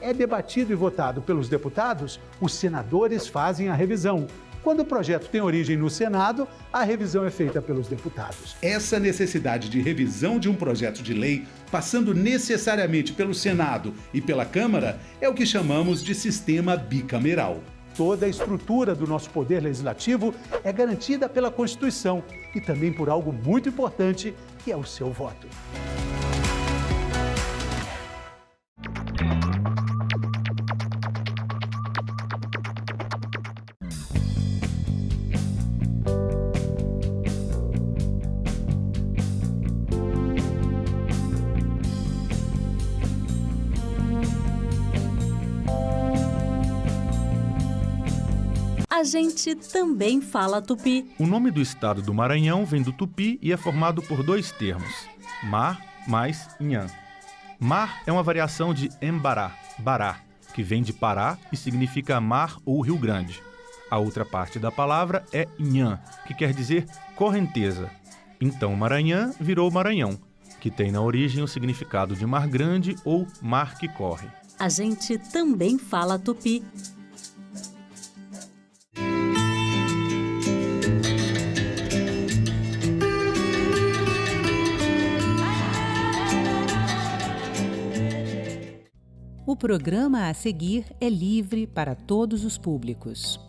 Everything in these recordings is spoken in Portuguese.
é debatido e votado pelos deputados, os senadores fazem a revisão. Quando o projeto tem origem no Senado, a revisão é feita pelos deputados. Essa necessidade de revisão de um projeto de lei, passando necessariamente pelo Senado e pela Câmara, é o que chamamos de sistema bicameral. Toda a estrutura do nosso poder legislativo é garantida pela Constituição e também por algo muito importante, que é o seu voto. A gente também fala tupi. O nome do estado do Maranhão vem do tupi e é formado por dois termos, mar mais nhan. Mar é uma variação de embará, bará, que vem de Pará e significa mar ou Rio Grande. A outra parte da palavra é nhan, que quer dizer correnteza. Então Maranhão virou Maranhão, que tem na origem o significado de mar grande ou mar que corre. A gente também fala tupi. O programa a seguir é livre para todos os públicos.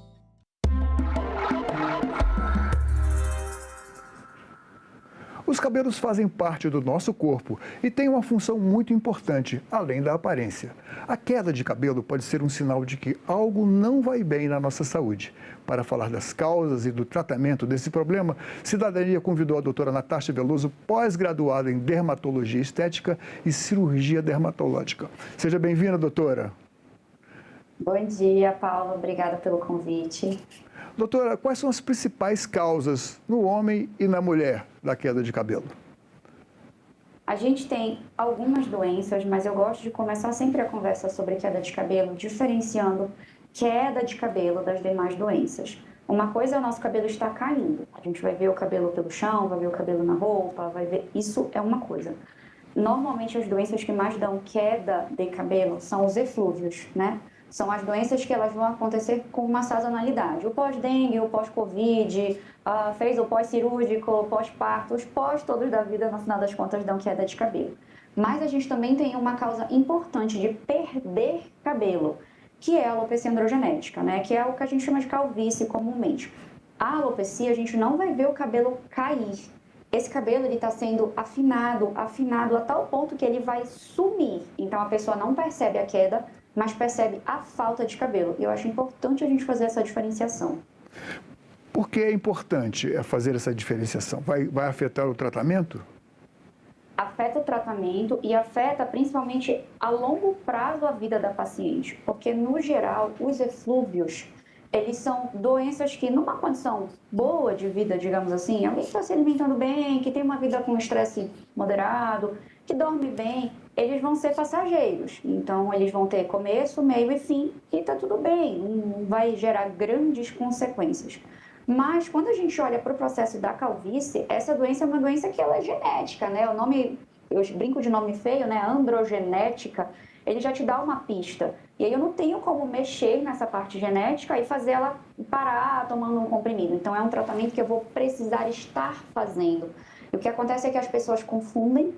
Os cabelos fazem parte do nosso corpo e têm uma função muito importante, além da aparência. A queda de cabelo pode ser um sinal de que algo não vai bem na nossa saúde. Para falar das causas e do tratamento desse problema, Cidadania convidou a doutora Natasha Veloso, pós-graduada em Dermatologia Estética e Cirurgia Dermatológica. Seja bem-vinda, doutora. Bom dia, Paulo. Obrigada pelo convite. Doutora, quais são as principais causas no homem e na mulher da queda de cabelo? A gente tem algumas doenças, mas eu gosto de começar sempre a conversa sobre queda de cabelo, diferenciando queda de cabelo das demais doenças. Uma coisa é o nosso cabelo estar caindo. A gente vai ver o cabelo pelo chão, vai ver o cabelo na roupa, vai ver... Isso é uma coisa. Normalmente, as doenças que mais dão queda de cabelo são os eflúvios, né? São as doenças que elas vão acontecer com uma sazonalidade. O pós-dengue, o pós-covid, fez o pós-cirúrgico, o pós-parto, os pós todos da vida, no final das contas, dão queda de cabelo. Mas a gente também tem uma causa importante de perder cabelo, que é a alopecia androgenética, né? Que é o que a gente chama de calvície comumente. A alopecia, a gente não vai ver o cabelo cair. Esse cabelo está sendo afinado a tal ponto que ele vai sumir. Então, a pessoa não percebe a queda, mas percebe a falta de cabelo. E eu acho importante a gente fazer essa diferenciação. Por que é importante fazer essa diferenciação? Vai afetar o tratamento? Afeta o tratamento e afeta principalmente a longo prazo a vida da paciente. Porque, no geral, os eflúvios, eles são doenças que, numa condição boa de vida, digamos assim, alguém que está se alimentando bem, que tem uma vida com estresse moderado, que dorme bem, eles vão ser passageiros. Então, eles vão ter começo, meio e fim, e está tudo bem, não vai gerar grandes consequências. Mas, quando a gente olha para o processo da calvície, essa doença é uma doença que ela é genética, né? O nome, eu brinco de nome feio, né? Androgenética, ele já te dá uma pista. E aí eu não tenho como mexer nessa parte genética e fazer ela parar tomando um comprimido. Então, é um tratamento que eu vou precisar estar fazendo. E o que acontece é que as pessoas confundem,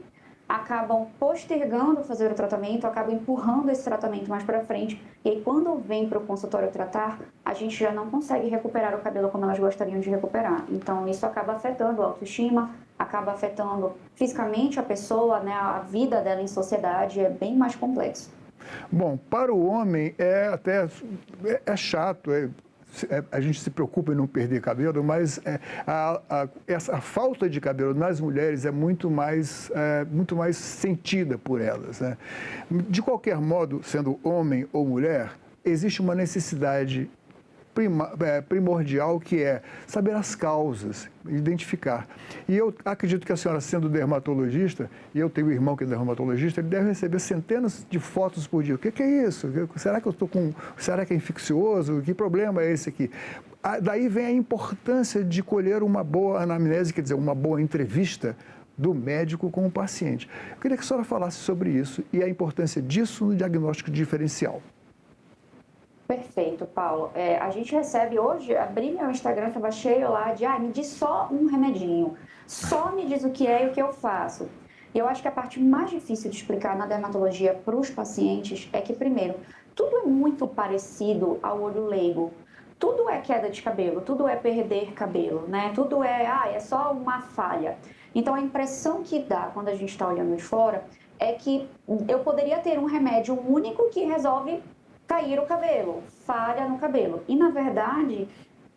acabam postergando fazer o tratamento, acabam empurrando esse tratamento mais para frente. E aí, quando vem para o consultório tratar, a gente já não consegue recuperar o cabelo como elas gostariam de recuperar. Então, isso acaba afetando a autoestima, acaba afetando fisicamente a pessoa, né, a vida dela em sociedade, é bem mais complexo. Bom, para o homem é chato, a gente se preocupa em não perder cabelo, mas essa falta de cabelo nas mulheres é muito mais sentida por elas, né? De qualquer modo, sendo homem ou mulher, existe uma necessidade primordial, que é saber as causas, identificar. E eu acredito que a senhora, sendo dermatologista, e eu tenho um irmão que é dermatologista, ele deve receber centenas de fotos por dia. O que é isso? Será que eu estou com... Será que é infeccioso? Que problema é esse aqui? Daí vem a importância de colher uma boa anamnese, quer dizer, uma boa entrevista do médico com o paciente. Eu queria que a senhora falasse sobre isso e a importância disso no diagnóstico diferencial. Perfeito, Paulo. A gente recebe hoje, abri meu Instagram, estava cheio lá de, me diz só um remedinho, só me diz o que é e o que eu faço. E eu acho que a parte mais difícil de explicar na dermatologia para os pacientes é que, primeiro, tudo é muito parecido ao olho leigo. Tudo é queda de cabelo, tudo é perder cabelo, né? Tudo é só uma falha. Então, a impressão que dá quando a gente está olhando de fora é que eu poderia ter um remédio único que resolve cair o cabelo, falha no cabelo. E, na verdade,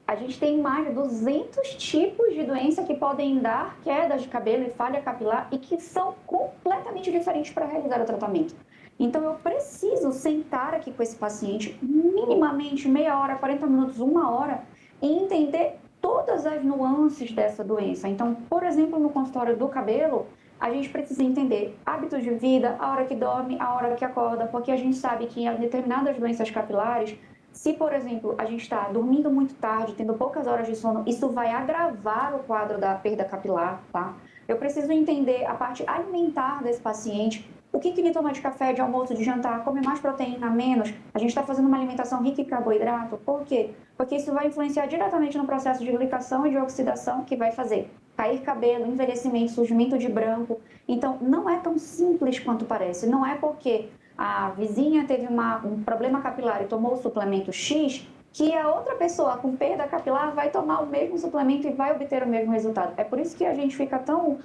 a gente tem mais de 200 tipos de doença que podem dar queda de cabelo e falha capilar e que são completamente diferentes para realizar o tratamento. Então, eu preciso sentar aqui com esse paciente minimamente meia hora, 40 minutos, 1 hora e entender todas as nuances dessa doença. Então, por exemplo, no consultório do cabelo, a gente precisa entender hábitos de vida, a hora que dorme, a hora que acorda, porque a gente sabe que em determinadas doenças capilares, se, por exemplo, a gente está dormindo muito tarde, tendo poucas horas de sono, isso vai agravar o quadro da perda capilar, tá? Eu preciso entender a parte alimentar desse paciente, o que ele toma de café, de almoço, de jantar, come mais proteína, menos. A gente está fazendo uma alimentação rica em carboidrato. Por quê? Porque isso vai influenciar diretamente no processo de glicação e de oxidação que vai fazer cair cabelo, envelhecimento, surgimento de branco. Então, não é tão simples quanto parece. Não é porque a vizinha teve um problema capilar e tomou o suplemento X que a outra pessoa com perda capilar vai tomar o mesmo suplemento e vai obter o mesmo resultado. É por isso que a gente fica tão...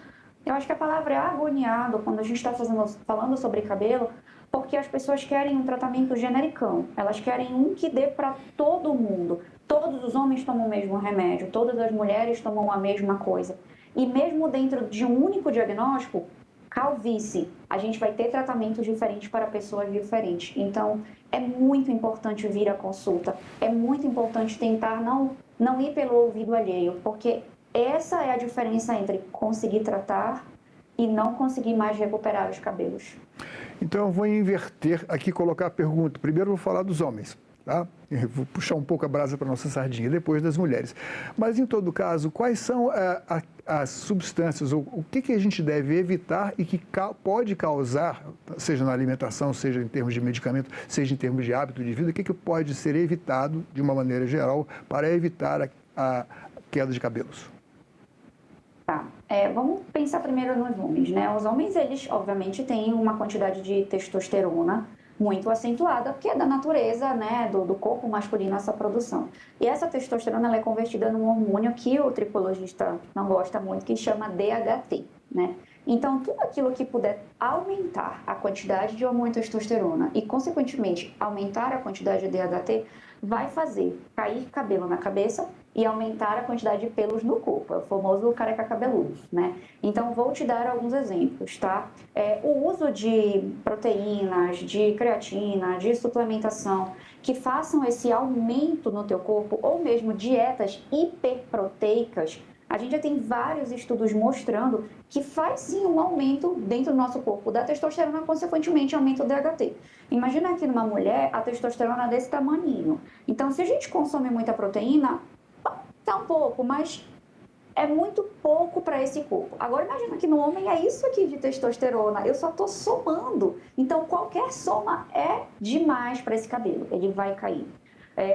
Eu acho que a palavra é agoniado quando a gente está falando sobre cabelo, porque as pessoas querem um tratamento genericão. Elas querem um que dê para todo mundo. Todos os homens tomam o mesmo remédio, todas as mulheres tomam a mesma coisa. E mesmo dentro de um único diagnóstico, calvície, a gente vai ter tratamentos diferentes para pessoas diferentes. Então, é muito importante vir à consulta. É muito importante tentar não ir pelo ouvido alheio, porque essa é a diferença entre conseguir tratar e não conseguir mais recuperar os cabelos. Então, eu vou inverter aqui, colocar a pergunta. Primeiro, eu vou falar dos homens, tá? Eu vou puxar um pouco a brasa para a nossa sardinha, depois das mulheres. Mas, em todo caso, quais são as substâncias, ou o que a gente deve evitar e que pode causar, seja na alimentação, seja em termos de medicamento, seja em termos de hábito de vida, o que pode ser evitado, de uma maneira geral, para evitar a queda de cabelos? Tá. Vamos pensar primeiro nos homens, né? Os homens, eles, obviamente, têm uma quantidade de testosterona muito acentuada, porque é da natureza, né, do corpo masculino essa produção. E essa testosterona, ela é convertida num hormônio que o tricologista não gosta muito, que chama DHT, né? Então, tudo aquilo que puder aumentar a quantidade de hormônio testosterona e, consequentemente, aumentar a quantidade de DHT, vai fazer cair cabelo na cabeça e aumentar a quantidade de pelos no corpo, é o famoso careca cabeludo, né? Então, vou te dar alguns exemplos, tá? O uso de proteínas, de creatina, de suplementação, que façam esse aumento no teu corpo, ou mesmo dietas hiperproteicas, a gente já tem vários estudos mostrando que faz sim um aumento dentro do nosso corpo da testosterona, consequentemente aumenta o DHT. Imagina aqui numa mulher a testosterona desse tamaninho. Então, se a gente consome muita proteína, tá um pouco, mas é muito pouco para esse corpo. Agora, imagina que no homem é isso aqui de testosterona, eu só estou somando. Então, qualquer soma é demais para esse cabelo, ele vai cair.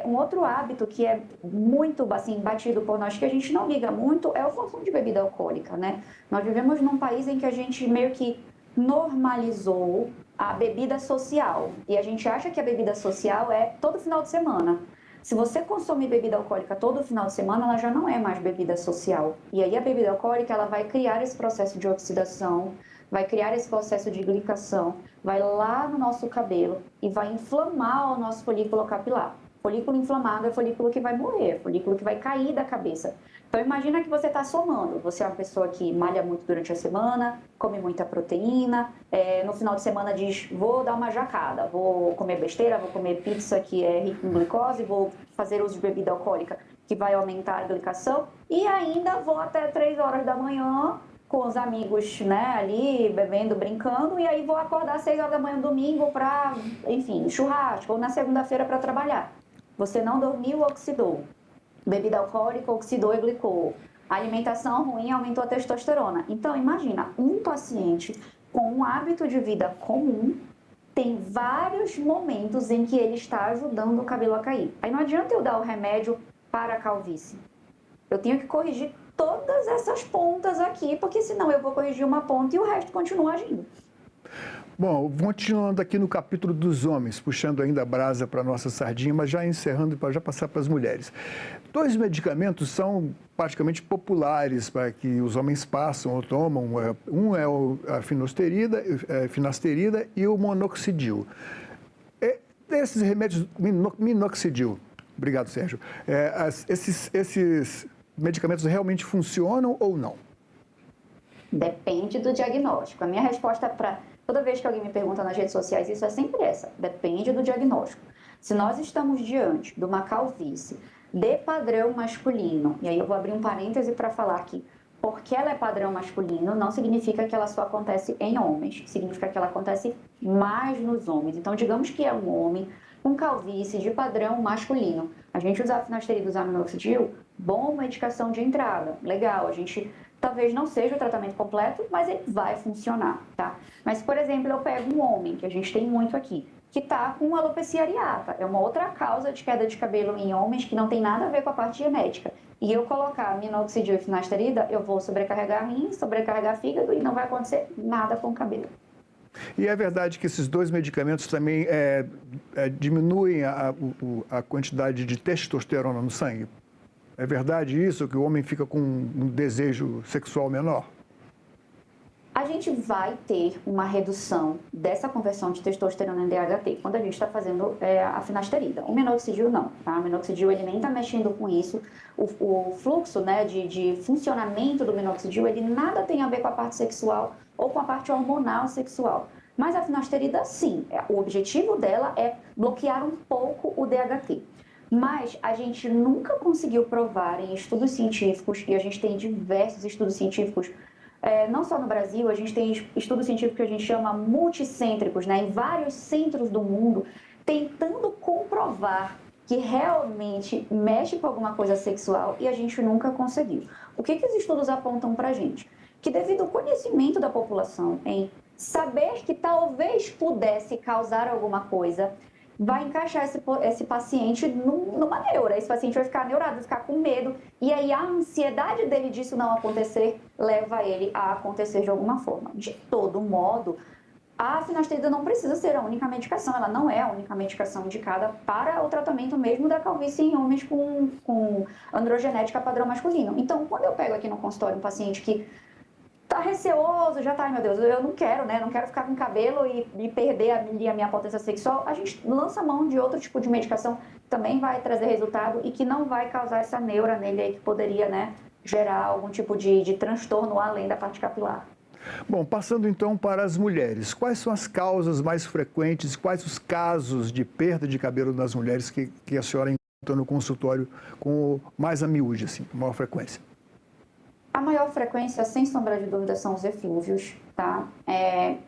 Um outro hábito que é muito assim, batido por nós, que a gente não liga muito, é o consumo de bebida alcoólica, né? Nós vivemos num país em que a gente meio que normalizou a bebida social. E a gente acha que a bebida social é todo final de semana. Se você consome bebida alcoólica todo final de semana, ela já não é mais bebida social. E aí a bebida alcoólica, ela vai criar esse processo de oxidação, vai criar esse processo de glicação, vai lá no nosso cabelo e vai inflamar o nosso folículo capilar. Folículo inflamado é folículo que vai morrer, folículo que vai cair da cabeça. Então, imagina que você está somando. Você é uma pessoa que malha muito durante a semana, come muita proteína, no final de semana diz, vou dar uma jacada, vou comer besteira, vou comer pizza que é rica em glicose, vou fazer uso de bebida alcoólica que vai aumentar a glicação e ainda vou até 3 horas da manhã com os amigos, né, ali bebendo, brincando, e aí vou acordar às 6 horas da manhã no domingo para, enfim, churrasco, ou na segunda-feira para trabalhar. Você não dormiu, oxidou. Bebida alcoólica, oxidou e glicou. A alimentação ruim aumentou a testosterona. Então, imagina, um paciente com um hábito de vida comum tem vários momentos em que ele está ajudando o cabelo a cair. Aí não adianta eu dar o remédio para a calvície. Eu tenho que corrigir todas essas pontas aqui, porque senão eu vou corrigir uma ponta e o resto continua agindo. Bom, continuando aqui no capítulo dos homens, puxando ainda a brasa para a nossa sardinha, mas já encerrando para já passar para as mulheres. 2 medicamentos são praticamente populares para que os homens passam ou tomam. Um é a finasterida e o monoxidil. Esses remédios, minoxidil, obrigado, Sérgio, esses medicamentos realmente funcionam ou não? Depende do diagnóstico. A minha resposta para toda vez que alguém me pergunta nas redes sociais, isso é sempre essa: depende do diagnóstico. Se nós estamos diante de uma calvície de padrão masculino, e aí eu vou abrir um parêntese para falar que porque ela é padrão masculino, não significa que ela só acontece em homens, significa que ela acontece mais nos homens. Então, digamos que é um homem com calvície de padrão masculino. A gente usar a finasterida e usar minoxidil, bom, medicação de entrada, legal, a gente talvez não seja o tratamento completo, mas ele vai funcionar, tá? Mas, por exemplo, eu pego um homem, que a gente tem muito aqui, que está com alopecia areata, é uma outra causa de queda de cabelo em homens que não tem nada a ver com a parte genética. E eu colocar minoxidil e finasterida, eu vou sobrecarregar rim, sobrecarregar fígado e não vai acontecer nada com o cabelo. E é verdade que esses 2 medicamentos também diminuem a quantidade de testosterona no sangue? É verdade isso, que o homem fica com um desejo sexual menor? A gente vai ter uma redução dessa conversão de testosterona em DHT quando a gente está fazendo a finasterida. O minoxidil não, tá? O minoxidil ele nem está mexendo com isso. O fluxo, né, de funcionamento do minoxidil, ele nada tem a ver com a parte sexual ou com a parte hormonal sexual. Mas a finasterida, sim. O objetivo dela é bloquear um pouco o DHT. Mas a gente nunca conseguiu provar em estudos científicos, e a gente tem diversos estudos científicos, não só no Brasil, a gente tem estudos científicos que a gente chama multicêntricos, né, em vários centros do mundo, tentando comprovar que realmente mexe com alguma coisa sexual, e a gente nunca conseguiu. O que os estudos apontam pra gente? Que devido ao conhecimento da população em saber que talvez pudesse causar alguma coisa, vai encaixar esse paciente numa neura. Esse paciente vai ficar neurado, vai ficar com medo. E aí a ansiedade dele disso não acontecer leva ele a acontecer de alguma forma. De todo modo, a finasterida não precisa ser a única medicação. Ela não é a única medicação indicada para o tratamento mesmo da calvície em homens com androgenética padrão masculino. Então, quando eu pego aqui no consultório um paciente que tá receoso, já tá, ai meu Deus, eu não quero, né? Não quero ficar com cabelo e perder a minha potência sexual. A gente lança mão de outro tipo de medicação que também vai trazer resultado e que não vai causar essa neura nele aí que poderia, né, gerar algum tipo de transtorno além da parte capilar. Bom, passando então para as mulheres, quais são as causas mais frequentes, quais os casos de perda de cabelo nas mulheres que a senhora encontra no consultório com mais a miúde, assim, com maior frequência? A maior frequência, sem sombra de dúvida, são os eflúvios, tá?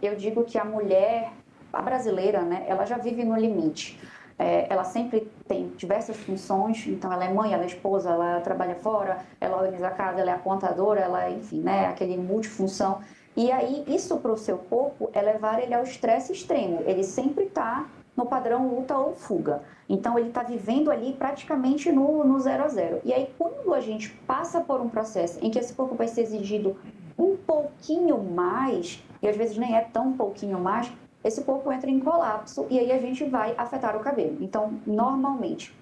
Eu digo que a mulher, a brasileira, né, ela já vive no limite. Ela sempre tem diversas funções, então ela é mãe, ela é esposa, ela trabalha fora, ela organiza a casa, ela é a contadora, ela, enfim, né, aquele multifunção. E aí, isso para o seu corpo é levar ele ao estresse extremo. Ele sempre está no padrão luta ou fuga. Então, ele está vivendo ali praticamente no 0 a 0. E aí, quando a gente passa por um processo em que esse corpo vai ser exigido um pouquinho mais, e às vezes nem é tão pouquinho mais, esse corpo entra em colapso e aí a gente vai afetar o cabelo. Então, normalmente,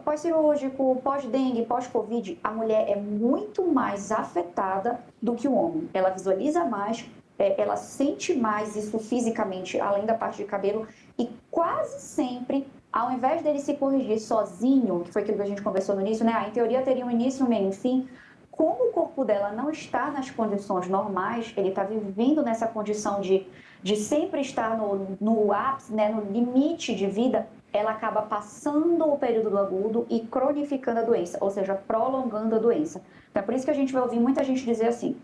pós-cirúrgico, pós-dengue, pós-covid, a mulher é muito mais afetada do que o homem. Ela visualiza mais, ela sente mais isso fisicamente, além da parte de cabelo, e quase sempre, ao invés dele se corrigir sozinho, que foi aquilo que a gente conversou no início, né? Em teoria teria um início, um meio, um fim. Como o corpo dela não está nas condições normais, ele está vivendo nessa condição de sempre estar no ápice, né, no limite de vida, ela acaba passando o período do agudo e cronificando a doença, ou seja, prolongando a doença. Então, é por isso que a gente vai ouvir muita gente dizer assim,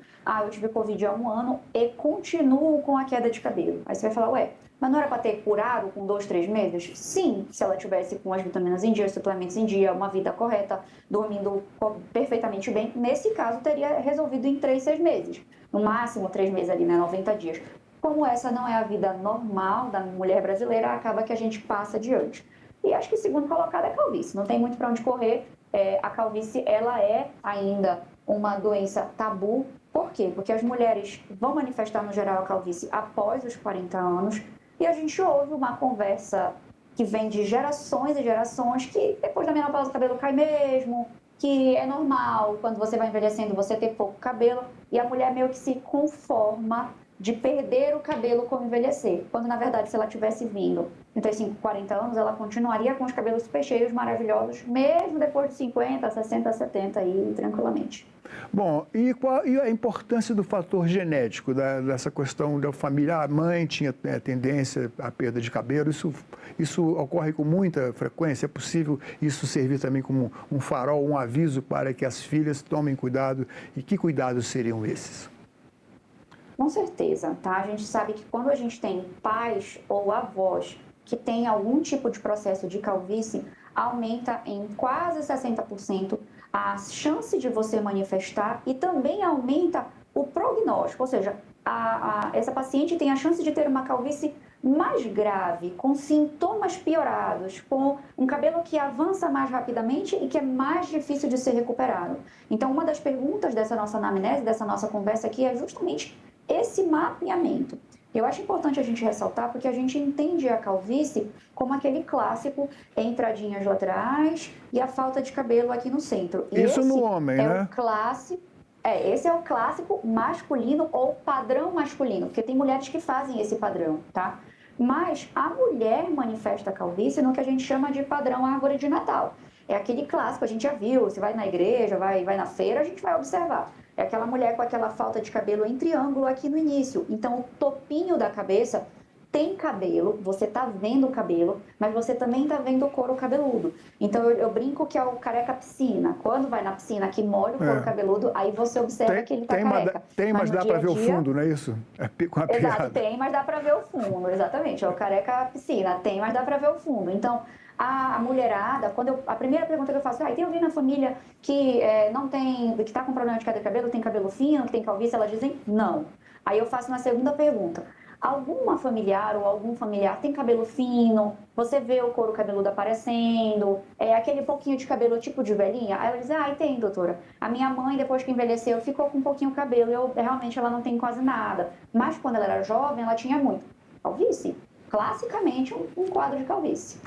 eu tive Covid há 1 ano e continuo com a queda de cabelo. Aí você vai falar, Mas não era para ter curado com 2, 3 meses? Sim, se ela tivesse com as vitaminas em dia, os suplementos em dia, uma vida correta, dormindo perfeitamente bem, nesse caso teria resolvido em 3, 6 meses. No máximo 3 meses ali, né, 90 dias. Como essa não é a vida normal da mulher brasileira, acaba que a gente passa adiante. E acho que o segundo colocado é a calvície. Não tem muito para onde correr. A calvície, ela é ainda uma doença tabu. Por quê? Porque as mulheres vão manifestar, no geral, a calvície após os 40 anos. E a gente ouve uma conversa que vem de gerações e gerações que depois da menopausa o cabelo cai mesmo, que é normal, quando você vai envelhecendo, você ter pouco cabelo. E a mulher meio que se conforma de perder o cabelo com envelhecer. Quando, na verdade, se ela tivesse vindo 35, 40 anos, ela continuaria com os cabelos super cheios, maravilhosos, mesmo depois de 50, 60, 70 aí, tranquilamente. Bom, e qual a importância do fator genético, dessa questão da família? A mãe tinha tendência à perda de cabelo, isso ocorre com muita frequência? É possível isso servir também como um farol, um aviso para que as filhas tomem cuidado? E que cuidados seriam esses? Com certeza, tá? A gente sabe que quando a gente tem pais ou avós que têm algum tipo de processo de calvície, aumenta em quase 60% a chance de você manifestar e também aumenta o prognóstico, ou seja, essa paciente tem a chance de ter uma calvície mais grave, com sintomas piorados, com um cabelo que avança mais rapidamente e que é mais difícil de ser recuperado. Então, uma das perguntas dessa nossa anamnese, dessa nossa conversa aqui é justamente esse mapeamento. Eu acho importante a gente ressaltar porque a gente entende a calvície como aquele clássico entradinhas laterais e a falta de cabelo aqui no centro. E isso no homem, né? Esse é o clássico masculino ou padrão masculino, porque tem mulheres que fazem esse padrão, tá? Mas a mulher manifesta a calvície no que a gente chama de padrão árvore de Natal. É aquele clássico, a gente já viu, você vai na igreja, vai na feira, a gente vai observar. É aquela mulher com aquela falta de cabelo em triângulo aqui no início. Então, o topinho da cabeça tem cabelo, você tá vendo o cabelo, mas você também tá vendo o couro cabeludo. Então, eu brinco que é o careca piscina. Quando vai na piscina que molha o couro cabeludo, aí você observa que ele tá careca. Mas dá para ver o fundo, não é isso? Com a piada. Exato, tem, mas dá para ver o fundo, exatamente. É o careca piscina, tem, mas dá para ver o fundo. Então, a mulherada, a primeira pergunta que eu faço, tem alguém na família que não tem, que está com problema de queda de cabelo, tem cabelo fino, que tem calvície? Elas dizem não. Aí eu faço na segunda pergunta, alguma familiar ou algum familiar tem cabelo fino? Você vê o couro cabeludo aparecendo? Aquele pouquinho de cabelo tipo de velhinha? Aí ela diz, tem, doutora. A minha mãe, depois que envelheceu, ficou com um pouquinho de cabelo. Realmente ela não tem quase nada. Mas quando ela era jovem, ela tinha muito. Calvície? Classicamente um quadro de calvície.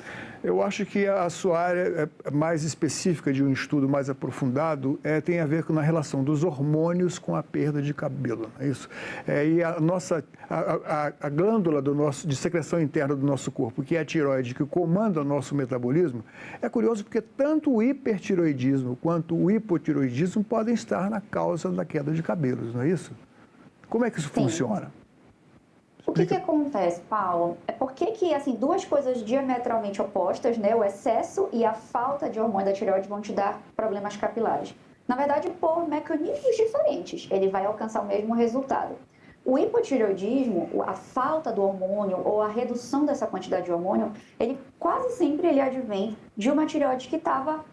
Eu acho que a sua área mais específica de um estudo mais aprofundado tem a ver com a relação dos hormônios com a perda de cabelo, não é isso? E a glândula de secreção interna do nosso corpo, que é a tireoide, que comanda o nosso metabolismo, é curioso porque tanto o hipertireoidismo quanto o hipotireoidismo podem estar na causa da queda de cabelos, não é isso? Como é que isso funciona? O que acontece, Paulo? É porque assim, duas coisas diametralmente opostas, né? O excesso e a falta de hormônio da tireoide vão te dar problemas capilares. Na verdade, por mecanismos diferentes, ele vai alcançar o mesmo resultado. O hipotireoidismo, a falta do hormônio ou a redução dessa quantidade de hormônio, ele quase sempre advém de uma tireoide que estava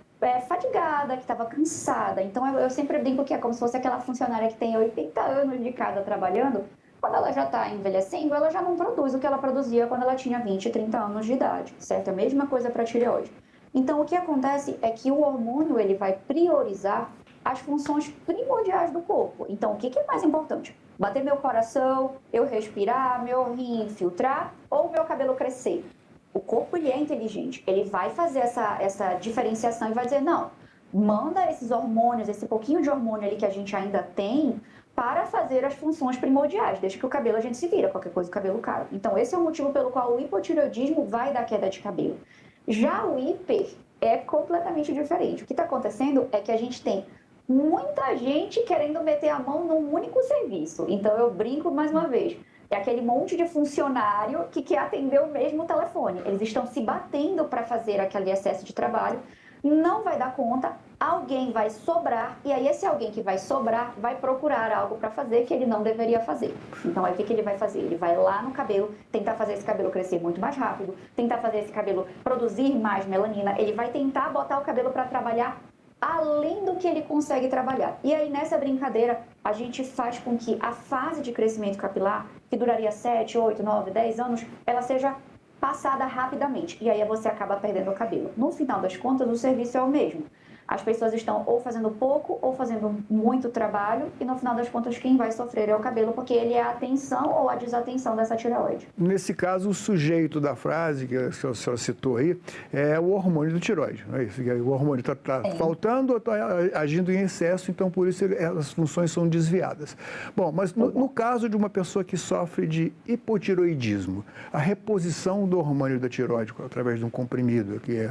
fadigada, que estava cansada. Então, eu sempre brinco que é como se fosse aquela funcionária que tem 80 anos de casa trabalhando. Quando ela já está envelhecendo, ela já não produz o que ela produzia quando ela tinha 20, 30 anos de idade, certo? A mesma coisa para a tireoide. Então, o que acontece é que o hormônio ele vai priorizar as funções primordiais do corpo. Então, o que é mais importante? Bater meu coração, eu respirar, meu rim filtrar ou meu cabelo crescer? O corpo ele é inteligente, ele vai fazer essa diferenciação e vai dizer, não, manda esses hormônios, esse pouquinho de hormônio ali que a gente ainda tem, para fazer as funções primordiais, desde que o cabelo a gente se vira, qualquer coisa o cabelo cai. Então, esse é o motivo pelo qual o hipotireoidismo vai dar queda de cabelo. Já o hiper é completamente diferente. O que está acontecendo é que a gente tem muita gente querendo meter a mão num único serviço. Então, eu brinco mais uma vez. É aquele monte de funcionário que quer atender o mesmo telefone. Eles estão se batendo para fazer aquele excesso de trabalho, não vai dar conta, alguém vai sobrar, e aí esse alguém que vai sobrar vai procurar algo para fazer que ele não deveria fazer. Então, aí o que ele vai fazer? Ele vai lá no cabelo, tentar fazer esse cabelo crescer muito mais rápido, tentar fazer esse cabelo produzir mais melanina, ele vai tentar botar o cabelo para trabalhar além do que ele consegue trabalhar. E aí, nessa brincadeira, a gente faz com que a fase de crescimento capilar, que duraria 7, 8, 9, 10 anos, ela seja passada rapidamente. E aí você acaba perdendo o cabelo. No final das contas, o serviço é o mesmo. As pessoas estão ou fazendo pouco ou fazendo muito trabalho e no final das contas quem vai sofrer é o cabelo, porque ele é a atenção ou a desatenção dessa tireoide. Nesse caso, o sujeito da frase que a senhora citou aí é o hormônio do tireoide, não é isso? O hormônio está faltando ou está agindo em excesso, então por isso as funções são desviadas. Bom, mas no caso de uma pessoa que sofre de hipotireoidismo, a reposição do hormônio da tireoide através de um comprimido, que é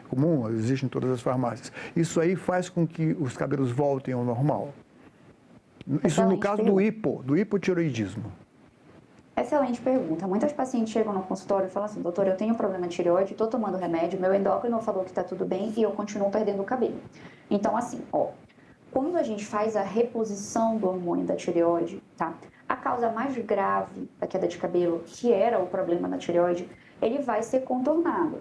comum, existe em todas as farmácias. Isso aí faz com que os cabelos voltem ao normal? Isso no caso do hipotireoidismo. Excelente pergunta. Muitas pacientes chegam no consultório e falam assim, doutor, eu tenho problema de tireoide, estou tomando remédio, meu endócrino falou que está tudo bem e eu continuo perdendo o cabelo. Então, assim, quando a gente faz a reposição do hormônio da tireoide, tá? A causa mais grave da queda de cabelo, que era o problema da tireoide, ele vai ser contornado.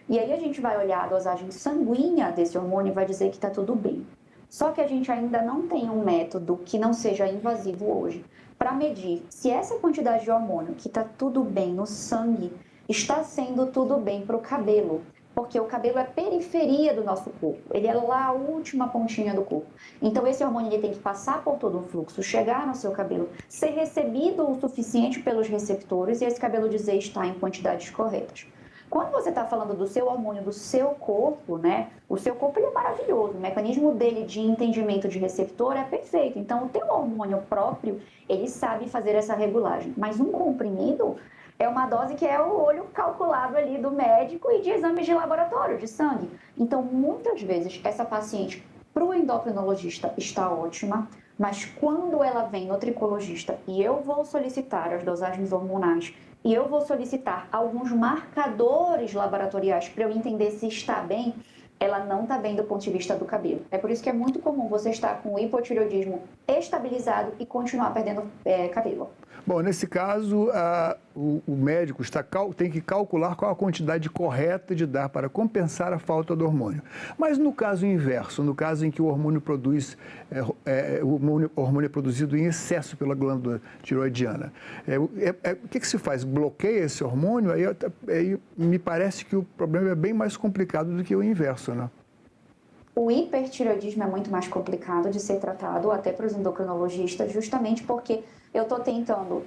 E aí a gente vai olhar a dosagem sanguínea desse hormônio e vai dizer que está tudo bem. Só que a gente ainda não tem um método que não seja invasivo hoje para medir se essa quantidade de hormônio que está tudo bem no sangue está sendo tudo bem para o cabelo. Porque o cabelo é periferia do nosso corpo, ele é lá a última pontinha do corpo. Então esse hormônio ele tem que passar por todo o fluxo, chegar no seu cabelo, ser recebido o suficiente pelos receptores e esse cabelo dizer está em quantidades corretas. Quando você está falando do seu hormônio, do seu corpo, né? O seu corpo ele é maravilhoso, o mecanismo dele de entendimento de receptor é perfeito. Então, o teu hormônio próprio, ele sabe fazer essa regulagem. Mas um comprimido é uma dose que é o olho calculado ali do médico e de exames de laboratório, de sangue. Então, muitas vezes, essa paciente, para o endocrinologista, está ótima, mas quando ela vem no tricologista e eu vou solicitar as dosagens hormonais e eu vou solicitar alguns marcadores laboratoriais para eu entender se está bem, ela não está bem do ponto de vista do cabelo. É por isso que é muito comum você estar com o hipotireoidismo estabilizado e continuar perdendo cabelo. Bom, nesse caso, o médico tem que calcular qual a quantidade correta de dar para compensar a falta do hormônio. Mas no caso inverso, no caso em que o hormônio o hormônio é produzido em excesso pela glândula tireoidiana, o que se faz? Bloqueia esse hormônio? Aí me parece que o problema é bem mais complicado do que o inverso, né? O hipertireoidismo é muito mais complicado de ser tratado, até para os endocrinologistas, justamente porque eu estou tentando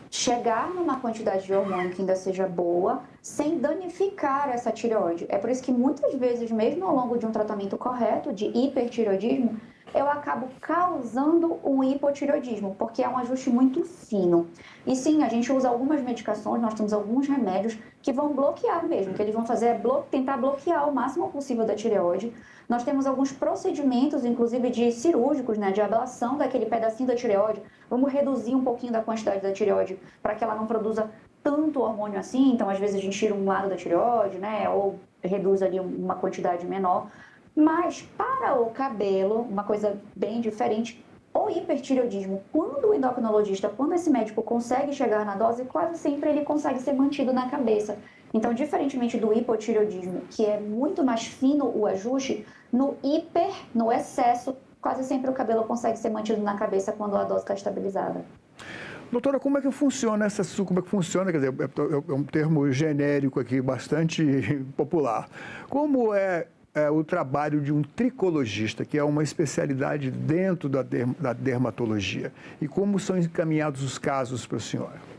chegar numa quantidade de hormônio que ainda seja boa, sem danificar essa tireoide. É por isso que muitas vezes, mesmo ao longo de um tratamento correto de hipertireoidismo, eu acabo causando um hipotireoidismo, porque é um ajuste muito fino. E sim, a gente usa algumas medicações, nós temos alguns remédios que vão bloquear mesmo, que eles vão fazer é tentar bloquear o máximo possível da tireoide. Nós temos alguns procedimentos, inclusive de cirúrgicos, né, de ablação daquele pedacinho da tireoide. Vamos reduzir um pouquinho da quantidade da tireoide para que ela não produza tanto hormônio assim. Então, às vezes, a gente tira um lado da tireoide, né, ou reduz ali uma quantidade menor. Mas, para o cabelo, uma coisa bem diferente, o hipertireoidismo, quando o endocrinologista, quando esse médico consegue chegar na dose, quase sempre ele consegue ser mantido na cabeça. Então, diferentemente do hipotireoidismo, que é muito mais fino o ajuste, no excesso, quase sempre o cabelo consegue ser mantido na cabeça quando a dose está estabilizada. Doutora, como é que funciona quer dizer, é um termo genérico aqui, bastante popular. Como é o trabalho de um tricologista, que é uma especialidade dentro da dermatologia? E como são encaminhados os casos para a senhora?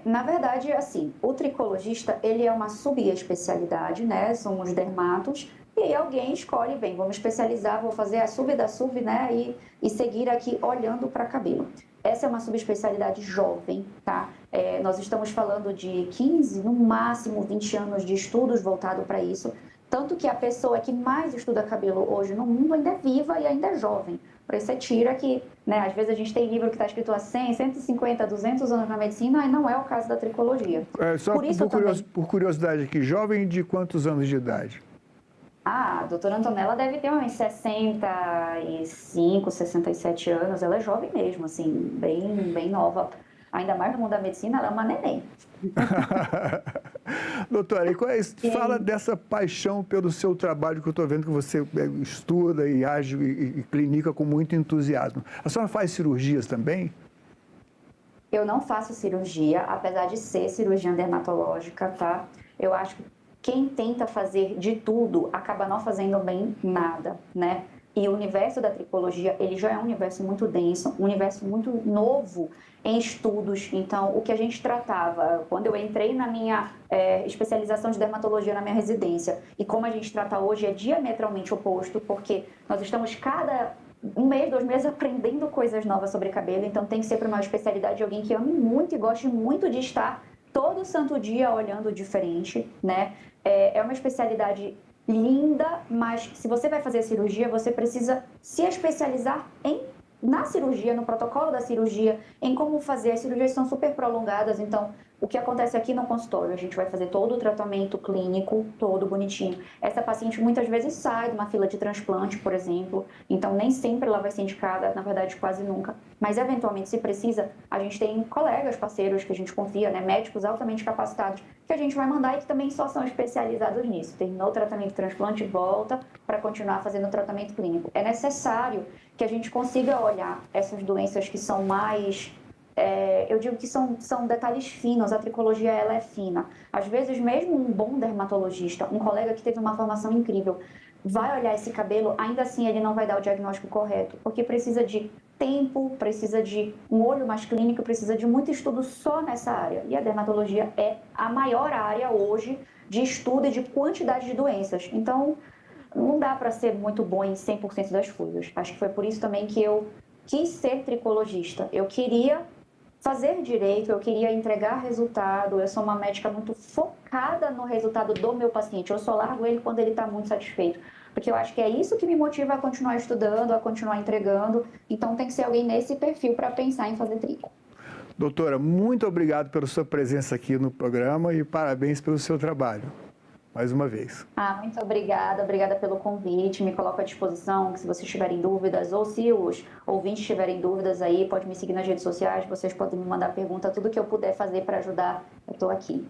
Na verdade, assim, o tricologista, ele é uma subespecialidade, né? Somos dermatos, e aí alguém escolhe, bem, vamos especializar, vou fazer a sub da sub, né? E seguir aqui olhando para cabelo. Essa é uma subespecialidade jovem, tá? Nós estamos falando de 15, no máximo 20 anos de estudos voltados para isso. Tanto que a pessoa que mais estuda cabelo hoje no mundo ainda é viva e ainda é jovem. Por isso você tira que, né, às vezes a gente tem livro que está escrito há 100, 150, 200 anos na medicina, e não é o caso da tricologia. Por curiosidade aqui, jovem de quantos anos de idade? A doutora Antonella deve ter uns 65, 67 anos, ela é jovem mesmo, assim, bem nova. Ainda mais no mundo da medicina, ela é uma neném. Doutora, fala dessa paixão pelo seu trabalho, que eu estou vendo que você estuda e age e clinica com muito entusiasmo. A senhora faz cirurgias também? Eu não faço cirurgia, apesar de ser cirurgiã dermatológica, tá? Eu acho que quem tenta fazer de tudo acaba não fazendo bem nada, né? E o universo da tricologia, ele já é um universo muito denso, um universo muito novo em estudos. Então, o que a gente tratava, quando eu entrei na minha especialização de dermatologia na minha residência, e como a gente trata hoje é diametralmente oposto, porque nós estamos cada um mês, 2 meses aprendendo coisas novas sobre cabelo, então tem que ser para uma especialidade de alguém que ame muito e goste muito de estar todo santo dia olhando diferente, né? É uma especialidade linda, mas se você vai fazer cirurgia, você precisa se especializar na cirurgia, no protocolo da cirurgia, em como fazer. As cirurgias são super prolongadas, então o que acontece aqui no consultório? A gente vai fazer todo o tratamento clínico, todo bonitinho. Essa paciente muitas vezes sai de uma fila de transplante, por exemplo, então nem sempre ela vai ser indicada, na verdade quase nunca. Mas eventualmente, se precisa, a gente tem colegas, parceiros que a gente confia, né, médicos altamente capacitados, que a gente vai mandar e que também só são especializados nisso. Terminou o tratamento de transplante, volta para continuar fazendo o tratamento clínico. É necessário que a gente consiga olhar essas doenças que são mais... eu digo que são detalhes finos, a tricologia ela é fina. Às vezes, mesmo um bom dermatologista, um colega que teve uma formação incrível, vai olhar esse cabelo, ainda assim ele não vai dar o diagnóstico correto, porque precisa de tempo, precisa de um olho mais clínico, precisa de muito estudo só nessa área. E a dermatologia é a maior área hoje de estudo e de quantidade de doenças. Então, não dá para ser muito bom em 100% das coisas. Acho que foi por isso também que eu quis ser tricologista. Eu queria fazer direito, eu queria entregar resultado. Eu sou uma médica muito focada no resultado do meu paciente. Eu só largo ele quando ele está muito satisfeito. Porque eu acho que é isso que me motiva a continuar estudando, a continuar entregando. Então tem que ser alguém nesse perfil para pensar em fazer trico. Doutora, muito obrigado pela sua presença aqui no programa e parabéns pelo seu trabalho. Mais uma vez. Muito obrigada pelo convite, me coloco à disposição, se vocês tiverem dúvidas, ou se os ouvintes tiverem dúvidas aí, pode me seguir nas redes sociais, vocês podem me mandar pergunta, tudo que eu puder fazer para ajudar, eu estou aqui.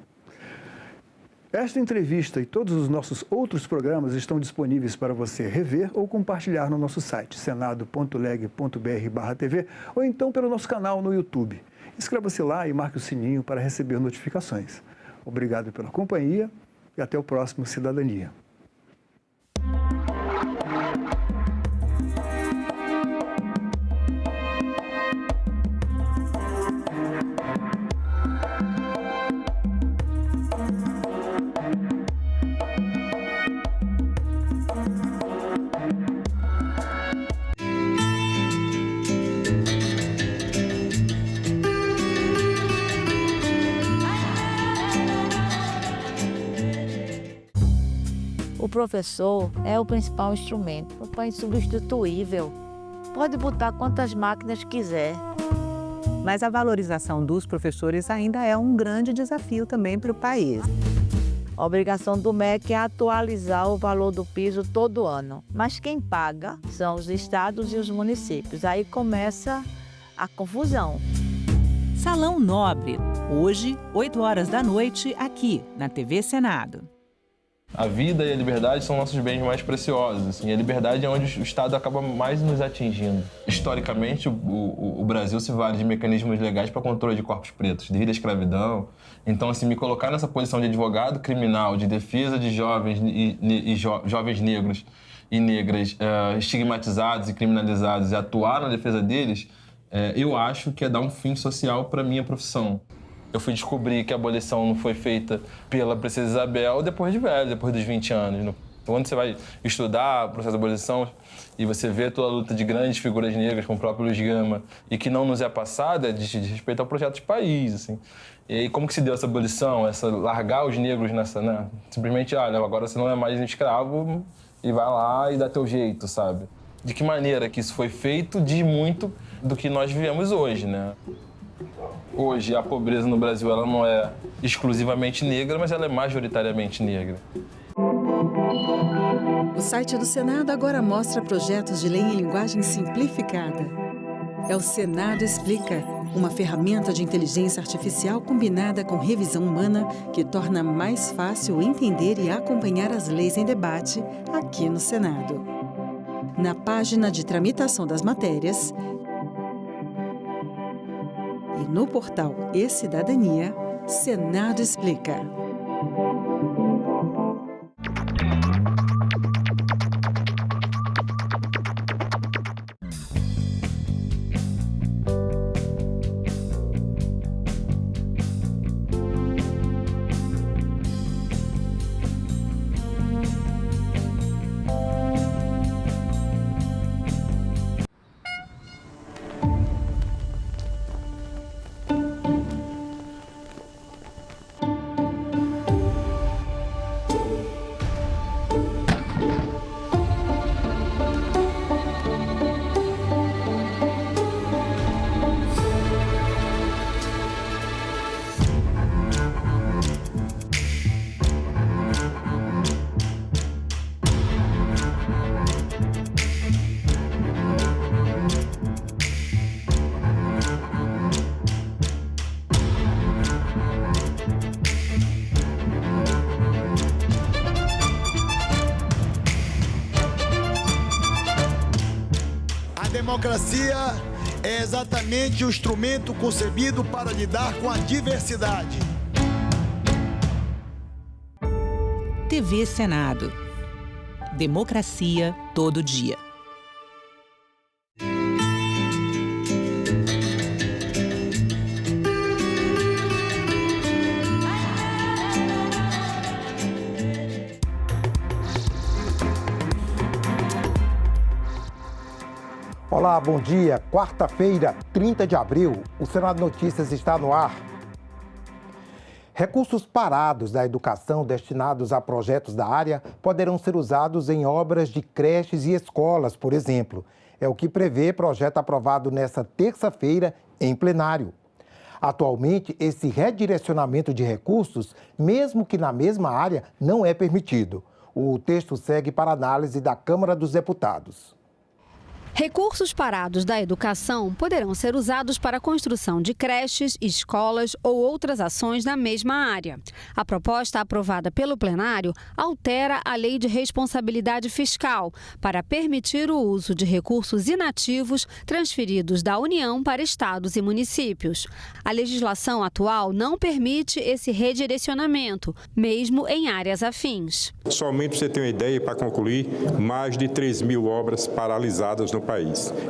Esta entrevista e todos os nossos outros programas estão disponíveis para você rever ou compartilhar no nosso site, senado.leg.br/TV, ou então pelo nosso canal no YouTube. Inscreva-se lá e marque o sininho para receber notificações. Obrigado pela companhia e até o próximo Cidadania. O professor é o principal instrumento, é insubstituível. Pode botar quantas máquinas quiser. Mas a valorização dos professores ainda é um grande desafio também para o país. A obrigação do MEC é atualizar o valor do piso todo ano. Mas quem paga são os estados e os municípios. Aí começa a confusão. Salão Nobre, hoje, 20h, aqui na TV Senado. A vida e a liberdade são nossos bens mais preciosos, assim, a liberdade é onde o Estado acaba mais nos atingindo. Historicamente, o Brasil se vale de mecanismos legais para controle de corpos pretos, desde a escravidão. Então, assim, me colocar nessa posição de advogado criminal, de defesa de jovens jovens negros e negras estigmatizados e criminalizados e atuar na defesa deles, eu acho que é dar um fim social para a minha profissão. Eu fui descobrir que a abolição não foi feita pela Princesa Isabel depois de velho, depois dos 20 anos. Então, quando você vai estudar o processo de abolição e você vê toda a luta de grandes figuras negras, como o próprio Luiz Gama, e que não nos é passada, é de respeito ao projeto de país, assim. E aí, como que se deu essa abolição, largar os negros nessa, né? Simplesmente, agora você não é mais um escravo e vai lá e dá teu jeito, sabe? De que maneira que isso foi feito diz muito do que nós vivemos hoje, né? Hoje, a pobreza no Brasil ela não é exclusivamente negra, mas ela é majoritariamente negra. O site do Senado agora mostra projetos de lei em linguagem simplificada. É o Senado Explica, uma ferramenta de inteligência artificial combinada com revisão humana que torna mais fácil entender e acompanhar as leis em debate aqui no Senado. Na página de tramitação das matérias e no portal E-Cidadania, Senado Explica. A democracia é exatamente o instrumento concebido para lidar com a diversidade. TV Senado. Democracia todo dia. Olá, bom dia. Quarta-feira, 30 de abril, o Senado Notícias está no ar. Recursos parados da educação destinados a projetos da área poderão ser usados em obras de creches e escolas, por exemplo. É o que prevê projeto aprovado nesta terça-feira em plenário. Atualmente, esse redirecionamento de recursos, mesmo que na mesma área, não é permitido. O texto segue para análise da Câmara dos Deputados. Recursos parados da educação poderão ser usados para a construção de creches, escolas ou outras ações na mesma área. A proposta aprovada pelo plenário altera a Lei de Responsabilidade Fiscal para permitir o uso de recursos inativos transferidos da União para estados e municípios. A legislação atual não permite esse redirecionamento, mesmo em áreas afins. Somente para você ter uma ideia, para concluir, mais de 3.000 obras paralisadas no país.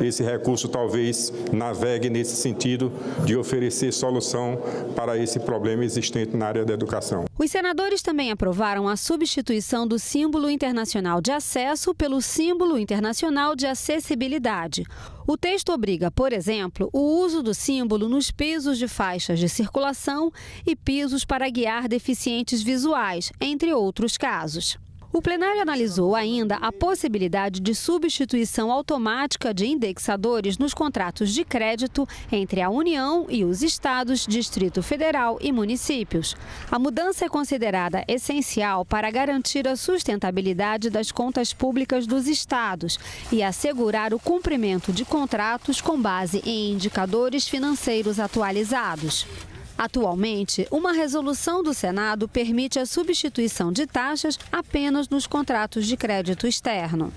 Esse recurso talvez navegue nesse sentido de oferecer solução para esse problema existente na área da educação. Os senadores também aprovaram a substituição do símbolo internacional de acesso pelo símbolo internacional de acessibilidade. O texto obriga, por exemplo, o uso do símbolo nos pisos de faixas de circulação e pisos para guiar deficientes visuais, entre outros casos. O plenário analisou ainda a possibilidade de substituição automática de indexadores nos contratos de crédito entre a União e os estados, Distrito Federal e municípios. A mudança é considerada essencial para garantir a sustentabilidade das contas públicas dos estados e assegurar o cumprimento de contratos com base em indicadores financeiros atualizados. Atualmente, uma resolução do Senado permite a substituição de taxas apenas nos contratos de crédito externo.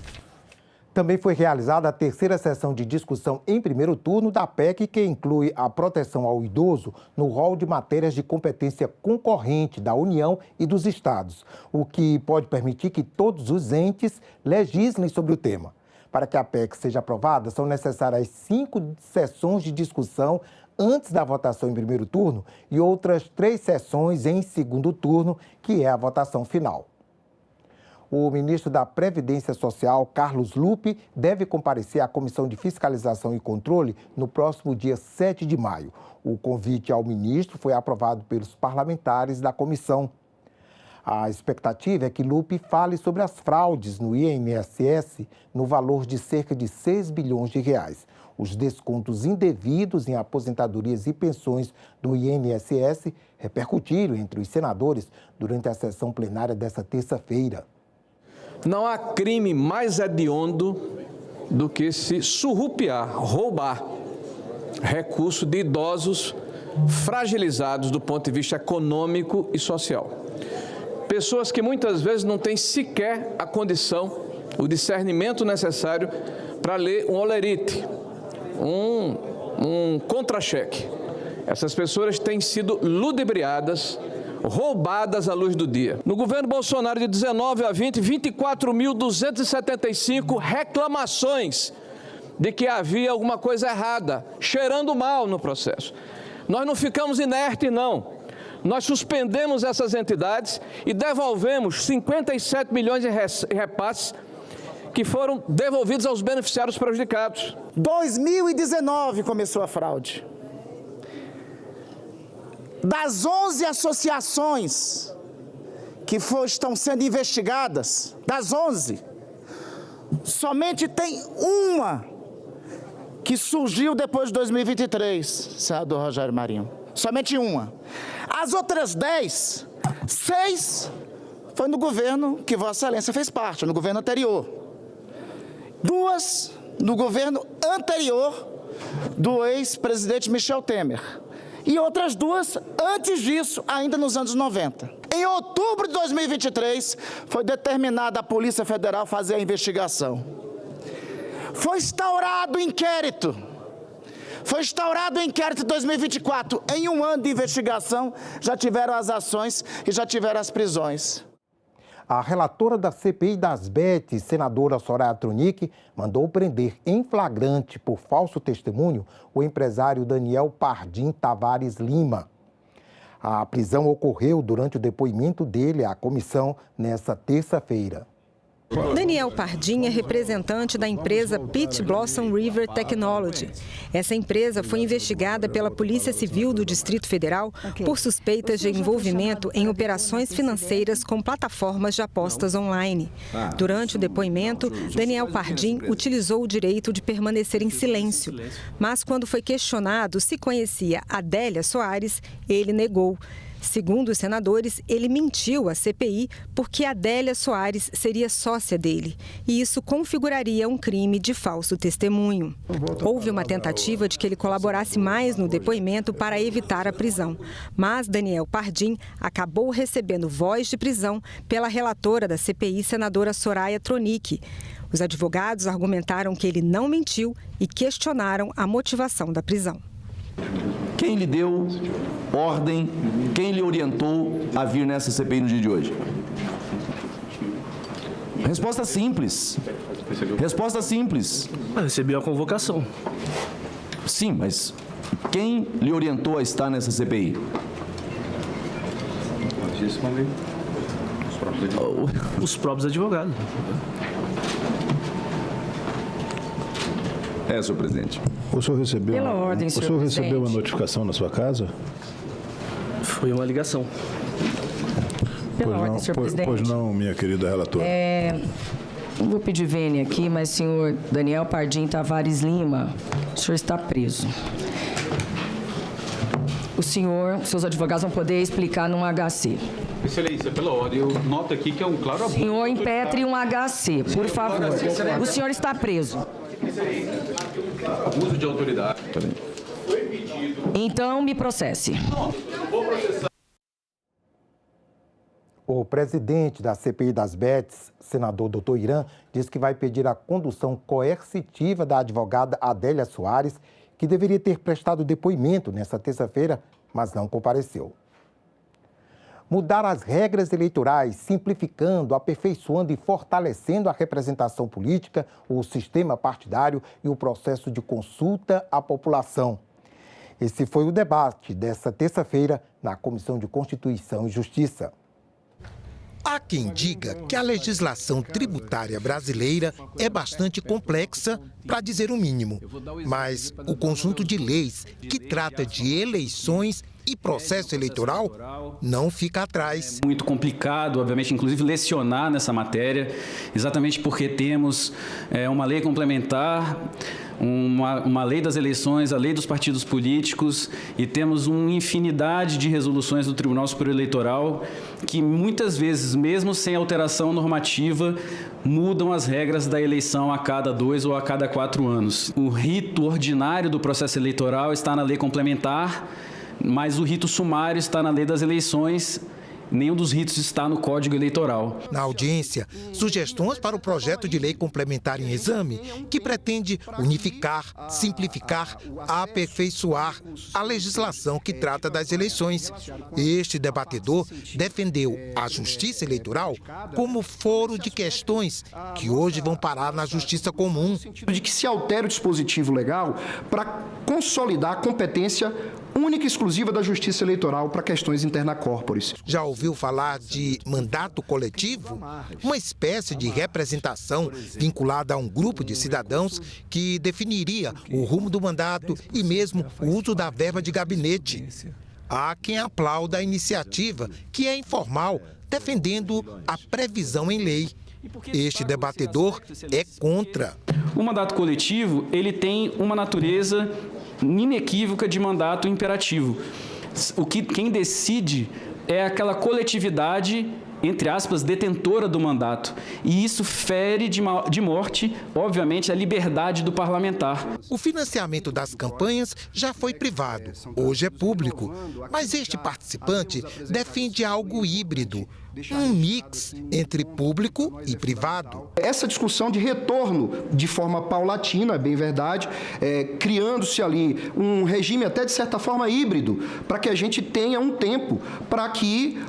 Também foi realizada a terceira sessão de discussão em primeiro turno da PEC, que inclui a proteção ao idoso no rol de matérias de competência concorrente da União e dos estados, o que pode permitir que todos os entes legislem sobre o tema. Para que a PEC seja aprovada, são necessárias 5 sessões de discussão antes da votação em primeiro turno e outras 3 sessões em segundo turno, que é a votação final. O ministro da Previdência Social, Carlos Lupe, deve comparecer à Comissão de Fiscalização e Controle no próximo dia 7 de maio. O convite ao ministro foi aprovado pelos parlamentares da comissão. A expectativa é que Lupe fale sobre as fraudes no INSS no valor de cerca de 6 bilhões de reais. Os descontos indevidos em aposentadorias e pensões do INSS repercutiram entre os senadores durante a sessão plenária desta terça-feira. Não há crime mais hediondo do que se surrupiar, roubar recurso de idosos fragilizados do ponto de vista econômico e social. Pessoas que muitas vezes não têm sequer a condição, o discernimento necessário para ler um holerite, um contra-cheque. Essas pessoas têm sido ludibriadas, roubadas à luz do dia. No governo Bolsonaro, de 19 a 20, 24.275 reclamações de que havia alguma coisa errada, cheirando mal no processo. Nós não ficamos inertes, não. Nós suspendemos essas entidades e devolvemos 57 milhões de repasses que foram devolvidos aos beneficiários prejudicados. 2019 começou a fraude. Das 11 associações que estão sendo investigadas, das 11, somente tem uma que surgiu depois de 2023, senador Rogério Marinho. Somente uma. As outras 10, 6 foi no governo que Vossa Excelência fez parte, no governo anterior. 2 no governo anterior do ex-presidente Michel Temer. E outras 2 antes disso, ainda nos anos 90. Em outubro de 2023, foi determinada a Polícia Federal fazer a investigação. Foi instaurado o inquérito. Foi instaurado o inquérito em 2024. Em um ano de investigação, já tiveram as ações e já tiveram as prisões. A relatora da CPI das Bets, senadora Soraya Tronic, mandou prender em flagrante por falso testemunho o empresário Daniel Pardim Tavares Lima. A prisão ocorreu durante o depoimento dele à comissão nesta terça-feira. Daniel Pardim é representante da empresa Peach Blossom River Technology. Essa empresa foi investigada pela Polícia Civil do Distrito Federal por suspeitas de envolvimento em operações financeiras com plataformas de apostas online. Durante o depoimento, Daniel Pardim utilizou o direito de permanecer em silêncio. Mas quando foi questionado se conhecia Adélia Soares, ele negou. Segundo os senadores, ele mentiu à CPI porque Adélia Soares seria sócia dele, e isso configuraria um crime de falso testemunho. Houve uma tentativa de que ele colaborasse mais no depoimento para evitar a prisão, mas Daniel Pardim acabou recebendo voz de prisão pela relatora da CPI, senadora Soraya Tronic. Os advogados argumentaram que ele não mentiu e questionaram a motivação da prisão. Quem lhe deu ordem, quem lhe orientou a vir nessa CPI no dia de hoje? Resposta simples. Resposta simples. Eu recebi a convocação. Sim, mas quem lhe orientou a estar nessa CPI? Os próprios advogados. Senhor presidente. O senhor recebeu, Pela ordem, senhor o senhor recebeu presidente. uma notificação na sua casa? Foi uma ligação. Pela ordem, senhor presidente. Pois não, minha querida relatora. Não vou pedir vênia aqui, mas senhor Daniel Pardim Tavares Lima, o senhor está preso. O senhor, seus advogados vão poder explicar num HC. Excelência, pela ordem, eu noto aqui que é um claro abuso. Senhor, impetre um HC, por favor. O senhor está preso. Abuso de autoridade. Então, me processe. O presidente da CPI das Bets, senador Dr. Irã, diz que vai pedir a condução coercitiva da advogada Adélia Soares, que deveria ter prestado depoimento nesta terça-feira, mas não compareceu. Mudar as regras eleitorais, simplificando, aperfeiçoando e fortalecendo a representação política, o sistema partidário e o processo de consulta à população. Esse foi o debate desta terça-feira na Comissão de Constituição e Justiça. Há quem diga que a legislação tributária brasileira é bastante complexa, para dizer o mínimo. Mas o conjunto de leis que trata de eleições e processo eleitoral não fica atrás. Muito complicado, obviamente, inclusive lecionar nessa matéria, exatamente porque temos uma lei complementar uma lei das eleições, a lei dos partidos políticos, e temos uma infinidade de resoluções do Tribunal Superior Eleitoral que muitas vezes, mesmo sem alteração normativa, mudam as regras da eleição a cada 2 ou a cada 4 anos. O rito ordinário do processo eleitoral está na lei complementar, mas o rito sumário está na lei das eleições. Nenhum dos ritos está no Código Eleitoral. Na audiência, sugestões para o projeto de lei complementar em exame, que pretende unificar, simplificar, aperfeiçoar a legislação que trata das eleições. Este debatedor defendeu a Justiça Eleitoral como foro de questões que hoje vão parar na Justiça Comum. De que se altere o dispositivo legal para consolidar a competência única e exclusiva da Justiça Eleitoral para questões interna corporis. Já ouviu falar de mandato coletivo? Uma espécie de representação vinculada a um grupo de cidadãos que definiria o rumo do mandato e mesmo o uso da verba de gabinete. Há quem aplauda a iniciativa, que é informal, defendendo a previsão em lei. Este debatedor é contra. O mandato coletivo, ele tem uma natureza inequívoca de mandato imperativo. Quem decide é aquela coletividade, entre aspas, detentora do mandato. E isso fere de morte, obviamente, a liberdade do parlamentar. O financiamento das campanhas já foi privado, hoje é público. Mas este participante defende algo híbrido, um mix entre público e privado. Essa discussão de retorno de forma paulatina, é bem verdade, criando-se ali um regime até de certa forma híbrido, para que a gente tenha um tempo para que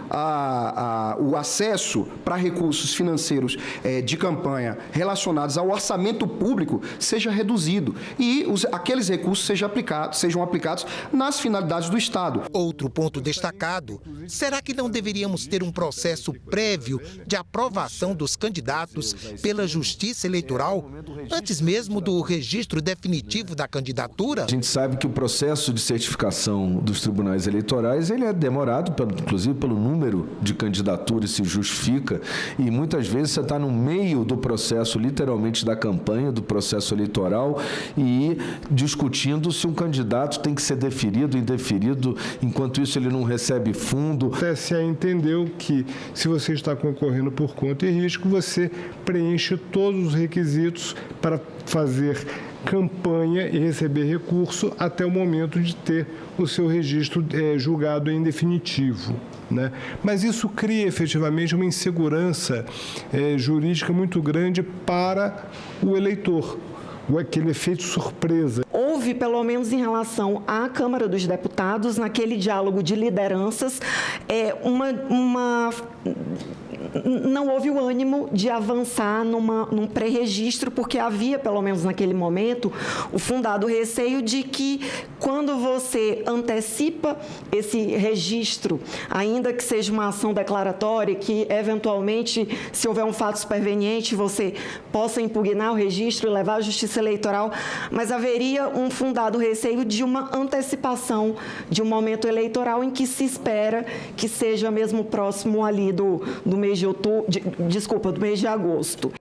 o acesso para recursos financeiros de campanha relacionados ao orçamento público seja reduzido e aqueles recursos sejam aplicados nas finalidades do Estado. Outro ponto destacado, será que não deveríamos ter um processo prévio de aprovação dos candidatos pela Justiça Eleitoral, antes mesmo do registro definitivo da candidatura? A gente sabe que o processo de certificação dos tribunais eleitorais ele é demorado, inclusive pelo número de candidaturas se justifica, e muitas vezes você está no meio do processo, literalmente da campanha, do processo eleitoral, e discutindo se um candidato tem que ser deferido, indeferido, enquanto isso ele não recebe fundo. O TSE entendeu que se você está concorrendo por conta e risco, você preenche todos os requisitos para fazer campanha e receber recurso até o momento de ter o seu registro julgado em definitivo, né? Mas isso cria efetivamente uma insegurança jurídica muito grande para o eleitor, aquele efeito surpresa. Houve, pelo menos em relação à Câmara dos Deputados, naquele diálogo de lideranças, não houve o ânimo de avançar num pré-registro, porque havia, pelo menos naquele momento, o fundado receio de que, quando você antecipa esse registro, ainda que seja uma ação declaratória, que, eventualmente, se houver um fato superveniente, você possa impugnar o registro e levar à Justiça Eleitoral, mas haveria um fundado receio de uma antecipação de um momento eleitoral em que se espera que seja mesmo próximo ali do mês de outubro, do mês de agosto.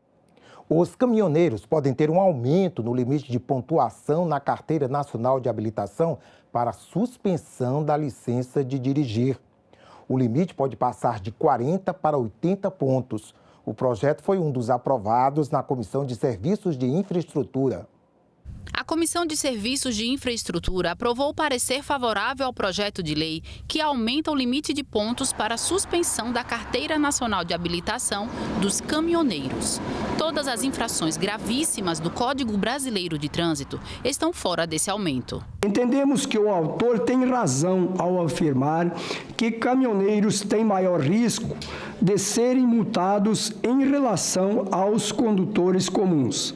Os caminhoneiros podem ter um aumento no limite de pontuação na Carteira Nacional de Habilitação para suspensão da licença de dirigir. O limite pode passar de 40 para 80 pontos. O projeto foi um dos aprovados na Comissão de Serviços de Infraestrutura. A Comissão de Serviços de Infraestrutura aprovou o parecer favorável ao projeto de lei que aumenta o limite de pontos para a suspensão da Carteira Nacional de Habilitação dos caminhoneiros. Todas as infrações gravíssimas do Código Brasileiro de Trânsito estão fora desse aumento. Entendemos que o autor tem razão ao afirmar que caminhoneiros têm maior risco de serem multados em relação aos condutores comuns.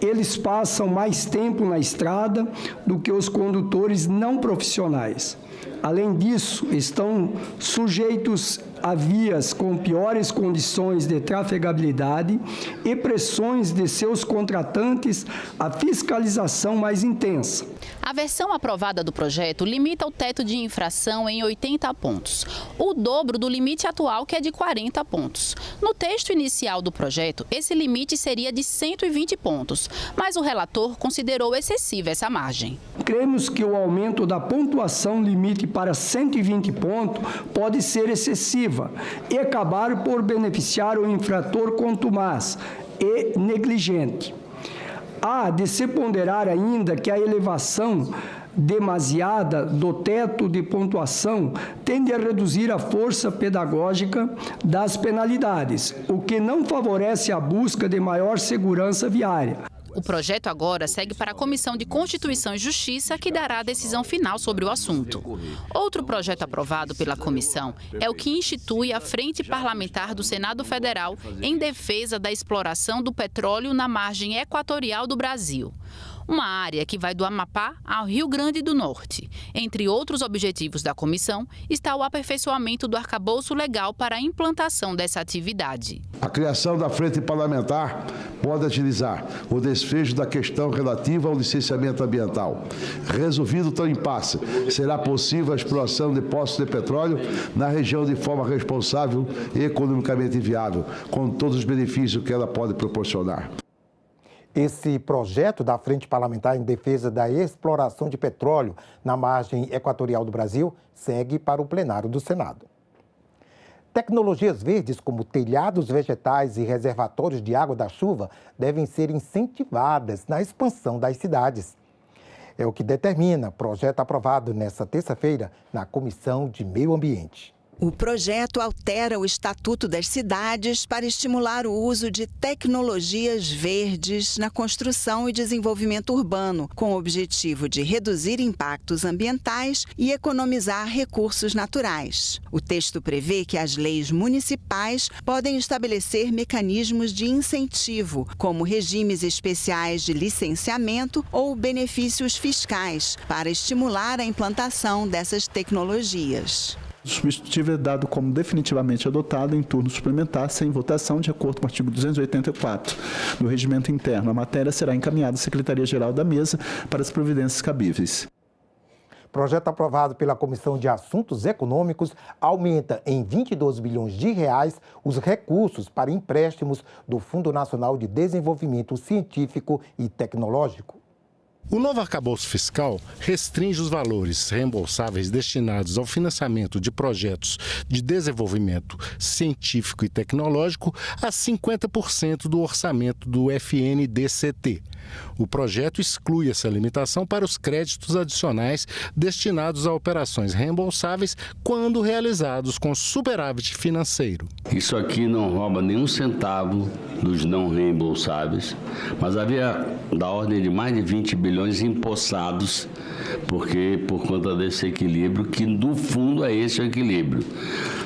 Eles passam mais tempo na estrada do que os condutores não profissionais. Além disso, estão sujeitos a vias com piores condições de trafegabilidade e pressões de seus contratantes a fiscalização mais intensa. A versão aprovada do projeto limita o teto de infração em 80 pontos, o dobro do limite atual, que é de 40 pontos. No texto inicial do projeto, esse limite seria de 120 pontos, mas o relator considerou excessiva essa margem. Cremos que o aumento da pontuação limite para 120 pontos pode ser excessiva e acabar por beneficiar o infrator contumaz e negligente. Há de se ponderar ainda que a elevação demasiada do teto de pontuação tende a reduzir a força pedagógica das penalidades, o que não favorece a busca de maior segurança viária. O projeto agora segue para a Comissão de Constituição e Justiça, que dará a decisão final sobre o assunto. Outro projeto aprovado pela comissão é o que institui a Frente Parlamentar do Senado Federal em defesa da exploração do petróleo na margem equatorial do Brasil. Uma área que vai do Amapá ao Rio Grande do Norte. Entre outros objetivos da comissão está o aperfeiçoamento do arcabouço legal para a implantação dessa atividade. A criação da frente parlamentar pode agilizar o desfecho da questão relativa ao licenciamento ambiental. Resolvido tal impasse, será possível a exploração de poços de petróleo na região de forma responsável e economicamente viável, com todos os benefícios que ela pode proporcionar. Esse projeto da Frente Parlamentar em Defesa da Exploração de Petróleo na margem equatorial do Brasil segue para o plenário do Senado. Tecnologias verdes como telhados vegetais e reservatórios de água da chuva devem ser incentivadas na expansão das cidades. É o que determina o projeto aprovado nesta terça-feira na Comissão de Meio Ambiente. O projeto altera o Estatuto das Cidades para estimular o uso de tecnologias verdes na construção e desenvolvimento urbano, com o objetivo de reduzir impactos ambientais e economizar recursos naturais. O texto prevê que as leis municipais podem estabelecer mecanismos de incentivo, como regimes especiais de licenciamento ou benefícios fiscais, para estimular a implantação dessas tecnologias. O substitutivo é dado como definitivamente adotado em turno suplementar, sem votação, de acordo com o artigo 284 do Regimento Interno. A matéria será encaminhada à Secretaria-Geral da Mesa para as providências cabíveis. Projeto aprovado pela Comissão de Assuntos Econômicos aumenta em 22 bilhões de reais os recursos para empréstimos do Fundo Nacional de Desenvolvimento Científico e Tecnológico. O novo arcabouço fiscal restringe os valores reembolsáveis destinados ao financiamento de projetos de desenvolvimento científico e tecnológico a 50% do orçamento do FNDCT. O projeto exclui essa limitação para os créditos adicionais destinados a operações reembolsáveis quando realizados com superávit financeiro. Isso aqui não rouba nenhum centavo dos não reembolsáveis, mas havia da ordem de mais de 20 bilhões empossados, porque por conta desse equilíbrio, que no fundo é esse o equilíbrio.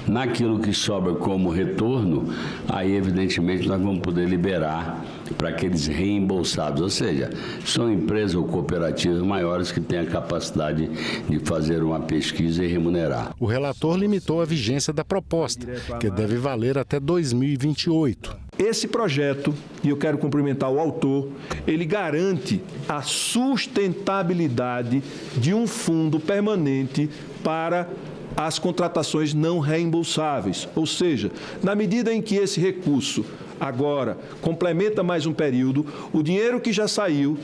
Naquilo que sobra como retorno, aí evidentemente nós vamos poder liberar para aqueles reembolsados, ou seja, são empresas ou cooperativas maiores que têm a capacidade de fazer uma pesquisa e remunerar. O relator limitou a vigência da proposta, que deve valer até 2028. Esse projeto, e eu quero cumprimentar o autor, ele garante a sustentabilidade de um fundo permanente para as contratações não reembolsáveis. Ou seja, na medida em que esse recurso agora complementa mais um período, o dinheiro que já saiu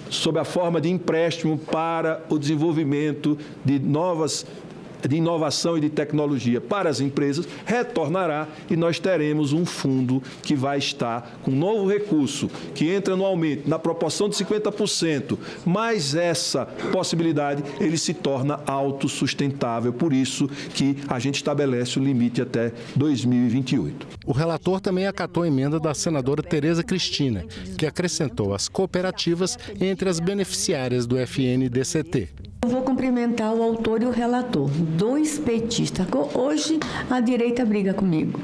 sob a forma de empréstimo para o desenvolvimento de inovação e de tecnologia para as empresas, retornará e nós teremos um fundo que vai estar com um novo recurso, que entra anualmente na proporção de 50%, mais essa possibilidade, ele se torna autossustentável, por isso que a gente estabelece o limite até 2028. O relator também acatou a emenda da senadora Tereza Cristina, que acrescentou as cooperativas entre as beneficiárias do FNDCT. Eu vou cumprimentar o autor e o relator, dois petistas. Hoje a direita briga comigo.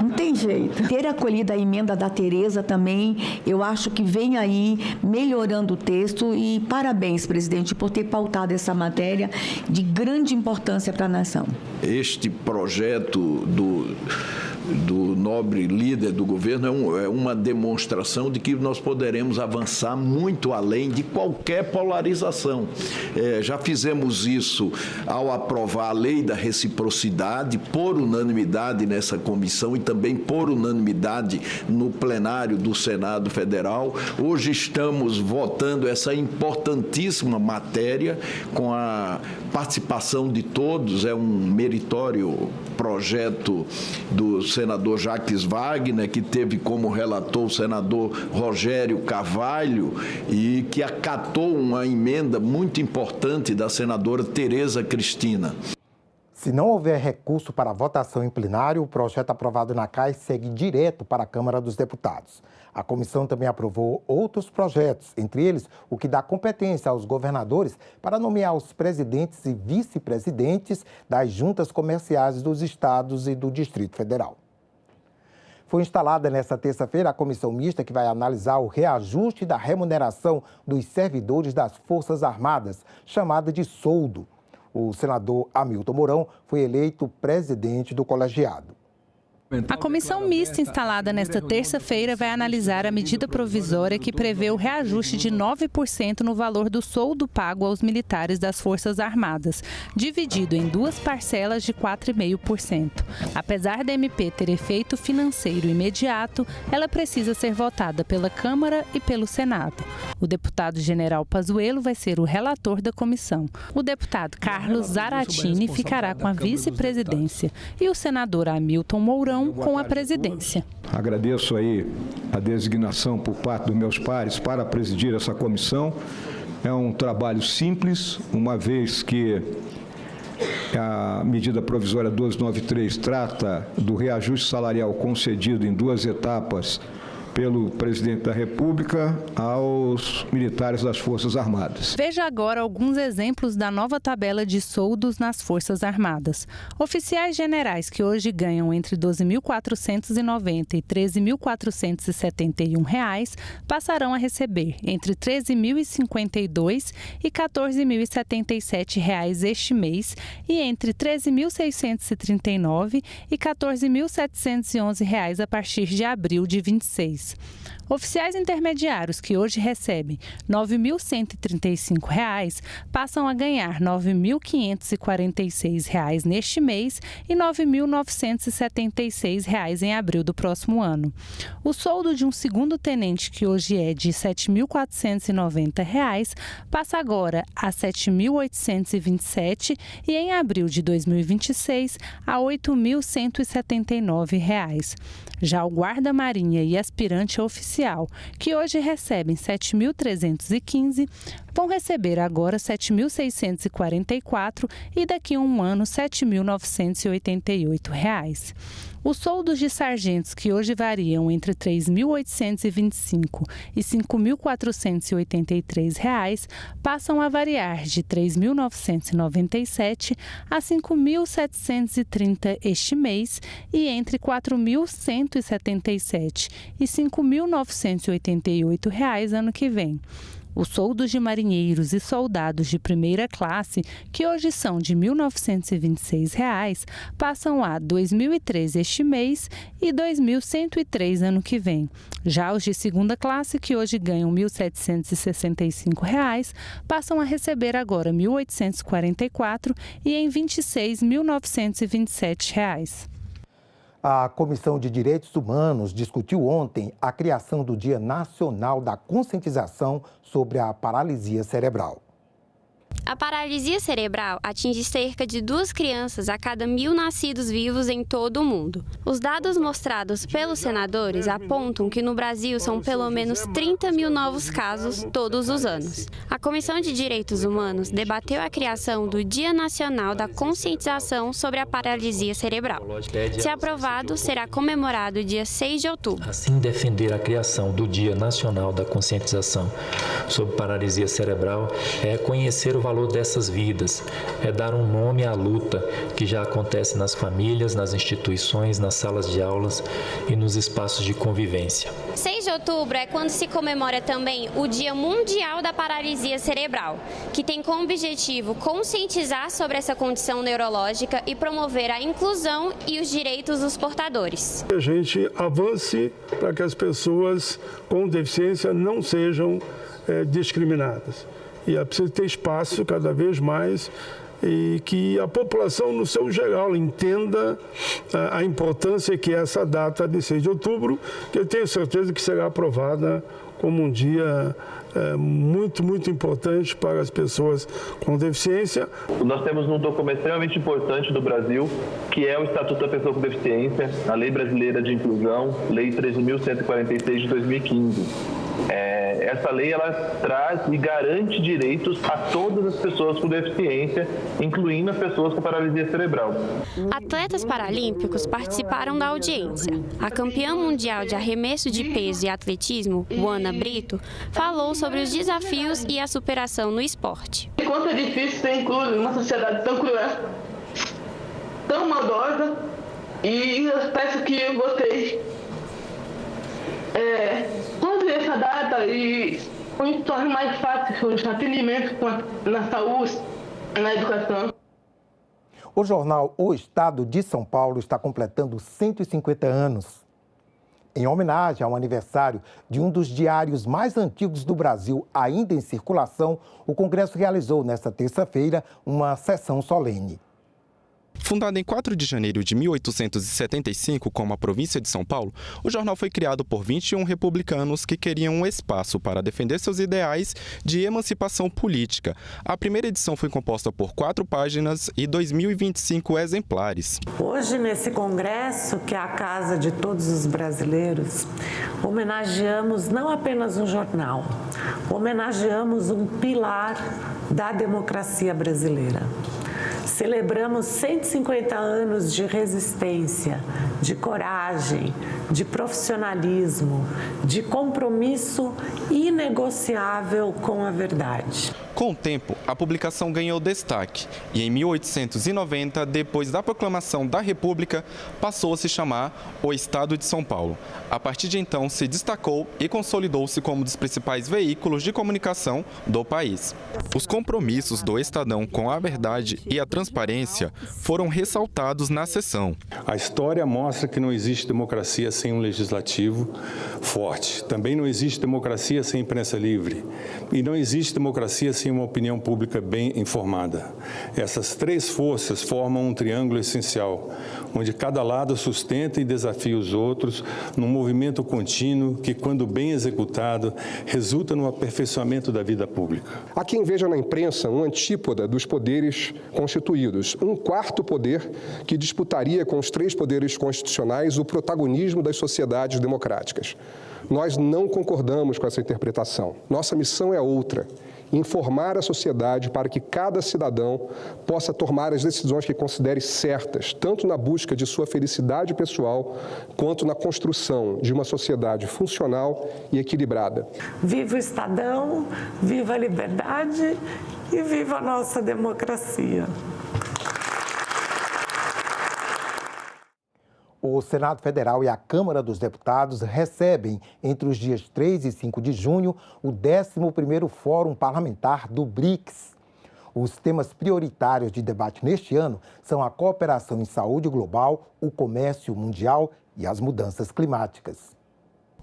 Não tem jeito. Ter acolhido a emenda da Tereza também, eu acho que vem aí melhorando o texto e parabéns, presidente, por ter pautado essa matéria de grande importância para a nação. Este projeto do nobre líder do governo é uma demonstração de que nós poderemos avançar muito além de qualquer polarização. Já fizemos isso ao aprovar a lei da reciprocidade por unanimidade nessa comissão e também por unanimidade no plenário do Senado Federal. Hoje estamos votando essa importantíssima matéria com a participação de todos. É um meritório projeto do senador Jacques Wagner, que teve como relator o senador Rogério Carvalho e que acatou uma emenda muito importante da senadora Tereza Cristina. Se não houver recurso para votação em plenário, o projeto aprovado na CAI segue direto para a Câmara dos Deputados. A comissão também aprovou outros projetos, entre eles o que dá competência aos governadores para nomear os presidentes e vice-presidentes das juntas comerciais dos estados e do Distrito Federal. Foi instalada nesta terça-feira a comissão mista que vai analisar o reajuste da remuneração dos servidores das Forças Armadas, chamada de soldo. O senador Hamilton Mourão foi eleito presidente do colegiado. A comissão mista instalada nesta terça-feira vai analisar a medida provisória que prevê o reajuste de 9% no valor do soldo pago aos militares das Forças Armadas, dividido em duas parcelas de 4,5%. Apesar da MP ter efeito financeiro imediato, ela precisa ser votada pela Câmara e pelo Senado. O deputado General Pazuello vai ser o relator da comissão. O deputado Carlos Zaratini ficará com a vice-presidência e o senador Hamilton Mourão com a presidência. Agradeço aí a designação por parte dos meus pares para presidir essa comissão. É um trabalho simples, uma vez que a medida provisória 1293 trata do reajuste salarial concedido em duas etapas pelo presidente da República aos militares das Forças Armadas. Veja agora alguns exemplos da nova tabela de soldos nas Forças Armadas. Oficiais generais que hoje ganham entre R$ 12.490 e R$ 13.471 passarão a receber entre R$ 13.052 e R$ 14.077 este mês e entre R$ 13.639 e R$ 14.711 a partir de abril de 26. Oficiais intermediários que hoje recebem R$ 9.135 passam a ganhar R$ 9.546 neste mês e R$ 9.976 em abril do próximo ano. O soldo de um segundo tenente, que hoje é de R$ 7.490, passa agora a R$ 7.827 e em abril de 2026 a R$ 8.179. Já o guarda-marinha e aspirante oficial, que hoje recebem R$ 7.315, vão receber agora R$ 7.644 e daqui a um ano R$ 7.988. Os soldos de sargentos, que hoje variam entre R$ 3.825 e R$ 5.483, passam a variar de R$ 3.997 a R$ 5.730 este mês e entre R$ 4.177 e R$ 5.988 ano que vem. Os soldos de marinheiros e soldados de primeira classe, que hoje são de R$ 1.926, passam a R$ 2.003 este mês e R$ 2.103 ano que vem. Já os de segunda classe, que hoje ganham R$ 1.765, passam a receber agora R$ 1.844 e em 26 R$ 1.927. A Comissão de Direitos Humanos discutiu ontem a criação do Dia Nacional da Conscientização sobre a Paralisia Cerebral. A paralisia cerebral atinge cerca de 2 crianças a cada 1.000 nascidos vivos em todo o mundo. Os dados mostrados pelos senadores apontam que no Brasil são pelo menos 30 mil novos casos todos os anos. A Comissão de Direitos Humanos debateu a criação do Dia Nacional da Conscientização sobre a Paralisia Cerebral. Se aprovado, será comemorado dia 6 de outubro. Assim, defender a criação do Dia Nacional da Conscientização sobre Paralisia Cerebral é conhecer o valor valor dessas vidas, é dar um nome à luta que já acontece nas famílias, nas instituições, nas salas de aulas e nos espaços de convivência. 6 de outubro é quando se comemora também o Dia Mundial da Paralisia Cerebral, que tem como objetivo conscientizar sobre essa condição neurológica e promover a inclusão e os direitos dos portadores. A gente avance para que as pessoas com deficiência não sejam discriminadas. E é preciso ter espaço cada vez mais e que a população, no seu geral, entenda a importância que é essa data de 6 de outubro, que eu tenho certeza que será aprovada como um dia muito, muito importante para as pessoas com deficiência. Nós temos um documento extremamente importante do Brasil, que é o Estatuto da Pessoa com Deficiência, a Lei Brasileira de Inclusão, Lei 13.146 de 2015. Essa lei ela traz e garante direitos a todas as pessoas com deficiência, incluindo as pessoas com paralisia cerebral. Atletas paralímpicos participaram da audiência. A campeã mundial de arremesso de peso e atletismo, Juana Brito, falou sobre os desafios e a superação no esporte. Quanto é difícil ser incluso em uma sociedade tão cruel, tão maldosa, e eu peço que vocês usem essa data e tornem mais fácil os atendimentos na saúde, na educação. O jornal O Estado de São Paulo está completando 150 anos. Em homenagem ao aniversário de um dos diários mais antigos do Brasil ainda em circulação, o Congresso realizou nesta terça-feira uma sessão solene. Fundado em 4 de janeiro de 1875 como a província de São Paulo, o jornal foi criado por 21 republicanos que queriam um espaço para defender seus ideais de emancipação política. A primeira edição foi composta por 4 páginas e 2.025 exemplares. Hoje, nesse congresso, que é a casa de todos os brasileiros, homenageamos não apenas um jornal, homenageamos um pilar da democracia brasileira. Celebramos 150 anos de resistência, de coragem, de profissionalismo, de compromisso inegociável com a verdade. Com o tempo, a publicação ganhou destaque e em 1890, depois da proclamação da República, passou a se chamar O Estado de São Paulo. A partir de então, se destacou e consolidou-se como um dos principais veículos de comunicação do país. Os compromissos do Estadão com a verdade e a transparência foram ressaltados na sessão. A história mostra que não existe democracia sem um legislativo forte. Também não existe democracia sem imprensa livre. E não existe democracia sem uma opinião pública bem informada. Essas 3 forças formam um triângulo essencial, onde cada lado sustenta e desafia os outros num movimento contínuo que, quando bem executado, resulta no aperfeiçoamento da vida pública. Há quem veja na imprensa um antípoda dos poderes constituídos, um quarto poder que disputaria com os 3 poderes constitucionais o protagonismo das sociedades democráticas. Nós não concordamos com essa interpretação. Nossa missão é outra: informar a sociedade para que cada cidadão possa tomar as decisões que considere certas, tanto na busca de sua felicidade pessoal, quanto na construção de uma sociedade funcional e equilibrada. Viva o Estadão, viva a liberdade e viva a nossa democracia. O Senado Federal e a Câmara dos Deputados recebem, entre os dias 3 e 5 de junho, o 11º Fórum Parlamentar do BRICS. Os temas prioritários de debate neste ano são a cooperação em saúde global, o comércio mundial e as mudanças climáticas.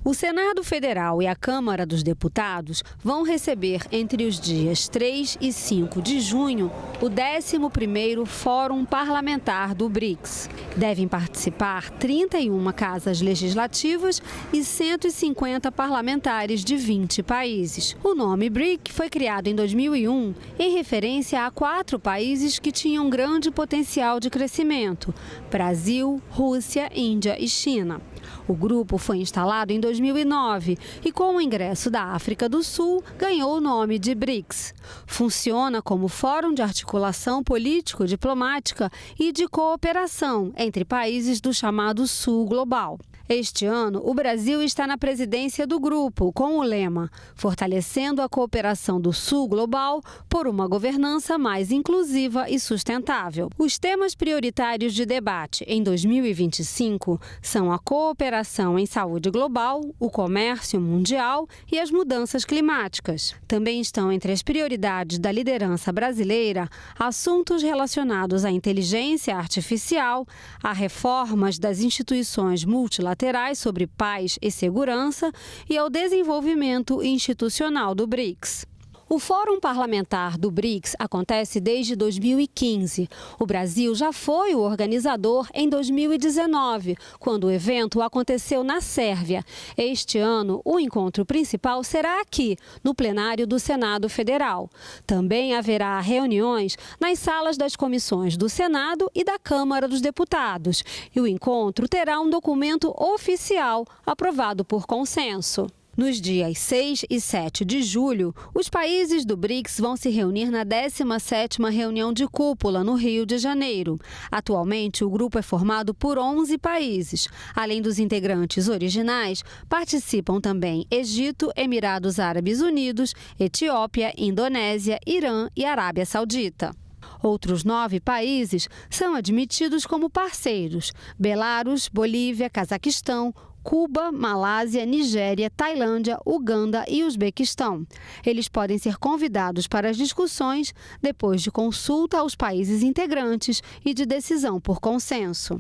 O Senado Federal e a Câmara dos Deputados vão receber entre os dias 3 e 5 de junho o 11º Fórum Parlamentar do BRICS. Devem participar 31 casas legislativas e 150 parlamentares de 20 países. O nome BRIC foi criado em 2001 em referência a 4 países que tinham grande potencial de crescimento: Brasil, Rússia, Índia e China. O grupo foi instalado em 2001 2009 e, com o ingresso da África do Sul, ganhou o nome de BRICS. Funciona como fórum de articulação político-diplomática e de cooperação entre países do chamado Sul Global. Este ano, o Brasil está na presidência do grupo, com o lema "Fortalecendo a cooperação do Sul Global por uma governança mais inclusiva e sustentável". Os temas prioritários de debate em 2025 são a cooperação em saúde global, o comércio mundial e as mudanças climáticas. Também estão entre as prioridades da liderança brasileira assuntos relacionados à inteligência artificial, a reformas das instituições multilaterais sobre paz e segurança e ao desenvolvimento institucional do BRICS. O Fórum Parlamentar do BRICS acontece desde 2015. O Brasil já foi o organizador em 2019, quando o evento aconteceu na Sérvia. Este ano, o encontro principal será aqui, no plenário do Senado Federal. Também haverá reuniões nas salas das comissões do Senado e da Câmara dos Deputados. E o encontro terá um documento oficial aprovado por consenso. Nos dias 6 e 7 de julho, os países do BRICS vão se reunir na 17ª reunião de cúpula no Rio de Janeiro. Atualmente, o grupo é formado por 11 países. Além dos integrantes originais, participam também Egito, Emirados Árabes Unidos, Etiópia, Indonésia, Irã e Arábia Saudita. Outros 9 países são admitidos como parceiros: Belarus, Bolívia, Cazaquistão, Cuba, Malásia, Nigéria, Tailândia, Uganda e Uzbequistão. Eles podem ser convidados para as discussões depois de consulta aos países integrantes e de decisão por consenso.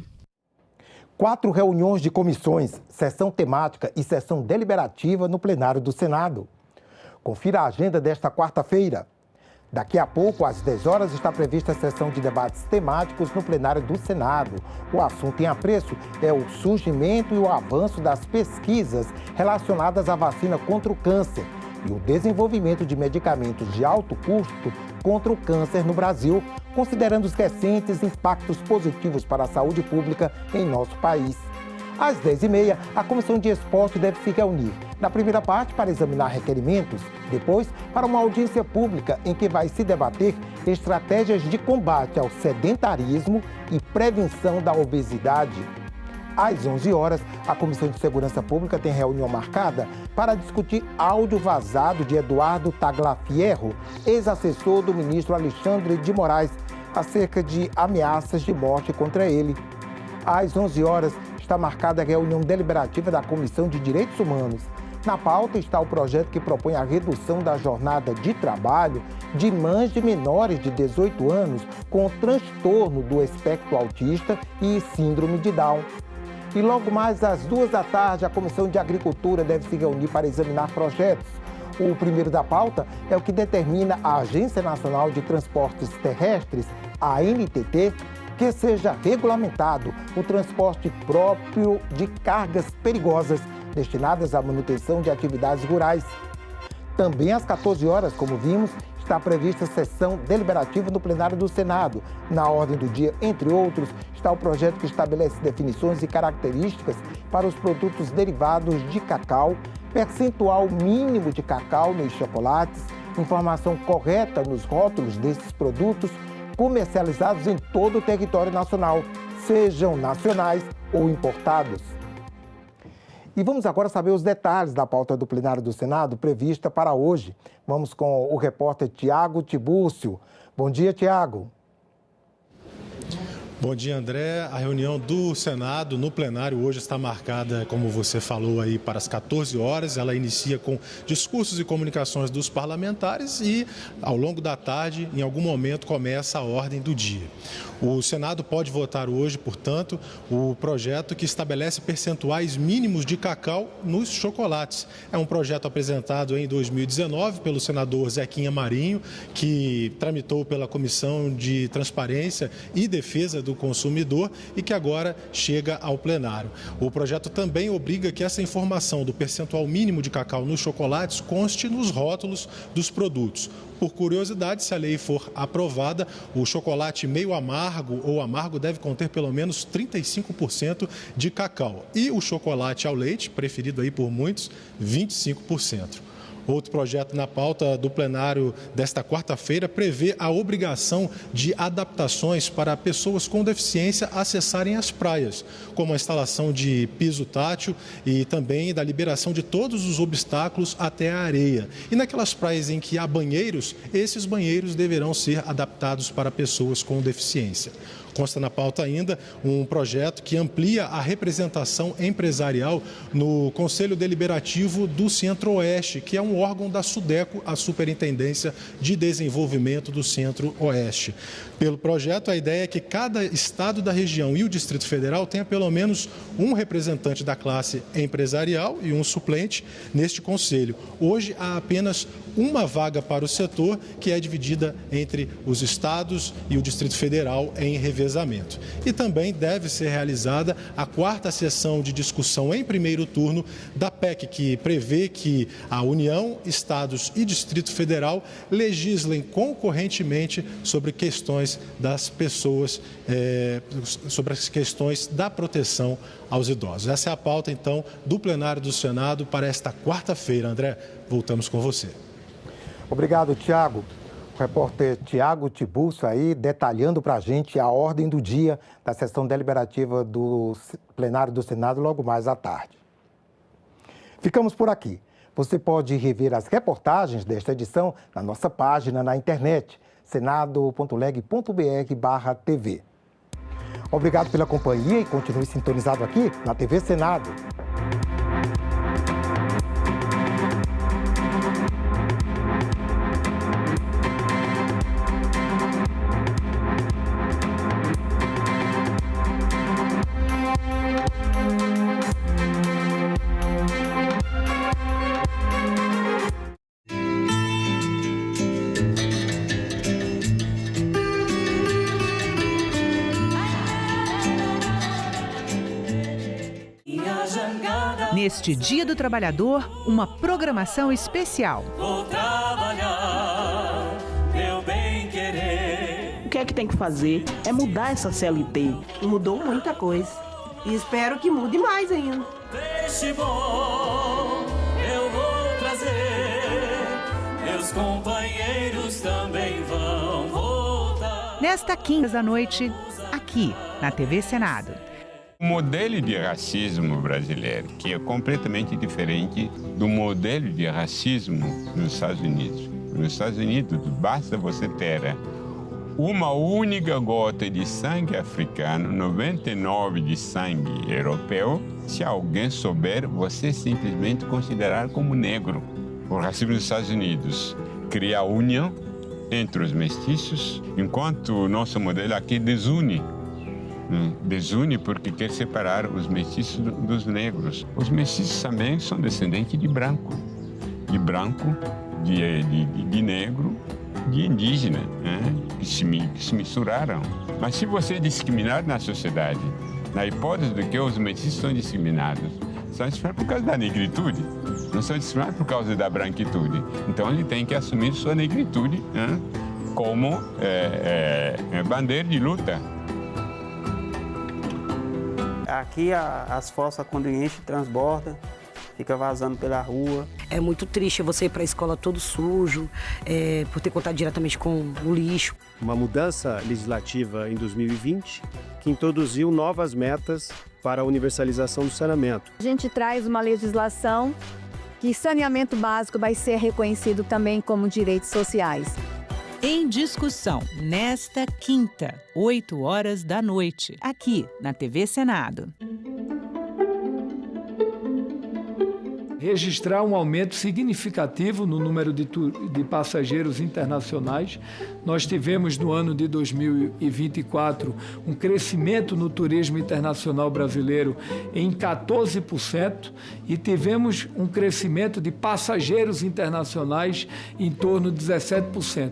4 reuniões de comissões, sessão temática e sessão deliberativa no plenário do Senado. Confira a agenda desta quarta-feira. Daqui a pouco, às 10 horas, está prevista a sessão de debates temáticos no plenário do Senado. O assunto em apreço é o surgimento e o avanço das pesquisas relacionadas à vacina contra o câncer e o desenvolvimento de medicamentos de alto custo contra o câncer no Brasil, considerando os recentes impactos positivos para a saúde pública em nosso país. Às 10h30, a Comissão de Esporte deve se reunir. Na primeira parte, para examinar requerimentos, depois, para uma audiência pública em que vai se debater estratégias de combate ao sedentarismo e prevenção da obesidade. Às 11 horas, a Comissão de Segurança Pública tem reunião marcada para discutir áudio vazado de Eduardo Tagliaferro, ex-assessor do ministro Alexandre de Moraes, acerca de ameaças de morte contra ele. Às 11 horas, está marcada a reunião deliberativa da Comissão de Direitos Humanos. Na pauta está o projeto que propõe a redução da jornada de trabalho de mães de menores de 18 anos com transtorno do espectro autista e síndrome de Down. E logo mais às 14h, a Comissão de Agricultura deve se reunir para examinar projetos. O primeiro da pauta é o que determina a Agência Nacional de Transportes Terrestres, a ANTT, que seja regulamentado o transporte próprio de cargas perigosas destinadas à manutenção de atividades rurais. Também às 14 horas, como vimos, está prevista a sessão deliberativa no plenário do Senado. Na ordem do dia, entre outros, está o projeto que estabelece definições e características para os produtos derivados de cacau, percentual mínimo de cacau nos chocolates, informação correta nos rótulos desses produtos, comercializados em todo o território nacional, sejam nacionais ou importados. E vamos agora saber os detalhes da pauta do plenário do Senado prevista para hoje. Vamos com o repórter Tiago Tibúrcio. Bom dia, Tiago. Bom dia, André. A reunião do Senado no plenário hoje está marcada, como você falou aí, para as 14 horas. Ela inicia com discursos e comunicações dos parlamentares e, ao longo da tarde, em algum momento, começa a ordem do dia. O Senado pode votar hoje, portanto, o projeto que estabelece percentuais mínimos de cacau nos chocolates. É um projeto apresentado em 2019 pelo senador Zequinha Marinho, que tramitou pela Comissão de Transparência e Defesa do do consumidor e que agora chega ao plenário. O projeto também obriga que essa informação do percentual mínimo de cacau nos chocolates conste nos rótulos dos produtos. Por curiosidade, se a lei for aprovada, o chocolate meio amargo ou amargo deve conter pelo menos 35% de cacau. E o chocolate ao leite, preferido aí por muitos, 25%. Outro projeto na pauta do plenário desta quarta-feira prevê a obrigação de adaptações para pessoas com deficiência acessarem as praias, como a instalação de piso tátil e também da liberação de todos os obstáculos até a areia. E naquelas praias em que há banheiros, esses banheiros deverão ser adaptados para pessoas com deficiência. Consta na pauta ainda um projeto que amplia a representação empresarial no Conselho Deliberativo do Centro-Oeste, que é um órgão da SUDECO, a Superintendência de Desenvolvimento do Centro-Oeste. Pelo projeto, a ideia é que cada estado da região e o Distrito Federal tenha pelo menos um representante da classe empresarial e um suplente neste conselho. Hoje, há apenas uma vaga para o setor, que é dividida entre os estados e o Distrito Federal em revezamento. E também deve ser realizada a 4ª sessão de discussão em primeiro turno da PEC, que prevê que a União, estados e Distrito Federal legislem concorrentemente sobre questões das pessoas, sobre as questões da proteção aos idosos. Essa é a pauta, então, do plenário do Senado para esta quarta-feira. André, voltamos com você. Obrigado, Tiago. O repórter Tiago Tiburcio aí detalhando para a gente a ordem do dia da sessão deliberativa do plenário do Senado logo mais à tarde. Ficamos por aqui. Você pode rever as reportagens desta edição na nossa página na internet, senado.leg.br/TV. Obrigado pela companhia e continue sintonizado aqui na TV Senado. Neste Dia do Trabalhador, uma programação especial. Vou trabalhar, meu bem querer. O que é que tem que fazer é mudar essa CLT. Mudou muita coisa. E espero que mude mais ainda. Deixe bom, eu vou trazer. Meus companheiros também vão voltar. Nesta quinta à noite, aqui na TV Senado. O modelo de racismo brasileiro, que é completamente diferente do modelo de racismo nos Estados Unidos. Nos Estados Unidos, basta você ter uma única gota de sangue africano, 99 de sangue europeu. Se alguém souber, você simplesmente considerar como negro. O racismo nos Estados Unidos cria união entre os mestiços, enquanto o nosso modelo aqui desune. Desune porque quer separar os mestiços dos negros. Os mestiços também são descendentes de branco, de negro, de indígena, né? que se misturaram. Mas se você discriminar na sociedade, na hipótese de que os mestiços são discriminados por causa da negritude, não são discriminados por causa da branquitude. Então ele tem que assumir sua negritude, né? como bandeira de luta. Aqui as fossas, quando enche, transborda, fica vazando pela rua. É muito triste você ir para a escola todo sujo, por ter contato diretamente com o lixo. Uma mudança legislativa em 2020 que introduziu novas metas para a universalização do saneamento. A gente traz uma legislação que saneamento básico vai ser reconhecido também como direitos sociais. Em discussão, nesta quinta, 20h, aqui na TV Senado. Registrar um aumento significativo no número de passageiros internacionais. Nós tivemos no ano de 2024 um crescimento no turismo internacional brasileiro em 14% e tivemos um crescimento de passageiros internacionais em torno de 17%.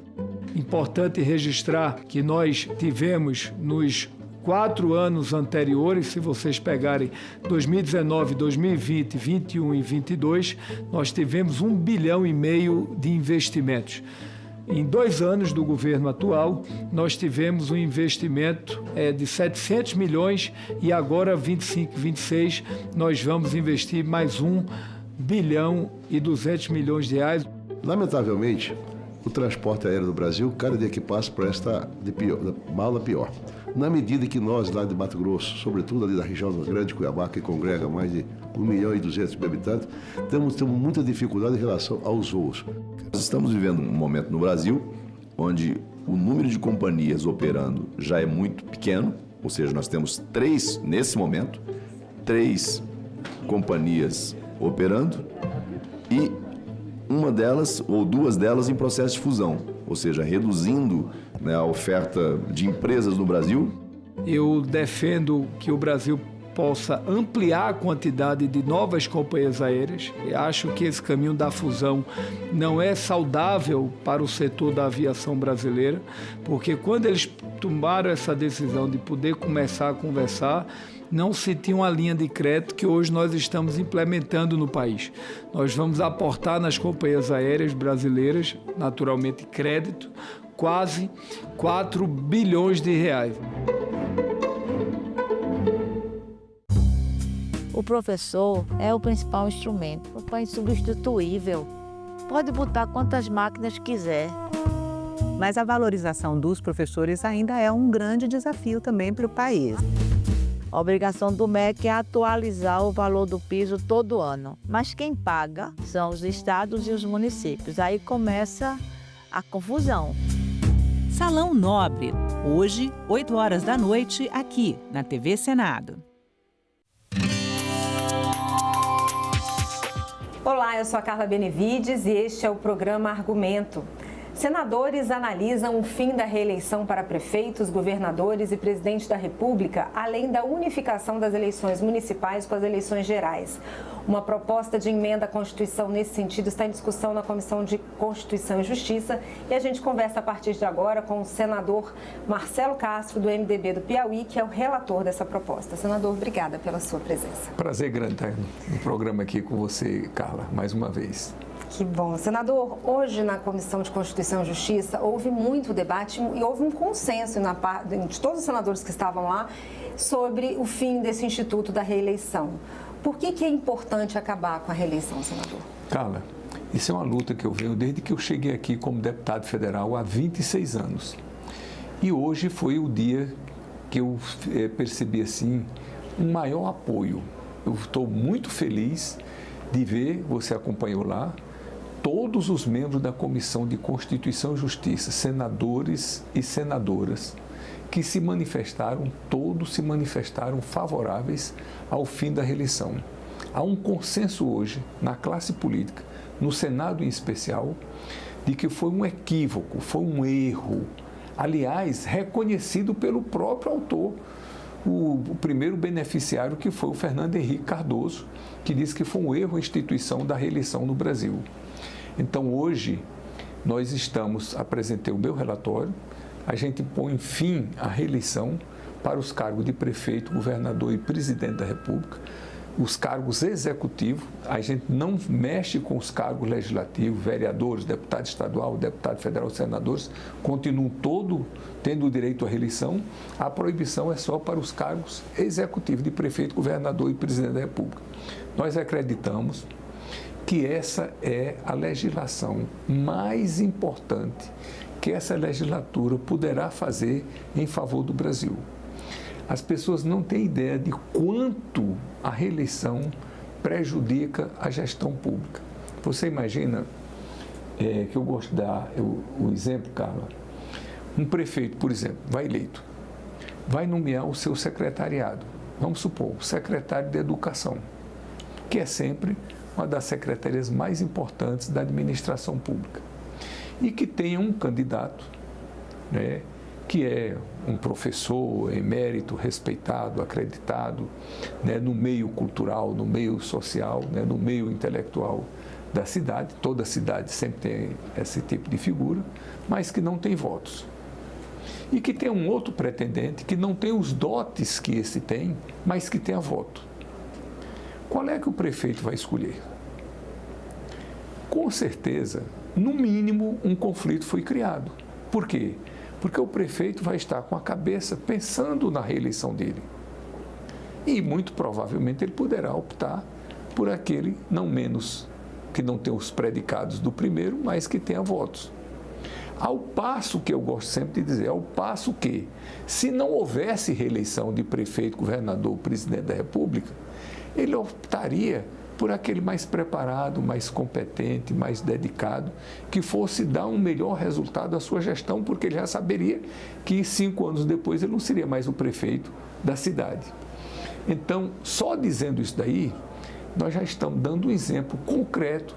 Importante registrar que nós tivemos nos 4 anos anteriores, se vocês pegarem 2019, 2020, 2021 e 2022, nós tivemos 1,5 bilhão de investimentos. Em 2 anos do governo atual, nós tivemos um investimento de 700 milhões e agora, 25, 26, nós vamos investir mais 1,2 bilhão de reais. Lamentavelmente, o transporte aéreo do Brasil, cada dia que passa, presta de mal a pior. Na medida que nós, lá de Mato Grosso, sobretudo ali da região do Grande Cuiabá, que congrega mais de 1.200.000 habitantes, temos muita dificuldade em relação aos voos. Nós estamos vivendo um momento no Brasil onde o número de companhias operando já é muito pequeno, ou seja, nós temos nesse momento, 3 companhias operando e uma delas ou 2 delas em processo de fusão, ou seja, reduzindo, né, a oferta de empresas no Brasil. Eu defendo que o Brasil possa ampliar a quantidade de novas companhias aéreas. Eu acho que esse caminho da fusão não é saudável para o setor da aviação brasileira, porque quando eles tomaram essa decisão de poder começar a conversar, não se tinha uma linha de crédito que hoje nós estamos implementando no país. Nós vamos aportar nas companhias aéreas brasileiras, naturalmente crédito, quase 4 bilhões de reais. O professor é o principal instrumento, é insubstituível. Pode botar quantas máquinas quiser. Mas a valorização dos professores ainda é um grande desafio também para o país. A obrigação do MEC é atualizar o valor do piso todo ano. Mas quem paga são os estados e os municípios. Aí começa a confusão. Salão Nobre, hoje, 8 horas da noite, aqui na TV Senado. Olá, eu sou a Carla Benevides e este é o programa Argumento. Senadores analisam o fim da reeleição para prefeitos, governadores e presidente da República, além da unificação das eleições municipais com as eleições gerais. Uma proposta de emenda à Constituição nesse sentido está em discussão na Comissão de Constituição e Justiça e a gente conversa a partir de agora com o senador Marcelo Castro, do MDB do Piauí, que é o relator dessa proposta. Senador, obrigada pela sua presença. Prazer grande estar no programa aqui com você, Carla, mais uma vez. Que bom. Senador, hoje na Comissão de Constituição e Justiça houve muito debate e houve um consenso de todos os senadores que estavam lá sobre o fim desse instituto da reeleição. Por que é importante acabar com a reeleição, senador? Carla, isso é uma luta que eu venho desde que eu cheguei aqui como deputado federal há 26 anos. E hoje foi o dia que eu percebi assim um maior apoio. Eu estou muito feliz de ver, você acompanhou lá, todos os membros da Comissão de Constituição e Justiça, senadores e senadoras, que se manifestaram, todos se manifestaram favoráveis ao fim da reeleição. Há um consenso hoje na classe política, no Senado em especial, de que foi um equívoco, foi um erro, aliás, reconhecido pelo próprio autor, o primeiro beneficiário, que foi o Fernando Henrique Cardoso, que disse que foi um erro a instituição da reeleição no Brasil. Então, hoje, nós apresentei o meu relatório, a gente põe fim à reeleição para os cargos de prefeito, governador e presidente da República, os cargos executivos, a gente não mexe com os cargos legislativos, vereadores, deputado estadual, deputado federal, senadores, continuam todos tendo o direito à reeleição, a proibição é só para os cargos executivos de prefeito, governador e presidente da República. Nós acreditamos que essa é a legislação mais importante que essa legislatura poderá fazer em favor do Brasil. As pessoas não têm ideia de quanto a reeleição prejudica a gestão pública. Você imagina, que eu gosto de dar o exemplo, Carla, um prefeito, por exemplo, vai eleito, vai nomear o seu secretariado, vamos supor, o secretário de Educação, que é sempre uma das secretarias mais importantes da administração pública, e que tenha um candidato, né, que é um professor emérito, respeitado, acreditado, né, no meio cultural, no meio social, né, no meio intelectual da cidade. Toda cidade sempre tem esse tipo de figura, mas que não tem votos. e que tem um outro pretendente que não tem os dotes que esse tem, mas que tem a voto. Qual é que o prefeito vai escolher? Com certeza, no mínimo, um conflito foi criado. Por quê? Porque o prefeito vai estar com a cabeça pensando na reeleição dele. E muito provavelmente ele poderá optar por aquele não menos, que não tem os predicados do primeiro, mas que tenha votos. Ao passo que eu gosto sempre de dizer, ao passo que, se não houvesse reeleição de prefeito, governador, presidente da República, ele optaria por aquele mais preparado, mais competente, mais dedicado, que fosse dar um melhor resultado à sua gestão, porque ele já saberia que 5 anos depois ele não seria mais o prefeito da cidade. Então, só dizendo isso daí, nós já estamos dando um exemplo concreto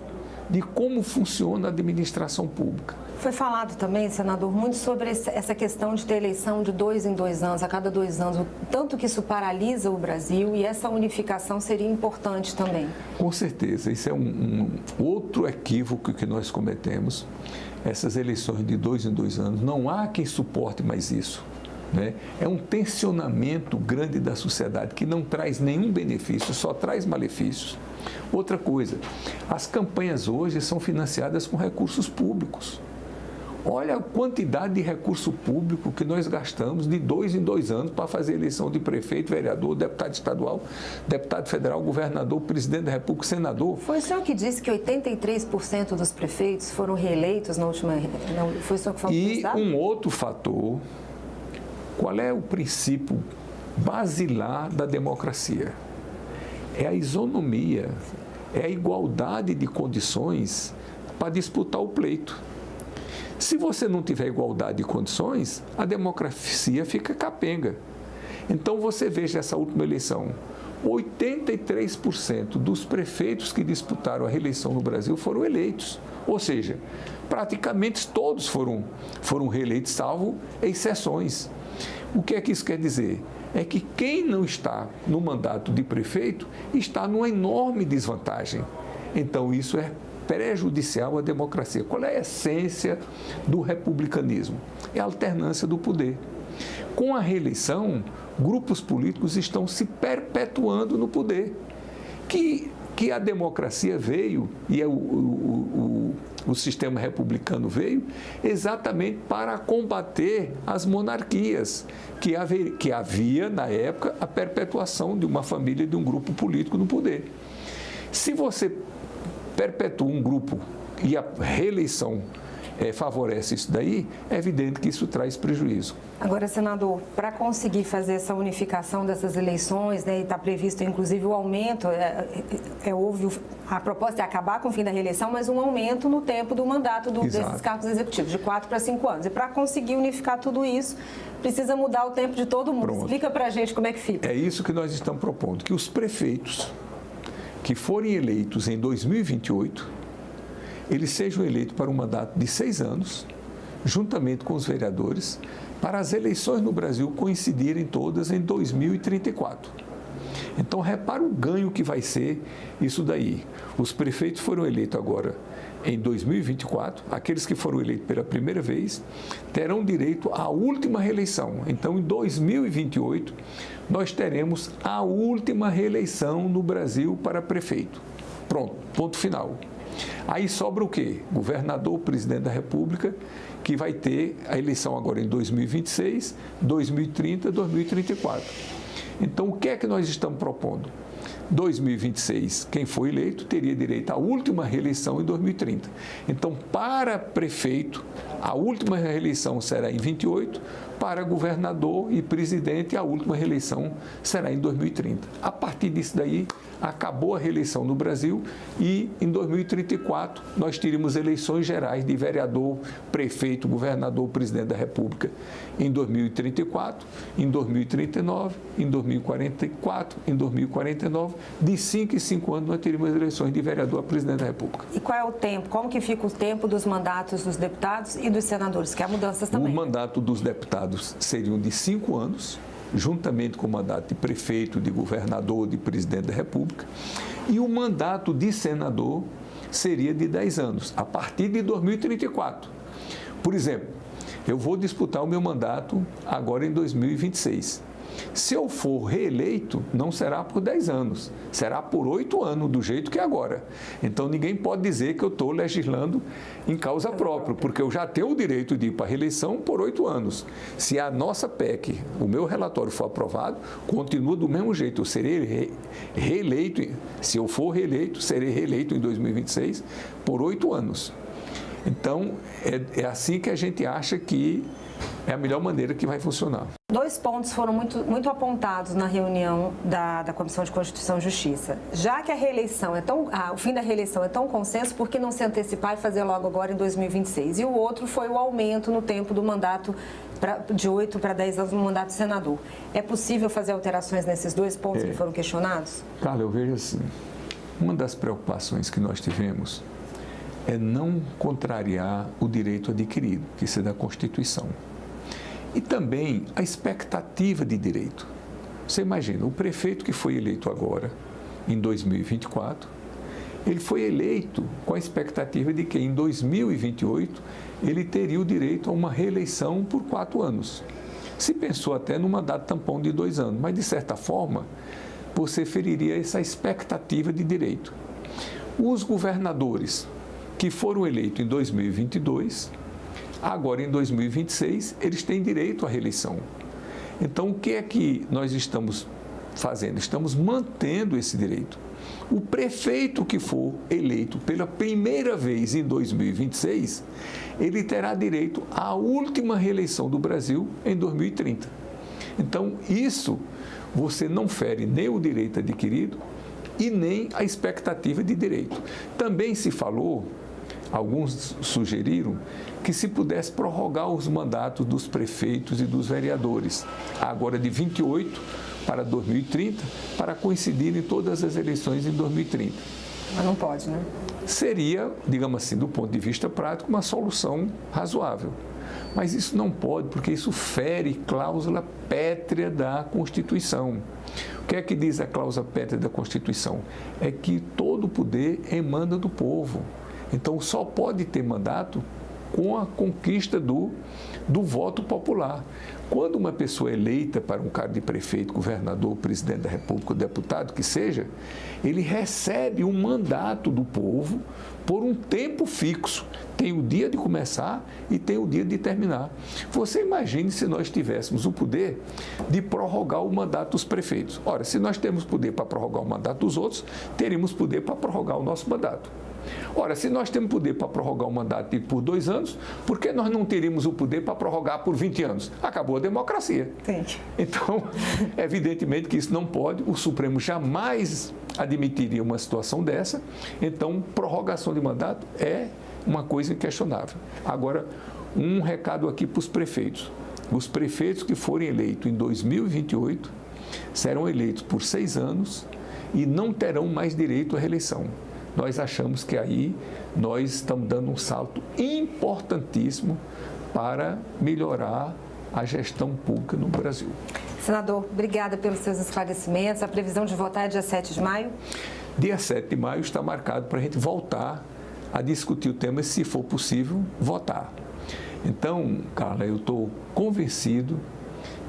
de como funciona a administração pública. Foi falado também, senador, muito sobre essa questão de ter eleição de 2 em 2 anos, a cada 2 anos, o tanto que isso paralisa o Brasil, e essa unificação seria importante também. Com certeza, isso é um outro equívoco que nós cometemos, essas eleições de 2 em 2 anos. Não há quem suporte mais isso. É um tensionamento grande da sociedade que não traz nenhum benefício, só traz malefícios. Outra coisa, as campanhas hoje são financiadas com recursos públicos. Olha a quantidade de recurso público que nós gastamos de 2 em 2 anos para fazer eleição de prefeito, vereador, deputado estadual, deputado federal, governador, presidente da República, senador. Foi o senhor que disse que 83% dos prefeitos foram reeleitos na última... Não, foi o senhor que falou E um outro fator... Qual é o princípio basilar da democracia? É a isonomia, é a igualdade de condições para disputar o pleito. Se você não tiver igualdade de condições, a democracia fica capenga. Então você veja essa última eleição, 83% dos prefeitos que disputaram a reeleição no Brasil foram eleitos. Ou seja, praticamente todos foram reeleitos, salvo exceções. O que é que isso quer dizer? É que quem não está no mandato de prefeito está numa enorme desvantagem. Então, isso é prejudicial à democracia. Qual é a essência do republicanismo? É a alternância do poder. Com a reeleição, grupos políticos estão se perpetuando no poder. Que a democracia veio, e o sistema republicano veio, exatamente para combater as monarquias, que havia, na época, a perpetuação de uma família, de um grupo político no poder. Se você perpetua um grupo e a reeleição favorece isso daí, é evidente que isso traz prejuízo. Agora, senador, para conseguir fazer essa unificação dessas eleições, e está previsto inclusive o aumento, a proposta é acabar com o fim da reeleição, mas um aumento no tempo do mandato desses cargos executivos, de 4 para 5 anos. E para conseguir unificar tudo isso, precisa mudar o tempo de todo mundo. Pronto. Explica para a gente como é que fica. É isso que nós estamos propondo, que os prefeitos que forem eleitos em 2028, eles sejam eleitos para um mandato de 6 anos, juntamente com os vereadores, para as eleições no Brasil coincidirem todas em 2034. Então, repara o ganho que vai ser isso daí. Os prefeitos foram eleitos agora em 2024, aqueles que foram eleitos pela primeira vez terão direito à última reeleição. Então, em 2028, nós teremos a última reeleição no Brasil para prefeito. Pronto, ponto final. Aí sobra o quê? Governador, presidente da República, que vai ter a eleição agora em 2026, 2030, 2034. Então, o que é que nós estamos propondo? 2026, quem for eleito teria direito à última reeleição em 2030. Então, para prefeito, a última reeleição será em 28, para governador e presidente, a última reeleição será em 2030. A partir disso daí, acabou a reeleição no Brasil e em 2034 nós teríamos eleições gerais de vereador, prefeito, governador, presidente da República em 2034, em 2039, em 2044, em 2049, de 5 em 5 anos nós teríamos eleições de vereador a presidente da República. E qual é o tempo? Como que fica o tempo dos mandatos dos deputados e dos senadores? Que há mudanças também. O mandato dos deputados seriam de 5 anos, juntamente com o mandato de prefeito, de governador, de presidente da República, e o mandato de senador seria de 10 anos, a partir de 2034. Por exemplo, eu vou disputar o meu mandato agora em 2026. Se eu for reeleito, não será por 10 anos, será por 8 anos, do jeito que é agora. Então, ninguém pode dizer que eu estou legislando em causa própria, porque eu já tenho o direito de ir para a reeleição por 8 anos. Se a nossa PEC, o meu relatório for aprovado, continua do mesmo jeito. Eu serei reeleito, se eu for reeleito, serei reeleito em 2026 por 8 anos. Então, é assim que a gente acha que é a melhor maneira que vai funcionar. 2 pontos foram muito apontados na reunião da Comissão de Constituição e Justiça. Já que a reeleição o fim da reeleição é tão consenso, por que não se antecipar e fazer logo agora em 2026? E o outro foi o aumento no tempo do mandato de 8 para 10 anos no mandato do senador. É possível fazer alterações nesses 2 pontos que foram questionados? Carla, eu vejo assim, uma das preocupações que nós tivemos é não contrariar o direito adquirido, que isso é da Constituição. E também a expectativa de direito. Você imagina, o prefeito que foi eleito agora, em 2024, ele foi eleito com a expectativa de que em 2028 ele teria o direito a uma reeleição por 4 anos. Se pensou até num mandato tampão de 2 anos, mas de certa forma você feriria essa expectativa de direito. Os governadores que foram eleitos em 2022, agora em 2026, eles têm direito à reeleição. Então, o que é que nós estamos fazendo? Estamos mantendo esse direito. O prefeito que for eleito pela primeira vez em 2026, ele terá direito à última reeleição do Brasil em 2030. Então, isso você não fere nem o direito adquirido e nem a expectativa de direito. Também se falou, alguns sugeriram, que se pudesse prorrogar os mandatos dos prefeitos e dos vereadores, agora de 28 para 2030, para coincidirem todas as eleições em 2030. Mas não pode, né? Seria, digamos assim, do ponto de vista prático, uma solução razoável. Mas isso não pode, porque isso fere cláusula pétrea da Constituição. O que é que diz a cláusula pétrea da Constituição? É que todo o poder emana do povo. Então, só pode ter mandato com a conquista do voto popular. Quando uma pessoa é eleita para um cargo de prefeito, governador, presidente da República, deputado que seja, ele recebe um mandato do povo por um tempo fixo. Tem o dia de começar e tem o dia de terminar. Você imagine se nós tivéssemos o poder de prorrogar o mandato dos prefeitos. Ora, se nós temos poder para prorrogar o mandato dos outros, teríamos poder para prorrogar o nosso mandato. Ora, se nós temos poder para prorrogar o mandato por 2 anos, por que nós não teríamos o poder para prorrogar por 20 anos? Acabou a democracia. Entendi. Então, evidentemente que isso não pode, o Supremo jamais admitiria uma situação dessa, então prorrogação de mandato é uma coisa inquestionável. Agora, um recado aqui para os prefeitos. Os prefeitos que forem eleitos em 2028 serão eleitos por 6 anos e não terão mais direito à reeleição. Nós achamos que aí nós estamos dando um salto importantíssimo para melhorar a gestão pública no Brasil. Senador, obrigada pelos seus esclarecimentos. A previsão de votar é dia 7 de maio? Dia 7 de maio está marcado para a gente voltar a discutir o tema, se for possível, votar. Então, Carla, eu estou convencido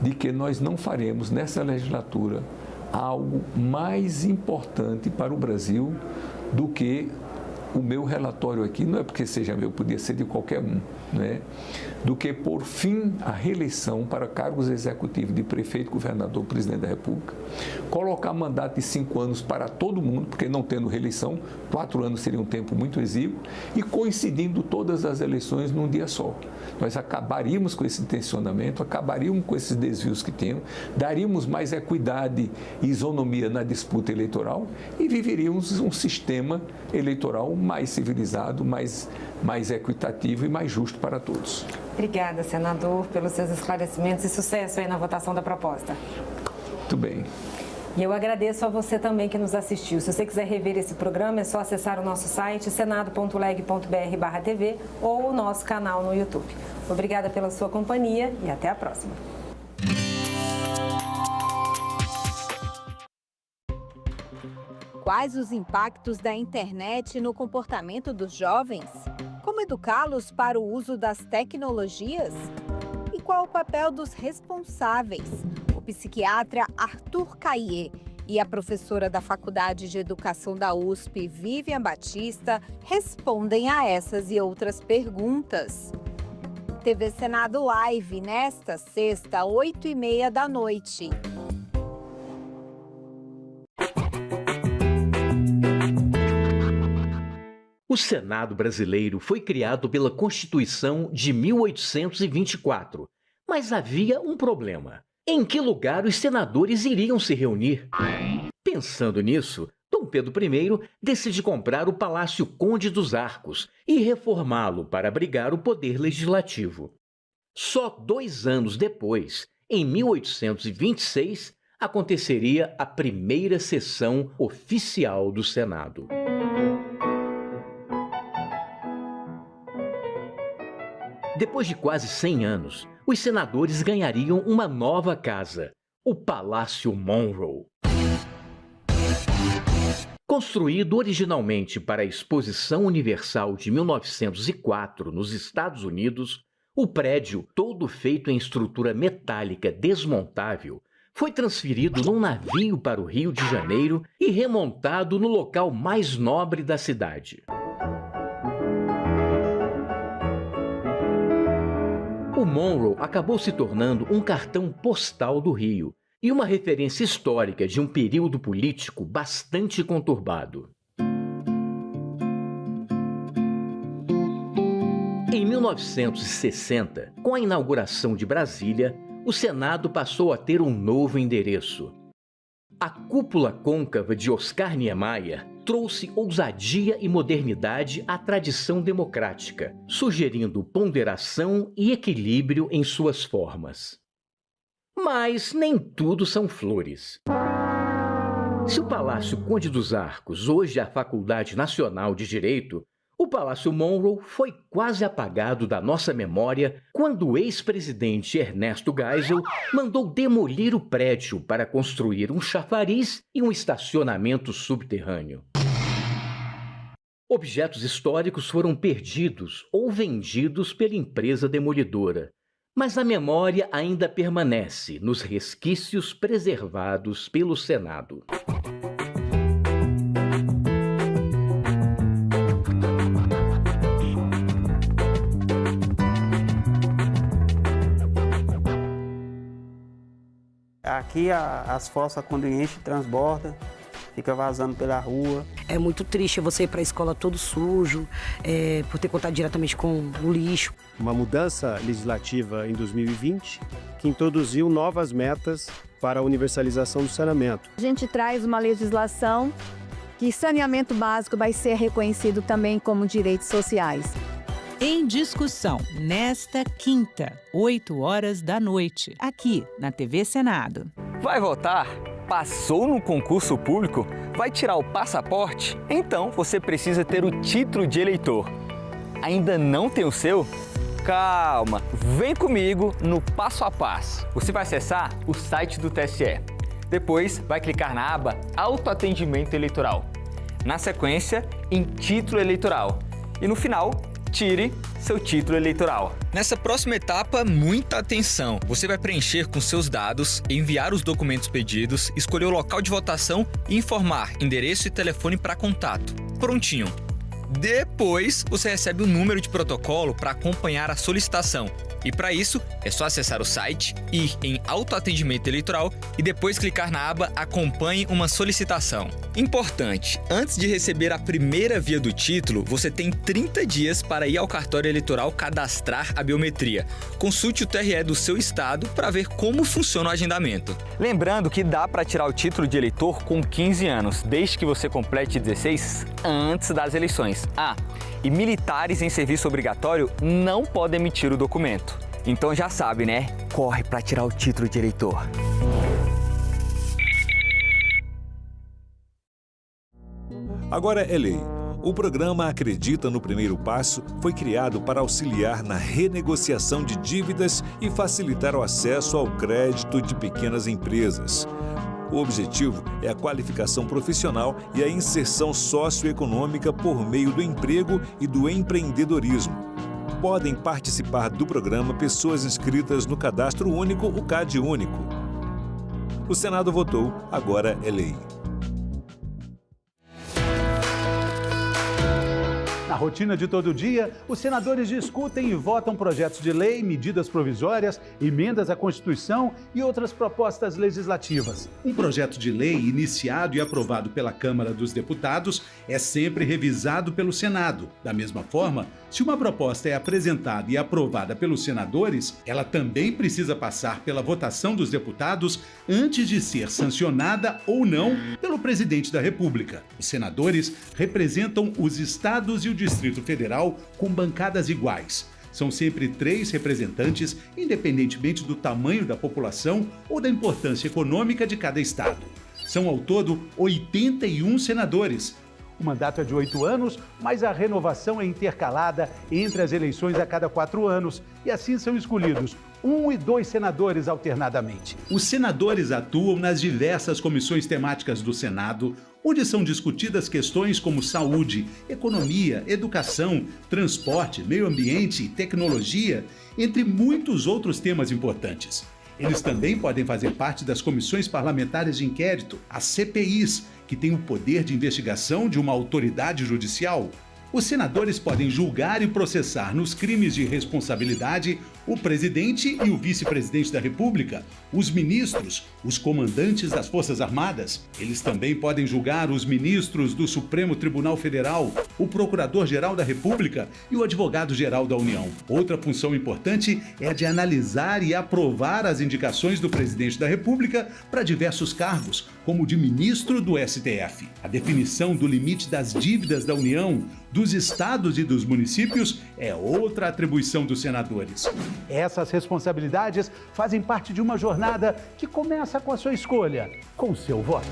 de que nós não faremos nessa legislatura algo mais importante para o Brasil do que o meu relatório aqui, não é porque seja meu, podia ser de qualquer um, né? Do que por fim a reeleição para cargos executivos de prefeito, governador, presidente da República, colocar mandato de 5 anos para todo mundo, porque não tendo reeleição, 4 anos seria um tempo muito exíguo, e coincidindo todas as eleições num dia só. Nós acabaríamos com esse tensionamento, acabaríamos com esses desvios que temos, daríamos mais equidade e isonomia na disputa eleitoral e viveríamos um sistema eleitoral mais civilizado, mais equitativo e mais justo para todos. Obrigada, senador, pelos seus esclarecimentos e sucesso aí na votação da proposta. Muito bem. E eu agradeço a você também que nos assistiu. Se você quiser rever esse programa, é só acessar o nosso site senado.leg.br/tv ou o nosso canal no YouTube. Obrigada pela sua companhia e até a próxima. Quais os impactos da internet no comportamento dos jovens? Como educá-los para o uso das tecnologias? qual o papel dos responsáveis? O psiquiatra Arthur Caillé e a professora da Faculdade de Educação da USP, Vivian Batista, respondem a essas e outras perguntas. TV Senado Live, nesta sexta, 8h30 da noite. O Senado brasileiro foi criado pela Constituição de 1824, mas havia um problema. Em que lugar os senadores iriam se reunir? Pensando nisso, Dom Pedro I decide comprar o Palácio Conde dos Arcos e reformá-lo para abrigar o poder legislativo. Só 2 anos depois, em 1826, aconteceria a primeira sessão oficial do Senado. Depois de quase 100 anos, os senadores ganhariam uma nova casa, o Palácio Monroe. Construído originalmente para a Exposição Universal de 1904 nos Estados Unidos, o prédio, todo feito em estrutura metálica desmontável, foi transferido num navio para o Rio de Janeiro e remontado no local mais nobre da cidade. O Monroe acabou se tornando um cartão postal do Rio e uma referência histórica de um período político bastante conturbado. Em 1960, com a inauguração de Brasília, o Senado passou a ter um novo endereço. A cúpula côncava de Oscar Niemeyer trouxe ousadia e modernidade à tradição democrática, sugerindo ponderação e equilíbrio em suas formas. Mas nem tudo são flores. Se o Palácio Conde dos Arcos hoje é a Faculdade Nacional de Direito, o Palácio Monroe foi quase apagado da nossa memória quando o ex-presidente Ernesto Geisel mandou demolir o prédio para construir um chafariz e um estacionamento subterrâneo. Objetos históricos foram perdidos ou vendidos pela empresa demolidora, mas a memória ainda permanece nos resquícios preservados pelo Senado. Aqui as fossas, quando enche, transborda, fica vazando pela rua. É muito triste você ir para a escola todo sujo, por ter contato diretamente com o lixo. Uma mudança legislativa em 2020 que introduziu novas metas para a universalização do saneamento. A gente traz uma legislação que saneamento básico vai ser reconhecido também como direitos sociais. Em discussão, nesta quinta, 8h da noite, aqui na TV Senado. Vai votar? Passou no concurso público? Vai tirar o passaporte? Então você precisa ter o título de eleitor. Ainda não tem o seu? Calma, vem comigo no passo a passo. Você vai acessar o site do TSE. Depois vai clicar na aba Autoatendimento Eleitoral. Na sequência, em Título Eleitoral. E no final, tire seu título eleitoral. Nessa próxima etapa, muita atenção. Você vai preencher com seus dados, enviar os documentos pedidos, escolher o local de votação e informar endereço e telefone para contato. Prontinho. Depois, você recebe o número de protocolo para acompanhar a solicitação. E para isso, é só acessar o site, ir em Autoatendimento Eleitoral e depois clicar na aba Acompanhe uma solicitação. Importante, antes de receber a primeira via do título, você tem 30 dias para ir ao cartório eleitoral cadastrar a biometria. Consulte o TRE do seu estado para ver como funciona o agendamento. Lembrando que dá para tirar o título de eleitor com 15 anos, desde que você complete 16 antes das eleições. E militares em serviço obrigatório não podem emitir o documento. Então já sabe, né? Corre para tirar o título de eleitor. Agora é lei. O programa Acredita no Primeiro Passo foi criado para auxiliar na renegociação de dívidas e facilitar o acesso ao crédito de pequenas empresas. O objetivo é a qualificação profissional e a inserção socioeconômica por meio do emprego e do empreendedorismo. podem participar do programa pessoas inscritas no Cadastro Único, o CAD Único. O Senado votou, agora é lei. Na rotina de todo dia, os senadores discutem e votam projetos de lei, medidas provisórias, emendas à Constituição e outras propostas legislativas. Um projeto de lei iniciado e aprovado pela Câmara dos Deputados é sempre revisado pelo Senado. Da mesma forma, se uma proposta é apresentada e aprovada pelos senadores, ela também precisa passar pela votação dos deputados antes de ser sancionada ou não pelo presidente da República. Os senadores representam os estados e o Distrito Federal com bancadas iguais. São sempre 3 representantes, independentemente do tamanho da população ou da importância econômica de cada estado. São ao todo 81 senadores. O mandato é de 8 anos, mas a renovação é intercalada entre as eleições a cada 4 anos e assim são escolhidos 1 e 2 senadores alternadamente. Os senadores atuam nas diversas comissões temáticas do Senado, onde são discutidas questões como saúde, economia, educação, transporte, meio ambiente e tecnologia, entre muitos outros temas importantes. Eles também podem fazer parte das comissões parlamentares de inquérito, as CPIs, que têm o poder de investigação de uma autoridade judicial. Os senadores podem julgar e processar nos crimes de responsabilidade o presidente e o vice-presidente da República, os ministros, os comandantes das Forças Armadas. Eles também podem julgar os ministros do Supremo Tribunal Federal, o Procurador-Geral da República e o Advogado-Geral da União. Outra função importante é a de analisar e aprovar as indicações do presidente da República para diversos cargos, como o de ministro do STF. A definição do limite das dívidas da União, dos estados e dos municípios é outra atribuição dos senadores. Essas responsabilidades fazem parte de uma jornada que começa com a sua escolha, com o seu voto.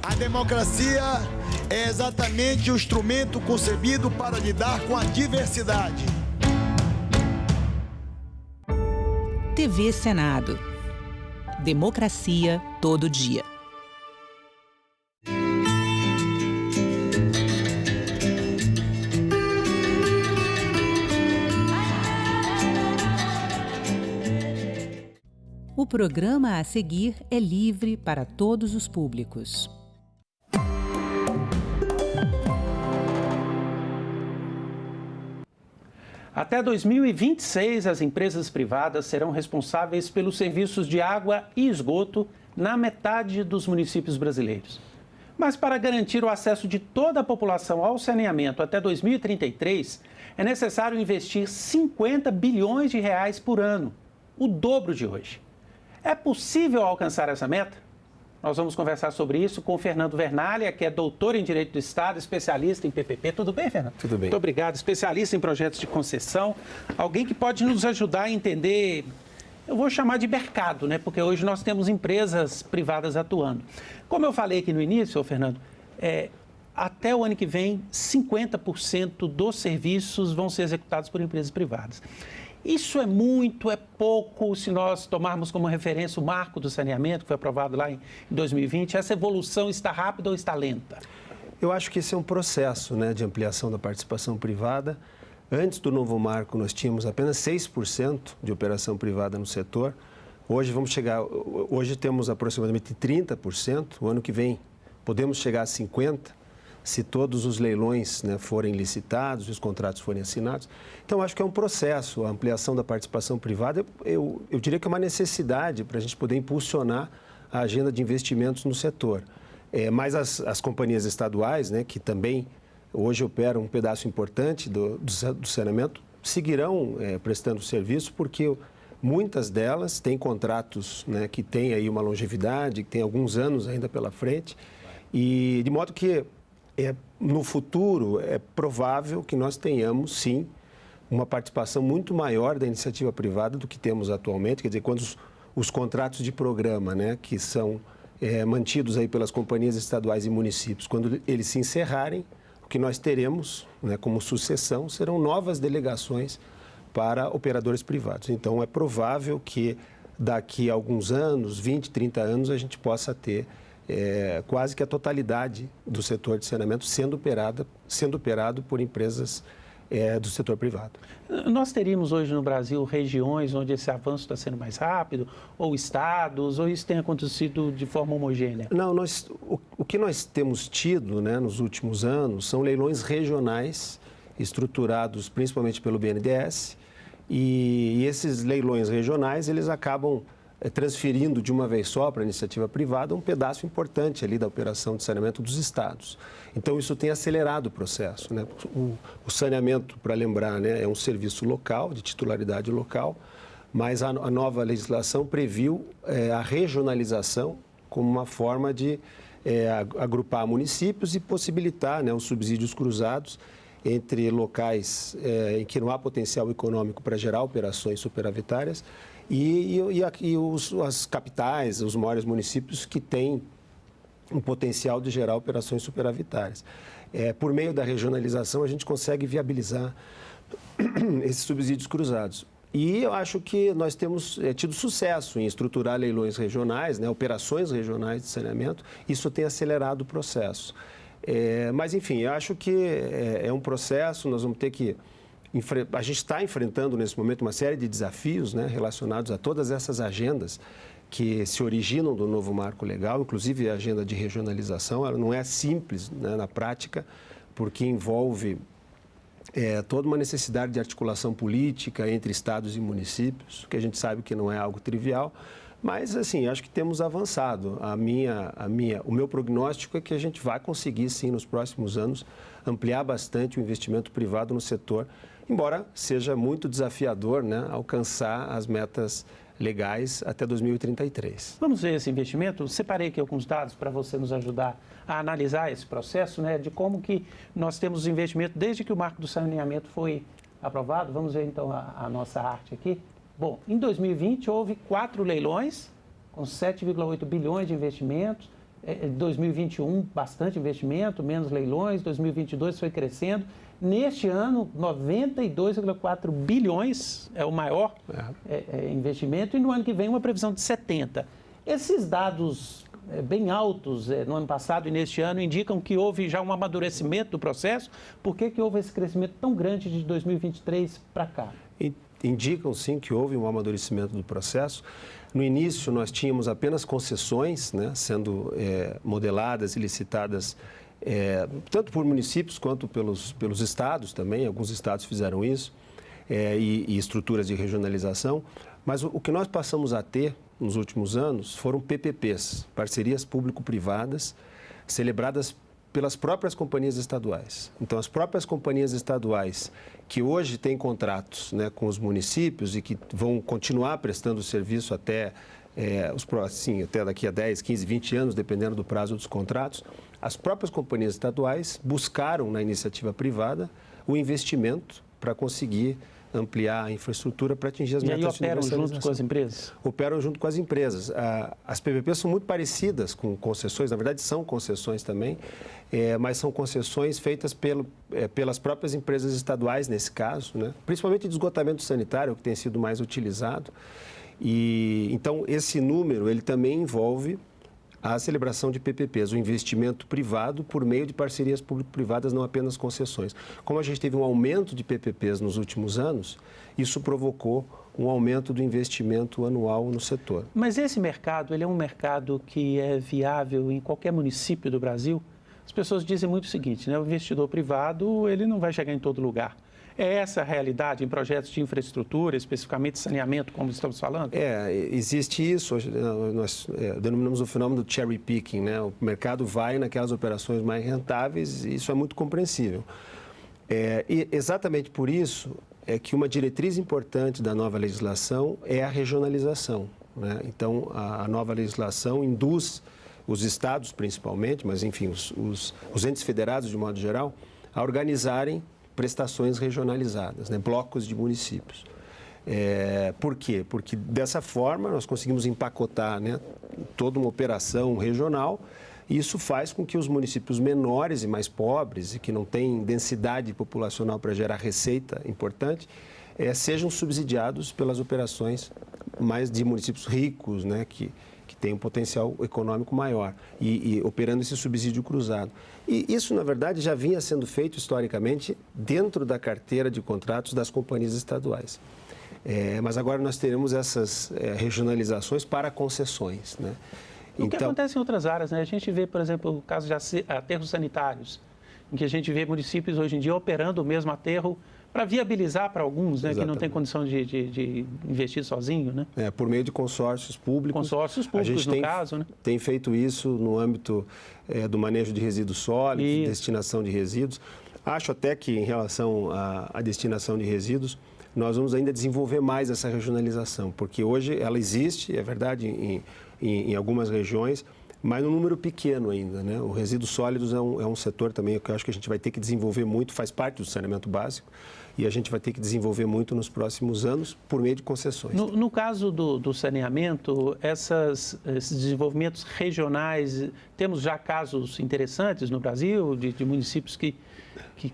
A democracia é exatamente o instrumento concebido para lidar com a diversidade. TV Senado. Democracia todo dia. O programa a seguir é livre para todos os públicos. Até 2026, as empresas privadas serão responsáveis pelos serviços de água e esgoto na metade dos municípios brasileiros. Mas para garantir o acesso de toda a população ao saneamento até 2033, é necessário investir 50 bilhões de reais por ano, o dobro de hoje. É possível alcançar essa meta? Nós vamos conversar sobre isso com o Fernando Vernalha, que é doutor em Direito do Estado, especialista em PPP. Tudo bem, Fernando? Tudo bem. Muito obrigado. Especialista em projetos de concessão. Alguém que pode nos ajudar a entender, eu vou chamar de mercado, né? Porque hoje nós temos empresas privadas atuando. Como eu falei aqui no início, Fernando, até o ano que vem, 50% dos serviços vão ser executados por empresas privadas. Isso é muito, é pouco, se nós tomarmos como referência o marco do saneamento, que foi aprovado lá em 2020, essa evolução está rápida ou está lenta? Eu acho que esse é um processo, né, de ampliação da participação privada. Antes do novo marco, nós tínhamos apenas 6% de operação privada no setor. Hoje temos aproximadamente 30%, o ano que vem podemos chegar a 50 se todos os leilões, né, forem licitados e os contratos forem assinados. Então, acho que é um processo, a ampliação da participação privada, eu diria que é uma necessidade para a gente poder impulsionar a agenda de investimentos no setor. Mas as companhias estaduais, né, que também hoje operam um pedaço importante do saneamento, seguirão prestando serviço, porque muitas delas têm contratos, né, que têm aí uma longevidade, que têm alguns anos ainda pela frente, e de modo que no futuro é provável que nós tenhamos, sim, uma participação muito maior da iniciativa privada do que temos atualmente. Quer dizer, quando os contratos de programa, né, que são mantidos aí pelas companhias estaduais e municípios, quando eles se encerrarem, o que nós teremos, né, como sucessão serão novas delegações para operadores privados. Então, é provável que daqui a alguns anos, 20, 30 anos, a gente possa ter quase que a totalidade do setor de saneamento sendo operado por empresas do setor privado. Nós teríamos hoje no Brasil regiões onde esse avanço está sendo mais rápido, ou estados, ou isso tem acontecido de forma homogênea? Não, o que nós temos tido, né, nos últimos anos são leilões regionais estruturados principalmente pelo BNDES, e esses leilões regionais eles acabam transferindo de uma vez só para a iniciativa privada um pedaço importante ali da operação de saneamento dos estados. Então, isso tem acelerado o processo, né? O saneamento, para lembrar, né, é um serviço local, de titularidade local, mas a nova legislação previu a regionalização como uma forma de agrupar municípios e possibilitar, né, os subsídios cruzados entre locais em que não há potencial econômico para gerar operações superavitárias e as capitais, os maiores municípios que têm um potencial de gerar operações superavitárias. Por meio da regionalização, a gente consegue viabilizar esses subsídios cruzados. E eu acho que nós temos tido sucesso em estruturar leilões regionais, né, operações regionais de saneamento. Isso tem acelerado o processo. Mas, enfim, eu acho que é um processo, nós vamos ter que... A gente está enfrentando, nesse momento, uma série de desafios, né, relacionados a todas essas agendas que se originam do novo marco legal, inclusive a agenda de regionalização. Ela não é simples, né, na prática, porque envolve toda uma necessidade de articulação política entre estados e municípios, que a gente sabe que não é algo trivial. Mas, assim, acho que temos avançado. O meu prognóstico é que a gente vai conseguir, sim, nos próximos anos, ampliar bastante o investimento privado no setor, embora seja muito desafiador, né, alcançar as metas legais até 2033. Vamos ver esse investimento? Separei aqui alguns dados para você nos ajudar a analisar esse processo, né, de como que nós temos investimento desde que o marco do saneamento foi aprovado. Vamos ver, então, a nossa arte aqui. Bom, em 2020 houve 4 leilões com 7,8 bilhões de investimentos. 2021, bastante investimento, menos leilões. 2022 foi crescendo. Neste ano, 92,4 bilhões é o maior investimento. E no ano que vem, uma previsão de 70. Esses dados bem altos no ano passado e neste ano indicam que houve já um amadurecimento do processo. Por que houve esse crescimento tão grande de 2023 para cá? Indicam, sim, que houve um amadurecimento do processo. No início, nós tínhamos apenas concessões, né, sendo modeladas e licitadas tanto por municípios quanto pelos estados também. Alguns estados fizeram isso, e estruturas de regionalização. Mas o que nós passamos a ter nos últimos anos foram PPPs, parcerias público-privadas, celebradas pelas próprias companhias estaduais. Então, as próprias companhias estaduais que hoje têm contratos, né, com os municípios e que vão continuar prestando serviço até daqui a 10, 15, 20 anos, dependendo do prazo dos contratos, as próprias companhias estaduais buscaram na iniciativa privada o investimento para conseguir ampliar a infraestrutura para atingir as metas de universalização. E operam junto com as empresas? Operam junto com as empresas. As PPPs são muito parecidas com concessões, na verdade são concessões também, mas são concessões feitas pelas próprias empresas estaduais, nesse caso, né? Principalmente de esgotamento sanitário, que tem sido mais utilizado. E então, esse número ele também envolve a celebração de PPPs, o investimento privado por meio de parcerias público-privadas, não apenas concessões. Como a gente teve um aumento de PPPs nos últimos anos, isso provocou um aumento do investimento anual no setor. Mas esse mercado, ele é um mercado que é viável em qualquer município do Brasil? As pessoas dizem muito o seguinte, né? O investidor privado, ele não vai chegar em todo lugar. É essa a realidade em projetos de infraestrutura, especificamente saneamento, como estamos falando? Existe isso. Nós denominamos o fenômeno do cherry picking, né? O mercado vai naquelas operações mais rentáveis e isso é muito compreensível. E exatamente por isso é que uma diretriz importante da nova legislação é a regionalização, né? Então, a nova legislação induz os estados, principalmente, mas, enfim, os entes federados, de modo geral, a organizarem prestações regionalizadas, né? Blocos de municípios. Por quê? Porque dessa forma nós conseguimos empacotar, né, toda uma operação regional e isso faz com que os municípios menores e mais pobres e que não têm densidade populacional para gerar receita importante, sejam subsidiados pelas operações mais de municípios ricos, né, que tem um potencial econômico maior e operando esse subsídio cruzado. E isso, na verdade, já vinha sendo feito historicamente dentro da carteira de contratos das companhias estaduais. Mas agora nós teremos essas regionalizações para concessões, né? O que acontece em outras áreas, né? A gente vê, por exemplo, o caso de aterros sanitários, em que a gente vê municípios hoje em dia operando o mesmo aterro para viabilizar para alguns, né, que não tem condição de investir sozinho, né? Por meio de consórcios públicos. Consórcios públicos, no caso, né? Tem feito isso no âmbito do manejo de resíduos sólidos, destinação de resíduos. Acho até que, em relação à destinação de resíduos, nós vamos ainda desenvolver mais essa regionalização, porque hoje ela existe, é verdade, em algumas regiões, mas num número pequeno ainda, né? O resíduos sólidos é um setor também que eu acho que a gente vai ter que desenvolver muito, faz parte do saneamento básico, e a gente vai ter que desenvolver muito nos próximos anos por meio de concessões. No caso do saneamento, esses desenvolvimentos regionais, temos já casos interessantes no Brasil, de municípios que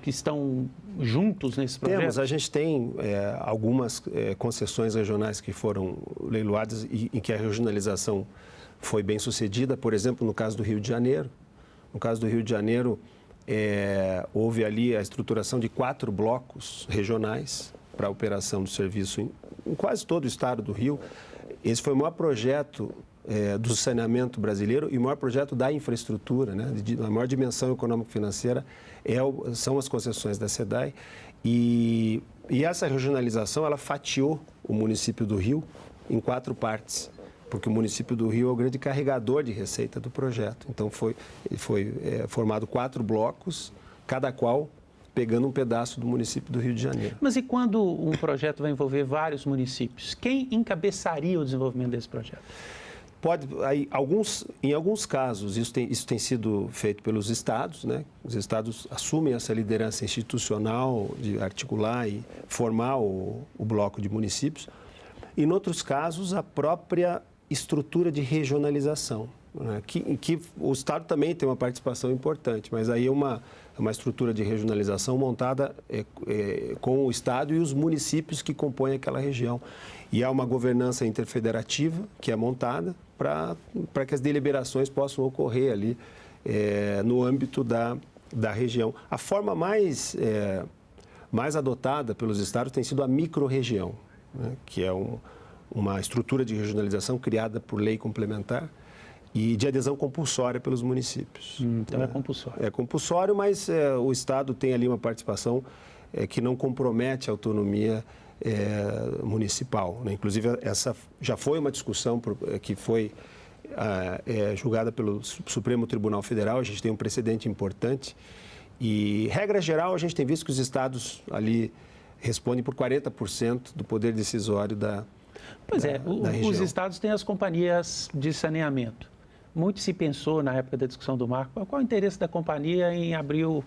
estão juntos nesse projeto? Temos, a gente tem algumas concessões regionais que foram leiloadas e em que a regionalização foi bem sucedida, por exemplo, no caso do Rio de Janeiro. No caso do Rio de Janeiro, houve ali a estruturação de 4 blocos regionais para a operação do serviço em quase todo o estado do Rio. Esse foi o maior projeto do saneamento brasileiro e o maior projeto da infraestrutura, né? A maior dimensão econômico-financeira são as concessões da SEDAI. E essa regionalização, ela fatiou o município do Rio em 4 partes, porque o município do Rio é o grande carregador de receita do projeto. Então, foi formado 4 blocos, cada qual pegando um pedaço do município do Rio de Janeiro. Mas e quando um projeto vai envolver vários municípios? Quem encabeçaria o desenvolvimento desse projeto? Em alguns casos, isso tem sido feito pelos estados, né? Os estados assumem essa liderança institucional de articular e formar o bloco de municípios. E, em outros casos, a própria estrutura de regionalização, né? que o Estado também tem uma participação importante, mas aí é uma estrutura de regionalização montada com o Estado e os municípios que compõem aquela região. E há uma governança interfederativa que é montada para que as deliberações possam ocorrer ali no âmbito da região. A forma mais adotada pelos Estados tem sido a microrregião, né? Que é uma estrutura de regionalização criada por lei complementar e de adesão compulsória pelos municípios. Então é compulsório. É compulsório, mas o Estado tem ali uma participação que não compromete a autonomia municipal, né? Inclusive, essa já foi uma discussão que foi julgada pelo Supremo Tribunal Federal. A gente tem um precedente importante e, regra geral, a gente tem visto que os estados ali respondem por 40% do poder decisório da região. Os estados têm as companhias de saneamento. Muito se pensou, na época da discussão do marco, qual é o interesse da companhia em abrir o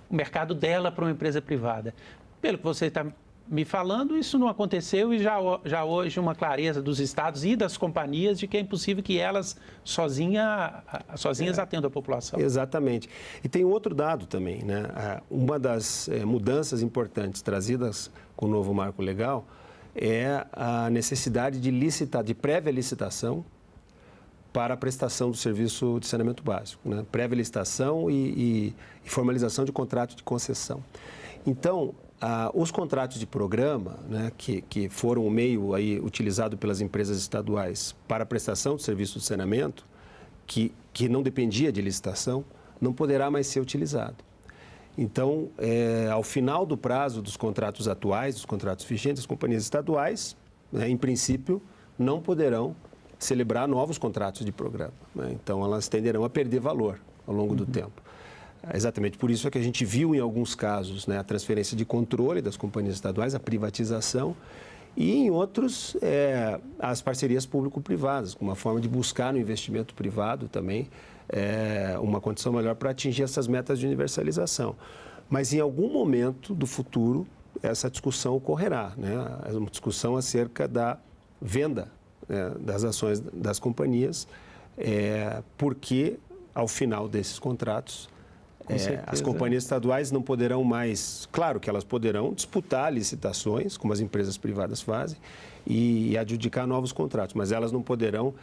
mercado dela para uma empresa privada. Pelo que você está me falando, isso não aconteceu e já hoje uma clareza dos estados e das companhias de que é impossível que elas sozinhas atendam a população. Exatamente. E tem outro dado também, né? Uma das mudanças importantes trazidas com o novo marco legal é a necessidade de prévia licitação para a prestação do serviço de saneamento básico, né? Pré-licitação e formalização de contrato de concessão. Então, os contratos de programa, né, que foram o meio aí utilizado pelas empresas estaduais para a prestação do serviço de saneamento, que não dependia de licitação, não poderá mais ser utilizado. Então, ao final do prazo dos contratos atuais, dos contratos vigentes, as companhias estaduais, né, em princípio, não poderão celebrar novos contratos de programa, né? Então, elas tenderão a perder valor ao longo do tempo. Exatamente por isso é que a gente viu em alguns casos, né, a transferência de controle das companhias estaduais, a privatização, e em outros as parcerias público-privadas, como uma forma de buscar no investimento privado também uma condição melhor para atingir essas metas de universalização. Mas em algum momento do futuro essa discussão ocorrerá, né? É uma discussão acerca da venda das ações das companhias, porque ao final desses contratos as companhias estaduais não poderão mais, claro que elas poderão disputar licitações, como as empresas privadas fazem, e adjudicar novos contratos, mas elas não poderão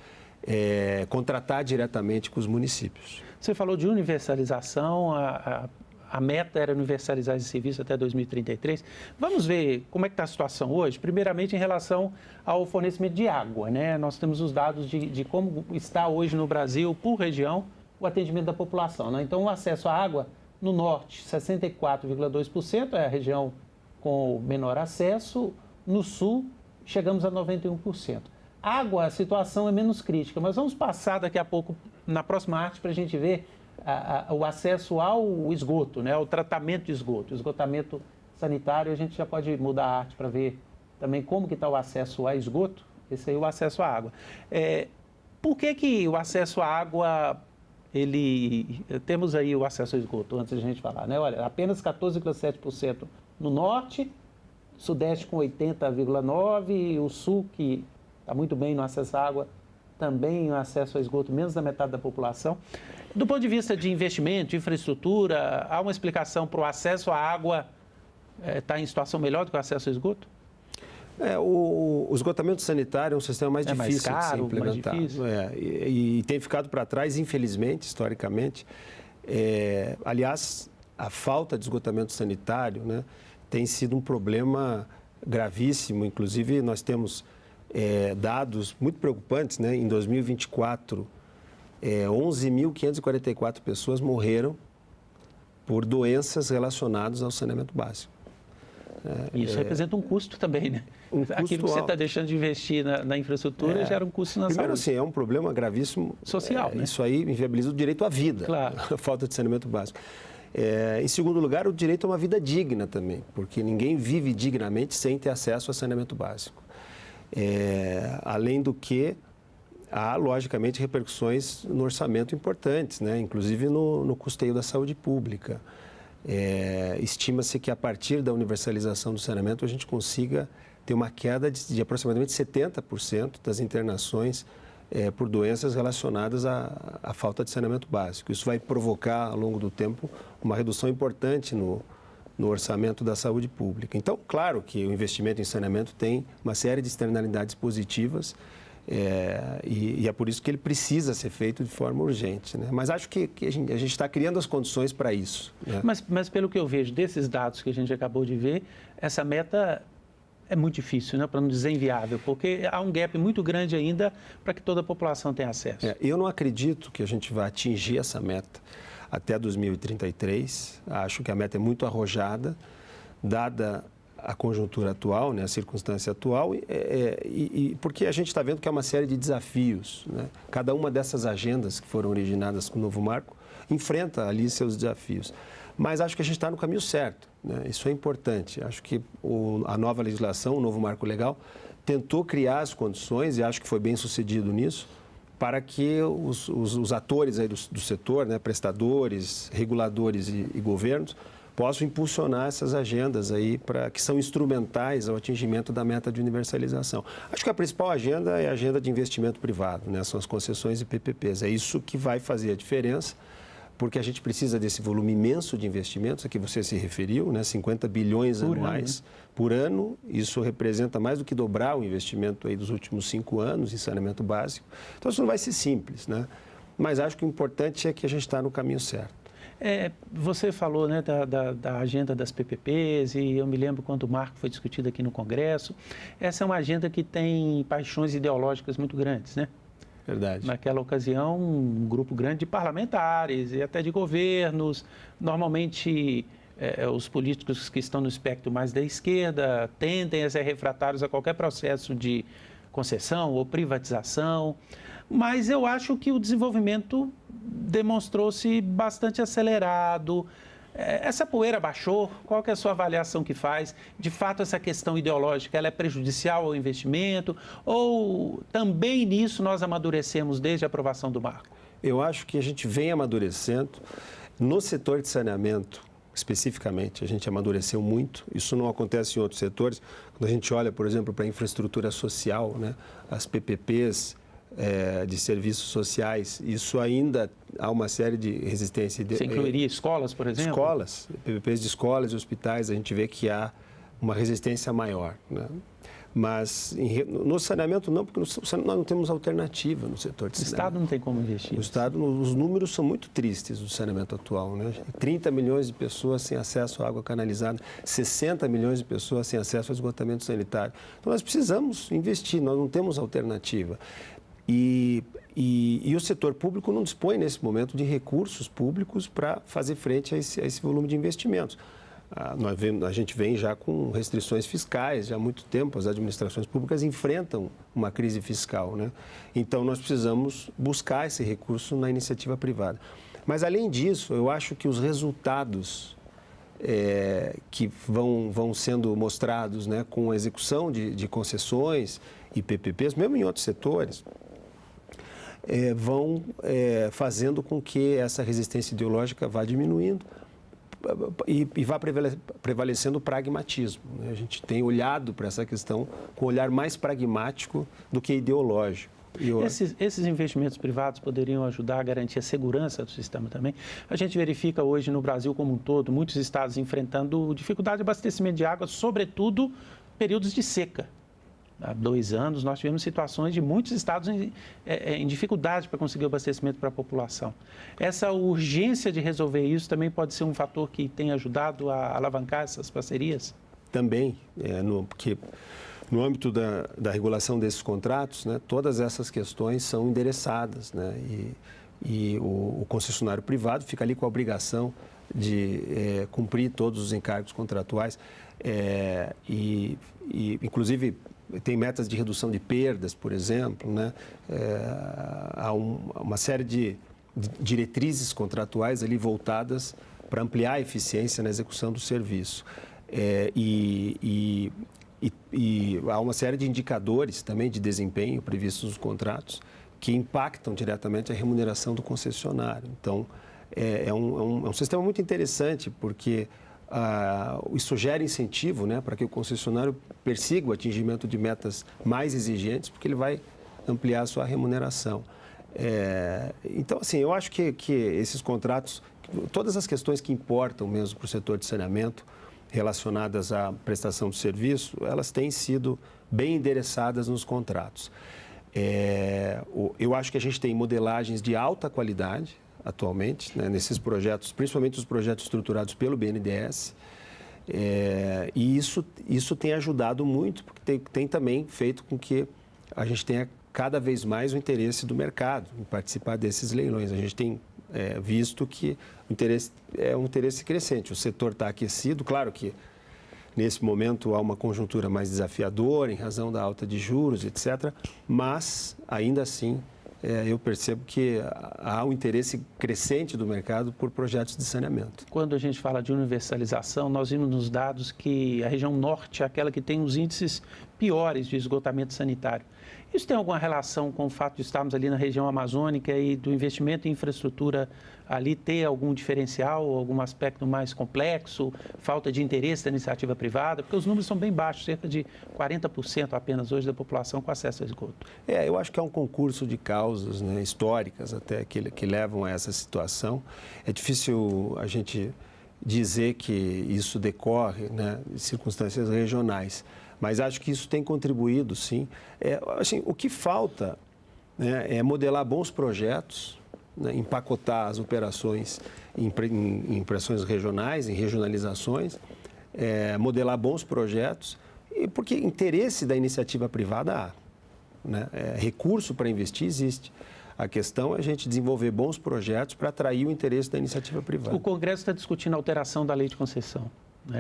contratar diretamente com os municípios. Você falou de universalização, a meta era universalizar esse serviço até 2033. Vamos ver como é que está a situação hoje, primeiramente em relação ao fornecimento de água, né? Nós temos os dados de como está hoje no Brasil, por região, o atendimento da população, né? Então, o acesso à água no norte, 64,2%, é a região com o menor acesso. No sul, chegamos a 91%. Água, a situação é menos crítica, mas vamos passar daqui a pouco, na próxima arte, para a gente ver o acesso ao esgoto, né? O tratamento de esgoto, o esgotamento sanitário. A gente já pode mudar a arte para ver também como que está o acesso a esgoto. Esse aí é o acesso à água. Por que o acesso à água... Temos aí o acesso ao esgoto, antes de a gente falar, né? Olha, apenas 14,7% no norte, sudeste com 80,9%, o sul, que está muito bem no acesso à água, também no acesso ao esgoto, menos da metade da população. Do ponto de vista de investimento, de infraestrutura, há uma explicação para o acesso à água estar em situação melhor do que o acesso ao esgoto? O esgotamento sanitário é um sistema mais difícil de ser implementado. E tem ficado para trás, infelizmente, historicamente. Aliás, a falta de esgotamento sanitário, né, tem sido um problema gravíssimo. Inclusive, nós temos dados muito preocupantes, né? Em 2024, 11.544 pessoas morreram por doenças relacionadas ao saneamento básico. Isso representa um custo também, né? Aquilo que você está deixando de investir na infraestrutura gera um custo na Primeiro, saúde. assim, é um problema gravíssimo. Social, né? Isso aí inviabiliza o direito à vida, claro. A falta de saneamento básico. Em segundo lugar, o direito a uma vida digna também, porque ninguém vive dignamente sem ter acesso a saneamento básico. Além do que, há, logicamente, repercussões no orçamento importantes, né? Inclusive no custeio da saúde pública. Estima-se que a partir da universalização do saneamento a gente consiga ter uma queda de aproximadamente 70% das internações por doenças relacionadas à falta de saneamento básico. Isso vai provocar, ao longo do tempo, uma redução importante no orçamento da saúde pública. Então, claro que o investimento em saneamento tem uma série de externalidades positivas, e é por isso que ele precisa ser feito de forma urgente, né? Mas acho que a gente está criando as condições para isso, né? Mas pelo que eu vejo desses dados que a gente acabou de ver, essa meta é muito difícil, né? Para não dizer inviável, porque há um gap muito grande ainda para que toda a população tenha acesso. Eu não acredito que a gente vai atingir essa meta até 2033. Acho que a meta é muito arrojada, dada a conjuntura atual, né, a circunstância atual, porque a gente está vendo que é uma série de desafios, né? Cada uma dessas agendas que foram originadas com o novo marco enfrenta ali seus desafios. Mas acho que a gente está no caminho certo, né? Isso é importante. Acho que a nova legislação, o novo marco legal, tentou criar as condições, e acho que foi bem sucedido nisso, para que os atores aí do setor, né, prestadores, reguladores e governos, possam impulsionar essas agendas aí que são instrumentais ao atingimento da meta de universalização. Acho que a principal agenda é a agenda de investimento privado, né? São as concessões e PPPs. É isso que vai fazer a diferença porque a gente precisa desse volume imenso de investimentos a que você se referiu, né? 50 bilhões anuais por ano. Isso representa mais do que dobrar o investimento aí dos últimos 5 anos em saneamento básico. Então, isso não vai ser simples, né? Mas acho que o importante é que a gente está no caminho certo. Você falou, né, da agenda das PPPs, e eu me lembro quando o marco foi discutido aqui no Congresso. Essa é uma agenda que tem paixões ideológicas muito grandes, né? Verdade. Naquela ocasião, um grupo grande de parlamentares e até de governos. Normalmente, os políticos que estão no espectro mais da esquerda tendem a ser refratários a qualquer processo de concessão ou privatização. Mas eu acho que o desenvolvimento demonstrou-se bastante acelerado. Essa poeira baixou? Qual que é a sua avaliação que faz? De fato, essa questão ideológica, ela é prejudicial ao investimento? Ou também nisso nós amadurecemos desde a aprovação do marco? Eu acho que a gente vem amadurecendo. No setor de saneamento, especificamente, a gente amadureceu muito. Isso não acontece em outros setores. Quando a gente olha, por exemplo, para a infraestrutura social, né, as PPPs, de serviços sociais, isso ainda há uma série de resistência. Você incluiria escolas, por exemplo? Escolas, PPPs de escolas e hospitais, a gente vê que há uma resistência maior, né? Mas no saneamento não, porque nós não temos alternativa no setor de saneamento. O Estado não tem como investir. O Estado, os números são muito tristes do saneamento atual, né? 30 milhões de pessoas sem acesso à água canalizada, 60 milhões de pessoas sem acesso ao esgotamento sanitário. Então nós precisamos investir, nós não temos alternativa. E o setor público não dispõe, nesse momento, de recursos públicos para fazer frente a esse volume de investimentos. A gente vem já com restrições fiscais, já há muito tempo as administrações públicas enfrentam uma crise fiscal, né? Então, nós precisamos buscar esse recurso na iniciativa privada. Mas, além disso, eu acho que os resultados que vão sendo mostrados, né, com a execução de concessões e PPPs, mesmo em outros setores, vão fazendo com que essa resistência ideológica vá diminuindo e vá prevalecendo o pragmatismo, né? A gente tem olhado para essa questão com um olhar mais pragmático do que ideológico. Esses investimentos privados poderiam ajudar a garantir a segurança do sistema também. A gente verifica hoje no Brasil como um todo, muitos estados enfrentando dificuldade de abastecimento de água, sobretudo períodos de seca. Há 2 anos, nós tivemos situações de muitos estados em dificuldade para conseguir o abastecimento para a população. Essa urgência de resolver isso também pode ser um fator que tem ajudado a alavancar essas parcerias? Também, porque no âmbito da regulação desses contratos, né, todas essas questões são endereçadas, né, e o concessionário privado fica ali com a obrigação de cumprir todos os encargos contratuais inclusive, tem metas de redução de perdas, por exemplo, né? Há uma série de diretrizes contratuais ali voltadas para ampliar a eficiência na execução do serviço. E há uma série de indicadores também de desempenho previstos nos contratos que impactam diretamente a remuneração do concessionário. Então, é um sistema muito interessante, porque isso gera incentivo, né, para que o concessionário persiga o atingimento de metas mais exigentes, porque ele vai ampliar a sua remuneração. Então, assim, eu acho que esses contratos, todas as questões que importam mesmo para o setor de saneamento, relacionadas à prestação de serviço, elas têm sido bem endereçadas nos contratos. Eu acho que a gente tem modelagens de alta qualidade atualmente, né, nesses projetos, principalmente os projetos estruturados pelo BNDES, e isso tem ajudado muito, porque tem também feito com que a gente tenha cada vez mais o interesse do mercado em participar desses leilões. A gente tem visto que o interesse é um interesse crescente. O setor está aquecido, claro que nesse momento há uma conjuntura mais desafiadora em razão da alta de juros, etc., mas ainda assim eu percebo que há um interesse crescente do mercado por projetos de saneamento. Quando a gente fala de universalização, nós vimos nos dados que a região norte é aquela que tem os índices piores de esgotamento sanitário. Isso tem alguma relação com o fato de estarmos ali na região amazônica e do investimento em infraestrutura ali ter algum diferencial, algum aspecto mais complexo, falta de interesse da iniciativa privada? Porque os números são bem baixos, cerca de 40% apenas hoje da população com acesso a esgoto. Eu acho que é um concurso de causas, né, históricas até que levam a essa situação. É difícil a gente dizer que isso decorre, né, de circunstâncias regionais, mas acho que isso tem contribuído, sim. Assim, o que falta, né, é modelar bons projetos, né, empacotar as operações em impressões regionais, em regionalizações, modelar bons projetos, porque interesse da iniciativa privada há, né, recurso para investir existe. A questão é a gente desenvolver bons projetos para atrair o interesse da iniciativa privada. O Congresso está discutindo a alteração da lei de concessão.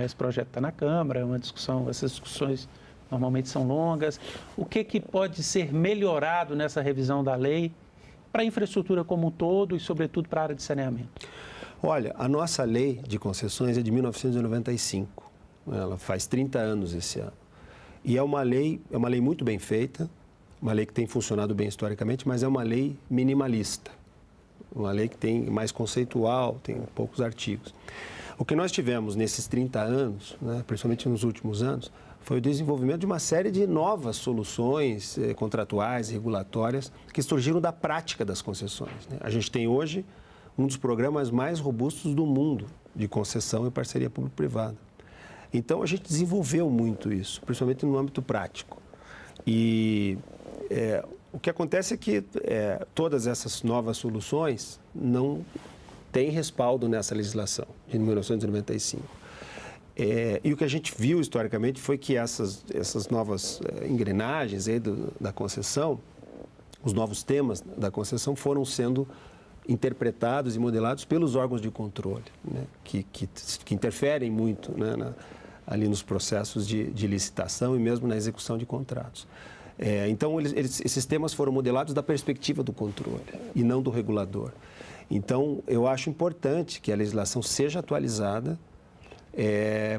Esse projeto está na Câmara, é uma discussão, essas discussões normalmente são longas. O que pode ser melhorado nessa revisão da lei para a infraestrutura como um todo e, sobretudo, para a área de saneamento? Olha, a nossa lei de concessões é de 1995. Ela faz 30 anos esse ano. E é uma lei muito bem feita, uma lei que tem funcionado bem historicamente, mas é uma lei minimalista. Uma lei que tem mais conceitual, tem poucos artigos. O que nós tivemos nesses 30 anos, né, principalmente nos últimos anos, foi o desenvolvimento de uma série de novas soluções contratuais, regulatórias, que surgiram da prática das concessões, né? A gente tem hoje um dos programas mais robustos do mundo de concessão e parceria público-privada. Então, a gente desenvolveu muito isso, principalmente no âmbito prático. E o que acontece é que todas essas novas soluções não têm respaldo nessa legislação de 1995. E o que a gente viu historicamente foi que essas novas engrenagens aí da concessão, os novos temas da concessão foram sendo interpretados e modelados pelos órgãos de controle, né, que interferem muito, né, ali nos processos de licitação e mesmo na execução de contratos. Então, esses temas foram modelados da perspectiva do controle e não do regulador. Então, eu acho importante que a legislação seja atualizada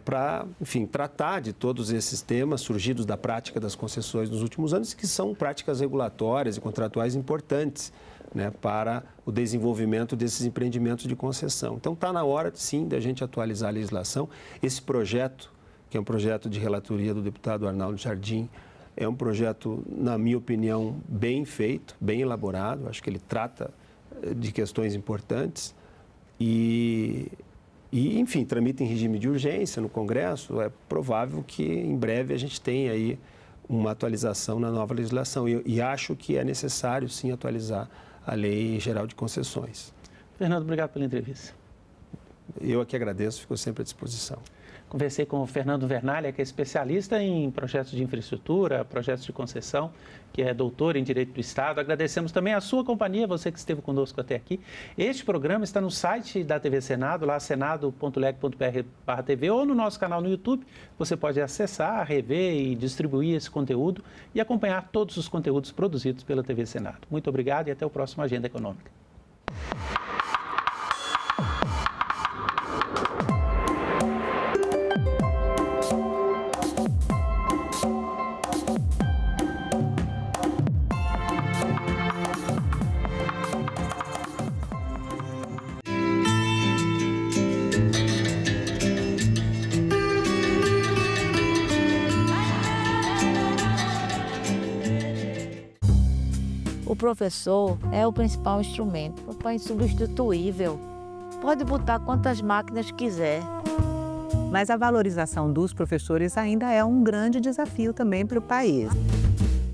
para, enfim, tratar de todos esses temas surgidos da prática das concessões nos últimos anos, que são práticas regulatórias e contratuais importantes, né, para o desenvolvimento desses empreendimentos de concessão. Então, está na hora, sim, da gente atualizar a legislação. Esse projeto, que é um projeto de relatoria do deputado Arnaldo Jardim, é um projeto, na minha opinião, bem feito, bem elaborado. Acho que ele trata de questões importantes e, enfim, tramita em regime de urgência no Congresso. É provável que, em breve, a gente tenha aí uma atualização na nova legislação. E acho que é necessário, sim, atualizar a Lei Geral de Concessões. Fernando, obrigado pela entrevista. Eu aqui agradeço, fico sempre à disposição. Conversei com o Fernando Vernalha, que é especialista em projetos de infraestrutura, projetos de concessão, que é doutor em Direito do Estado. Agradecemos também a sua companhia, você que esteve conosco até aqui. Este programa está no site da TV Senado, lá senado.leg.br/TV, ou no nosso canal no YouTube. Você pode acessar, rever e distribuir esse conteúdo e acompanhar todos os conteúdos produzidos pela TV Senado. Muito obrigado e até o próximo Agenda Econômica. O professor é o principal instrumento, é insubstituível. Pode botar quantas máquinas quiser. Mas a valorização dos professores ainda é um grande desafio também para o país.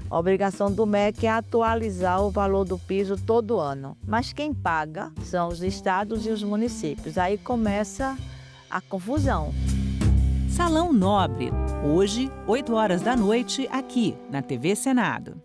A obrigação do MEC é atualizar o valor do piso todo ano. Mas quem paga são os estados e os municípios. Aí começa a confusão. Salão Nobre, hoje, 20h, aqui na TV Senado.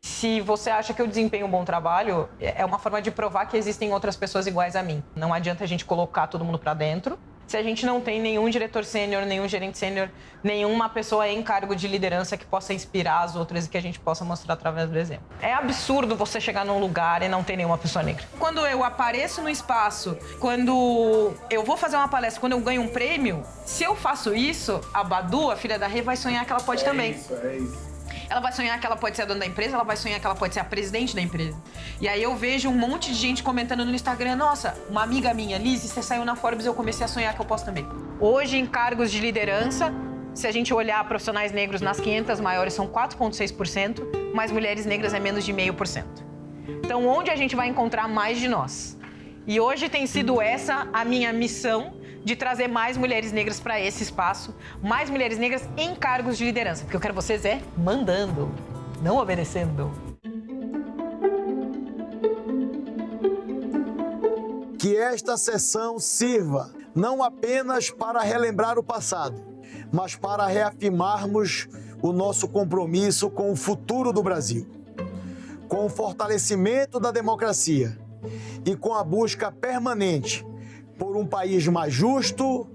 Se você acha que eu desempenho um bom trabalho, é uma forma de provar que existem outras pessoas iguais a mim. Não adianta a gente colocar todo mundo para dentro se a gente não tem nenhum diretor sênior, nenhum gerente sênior, nenhuma pessoa em cargo de liderança que possa inspirar as outras e que a gente possa mostrar através do exemplo. É absurdo você chegar num lugar e não ter nenhuma pessoa negra. Quando eu apareço no espaço, quando eu vou fazer uma palestra, quando eu ganho um prêmio, se eu faço isso, a Badu, a filha da Rê, vai sonhar que ela pode também. É isso. Ela vai sonhar que ela pode ser a dona da empresa, ela vai sonhar que ela pode ser a presidente da empresa. E aí eu vejo um monte de gente comentando no Instagram, nossa, uma amiga minha, Liz, você saiu na Forbes, eu comecei a sonhar que eu posso também. Hoje, em cargos de liderança, se a gente olhar profissionais negros nas 500 maiores, são 4,6%, mas mulheres negras é menos de 0,5%. Então, onde a gente vai encontrar mais de nós? E hoje tem sido essa a minha missão, de trazer mais mulheres negras para esse espaço, mais mulheres negras em cargos de liderança, porque eu quero vocês mandando, não obedecendo. Que esta sessão sirva não apenas para relembrar o passado, mas para reafirmarmos o nosso compromisso com o futuro do Brasil, com o fortalecimento da democracia e com a busca permanente por um país mais justo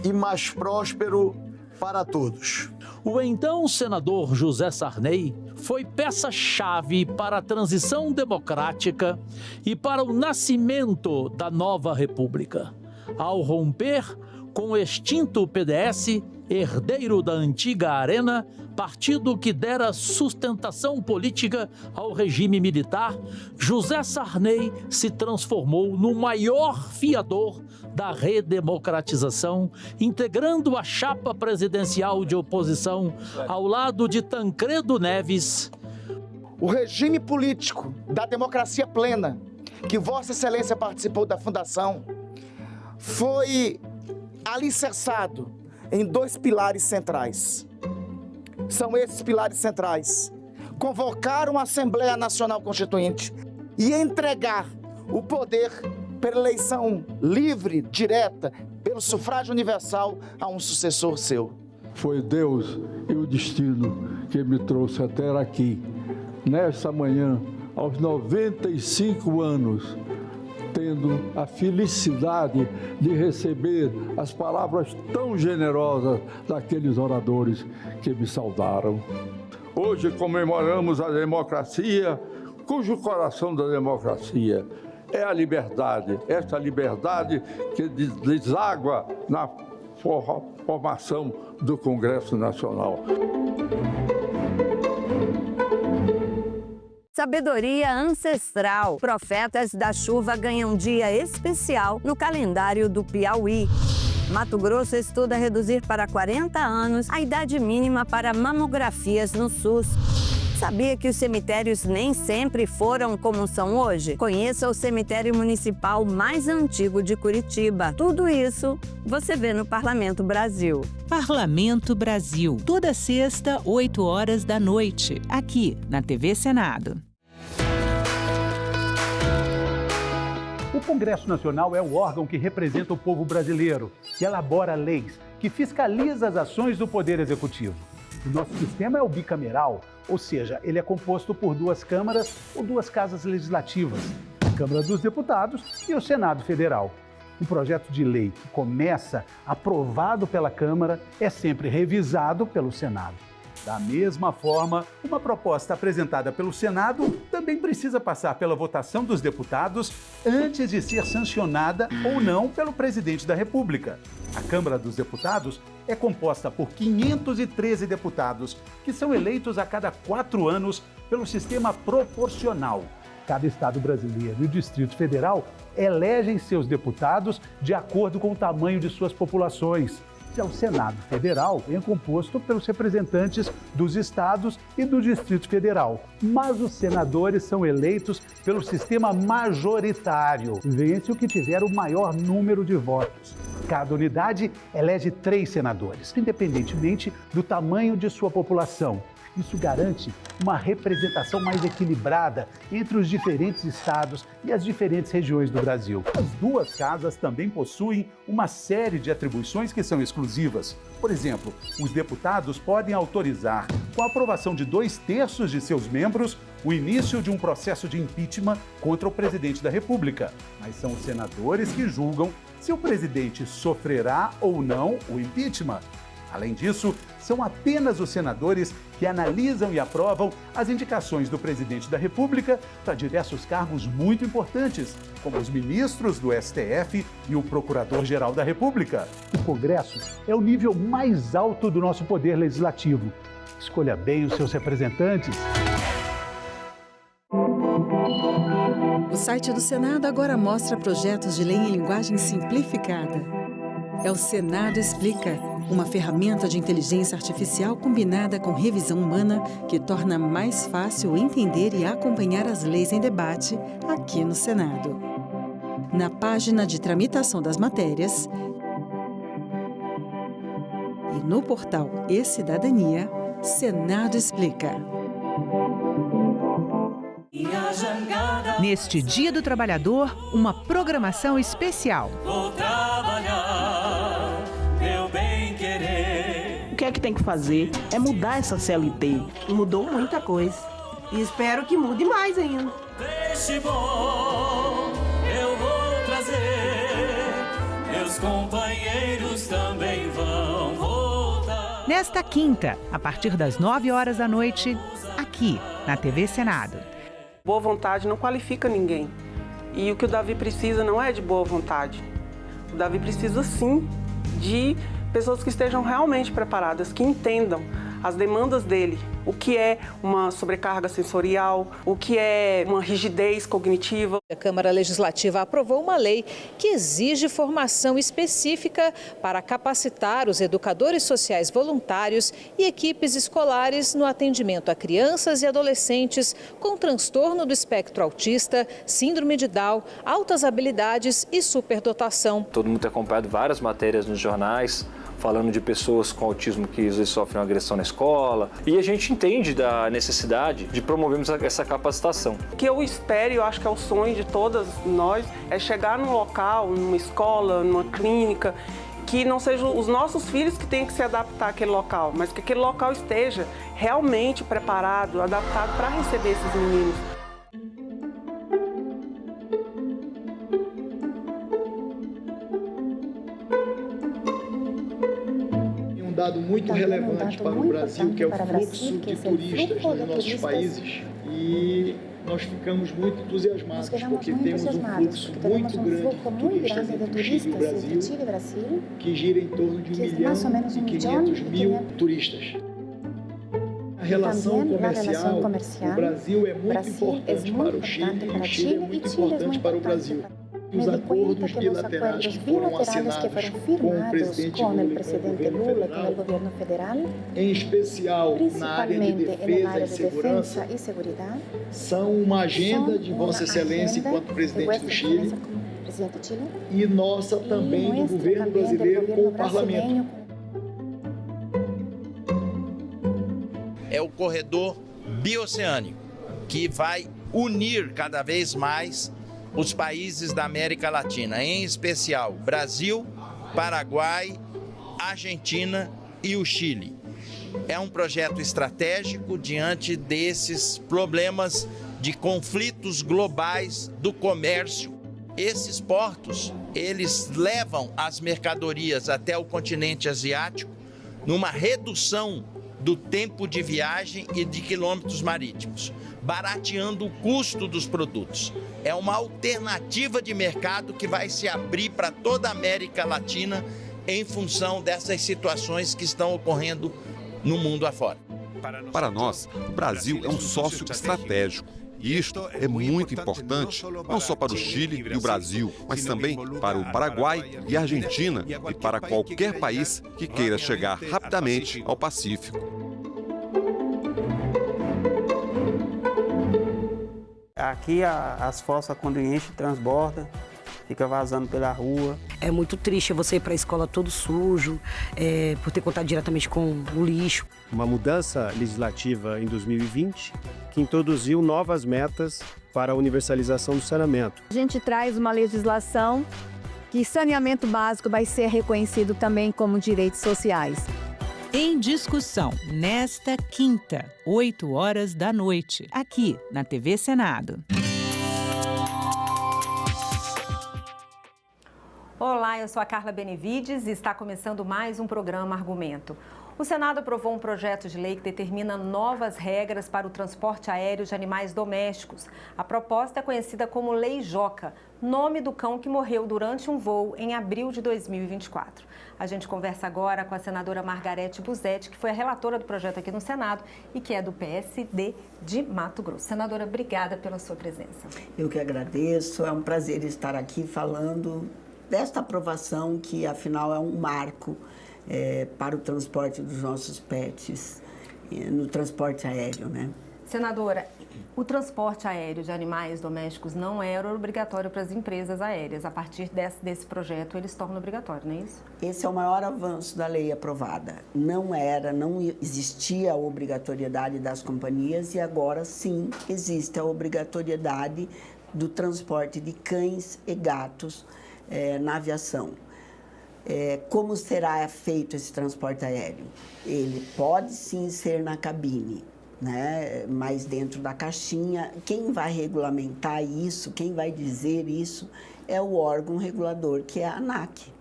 e mais próspero para todos. O então senador José Sarney foi peça-chave para a transição democrática e para o nascimento da nova república. Ao romper com o extinto PDS, herdeiro da antiga Arena, partido que dera sustentação política ao regime militar, José Sarney se transformou no maior fiador da redemocratização, integrando a chapa presidencial de oposição ao lado de Tancredo Neves. O regime político da democracia plena, que Vossa Excelência participou da fundação, foi alicerçado em 2 pilares centrais. São esses pilares centrais: convocar uma Assembleia Nacional Constituinte e entregar o poder pela eleição livre, direta, pelo sufrágio universal a um sucessor seu. Foi Deus e o destino que me trouxe até aqui, nesta manhã, aos 95 anos, tendo a felicidade de receber as palavras tão generosas daqueles oradores que me saudaram. Hoje comemoramos a democracia, cujo coração da democracia é a liberdade, essa liberdade que deságua na formação do Congresso Nacional. Sabedoria ancestral. Profetas da chuva ganham dia especial no calendário do Piauí. Mato Grosso estuda reduzir para 40 anos a idade mínima para mamografias no SUS. Sabia que os cemitérios nem sempre foram como são hoje? Conheça o cemitério municipal mais antigo de Curitiba. Tudo isso você vê no Parlamento Brasil. Parlamento Brasil, toda sexta, 8 horas da noite, aqui na TV Senado. O Congresso Nacional é o órgão que representa o povo brasileiro, que elabora leis, que fiscaliza as ações do Poder Executivo. O nosso sistema é o bicameral, ou seja, ele é composto por 2 câmaras ou 2 casas legislativas, a Câmara dos Deputados e o Senado Federal. Um projeto de lei que começa aprovado pela Câmara é sempre revisado pelo Senado. Da mesma forma, uma proposta apresentada pelo Senado também precisa passar pela votação dos deputados antes de ser sancionada ou não pelo presidente da República. A Câmara dos Deputados é composta por 513 deputados, que são eleitos a cada 4 anos pelo sistema proporcional. Cada estado brasileiro e o Distrito Federal elegem seus deputados de acordo com o tamanho de suas populações. Já o Senado Federal é composto pelos representantes dos estados e do Distrito Federal. Mas os senadores são eleitos pelo sistema majoritário. Vence o que tiver o maior número de votos. Cada unidade elege 3 senadores, independentemente do tamanho de sua população. Isso garante uma representação mais equilibrada entre os diferentes estados e as diferentes regiões do Brasil. As 2 casas também possuem uma série de atribuições que são exclusivas. Por exemplo, os deputados podem autorizar, com a aprovação de 2/3 de seus membros, o início de um processo de impeachment contra o presidente da República. Mas são os senadores que julgam se o presidente sofrerá ou não o impeachment. Além disso, são apenas os senadores que analisam e aprovam as indicações do presidente da República para diversos cargos muito importantes, como os ministros do STF e o Procurador-Geral da República. O Congresso é o nível mais alto do nosso poder legislativo. Escolha bem os seus representantes. O site do Senado agora mostra projetos de lei em linguagem simplificada. É o Senado Explica, uma ferramenta de inteligência artificial combinada com revisão humana que torna mais fácil entender e acompanhar as leis em debate aqui no Senado. Na página de tramitação das matérias e no portal E-Cidadania, Senado Explica. Neste Dia do Trabalhador, uma programação especial. Vou trabalhar, meu bem-querer. O que é que tem que fazer é mudar essa CLT. Mudou muita coisa. E espero que mude mais ainda. Deixe bom, eu vou trazer. Meus companheiros também vão voltar. Nesta quinta, a partir das 9 horas da noite, aqui na TV Senado. Boa vontade não qualifica ninguém. E o que o Davi precisa não é de boa vontade. O Davi precisa, sim, de pessoas que estejam realmente preparadas, que entendam as demandas dele. O que é uma sobrecarga sensorial, o que é uma rigidez cognitiva. A Câmara Legislativa aprovou uma lei que exige formação específica para capacitar os educadores sociais voluntários e equipes escolares no atendimento a crianças e adolescentes com transtorno do espectro autista, síndrome de Down, altas habilidades e superdotação. Todo mundo tem acompanhado várias matérias nos jornais falando de pessoas com autismo que às vezes sofrem uma agressão na escola. E a gente entende da necessidade de promovermos essa capacitação. O que eu espero, e eu acho que é o sonho de todas nós, é chegar num local, numa escola, numa clínica, que não sejam os nossos filhos que tenham que se adaptar àquele local, mas que aquele local esteja realmente preparado, adaptado para receber esses meninos. Um dado muito relevante para o Brasil, que é o fluxo de turistas nos nossos países, e nós ficamos muito entusiasmados, porque temos um fluxo muito grande de turistas entre o Chile e o Brasil, que gira em torno de 1.500.000 turistas. A relação comercial, o Brasil é muito importante para o Chile e o Chile é muito importante para o Brasil. Os acordos bilaterais que foram assinados com o presidente Lula e com o governo federal, em especial na área de defesa e segurança, são uma agenda de Vossa Excelência enquanto presidente do Chile e nossa também do governo brasileiro com o parlamento. É o corredor bioceânico que vai unir cada vez mais os países da América Latina, em especial Brasil, Paraguai, Argentina e o Chile. É um projeto estratégico diante desses problemas de conflitos globais do comércio. Esses portos, eles levam as mercadorias até o continente asiático numa redução do tempo de viagem e de quilômetros marítimos, barateando o custo dos produtos. É uma alternativa de mercado que vai se abrir para toda a América Latina em função dessas situações que estão ocorrendo no mundo afora. Para nós, o Brasil é um sócio estratégico. E isto é muito importante, não só para o Chile e o Brasil, mas também para o Paraguai e a Argentina e para qualquer país que queira chegar rapidamente ao Pacífico. Aqui as fossas, quando enche, transborda, fica vazando pela rua. É muito triste você ir para a escola todo sujo, por ter contato diretamente com o lixo. Uma mudança legislativa em 2020 que introduziu novas metas para a universalização do saneamento. A gente traz uma legislação que saneamento básico vai ser reconhecido também como direitos sociais. Em Discussão, nesta quinta, 8 horas da noite, aqui na TV Senado. Olá, eu sou a Carla Benevides e está começando mais um programa Argumento. O Senado aprovou um projeto de lei que determina novas regras para o transporte aéreo de animais domésticos. A proposta é conhecida como Lei Joca, nome do cão que morreu durante um voo em abril de 2024. A gente conversa agora com a senadora Margarete Busetti, que foi a relatora do projeto aqui no Senado e que é do PSD de Mato Grosso. Senadora, obrigada pela sua presença. Eu que agradeço, é um prazer estar aqui falando desta aprovação que, afinal, é um marco para o transporte dos nossos pets no transporte aéreo, né? Senadora, o transporte aéreo de animais domésticos não era obrigatório para as empresas aéreas. A partir desse projeto, eles tornam obrigatório, não é isso? Esse é o maior avanço da lei aprovada. Não existia a obrigatoriedade das companhias e agora sim existe a obrigatoriedade do transporte de cães e gatos na aviação. Como será feito esse transporte aéreo? Ele pode sim ser na cabine, né? Mas dentro da caixinha. Quem vai regulamentar isso, quem vai dizer isso, é o órgão regulador, que é a ANAC,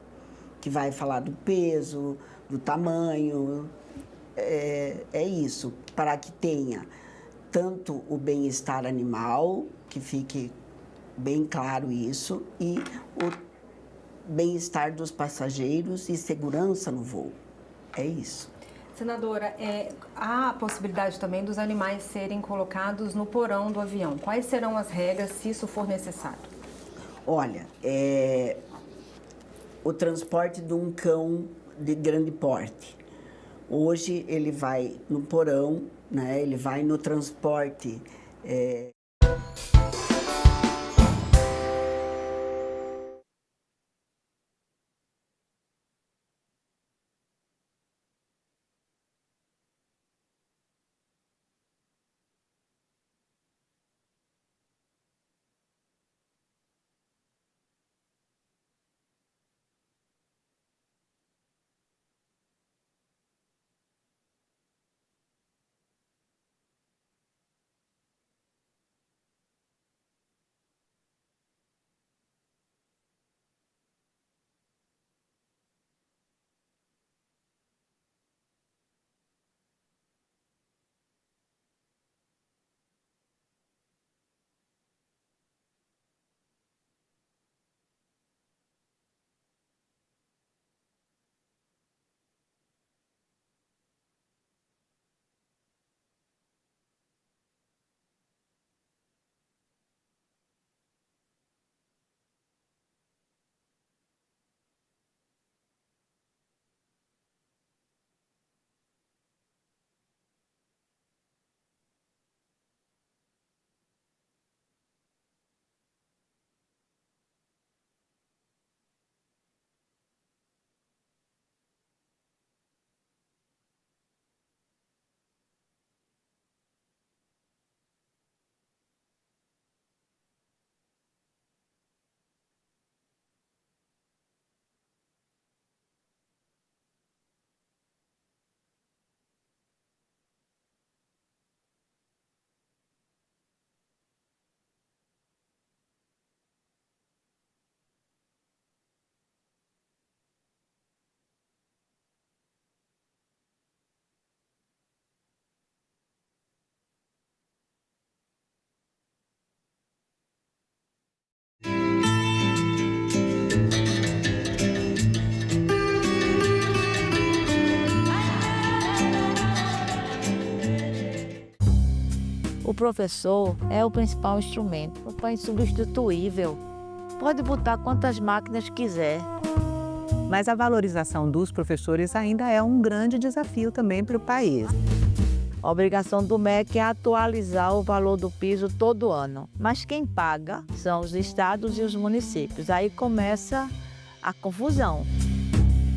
que vai falar do peso, do tamanho. É isso, para que tenha tanto o bem-estar animal, que fique bem claro isso, e o bem-estar dos passageiros e segurança no voo. É isso. Senadora, há a possibilidade também dos animais serem colocados no porão do avião. Quais serão as regras se isso for necessário? Olha, o transporte de um cão de grande porte. Hoje ele vai no porão, né? Ele vai no transporte... O professor é o principal instrumento, é insubstituível. Pode botar quantas máquinas quiser. Mas a valorização dos professores ainda é um grande desafio também para o país. A obrigação do MEC é atualizar o valor do piso todo ano. Mas quem paga são os estados e os municípios. Aí começa a confusão.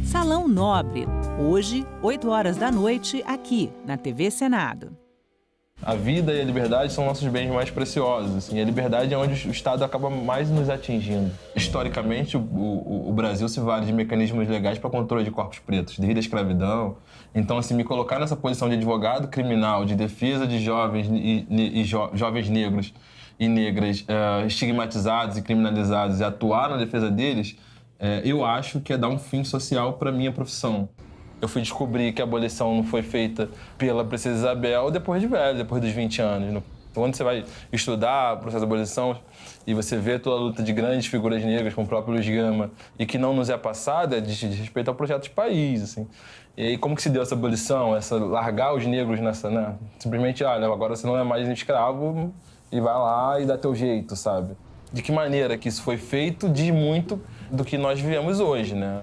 Salão Nobre, hoje, 8 horas da noite, aqui na TV Senado. A vida e a liberdade são nossos bens mais preciosos. Assim, a liberdade é onde o Estado acaba mais nos atingindo. Historicamente, o Brasil se vale de mecanismos legais para controle de corpos pretos, desde a escravidão. Então, assim, me colocar nessa posição de advogado criminal, de defesa de jovens jovens negros e negras estigmatizados e criminalizados e atuar na defesa deles, eu acho que é dar um fim social para a minha profissão. Eu fui descobrir que a abolição não foi feita pela Princesa Isabel depois de velho, depois dos 20 anos. Quando você vai estudar o processo da abolição e você vê toda a luta de grandes figuras negras, como o próprio Luiz Gama, e que não nos é passada, é de respeito ao projeto de país, assim. E aí, como que se deu essa abolição, largar os negros nessa, né? Simplesmente, olha, agora você não é mais escravo e vai lá e dá teu jeito, sabe? De que maneira que isso foi feito diz muito do que nós vivemos hoje, né?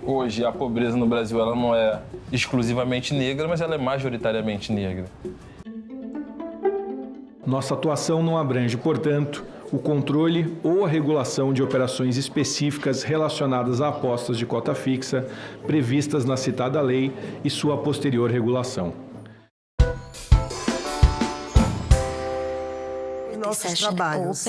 Hoje, a pobreza no Brasil ela não é exclusivamente negra, mas ela é majoritariamente negra. Nossa atuação não abrange, portanto, o controle ou a regulação de operações específicas relacionadas a apostas de cota fixa previstas na citada lei e sua posterior regulação. Nossos trabalhos.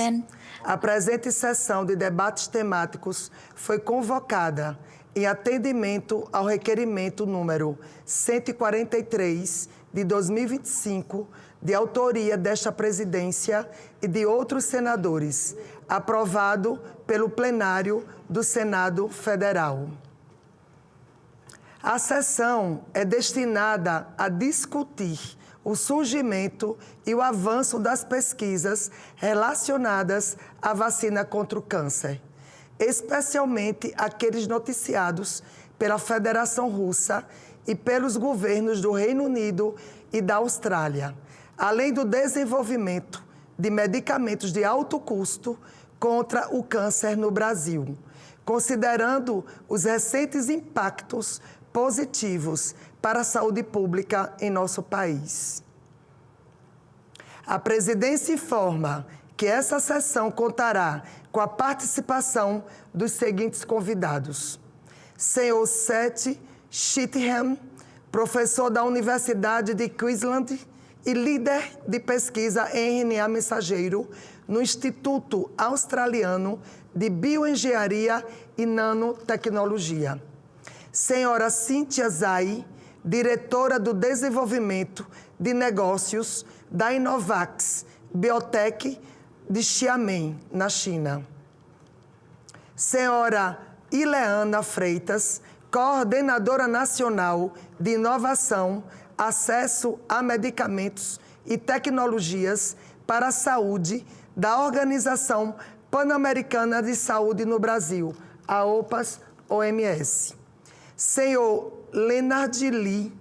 A presente sessão de debates temáticos foi convocada em atendimento ao requerimento número 143 de 2025, de autoria desta presidência e de outros senadores, aprovado pelo plenário do Senado Federal. A sessão é destinada a discutir o surgimento e o avanço das pesquisas relacionadas à vacina contra o câncer, especialmente aqueles noticiados pela Federação Russa e pelos governos do Reino Unido e da Austrália, além do desenvolvimento de medicamentos de alto custo contra o câncer no Brasil, considerando os recentes impactos positivos para a saúde pública em nosso país. A presidência informa que essa sessão contará com a participação dos seguintes convidados: senhor Seth Sheatham, professor da Universidade de Queensland e líder de pesquisa em RNA mensageiro no Instituto Australiano de Bioengenharia e Nanotecnologia. Senhora Cynthia Zhai, diretora do Desenvolvimento de Negócios da Inovax Biotech de Xiamen, na China. Senhora Ileana Freitas, coordenadora nacional de inovação, acesso a medicamentos e tecnologias para a saúde da Organização Pan-Americana de Saúde no Brasil, a OPAS-OMS. Senhor Leonard Lee,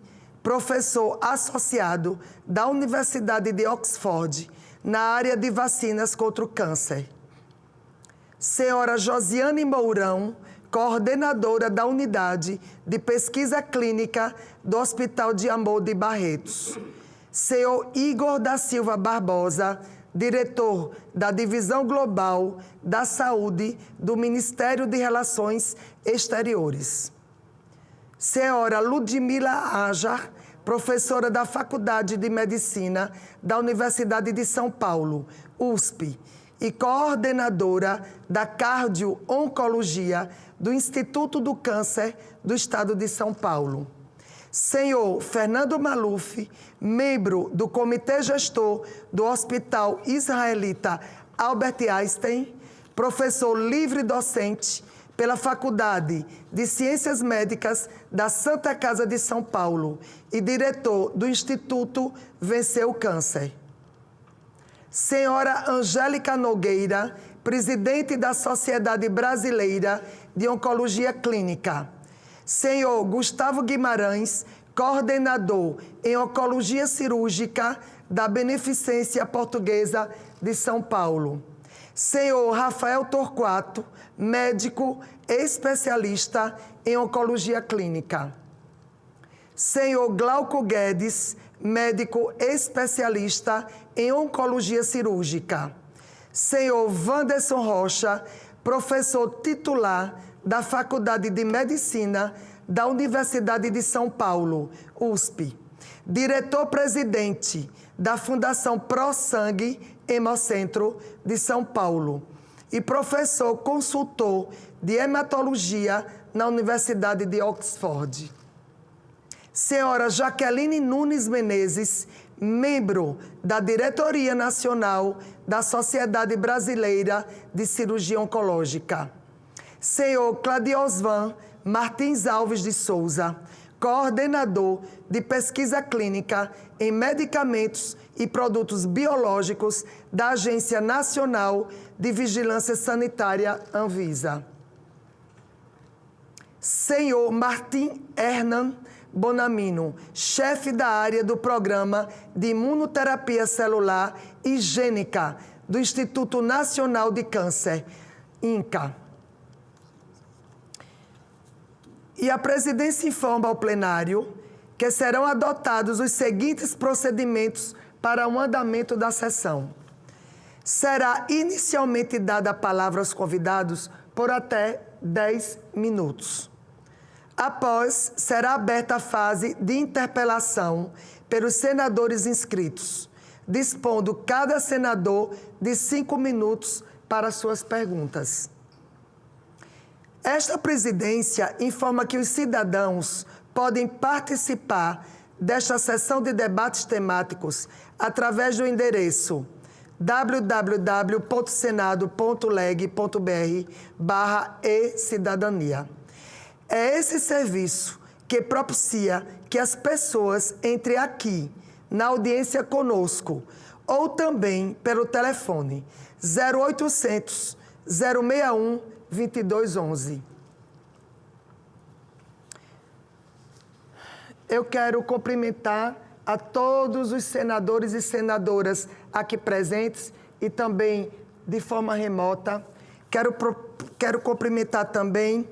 professor associado da Universidade de Oxford, na área de vacinas contra o câncer. Senhora Josiane Mourão, coordenadora da Unidade de Pesquisa Clínica do Hospital de Amor de Barretos. Senhor Igor da Silva Barbosa, diretor da Divisão Global da Saúde do Ministério de Relações Exteriores. Senhora Ludmila Ajar, professora da Faculdade de Medicina da Universidade de São Paulo, USP, e coordenadora da Cardio-Oncologia do Instituto do Câncer do Estado de São Paulo. Senhor Fernando Maluf, membro do Comitê Gestor do Hospital Israelita Albert Einstein, professor livre docente pela Faculdade de Ciências Médicas da Santa Casa de São Paulo e diretor do Instituto Vencer o Câncer. Senhora Angélica Nogueira, presidente da Sociedade Brasileira de Oncologia Clínica. Senhor Gustavo Guimarães, coordenador em Oncologia Cirúrgica da Beneficência Portuguesa de São Paulo. Senhor Rafael Torquato, médico especialista em Oncologia Clínica. Senhor Glauco Guedes, médico especialista em Oncologia Cirúrgica. Senhor Wanderson Rocha, professor titular da Faculdade de Medicina da Universidade de São Paulo, USP. diretor-presidente da Fundação ProSangue Hemocentro de São Paulo e professor consultor de hematologia na Universidade de Oxford. Senhora Jaqueline Nunes Menezes, membro da Diretoria Nacional da Sociedade Brasileira de Cirurgia Oncológica. Senhor Cladiosvan Martins Alves de Souza, coordenador de pesquisa clínica em medicamentos e produtos biológicos da Agência Nacional de Vigilância Sanitária, Anvisa. Senhor Martim Hernan Bonamino, chefe da área do Programa de Imunoterapia Celular e Gênica do Instituto Nacional de Câncer, INCA. E a presidência informa ao plenário que serão adotados os seguintes procedimentos para o andamento da sessão. Será inicialmente dada a palavra aos convidados por até 10 minutos. Após, será aberta a fase de interpelação pelos senadores inscritos, dispondo cada senador de 5 minutos para suas perguntas. Esta presidência informa que os cidadãos podem participar desta sessão de debates temáticos através do endereço www.senado.leg.br/e-cidadania. É esse serviço que propicia que as pessoas entrem aqui, na audiência conosco, ou também pelo telefone 0800 061 2211. Eu quero cumprimentar a todos os senadores e senadoras aqui presentes e também de forma remota. Quero cumprimentar também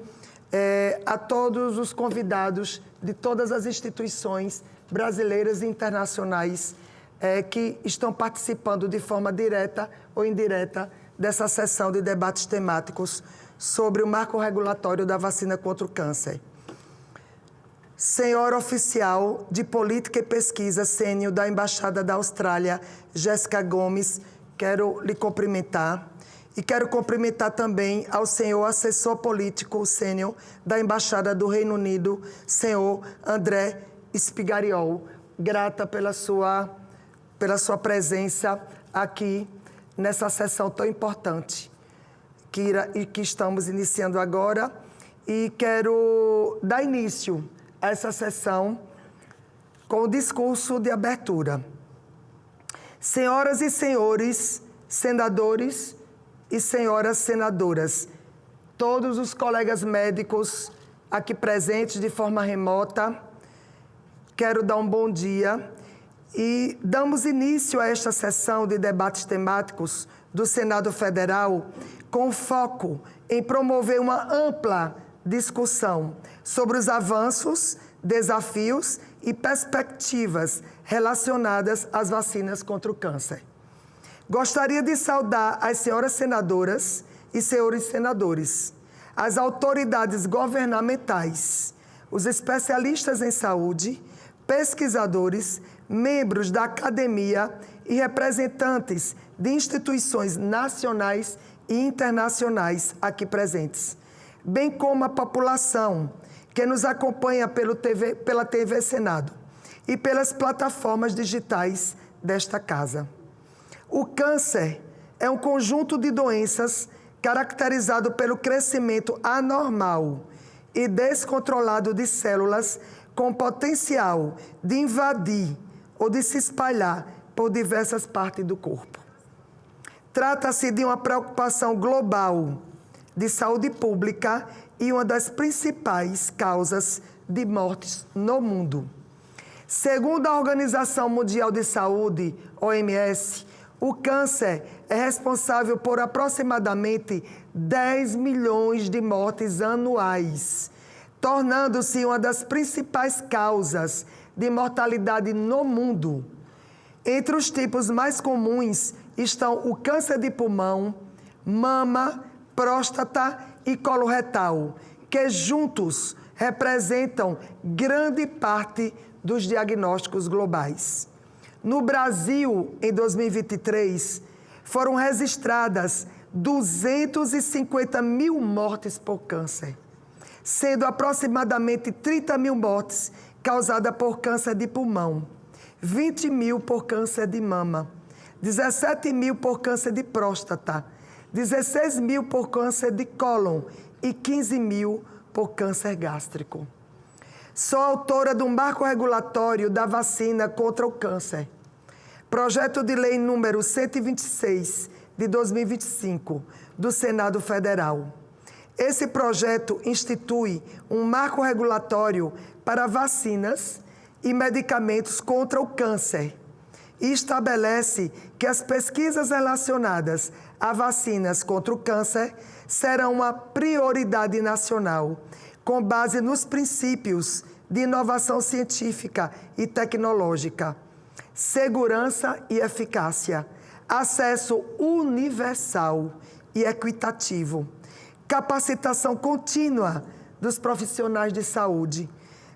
a todos os convidados de todas as instituições brasileiras e internacionais que estão participando de forma direta ou indireta dessa sessão de debates temáticos sobre o marco regulatório da vacina contra o câncer. Senhora oficial de Política e Pesquisa sênior da Embaixada da Austrália, Jéssica Gomes, quero lhe cumprimentar. E quero cumprimentar também ao senhor assessor político sênior da Embaixada do Reino Unido, senhor André Spigariol. Grata pela sua presença aqui nessa sessão tão importante que estamos iniciando agora. E quero dar início a essa sessão com o discurso de abertura. Senhoras e senhores senadores e senhoras senadoras, todos os colegas médicos aqui presentes de forma remota, quero dar um bom dia e damos início a esta sessão de debates temáticos do Senado Federal com foco em promover uma ampla discussão sobre os avanços, desafios e perspectivas relacionadas às vacinas contra o câncer. Gostaria de saudar as senhoras senadoras e senhores senadores, as autoridades governamentais, os especialistas em saúde, pesquisadores, membros da academia e representantes de instituições nacionais e internacionais aqui presentes, bem como a população que nos acompanha pela TV Senado e pelas plataformas digitais desta casa. O câncer é um conjunto de doenças caracterizado pelo crescimento anormal e descontrolado de células com potencial de invadir ou de se espalhar por diversas partes do corpo. Trata-se de uma preocupação global de saúde pública e uma das principais causas de mortes no mundo. Segundo a Organização Mundial de Saúde, OMS, o câncer é responsável por aproximadamente 10 milhões de mortes anuais, tornando-se uma das principais causas de mortalidade no mundo. Entre os tipos mais comuns estão o câncer de pulmão, mama, próstata e colo retal, que juntos representam grande parte dos diagnósticos globais. No Brasil, em 2023, foram registradas 250 mil mortes por câncer, sendo aproximadamente 30 mil mortes causadas por câncer de pulmão, 20 mil por câncer de mama, 17 mil por câncer de próstata, 16 mil por câncer de cólon e 15 mil por câncer gástrico. Sou autora do marco regulatório da vacina contra o câncer. Projeto de lei número 126 de 2025 do Senado Federal. Esse projeto institui um marco regulatório para vacinas e medicamentos contra o câncer e estabelece que as pesquisas relacionadas a vacinas contra o câncer serão uma prioridade nacional, com base nos princípios de inovação científica e tecnológica, segurança e eficácia, acesso universal e equitativo, capacitação contínua dos profissionais de saúde,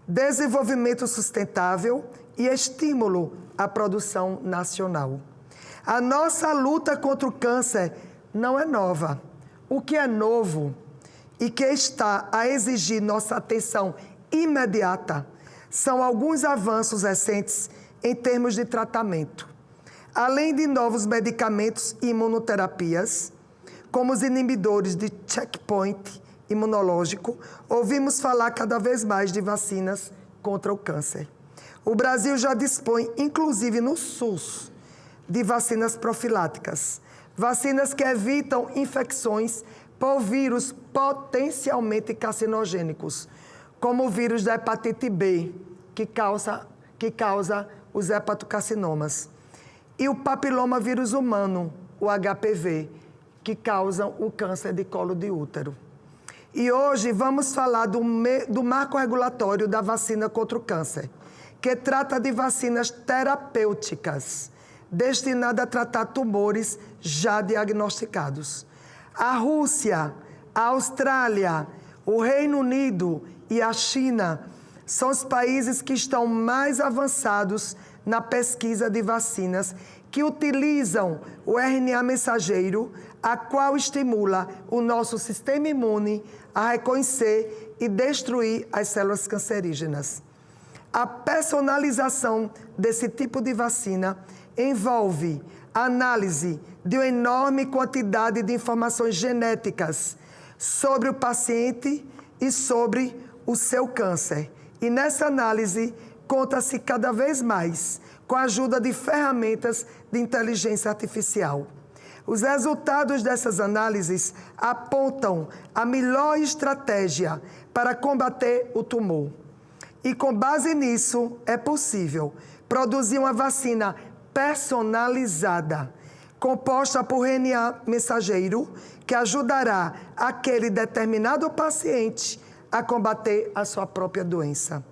desenvolvimento sustentável e estímulo à produção nacional. A nossa luta contra o câncer não é nova. O que é novo e que está a exigir nossa atenção imediata são alguns avanços recentes em termos de tratamento. Além de novos medicamentos e imunoterapias, como os inibidores de checkpoint imunológico, ouvimos falar cada vez mais de vacinas contra o câncer. O Brasil já dispõe, inclusive no SUS, de vacinas profiláticas, vacinas que evitam infecções por vírus potencialmente carcinogênicos, como o vírus da hepatite B, que causa os hepatocarcinomas, e o papilomavírus humano, o HPV, que causam o câncer de colo de útero. E hoje vamos falar do marco regulatório da vacina contra o câncer, que trata de vacinas terapêuticas, destinadas a tratar tumores já diagnosticados. A Rússia, a Austrália, o Reino Unido e a China são os países que estão mais avançados na pesquisa de vacinas que utilizam o RNA mensageiro, a qual estimula o nosso sistema imune a reconhecer e destruir as células cancerígenas. A personalização desse tipo de vacina envolve a análise de uma enorme quantidade de informações genéticas sobre o paciente e sobre o seu câncer. E nessa análise, conta-se cada vez mais com a ajuda de ferramentas de inteligência artificial. Os resultados dessas análises apontam a melhor estratégia para combater o tumor. E com base nisso, é possível produzir uma vacina personalizada, composta por RNA mensageiro, que ajudará aquele determinado paciente a combater a sua própria doença.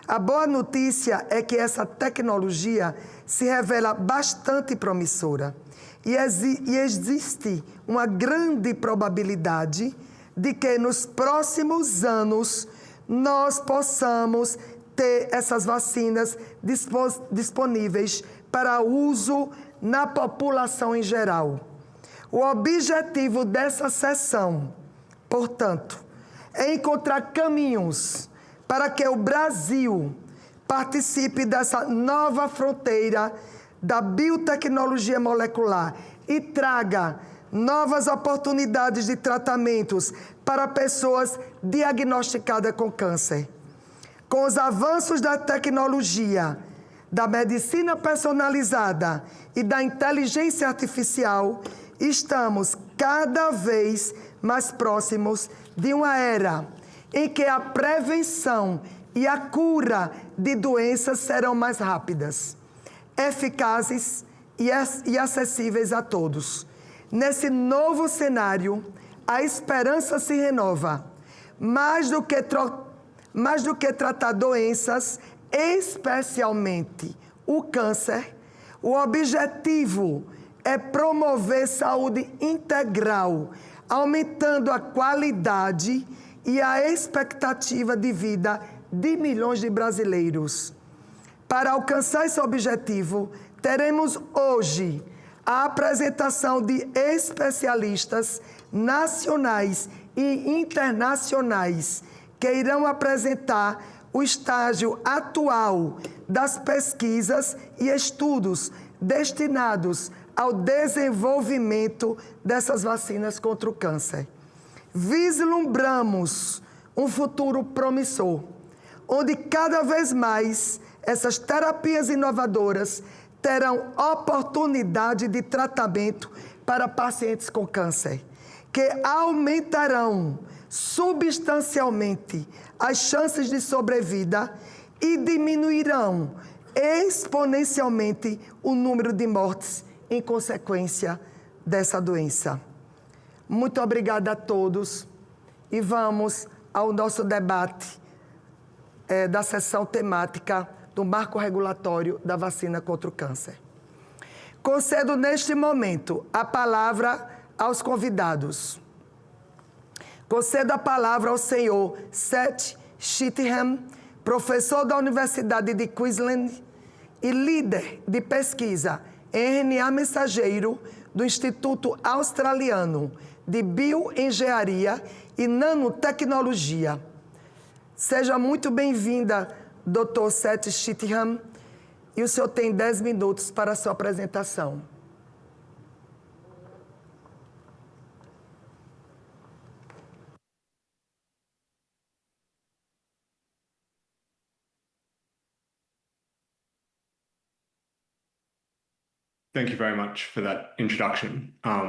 A boa notícia é que essa tecnologia se revela bastante promissora e existe uma grande probabilidade de que nos próximos anos nós possamos ter essas vacinas disponíveis para uso na população em geral. O objetivo dessa sessão, portanto, é encontrar caminhos para que o Brasil participe dessa nova fronteira da biotecnologia molecular e traga novas oportunidades de tratamentos para pessoas diagnosticadas com câncer. Com os avanços da tecnologia, da medicina personalizada e da inteligência artificial, estamos cada vez mais próximos de uma era em que a prevenção e a cura de doenças serão mais rápidas, eficazes e acessíveis a todos. Nesse novo cenário, a esperança se renova. Mais do que tratar doenças, especialmente o câncer, o objetivo é promover saúde integral, aumentando a qualidade e a expectativa de vida de milhões de brasileiros. Para alcançar esse objetivo, teremos hoje a apresentação de especialistas nacionais e internacionais que irão apresentar o estágio atual das pesquisas e estudos destinados ao desenvolvimento dessas vacinas contra o câncer. Vislumbramos um futuro promissor, onde cada vez mais essas terapias inovadoras terão oportunidade de tratamento para pacientes com câncer, que aumentarão substancialmente as chances de sobrevida e diminuirão exponencialmente o número de mortes em consequência dessa doença. Muito obrigada a todos e vamos ao nosso debate da sessão temática do Marco Regulatório da Vacina contra o Câncer. Concedo neste momento a palavra aos convidados. Concedo a palavra ao senhor Seth Sheatham, professor da Universidade de Queensland e líder de pesquisa em RNA mensageiro do Instituto Australiano de Bioengenharia e Nanotecnologia. Seja muito bem-vinda, Dr. Seth Sheatham, e o senhor tem 10 minutos para a sua apresentação.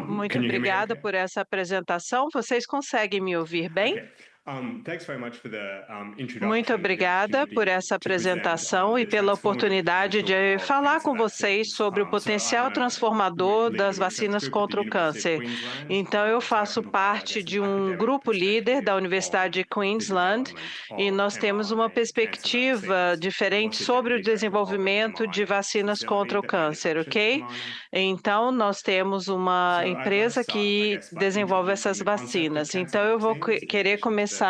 Muito obrigada por essa apresentação. Vocês conseguem me ouvir bem? Muito obrigada por essa apresentação e pela oportunidade de falar com vocês sobre o potencial transformador das vacinas contra o câncer. Então, eu faço parte de um grupo líder da Universidade de Queensland e nós temos uma perspectiva diferente sobre o desenvolvimento de vacinas contra o câncer, ok? Então, nós temos uma empresa que desenvolve essas vacinas. Então, eu vou querer começar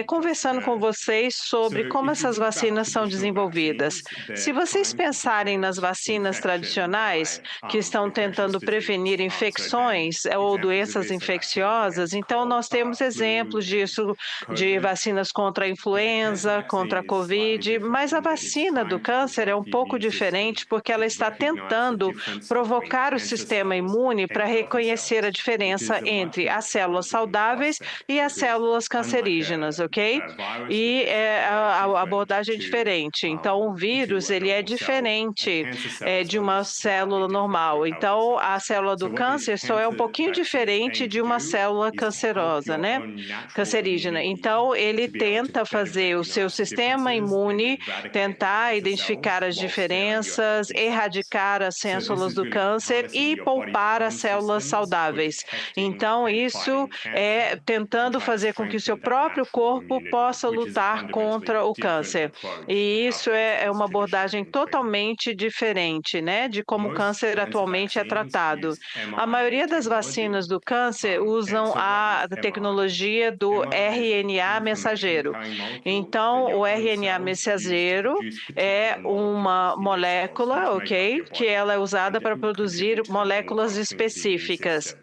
conversando com vocês sobre como essas vacinas são desenvolvidas. Se vocês pensarem nas vacinas tradicionais, que estão tentando prevenir infecções ou doenças infecciosas, então nós temos exemplos disso, de vacinas contra a influenza, contra a Covid, mas a vacina do câncer é um pouco diferente porque ela está tentando provocar o sistema imune para reconhecer a diferença entre as células saudáveis e as células cancerígenas, ok? E a abordagem é diferente. Então, o vírus, ele é diferente de uma célula normal. Então, a célula do câncer só é um pouquinho diferente de uma célula cancerosa, né? Cancerígena. Então, ele tenta fazer o seu sistema imune, tentar identificar as diferenças, erradicar as células do câncer e poupar as células saudáveis. Então, isso é tentando fazer com que o seu próprio corpo possa lutar contra o câncer. E isso é uma abordagem totalmente diferente, né, de como o câncer atualmente é tratado. A maioria das vacinas do câncer usam a tecnologia do RNA mensageiro. Então, o RNA mensageiro é uma molécula, ok, que ela é usada para produzir moléculas específicas.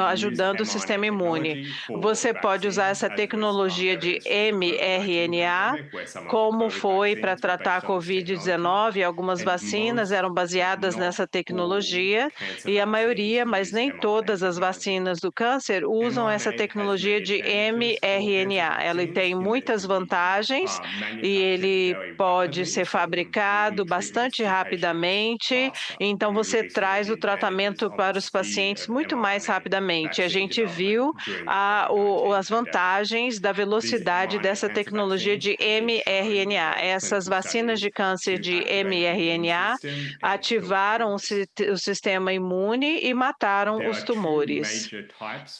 Ajudando o sistema imune. Você pode usar essa tecnologia de mRNA, como foi para tratar a Covid-19. Algumas vacinas eram baseadas nessa tecnologia e a maioria, mas nem todas as vacinas do câncer usam essa tecnologia de mRNA. Ela tem muitas vantagens e ele pode ser fabricado bastante rapidamente. Então, você traz o tratamento para os pacientes muito mais rapidamente. A gente viu as vantagens da velocidade dessa tecnologia de mRNA. Essas vacinas de câncer de mRNA ativaram o sistema imune e mataram os tumores.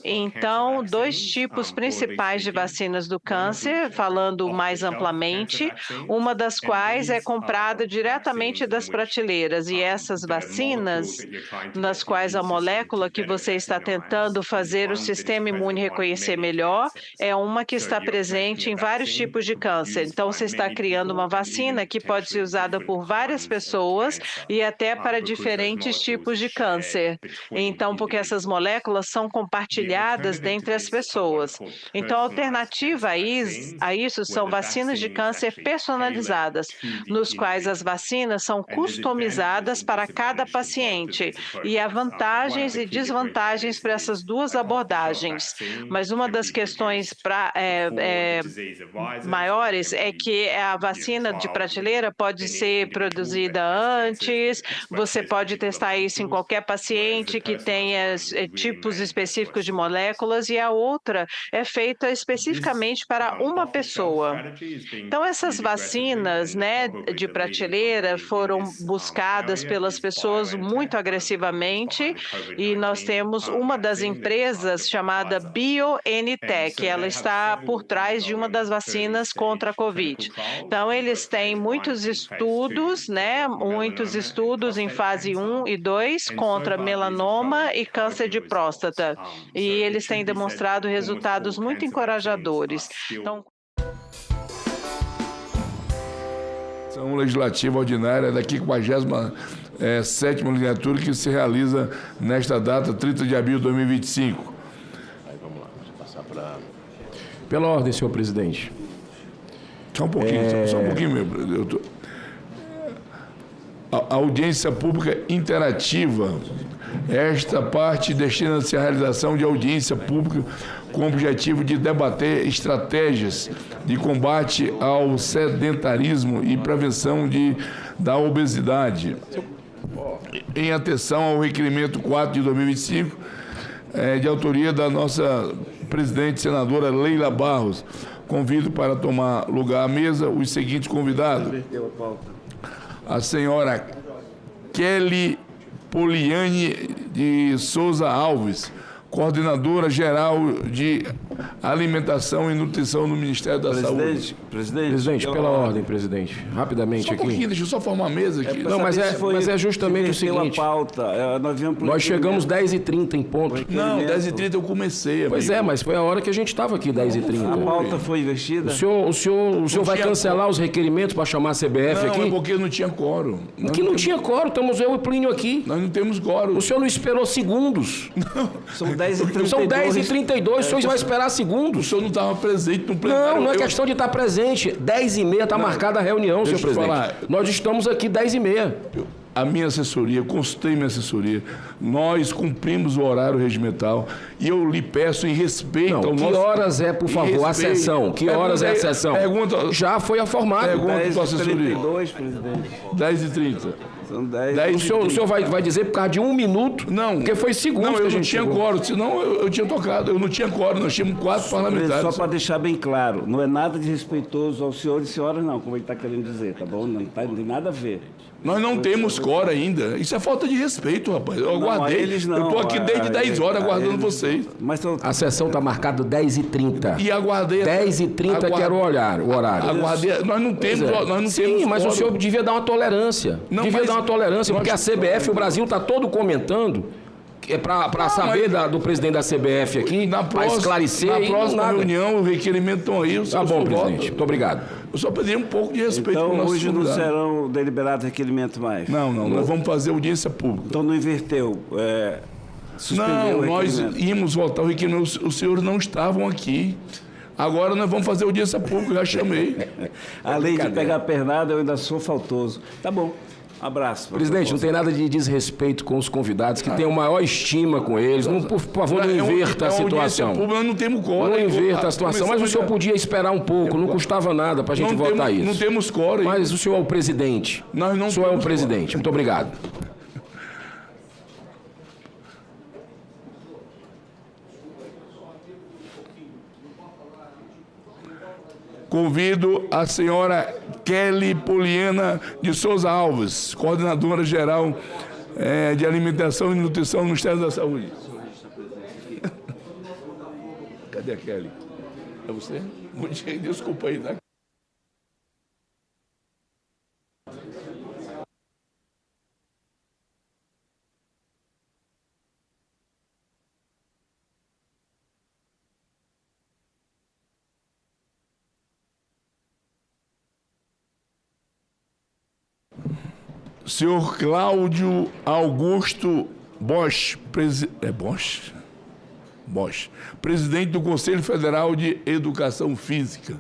Então, dois tipos principais de vacinas do câncer, falando mais amplamente, uma das quais é comprada diretamente das prateleiras, e essas vacinas, nas quais a molécula que vocês está tentando fazer o sistema imune reconhecer melhor, é uma que está presente em vários tipos de câncer. Então, você está criando uma vacina que pode ser usada por várias pessoas e até para diferentes tipos de câncer. Então, porque essas moléculas são compartilhadas dentre as pessoas. Então, a alternativa a isso são vacinas de câncer personalizadas, nos quais as vacinas são customizadas para cada paciente. E há vantagens e desvantagens para essas duas abordagens. Mas uma das questões maiores é que a vacina de prateleira pode ser produzida antes, você pode testar isso em qualquer paciente que tenha tipos específicos de moléculas, e a outra é feita especificamente para uma pessoa. Então, essas vacinas, né, de prateleira foram buscadas pelas pessoas muito agressivamente, e nós temos uma das empresas chamada BioNTech, ela está por trás de uma das vacinas contra a Covid. Então, eles têm muitos estudos, né, muitos estudos em fase 1 e 2 contra melanoma e câncer de próstata, e eles têm demonstrado resultados muito encorajadores. Então, Sessão Legislativa Ordinária da 57ª legislatura, que se realiza nesta data, 30 de abril de 2025. Vamos lá, passar para... Pela ordem, senhor presidente. Só um pouquinho, só um pouquinho, meu. A audiência pública interativa. Esta parte destina-se à realização de audiência pública com o objetivo de debater estratégias de combate ao sedentarismo e prevenção da obesidade. Em atenção ao requerimento 4 de 2025, de autoria da nossa presidente senadora Leila Barros, convido para tomar lugar à mesa os seguintes convidados. A senhora Kelly Poliane de Souza Alves, coordenadora geral de Alimentação e Nutrição no Ministério da Saúde. Presidente, pela ordem, presidente. Rapidamente aqui. Só um pouquinho, deixa eu só formar a mesa aqui. Não, mas é justamente o seguinte. Nós chegamos 10h30 em ponto. Não, 10h30 eu comecei. Amigo. Pois é, mas foi a hora que a gente estava aqui, 10h30. A pauta foi investida? O senhor vai cancelar os requerimentos para chamar a CBF aqui? Não, é porque não tinha quórum. Não tinha quórum, estamos eu e o Plínio aqui. Nós não temos quórum. O senhor não esperou segundos. Não. São 10h32. São 10h32, o senhor vai esperar segundos. O senhor não estava presente no plenário. Não é questão de estar presente. 10h30 está marcada a reunião, senhor presidente. Nós estamos aqui 10h30. A minha assessoria, consultei minha assessoria, nós cumprimos o horário regimental e eu lhe peço em respeito ao nosso... Que horas é, por favor, a sessão? Que horas é a sessão? Já foi informado. Pergunta à assessoria. 10h32, presidente. 10h30. São 10. O senhor vai dizer por causa de 1 minuto? Não. Porque foi segundos que a gente não tinha quórum, senão eu tinha tocado. Eu não tinha quórum, nós tínhamos 4 parlamentares. Só para deixar bem claro, não é nada desrespeitoso aos senhores e senhoras, não, como ele está querendo dizer, tá bom? Não tem nada a ver. Nós não temos quórum ainda. Isso é falta de respeito, rapaz. Eu aguardei. Eu estou aqui desde 10 horas aguardando vocês. A sessão está marcada 10h30. E aguardei... 10h30 que era o horário. Aguardei. Nós não temos... Sim, mas o senhor devia dar uma tolerância. Dar uma tolerância, porque a CBF, o Brasil está todo comentando... para saber do presidente da CBF aqui, para esclarecer. Na próxima reunião, o requerimento estão aí. Tá bom, presidente. Muito obrigado. Eu só pedi um pouco de respeito. Então, hoje não serão deliberados requerimentos mais? Não. Nós vamos fazer audiência pública. Então, não inverteu? Não, nós íamos votar o requerimento. Os senhores não estavam aqui. Agora nós vamos fazer audiência pública, já chamei. Além de pegar a pernada, eu ainda sou faltoso. Tá bom. Abraço. Presidente, não tem nada de desrespeito com os convidados, que tenham maior estima com eles. Não, por favor, não inverta a situação. Nós não temos quórum. Não inverta a situação, mas o senhor podia esperar um pouco, não custava nada para a gente votar isso. Não temos quórum. Mas o senhor é o presidente. O senhor é o presidente. Muito obrigado. Convido a senhora Kelly Poliana de Souza Alves, coordenadora geral de Alimentação e Nutrição no Ministério da Saúde. Cadê a Kelly? É você? Desculpa aí, tá? Senhor Cláudio Augusto Bosch, Bosch, presidente do Conselho Federal de Educação Física.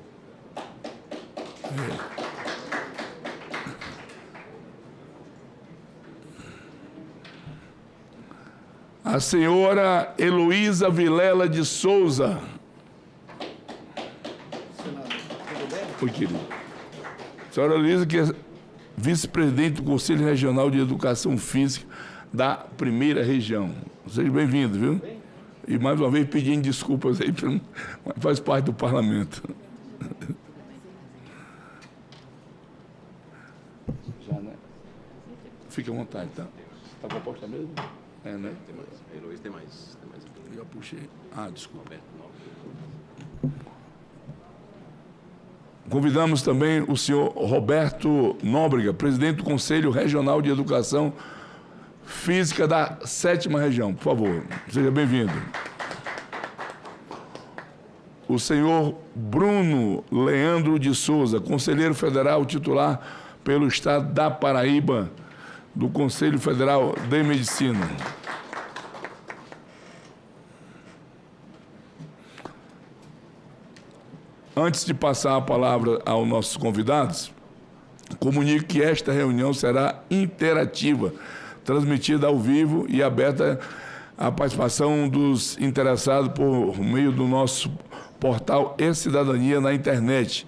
A senhora Heloísa Vilela de Souza. Oi, querido. A senhora Heloísa, que é vice-presidente do Conselho Regional de Educação Física da 1ª Região. Seja bem-vindo, viu? E mais uma vez pedindo desculpas aí, mas faz parte do parlamento. Já, né? Fique à vontade, tá? Está composta mesmo? É, né? Tem mais. Heloísa tem mais. Eu já puxei. Ah, desculpa. Convidamos também o senhor Roberto Nóbrega, presidente do Conselho Regional de Educação Física da 7ª Região. Por favor, seja bem-vindo. O senhor Bruno Leandro de Souza, conselheiro federal titular pelo Estado da Paraíba, do Conselho Federal de Medicina. Antes de passar a palavra aos nossos convidados, comunico que esta reunião será interativa, transmitida ao vivo e aberta à participação dos interessados por meio do nosso portal E-Cidadania na internet,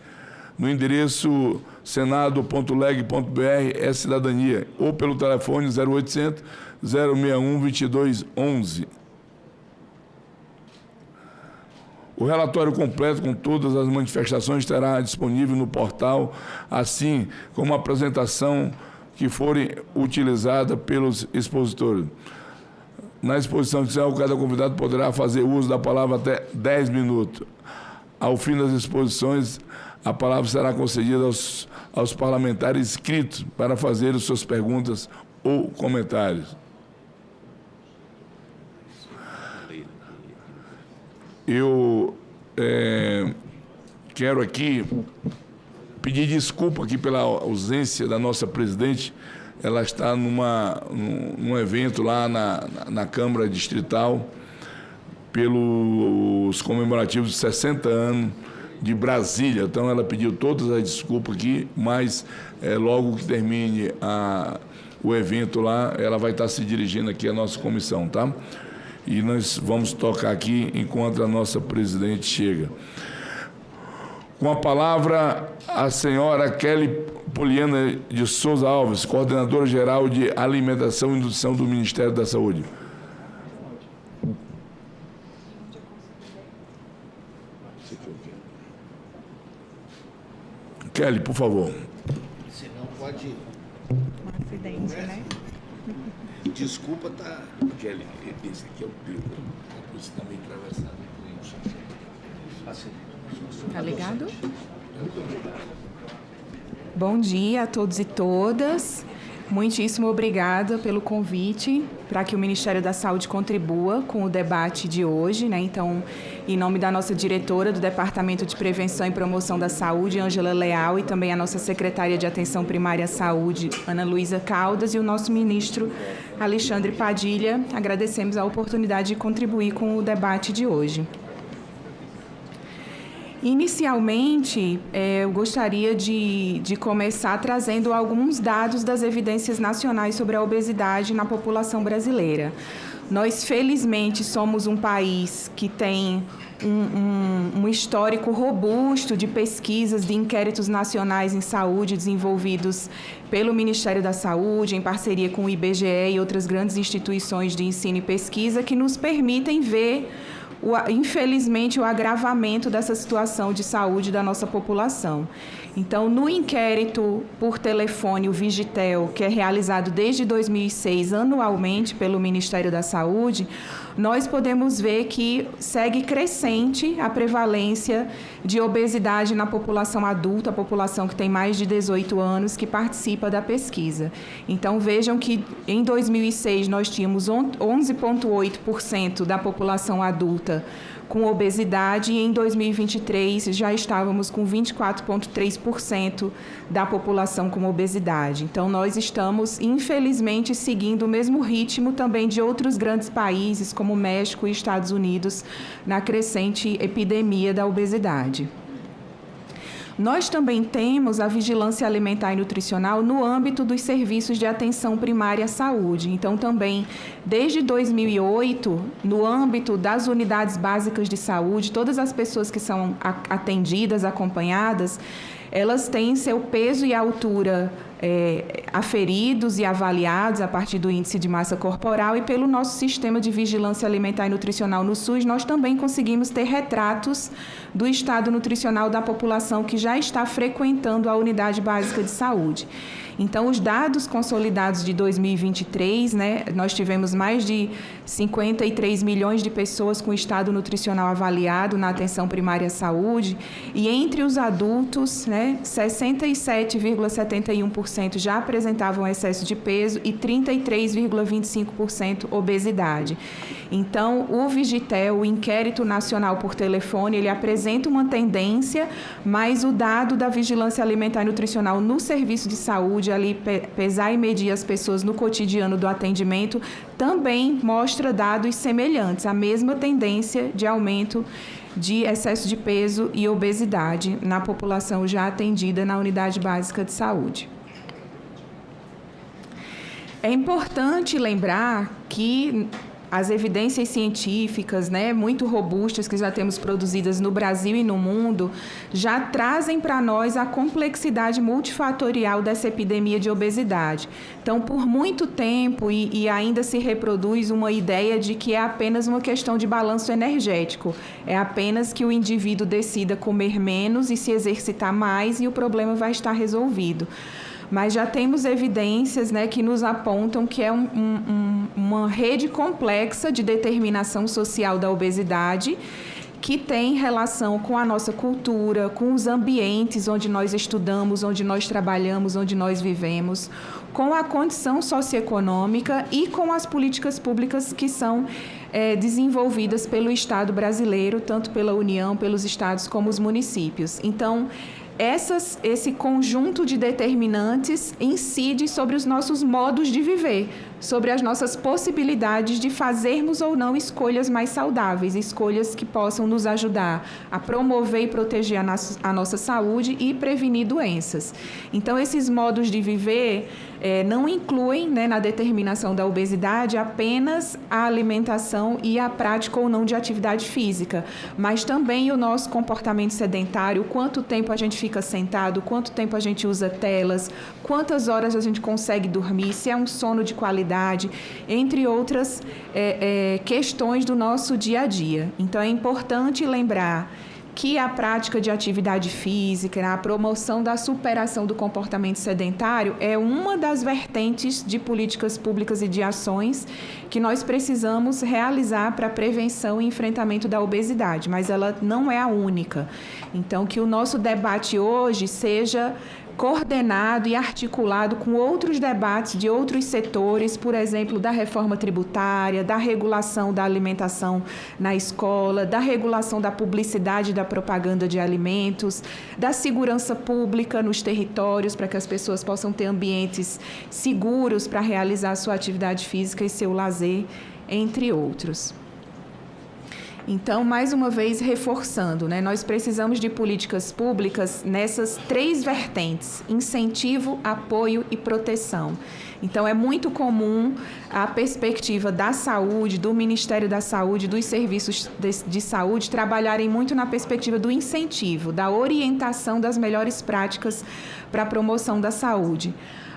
no endereço senado.leg.br E-Cidadania, ou pelo telefone 0800 061 2211. O relatório completo com todas as manifestações estará disponível no portal, assim como a apresentação que forem utilizada pelos expositores. Na exposição inicial, cada convidado poderá fazer uso da palavra até 10 minutos. Ao fim das exposições, a palavra será concedida aos parlamentares inscritos para fazer as suas perguntas ou comentários. Eu quero aqui pedir desculpa aqui pela ausência da nossa presidente. Ela está num evento lá na Câmara Distrital pelos comemorativos de 60 anos de Brasília. Então, ela pediu todas as desculpas aqui, mas logo que termine o evento lá, ela vai estar se dirigindo aqui à nossa comissão, tá? E nós vamos tocar aqui enquanto a nossa presidente chega. Com a palavra, a senhora Kelly Poliana de Souza Alves, coordenadora geral de Alimentação e Nutrição do Ministério da Saúde. Kelly, por favor. Senão pode... Um acidente, né? Desculpa, tá... Kelly, esse aqui é o Pedro. Você também atravessado. Tá ligado? Bom dia a todos e todas. Muitíssimo obrigada pelo convite para que o Ministério da Saúde contribua com o debate de hoje, né? Então, em nome da nossa diretora do Departamento de Prevenção e Promoção da Saúde, Ângela Leal, e também a nossa secretária de Atenção Primária à Saúde, Ana Luísa Caldas, e o nosso ministro Alexandre Padilha, agradecemos a oportunidade de contribuir com o debate de hoje. Inicialmente, eu gostaria de começar trazendo alguns dados das evidências nacionais sobre a obesidade na população brasileira. Nós, felizmente, somos um país que tem um histórico robusto de pesquisas, de inquéritos nacionais em saúde desenvolvidos pelo Ministério da Saúde, em parceria com o IBGE e outras grandes instituições de ensino e pesquisa, que nos permitem ver infelizmente, o agravamento dessa situação de saúde da nossa população. Então, no inquérito por telefone, o Vigitel, que é realizado desde 2006 anualmente pelo Ministério da Saúde, nós podemos ver que segue crescente a prevalência de obesidade na população adulta, a população que tem mais de 18 anos, que participa da pesquisa. Então, vejam que em 2006 nós tínhamos 11,8% da população adulta com obesidade, e em 2023 já estávamos com 24,3% da população com obesidade. Então, nós estamos, infelizmente, seguindo o mesmo ritmo também de outros grandes países, como México e Estados Unidos, na crescente epidemia da obesidade. Nós também temos a vigilância alimentar e nutricional no âmbito dos serviços de atenção primária à saúde. Então, também, desde 2008, no âmbito das unidades básicas de saúde, todas as pessoas que são atendidas, acompanhadas, elas têm seu peso e altura aferidos e avaliados a partir do índice de massa corporal, e pelo nosso sistema de vigilância alimentar e nutricional no SUS, nós também conseguimos ter retratos do estado nutricional da população que já está frequentando a unidade básica de saúde. Então, os dados consolidados de 2023, né, nós tivemos mais de 53 milhões de pessoas com estado nutricional avaliado na atenção primária à saúde, e entre os adultos, né, 67,71% já apresentavam excesso de peso e 33,25% obesidade. Então, o Vigitel, o Inquérito Nacional por Telefone, ele apresenta uma tendência, mas o dado da vigilância alimentar e nutricional no serviço de saúde, ali pesar e medir as pessoas no cotidiano do atendimento, também mostra dados semelhantes, a mesma tendência de aumento de excesso de peso e obesidade na população já atendida na unidade básica de saúde. É importante lembrar que as evidências científicas, né, muito robustas que já temos produzidas no Brasil e no mundo, já trazem para nós a complexidade multifatorial dessa epidemia de obesidade. Então, por muito tempo, e ainda se reproduz uma ideia de que é apenas uma questão de balanço energético, é apenas que o indivíduo decida comer menos e se exercitar mais e o problema vai estar resolvido. Mas já temos evidências, né, que nos apontam que é uma rede complexa de determinação social da obesidade, que tem relação com a nossa cultura, com os ambientes onde nós estudamos, onde nós trabalhamos, onde nós vivemos, com a condição socioeconômica e com as políticas públicas que são desenvolvidas pelo Estado brasileiro, tanto pela União, pelos estados como os municípios. Então, esse conjunto de determinantes incide sobre os nossos modos de viver, sobre as nossas possibilidades de fazermos ou não escolhas mais saudáveis, escolhas que possam nos ajudar a promover e proteger a nossa saúde e prevenir doenças. Então, esses modos de viver não incluem, né, na determinação da obesidade apenas a alimentação e a prática ou não de atividade física, mas também o nosso comportamento sedentário, quanto tempo a gente fica sentado, quanto tempo a gente usa telas, quantas horas a gente consegue dormir, se é um sono de qualidade, entre outras questões do nosso dia a dia. Então, é importante lembrar que a prática de atividade física, a promoção da superação do comportamento sedentário é uma das vertentes de políticas públicas e de ações que nós precisamos realizar para a prevenção e enfrentamento da obesidade, mas ela não é a única. Então, que o nosso debate hoje seja coordenado e articulado com outros debates de outros setores, por exemplo, da reforma tributária, da regulação da alimentação na escola, da regulação da publicidade e da propaganda de alimentos, da segurança pública nos territórios, para que as pessoas possam ter ambientes seguros para realizar a sua atividade física e seu lazer, entre outros. Então, mais uma vez, reforçando, né, nós precisamos de políticas públicas nessas três vertentes: incentivo, apoio e proteção. Então, é muito comum a perspectiva da saúde, do Ministério da Saúde, dos serviços de saúde, trabalharem muito na perspectiva do incentivo, da orientação das melhores práticas para a promoção da saúde.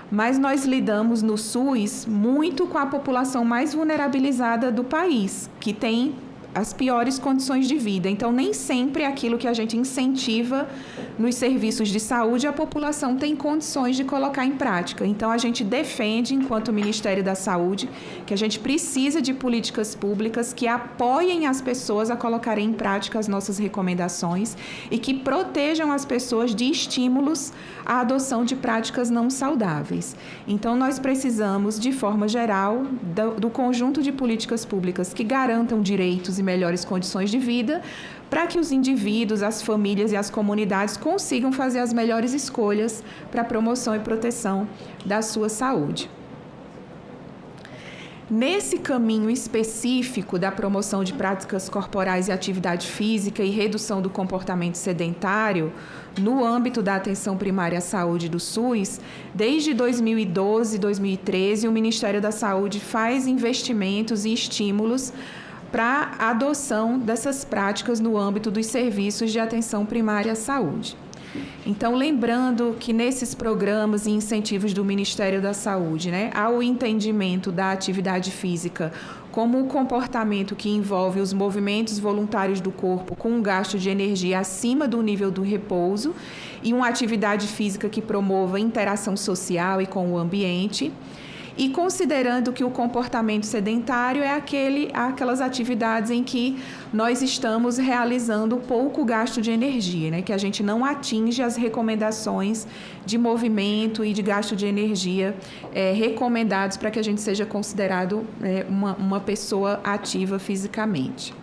Mas nós lidamos no SUS muito com a população mais vulnerabilizada do país, que tem as piores condições de vida. Então, nem sempre aquilo que a gente incentiva nos serviços de saúde, a população tem condições de colocar em prática. Então, a gente defende, enquanto Ministério da Saúde, que a gente precisa de políticas públicas que apoiem as pessoas a colocarem em prática as nossas recomendações e que protejam as pessoas de estímulos à adoção de práticas não saudáveis. Então, nós precisamos, de forma geral, do conjunto de políticas públicas que garantam direitos e e melhores condições de vida, para que os indivíduos, as famílias e as comunidades consigam fazer as melhores escolhas para a promoção e proteção da sua saúde. Nesse caminho específico da promoção de práticas corporais e atividade física e redução do comportamento sedentário, no âmbito da atenção primária à saúde do SUS, desde 2012 e 2013, o Ministério da Saúde faz investimentos e estímulos para a adoção dessas práticas no âmbito dos serviços de atenção primária à saúde. Então, lembrando que nesses programas e incentivos do Ministério da Saúde, há o entendimento da atividade física como um comportamento que envolve os movimentos voluntários do corpo com um gasto de energia acima do nível do repouso e uma atividade física que promova interação social e com o ambiente. E considerando que o comportamento sedentário é aquelas atividades em que nós estamos realizando pouco gasto de energia, que a gente não atinge as recomendações de movimento e de gasto de energia recomendados para que a gente seja considerado uma pessoa ativa fisicamente.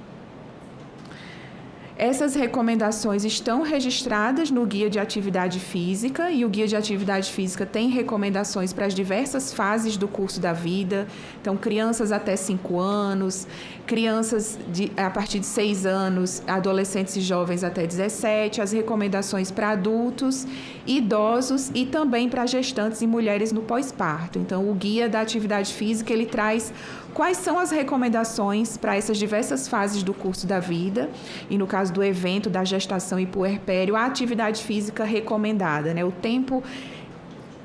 Essas recomendações estão registradas no Guia de Atividade Física e o Guia de Atividade Física tem recomendações para as diversas fases do curso da vida. Então, crianças até 5 anos, crianças a partir de 6 anos, adolescentes e jovens até 17, as recomendações para adultos, idosos e também para gestantes e mulheres no pós-parto. Então, o Guia da Atividade Física, ele traz quais são as recomendações para essas diversas fases do curso da vida e, no caso do evento da gestação e puerpério, a atividade física recomendada, o tempo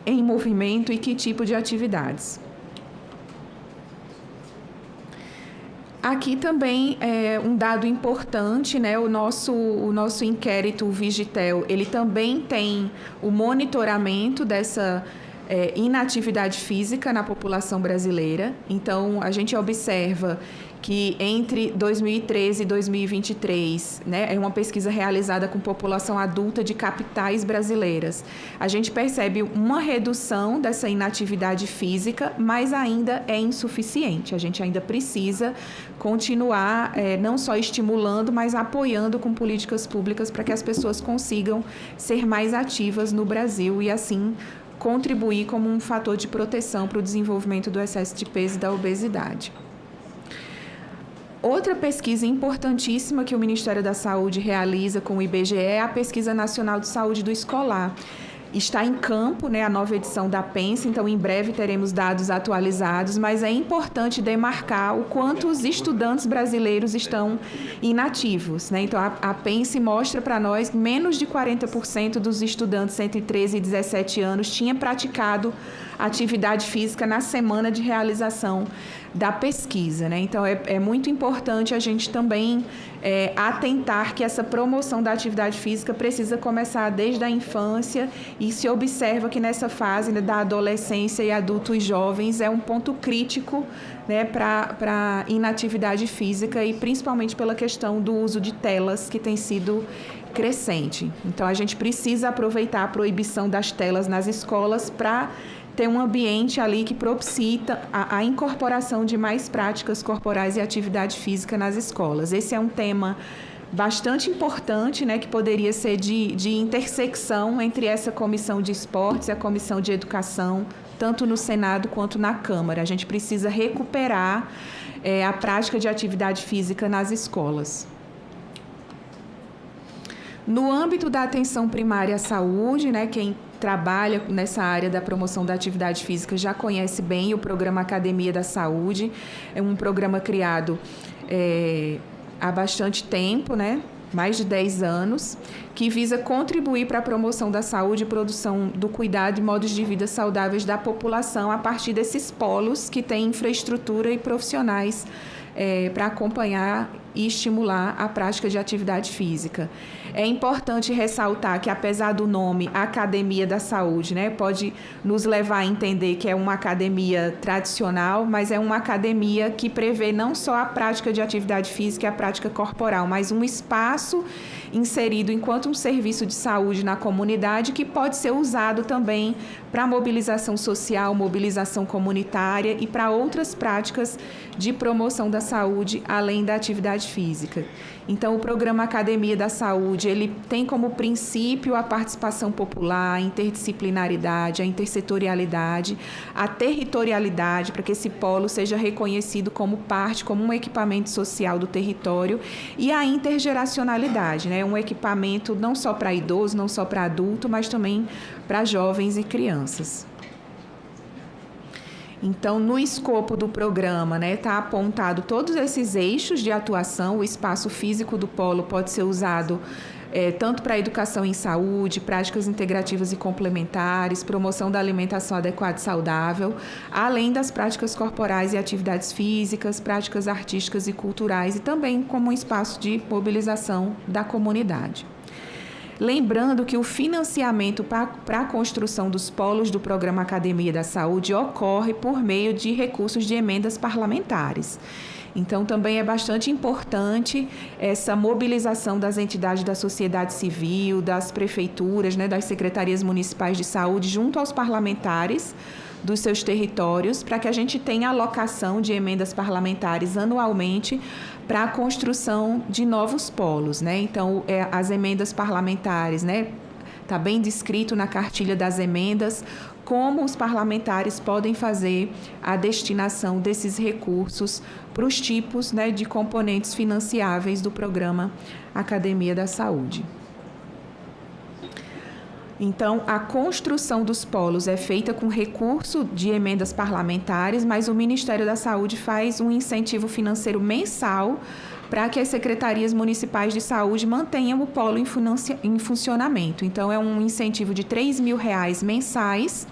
em movimento e que tipo de atividades. Aqui também é um dado importante, o nosso inquérito Vigitel, ele também tem o monitoramento dessa inatividade física na população brasileira. Então, a gente observa que entre 2013 e 2023, é uma pesquisa realizada com população adulta de capitais brasileiras. A gente percebe uma redução dessa inatividade física, mas ainda é insuficiente. A gente ainda precisa continuar não só estimulando, mas apoiando com políticas públicas para que as pessoas consigam ser mais ativas no Brasil e, assim, contribuir como um fator de proteção para o desenvolvimento do excesso de peso e da obesidade. Outra pesquisa importantíssima que o Ministério da Saúde realiza com o IBGE é a Pesquisa Nacional de Saúde do Escolar. Está em campo, a nova edição da PENSE, então em breve teremos dados atualizados, mas é importante demarcar o quanto os estudantes brasileiros estão inativos, Então a PENSE mostra para nós que menos de 40% dos estudantes entre 13 e 17 anos tinha praticado atividade física na semana de realização da pesquisa, Então é muito importante a gente também atentar que essa promoção da atividade física precisa começar desde a infância e se observa que nessa fase da adolescência e adultos jovens é um ponto crítico para inatividade física e principalmente pela questão do uso de telas que tem sido crescente. Então a gente precisa aproveitar a proibição das telas nas escolas para ter um ambiente ali que propicita a incorporação de mais práticas corporais e atividade física nas escolas. Esse é um tema bastante importante, que poderia ser de intersecção entre essa comissão de esportes e a comissão de educação, tanto no Senado quanto na Câmara. A gente precisa recuperar a prática de atividade física nas escolas. No âmbito da atenção primária à saúde, quem trabalha nessa área da promoção da atividade física já conhece bem o programa Academia da Saúde. É um programa criado há bastante tempo, mais de 10 anos, que visa contribuir para a promoção da saúde e produção do cuidado e modos de vida saudáveis da população a partir desses polos que têm infraestrutura e profissionais para acompanhar e estimular a prática de atividade física. É importante ressaltar que, apesar do nome Academia da Saúde, pode nos levar a entender que é uma academia tradicional, mas é uma academia que prevê não só a prática de atividade física e a prática corporal, mas um espaço inserido enquanto um serviço de saúde na comunidade que pode ser usado também para mobilização social, mobilização comunitária e para outras práticas de promoção da saúde, além da atividade atividade física. Então, o programa Academia da Saúde, ele tem como princípio a participação popular, a interdisciplinaridade, a intersetorialidade, a territorialidade, para que esse polo seja reconhecido como parte, como um equipamento social do território, e a intergeracionalidade, né? Um equipamento não só para idoso, não só para adulto, mas também para jovens e crianças. Então, no escopo do programa, né, está apontado todos esses eixos de atuação. O espaço físico do polo pode ser usado tanto para educação em saúde, práticas integrativas e complementares, promoção da alimentação adequada e saudável, além das práticas corporais e atividades físicas, práticas artísticas e culturais, e também como um espaço de mobilização da comunidade. Lembrando que o financiamento para a construção dos polos do Programa Academia da Saúde ocorre por meio de recursos de emendas parlamentares. Então, também é bastante importante essa mobilização das entidades da sociedade civil, das prefeituras, né, das secretarias municipais de saúde, junto aos parlamentares dos seus territórios, para que a gente tenha alocação de emendas parlamentares anualmente para a construção de novos polos, né? Então, as emendas parlamentares, né? Está bem descrito na cartilha das emendas como os parlamentares podem fazer a destinação desses recursos para os tipos, né, de componentes financiáveis do programa Academia da Saúde. Então, a construção dos polos é feita com recurso de emendas parlamentares, mas o Ministério da Saúde faz um incentivo financeiro mensal para que as secretarias municipais de saúde mantenham o polo em funcionamento. Então, é um incentivo de R$ 3.000 mensais,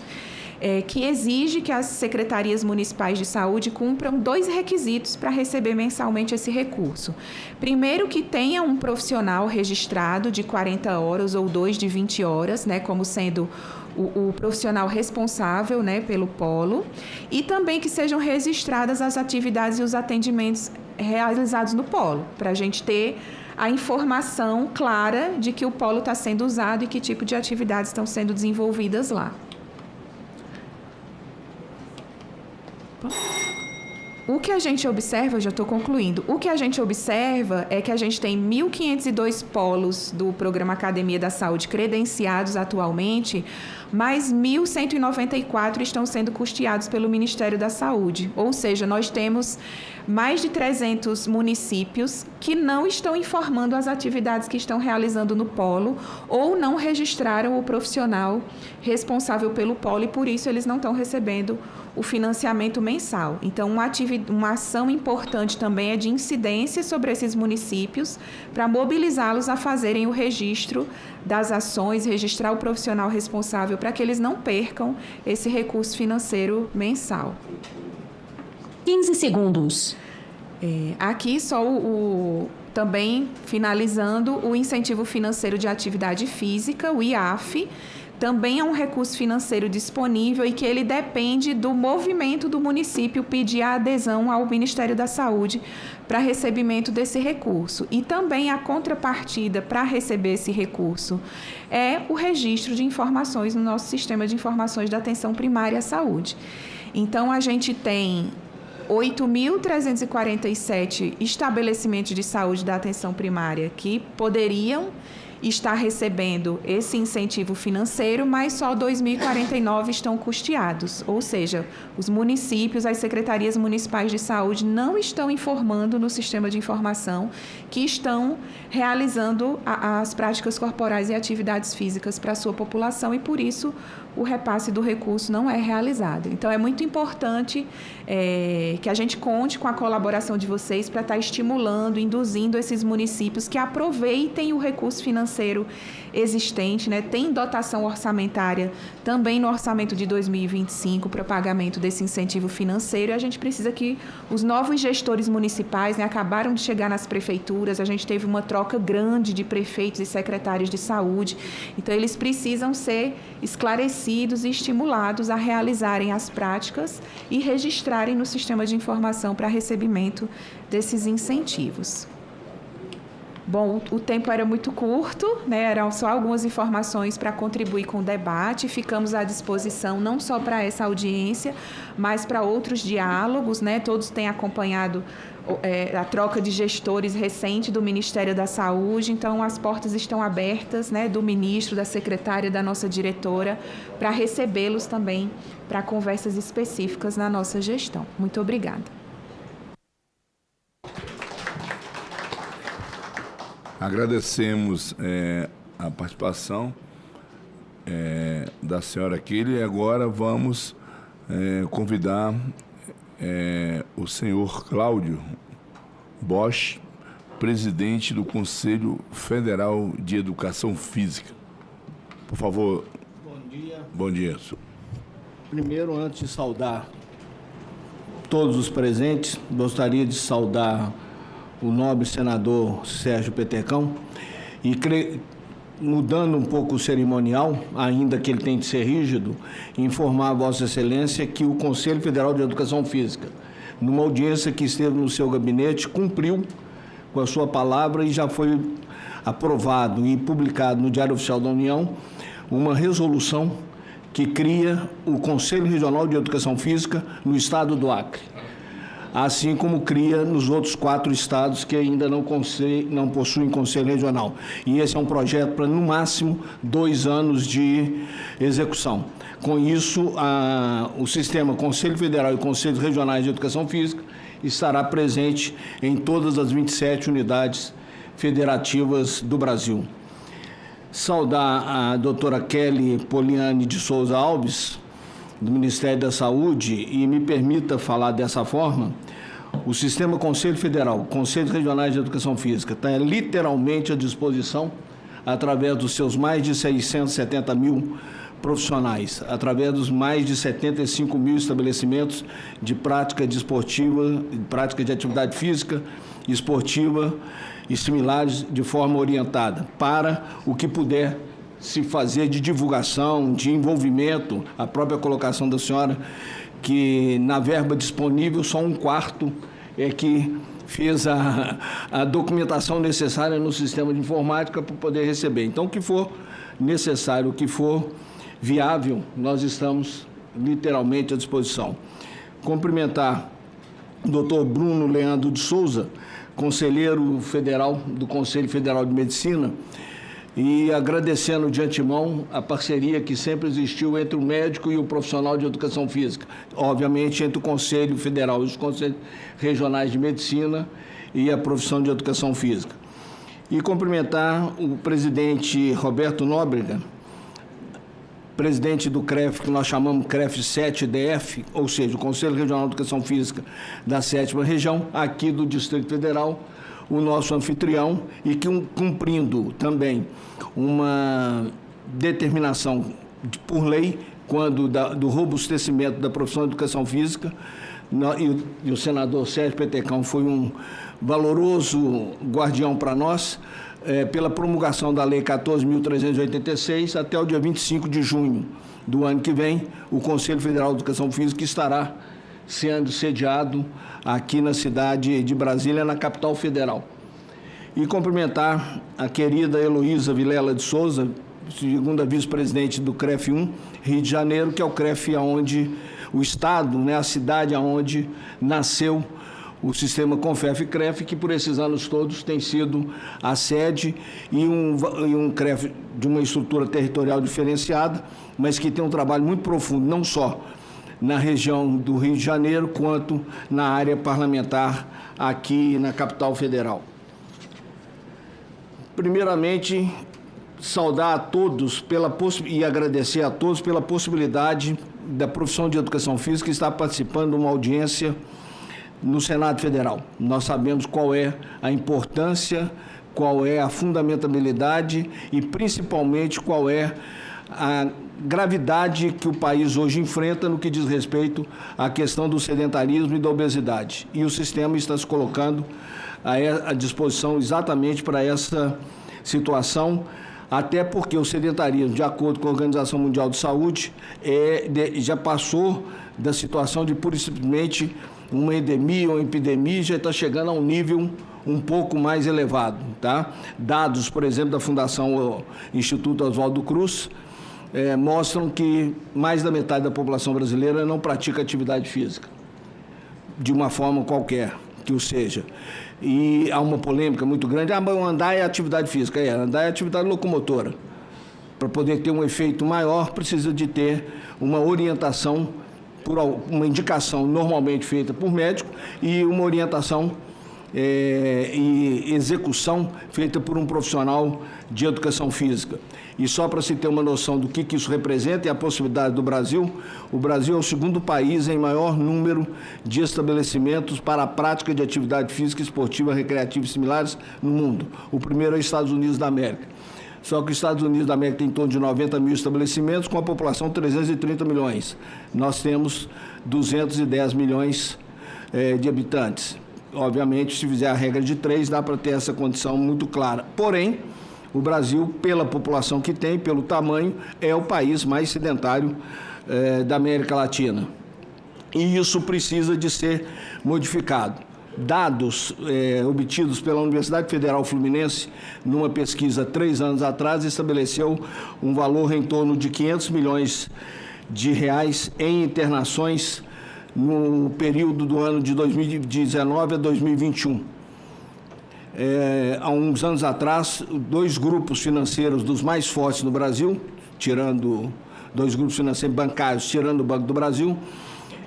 que exige que as secretarias municipais de saúde cumpram 2 requisitos para receber mensalmente esse recurso. Primeiro, que tenha um profissional registrado de 40 horas ou 2 de 20 horas, né, como sendo o profissional responsável, né, pelo polo, e também que sejam registradas as atividades e os atendimentos realizados no polo, para a gente ter a informação clara de que o polo está sendo usado e que tipo de atividades estão sendo desenvolvidas lá. O que a gente observa, já estou concluindo, o que a gente observa é que a gente tem 1.502 polos do Programa Academia da Saúde credenciados atualmente, mas 1.194 estão sendo custeados pelo Ministério da Saúde. Ou seja, nós temos mais de 300 municípios que não estão informando as atividades que estão realizando no polo ou não registraram o profissional responsável pelo polo e, por isso, eles não estão recebendo o financiamento mensal. Então, uma ação importante também é de incidência sobre esses municípios para mobilizá-los a fazerem o registro das ações, registrar o profissional responsável para que eles não percam esse recurso financeiro mensal. 15 segundos. Aqui só também finalizando o incentivo financeiro de atividade física, o IAF, também é um recurso financeiro disponível e que ele depende do movimento do município pedir a adesão ao Ministério da Saúde para recebimento desse recurso. E também a contrapartida para receber esse recurso é o registro de informações no nosso sistema de informações da atenção primária à saúde. Então, a gente tem 8.347 estabelecimentos de saúde da atenção primária que poderiam estar recebendo esse incentivo financeiro, mas só 2.049 estão custeados. Ou seja, os municípios, as secretarias municipais de saúde não estão informando no sistema de informação que estão realizando as práticas corporais e atividades físicas para a sua população e, por isso, o repasse do recurso não é realizado. Então, é muito importante que a gente conte com a colaboração de vocês para estar estimulando, induzindo esses municípios que aproveitem o recurso financeiro existente, né? Tem dotação orçamentária também no orçamento de 2025 para pagamento desse incentivo financeiro e a gente precisa que os novos gestores municipais, né, acabaram de chegar nas prefeituras, a gente teve uma troca grande de prefeitos e secretários de saúde, então eles precisam ser esclarecidos e estimulados a realizarem as práticas e registrarem no sistema de informação para recebimento desses incentivos. Bom, o tempo era muito curto, né? Eram só algumas informações para contribuir com o debate. Ficamos à disposição não só para essa audiência, mas para outros diálogos, né? Todos têm acompanhado a troca de gestores recente do Ministério da Saúde, então as portas estão abertas, né, do ministro, da secretária, da nossa diretora, para recebê-los também para conversas específicas na nossa gestão. Muito obrigada. Agradecemos a participação da senhora Kelly e agora vamos convidar o senhor Cláudio Bosch, presidente do Conselho Federal de Educação Física. Por favor. Bom dia. Bom dia. Primeiro, antes de saudar todos os presentes, gostaria de saudar o nobre senador Sérgio Petecão e mudando um pouco o cerimonial, ainda que ele tenha de ser rígido, informar a Vossa Excelência que o Conselho Federal de Educação Física, numa audiência que esteve no seu gabinete, cumpriu com a sua palavra e já foi aprovado e publicado no Diário Oficial da União uma resolução que cria o Conselho Regional de Educação Física no estado do Acre, assim como cria nos outros 4 estados que ainda não possuem conselho regional. E esse é um projeto para, no máximo, 2 anos de execução. Com isso, o sistema Conselho Federal e Conselhos Regionais de Educação Física estará presente em todas as 27 unidades federativas do Brasil. Saudar a doutora Kelly Poliani de Souza Alves, do Ministério da Saúde, e me permita falar dessa forma, o sistema Conselho Federal, Conselhos Regionais de Educação Física, está literalmente à disposição, através dos seus mais de 670 mil profissionais, através dos mais de 75 mil estabelecimentos de prática desportiva, prática de atividade física, esportiva e similares de forma orientada, para o que puder se fazer de divulgação, de envolvimento, a própria colocação da senhora, que na verba disponível só 1/4 é que fez a documentação necessária no sistema de informática para poder receber. Então, o que for necessário, o que for viável, nós estamos literalmente à disposição. Cumprimentar o doutor Bruno Leandro de Souza, conselheiro federal do Conselho Federal de Medicina, e agradecendo de antemão a parceria que sempre existiu entre o médico e o profissional de educação física, obviamente entre o Conselho Federal e os Conselhos Regionais de Medicina e a profissão de educação física. E cumprimentar o presidente Roberto Nóbrega, presidente do CREF, que nós chamamos CREF 7DF, ou seja, o Conselho Regional de Educação Física da 7ª Região, aqui do Distrito Federal, o nosso anfitrião, e que cumprindo também uma determinação por lei, quando do robustecimento da profissão de educação física, e o senador Sérgio Petecão foi um valoroso guardião para nós, pela promulgação da Lei 14.386, até o dia 25 de junho do ano que vem, o Conselho Federal de Educação Física estará sendo sediado aqui na cidade de Brasília, na capital federal. E cumprimentar a querida Heloísa Vilela de Souza, segunda vice-presidente do CREF 1, Rio de Janeiro, que é o CREF onde o estado, né, a cidade onde nasceu o sistema CONFEF-CREF, que por esses anos todos tem sido a sede e um CREF de uma estrutura territorial diferenciada, mas que tem um trabalho muito profundo, não só na região do Rio de Janeiro, quanto na área parlamentar aqui na capital federal. Primeiramente, saudar a todos e agradecer a todos pela possibilidade da profissão de educação física estar participando de uma audiência no Senado Federal. Nós sabemos qual é a importância, qual é a fundamentabilidade e, principalmente, qual é a gravidade que o país hoje enfrenta no que diz respeito à questão do sedentarismo e da obesidade. E o sistema está se colocando à disposição exatamente para essa situação, até porque o sedentarismo, de acordo com a Organização Mundial de Saúde, já passou da situação de pura e simplesmente uma endemia ou epidemia, já está chegando a um nível um pouco mais elevado, tá? Dados, por exemplo, da Fundação Instituto Oswaldo Cruz, mostram que mais da metade da população brasileira não pratica atividade física, de uma forma qualquer que o seja. E há uma polêmica muito grande, andar é atividade física, andar é atividade locomotora. Para poder ter um efeito maior, precisa de ter uma orientação, por uma indicação normalmente feita por médico e uma orientação e execução feita por um profissional de educação física. E só para se ter uma noção do que isso representa e a possibilidade do Brasil, o Brasil é o segundo país em maior número de estabelecimentos para a prática de atividade física, esportiva, recreativa e similares no mundo. O primeiro é os Estados Unidos da América. Só que os Estados Unidos da América tem em torno de 90 mil estabelecimentos, com a população de 330 milhões. Nós temos 210 milhões de habitantes. Obviamente, se fizer a regra de 3, dá para ter essa condição muito clara. Porém, o Brasil, pela população que tem, pelo tamanho, é o país mais sedentário da América Latina. E isso precisa de ser modificado. Dados obtidos pela Universidade Federal Fluminense, numa pesquisa 3 anos atrás, estabeleceu um valor em torno de 500 milhões de reais em internações no período do ano de 2019 a 2021. Há uns anos atrás, 2 grupos financeiros dos mais fortes no Brasil, tirando 2 grupos financeiros bancários, tirando o Banco do Brasil,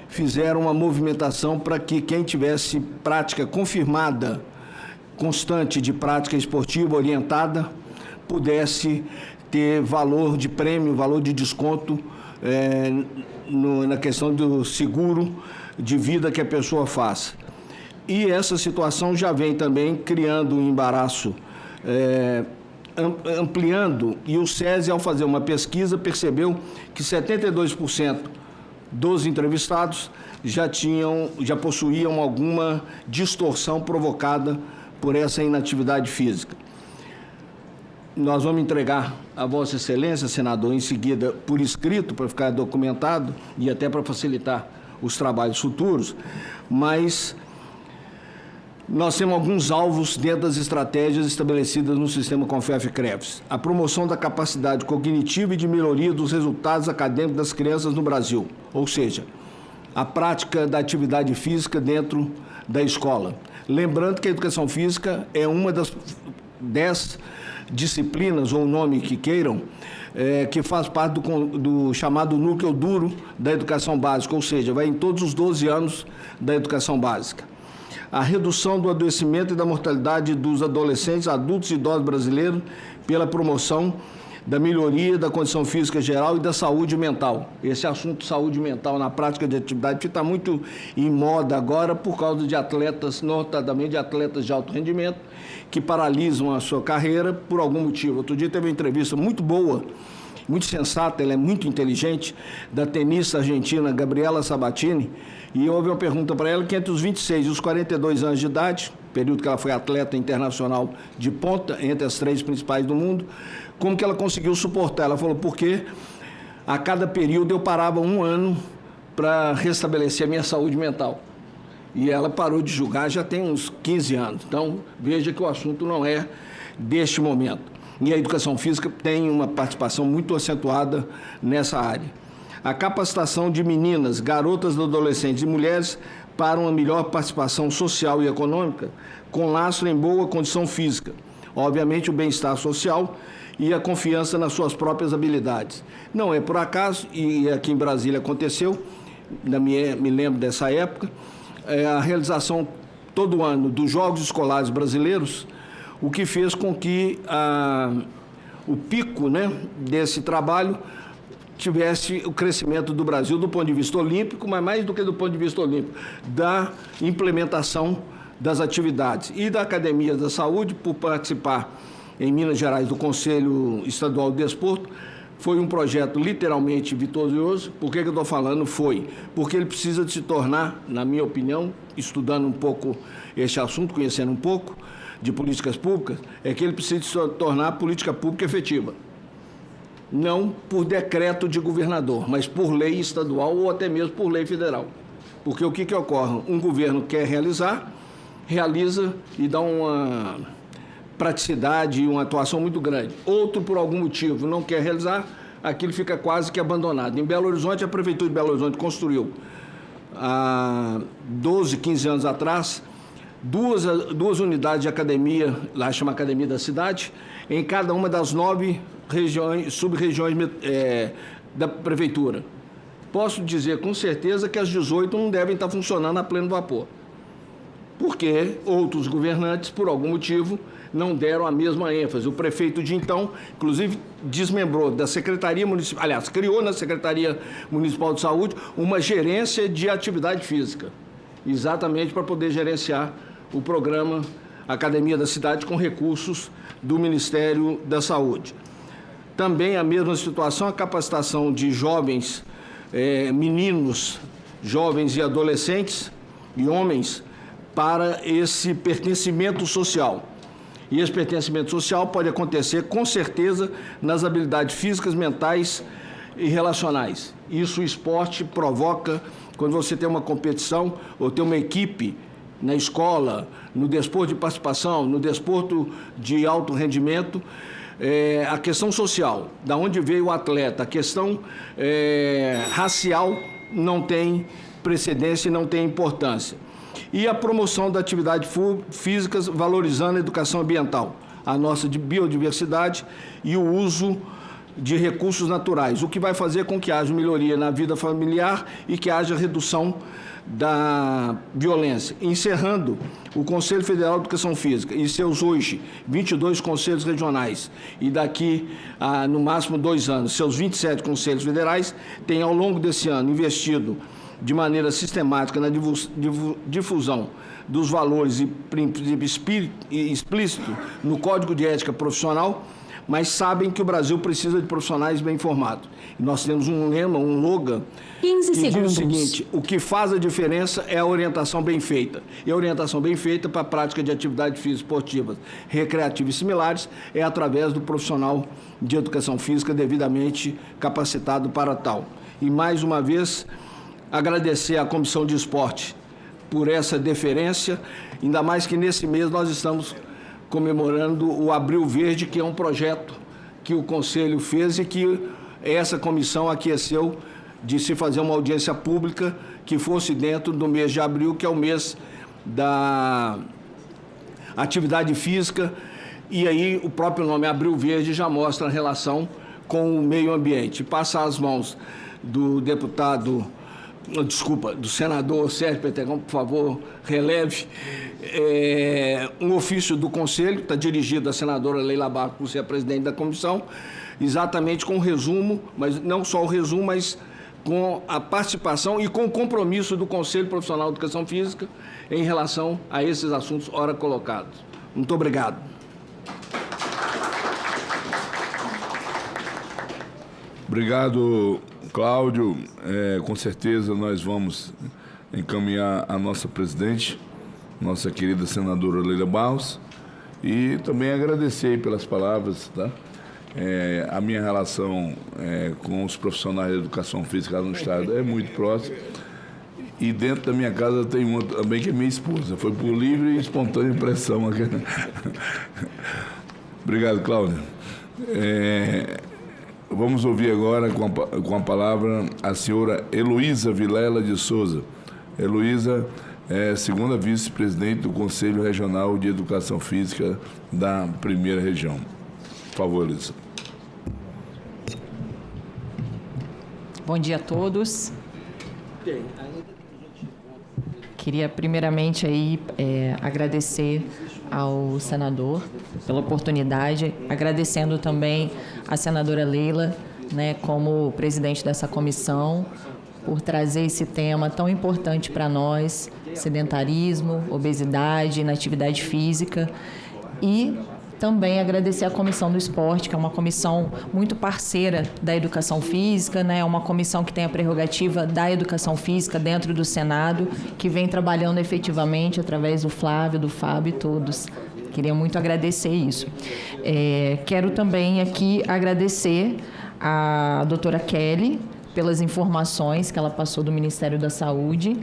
fizeram uma movimentação para que quem tivesse prática confirmada, constante de prática esportiva orientada, pudesse ter valor de prêmio, valor de desconto na questão do seguro de vida que a pessoa faça. E essa situação já vem também criando um embaraço, ampliando, e o SESI, ao fazer uma pesquisa, percebeu que 72% dos entrevistados já possuíam alguma distorção provocada por essa inatividade física. Nós vamos entregar a Vossa Excelência, senador, em seguida por escrito, para ficar documentado e até para facilitar os trabalhos futuros, mas nós temos alguns alvos dentro das estratégias estabelecidas no sistema CONFEF-CREFS. A promoção da capacidade cognitiva e de melhoria dos resultados acadêmicos das crianças no Brasil, ou seja, a prática da atividade física dentro da escola. Lembrando que a educação física é uma das 10 disciplinas, ou o nome que queiram, que faz parte do chamado núcleo duro da educação básica, ou seja, vai em todos os 12 anos da educação básica. A redução do adoecimento e da mortalidade dos adolescentes, adultos e idosos brasileiros pela promoção da melhoria da condição física geral e da saúde mental. Esse assunto de saúde mental na prática de atividade física está muito em moda agora por causa de atletas, notadamente de atletas de alto rendimento, que paralisam a sua carreira por algum motivo. Outro dia teve uma entrevista muito boa, muito sensata, ela é muito inteligente, da tenista argentina Gabriela Sabatini, e houve uma pergunta para ela que entre os 26 e os 42 anos de idade, período que ela foi atleta internacional de ponta, entre as 3 principais do mundo, como que ela conseguiu suportar? Ela falou, porque a cada período eu parava 1 ano para restabelecer a minha saúde mental. E ela parou de julgar já tem uns 15 anos. Então, veja que o assunto não é deste momento. E a educação física tem uma participação muito acentuada nessa área. A capacitação de meninas, garotas, adolescentes e mulheres para uma melhor participação social e econômica, com lastro em boa condição física. Obviamente, o bem-estar social e a confiança nas suas próprias habilidades. Não é por acaso, e aqui em Brasília aconteceu, me lembro dessa época, a realização todo ano dos Jogos Escolares Brasileiros, o que fez com que o pico, né, desse trabalho tivesse o crescimento do Brasil do ponto de vista olímpico, mas mais do que do ponto de vista olímpico, da implementação das atividades e da Academia da Saúde, por participar em Minas Gerais do Conselho Estadual de Desporto. Foi um projeto literalmente vitorioso. Por que eu estou falando? Foi porque ele precisa de se tornar, na minha opinião, estudando um pouco este assunto, conhecendo um pouco de políticas públicas, é que ele precisa de se tornar política pública efetiva. Não por decreto de governador, mas por lei estadual ou até mesmo por lei federal. Porque o que ocorre? Um governo quer realizar, realiza e dá uma praticidade e uma atuação muito grande. Outro, por algum motivo, não quer realizar, aquilo fica quase que abandonado. Em Belo Horizonte, a Prefeitura de Belo Horizonte construiu, há 12, 15 anos atrás, duas unidades de academia, lá chama Academia da Cidade, em cada uma das 9 sub-regiões da Prefeitura. Posso dizer com certeza que as 18 não devem estar funcionando a pleno vapor, porque outros governantes, por algum motivo, não deram a mesma ênfase. O prefeito de então, inclusive, desmembrou da Secretaria Municipal, aliás, criou na Secretaria Municipal de Saúde uma gerência de atividade física, exatamente para poder gerenciar o programa Academia da Cidade com recursos do Ministério da Saúde. Também a mesma situação, a capacitação de jovens, meninos, jovens e adolescentes e homens para esse pertencimento social. E esse pertencimento social pode acontecer, com certeza, nas habilidades físicas, mentais e relacionais. Isso o esporte provoca quando você tem uma competição ou tem uma equipe na escola, no desporto de participação, no desporto de alto rendimento, a questão social, da onde veio o atleta, a questão racial não tem precedência e não tem importância. E a promoção da atividade física, valorizando a educação ambiental, a nossa biodiversidade e o uso de recursos naturais, o que vai fazer com que haja melhoria na vida familiar e que haja redução da violência. Encerrando, o Conselho Federal de Educação Física e seus hoje 22 conselhos regionais e daqui a, no máximo, 2 anos, seus 27 conselhos federais, têm ao longo desse ano investido de maneira sistemática na difusão dos valores e princípios explícitos no Código de Ética Profissional, mas sabem que o Brasil precisa de profissionais bem formados. E nós temos um lema, um slogan, que diz o seguinte: o que faz a diferença é a orientação bem feita. E a orientação bem feita para a prática de atividades físicas esportivas, recreativas e similares é através do profissional de educação física devidamente capacitado para tal. E, mais uma vez, agradecer à Comissão de Esporte por essa deferência, ainda mais que nesse mês nós estamos comemorando o Abril Verde, que é um projeto que o Conselho fez e que essa comissão aqueceu de se fazer uma audiência pública que fosse dentro do mês de abril, que é o mês da atividade física, e aí o próprio nome Abril Verde já mostra a relação com o meio ambiente. Passar as mãos do do senador Sérgio Petecão, por favor, releve um ofício do Conselho, está dirigido à senadora Leila Barros, por ser a presidente da comissão, exatamente com o resumo, mas não só o resumo, mas com a participação e com o compromisso do Conselho Profissional de Educação Física em relação a esses assuntos ora colocados. Muito obrigado. Obrigado, Cláudio. Com certeza nós vamos encaminhar a nossa presidente, nossa querida senadora Leila Barros, e também agradecer pelas palavras, tá? A minha relação com os profissionais de educação física no Estado é muito próxima. E dentro da minha casa tem uma também que é minha esposa. Foi por livre e espontânea pressão. Obrigado, Cláudio. Vamos ouvir agora com a palavra a senhora Heloísa Vilela de Souza. Heloísa é segunda vice-presidente do Conselho Regional de Educação Física da Primeira Região. Por favor, Heloísa. Bom dia a todos. Queria primeiramente aí agradecer ao senador pela oportunidade, agradecendo também à senadora Leila, né, como presidente dessa comissão, por trazer esse tema tão importante para nós, sedentarismo, obesidade, inatividade física, e também agradecer à Comissão do Esporte, que é uma comissão muito parceira da educação física, né? Uma comissão que tem a prerrogativa da educação física dentro do Senado, que vem trabalhando efetivamente através do Flávio, do Fábio e todos. Queria muito agradecer isso. Quero também aqui agradecer à doutora Kelly pelas informações que ela passou do Ministério da Saúde,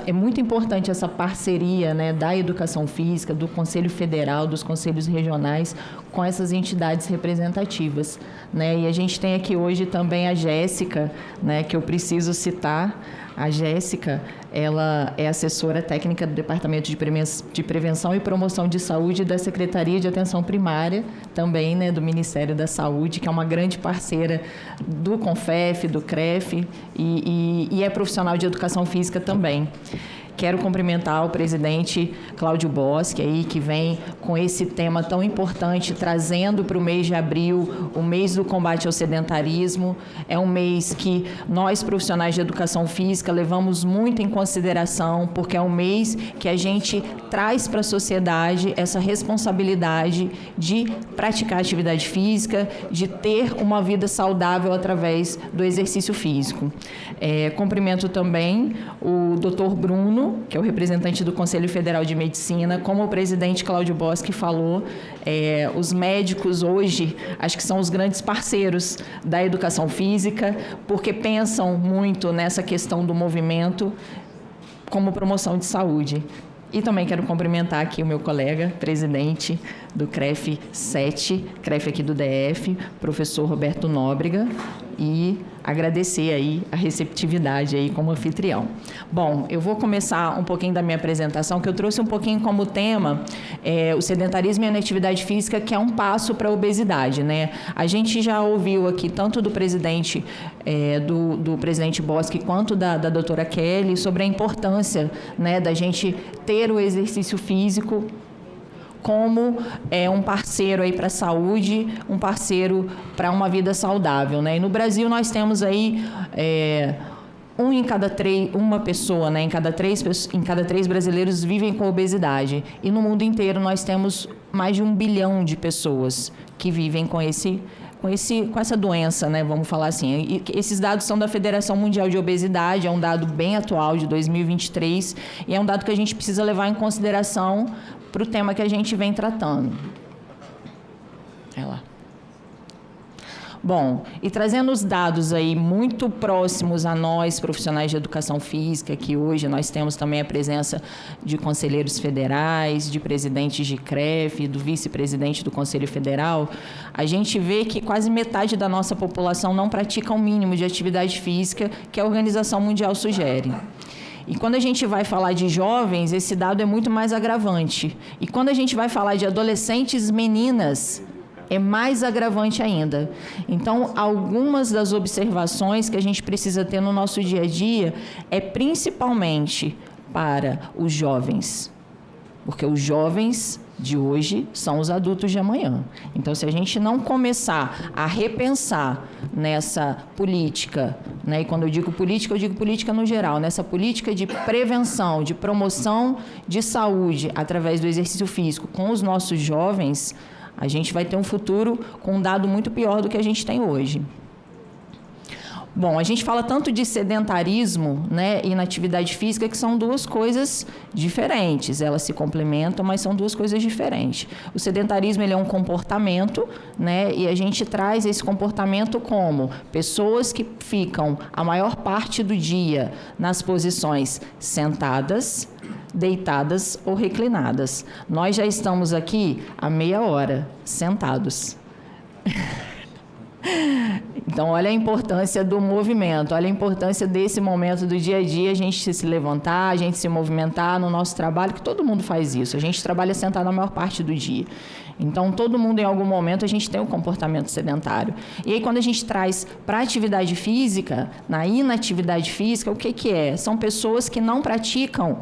é muito importante essa parceria, né, da educação física, do Conselho Federal, dos conselhos regionais, com essas entidades representativas, né? E a gente tem aqui hoje também a Jéssica, né, que eu preciso citar. A Jéssica, ela é assessora técnica do Departamento de Prevenção e Promoção de Saúde da Secretaria de Atenção Primária, também, né, do Ministério da Saúde, que é uma grande parceira do CONFEF, do CREF e é profissional de educação física também. Quero cumprimentar o presidente Cláudio Boschi, aí, que vem com esse tema tão importante, trazendo para o mês de abril, o mês do combate ao sedentarismo. É um mês que nós, profissionais de educação física, levamos muito em consideração, porque é um mês que a gente traz para a sociedade essa responsabilidade de praticar atividade física, de ter uma vida saudável através do exercício físico. Cumprimento também o Dr. Bruno, que é o representante do Conselho Federal de Medicina. Como o presidente Cláudio Boschi falou, os médicos hoje acho que são os grandes parceiros da educação física, porque pensam muito nessa questão do movimento como promoção de saúde. E também quero cumprimentar aqui o meu colega, presidente do CREF 7, CREF aqui do DF, professor Roberto Nóbrega, e agradecer aí a receptividade aí como anfitrião. Bom, eu vou começar um pouquinho da minha apresentação, que eu trouxe um pouquinho como tema o sedentarismo e a inatividade física, que é um passo para a obesidade, né? A gente já ouviu aqui tanto do presidente do presidente Boschi quanto da doutora Kelly sobre a importância, né, da gente ter o exercício físico como um parceiro aí para a saúde, um parceiro para uma vida saudável, né? E no Brasil nós temos aí uma pessoa, né, em cada três brasileiros vivem com obesidade. E no mundo inteiro nós temos mais de 1 bilhão de pessoas que vivem com essa doença, né, vamos falar assim. E esses dados são da Federação Mundial de Obesidade, é um dado bem atual, de 2023, e é um dado que a gente precisa levar em consideração para o tema que a gente vem tratando. Bom, e trazendo os dados aí muito próximos a nós, profissionais de educação física, que hoje nós temos também a presença de conselheiros federais, de presidentes de CREF, do vice-presidente do Conselho Federal, a gente vê que quase metade da nossa população não pratica o mínimo de atividade física que a Organização Mundial sugere. E quando a gente vai falar de jovens, esse dado é muito mais agravante. E quando a gente vai falar de adolescentes meninas, é mais agravante ainda. Então, algumas das observações que a gente precisa ter no nosso dia a dia é principalmente para os jovens, porque os jovens de hoje são os adultos de amanhã. Então, se a gente não começar a repensar nessa política, né, e quando eu digo política no geral, nessa política de prevenção, de promoção de saúde através do exercício físico com os nossos jovens, a gente vai ter um futuro com um dado muito pior do que a gente tem hoje. Bom, a gente fala tanto de sedentarismo, né, e inatividade física, que são duas coisas diferentes. Elas se complementam, mas são duas coisas diferentes. O sedentarismo, ele é um comportamento, né, e a gente traz esse comportamento como pessoas que ficam a maior parte do dia nas posições sentadas, deitadas ou reclinadas. Nós já estamos aqui há meia hora, sentados. Então, olha a importância do movimento, olha a importância desse momento do dia a dia, a gente se levantar, a gente se movimentar no nosso trabalho, que todo mundo faz isso. A gente trabalha sentado a maior parte do dia. Então, todo mundo, em algum momento, a gente tem um comportamento sedentário. E aí, quando a gente traz para a atividade física, na inatividade física, o que é? São pessoas que não praticam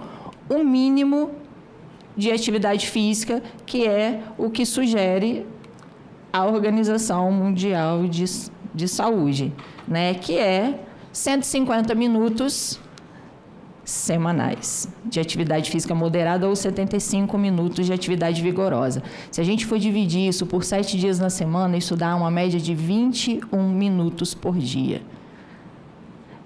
o mínimo de atividade física, que é o que sugere a Organização Mundial de Saúde, né? Que é 150 minutos semanais de atividade física moderada ou 75 minutos de atividade vigorosa. Se a gente for dividir isso por 7 dias na semana, isso dá uma média de 21 minutos por dia.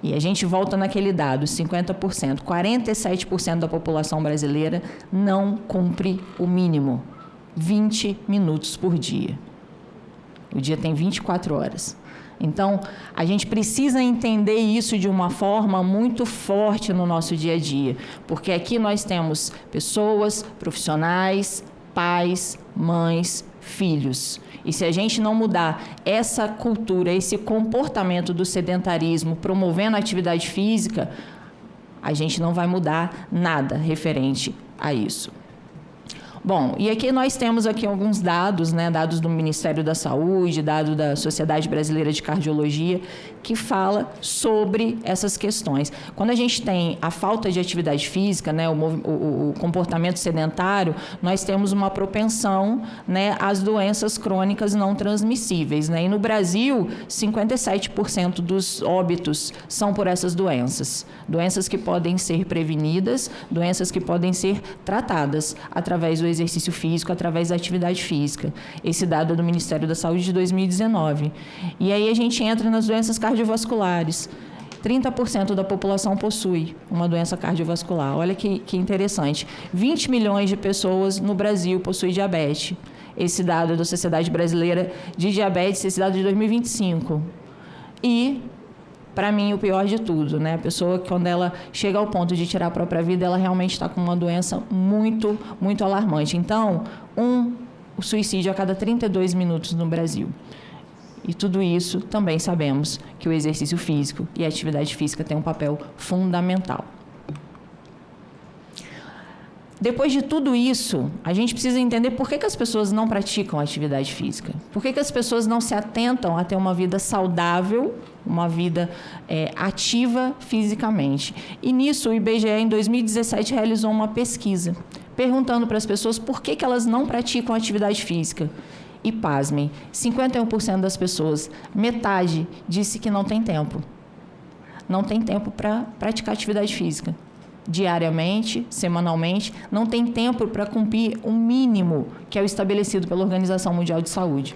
E a gente volta naquele dado, 50%, 47% da população brasileira não cumpre o mínimo, 20 minutos por dia. O dia tem 24 horas. Então, a gente precisa entender isso de uma forma muito forte no nosso dia a dia, porque aqui nós temos pessoas, profissionais, pais, mães, filhos. E se a gente não mudar essa cultura, esse comportamento do sedentarismo, promovendo a atividade física, a gente não vai mudar nada referente a isso. Bom, e aqui nós temos aqui alguns dados, né, dados do Ministério da Saúde, dados da Sociedade Brasileira de Cardiologia, que fala sobre essas questões. Quando a gente tem a falta de atividade física, né, o comportamento sedentário, nós temos uma propensão, né, às doenças crônicas não transmissíveis, né? E no Brasil, 57% dos óbitos são por essas doenças. Doenças que podem ser prevenidas, doenças que podem ser tratadas através do exercício físico, através da atividade física. Esse dado é do Ministério da Saúde de 2019. E aí a gente entra nas doenças cardiovasculares. 30% da população possui uma doença cardiovascular. Olha que interessante. 20 milhões de pessoas no Brasil possuem diabetes. Esse dado é da Sociedade Brasileira de Diabetes, esse dado é de 2025. E, para mim, o pior de tudo, né? A pessoa, quando ela chega ao ponto de tirar a própria vida, ela realmente está com uma doença muito, muito alarmante. Então, o suicídio a cada 32 minutos no Brasil. E tudo isso também sabemos que o exercício físico e a atividade física têm um papel fundamental. Depois de tudo isso, a gente precisa entender por que as pessoas não praticam atividade física. Por que as pessoas não se atentam a ter uma vida saudável, uma vida ativa fisicamente. E nisso, o IBGE, em 2017, realizou uma pesquisa, perguntando para as pessoas por que elas não praticam atividade física. E, pasmem, 51% das pessoas, metade, disse que não tem tempo. Não tem tempo para praticar atividade física. Diariamente, semanalmente, não tem tempo para cumprir o mínimo que é o estabelecido pela Organização Mundial de Saúde.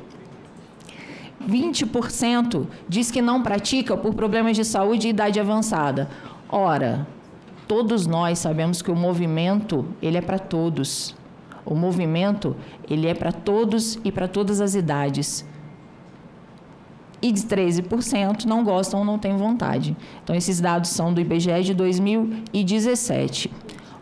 20% diz que não pratica por problemas de saúde e idade avançada. Ora, todos nós sabemos que o movimento, ele é para todos. O movimento, ele é para todos e para todas as idades. E de 13% não gostam ou não têm vontade. Então, esses dados são do IBGE de 2017.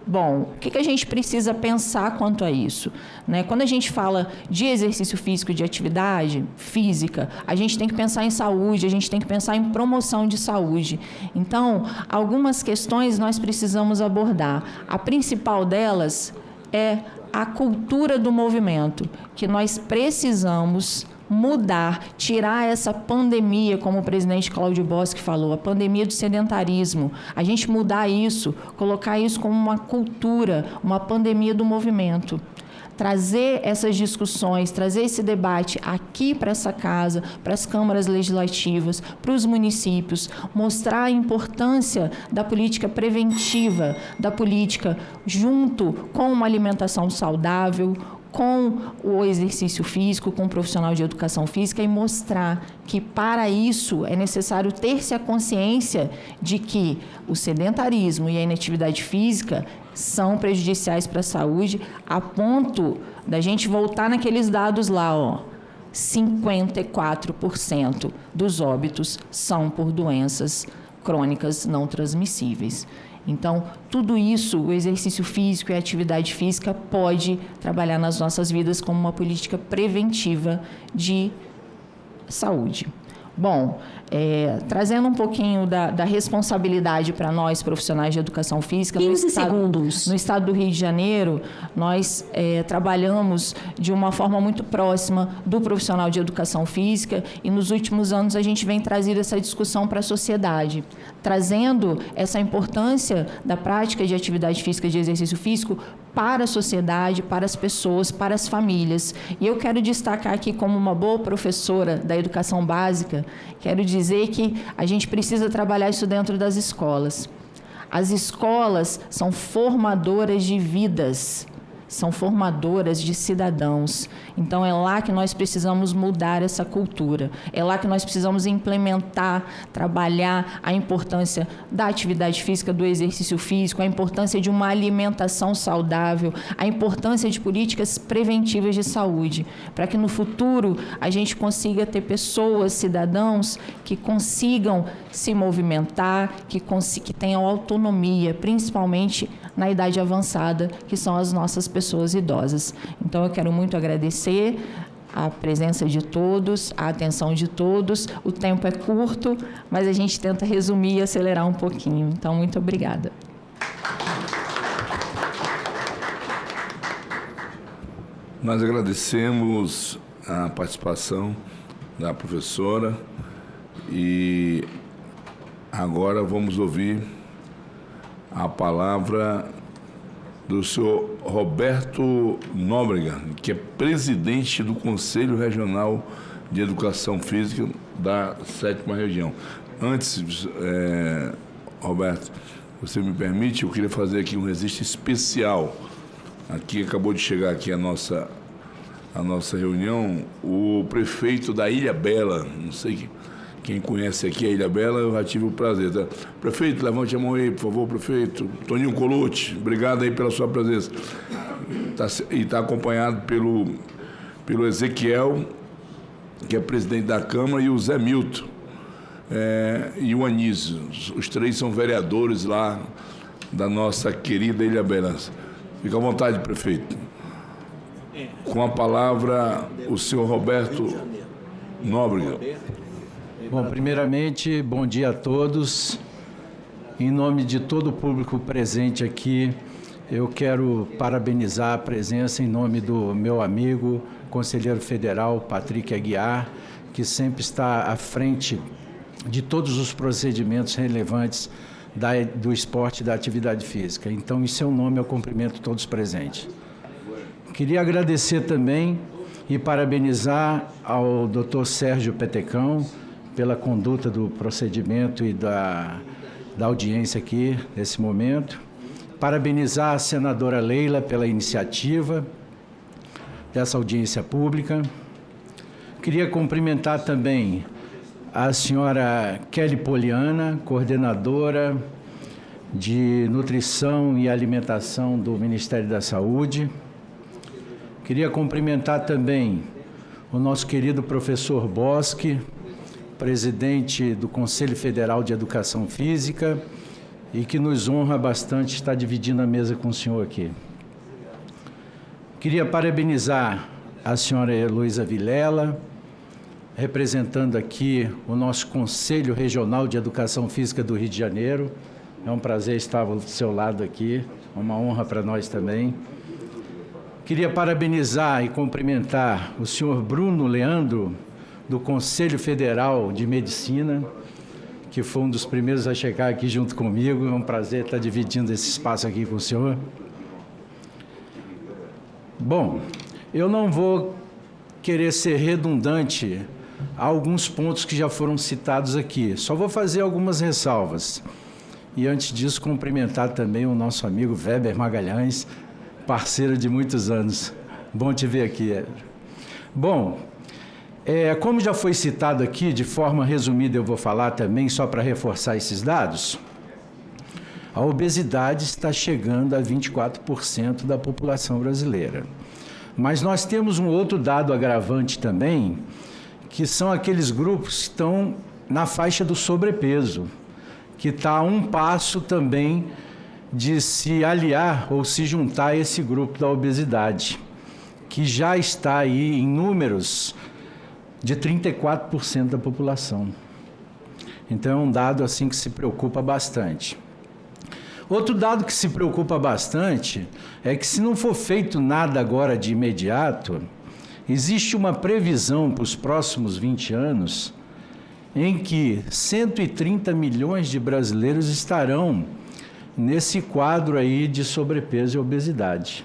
Bom, o que a gente precisa pensar quanto a isso? Né? Quando a gente fala de exercício físico, de atividade física, a gente tem que pensar em saúde, a gente tem que pensar em promoção de saúde. Então, algumas questões nós precisamos abordar. A principal delas é a cultura do movimento, que nós precisamos mudar, tirar essa pandemia, como o presidente Cláudio Boschi falou, a pandemia do sedentarismo, a gente mudar isso, colocar isso como uma cultura, uma pandemia do movimento. Trazer essas discussões, trazer esse debate aqui para essa casa, para as câmaras legislativas, para os municípios, mostrar a importância da política preventiva, da política junto com uma alimentação saudável, com o exercício físico, com o profissional de educação física e mostrar que para isso é necessário ter-se a consciência de que o sedentarismo e a inatividade física são prejudiciais para a saúde, a ponto da gente voltar naqueles dados lá, ó, 54% dos óbitos são por doenças crônicas não transmissíveis. Então, tudo isso, o exercício físico e a atividade física pode trabalhar nas nossas vidas como uma política preventiva de saúde. Bom, trazendo um pouquinho da responsabilidade para nós, profissionais de educação física, 15 segundos. No estado do Rio de Janeiro, nós trabalhamos de uma forma muito próxima do profissional de educação física e nos últimos anos a gente vem trazendo essa discussão para a sociedade, trazendo essa importância da prática de atividade física, de exercício físico, para a sociedade, para as pessoas, para as famílias. E eu quero destacar aqui, como uma boa professora da educação básica, quero dizer que a gente precisa trabalhar isso dentro das escolas. As escolas são formadoras de vidas. são formadoras de cidadãos. Então, é lá que nós precisamos mudar essa cultura. É lá que nós precisamos implementar, trabalhar a importância da atividade física, do exercício físico, a importância de uma alimentação saudável, a importância de políticas preventivas de saúde, para que no futuro a gente consiga ter pessoas, cidadãos, que consigam se movimentar, que tenham autonomia, principalmente na idade avançada, que são as nossas pessoas idosas. Então, eu quero muito agradecer a presença de todos, a atenção de todos. O tempo é curto, mas a gente tenta resumir e acelerar um pouquinho. Então, muito obrigada. Nós agradecemos a participação da professora e agora vamos ouvir a palavra do senhor Roberto Nóbrega, que é presidente do Conselho Regional de Educação Física da 7ª Região. Antes, Roberto, você me permite, eu queria fazer aqui um registro especial. Aqui acabou de chegar aqui a nossa reunião, o prefeito da Ilha Bela, não sei quem conhece aqui a Ilha Bela, eu já tive o prazer. Tá? Prefeito, levante a mão aí, por favor, prefeito. Toninho Colucci, obrigado aí pela sua presença. E está acompanhado pelo Ezequiel, que é presidente da Câmara, e o Zé Milton e o Anísio. Os três são vereadores lá da nossa querida Ilha Bela. Fica à vontade, prefeito. Com a palavra, o senhor Roberto Nóbrega. Bom, primeiramente, bom dia a todos. Em nome de todo o público presente aqui, eu quero parabenizar a presença em nome do meu amigo, conselheiro federal, Patrick Aguiar, que sempre está à frente de todos os procedimentos relevantes do esporte e da atividade física. Então, em seu nome, eu cumprimento todos presentes. Queria agradecer também e parabenizar ao Dr. Sérgio Petecão pela conduta do procedimento e da audiência aqui nesse momento. Parabenizar a senadora Leila pela iniciativa dessa audiência pública. Queria cumprimentar também a senhora Kelly Poliana, coordenadora de Nutrição e Alimentação do Ministério da Saúde. Queria cumprimentar também o nosso querido professor Bosque, presidente do Conselho Federal de Educação Física, e que nos honra bastante estar dividindo a mesa com o senhor aqui. Queria parabenizar a senhora Heloísa Vilela, representando aqui o nosso Conselho Regional de Educação Física do Rio de Janeiro. É um prazer estar do seu lado aqui, uma honra para nós também. Queria parabenizar e cumprimentar o senhor Bruno Leandro, do Conselho Federal de Medicina, que foi um dos primeiros a chegar aqui junto comigo. É um prazer estar dividindo esse espaço aqui com o senhor. Bom, eu não vou querer ser redundante a alguns pontos que já foram citados aqui. Só vou fazer algumas ressalvas. E antes disso, cumprimentar também o nosso amigo Weber Magalhães, parceiro de muitos anos. Bom te ver aqui, Weber. Bom, como já foi citado aqui, de forma resumida eu vou falar também, só para reforçar esses dados, a obesidade está chegando a 24% da população brasileira. Mas nós temos um outro dado agravante também, que são aqueles grupos que estão na faixa do sobrepeso, que está a um passo também de se aliar ou se juntar a esse grupo da obesidade, que já está aí em números de 34% da população. Então, é um dado assim que se preocupa bastante. Outro dado que se preocupa bastante é que, se não for feito nada agora de imediato, existe uma previsão para os próximos 20 anos em que 130 milhões de brasileiros estarão nesse quadro aí de sobrepeso e obesidade.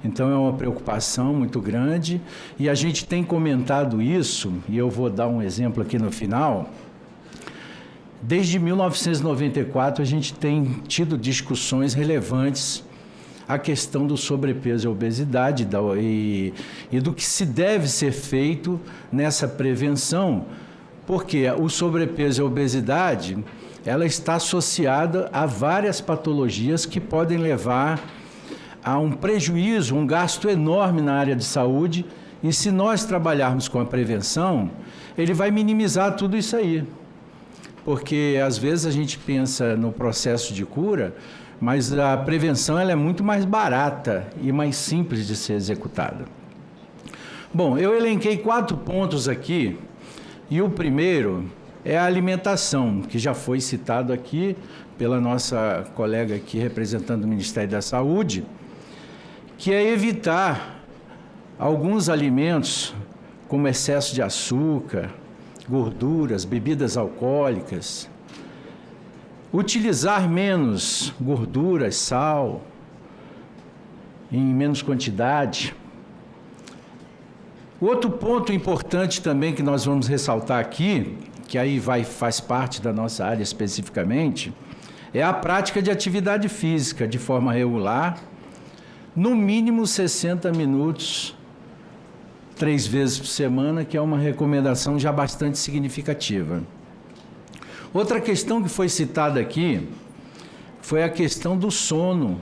Então, é uma preocupação muito grande e a gente tem comentado isso, e eu vou dar um exemplo aqui no final. Desde 1994, a gente tem tido discussões relevantes a questão do sobrepeso e obesidade e do que se deve ser feito nessa prevenção, porque o sobrepeso e a obesidade, ela está associada a várias patologias que podem levar a um prejuízo, um gasto enorme na área de saúde, e se nós trabalharmos com a prevenção, ele vai minimizar tudo isso aí. Porque às vezes a gente pensa no processo de cura, mas a prevenção ela é muito mais barata e mais simples de ser executada. Bom, eu elenquei 4 pontos aqui, e o primeiro é a alimentação, que já foi citado aqui pela nossa colega aqui representando o Ministério da Saúde, que é evitar alguns alimentos como excesso de açúcar, gorduras, bebidas alcoólicas, utilizar menos gorduras, sal, em menos quantidade. Outro ponto importante também que nós vamos ressaltar aqui, que aí faz parte da nossa área especificamente, é a prática de atividade física de forma regular, no mínimo 60 minutos, 3 vezes por semana, que é uma recomendação já bastante significativa. Outra questão que foi citada aqui foi a questão do sono,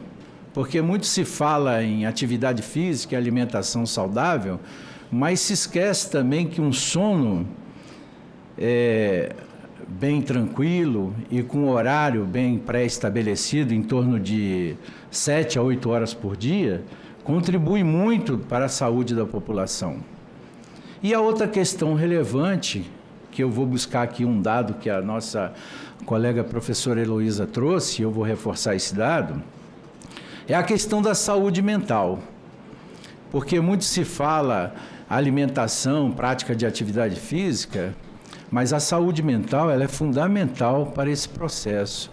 porque muito se fala em atividade física e alimentação saudável, mas se esquece também que um sono bem tranquilo e com horário bem pré-estabelecido, em torno de 7 a 8 horas por dia, contribui muito para a saúde da população. E a outra questão relevante, que eu vou buscar aqui um dado que a nossa colega professora Heloísa trouxe, eu vou reforçar esse dado, é a questão da saúde mental. Porque muito se fala alimentação, prática de atividade física, mas a saúde mental ela é fundamental para esse processo.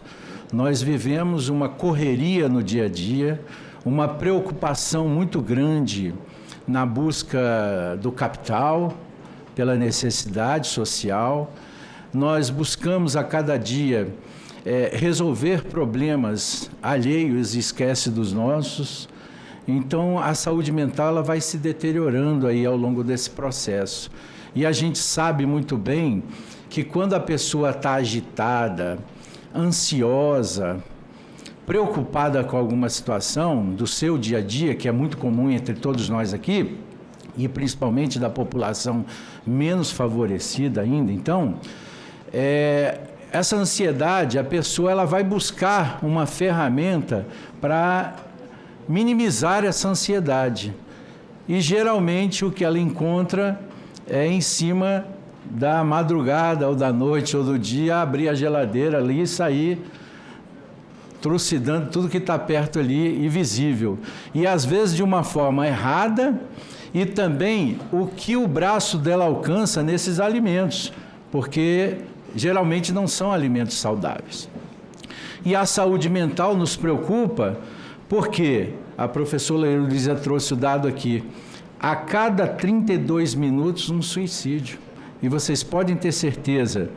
Nós vivemos uma correria no dia a dia, uma preocupação muito grande na busca do capital, pela necessidade social. Nós buscamos a cada dia resolver problemas alheios e esquece dos nossos. Então, a saúde mental ela vai se deteriorando aí ao longo desse processo. E a gente sabe muito bem que quando a pessoa está agitada, ansiosa, preocupada com alguma situação do seu dia a dia, que é muito comum entre todos nós aqui, e principalmente da população menos favorecida ainda, então, essa ansiedade, a pessoa ela vai buscar uma ferramenta para minimizar essa ansiedade. E geralmente o que ela encontra é em cima da madrugada, ou da noite, ou do dia, abrir a geladeira ali e sair trucidando tudo que está perto ali e visível. E às vezes de uma forma errada, e também o que o braço dela alcança nesses alimentos, porque geralmente não são alimentos saudáveis. E a saúde mental nos preocupa porque a professora Heloísa trouxe o dado aqui, a cada 32 minutos um suicídio. E vocês podem ter certeza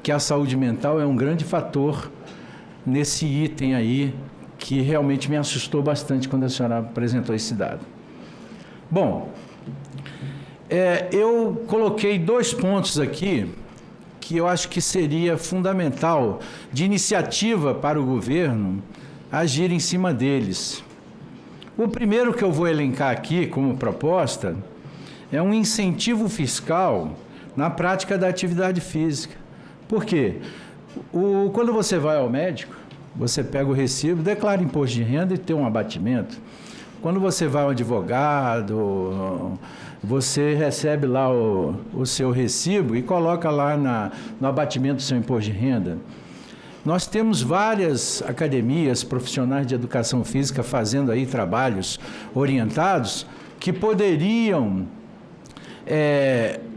que a saúde mental é um grande fator nesse item aí, que realmente me assustou bastante quando a senhora apresentou esse dado. Bom, eu coloquei 2 pontos aqui que eu acho que seria fundamental de iniciativa para o governo agir em cima deles. O primeiro que eu vou elencar aqui como proposta é um incentivo fiscal na prática da atividade física. Por quê? Quando você vai ao médico, você pega o recibo, declara imposto de renda e tem um abatimento. Quando você vai ao advogado, você recebe lá o seu recibo e coloca lá no abatimento do seu imposto de renda. Nós temos várias academias profissionais de educação física fazendo aí trabalhos orientados que poderiam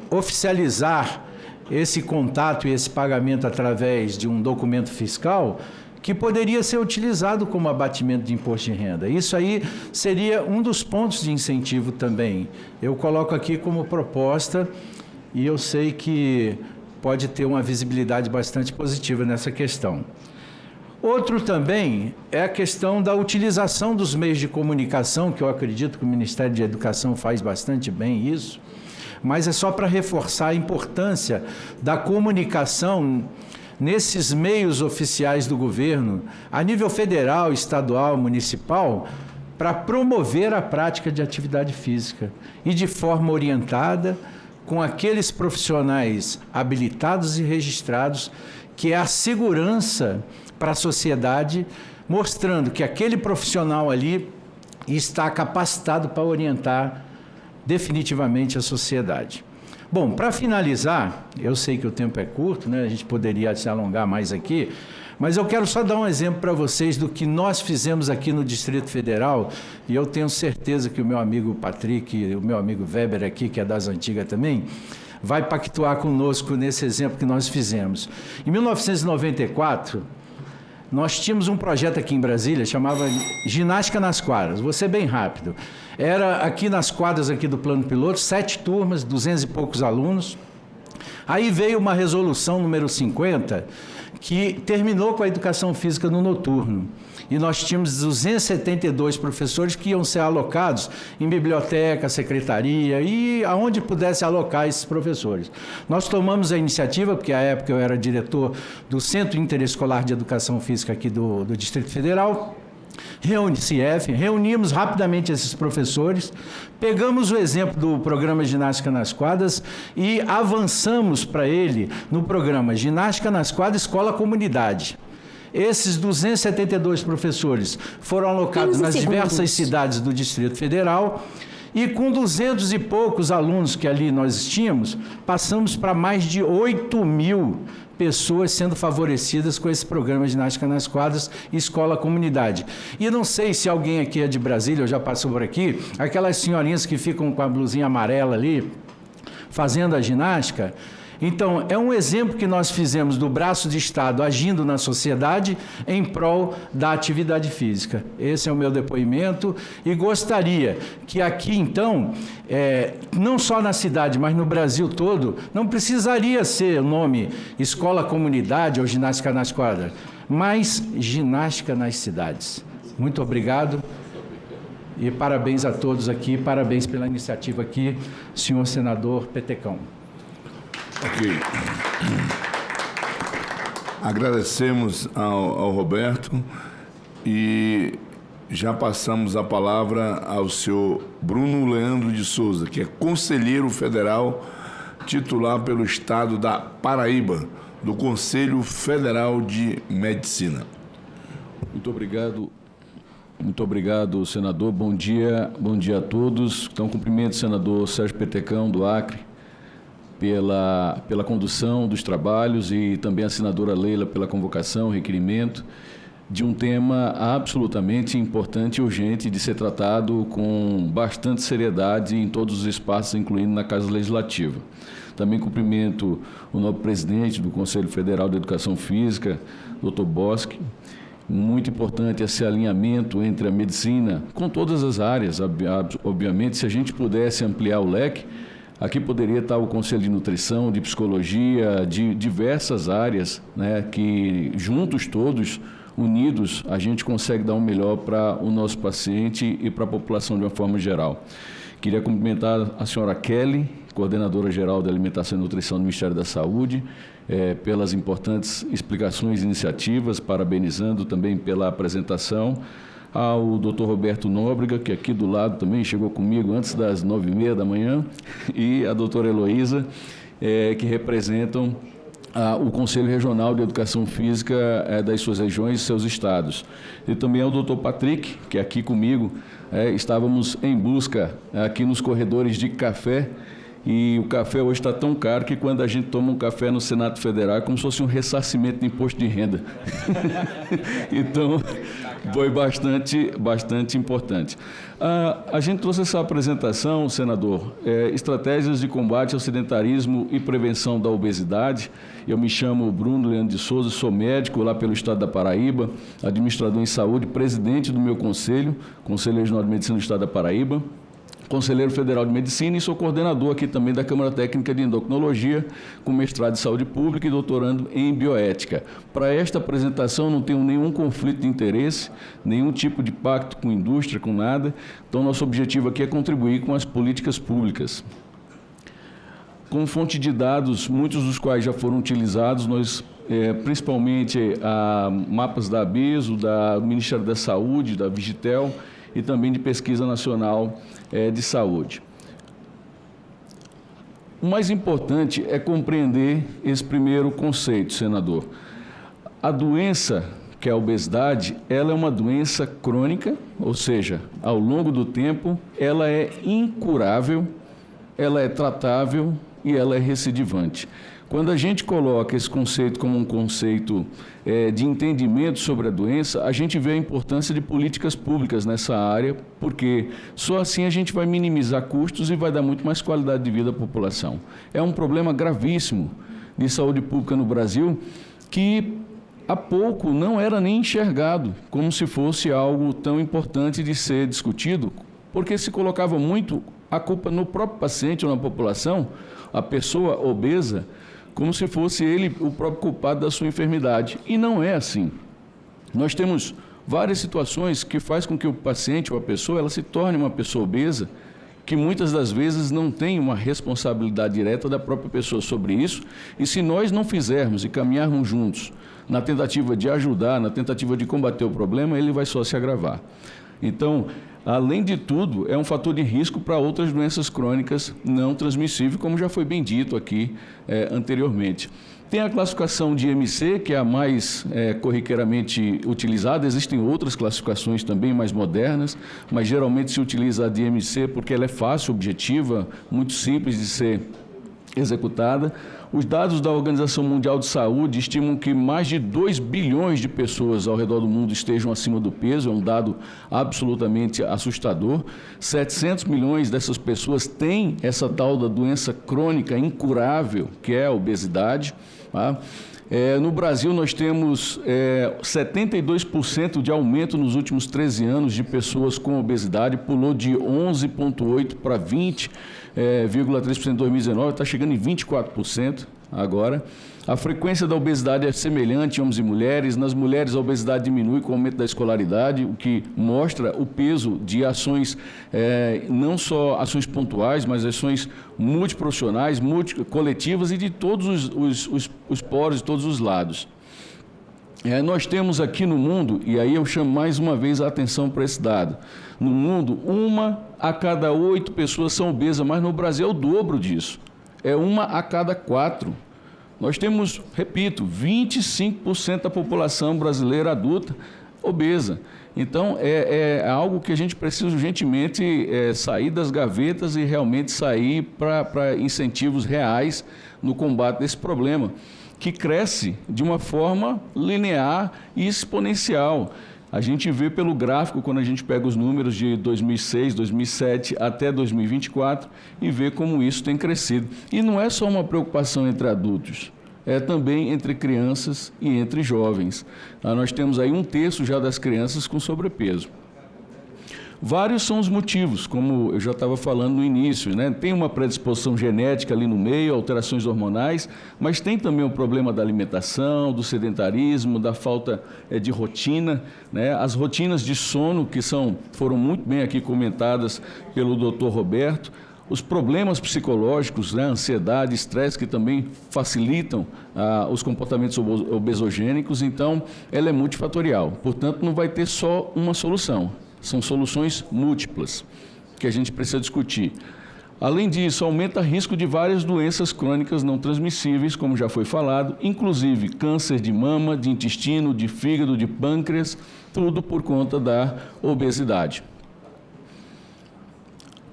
oficializar esse contato e esse pagamento através de um documento fiscal que poderia ser utilizado como abatimento de imposto de renda. Isso aí seria um dos pontos de incentivo também. Eu coloco aqui como proposta e eu sei que pode ter uma visibilidade bastante positiva nessa questão. Outro também é a questão da utilização dos meios de comunicação, que eu acredito que o Ministério de Educação faz bastante bem isso, mas é só para reforçar a importância da comunicação nesses meios oficiais do governo, a nível federal, estadual, municipal, para promover a prática de atividade física e de forma orientada, com aqueles profissionais habilitados e registrados, que é a segurança para a sociedade, mostrando que aquele profissional ali está capacitado para orientar definitivamente a sociedade. Bom, para finalizar, eu sei que o tempo é curto, né? A gente poderia se alongar mais aqui, mas eu quero só dar um exemplo para vocês do que nós fizemos aqui no Distrito Federal, e eu tenho certeza que o meu amigo Patrick, o meu amigo Weber aqui, que é das antigas também, vai pactuar conosco nesse exemplo que nós fizemos. Em 1994, nós tínhamos um projeto aqui em Brasília, chamava Ginástica nas Quadras. Vou ser bem rápido. Era aqui nas quadras aqui do Plano Piloto, 7 turmas, 200 e poucos alunos. Aí veio uma resolução número 50, que terminou com a educação física no noturno. E nós tínhamos 272 professores que iam ser alocados em biblioteca, secretaria e aonde pudesse alocar esses professores. Nós tomamos a iniciativa, porque à época eu era diretor do Centro Interescolar de Educação Física aqui do Distrito Federal, reunimos rapidamente esses professores, pegamos o exemplo do programa Ginástica nas Quadras e avançamos para ele no programa Ginástica nas Quadras Escola Comunidade. Esses 272 professores foram alocados nas diversas cidades do Distrito Federal e com 200 e poucos alunos que ali nós tínhamos, passamos para mais de 8.000 pessoas sendo favorecidas com esse programa Ginástica nas Quadras e Escola Comunidade. E não sei se alguém aqui é de Brasília, ou já passou por aqui, aquelas senhorinhas que ficam com a blusinha amarela ali, fazendo a ginástica. Então, é um exemplo que nós fizemos do braço de Estado agindo na sociedade em prol da atividade física. Esse é o meu depoimento e gostaria que aqui, então, não só na cidade, mas no Brasil todo, não precisaria ser o nome Escola Comunidade ou Ginástica nas Quadras, mas Ginástica nas Cidades. Muito obrigado e parabéns a todos aqui, parabéns pela iniciativa aqui, senhor senador Petecão. Ok. Agradecemos ao Roberto e já passamos a palavra ao senhor Bruno Leandro de Souza, que é conselheiro federal titular pelo Estado da Paraíba, do Conselho Federal de Medicina. Muito obrigado, senador. Bom dia a todos. Então, cumprimento o senador Sérgio Petecão, do Acre, pela condução dos trabalhos e também a senadora Leila pela convocação, requerimento de um tema absolutamente importante e urgente de ser tratado com bastante seriedade em todos os espaços, incluindo na Casa Legislativa. Também cumprimento o novo presidente do Conselho Federal de Educação Física, Dr. Bosque. Muito importante esse alinhamento entre a medicina com todas as áreas. Obviamente, se a gente pudesse ampliar o leque, aqui poderia estar o Conselho de Nutrição, de Psicologia, de diversas áreas, né, que juntos todos, unidos, a gente consegue dar o melhor para o nosso paciente e para a população de uma forma geral. Queria cumprimentar a senhora Kelly, coordenadora geral de Alimentação e Nutrição do Ministério da Saúde, pelas importantes explicações e iniciativas, parabenizando também pela apresentação. Ao doutor Roberto Nóbrega, que aqui do lado também chegou comigo antes das 9h30 da manhã, e a doutora Heloísa, que representam o Conselho Regional de Educação Física das suas regiões e seus estados. E também ao doutor Patrick, que aqui comigo, estávamos em busca aqui nos corredores de café, e o café hoje está tão caro que quando a gente toma um café no Senado Federal é como se fosse um ressarcimento de imposto de renda. Então, foi bastante importante. A gente trouxe essa apresentação, senador, estratégias de combate ao sedentarismo e prevenção da obesidade. Eu me chamo Bruno Leandro de Souza, sou médico lá pelo Estado da Paraíba, administrador em saúde, presidente do meu conselho, Conselho Regional de Medicina do Estado da Paraíba. conselheiro federal de medicina e sou coordenador aqui também da Câmara Técnica de Endocrinologia, com mestrado em saúde pública e doutorando em bioética. Para esta apresentação não tenho nenhum conflito de interesse, nenhum tipo de pacto com indústria, com nada. Então nosso objetivo aqui é contribuir com as políticas públicas. Com fonte de dados, muitos dos quais já foram utilizados, nós principalmente mapas da ABESO, do Ministério da Saúde, da Vigitel e também de Pesquisa Nacional de Saúde. O mais importante é compreender esse primeiro conceito, senador. A doença, que é a obesidade, ela é uma doença crônica, ou seja, ao longo do tempo, ela é incurável, ela é tratável e ela é recidivante. Quando a gente coloca esse conceito como um conceito de entendimento sobre a doença, a gente vê a importância de políticas públicas nessa área, porque só assim a gente vai minimizar custos e vai dar muito mais qualidade de vida à população. É um problema gravíssimo de saúde pública no Brasil que há pouco não era nem enxergado como se fosse algo tão importante de ser discutido, porque se colocava muito a culpa no próprio paciente ou na população, a pessoa obesa, como se fosse ele o próprio culpado da sua enfermidade. E não é assim. Nós temos várias situações que faz com que o paciente ou a pessoa ela se torne uma pessoa obesa, que muitas das vezes não tem uma responsabilidade direta da própria pessoa sobre isso, e se nós não fizermos e caminharmos juntos na tentativa de ajudar, na tentativa de combater o problema, ele vai só se agravar. Então, além de tudo, é um fator de risco para outras doenças crônicas não transmissíveis, como já foi bem dito aqui anteriormente. Tem a classificação de IMC, que é a mais corriqueiramente utilizada. Existem outras classificações também mais modernas, mas geralmente se utiliza a de IMC porque ela é fácil, objetiva, muito simples de ser executada. Os dados da Organização Mundial de Saúde estimam que mais de 2 bilhões de pessoas ao redor do mundo estejam acima do peso, é um dado absolutamente assustador. 700 milhões dessas pessoas têm essa tal da doença crônica incurável, que é a obesidade. Tá? No Brasil, nós temos 72% de aumento nos últimos 13 anos de pessoas com obesidade, pulou de 11,8% para 20,3% em 2019, está chegando em 24% agora. A frequência da obesidade é semelhante em homens e mulheres. Nas mulheres, a obesidade diminui com o aumento da escolaridade, o que mostra o peso de ações, não só ações pontuais, mas ações multiprofissionais, coletivas e de todos os poros, de todos os lados. Nós temos aqui no mundo, e aí eu chamo mais uma vez a atenção para esse dado, no mundo, 1 a cada 8 pessoas são obesas, mas no Brasil é o dobro disso, é 1 a cada 4. Nós temos, repito, 25% da população brasileira adulta obesa. Então, é algo que a gente precisa urgentemente sair das gavetas e realmente sair para incentivos reais no combate desse problema, que cresce de uma forma linear e exponencial. A gente vê pelo gráfico, quando a gente pega os números de 2006, 2007 até 2024 e vê como isso tem crescido. E não é só uma preocupação entre adultos, é também entre crianças e entre jovens. Nós temos aí 1/3 já das crianças com sobrepeso. Vários são os motivos, como eu já estava falando no início, né? Tem uma predisposição genética ali no meio, alterações hormonais, mas tem também o problema da alimentação, do sedentarismo, da falta de rotina, né? As rotinas de sono, que foram muito bem aqui comentadas pelo Dr. Roberto, os problemas psicológicos, né? Ansiedade, estresse, que também facilitam os comportamentos obesogênicos, então ela é multifatorial, portanto não vai ter só uma solução. São soluções múltiplas que a gente precisa discutir. Além disso, aumenta o risco de várias doenças crônicas não transmissíveis, como já foi falado, inclusive câncer de mama, de intestino, de fígado, de pâncreas, tudo por conta da obesidade.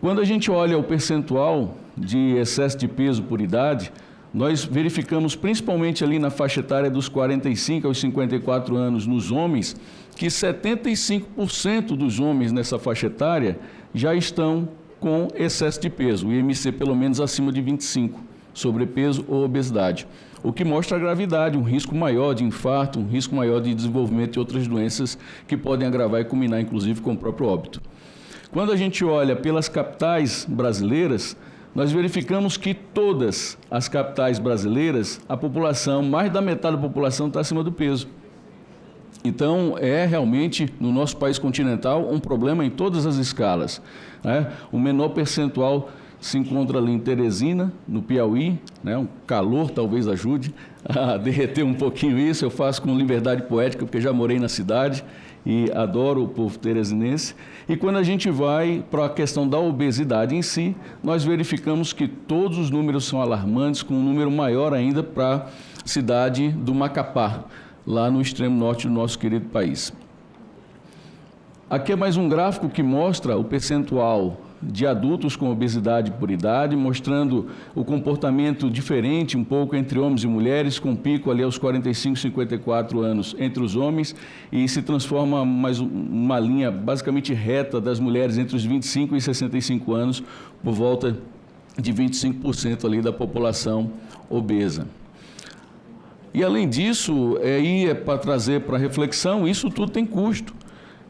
Quando a gente olha o percentual de excesso de peso por idade, nós verificamos principalmente ali na faixa etária dos 45 aos 54 anos nos homens, que 75% dos homens nessa faixa etária já estão com excesso de peso, o IMC pelo menos acima de 25, sobrepeso ou obesidade, o que mostra a gravidade, um risco maior de infarto, um risco maior de desenvolvimento de outras doenças que podem agravar e culminar inclusive com o próprio óbito. Quando a gente olha pelas capitais brasileiras, nós verificamos que todas as capitais brasileiras, a população, mais da metade da população está acima do peso. Então, é realmente, no nosso país continental, um problema em todas as escalas, né? O menor percentual se encontra ali em Teresina, no Piauí, né? Um calor talvez ajude a derreter um pouquinho isso. Eu faço com liberdade poética, porque já morei na cidade e adoro o povo teresinense. E quando a gente vai para a questão da obesidade em si, nós verificamos que todos os números são alarmantes, com um número maior ainda para a cidade do Macapá, lá no extremo norte do nosso querido país. Aqui é mais um gráfico que mostra o percentual de adultos com obesidade por idade, mostrando o comportamento diferente um pouco entre homens e mulheres, com pico ali aos 45, 54 anos entre os homens, e se transforma mais uma linha basicamente reta das mulheres entre os 25 e 65 anos, por volta de 25% ali da população obesa. E além disso, aí é para trazer para reflexão, isso tudo tem custo.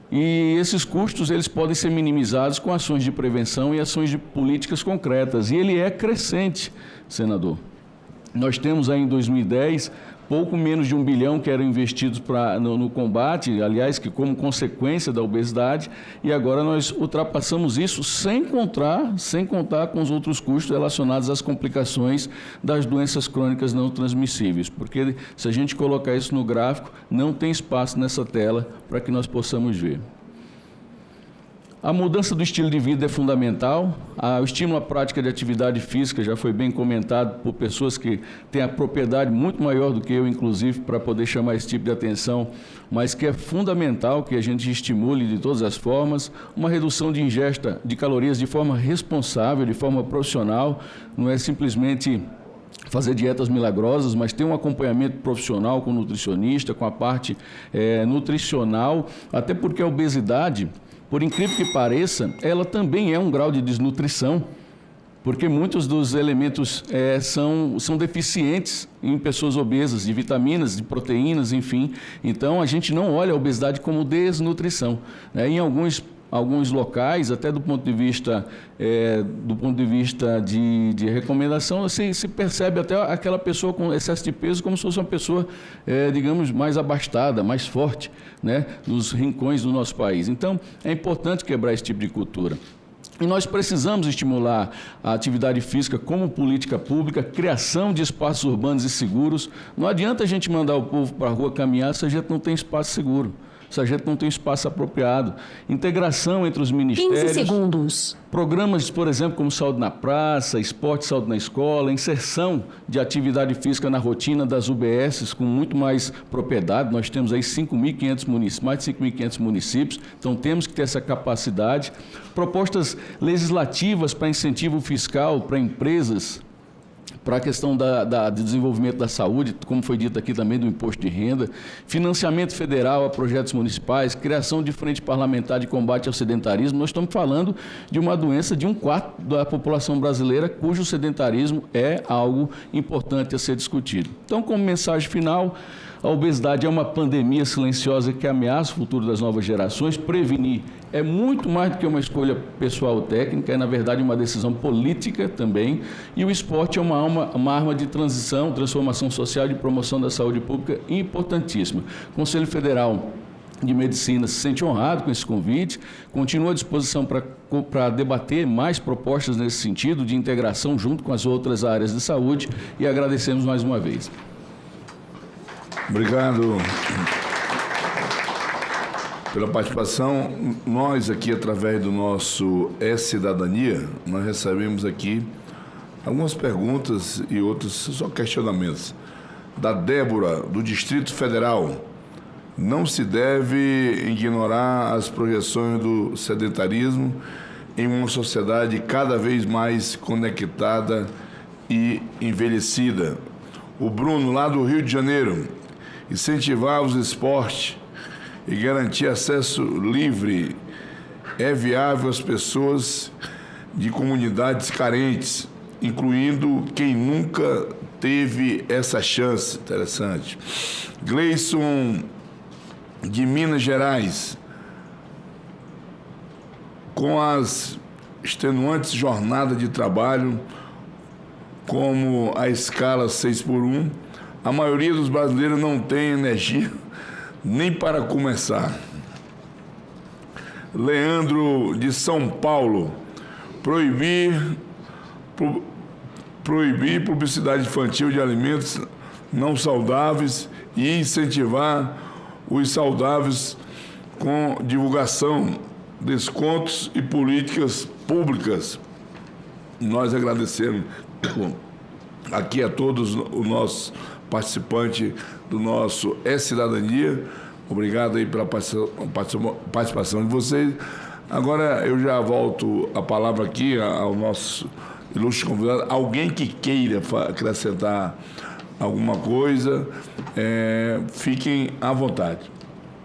E esses custos eles podem ser minimizados com ações de prevenção e ações de políticas concretas. E ele é crescente, senador. Nós temos aí em 2010 pouco menos de 1 bilhão que eram investidos no combate, aliás, que como consequência da obesidade, e agora nós ultrapassamos isso sem contar com os outros custos relacionados às complicações das doenças crônicas não transmissíveis, porque se a gente colocar isso no gráfico, não tem espaço nessa tela para que nós possamos ver. A mudança do estilo de vida é fundamental. O estímulo à prática de atividade física já foi bem comentado por pessoas que têm a propriedade muito maior do que eu, inclusive, para poder chamar esse tipo de atenção, mas que é fundamental que a gente estimule de todas as formas. Uma redução de ingesta de calorias de forma responsável, de forma profissional, não é simplesmente fazer dietas milagrosas, mas ter um acompanhamento profissional com o nutricionista, com a parte nutricional, até porque a obesidade, por incrível que pareça, ela também é um grau de desnutrição, porque muitos dos elementos são deficientes em pessoas obesas, de vitaminas, de proteínas, enfim. Então, a gente não olha a obesidade como desnutrição, né? Em alguns locais, até do ponto de vista de recomendação, se percebe até aquela pessoa com excesso de peso como se fosse uma pessoa, digamos, mais abastada, mais forte, né, nos rincões do nosso país. Então, é importante quebrar esse tipo de cultura. E nós precisamos estimular a atividade física como política pública, criação de espaços urbanos e seguros. Não adianta a gente mandar o povo para a rua caminhar se a gente não tem espaço seguro, se a gente não tem espaço apropriado. Integração entre os ministérios. 15 segundos. Programas, por exemplo, como Saúde na Praça, Esporte e Saúde na Escola, inserção de atividade física na rotina das UBSs com muito mais propriedade. Nós temos aí mais de 5.500 municípios, então temos que ter essa capacidade. Propostas legislativas para incentivo fiscal para empresas, para a questão do desenvolvimento da saúde, como foi dito aqui também, do imposto de renda, financiamento federal a projetos municipais, criação de frente parlamentar de combate ao sedentarismo. Nós estamos falando de uma doença de 1/4 da população brasileira, cujo sedentarismo é algo importante a ser discutido. Então, como mensagem final, a obesidade é uma pandemia silenciosa que ameaça o futuro das novas gerações. Prevenir é muito mais do que uma escolha pessoal ou técnica, é, na verdade, uma decisão política também. E o esporte é uma arma de transformação social e de promoção da saúde pública importantíssima. O Conselho Federal de Medicina se sente honrado com esse convite, continua à disposição para debater mais propostas nesse sentido, de integração junto com as outras áreas de saúde, e agradecemos mais uma vez. Obrigado pela participação. Nós aqui, através do nosso E-Cidadania, nós recebemos aqui algumas perguntas e outros só questionamentos. Da Débora, do Distrito Federal. Não se deve ignorar as projeções do sedentarismo em uma sociedade cada vez mais conectada e envelhecida. O Bruno, lá do Rio de Janeiro. Incentivar os esportes e garantir acesso livre é viável às pessoas de comunidades carentes, incluindo quem nunca teve essa chance. Interessante. Gleison, de Minas Gerais. com as extenuantes jornadas de trabalho, como a escala 6x1, a maioria dos brasileiros não tem energia nem para começar. Leandro, de São Paulo, proibir publicidade infantil de alimentos não saudáveis e incentivar os saudáveis com divulgação, descontos e políticas públicas. Nós agradecemos aqui a todos os nossos participantes do nosso Cidadania. Obrigado aí pela participação de vocês. Agora eu já volto a palavra aqui ao nosso ilustre convidado. Alguém que queira acrescentar alguma coisa, fiquem à vontade.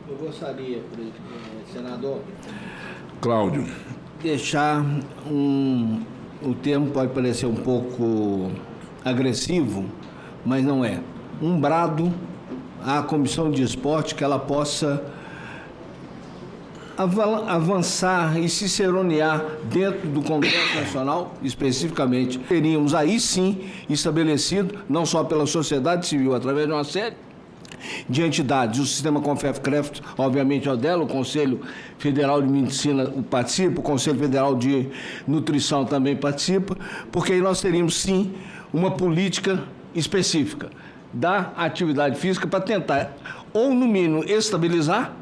Eu gostaria, senador, Cláudio, deixar o termo pode parecer um pouco agressivo, mas não é. Um brado à Comissão de Esporte que ela possa avançar e ciceronear dentro do Congresso Nacional, especificamente. Teríamos aí sim estabelecido, não só pela sociedade civil, através de uma série de entidades, o sistema CONFEF-CREF, obviamente é o dela, o Conselho Federal de Medicina participa, o Conselho Federal de Nutrição também participa, porque aí nós teríamos sim uma política específica da atividade física para tentar, ou no mínimo, estabilizar,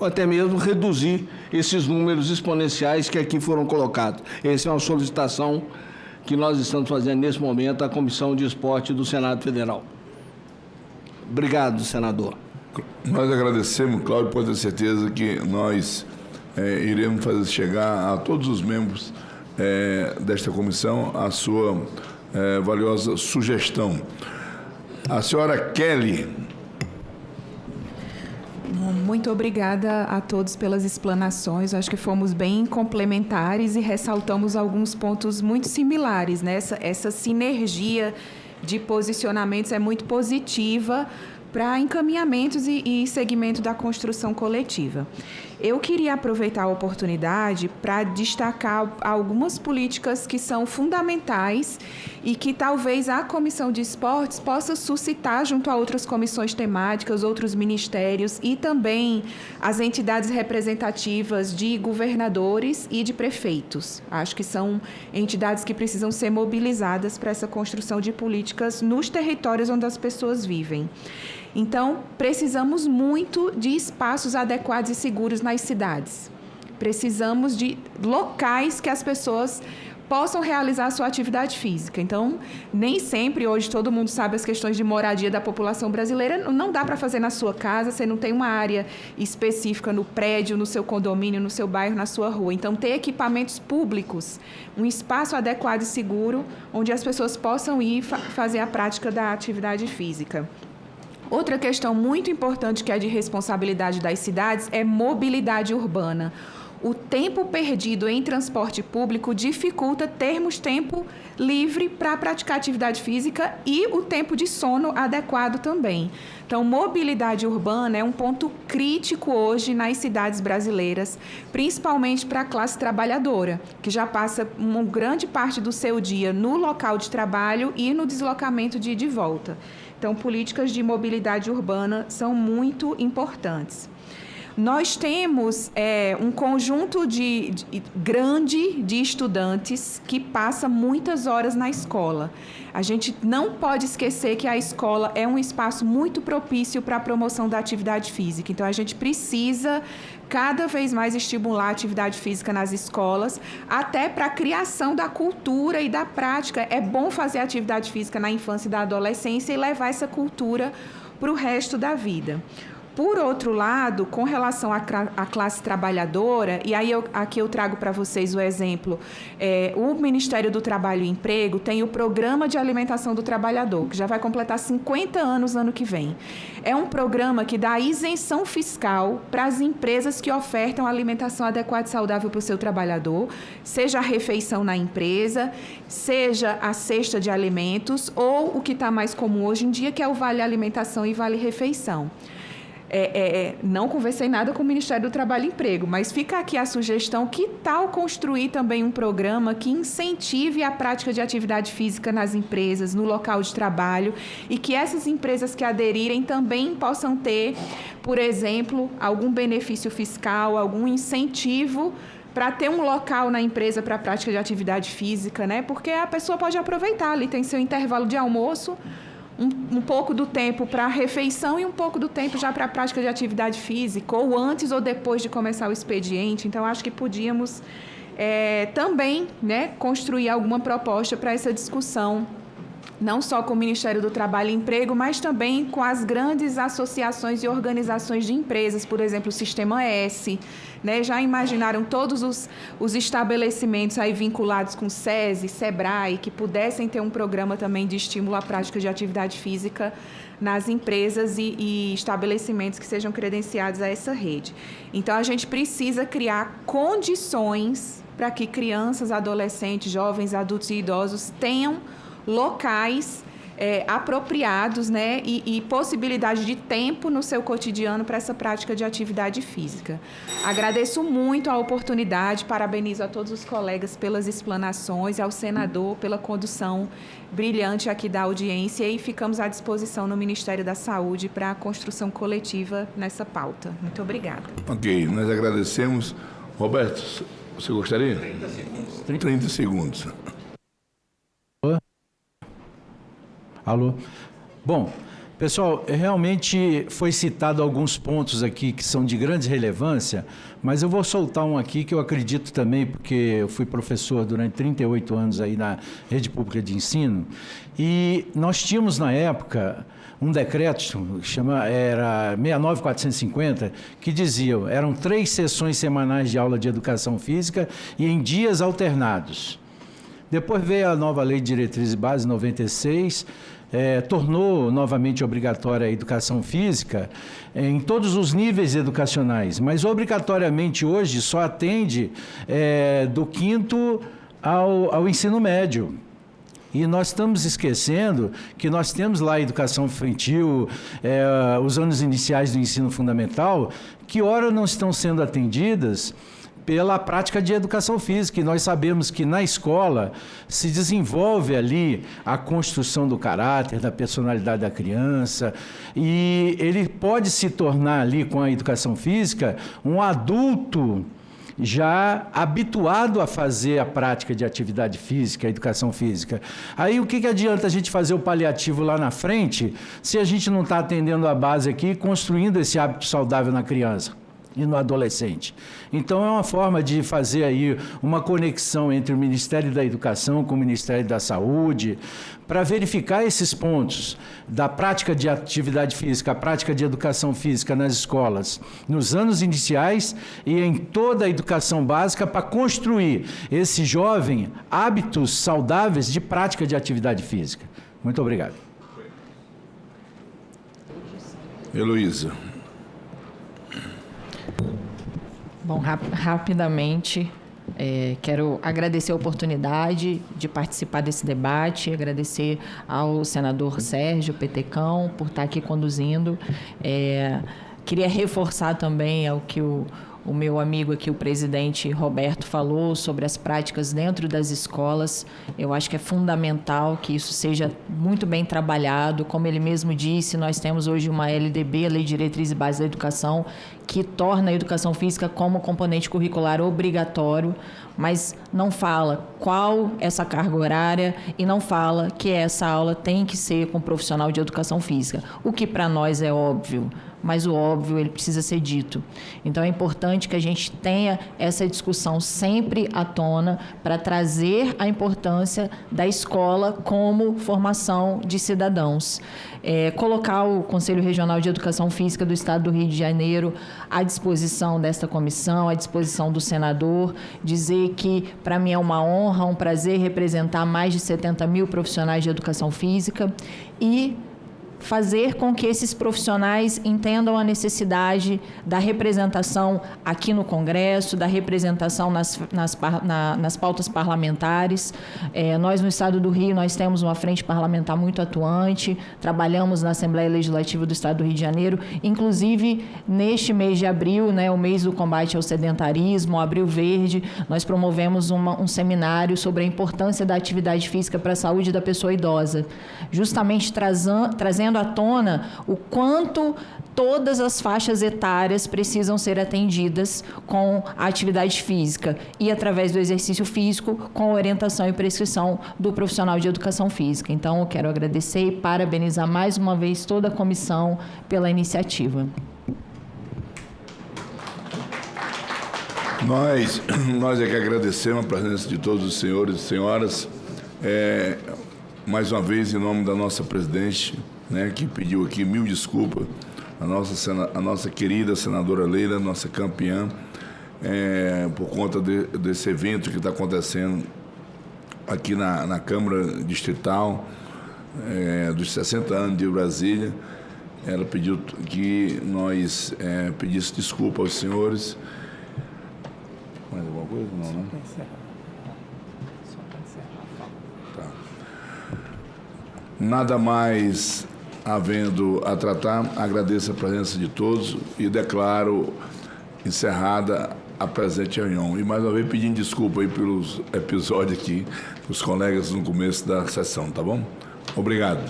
ou até mesmo reduzir esses números exponenciais que aqui foram colocados. Essa é uma solicitação que nós estamos fazendo nesse momento à Comissão de Esporte do Senado Federal. Obrigado, senador. Nós agradecemos, Cláudio, pode ter certeza que nós iremos fazer chegar a todos os membros desta comissão a sua valiosa sugestão. A senhora Kelly. Muito obrigada a todos pelas explanações. Acho que fomos bem complementares e ressaltamos alguns pontos muito similares, né? Essa sinergia de posicionamentos é muito positiva para encaminhamentos e segmento da construção coletiva. Eu queria aproveitar a oportunidade para destacar algumas políticas que são fundamentais e que talvez a Comissão de Esportes possa suscitar junto a outras comissões temáticas, outros ministérios e também as entidades representativas de governadores e de prefeitos. Acho que são entidades que precisam ser mobilizadas para essa construção de políticas nos territórios onde as pessoas vivem. Então, precisamos muito de espaços adequados e seguros nas cidades. Precisamos de locais que as pessoas possam realizar a sua atividade física. Então, nem sempre, hoje todo mundo sabe as questões de moradia da população brasileira, não dá para fazer na sua casa, você não tem uma área específica no prédio, no seu condomínio, no seu bairro, na sua rua. Então, ter equipamentos públicos, um espaço adequado e seguro, onde as pessoas possam ir fazer a prática da atividade física. Outra questão muito importante que é de responsabilidade das cidades é mobilidade urbana. O tempo perdido em transporte público dificulta termos tempo livre para praticar atividade física e o tempo de sono adequado também. Então, mobilidade urbana é um ponto crítico hoje nas cidades brasileiras, principalmente para a classe trabalhadora, que já passa uma grande parte do seu dia no local de trabalho e no deslocamento de ida e volta. Então, políticas de mobilidade urbana são muito importantes. Nós temos um conjunto grande de estudantes que passa muitas horas na escola. A gente não pode esquecer que a escola é um espaço muito propício para a promoção da atividade física. Então, a gente precisa cada vez mais estimular a atividade física nas escolas, até para a criação da cultura e da prática. É bom fazer atividade física na infância e da adolescência e levar essa cultura para o resto da vida. Por outro lado, com relação à classe trabalhadora, e aí aqui eu trago para vocês o exemplo, o Ministério do Trabalho e Emprego tem o Programa de Alimentação do Trabalhador, que já vai completar 50 anos ano que vem. É um programa que dá isenção fiscal para as empresas que ofertam alimentação adequada e saudável para o seu trabalhador, seja a refeição na empresa, seja a cesta de alimentos, ou o que está mais comum hoje em dia, que é o Vale Alimentação e Vale Refeição. não conversei nada com o Ministério do Trabalho e Emprego, mas fica aqui a sugestão, que tal construir também um programa que incentive a prática de atividade física nas empresas, no local de trabalho, e que essas empresas que aderirem também possam ter, por exemplo, algum benefício fiscal, algum incentivo para ter um local na empresa para a prática de atividade física, né? Porque a pessoa pode aproveitar, ali tem seu intervalo de almoço, um pouco do tempo para a refeição e um pouco do tempo já para a prática de atividade física, ou antes ou depois de começar o expediente. Então, acho que podíamos também, né, construir alguma proposta para essa discussão, não só com o Ministério do Trabalho e Emprego, mas também com as grandes associações e organizações de empresas, por exemplo, o Sistema S, né? Já imaginaram todos os estabelecimentos aí vinculados com SESI, SEBRAE, que pudessem ter um programa também de estímulo à prática de atividade física nas empresas e estabelecimentos que sejam credenciados a essa rede. Então, a gente precisa criar condições para que crianças, adolescentes, jovens, adultos e idosos tenham locais apropriados, né, e possibilidade de tempo no seu cotidiano para essa prática de atividade física. Agradeço muito a oportunidade, parabenizo a todos os colegas pelas explanações, ao senador pela condução brilhante aqui da audiência, e ficamos à disposição no Ministério da Saúde para a construção coletiva nessa pauta. Muito obrigada. Ok, nós agradecemos. Roberto, você gostaria? 30 segundos. Alô? Bom, pessoal, realmente foi citado alguns pontos aqui que são de grande relevância, mas eu vou soltar um aqui que eu acredito também, porque eu fui professor durante 38 anos aí na rede pública de ensino, e nós tínhamos na época um decreto, era 69450, que dizia, eram 3 sessões semanais de aula de educação física e em dias alternados. Depois veio a nova Lei de Diretrizes e Bases 96, tornou novamente obrigatória a educação física em todos os níveis educacionais, mas obrigatoriamente hoje só atende do 5º ao ensino médio. E nós estamos esquecendo que nós temos lá a educação infantil, os anos iniciais do ensino fundamental, que ora não estão sendo atendidas pela prática de educação física. E nós sabemos que na escola se desenvolve ali a construção do caráter, da personalidade da criança, e ele pode se tornar ali, com a educação física, um adulto já habituado a fazer a prática de atividade física, a educação física. Aí o que adianta a gente fazer o paliativo lá na frente, se a gente não está atendendo a base aqui, construindo esse hábito saudável na criança e no adolescente? Então, é uma forma de fazer aí uma conexão entre o Ministério da Educação com o Ministério da Saúde, para verificar esses pontos da prática de atividade física, a prática de educação física nas escolas, nos anos iniciais e em toda a educação básica, para construir esse jovem hábitos saudáveis de prática de atividade física. Muito obrigado. Heloísa. Bom, rapidamente, quero agradecer a oportunidade de participar desse debate, agradecer ao senador Sérgio Petecão por estar aqui conduzindo. Queria reforçar também o que o meu amigo aqui, o presidente Roberto, falou sobre as práticas dentro das escolas. Eu acho que é fundamental que isso seja muito bem trabalhado. Como ele mesmo disse, nós temos hoje uma LDB, a Lei de Diretrizes e Bases da Educação, que torna a educação física como componente curricular obrigatório, mas não fala qual essa carga horária e não fala que essa aula tem que ser com um profissional de educação física, o que para nós é óbvio, mas o óbvio ele precisa ser dito. Então é importante que a gente tenha essa discussão sempre à tona para trazer a importância da escola como formação de cidadãos. Colocar o Conselho Regional de Educação Física do Estado do Rio de Janeiro à disposição desta comissão, à disposição do senador, dizer que para mim é uma honra, um prazer representar mais de 70 mil profissionais de educação física e fazer com que esses profissionais entendam a necessidade da representação aqui no Congresso, da representação nas pautas parlamentares. Nós, no Estado do Rio, nós temos uma frente parlamentar muito atuante, trabalhamos na Assembleia Legislativa do Estado do Rio de Janeiro, inclusive neste mês de abril, né, o mês do combate ao sedentarismo, o Abril Verde, nós promovemos um seminário sobre a importância da atividade física para a saúde da pessoa idosa, justamente trazendo à tona o quanto todas as faixas etárias precisam ser atendidas com a atividade física e, através do exercício físico, com orientação e prescrição do profissional de educação física. Então, eu quero agradecer e parabenizar mais uma vez toda a comissão pela iniciativa. Nós é que agradecemos a presença de todos os senhores e senhoras, mais uma vez, em nome da nossa presidente, né, que pediu aqui 1000 desculpas, a nossa querida senadora Leila, nossa campeã, por conta desse evento que está acontecendo aqui na Câmara Distrital, dos 60 anos de Brasília. Ela pediu que nós pedíssemos desculpa aos senhores. Mais alguma coisa? Não, né? Tá. Nada mais havendo a tratar, agradeço a presença de todos e declaro encerrada a presente reunião. E mais uma vez pedindo desculpa aí pelos episódios aqui, dos colegas no começo da sessão, tá bom? Obrigado.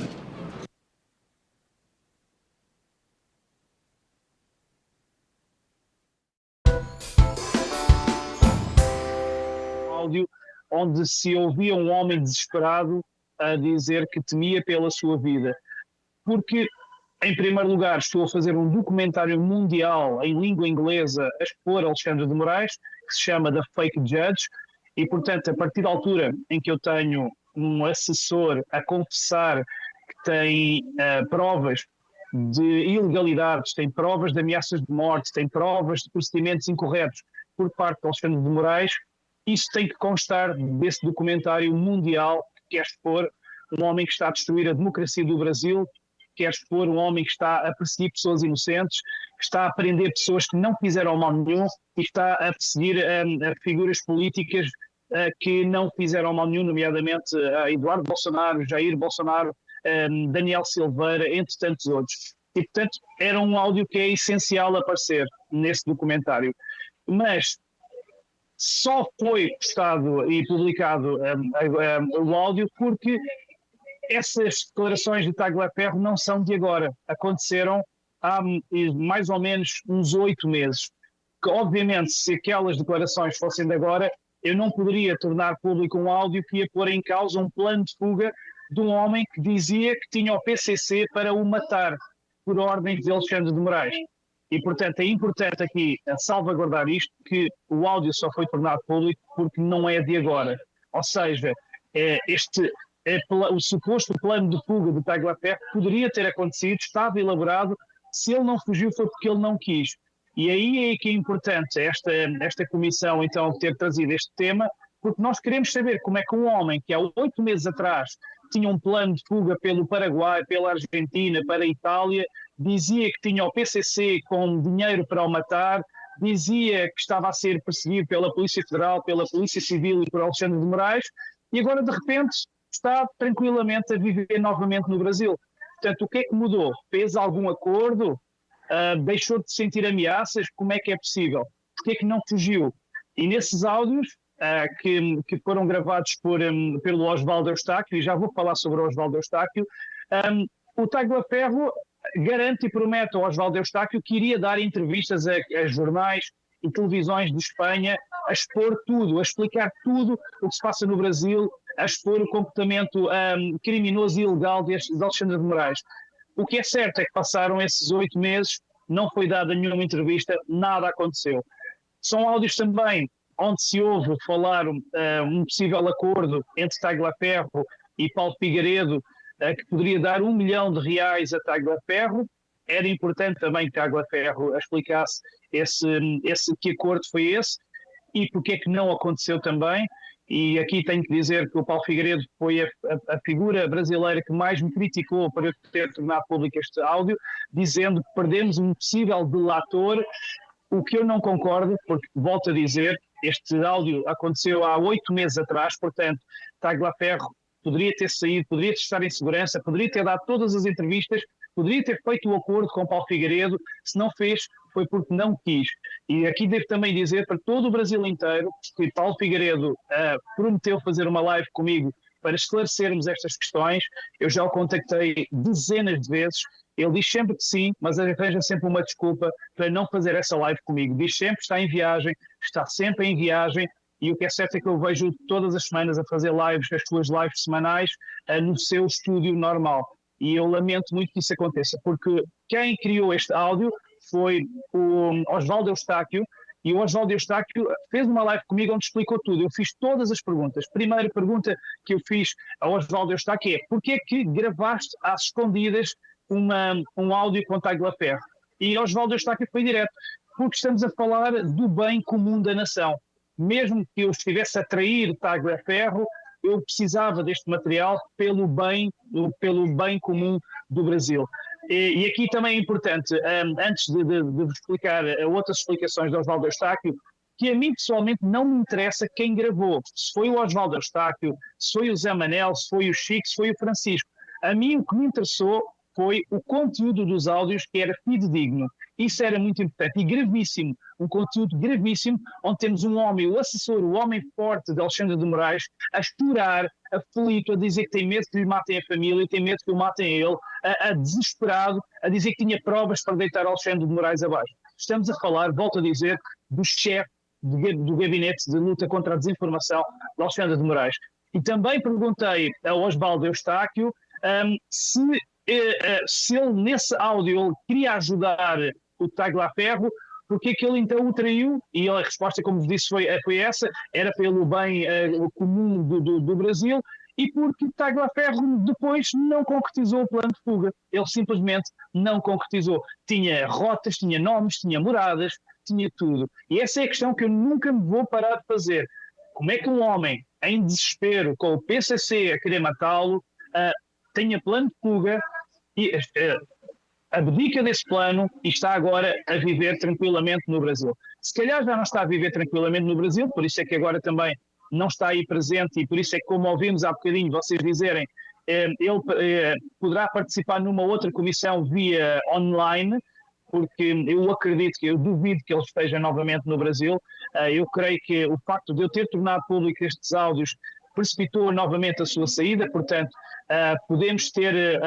Onde se ouvia um homem desesperado a dizer que temia pela sua vida. Porque, em primeiro lugar, estou a fazer um documentário mundial em língua inglesa a expor Alexandre de Moraes, que se chama The Fake Judge, e, portanto, a partir da altura em que eu tenho um assessor a confessar que tem provas de ilegalidades, tem provas de ameaças de morte, tem provas de procedimentos incorretos por parte de Alexandre de Moraes, isso tem que constar desse documentário mundial que quer expor um homem que está a destruir a democracia do Brasil, que quer expor um homem que está a perseguir pessoas inocentes, que está a prender pessoas que não fizeram mal nenhum e está a perseguir figuras políticas que não fizeram mal nenhum, nomeadamente Eduardo Bolsonaro, Jair Bolsonaro, Daniel Silveira, entre tantos outros. E, portanto, era um áudio que é essencial aparecer nesse documentário. Mas só foi postado e publicado o áudio porque essas declarações de Tagliaferro não são de agora. Aconteceram há mais ou menos uns 8 meses. Que, obviamente, se aquelas declarações fossem de agora, eu não poderia tornar público um áudio que ia pôr em causa um plano de fuga de um homem que dizia que tinha o PCC para o matar por ordens de Alexandre de Moraes. E, portanto, é importante aqui salvaguardar isto, que o áudio só foi tornado público porque não é de agora. Ou seja, o suposto plano de fuga de Tagliaferro poderia ter acontecido, estava elaborado, se ele não fugiu foi porque ele não quis. E aí é que é importante esta comissão, então, ter trazido este tema, porque nós queremos saber como é que um homem que há 8 meses atrás tinha um plano de fuga pelo Paraguai, pela Argentina, para a Itália, dizia que tinha o PCC com dinheiro para o matar, dizia que estava a ser perseguido pela Polícia Federal, pela Polícia Civil e por Alexandre de Moraes, e agora, de repente, está tranquilamente a viver novamente no Brasil. Portanto, o que é que mudou? Fez algum acordo? Deixou de sentir ameaças? Como é que é possível? Porquê é que não fugiu? E nesses áudios que foram gravados pelo Osvaldo Eustáquio, e já vou falar sobre o Osvaldo Eustáquio, o Tagliaferro garante e promete ao Osvaldo Eustáquio que iria dar entrevistas a jornais e televisões de Espanha a expor tudo, a explicar tudo o que se passa no Brasil, a expor o comportamento criminoso e ilegal de Alexandre de Moraes. O que é certo é que passaram esses 8 meses, não foi dada nenhuma entrevista, nada aconteceu. São áudios também onde se ouve falar um possível acordo entre Tagliaferro e Paulo Figueiredo, que poderia dar R$1 milhão a Tagliaferro. Era importante também que Tagliaferro explicasse que acordo foi esse e porque é que não aconteceu também. e aqui tenho que dizer que o Paulo Figueiredo foi a figura brasileira que mais me criticou por eu ter tornado público este áudio, dizendo que perdemos um possível delator, o que eu não concordo, porque, volto a dizer, este áudio aconteceu há 8 meses atrás, portanto, Tagliaferro poderia ter saído, poderia estar em segurança, poderia ter dado todas as entrevistas, poderia ter feito o acordo com Paulo Figueiredo, se não fez foi porque não quis. E aqui devo também dizer para todo o Brasil inteiro que Paulo Figueiredo prometeu fazer uma live comigo para esclarecermos estas questões. Eu já o contactei dezenas de vezes, ele diz sempre que sim, mas arranja sempre uma desculpa para não fazer essa live comigo. Diz sempre que está em viagem, está sempre em viagem, e o que é certo é que eu vejo todas as semanas a fazer lives, as suas lives semanais, no seu estúdio normal. E eu lamento muito que isso aconteça, porque quem criou este áudio foi o Osvaldo Eustáquio, e o Osvaldo Eustáquio fez uma live comigo onde explicou tudo. Eu fiz todas as perguntas. Primeira pergunta que eu fiz ao Osvaldo Eustáquio é: porquê é que gravaste às escondidas um áudio com Tagliaferro? E Osvaldo Eustáquio foi direto: porque estamos a falar do bem comum da nação. Mesmo que eu estivesse a trair Tagliaferro, eu precisava deste material pelo bem comum do Brasil. E aqui também é importante, antes de vos explicar outras explicações do Osvaldo Eustáquio, que a mim pessoalmente não me interessa quem gravou. Se foi o Osvaldo Eustáquio, se foi o Zé Manel, se foi o Chico, se foi o Francisco. A mim o que me interessou foi o conteúdo dos áudios, que era fidedigno. Isso era muito importante e gravíssimo, um conteúdo gravíssimo, onde temos um homem, o assessor, o homem forte de Alexandre de Moraes, a chorar, aflito, a dizer que tem medo que lhe matem a família, tem medo que o matem a ele, a desesperado, a dizer que tinha provas para deitar Alexandre de Moraes abaixo. Estamos a falar, volto a dizer, do chefe do gabinete de luta contra a desinformação de Alexandre de Moraes. E também perguntei ao Osvaldo Eustáquio se ele, nesse áudio, ele queria ajudar o Tagliaferro, porque é que ele então o traiu? E a resposta, como vos disse, foi essa: era pelo bem comum do Brasil, e porque Tagliaferro depois não concretizou o plano de fuga. Ele simplesmente não concretizou. Tinha rotas, tinha nomes, tinha moradas, tinha tudo. E essa é a questão que eu nunca me vou parar de fazer. Como é que um homem, em desespero, com o PCC a querer matá-lo, tenha plano de fuga e abdica desse plano e está agora a viver tranquilamente no Brasil? Se calhar já não está a viver tranquilamente no Brasil, por isso é que agora também não está aí presente, e por isso é que, como ouvimos há bocadinho vocês dizerem, ele poderá participar numa outra comissão via online, porque eu acredito, eu duvido que ele esteja novamente no Brasil. Eu creio que o facto de eu ter tornado público estes áudios precipitou novamente a sua saída, portanto, podemos ter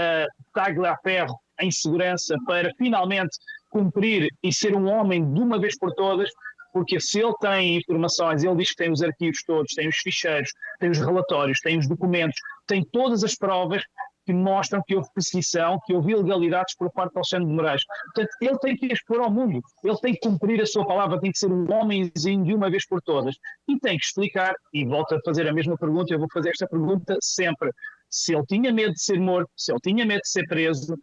Tagliaferro em segurança para finalmente cumprir e ser um homem de uma vez por todas, porque se ele tem informações, ele diz que tem os arquivos todos, tem os ficheiros, tem os relatórios, tem os documentos, tem todas as provas que mostram que houve perseguição, que houve ilegalidades por parte de Alexandre de Moraes. Portanto, ele tem que expor ao mundo, ele tem que cumprir a sua palavra, tem que ser um homenzinho de uma vez por todas. E tem que explicar, e volto a fazer a mesma pergunta, eu vou fazer esta pergunta sempre: se ele tinha medo de ser morto, se ele tinha medo de ser preso,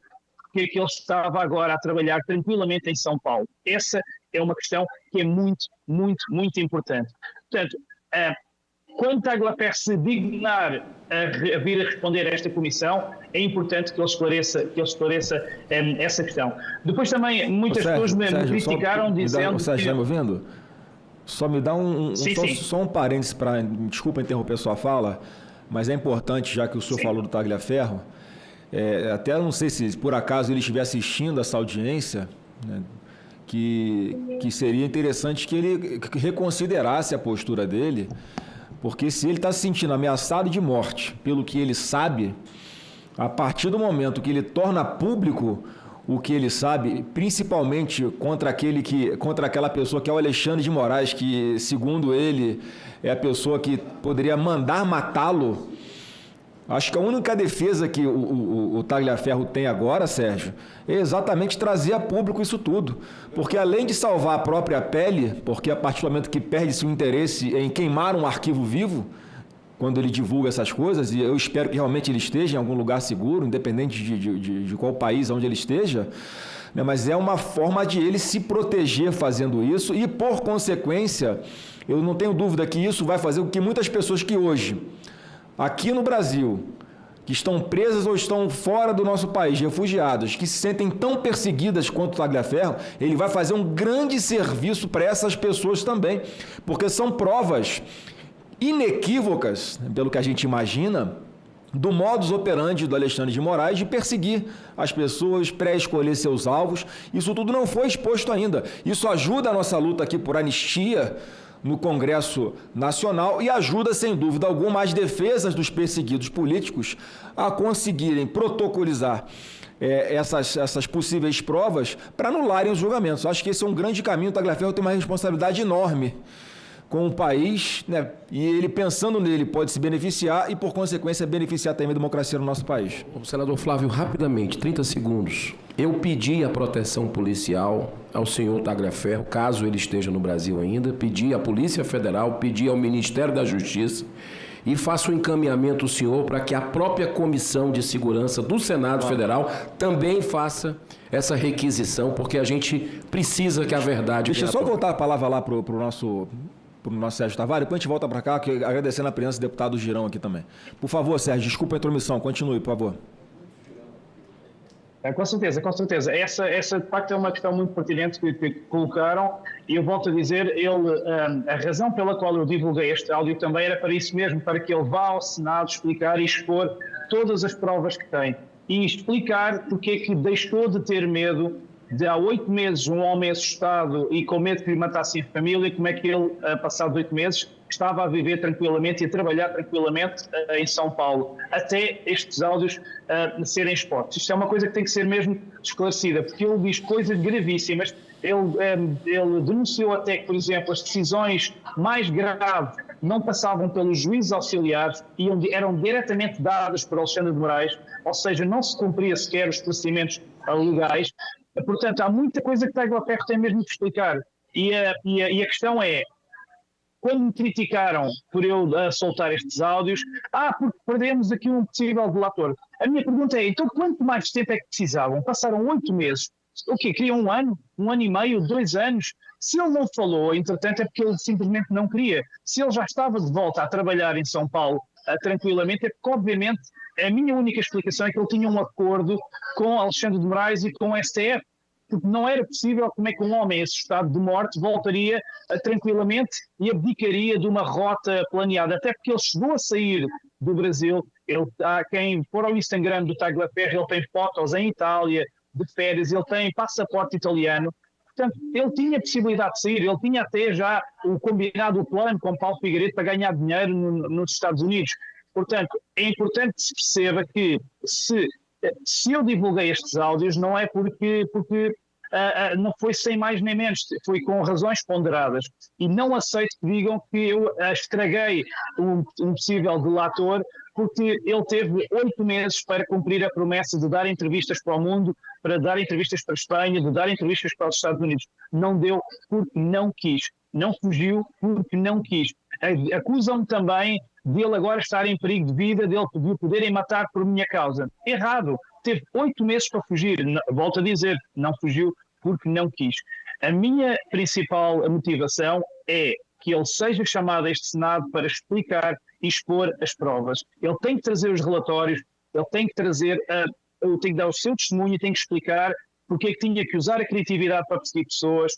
porque é que ele estava agora a trabalhar tranquilamente em São Paulo? Essa é uma questão que é muito, muito, muito importante. Portanto, quando Tagliaferro se dignar a vir a responder a esta comissão, é importante que ele esclareça essa questão. Depois também muitas pessoas me criticaram dizendo... Sérgio, está me ouvindo? Só me dá só um parênteses para... Desculpa interromper sua fala, mas é importante, já que o senhor falou do Tagliaferro, até não sei se por acaso ele estiver assistindo essa audiência, né, que seria interessante que ele reconsiderasse a postura dele, porque se ele está se sentindo ameaçado de morte pelo que ele sabe, a partir do momento que ele torna público o que ele sabe, principalmente contra aquela pessoa que é o Alexandre de Moraes, que, segundo ele, é a pessoa que poderia mandar matá-lo. Acho que a única defesa que o Tagliaferro tem agora, Sérgio, é exatamente trazer a público isso tudo. Porque além de salvar a própria pele, porque a partir do momento que perde-se o interesse em queimar um arquivo vivo, quando ele divulga essas coisas, e eu espero que realmente ele esteja em algum lugar seguro, independente de qual país onde ele esteja, né? Mas é uma forma de ele se proteger fazendo isso e, por consequência, eu não tenho dúvida que isso vai fazer com que muitas pessoas que hoje, aqui no Brasil, que estão presas ou estão fora do nosso país, refugiadas, que se sentem tão perseguidas quanto o Tagliaferro, ele vai fazer um grande serviço para essas pessoas também, porque são provas inequívocas, pelo que a gente imagina, do modus operandi do Alexandre de Moraes de perseguir as pessoas, pré-escolher seus alvos. Isso tudo não foi exposto ainda. Isso ajuda a nossa luta aqui por anistia no Congresso Nacional e ajuda, sem dúvida alguma, as defesas dos perseguidos políticos a conseguirem protocolizar essas possíveis provas para anularem os julgamentos. Acho que esse é um grande caminho. O Tagliaferro tem uma responsabilidade enorme com o país, né? E ele, pensando nele, pode se beneficiar e, por consequência, beneficiar também a democracia no nosso país. Senador Flávio, rapidamente, 30 segundos. Eu pedi a proteção policial ao senhor Tagliaferro, caso ele esteja no Brasil ainda, pedi à Polícia Federal, pedi ao Ministério da Justiça e faço um encaminhamento ao senhor para que a própria Comissão de Segurança do Senado Federal também faça essa requisição, porque a gente precisa que a verdade... Deixa eu só voltar a palavra lá para o nosso Sérgio Tavares, depois a gente volta para cá, agradecendo a presença do deputado Girão aqui também. Por favor, Sérgio, desculpa a intromissão, continue, por favor. Com certeza, com certeza. Essa de facto é uma questão muito pertinente que colocaram, e eu volto a dizer, a razão pela qual eu divulguei este áudio também era para isso mesmo, para que ele vá ao Senado explicar e expor todas as provas que tem e explicar porque é que deixou de ter medo de há 8 meses um homem assustado e com medo que lhe matassem a família, como é que ele, passados 8 meses, estava a viver tranquilamente e a trabalhar tranquilamente em São Paulo, até estes áudios serem expostos. Isto é uma coisa que tem que ser mesmo esclarecida, porque ele diz coisas gravíssimas. Ele denunciou até que, por exemplo, as decisões mais graves não passavam pelos juízes auxiliares e eram diretamente dadas por Alexandre de Moraes, ou seja, não se cumpria sequer os procedimentos legais. Portanto, há muita coisa que Tagliaferro tem mesmo de explicar. E a questão é, quando me criticaram por eu soltar estes áudios, porque perdemos aqui um possível delator. A minha pergunta é, então quanto mais tempo é que precisavam? Passaram 8 meses. O quê? Queriam 1 ano? 1 ano e meio? 2 anos? Se ele não falou, entretanto, é porque ele simplesmente não queria. Se ele já estava de volta a trabalhar em São Paulo tranquilamente, é porque, obviamente, a minha única explicação é que ele tinha um acordo com Alexandre de Moraes e com o STF, porque não era possível como é que um homem assustado de morte voltaria tranquilamente e abdicaria de uma rota planeada, até porque ele chegou a sair do Brasil. Quem for ao Instagram do Tagliaferro, ele tem fotos em Itália, de férias, ele tem passaporte italiano. Portanto, ele tinha possibilidade de sair, ele tinha até já o combinado, o plano com Paulo Figueiredo para ganhar dinheiro nos Estados Unidos. Portanto, é importante que se perceba que se eu divulguei estes áudios não é porque não foi sem mais nem menos, foi com razões ponderadas. E não aceito que digam que eu estraguei um possível delator, porque ele teve 8 meses para cumprir a promessa de dar entrevistas para o mundo, para dar entrevistas para a Espanha, de dar entrevistas para os Estados Unidos. Não deu porque não quis. Não fugiu porque não quis. Acusam-me também de ele agora estar em perigo de vida, de poderem matar por minha causa. Errado. Teve 8 meses para fugir. Volto a dizer, não fugiu porque não quis. A minha principal motivação é que ele seja chamado a este Senado para explicar e expor as provas. Ele tem que trazer os relatórios, ele tem que trazer, tem que dar o seu testemunho, tem que explicar porque é que tinha que usar a criatividade para perseguir pessoas,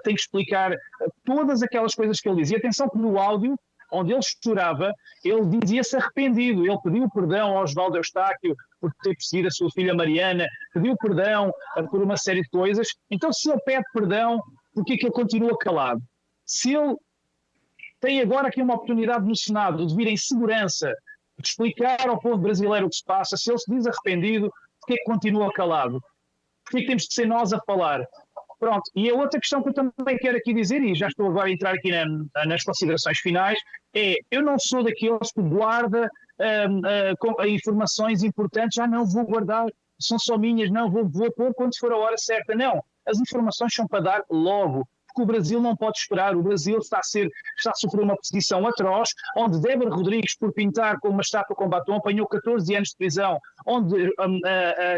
tem que explicar todas aquelas coisas que ele dizia. Atenção que no áudio, onde ele chorava, ele dizia-se arrependido, ele pediu perdão ao Osvaldo Eustáquio por ter perseguido a sua filha Mariana, pediu perdão por uma série de coisas. Então, se ele pede perdão, por que é que ele continua calado? Se ele tem agora aqui uma oportunidade no Senado de vir em segurança, de explicar ao povo brasileiro o que se passa, se ele se diz arrependido, por que é que continua calado? Por que é que temos de ser nós a falar? Pronto, e a outra questão que eu também quero aqui dizer, e já estou agora a entrar aqui nas considerações finais, é, eu não sou daqueles que guarda informações importantes, não vou guardar, são só minhas, não, vou pôr quando for a hora certa. Não, as informações são para dar logo. porque o Brasil não pode esperar. O Brasil está a sofrer uma perseguição atroz, onde Débora Rodrigues, por pintar com uma estátua com batom, apanhou 14 anos de prisão, onde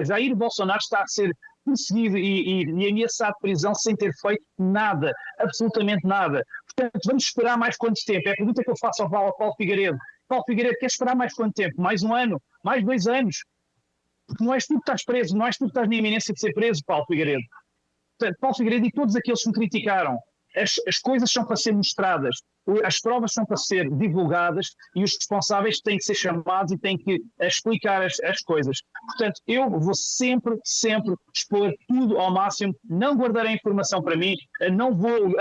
Jair Bolsonaro está a ser perseguido e ameaçado de prisão sem ter feito nada, absolutamente nada. Portanto, vamos esperar mais quanto tempo? É a pergunta que eu faço ao Paulo Figueiredo. Paulo Figueiredo, quer esperar mais quanto tempo? Mais 1 ano? Mais 2 anos? Porque não és tu que estás preso, não és tu que estás na iminência de ser preso, Paulo Figueiredo. Portanto, Paulo Figueiredo e todos aqueles que me criticaram, as coisas são para ser mostradas, as provas são para ser divulgadas e os responsáveis têm que ser chamados e têm que explicar as coisas. Portanto, eu vou sempre expor tudo ao máximo, não guardarei informação para mim, não vou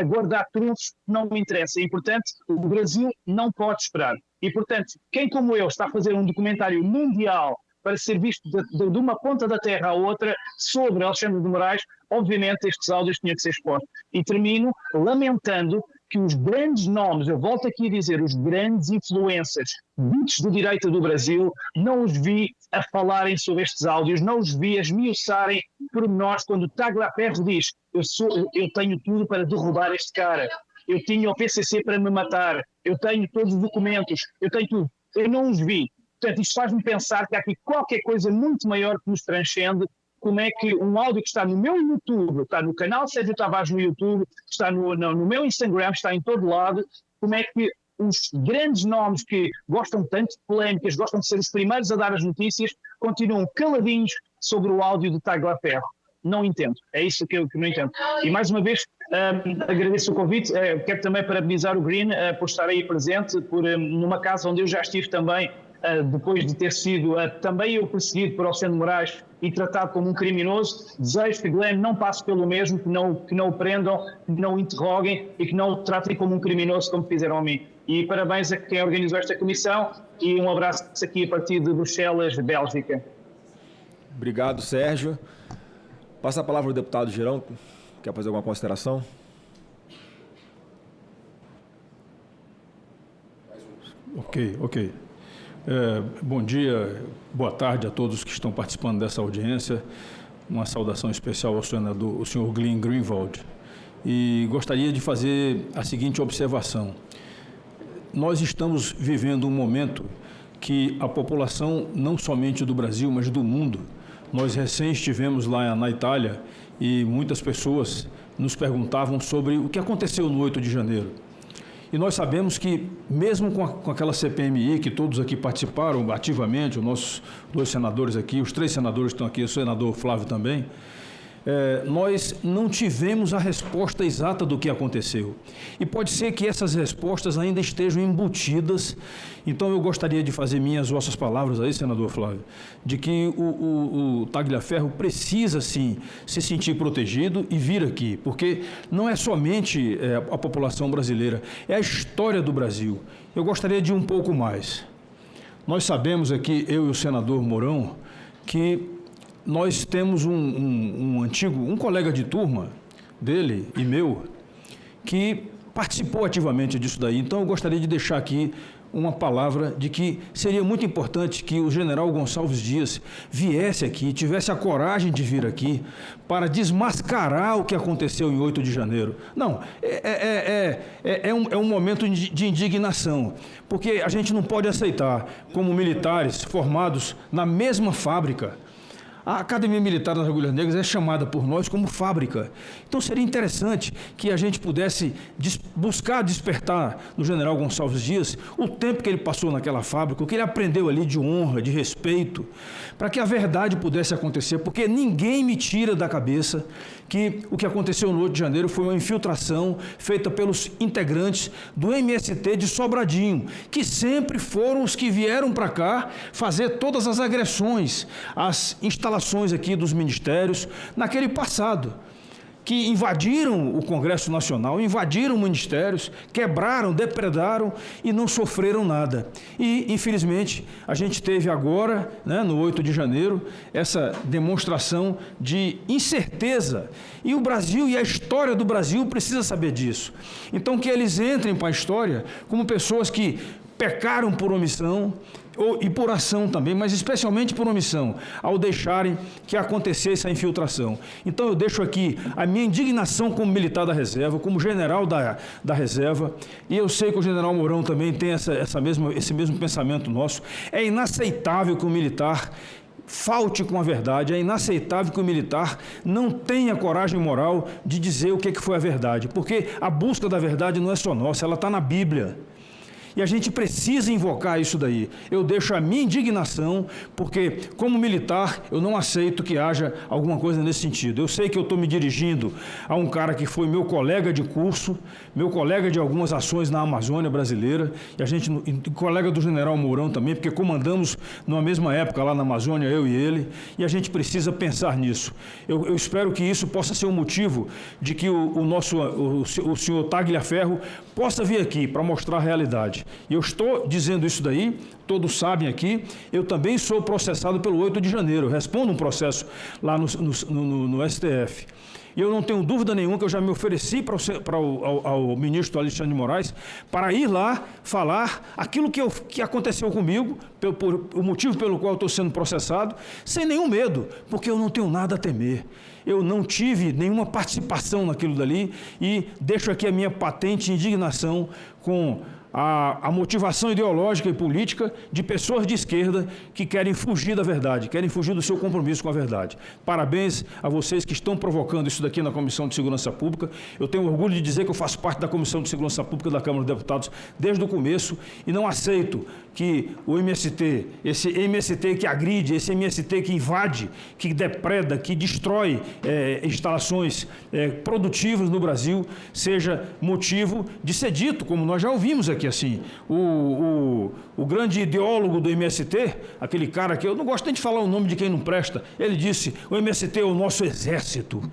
guardar trunfos, não me interessa. E, portanto, o Brasil não pode esperar. E, portanto, quem como eu está a fazer um documentário mundial para ser visto de uma ponta da terra à outra sobre Alexandre de Moraes, obviamente estes áudios tinham que ser expostos. E termino lamentando que os grandes nomes, eu volto aqui a dizer, os grandes influencers ditos de direita do Brasil, não os vi a falarem sobre estes áudios, não os vi a esmiuçarem pormenores quando o Tagliaferro diz eu tenho tudo para derrubar este cara, eu tinha o PCC para me matar, eu tenho todos os documentos, eu tenho tudo. Eu não os vi. Portanto, isto faz-me pensar que há aqui qualquer coisa muito maior que nos transcende. Como é que um áudio que está no meu YouTube, está no canal Sérgio Tavares no YouTube, está no meu Instagram, está em todo lado, como é que os grandes nomes que gostam tanto de polémicas, gostam de ser os primeiros a dar as notícias, continuam caladinhos sobre o áudio de Tagliaferro? Não entendo. É isso que eu não entendo. E mais uma vez, agradeço o convite. Quero também parabenizar o Green por estar aí presente, numa casa onde eu já estive também, depois de ter sido também eu perseguido por Alexandre de Moraes e tratado como um criminoso. Desejo que Glenn não passe pelo mesmo, que não o prendam, que não o interroguem e que não o tratem como um criminoso como fizeram a mim. E parabéns a quem organizou esta comissão e um abraço aqui a partir de Bruxelas, Bélgica. Obrigado, Sérgio. Passa a palavra ao deputado Girão. Quer fazer alguma consideração? Ok. Bom dia, boa tarde a todos que estão participando dessa audiência. Uma saudação especial ao senador, o senhor Glenn Greenwald. E gostaria de fazer a seguinte observação. Nós estamos vivendo um momento que a população, não somente do Brasil, mas do mundo, nós recém estivemos lá na Itália e muitas pessoas nos perguntavam sobre o que aconteceu no 8 de janeiro. E nós sabemos que, mesmo com aquela CPMI, que todos aqui participaram ativamente, os nossos 2 senadores aqui, os 3 senadores que estão aqui, o senador Flávio também, nós não tivemos a resposta exata do que aconteceu. E pode ser que essas respostas ainda estejam embutidas. Então, eu gostaria de fazer minhas vossas palavras aí, senador Flávio, de que o Tagliaferro precisa, sim, se sentir protegido e vir aqui, porque não é somente a população brasileira, é a história do Brasil. Eu gostaria de ir um pouco mais. Nós sabemos aqui, eu e o senador Mourão, que nós temos um colega de turma dele e meu que participou ativamente disso daí. Então, eu gostaria de deixar aqui uma palavra de que seria muito importante que o general Gonçalves Dias viesse aqui, tivesse a coragem de vir aqui para desmascarar o que aconteceu em 8 de janeiro. Não, é um momento de indignação, porque a gente não pode aceitar, como militares formados na mesma fábrica. A Academia Militar das Agulhas Negras é chamada por nós como fábrica. Então, seria interessante que a gente pudesse buscar despertar no general Gonçalves Dias o tempo que ele passou naquela fábrica, o que ele aprendeu ali de honra, de respeito, para que a verdade pudesse acontecer, porque ninguém me tira da cabeça que o que aconteceu no 8 de janeiro foi uma infiltração feita pelos integrantes do MST de Sobradinho, que sempre foram os que vieram para cá fazer todas as agressões às instalações aqui dos ministérios naquele passado, que invadiram o Congresso Nacional, invadiram ministérios, quebraram, depredaram e não sofreram nada. E, infelizmente, a gente teve agora, no 8 de janeiro, essa demonstração de incerteza. E o Brasil e a história do Brasil precisa saber disso. Então, que eles entrem para a história como pessoas que pecaram por omissão, e por ação também, mas especialmente por omissão, ao deixarem que acontecesse a infiltração. Então eu deixo aqui a minha indignação como militar da reserva, como general da reserva, e eu sei que o general Mourão também tem esse mesmo pensamento nosso. É inaceitável que o militar falte com a verdade, é inaceitável que o militar não tenha coragem moral de dizer o que foi a verdade, porque a busca da verdade não é só nossa, ela está na Bíblia. E a gente precisa invocar isso daí. Eu deixo a minha indignação, porque, como militar, eu não aceito que haja alguma coisa nesse sentido. Eu sei que eu estou me dirigindo a um cara que foi meu colega de curso, meu colega de algumas ações na Amazônia brasileira, e colega do general Mourão também, porque comandamos numa mesma época lá na Amazônia, eu e ele, e a gente precisa pensar nisso. Eu espero que isso possa ser um motivo de que o senhor Tagliaferro possa vir aqui para mostrar a realidade. E eu estou dizendo isso daí, todos sabem aqui, eu também sou processado pelo 8 de janeiro, eu respondo um processo lá no STF. E eu não tenho dúvida nenhuma que eu já me ofereci ao ministro Alexandre de Moraes para ir lá falar aquilo que aconteceu comigo, o motivo pelo qual eu estou sendo processado, sem nenhum medo, porque eu não tenho nada a temer. Eu não tive nenhuma participação naquilo dali e deixo aqui a minha patente indignação com a motivação ideológica e política de pessoas de esquerda que querem fugir da verdade, querem fugir do seu compromisso com a verdade. Parabéns a vocês que estão provocando isso daqui na Comissão de Segurança Pública. Eu tenho orgulho de dizer que eu faço parte da Comissão de Segurança Pública da Câmara dos Deputados desde o começo e não aceito que o MST, esse MST que agride, esse MST que invade, que depreda, que destrói instalações produtivas no Brasil, seja motivo de ser dito, como nós já ouvimos aqui, assim, o grande ideólogo do MST, aquele cara que eu não gosto nem de falar o nome de quem não presta, ele disse, o MST é o nosso exército.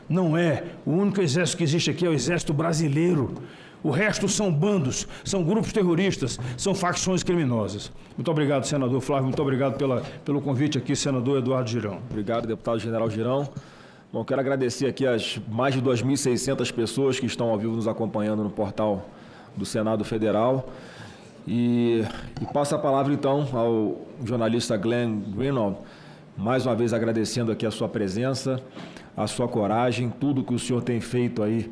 Não é. O único exército que existe aqui é o exército brasileiro. O resto são bandos, são grupos terroristas, são facções criminosas. Muito obrigado, senador Flávio, muito obrigado pelo convite aqui, senador Eduardo Girão. Obrigado, deputado general Girão. Bom, quero agradecer aqui as mais de 2.600 pessoas que estão ao vivo nos acompanhando no portal do Senado Federal. E passo a palavra, então, ao jornalista Glenn Greenwald, mais uma vez agradecendo aqui a sua presença, a sua coragem, tudo que o senhor tem feito aí,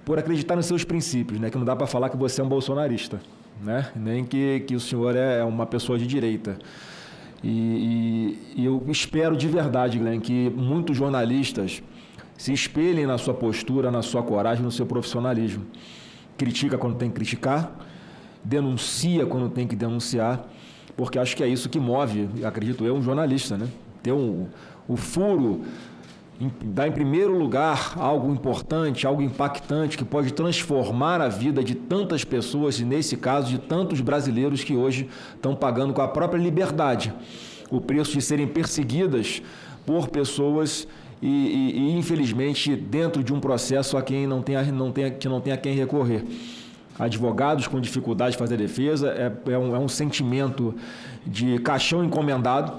por acreditar nos seus princípios, né? Que não dá para falar que você é um bolsonarista, né? Nem que o senhor é uma pessoa de direita. E eu espero de verdade, Glenn, que muitos jornalistas se espelhem na sua postura, na sua coragem, no seu profissionalismo. Critica quando tem que criticar, denuncia quando tem que denunciar, porque acho que é isso que move, acredito eu, um jornalista, né? Ter o furo, dar em primeiro lugar algo importante, algo impactante, que pode transformar a vida de tantas pessoas, e nesse caso de tantos brasileiros que hoje estão pagando com a própria liberdade o preço de serem perseguidas por pessoas e infelizmente, dentro de um processo a quem não tem a quem recorrer. Advogados com dificuldade de fazer defesa, é um sentimento de caixão encomendado.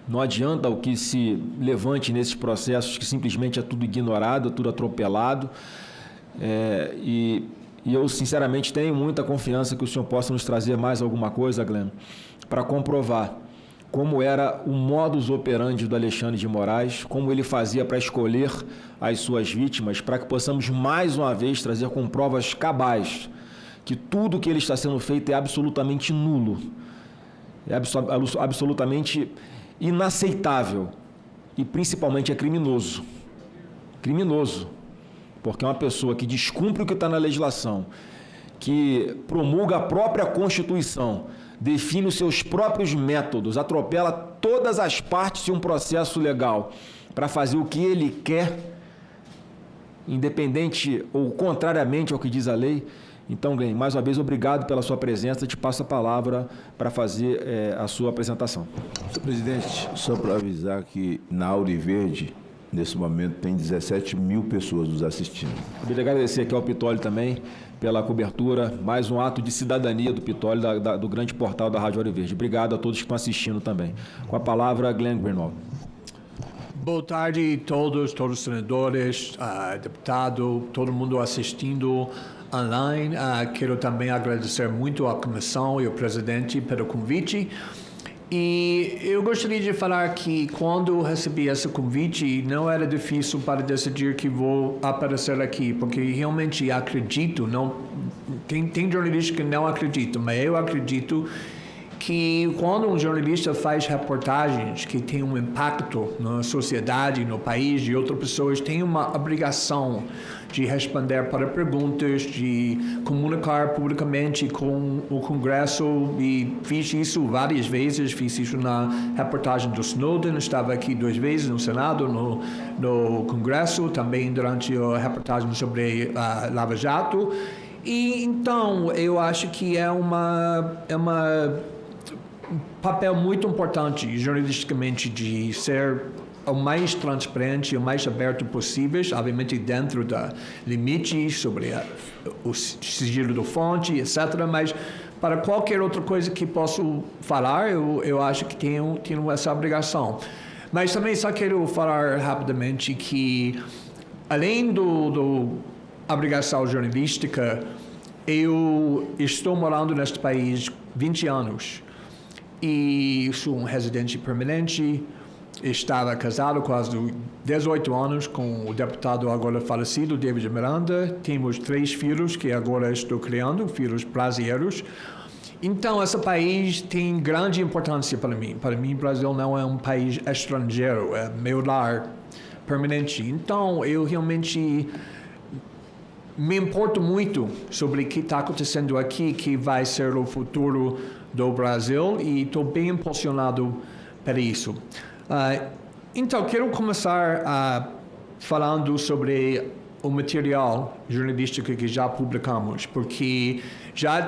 Não adianta o que se levante nesses processos, que simplesmente é tudo ignorado, tudo atropelado. E eu, sinceramente, tenho muita confiança que o senhor possa nos trazer mais alguma coisa, Glenn, para comprovar como era o modus operandi do Alexandre de Moraes, como ele fazia para escolher as suas vítimas, para que possamos mais uma vez trazer com provas cabais que tudo que ele está sendo feito é absolutamente nulo, é absolutamente inaceitável e principalmente é criminoso. Criminoso, porque é uma pessoa que descumpre o que está na legislação, que promulga a própria Constituição, define os seus próprios métodos, atropela todas as partes de um processo legal para fazer o que ele quer, independente ou contrariamente ao que diz a lei. Então, Glenn, mais uma vez, obrigado pela sua presença. Te passo a palavra para fazer a sua apresentação. Senhor presidente, só para avisar que na Auri Verde, nesse momento, tem 17 mil pessoas nos assistindo. Queria agradecer aqui ao Pitoli também pela cobertura, mais um ato de cidadania do Pitoli, do grande portal da Rádio Auri Verde. Obrigado a todos que estão assistindo também. Com a palavra, Glenn Greenwald. Boa tarde a todos os senadores, deputado, todo mundo assistindo online. Quero também agradecer muito à comissão e ao presidente pelo convite. E eu gostaria de falar que quando recebi esse convite, não era difícil para decidir que vou aparecer aqui, porque realmente acredito, tem jornalistas que não acreditam, mas eu acredito que quando um jornalista faz reportagens que tem um impacto na sociedade, no país, de outras pessoas, tem uma obrigação de responder para perguntas, de comunicar publicamente com o Congresso, e fiz isso várias vezes, fiz isso na reportagem do Snowden, estava aqui 2 vezes no Senado, no Congresso, também durante a reportagem sobre a Lava Jato, e então eu acho que é um papel muito importante jornalisticamente de ser o mais transparente, o mais aberto possível, obviamente dentro da limites sobre o sigilo do fonte, etc. Mas para qualquer outra coisa que posso falar, eu acho que tenho essa obrigação. Mas também só quero falar rapidamente que, além do obrigação jornalística, eu estou morando neste país 20 anos e sou um residente permanente. Estava casado quase 18 anos com o deputado agora falecido, David Miranda. Temos 3 filhos que agora estou criando, filhos brasileiros. Então, esse país tem grande importância para mim. Para mim, o Brasil não é um país estrangeiro, é meu lar permanente. Então, eu realmente me importo muito sobre o que está acontecendo aqui, que vai ser o futuro do Brasil, e estou bem impulsionado para isso. Então, quero começar falando sobre o material jornalístico que já publicamos, porque já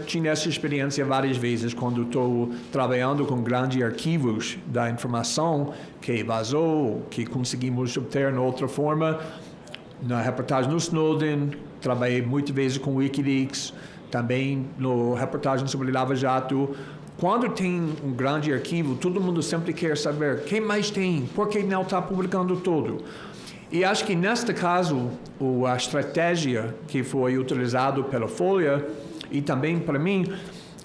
tinha essa experiência várias vezes quando estou trabalhando com grandes arquivos da informação que vazou, que conseguimos obter de outra forma. Na reportagem no Snowden, trabalhei muitas vezes com Wikileaks, também no reportagem sobre Lava Jato. Quando tem um grande arquivo, todo mundo sempre quer saber quem mais tem, por que não está publicando tudo. E acho que neste caso, a estratégia que foi utilizada pela Folha e também para mim,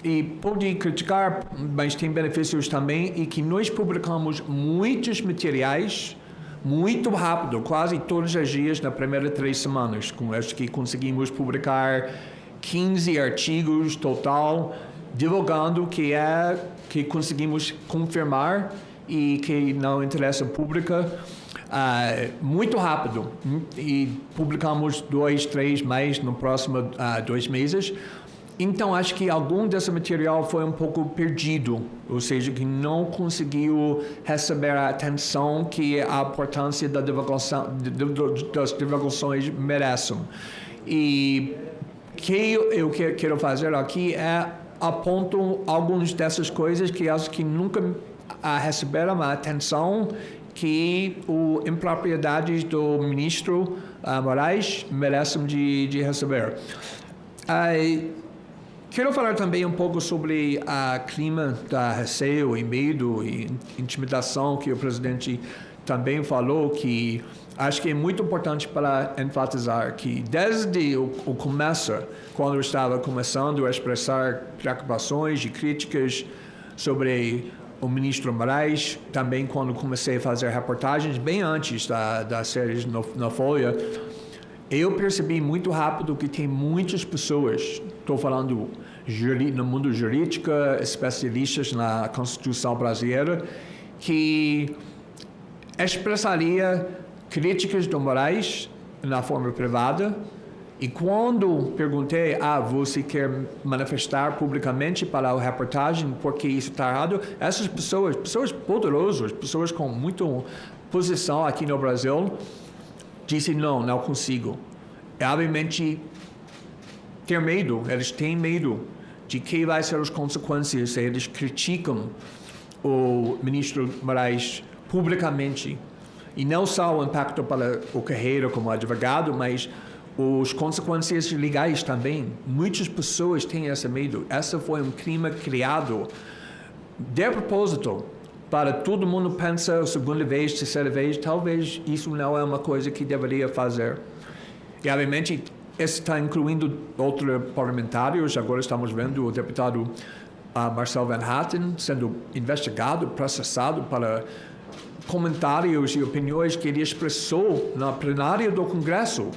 e pode criticar, mas tem benefícios também, e que nós publicamos muitos materiais muito rápido, quase todos os dias nas primeiras 3 semanas. Acho que conseguimos publicar 15 artigos total, divulgando que conseguimos confirmar e que não interessa pública muito rápido. E publicamos 2, 3 mais no próximo 2 meses. Então, acho que algum desse material foi um pouco perdido, ou seja, que não conseguiu receber a atenção que a importância da divulgação, das divulgações merecem. E o que eu quero fazer aqui é aponto algumas dessas coisas que acho que nunca receberam a atenção que as impropriedades do ministro Moraes merecem de receber. Quero falar também um pouco sobre o clima da receio e medo e intimidação que o presidente também falou, que acho que é muito importante para enfatizar que desde o começo, quando eu estava começando a expressar preocupações e críticas sobre o ministro Moraes, também quando comecei a fazer reportagens, bem antes da série na Folha, eu percebi muito rápido que tem muitas pessoas, estou falando no mundo jurídico, especialistas na Constituição brasileira, que expressaria críticas do Moraes na forma privada. E quando perguntei, você quer manifestar publicamente para a reportagem porque isso está errado? Essas pessoas poderosas, pessoas com muita posição aqui no Brasil, disse não consigo. E, obviamente, eles têm medo de que vai ser as consequências se eles criticam o ministro Moraes publicamente. E não só o impacto para a carreira como advogado, mas as consequências legais também. Muitas pessoas têm esse medo. Esse foi um crime criado de propósito, para todo mundo pensar a segunda vez, terceira vez, talvez isso não é uma coisa que deveria fazer. E, obviamente, está incluindo outros parlamentares. Agora estamos vendo o deputado Marcel Van Hatten sendo investigado, processado para comentários e opiniões que ele expressou na plenária do Congresso,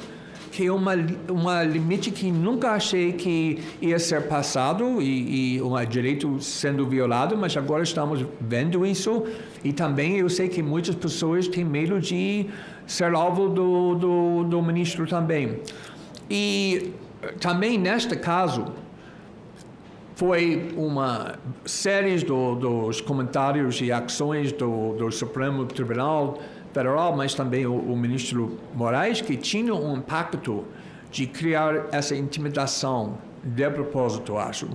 que é uma limite que nunca achei que ia ser passado e um direito sendo violado, mas agora estamos vendo isso. E também eu sei que muitas pessoas têm medo de ser alvo do ministro também. E também neste caso foi uma série dos comentários e ações do Supremo Tribunal Federal, mas também o ministro Moraes, que tinha um impacto de criar essa intimidação de propósito, acho.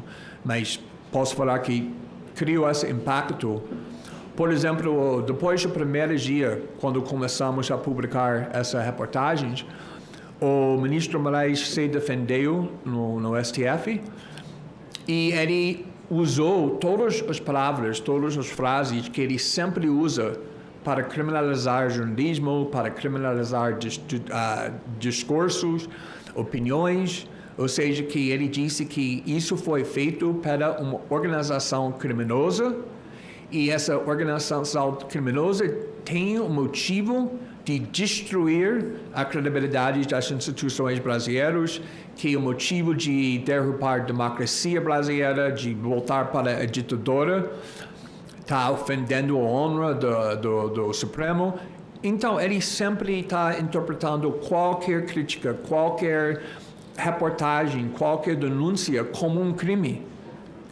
Mas posso falar que criou esse impacto. Por exemplo, depois do primeiro dia, quando começamos a publicar essa reportagem, o ministro Moraes se defendeu no STF e ele usou todas as palavras, todas as frases que ele sempre usa para criminalizar jornalismo, para criminalizar discursos, opiniões, ou seja, que ele disse que isso foi feito para uma organização criminosa e essa organização criminosa tem um motivo de destruir a credibilidade das instituições brasileiras, que é o motivo de derrubar a democracia brasileira, de voltar para a ditadura, está ofendendo a honra do Supremo. Então, ele sempre está interpretando qualquer crítica, qualquer reportagem, qualquer denúncia como um crime.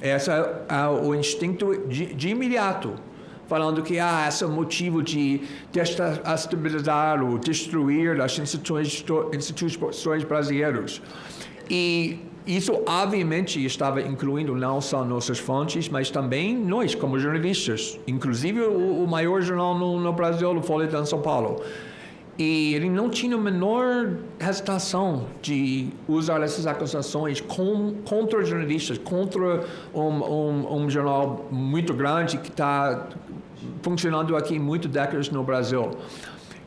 Esse é o instinto de imediato, falando que esse é o motivo de desestabilizar ou destruir as instituições brasileiras. E isso, obviamente, estava incluindo não só nossas fontes, mas também nós, como jornalistas, inclusive o maior jornal no Brasil, o Folha de São Paulo. E ele não tinha a menor hesitação de usar essas acusações contra jornalistas, contra um jornal muito grande que está funcionando aqui muitas décadas no Brasil.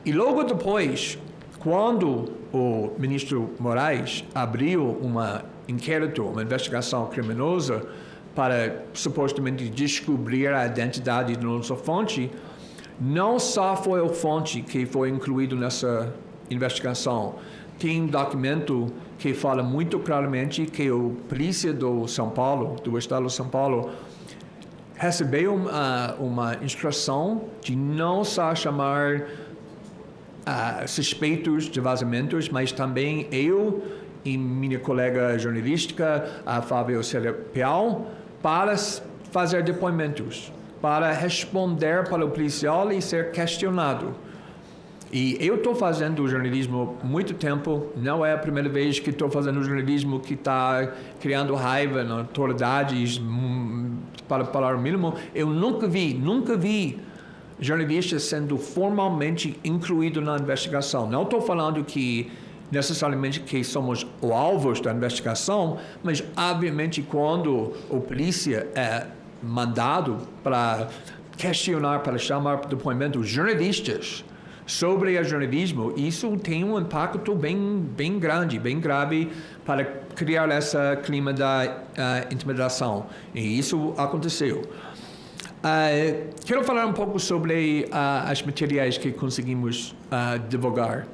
E logo depois, quando o ministro Moraes abriu uma investigação criminosa para supostamente descobrir a identidade da nossa fonte, não só foi a fonte que foi incluído nessa investigação. Tem um documento que fala muito claramente que a polícia do São Paulo, do estado de São Paulo, recebeu uma instrução de não só chamar suspeitos de vazamentos, mas também eu e minha colega jornalística, a Fábio Peal, para fazer depoimentos, para responder para o policial e ser questionado. E eu estou fazendo jornalismo há muito tempo, não é a primeira vez que estou fazendo jornalismo que está criando raiva nas autoridades, para falar o mínimo. Eu nunca vi jornalistas sendo formalmente incluído na investigação. Não estou falando que necessariamente que somos os alvos da investigação, mas obviamente quando a polícia é mandado para questionar, para chamar para depoimento jornalistas sobre o jornalismo, isso tem um impacto bem grande, bem grave para criar esse clima da intimidação. E isso aconteceu. Quero falar um pouco sobre as materiais que conseguimos divulgar.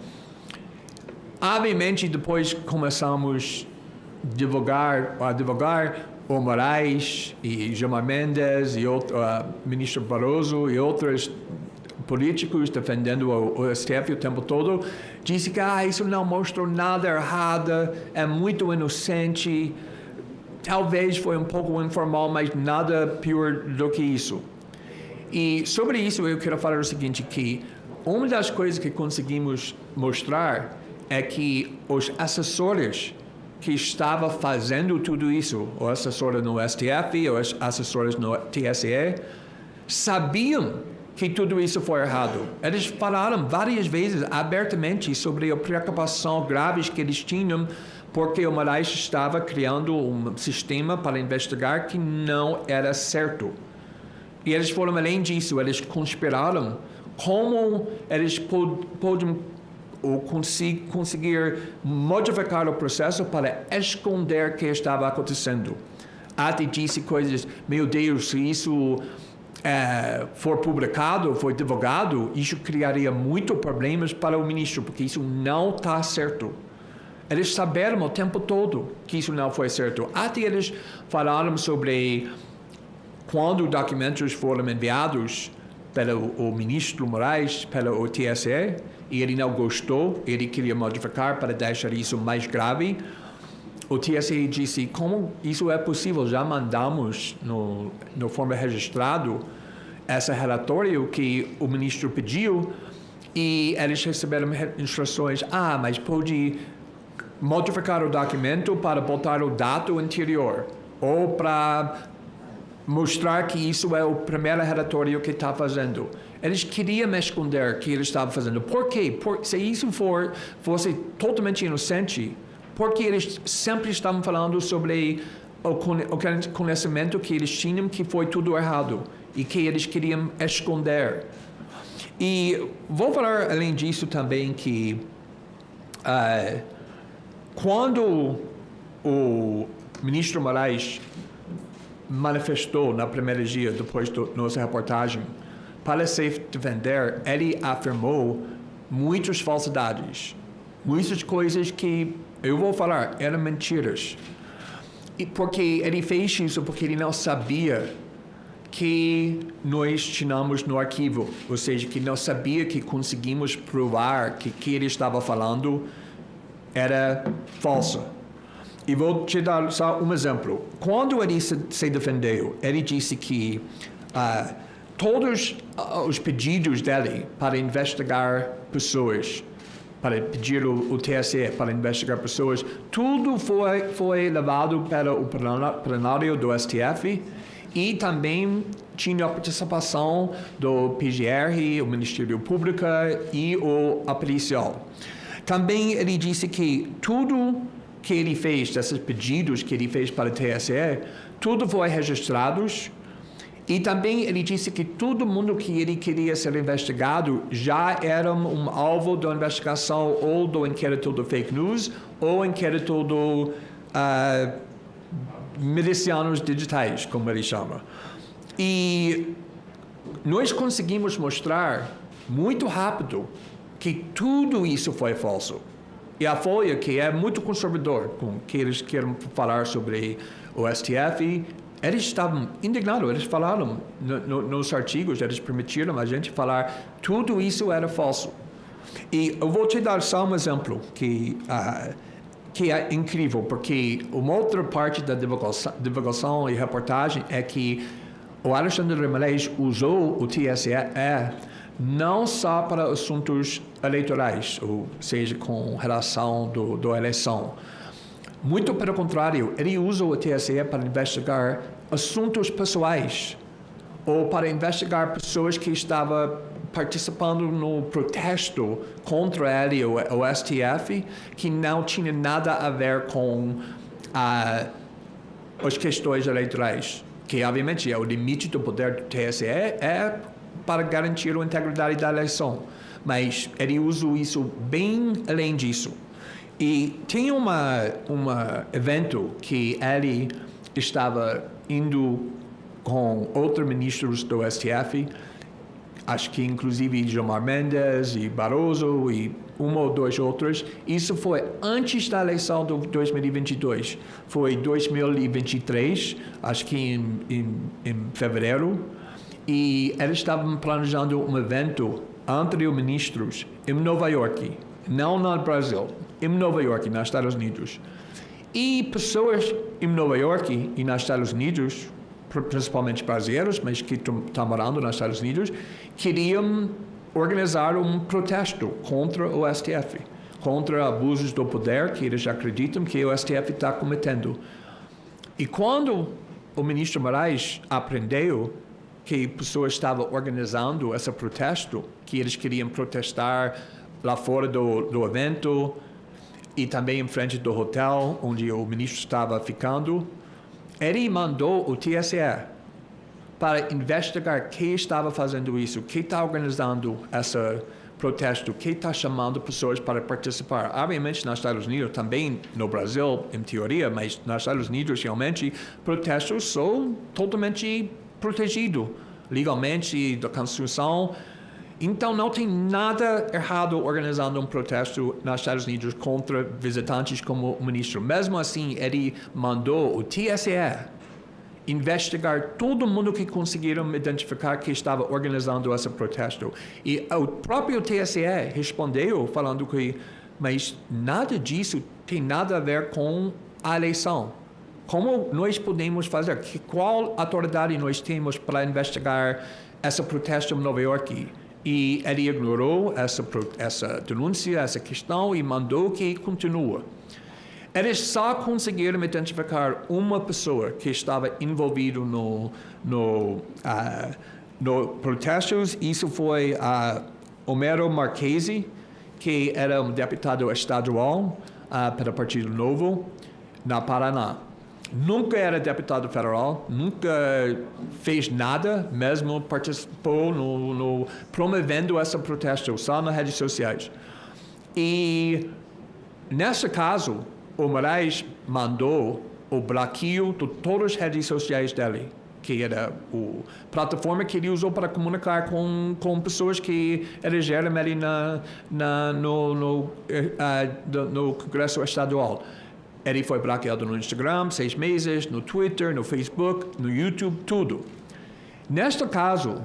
Obviamente, depois começamos a divulgar o Moraes e Gilmar Mendes e ministro Barroso e outros políticos defendendo o STF o tempo todo, disse que isso não mostrou nada errado, é muito inocente, talvez foi um pouco informal, mas nada pior do que isso. E sobre isso eu quero falar o seguinte, que uma das coisas que conseguimos mostrar é que os assessores que estavam fazendo tudo isso, os assessores no STF, os assessores no TSE, sabiam que tudo isso foi errado. Eles falaram várias vezes abertamente sobre a preocupação grave que eles tinham porque o Moraes estava criando um sistema para investigar que não era certo. E eles foram além disso, eles conspiraram como eles podiam ou conseguir modificar o processo para esconder o que estava acontecendo. Até disse coisas, meu Deus, se isso for publicado, for divulgado, isso criaria muitos problemas para o ministro, porque isso não está certo. Eles saberam o tempo todo que isso não foi certo. Até eles falaram sobre quando documentos foram enviados pelo ministro Moraes, pelo TSE, e ele não gostou, ele queria modificar para deixar isso mais grave. O TSE disse, como isso é possível? Já mandamos no forma registrado esse relatório que o ministro pediu e eles receberam instruções, mas pode modificar o documento para botar o dado anterior ou para mostrar que isso é o primeiro relatório que está fazendo. Eles queriam esconder que ele estava fazendo. Por quê? Se isso fosse totalmente inocente, porque eles sempre estavam falando sobre o conhecimento que eles tinham que foi tudo errado e que eles queriam esconder. E vou falar além disso também que quando o ministro Moraes manifestou na primeira dia, depois da nossa reportagem, para se defender, ele afirmou muitas falsidades, muitas coisas que, eu vou falar, eram mentiras. E porque ele fez isso porque ele não sabia que nós tínhamos no arquivo, ou seja, que não sabia que conseguimos provar que ele estava falando era falso. E vou te dar só um exemplo. Quando ele se defendeu, ele disse que todos os pedidos dele para investigar pessoas, para pedir o TSE para investigar pessoas, tudo foi levado para o plenário do STF e também tinha a participação do PGR, o Ministério Público e a policial. Também ele disse que tudo que ele fez, desses pedidos que ele fez para o TSE, tudo foi registrado. E também ele disse que todo mundo que ele queria ser investigado já era um alvo da investigação ou do inquérito do fake news ou inquérito do milicianos digitais, como ele chama. E nós conseguimos mostrar muito rápido que tudo isso foi falso. E a Folha, que é muito conservador, com que eles querem falar sobre o STF, eles estavam indignados, eles falaram nos artigos, eles permitiram a gente falar tudo isso era falso. E eu vou te dar só um exemplo que é incrível, porque uma outra parte da divulgação e reportagem é que o Alexandre de Moraes usou o TSE não só para assuntos eleitorais, ou seja, com relação da eleição. Muito pelo contrário, ele usa o TSE para investigar assuntos pessoais ou para investigar pessoas que estavam participando no protesto contra ele, o STF, que não tinha nada a ver com as questões eleitorais, que obviamente é o limite do poder do TSE é para garantir a integridade da eleição, mas ele usa isso bem além disso. E tinha um evento que ele estava indo com outros ministros do STF, acho que inclusive Gilmar Mendes e Barroso e um ou dois outros. Isso foi antes da eleição de 2022, foi 2023, acho que em fevereiro. E eles estavam planejando um evento entre os ministros em Nova York, não no Brasil, em Nova York, nos Estados Unidos. E pessoas em Nova York e nos Estados Unidos, principalmente brasileiros, mas que estão morando nos Estados Unidos, queriam organizar um protesto contra o STF, contra abusos do poder que eles acreditam que o STF está cometendo. E quando o ministro Moraes aprendeu que pessoas estavam organizando esse protesto, que eles queriam protestar lá fora do evento e também em frente do hotel onde o ministro estava ficando, ele mandou o TSE para investigar quem estava fazendo isso, quem está organizando esse protesto que está chamando pessoas para participar. Obviamente, nos Estados Unidos, também no Brasil, em teoria, mas nos Estados Unidos, realmente, protestos são totalmente protegidos, legalmente, da Constituição. Então, não tem nada errado organizando um protesto nos Estados Unidos contra visitantes como o ministro. Mesmo assim, ele mandou o TSE investigar todo mundo que conseguiram identificar que estava organizando esse protesto. E o próprio TSE respondeu falando que, mas nada disso tem nada a ver com a eleição. Como nós podemos fazer? Qual autoridade nós temos para investigar esse protesto em Nova York? E ele ignorou essa denúncia, essa questão, e mandou que continue. Eles só conseguiram identificar uma pessoa que estava envolvida no protestos. Isso foi Homero Marchese, que era um deputado estadual para o Partido Novo, na Paraná. Nunca era deputado federal, nunca fez nada, mesmo participou promovendo esse protesto, só nas redes sociais. E, nesse caso, o Moraes mandou o bloqueio de todas as redes sociais dele, que era a plataforma que ele usou para comunicar com pessoas que elegeram ele no Congresso Estadual. Ele foi bloqueado no Instagram, 6 meses, no Twitter, no Facebook, no YouTube, tudo. Neste caso,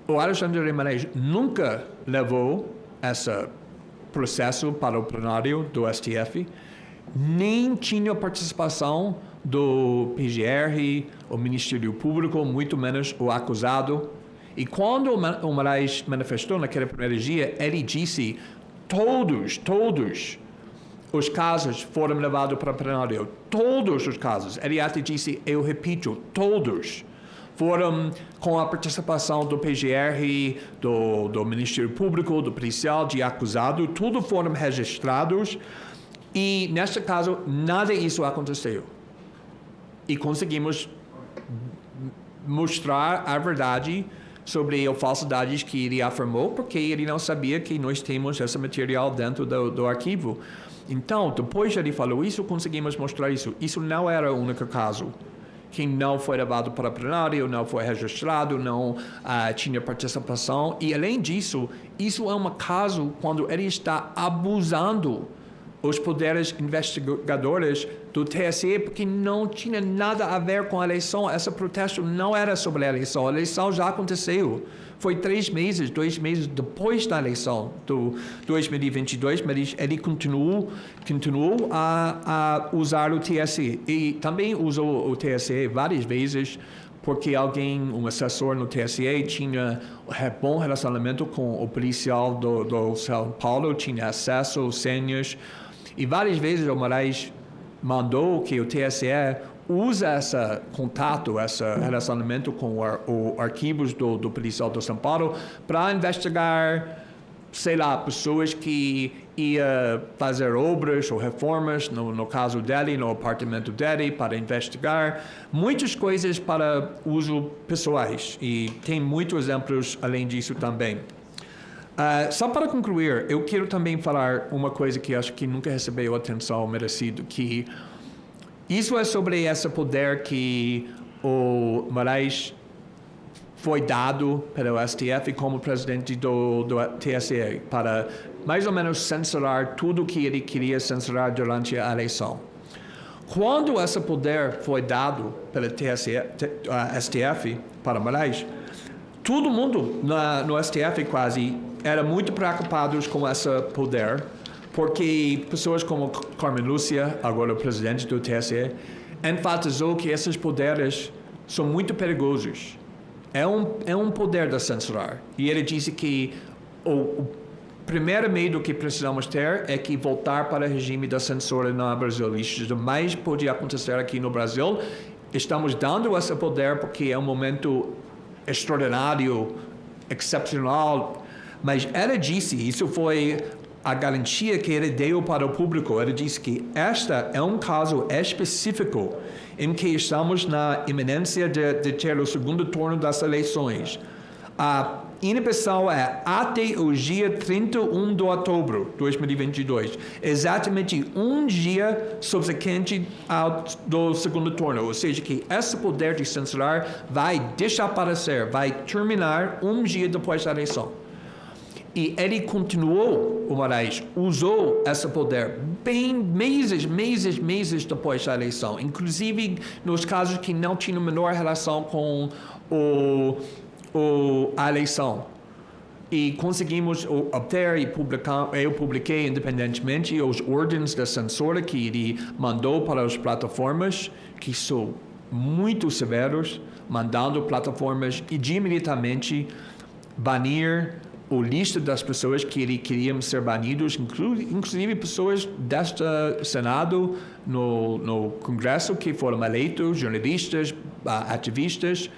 o Alexandre de Moraes nunca levou esse processo para o plenário do STF, nem tinha participação do PGR, o Ministério Público, muito menos o acusado. E quando o Moraes manifestou naquele primeiro dia, ele disse todos os casos foram levados para o plenário. Todos os casos. Ele até disse, eu repito, todos foram com a participação do PGR, do Ministério Público, do policial, de acusado. Tudo foram registrados. E, neste caso, nada disso aconteceu. E conseguimos mostrar a verdade sobre as falsidades que ele afirmou, porque ele não sabia que nós temos esse material dentro do arquivo. Então, depois que ele falou isso, conseguimos mostrar isso. Isso não era o único caso que não foi levado para o plenário, não foi registrado, não tinha participação. E, além disso, isso é um caso quando ele está abusando os poderes investigadores do TSE, porque não tinha nada a ver com a eleição. Esse protesto não era sobre a eleição já aconteceu. Foi 2 meses depois da eleição de 2022, mas ele continuou a usar o TSE. E também usou o TSE várias vezes, porque um assessor no TSE, tinha bom relacionamento com o policial do São Paulo, tinha acesso, senhas. E várias vezes o Moraes mandou que o TSE use esse contato, esse relacionamento com os arquivos do policial do São Paulo para investigar, sei lá, pessoas que iam fazer obras ou reformas, no caso dele, no apartamento dele, para investigar. Muitas coisas para uso pessoais. E tem muitos exemplos além disso também. Só para concluir, eu quero também falar uma coisa que acho que nunca recebeu atenção merecida, que isso é sobre esse poder que o Moraes foi dado pelo STF como presidente do TSE para mais ou menos censurar tudo que ele queria censurar durante a eleição. Quando esse poder foi dado pelo STF para Moraes, todo mundo no STF quase era muito preocupados com esse poder, porque pessoas como Carmen Lúcia, agora o presidente do TSE, enfatizou que esses poderes são muito perigosos. É um poder de censurar. E ele disse que o primeiro medo que precisamos ter é que voltar para o regime da censura no Brasil. Isso jamais pode acontecer aqui no Brasil. Estamos dando esse poder porque é um momento extraordinário, excepcional. Mas ela disse, isso foi a garantia que ele deu para o público. Ele disse que este é um caso específico em que estamos na iminência de ter o segundo turno das eleições. inibição é até o dia 31 de outubro de 2022, exatamente um dia subsequente ao do segundo turno, ou seja, que esse poder de censurar vai desaparecer, vai terminar um dia depois da eleição. E ele continuou, o Moraes usou esse poder bem meses depois da eleição, inclusive nos casos que não tinham menor relação com a eleição. E conseguimos obter e publicar, eu publiquei independentemente os ordens de censura que ele mandou para as plataformas, que são muito severos, mandando plataformas imediatamente banir a lista das pessoas que ele queriam ser banidos, inclusive pessoas deste Senado, no Congresso, que foram eleitos, jornalistas, ativistas,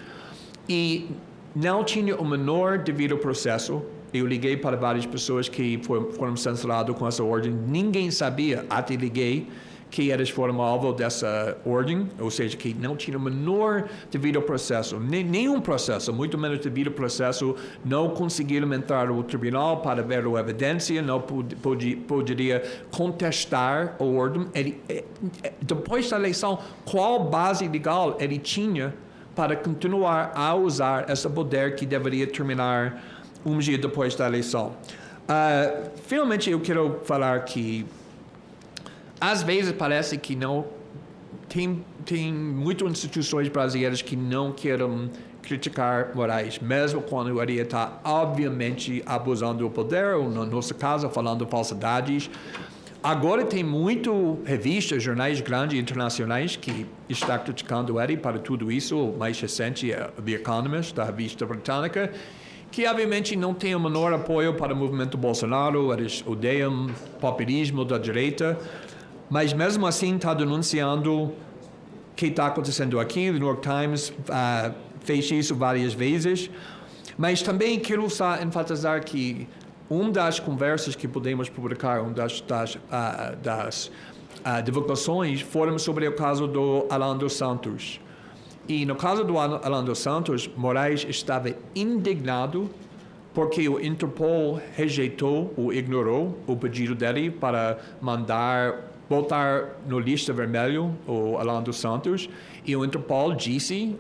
e não tinha o menor devido processo. Eu liguei para várias pessoas que foram censuradas com essa ordem. Ninguém sabia, até liguei, que eles foram alvo dessa ordem, ou seja, que não tinha o menor devido processo, nenhum processo, muito menos devido processo, não conseguiram entrar no tribunal para ver a evidência, não poderia contestar a ordem. Depois da eleição, qual base legal ele tinha para continuar a usar esse poder que deveria terminar um dia depois da eleição? Finalmente, eu quero falar que às vezes parece que não tem muitas instituições brasileiras que não querem criticar Moraes, mesmo quando ele está obviamente abusando do poder, ou no nosso caso falando falsidades. Agora tem muito revistas, jornais grandes internacionais que estão criticando ele para tudo isso. O mais recente é The Economist, da revista britânica, que obviamente não tem o menor apoio para o movimento Bolsonaro, eles odeiam o populismo da direita. Mas mesmo assim está denunciando o que está acontecendo aqui. O New York Times fez isso várias vezes. Mas também quero só enfatizar que uma das conversas que podemos publicar, uma das divulgações, foram sobre o caso do Alan dos Santos. E no caso do Alan dos Santos, Moraes estava indignado porque o Interpol rejeitou ou ignorou o pedido dele para botar no lista vermelho o Alan dos Santos, e o Interpol disse,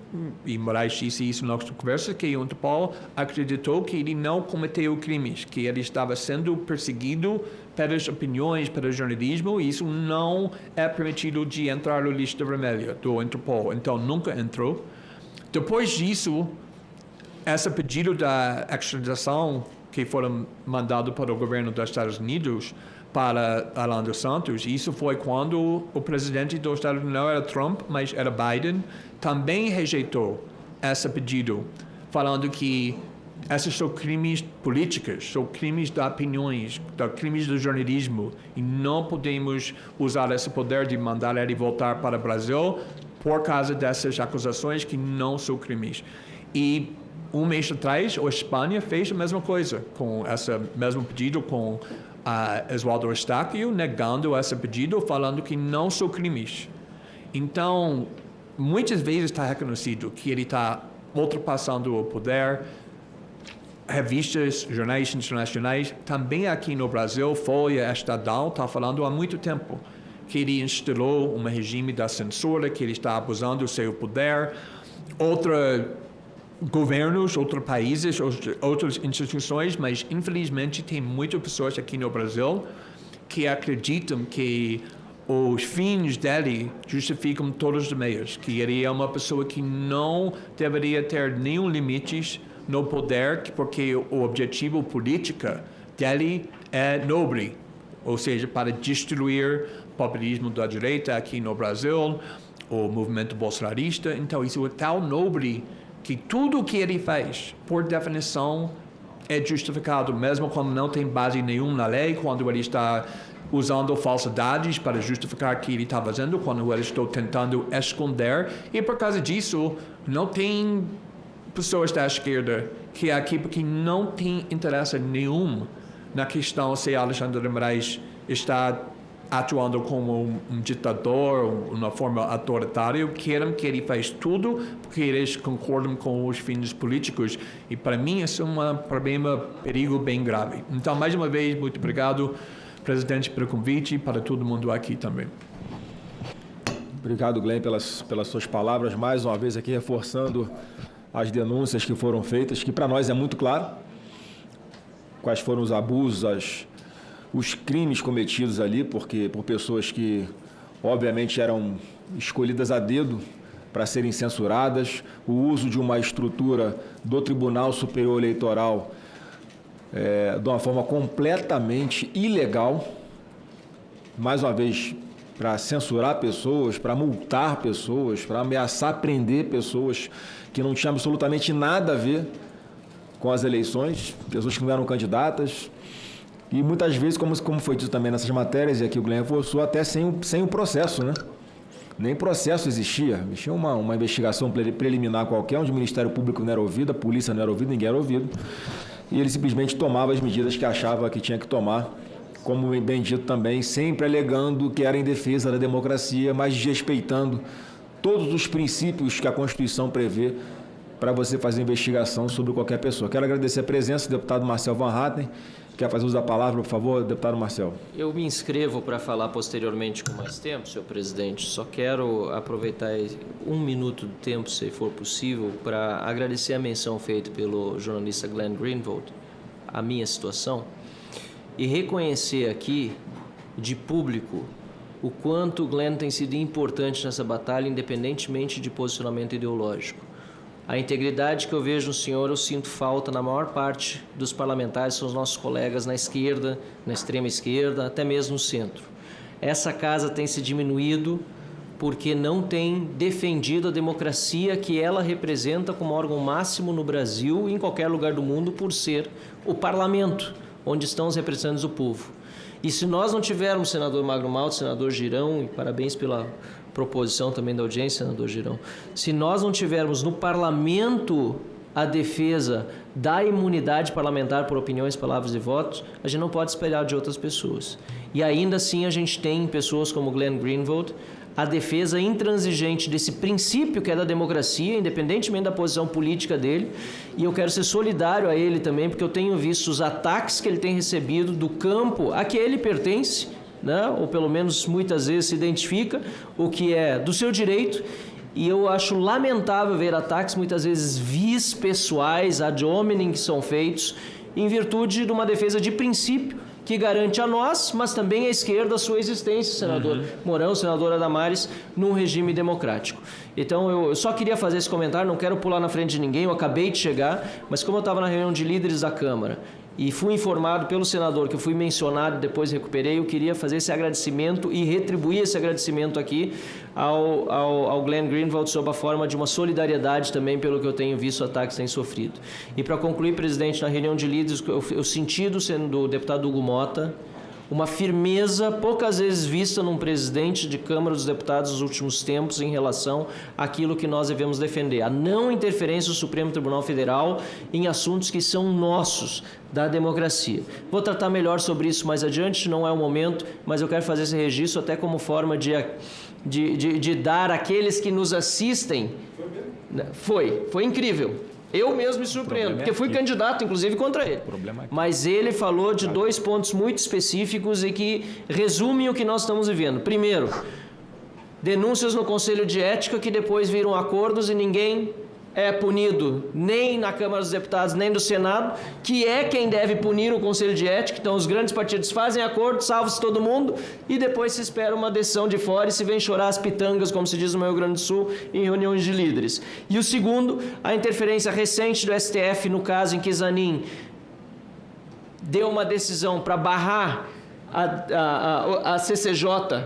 e Moraes disse isso na nossa conversa, que o Interpol acreditou que ele não cometeu crimes, que ele estava sendo perseguido pelas opiniões, pelo jornalismo, e isso não é permitido de entrar no lista vermelha do Interpol, então nunca entrou. Depois disso, esse pedido da extradição que foram mandado para o governo dos Estados Unidos para Alan dos Santos, isso foi quando o presidente dos Estados Unidos não era Trump, mas era Biden, também rejeitou esse pedido, falando que esses são crimes políticos, são crimes de opiniões, crimes do jornalismo, e não podemos usar esse poder de mandar ele voltar para o Brasil por causa dessas acusações que não são crimes. E um mês atrás, a Espanha fez a mesma coisa, com esse mesmo pedido, com Oswaldo Eustáquio negando esse pedido, falando que não são crimes. Então, muitas vezes está reconhecido que ele está ultrapassando o poder. Revistas, jornais internacionais, também aqui no Brasil, Folha Estadão está falando há muito tempo que ele instalou um regime da censura, que ele está abusando do seu poder. Governos, outros países, outras instituições, mas infelizmente tem muitas pessoas aqui no Brasil que acreditam que os fins dele justificam todos os meios, que ele é uma pessoa que não deveria ter nenhum limite no poder, porque o objetivo político dele é nobre, ou seja, para destruir o populismo da direita aqui no Brasil, o movimento bolsonarista. Então isso é tão nobre que tudo o que ele faz, por definição, é justificado, mesmo quando não tem base nenhuma na lei, quando ele está usando falsidades para justificar o que ele está fazendo, quando ele está tentando esconder. E por causa disso, não tem pessoas da esquerda que é aqui porque não tem interesse nenhum na questão se Alexandre de Moraes está atuando como um ditador, uma forma autoritária, querem que ele faz tudo porque eles concordam com os fins políticos. E para mim isso é um problema, perigo bem grave. Então, mais uma vez, muito obrigado, presidente, pelo convite, para todo mundo aqui também. Obrigado, Glenn, pelas suas palavras. Mais uma vez aqui reforçando as denúncias que foram feitas, que para nós é muito claro quais foram os abusos, os crimes cometidos ali, porque por pessoas que, obviamente, eram escolhidas a dedo para serem censuradas, o uso de uma estrutura do Tribunal Superior Eleitoral de uma forma completamente ilegal, mais uma vez, para censurar pessoas, para multar pessoas, para ameaçar prender pessoas que não tinham absolutamente nada a ver com as eleições, pessoas que não eram candidatas. E muitas vezes, como foi dito também nessas matérias, e aqui o Glenn reforçou, até sem o processo, né? Nem processo existia. Existia uma investigação preliminar qualquer, onde o Ministério Público não era ouvido, a polícia não era ouvida, ninguém era ouvido. E ele simplesmente tomava as medidas que achava que tinha que tomar, como bem dito também, sempre alegando que era em defesa da democracia, mas desrespeitando todos os princípios que a Constituição prevê para você fazer investigação sobre qualquer pessoa. Quero agradecer a presença do deputado Marcel Van Hatten. Quer fazer uso da palavra, por favor, deputado Marcel? Eu me inscrevo para falar posteriormente com mais tempo, senhor presidente. Só quero aproveitar 1 minuto do tempo, se for possível, para agradecer a menção feita pelo jornalista Glenn Greenwald à minha situação e reconhecer aqui, de público, o quanto o Glenn tem sido importante nessa batalha, independentemente de posicionamento ideológico. A integridade que eu vejo no senhor, eu sinto falta na maior parte dos parlamentares, são os nossos colegas na esquerda, na extrema esquerda, até mesmo no centro. Essa casa tem se diminuído porque não tem defendido a democracia que ela representa como órgão máximo no Brasil e em qualquer lugar do mundo, por ser o parlamento, onde estão os representantes do povo. E se nós não tivermos, senador Magno Malta, senador Girão, e parabéns pela proposição também da audiência, senador Girão, se nós não tivermos no parlamento a defesa da imunidade parlamentar por opiniões, palavras e votos, a gente não pode esperar de outras pessoas. E ainda assim a gente tem pessoas como Glenn Greenwald, a defesa intransigente desse princípio que é da democracia, independentemente da posição política dele, e eu quero ser solidário a ele também, porque eu tenho visto os ataques que ele tem recebido do campo a que ele pertence, né? Ou pelo menos muitas vezes se identifica, o que é do seu direito, e eu acho lamentável ver ataques muitas vezes vis pessoais, ad hominem, que são feitos em virtude de uma defesa de princípio que garante a nós, mas também à esquerda, a sua existência, senador Mourão, senadora Damares, num regime democrático. Então, eu só queria fazer esse comentário, não quero pular na frente de ninguém, eu acabei de chegar, mas como eu estava na reunião de líderes da Câmara e fui informado pelo senador que eu fui mencionado e depois recuperei, eu queria fazer esse agradecimento e retribuir esse agradecimento aqui ao Glenn Greenwald sob a forma de uma solidariedade também pelo que eu tenho visto ataques têm sofrido. E para concluir, presidente, na reunião de líderes, eu senti do deputado Hugo Mota uma firmeza poucas vezes vista num presidente de Câmara dos Deputados nos últimos tempos em relação àquilo que nós devemos defender, a não interferência do Supremo Tribunal Federal em assuntos que são nossos, da democracia. Vou tratar melhor sobre isso mais adiante, não é o momento, mas eu quero fazer esse registro até como forma de dar àqueles que nos assistem. Foi incrível. Eu mesmo me surpreendo, porque fui candidato, inclusive, contra ele. Mas ele falou de 2 pontos muito específicos e que resumem o que nós estamos vivendo. Primeiro, denúncias no Conselho de Ética que depois viram acordos e ninguém é punido, nem na Câmara dos Deputados, nem do Senado, que é quem deve punir o Conselho de Ética. Então, os grandes partidos fazem acordo, salva-se todo mundo, e depois se espera uma decisão de fora e se vem chorar as pitangas, como se diz no Rio Grande do Sul, em reuniões de líderes. E o segundo, a interferência recente do STF no caso em que Zanin deu uma decisão para barrar a CCJ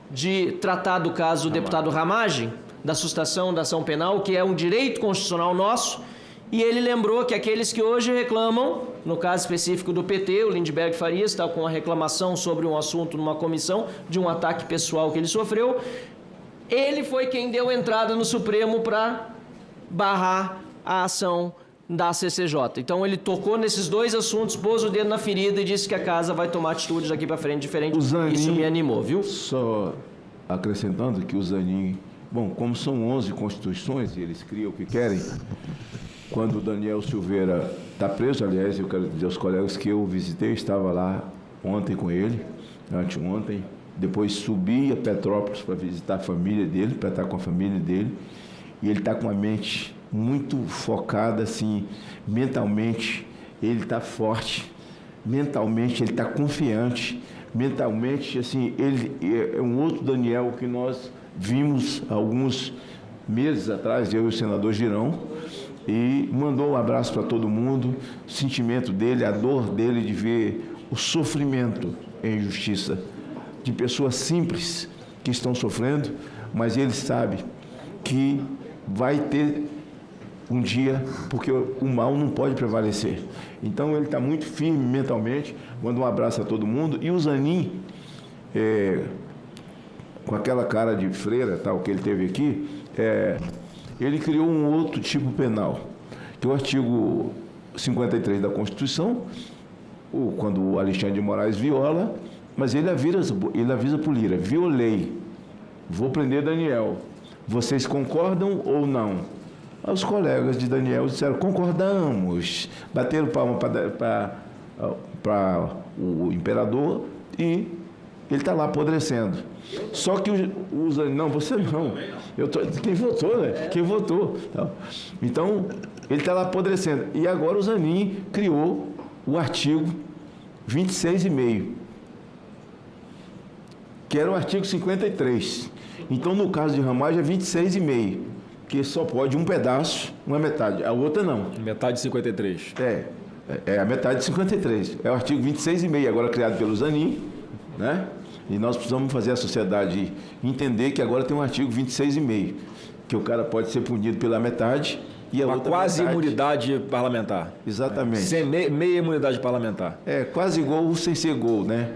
de tratar do caso do deputado Ramagem, da sustação da ação penal, que é um direito constitucional nosso, e ele lembrou que aqueles que hoje reclamam, no caso específico do PT, o Lindbergh Farias está com uma reclamação sobre um assunto numa comissão, de um ataque pessoal que ele sofreu, ele foi quem deu entrada no Supremo para barrar a ação da CCJ. Então ele tocou nesses dois assuntos, pôs o dedo na ferida e disse que a casa vai tomar atitudes daqui para frente diferentes. Isso me animou, viu? Só acrescentando que o Zanin, bom, como são 11 constituições e eles criam o que querem, quando o Daniel Silveira está preso, aliás, eu quero dizer aos colegas que eu visitei, estava lá ontem com ele, anteontem, depois subi a Petrópolis para visitar a família dele, para estar com a família dele, e ele está com a mente muito focada, assim, mentalmente, ele está forte, mentalmente ele está confiante, mentalmente, assim, ele é um outro Daniel que nós vimos alguns meses atrás, eu e o senador Girão, e mandou um abraço para todo mundo, o sentimento dele, a dor dele de ver o sofrimento e a injustiça de pessoas simples que estão sofrendo, mas ele sabe que vai ter um dia, porque o mal não pode prevalecer. Então ele está muito firme mentalmente, manda um abraço a todo mundo. E o Zanin, com aquela cara de freira tal que ele teve aqui, ele criou um outro tipo penal, que é o artigo 53 da Constituição, quando o Alexandre de Moraes viola, mas ele avisa por Lira: violei, vou prender Daniel, vocês concordam ou não? Os colegas de Daniel disseram: concordamos, bateram palma para o imperador e ele está lá apodrecendo. Só que o Zanin, não, você não, quem votou, né? Quem votou. Então, ele está lá apodrecendo. E agora o Zanin criou o artigo 26,5, que era o artigo 53. Então, no caso de Ramagem, é 26,5, que só pode um pedaço, uma metade, a outra não. Metade de 53. É a metade de 53. É o artigo 26,5, agora criado pelo Zanin, né? E nós precisamos fazer a sociedade entender que agora tem um artigo 26,5, que o cara pode ser punido pela metade e a outra quase metade. Imunidade parlamentar. Exatamente. Sem meia imunidade parlamentar. Quase gol sem ser gol, né?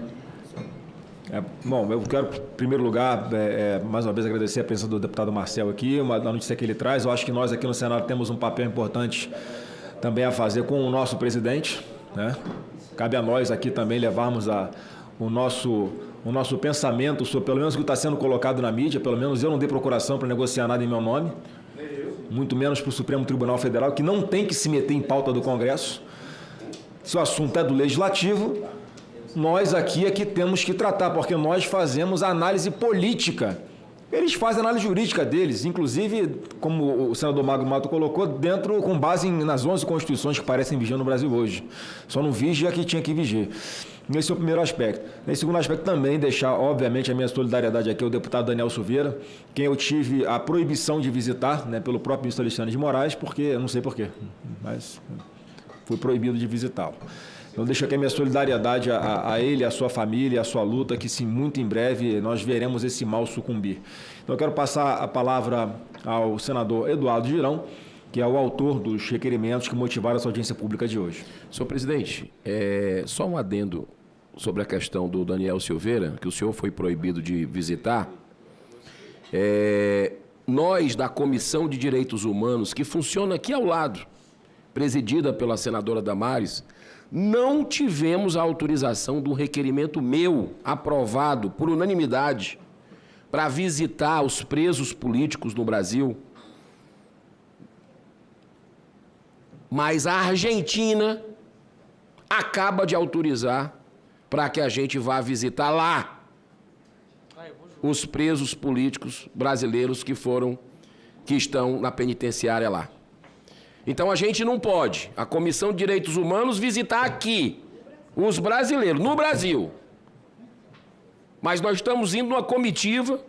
Bom, eu quero, em primeiro lugar, mais uma vez agradecer a presença do deputado Marcel aqui, uma notícia que ele traz. Eu acho que nós aqui no Senado temos um papel importante também a fazer com o nosso presidente, né? Cabe a nós aqui também levarmos o nosso pensamento sobre, pelo menos, o que está sendo colocado na mídia. Pelo menos eu não dei procuração para negociar nada em meu nome, muito menos para o Supremo Tribunal Federal, que não tem que se meter em pauta do Congresso. Se o assunto é do Legislativo, nós aqui é que temos que tratar, porque nós fazemos análise política. Eles fazem análise jurídica deles, inclusive, como o senador Magno Mato colocou, com base nas 11 constituições que parecem vigiar no Brasil hoje. Só não vigia que tinha que vigiar. Esse é o primeiro aspecto. Nesse segundo aspecto, também deixar, obviamente, a minha solidariedade aqui ao deputado Daniel Silveira, quem eu tive a proibição de visitar, né, pelo próprio ministro Alexandre de Moraes, porque, eu não sei porquê, mas fui proibido de visitá-lo. Então, deixo aqui a minha solidariedade a ele, a sua família, a sua luta, que sim, muito em breve nós veremos esse mal sucumbir. Então, eu quero passar a palavra ao senador Eduardo Girão, que é o autor dos requerimentos que motivaram essa audiência pública de hoje. Senhor presidente, só um adendo sobre a questão do Daniel Silveira, que o senhor foi proibido de visitar. Nós, da Comissão de Direitos Humanos, que funciona aqui ao lado, presidida pela senadora Damares, não tivemos a autorização do requerimento meu, aprovado por unanimidade, para visitar os presos políticos no Brasil. Mas a Argentina acaba de autorizar para que a gente vá visitar lá os presos políticos brasileiros que estão na penitenciária lá. Então a gente não pode, a Comissão de Direitos Humanos, visitar aqui os brasileiros, no Brasil. Mas nós estamos indo numa comitiva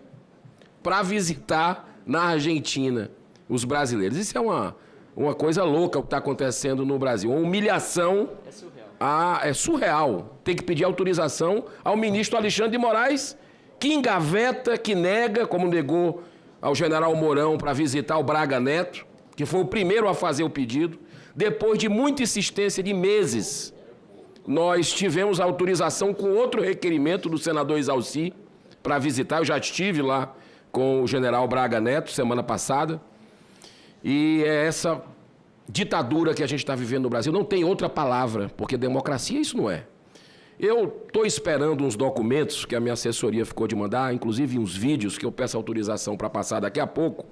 para visitar na Argentina os brasileiros. Isso é uma coisa louca o que está acontecendo no Brasil. Uma humilhação. É surreal. É surreal. Tem que pedir autorização ao ministro Alexandre de Moraes, que engaveta, que nega, como negou ao general Mourão para visitar o Braga Neto, que foi o primeiro a fazer o pedido. Depois de muita insistência de meses, nós tivemos autorização com outro requerimento do senador Exalci para visitar. Eu já estive lá com o general Braga Neto semana passada. E é essa ditadura que a gente está vivendo no Brasil. Não tem outra palavra, porque democracia isso não é. Eu estou esperando uns documentos que a minha assessoria ficou de mandar, inclusive uns vídeos que eu peço autorização para passar daqui a pouco.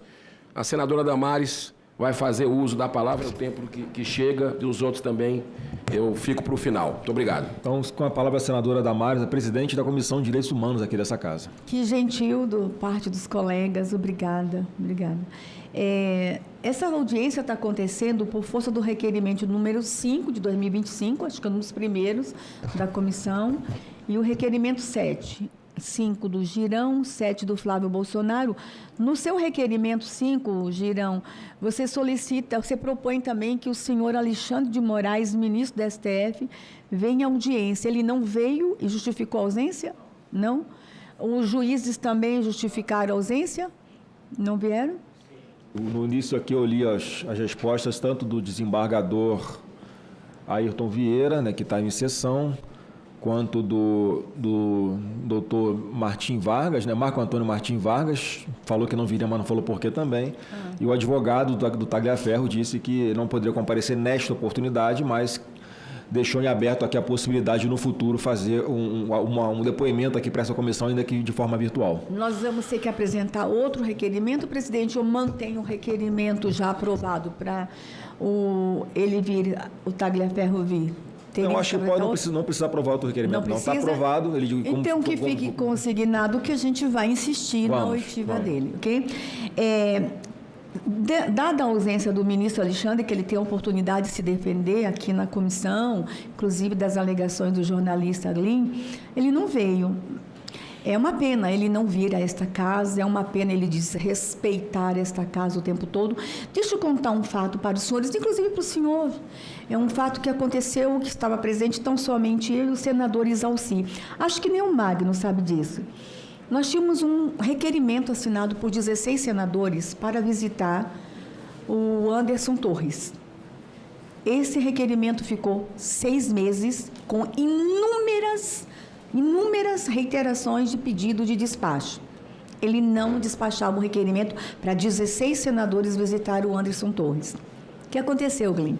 A senadora Damares vai fazer uso da palavra no tempo que chega, e os outros também eu fico para o final. Muito obrigado. Então, com a palavra a senadora Damares, a presidente da Comissão de Direitos Humanos aqui dessa casa. Que gentil da parte dos colegas, obrigada. Essa audiência está acontecendo por força do requerimento número 5 de 2025, acho que é um dos primeiros da comissão, e o requerimento 5 do Girão, 7 do Flávio Bolsonaro. No seu requerimento 5, Girão, você propõe também que o senhor Alexandre de Moraes, ministro do STF, venha à audiência. Ele não veio e justificou a ausência? Não. Os juízes também justificaram a ausência? Não vieram? No início aqui eu li as respostas tanto do desembargador Ayrton Vieira, né, que está em sessão, quanto do doutor Martim Vargas, né, Marco Antônio Martim Vargas, falou que não viria, mas não falou por quê também. E o advogado do Tagliaferro disse que não poderia comparecer nesta oportunidade, mas deixou em aberto aqui a possibilidade de, no futuro, fazer um depoimento aqui para essa comissão, ainda que de forma virtual. Nós vamos ter que apresentar outro requerimento, presidente. Eu mantenho o requerimento já aprovado para ele vir, o Tagliaferro vir. Eu acho que não precisa aprovar outro requerimento, não. Está aprovado. Então, que fique consignado que a gente vai insistir na oitiva dele, ok? Dada a ausência do ministro Alexandre, que ele tem a oportunidade de se defender aqui na comissão, inclusive das alegações do jornalista Glyn, ele não veio. É uma pena ele não vir a esta casa, é uma pena ele desrespeitar esta casa o tempo todo. Deixa eu contar um fato para os senhores, inclusive para o senhor. É um fato que aconteceu, que estava presente tão somente eu e o senador Isalci. Acho que nem o Magno sabe disso. Nós tínhamos um requerimento assinado por 16 senadores para visitar o Anderson Torres. Esse requerimento ficou 6 meses com inúmeras reiterações de pedido de despacho. Ele não despachava o requerimento para 16 senadores visitar o Anderson Torres. O que aconteceu, Glyn?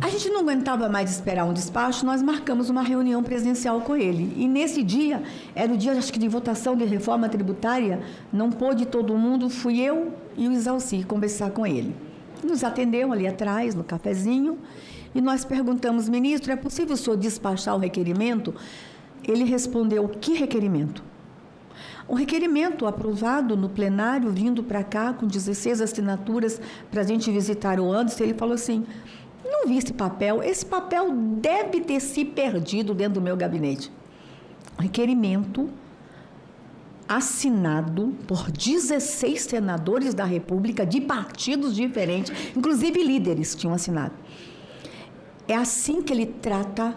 A gente não aguentava mais esperar um despacho, nós marcamos uma reunião presencial com ele. E nesse dia, era o dia, acho que, de votação de reforma tributária, não pôde todo mundo, fui eu e o Isalci conversar com ele. Nos atendeu ali atrás, no cafezinho, e nós perguntamos, ministro, é possível o senhor despachar o requerimento? Ele respondeu, que requerimento? Um requerimento aprovado no plenário, vindo para cá, com 16 assinaturas, para a gente visitar o Anderson. Ele falou assim, não vi esse papel deve ter se perdido dentro do meu gabinete. Requerimento assinado por 16 senadores da República, de partidos diferentes, inclusive líderes tinham assinado. É assim que ele trata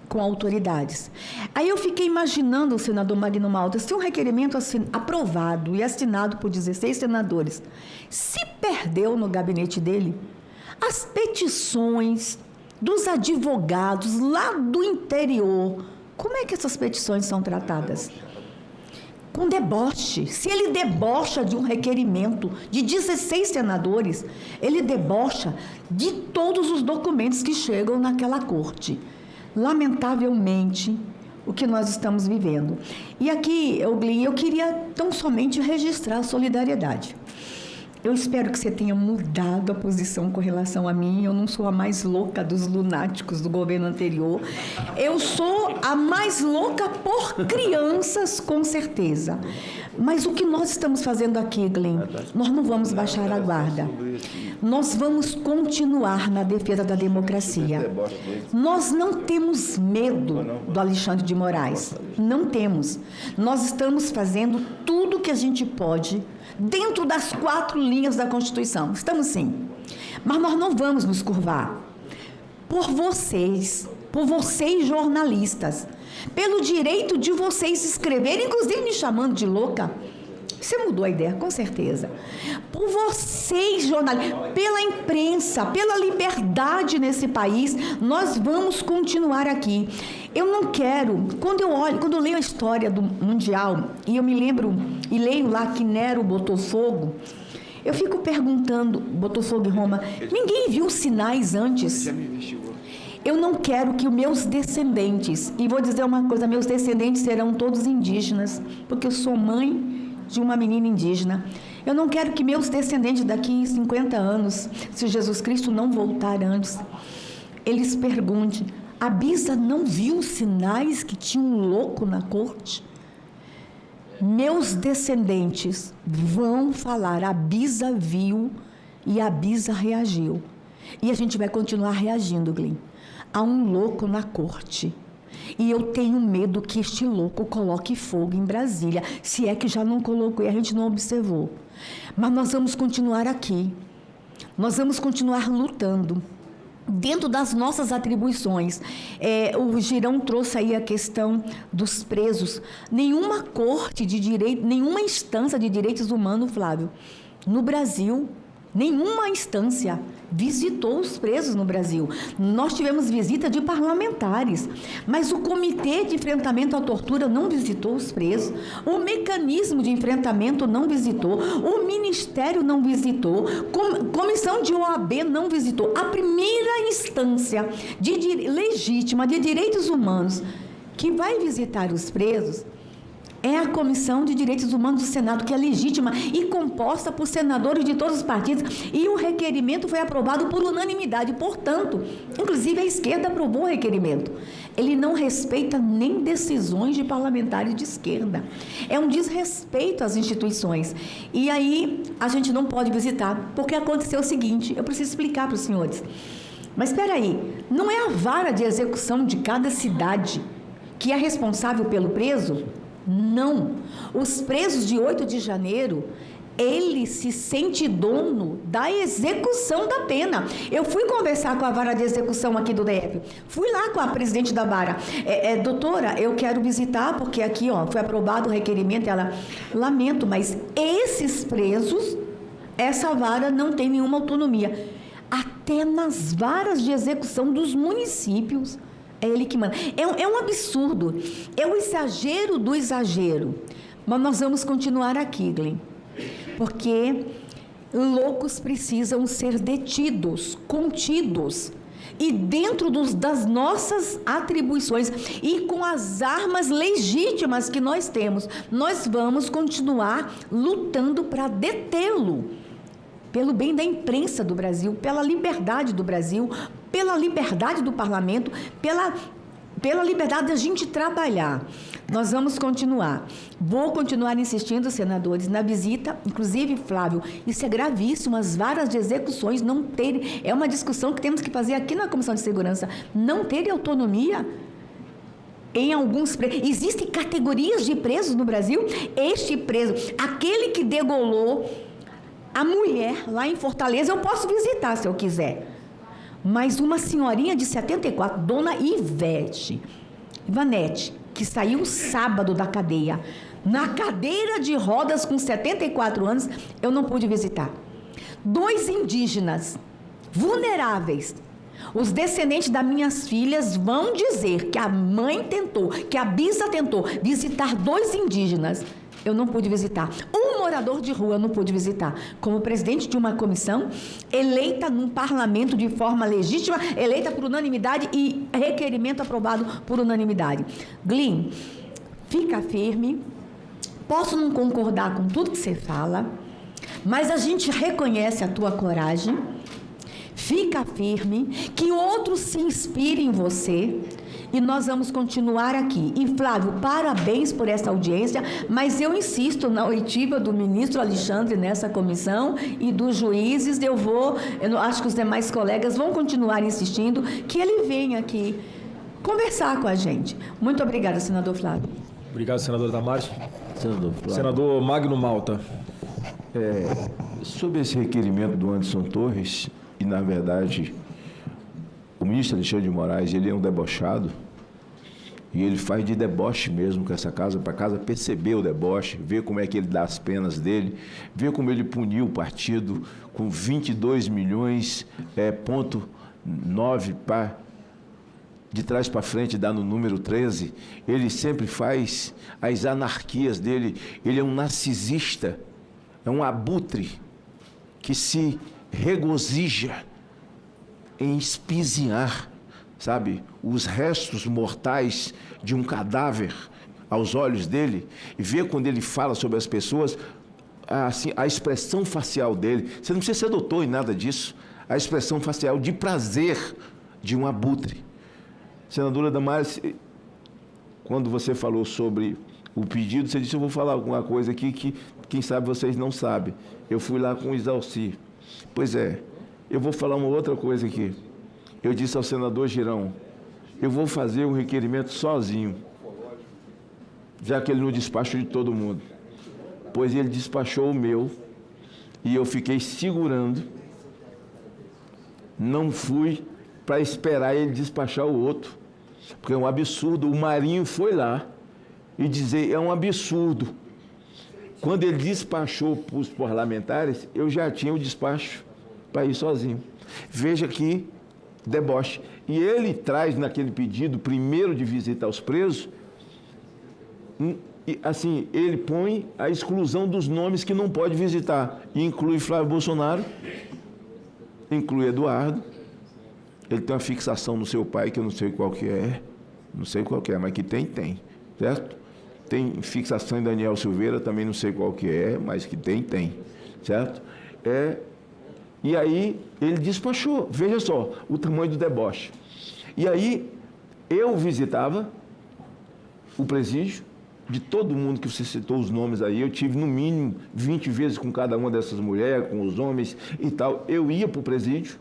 com autoridades. Aí eu fiquei imaginando o senador Magno Malta, se um requerimento aprovado e assinado por 16 senadores se perdeu no gabinete dele, as petições dos advogados lá do interior, como é que essas petições são tratadas? Com deboche. Se ele debocha de um requerimento de 16 senadores, ele debocha de todos os documentos que chegam naquela corte. Lamentavelmente, o que nós estamos vivendo. E aqui, Glyn, eu queria tão somente registrar a solidariedade. Eu espero que você tenha mudado a posição com relação a mim. Eu não sou a mais louca dos lunáticos do governo anterior. Eu sou a mais louca por crianças, com certeza. Mas o que nós estamos fazendo aqui, Glyn, nós não vamos baixar a guarda. Nós vamos continuar na defesa da democracia. Nós não temos medo do Alexandre de Moraes. Não temos. Nós estamos fazendo tudo o que a gente pode dentro das 4 linhas da Constituição. Estamos sim. Mas nós não vamos nos curvar. Por vocês jornalistas, pelo direito de vocês escreverem, inclusive me chamando de louca. Você mudou a ideia, com certeza. Por vocês, jornalistas, pela imprensa, pela liberdade nesse país, nós vamos continuar aqui. Eu não quero, quando eu leio a história do Mundial, e eu me lembro, e leio lá que Nero botou fogo, Eu fico perguntando, Botafogo e Roma, ninguém viu sinais antes? Eu não quero que os meus descendentes, e vou dizer uma coisa, meus descendentes serão todos indígenas, porque eu sou mãe de uma menina indígena. Eu não quero que meus descendentes daqui a 50 anos, se Jesus Cristo não voltar antes, eles perguntem, a Bisa não viu sinais que tinha um louco na corte? Meus descendentes vão falar, a Bisa viu e a Bisa reagiu. E a gente vai continuar reagindo, Glenn. Há um louco na corte. E eu tenho medo que este louco coloque fogo em Brasília. Se é que já não colocou e a gente não observou. Mas nós vamos continuar aqui. Nós vamos continuar lutando. Dentro das nossas atribuições, o Girão trouxe aí a questão dos presos. Nenhuma corte de direito, nenhuma instância de direitos humanos, Flávio, no Brasil, nenhuma instância visitou os presos no Brasil. Nós tivemos visita de parlamentares, mas o Comitê de Enfrentamento à Tortura não visitou os presos, o Mecanismo de Enfrentamento não visitou, o Ministério não visitou, Comissão de OAB não visitou. A primeira instância legítima de direitos humanos que vai visitar os presos é a Comissão de Direitos Humanos do Senado, que é legítima e composta por senadores de todos os partidos, e o requerimento foi aprovado por unanimidade. Portanto, inclusive a esquerda aprovou o requerimento. Ele não respeita nem decisões de parlamentares de esquerda. É um desrespeito às instituições. E aí a gente não pode visitar, porque aconteceu o seguinte, eu preciso explicar para os senhores. Mas espera aí, não é a vara de execução de cada cidade que é responsável pelo preso? Não. Os presos de 8 de janeiro, ele se sente dono da execução da pena. Eu fui conversar com a vara de execução aqui do DF. Fui lá com a presidente da vara. Doutora, eu quero visitar, porque aqui foi aprovado o requerimento. Ela, lamento, mas esses presos, essa vara não tem nenhuma autonomia. Até nas varas de execução dos municípios, é ele que manda. É um absurdo. É o exagero do exagero. Mas nós vamos continuar aqui, Glenn. Porque loucos precisam ser detidos, contidos. E dentro das nossas atribuições e com as armas legítimas que nós temos, nós vamos continuar lutando para detê-lo. Pelo bem da imprensa do Brasil, pela liberdade do Brasil, pela liberdade do parlamento, pela liberdade da gente trabalhar. Nós vamos continuar. Vou continuar insistindo, senadores, na visita, inclusive, Flávio, isso é gravíssimo, as varas de execuções não terem, é uma discussão que temos que fazer aqui na Comissão de Segurança, não terem autonomia em alguns presos. Existem categorias de presos no Brasil. Este preso, aquele que degolou a mulher lá em Fortaleza, eu posso visitar se eu quiser. Mas uma senhorinha de 74, dona Ivanete, que saiu sábado da cadeia, na cadeira de rodas com 74 anos, eu não pude visitar. 2 indígenas vulneráveis. Os descendentes das minhas filhas vão dizer que a mãe tentou, que a Bisa tentou visitar 2 indígenas. Eu não pude visitar. Um morador de rua eu não pude visitar. Como presidente de uma comissão, eleita num parlamento de forma legítima, eleita por unanimidade e requerimento aprovado por unanimidade. Glenn, fica firme. Posso não concordar com tudo que você fala, mas a gente reconhece a tua coragem. Fica firme, que outros se inspirem em você. E nós vamos continuar aqui. E, Flávio, parabéns por essa audiência, mas eu insisto na oitiva do ministro Alexandre nessa comissão e dos juízes. Eu acho que os demais colegas vão continuar insistindo que ele venha aqui conversar com a gente. Muito obrigada, senador Flávio. Obrigado, senador Damares. Senador Flávio. Senador Magno Malta. Sobre esse requerimento do Anderson Torres, e, na verdade, o ministro Alexandre de Moraes, ele é um debochado, e ele faz de deboche mesmo com essa casa, para a casa perceber o deboche, ver como é que ele dá as penas dele, ver como ele puniu o partido com 22 milhões, ponto 9 para de trás para frente, dá no número 13. Ele sempre faz as anarquias dele, ele é um narcisista, é um abutre que se regozija em espizinhar, sabe, os restos mortais de um cadáver aos olhos dele, e ver quando ele fala sobre as pessoas, assim, a expressão facial dele. Você não precisa ser doutor em nada disso. A expressão facial de prazer de um abutre. Senadora Damares, quando você falou sobre o pedido, você disse: eu vou falar alguma coisa aqui que, quem sabe, vocês não sabem. Eu fui lá com o Isalci. Pois é, eu vou falar uma outra coisa aqui. Eu disse ao senador Girão: eu vou fazer um requerimento sozinho, já que ele não despachou de todo mundo. Pois ele despachou o meu e eu fiquei segurando. Não fui para esperar ele despachar o outro, porque é um absurdo. O Marinho foi lá e dizer: é um absurdo. Quando ele despachou para os parlamentares, eu já tinha o despacho para ir sozinho. Veja que deboche. E ele traz naquele pedido primeiro de visita aos presos, assim, ele põe a exclusão dos nomes que não pode visitar. E inclui Flávio Bolsonaro, inclui Eduardo. Ele tem uma fixação no seu pai, que eu não sei qual que é, mas que tem, certo? Tem fixação em Daniel Silveira, também não sei qual que é, mas que tem, certo? E aí ele despachou. Veja só o tamanho do deboche. E aí eu visitava o presídio de todo mundo que você citou os nomes aí. Eu tive no mínimo 20 vezes com cada uma dessas mulheres, com os homens e tal. Eu ia para o presídio.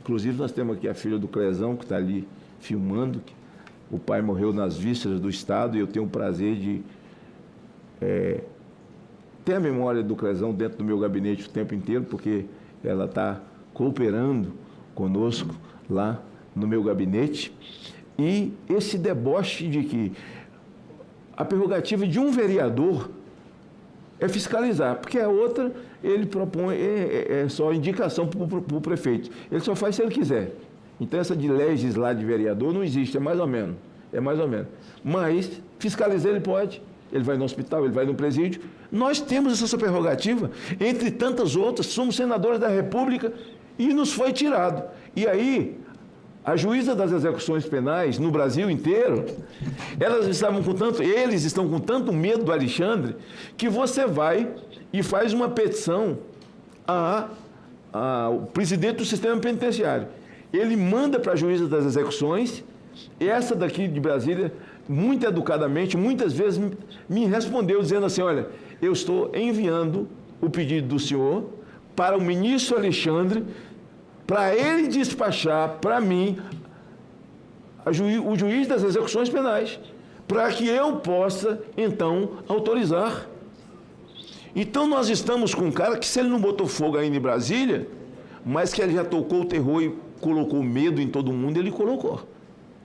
Inclusive nós temos aqui a filha do Clezão, que está ali filmando. O pai morreu nas vísceras do Estado e eu tenho o prazer de ter a memória do Clezão dentro do meu gabinete o tempo inteiro, porque ela está cooperando conosco lá no meu gabinete. E esse deboche de que a prerrogativa de um vereador é fiscalizar, porque a outra ele propõe, é só indicação para o prefeito. Ele só faz se ele quiser. Então, essa de legislar de vereador não existe, é mais ou menos. Mas fiscalizar ele pode. Ele vai no hospital, ele vai no presídio. Nós temos essa prerrogativa, entre tantas outras. Somos senadores da República e nos foi tirado. E aí, a juíza das execuções penais no Brasil inteiro, eles estão com tanto medo do Alexandre, que você vai e faz uma petição ao presidente do sistema penitenciário. Ele manda para a juíza das execuções, essa daqui de Brasília, muito educadamente, muitas vezes me respondeu dizendo assim: olha, eu estou enviando o pedido do senhor para o ministro Alexandre, para ele despachar para mim o juiz das execuções penais, para que eu possa, então, autorizar. Então, nós estamos com um cara que, se ele não botou fogo ainda em Brasília, mas que ele já tocou o terror e colocou medo em todo mundo, ele colocou.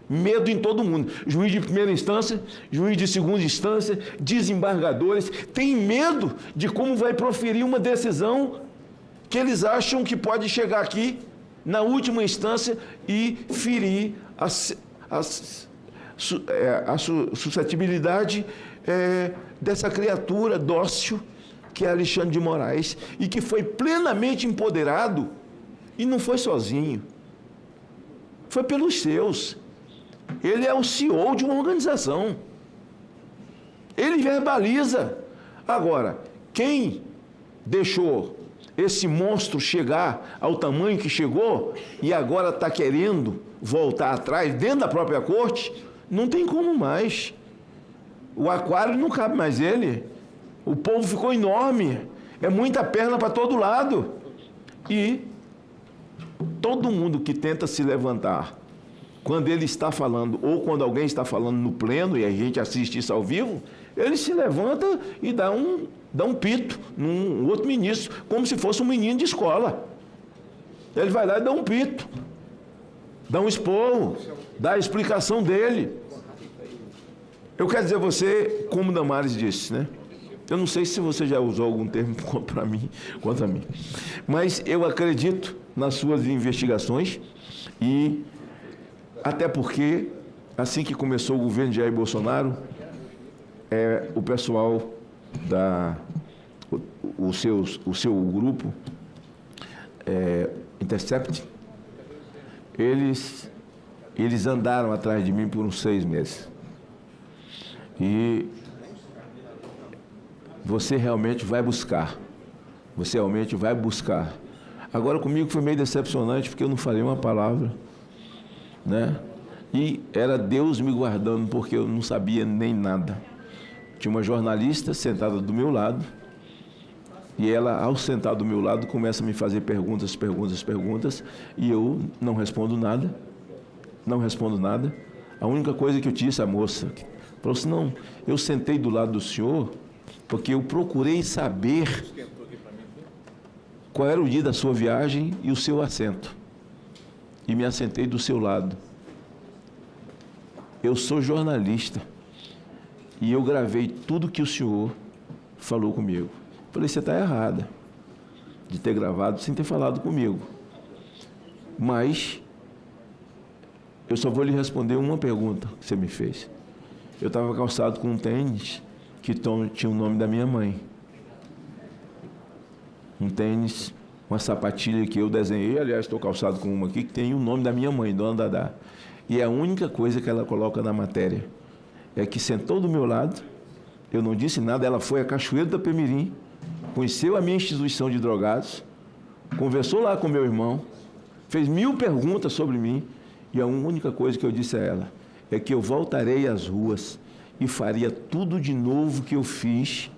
Medo em todo mundo. Juiz de primeira instância, juiz de segunda instância, desembargadores, têm medo de como vai proferir uma decisão que eles acham que pode chegar aqui na última instância e ferir a suscetibilidade dessa criatura dócil que é Alexandre de Moraes, e que foi plenamente empoderado, e não foi sozinho, foi pelos seus. Ele é o CEO de uma organização. Ele verbaliza. Agora, quem deixou esse monstro chegar ao tamanho que chegou e agora está querendo voltar atrás dentro da própria corte, não tem como mais. O aquário não cabe mais ele. O povo ficou enorme. É muita perna para todo lado. E todo mundo que tenta se levantar quando ele está falando, ou quando alguém está falando no pleno, e a gente assiste isso ao vivo, ele se levanta e dá um pito num outro ministro, como se fosse um menino de escola. Ele vai lá e dá um pito, dá um esporro, dá a explicação dele. Eu quero dizer a você, como Damares disse, né? Eu não sei se você já usou algum termo contra mim, mas eu acredito nas suas investigações e até porque, assim que começou o governo de Jair Bolsonaro, o pessoal o seu grupo Intercept, eles andaram atrás de mim por uns 6 meses. E você realmente vai buscar. Você realmente vai buscar. Agora, comigo foi meio decepcionante, porque eu não falei uma palavra, né? E era Deus me guardando, porque eu não sabia nem nada. Tinha uma jornalista sentada do meu lado, e ela, ao sentar do meu lado, começa a me fazer perguntas, e eu não respondo nada. Não respondo nada. A única coisa que eu disse à moça, falou assim, não, eu sentei do lado do senhor, porque eu procurei saber qual era o dia da sua viagem e o seu assento. E me assentei do seu lado. Eu sou jornalista e eu gravei tudo que o senhor falou comigo. Falei, você está errada de ter gravado sem ter falado comigo. Mas eu só vou lhe responder uma pergunta que você me fez. Eu estava calçado com um tênis que tinha o nome da minha mãe. Um tênis, uma sapatilha que eu desenhei, aliás, estou calçado com uma aqui, que tem o nome da minha mãe, Dona Dadá. E a única coisa que ela coloca na matéria é que sentou do meu lado, eu não disse nada, ela foi a Cachoeiro da Pemirim, conheceu a minha instituição de drogados, conversou lá com meu irmão, fez 1000 perguntas sobre mim, e a única coisa que eu disse a ela é que eu voltarei às ruas e faria tudo de novo que eu fiz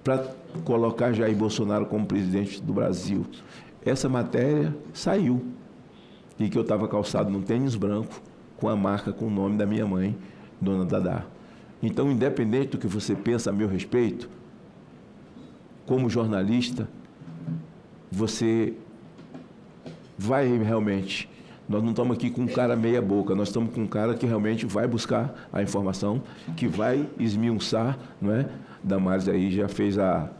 para colocar Jair Bolsonaro como presidente do Brasil. Essa matéria saiu, e que eu estava calçado num tênis branco, com a marca, com o nome da minha mãe, Dona Dadá. Então, independente do que você pensa a meu respeito, como jornalista, você vai realmente... Nós não estamos aqui com um cara meia boca, nós estamos com um cara que realmente vai buscar a informação, que vai esmiuçar, não é? Damares aí já fez a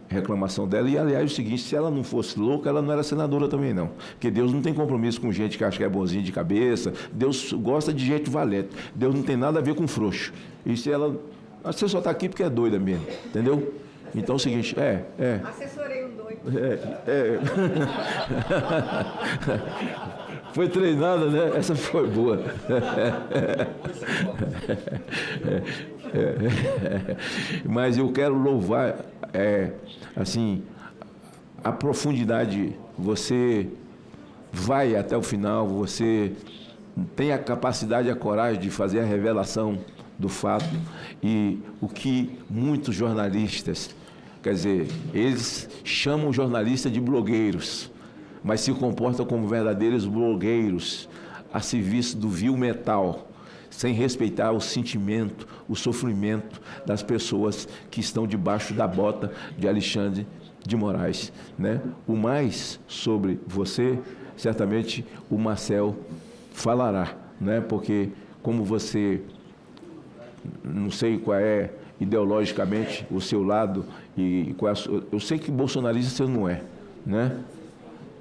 reclamação dela. E, aliás, é o seguinte, se ela não fosse louca, ela não era senadora também, não. Porque Deus não tem compromisso com gente que acha que é bonzinho de cabeça. Deus gosta de gente valente. Deus não tem nada a ver com frouxo. E se ela... Você só está aqui porque é doida mesmo, entendeu? Então é o seguinte, Assessorei um doido. Foi treinada, né? Essa foi boa. Mas eu quero louvar, assim, a profundidade. Você vai até o final, você tem a capacidade e a coragem de fazer a revelação do fato. E o que muitos jornalistas, quer dizer, eles chamam jornalistas de blogueiros, mas se comportam como verdadeiros blogueiros a serviço do vil metal, sem respeitar o sentimento, o sofrimento das pessoas que estão debaixo da bota de Alexandre de Moraes, né? O mais sobre você, certamente o Marcel falará, né? Porque como você, não sei qual é ideologicamente o seu lado e qual é eu sei que bolsonarista você não é, né?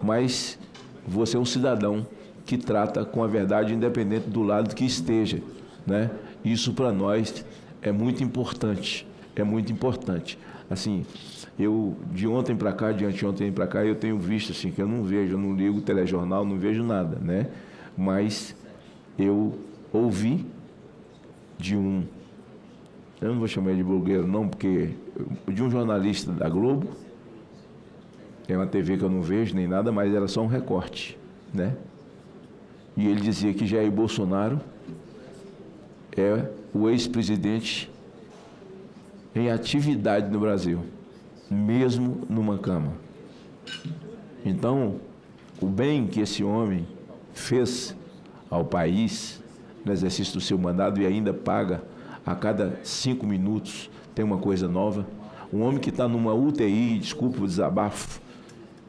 Mas você é um cidadão que trata com a verdade independente do lado que esteja, né? Isso para nós é muito importante, Assim, eu de ontem para cá, de anteontem para cá, eu tenho visto assim que eu não vejo, eu não ligo o telejornal, não vejo nada, né? Mas eu ouvi de eu não vou chamar de blogueiro não, porque de um jornalista da Globo, é uma TV que eu não vejo nem nada, mas era só um recorte, né? E ele dizia que Jair Bolsonaro é o ex-presidente em atividade no Brasil, mesmo numa cama. Então, o bem que esse homem fez ao país no exercício do seu mandato e ainda paga a cada 5 minutos, tem uma coisa nova. Um homem que está numa UTI, desculpa o desabafo,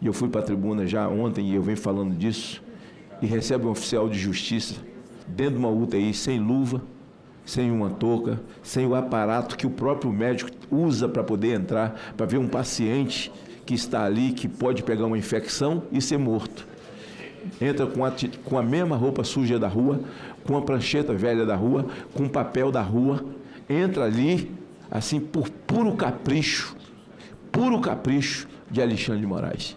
e eu fui para a tribuna já ontem e eu venho falando disso, e recebe um oficial de justiça dentro de uma UTI sem luva, sem uma touca, sem o aparato que o próprio médico usa para poder entrar, para ver um paciente que está ali, que pode pegar uma infecção e ser morto. Entra com a mesma roupa suja da rua, com a prancheta velha da rua, com o papel da rua, entra ali, assim, por puro capricho de Alexandre de Moraes.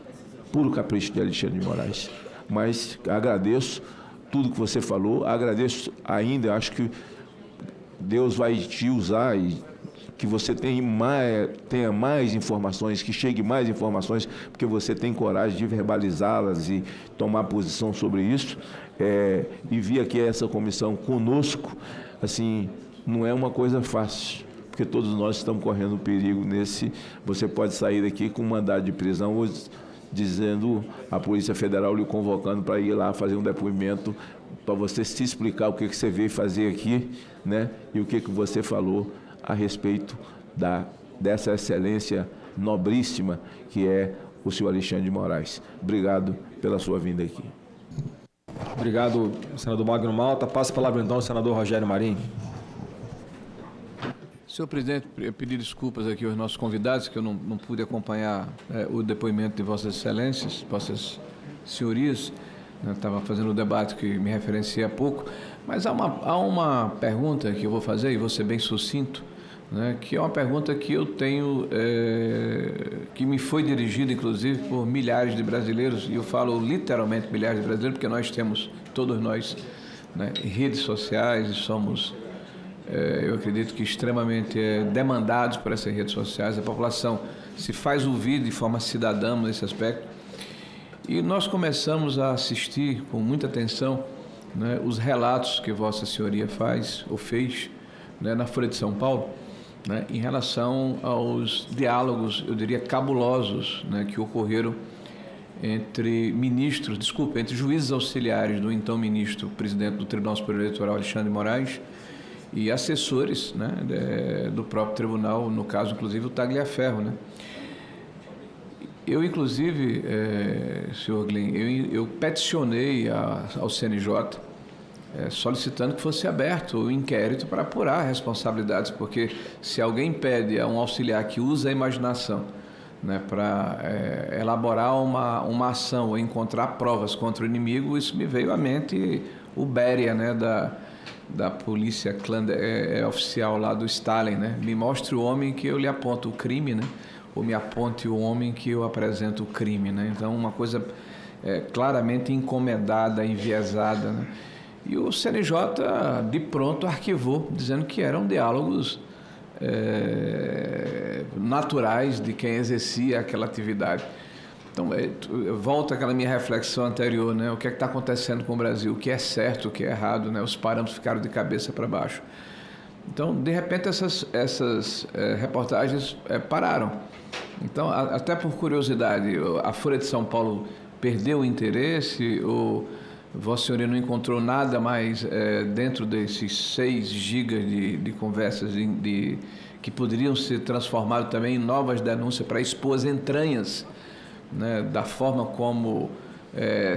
puro capricho de Alexandre de Moraes. Mas agradeço tudo que você falou, agradeço ainda, acho que Deus vai te usar e que você tenha mais informações, que chegue mais informações, porque você tem coragem de verbalizá-las e tomar posição sobre isso. E vir aqui a essa comissão conosco, assim, não é uma coisa fácil, porque todos nós estamos correndo perigo nesse... Você pode sair daqui com um mandado de prisão ou dizendo a Polícia Federal lhe convocando para ir lá fazer um depoimento, para você se explicar o que você veio fazer aqui, né? E o que você falou a respeito dessa excelência nobríssima que é o senhor Alexandre de Moraes. Obrigado pela sua vinda aqui. Obrigado, senador Magno Malta. Passa a palavra então ao senador Rogério Marinho. Senhor presidente, eu pedi desculpas aqui aos nossos convidados, que eu não pude acompanhar o depoimento de vossas excelências, vossas senhorias. Estava fazendo o debate que me referenciei há pouco, mas há uma pergunta que eu vou fazer, e vou ser bem sucinto, né, que é uma pergunta que eu tenho, que me foi dirigida, inclusive, por milhares de brasileiros, e eu falo literalmente milhares de brasileiros, porque nós temos, todos nós, né, redes sociais e somos, eu acredito que extremamente demandados por essas redes sociais. A população se faz ouvir de forma cidadã nesse aspecto. E nós começamos a assistir com muita atenção, né, os relatos que Vossa Senhoria faz ou fez, né, na Folha de São Paulo, né, em relação aos diálogos, eu diria, cabulosos, né, que ocorreram entre entre juízes auxiliares do então ministro, presidente do Tribunal Superior Eleitoral, Alexandre de Moraes, e assessores, né, do próprio tribunal, no caso, inclusive, o Tagliaferro, né. Eu, inclusive, senhor Glenn, eu peticionei ao CNJ, solicitando que fosse aberto o inquérito para apurar responsabilidades, porque se alguém pede a um auxiliar que usa a imaginação, né, para elaborar uma ação ou encontrar provas contra o inimigo, isso me veio à mente o Beria, né, da polícia oficial lá do Stalin, né? Me mostre o homem que eu lhe aponto o crime, né? Ou me aponte o homem que eu apresento o crime, né? Então, uma coisa claramente encomendada, enviesada, né? E o CNJ, de pronto, arquivou, dizendo que eram diálogos naturais de quem exercia aquela atividade. Então, volta àquela minha reflexão anterior, né? O que é que está acontecendo com o Brasil? O que é certo, o que é errado, né? Os parâmetros ficaram de cabeça para baixo. Então, de repente, essas reportagens pararam. Então, até por curiosidade, a Folha de São Paulo perdeu o interesse ou Vossa Senhoria não encontrou nada mais dentro desses 6 gigas de conversas que poderiam ser transformados também em novas denúncias para expor as entranhas, né, da forma como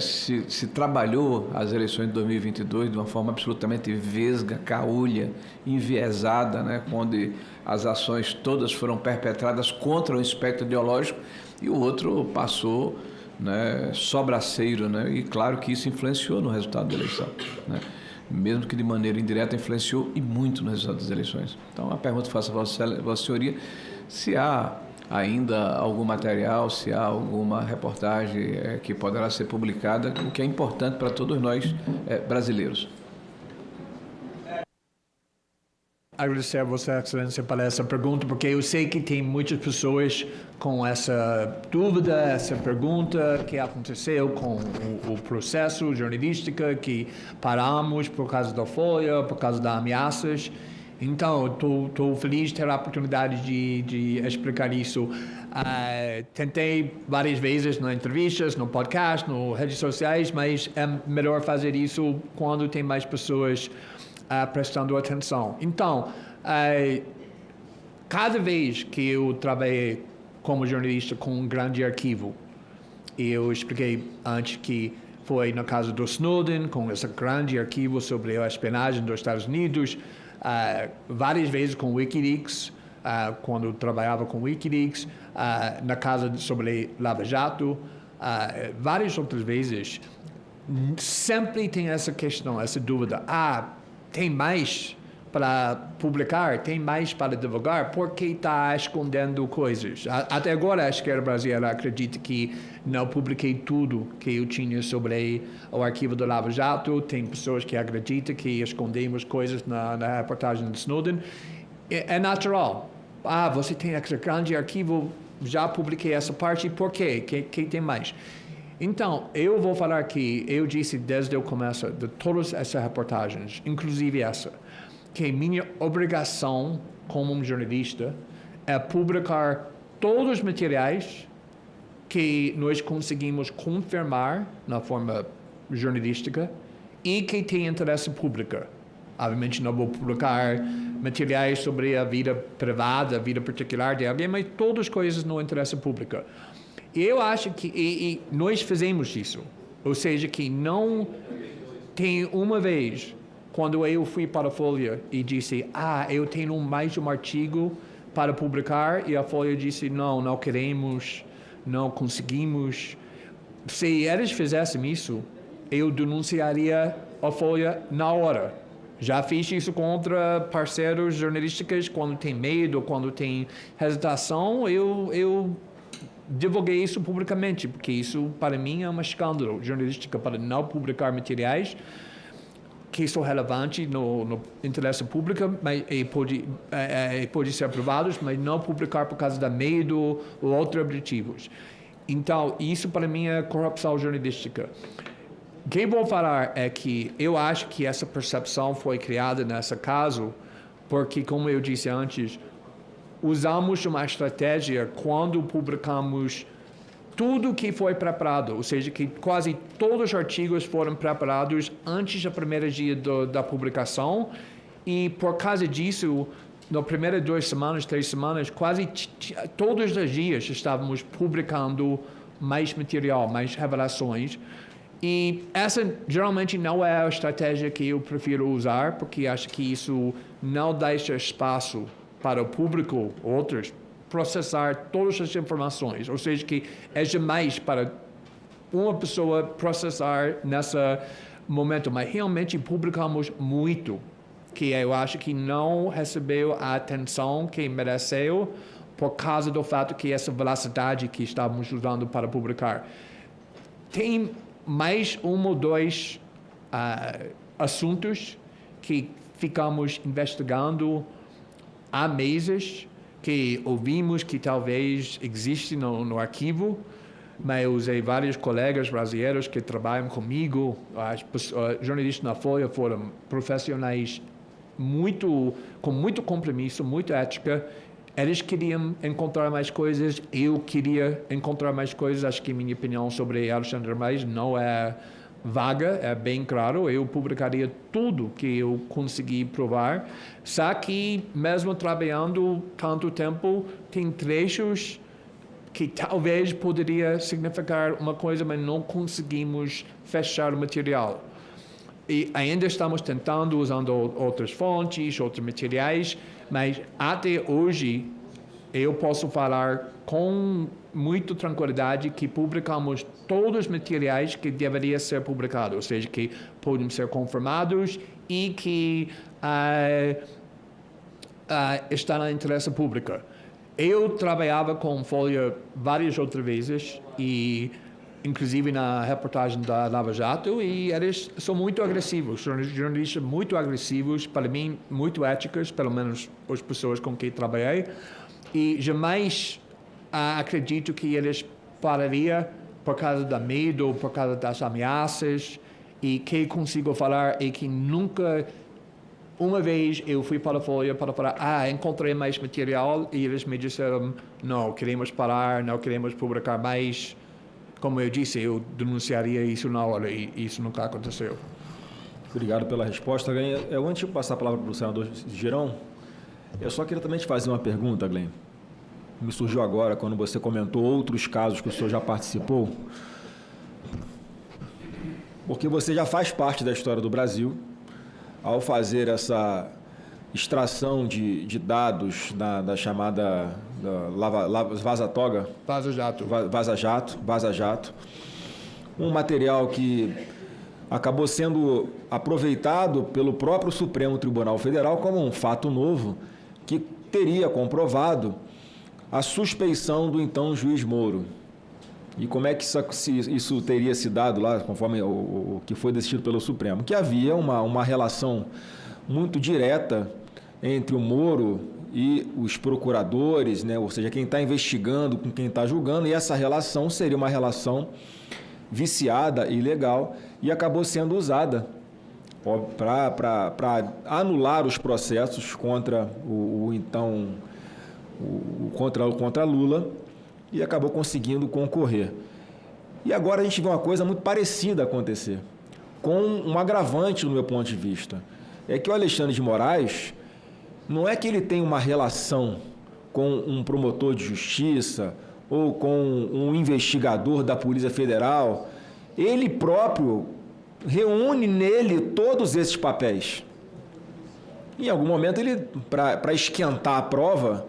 se trabalhou as eleições de 2022 de uma forma absolutamente vesga, caolha, enviesada, né, onde as ações todas foram perpetradas contra o espectro ideológico e o outro passou, né, sobraceiro, né, e claro que isso influenciou no resultado da eleição, né, mesmo que de maneira indireta influenciou e muito no resultado das eleições. Então a pergunta faço a Vossa Senhoria se há ainda algum material, se há alguma reportagem que poderá ser publicada, o que é importante para todos nós brasileiros. Agradecer a Vossa Excelência por essa pergunta, porque eu sei que tem muitas pessoas com essa dúvida, essa pergunta, que aconteceu com o processo jornalístico, que paramos por causa da Folha, por causa das ameaças. Então, estou feliz de ter a oportunidade de explicar isso. Tentei várias vezes nas entrevistas, no podcast, nas redes sociais, mas é melhor fazer isso quando tem mais pessoas prestando atenção. Então, cada vez que eu trabalhei como jornalista com um grande arquivo, eu expliquei antes que foi no caso do Snowden, com esse grande arquivo sobre a espionagem dos Estados Unidos, várias vezes com Wikileaks, quando eu trabalhava com Wikileaks, na casa sobre Lava Jato, várias outras vezes, sempre tem essa questão, essa dúvida. Tem mais para publicar, tem mais para divulgar, porque está escondendo coisas. Até agora, a esquerda brasileira acredita que não publiquei tudo que eu tinha sobre o arquivo do Lava Jato. Tem pessoas que acreditam que escondemos coisas na reportagem de Snowden. É natural. Você tem esse grande arquivo, já publiquei essa parte, por quê? Quem tem mais? Então, eu vou falar que eu disse desde o começo de todas essas reportagens, inclusive essa, que minha obrigação como um jornalista é publicar todos os materiais que nós conseguimos confirmar na forma jornalística e que tem interesse público. Obviamente não vou publicar materiais sobre a vida privada, a vida particular de alguém, mas todas as coisas no interesse público. Eu acho que e nós fizemos isso. Ou seja, que não tem uma vez, quando eu fui para a Folha e disse, eu tenho mais um artigo para publicar, e a Folha disse, não queremos, não conseguimos. Se eles fizessem isso, eu denunciaria a Folha na hora. Já fiz isso contra parceiros jornalísticos, quando tem medo, quando tem hesitação, eu divulguei isso publicamente, porque isso, para mim, é um escândalo jornalístico para não publicar materiais que são relevantes no interesse público e pode ser aprovados, mas não publicar por causa de medo ou outros objetivos. Então, isso, para mim, é corrupção jornalística. O que eu vou falar é que eu acho que essa percepção foi criada nesse caso porque, como eu disse antes, usamos uma estratégia quando publicamos tudo que foi preparado, ou seja, que quase todos os artigos foram preparados antes do primeiro dia da publicação, e por causa disso, nas primeiras 2 semanas, 3 semanas, quase todos os dias estávamos publicando mais material, mais revelações. E essa geralmente não é a estratégia que eu prefiro usar, porque acho que isso não deixa espaço para o público, outros, processar todas as informações. Ou seja, que é demais para uma pessoa processar nesse momento. Mas realmente publicamos muito, que eu acho que não recebeu a atenção que mereceu por causa do fato que essa velocidade que estávamos usando para publicar. Tem mais 1 ou 2 assuntos que ficamos investigando há meses, que ouvimos que talvez existe no arquivo, mas eu usei vários colegas brasileiros que trabalham comigo, jornalistas na Folha foram profissionais com muito compromisso, muito ética. Eles queriam encontrar mais coisas, eu queria encontrar mais coisas. Acho que minha opinião sobre Alexandre Reis não é vaga, é bem claro. Eu publicaria tudo que eu consegui provar. Só que, mesmo trabalhando tanto tempo, tem trechos que talvez poderia significar uma coisa, mas não conseguimos fechar o material. E ainda estamos tentando, usando outras fontes, outros materiais, mas até hoje eu posso falar com muita tranquilidade que publicamos todos os materiais que deveriam ser publicados, ou seja, que podem ser confirmados e que está no interesse público. Eu trabalhava com Folha várias outras vezes, e inclusive na reportagem da Lava Jato, e eles são muito agressivos, jornalistas muito agressivos, para mim, muito éticos, pelo menos as pessoas com quem trabalhei, e jamais acredito que eles parariam por causa do medo, por causa das ameaças, e que consigo falar é que nunca, uma vez eu fui para a Folha para falar, encontrei mais material, e eles me disseram, não, queremos parar, não queremos publicar mais. Como eu disse, eu denunciaria isso na hora, e isso nunca aconteceu. Obrigado pela resposta, Glenn. Antes de passar a palavra para o senador Girão, eu só queria também te fazer uma pergunta, Glenn. Me surgiu agora, quando você comentou outros casos que o senhor já participou, porque você já faz parte da história do Brasil, ao fazer essa extração de dados da chamada Vaza Jato. Vaza Jato. Um material que acabou sendo aproveitado pelo próprio Supremo Tribunal Federal como um fato novo que teria comprovado a suspeição do então juiz Moro. E como é que isso teria se dado lá, conforme o que foi decidido pelo Supremo? Que havia uma relação muito direta entre o Moro e os procuradores, né? Ou seja, quem está investigando com quem está julgando, e essa relação seria uma relação viciada e ilegal, e acabou sendo usada para anular os processos contra contra Lula, e acabou conseguindo concorrer. E agora a gente vê uma coisa muito parecida acontecer, com um agravante no meu ponto de vista. É que o Alexandre de Moraes, não é que ele tem uma relação com um promotor de justiça ou com um investigador da Polícia Federal. Ele próprio reúne nele todos esses papéis. Em algum momento, para esquentar a prova,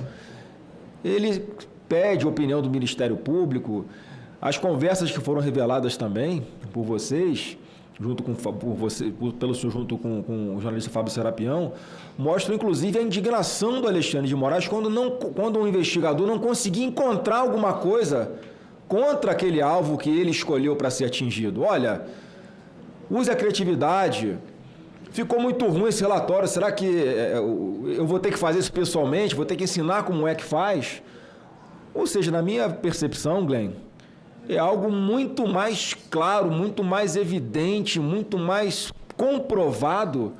ele pede a opinião do Ministério Público. As conversas que foram reveladas também por vocês, pelo senhor junto com o jornalista Fábio Serapião, mostram inclusive a indignação do Alexandre de Moraes quando um investigador não conseguia encontrar alguma coisa contra aquele alvo que ele escolheu para ser atingido. Olha, use a criatividade. Ficou muito ruim esse relatório. Será que eu vou ter que fazer isso pessoalmente? Vou ter que ensinar como é que faz? Ou seja, na minha percepção, Glenn, é algo muito mais claro, muito mais evidente, muito mais comprovado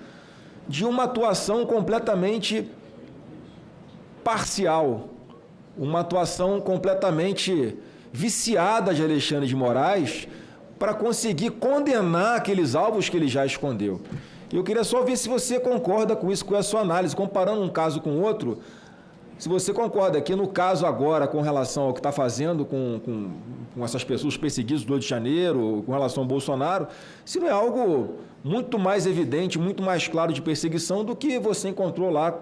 de uma atuação completamente parcial, uma atuação completamente viciada de Alexandre de Moraes para conseguir condenar aqueles alvos que ele já escondeu. Eu queria só ver se você concorda com isso, com a sua análise, comparando um caso com outro. Se você concorda que no caso agora, com relação ao que está fazendo com essas pessoas perseguidas do 8 de janeiro, com relação ao Bolsonaro, se não é algo muito mais evidente, muito mais claro de perseguição do que você encontrou lá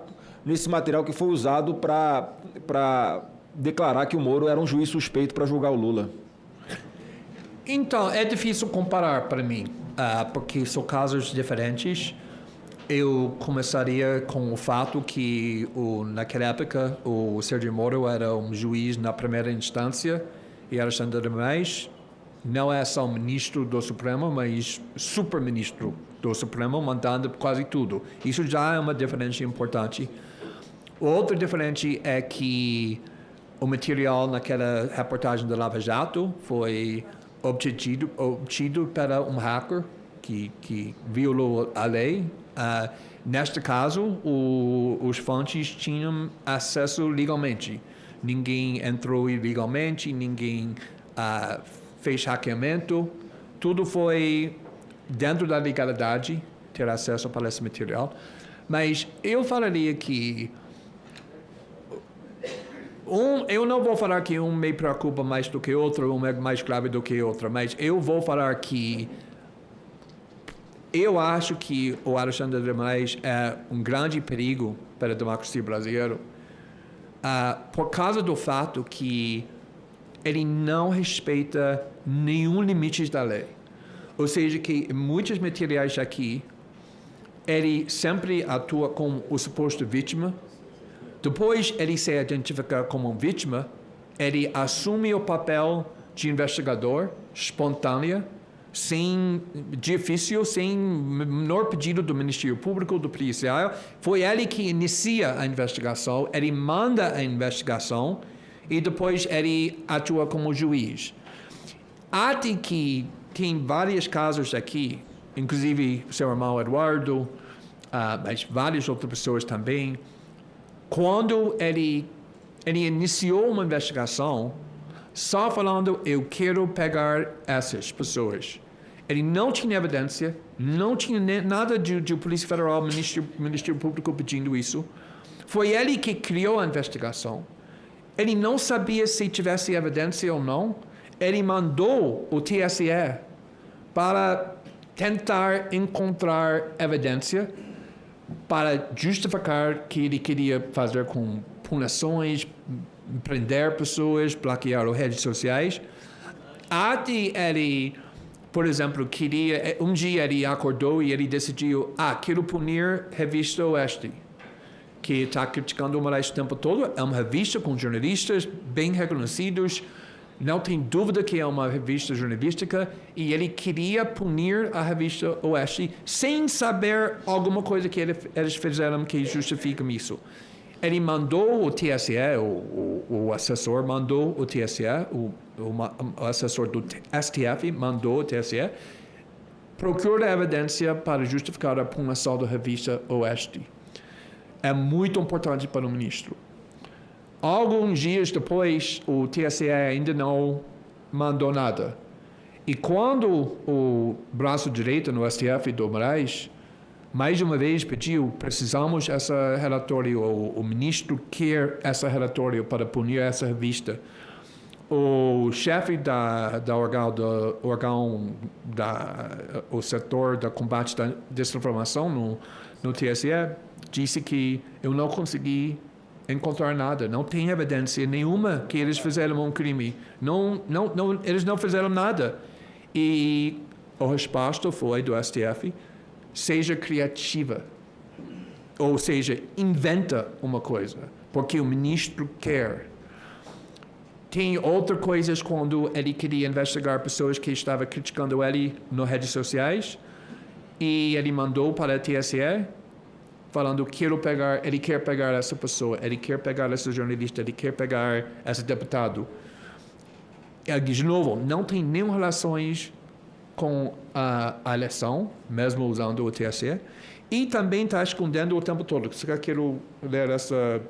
nesse material que foi usado para declarar que o Moro era um juiz suspeito para julgar o Lula. Então, é difícil comparar para mim, porque são casos diferentes. Eu começaria com o fato que, naquela época, o Sérgio Moro era um juiz na primeira instância e Alexandre de Moraes não é só ministro do Supremo, mas super-ministro do Supremo, mandando quase tudo. Isso já é uma diferença importante. Outra diferença é que o material naquela reportagem da Lava Jato foi obtido para um hacker que violou a lei. Neste caso, os fontes tinham acesso legalmente. Ninguém entrou ilegalmente, ninguém fez hackeamento. Tudo foi dentro da legalidade ter acesso para esse material. Mas eu falaria que eu não vou falar que um me preocupa mais do que outro, um é mais grave do que outro, mas eu vou falar que eu acho que o Alexandre de Moraes é um grande perigo para a democracia brasileira por causa do fato que ele não respeita nenhum limite da lei. Ou seja, que em muitos materiais aqui, ele sempre atua como o suposto vítima. Depois ele se identificar como vítima, ele assume o papel de investigador espontâneo, sem difícil, sem menor pedido do Ministério Público, do policial. Foi ele que inicia a investigação, ele manda a investigação e depois ele atua como juiz. Até que tem vários casos aqui, inclusive o seu irmão Eduardo, mas várias outras pessoas também, quando ele iniciou uma investigação, só falando, eu quero pegar essas pessoas. Ele não tinha evidência, não tinha nada de Polícia Federal, Ministério Público pedindo isso. Foi ele que criou a investigação. Ele não sabia se tivesse evidência ou não. Ele mandou o TSE para tentar encontrar evidência para justificar que ele queria fazer com punições, prender pessoas, bloquear as redes sociais. Até ele por exemplo, um dia ele acordou e ele decidiu, quero punir a Revista Oeste, que está criticando o Moraes o tempo todo. É uma revista com jornalistas bem reconhecidos, não tem dúvida que é uma revista jornalística, e ele queria punir a Revista Oeste sem saber alguma coisa que eles fizeram que justifica isso. Ele mandou o TSE, o assessor mandou o TSE, o assessor do STF mandou o TSE, procura evidência para justificar a punição da Revista Oeste. É muito importante para o ministro. Alguns dias depois, o TSE ainda não mandou nada. E quando o braço direito no STF do Moraes, mais uma vez pediu, precisamos dessa relatório, o ministro quer essa relatório para punir essa revista. O chefe o setor da combate da desinformação no TSE disse que eu não consegui encontrar nada, não tem evidência nenhuma que eles fizeram um crime, eles não fizeram nada. E a resposta foi do STF, seja criativa, ou seja, inventa uma coisa, porque o ministro quer. Tem outras coisas quando ele queria investigar pessoas que estavam criticando ele nas redes sociais, e ele mandou para a TSE, falando, ele quer pegar essa pessoa, ele quer pegar esse jornalista, ele quer pegar esse deputado. De novo, não tem nenhuma relações com a eleição, mesmo usando o TSE, e também está escondendo o tempo todo. Eu quero ler essa...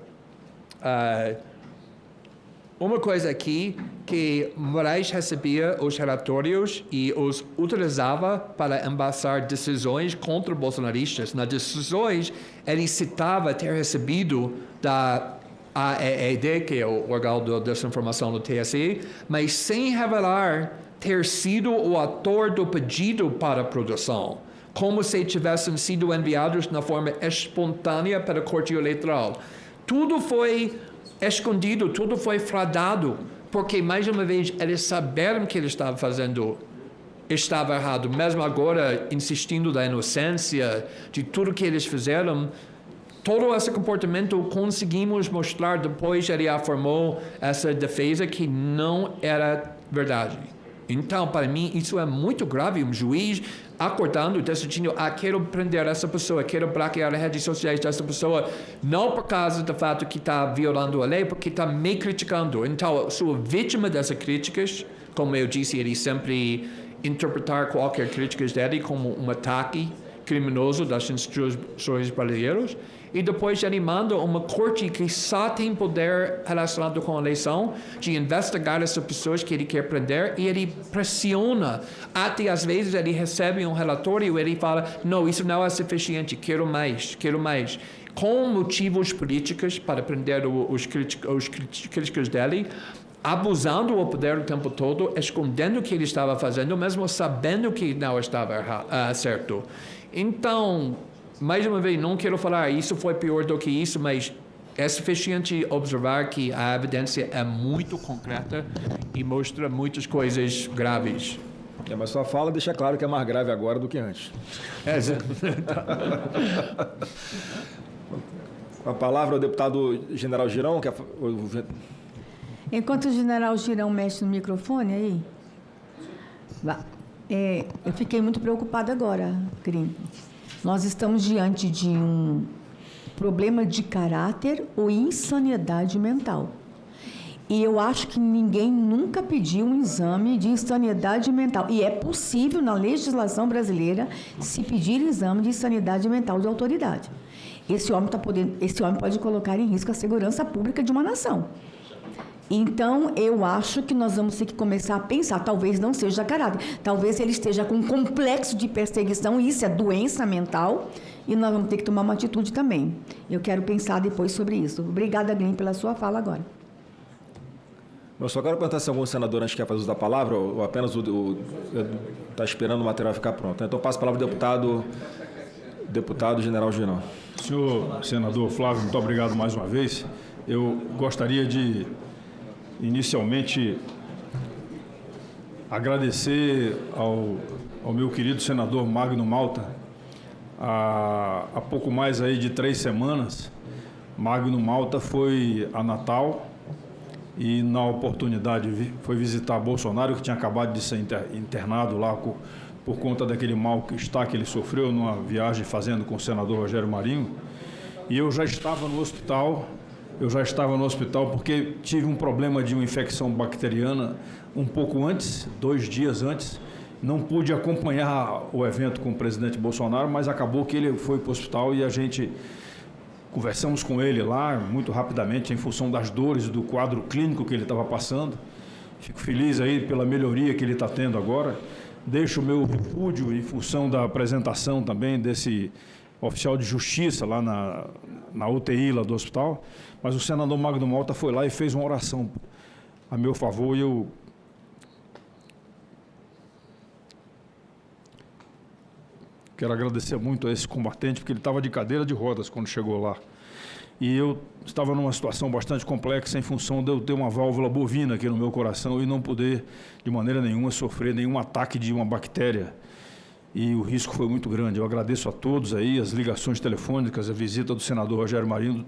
uma coisa aqui, que Moraes recebia os relatórios e os utilizava para embaçar decisões contra bolsonaristas. Nas decisões, ele citava ter recebido da AED, que é o órgão de desinformação do TSE, mas sem revelar ter sido o autor do pedido para a produção, como se tivessem sido enviados na forma espontânea para a Corte Eleitoral. Tudo foi escondido, tudo foi fraudado, porque, mais uma vez, eles saberam que ele estava fazendo, estava errado, mesmo agora insistindo da inocência, de tudo que eles fizeram. Todo esse comportamento conseguimos mostrar, depois ele afirmou essa defesa que não era verdade. Então, para mim, isso é muito grave. Um juiz acordando, decidindo, quero prender essa pessoa, quero bloquear as redes sociais dessa pessoa, não por causa do fato que está violando a lei, porque está me criticando. Então, sou vítima dessas críticas. Como eu disse, ele sempre interpretar qualquer crítica dele como um ataque criminoso das instituições brasileiras. E depois ele manda uma corte que só tem poder relacionado com a eleição de investigar essas pessoas que ele quer prender, e ele pressiona. Até às vezes ele recebe um relatório e ele fala, não, isso não é suficiente, quero mais. Com motivos políticos para prender os críticos dele, abusando do poder o tempo todo, escondendo o que ele estava fazendo, mesmo sabendo que não estava certo. Então, mais uma vez, não quero falar isso foi pior do que isso, mas é suficiente observar que a evidência é muito concreta e mostra muitas coisas graves. Mas sua fala deixa claro que é mais grave agora do que antes. Com a palavra o deputado General Girão. Enquanto o General Girão mexe no microfone aí, eu fiquei muito preocupada agora, Grim. Nós estamos diante de um problema de caráter ou insanidade mental. E eu acho que ninguém nunca pediu um exame de insanidade mental. E é possível, na legislação brasileira, se pedir exame de insanidade mental de autoridade. Esse homem pode colocar em risco a segurança pública de uma nação. Então, eu acho que nós vamos ter que começar a pensar, talvez não seja caráter, talvez ele esteja com um complexo de perseguição, e isso é doença mental, e nós vamos ter que tomar uma atitude também. Eu quero pensar depois sobre isso. Obrigada, Glenn, pela sua fala agora. Eu só quero perguntar se algum senador antes quer fazer uso da palavra, ou apenas está esperando o material ficar pronto. Então, passo a palavra ao deputado General Girão. Senhor senador Flávio, muito obrigado mais uma vez. Eu gostaria de, inicialmente, agradecer ao meu querido senador Magno Malta. Há pouco mais aí de 3 semanas, Magno Malta foi a Natal e, na oportunidade, foi visitar Bolsonaro, que tinha acabado de ser internado lá por conta daquele mal-estar que ele sofreu numa viagem fazendo com o senador Rogério Marinho. E eu já estava no hospital porque tive um problema de uma infecção bacteriana um pouco antes, 2 dias antes. Não pude acompanhar o evento com o presidente Bolsonaro, mas acabou que ele foi para o hospital e a gente conversamos com ele lá muito rapidamente em função das dores do quadro clínico que ele estava passando. Fico feliz aí pela melhoria que ele está tendo agora. Deixo o meu repúdio em função da apresentação também desse oficial de justiça lá na UTI lá do hospital, mas o senador Magno Malta foi lá e fez uma oração a meu favor e eu quero agradecer muito a esse combatente, porque ele estava de cadeira de rodas quando chegou lá. E eu estava numa situação bastante complexa em função de eu ter uma válvula bovina aqui no meu coração e não poder, de maneira nenhuma, sofrer nenhum ataque de uma bactéria. E o risco foi muito grande. Eu agradeço a todos aí, as ligações telefônicas, a visita do senador Rogério Marinho,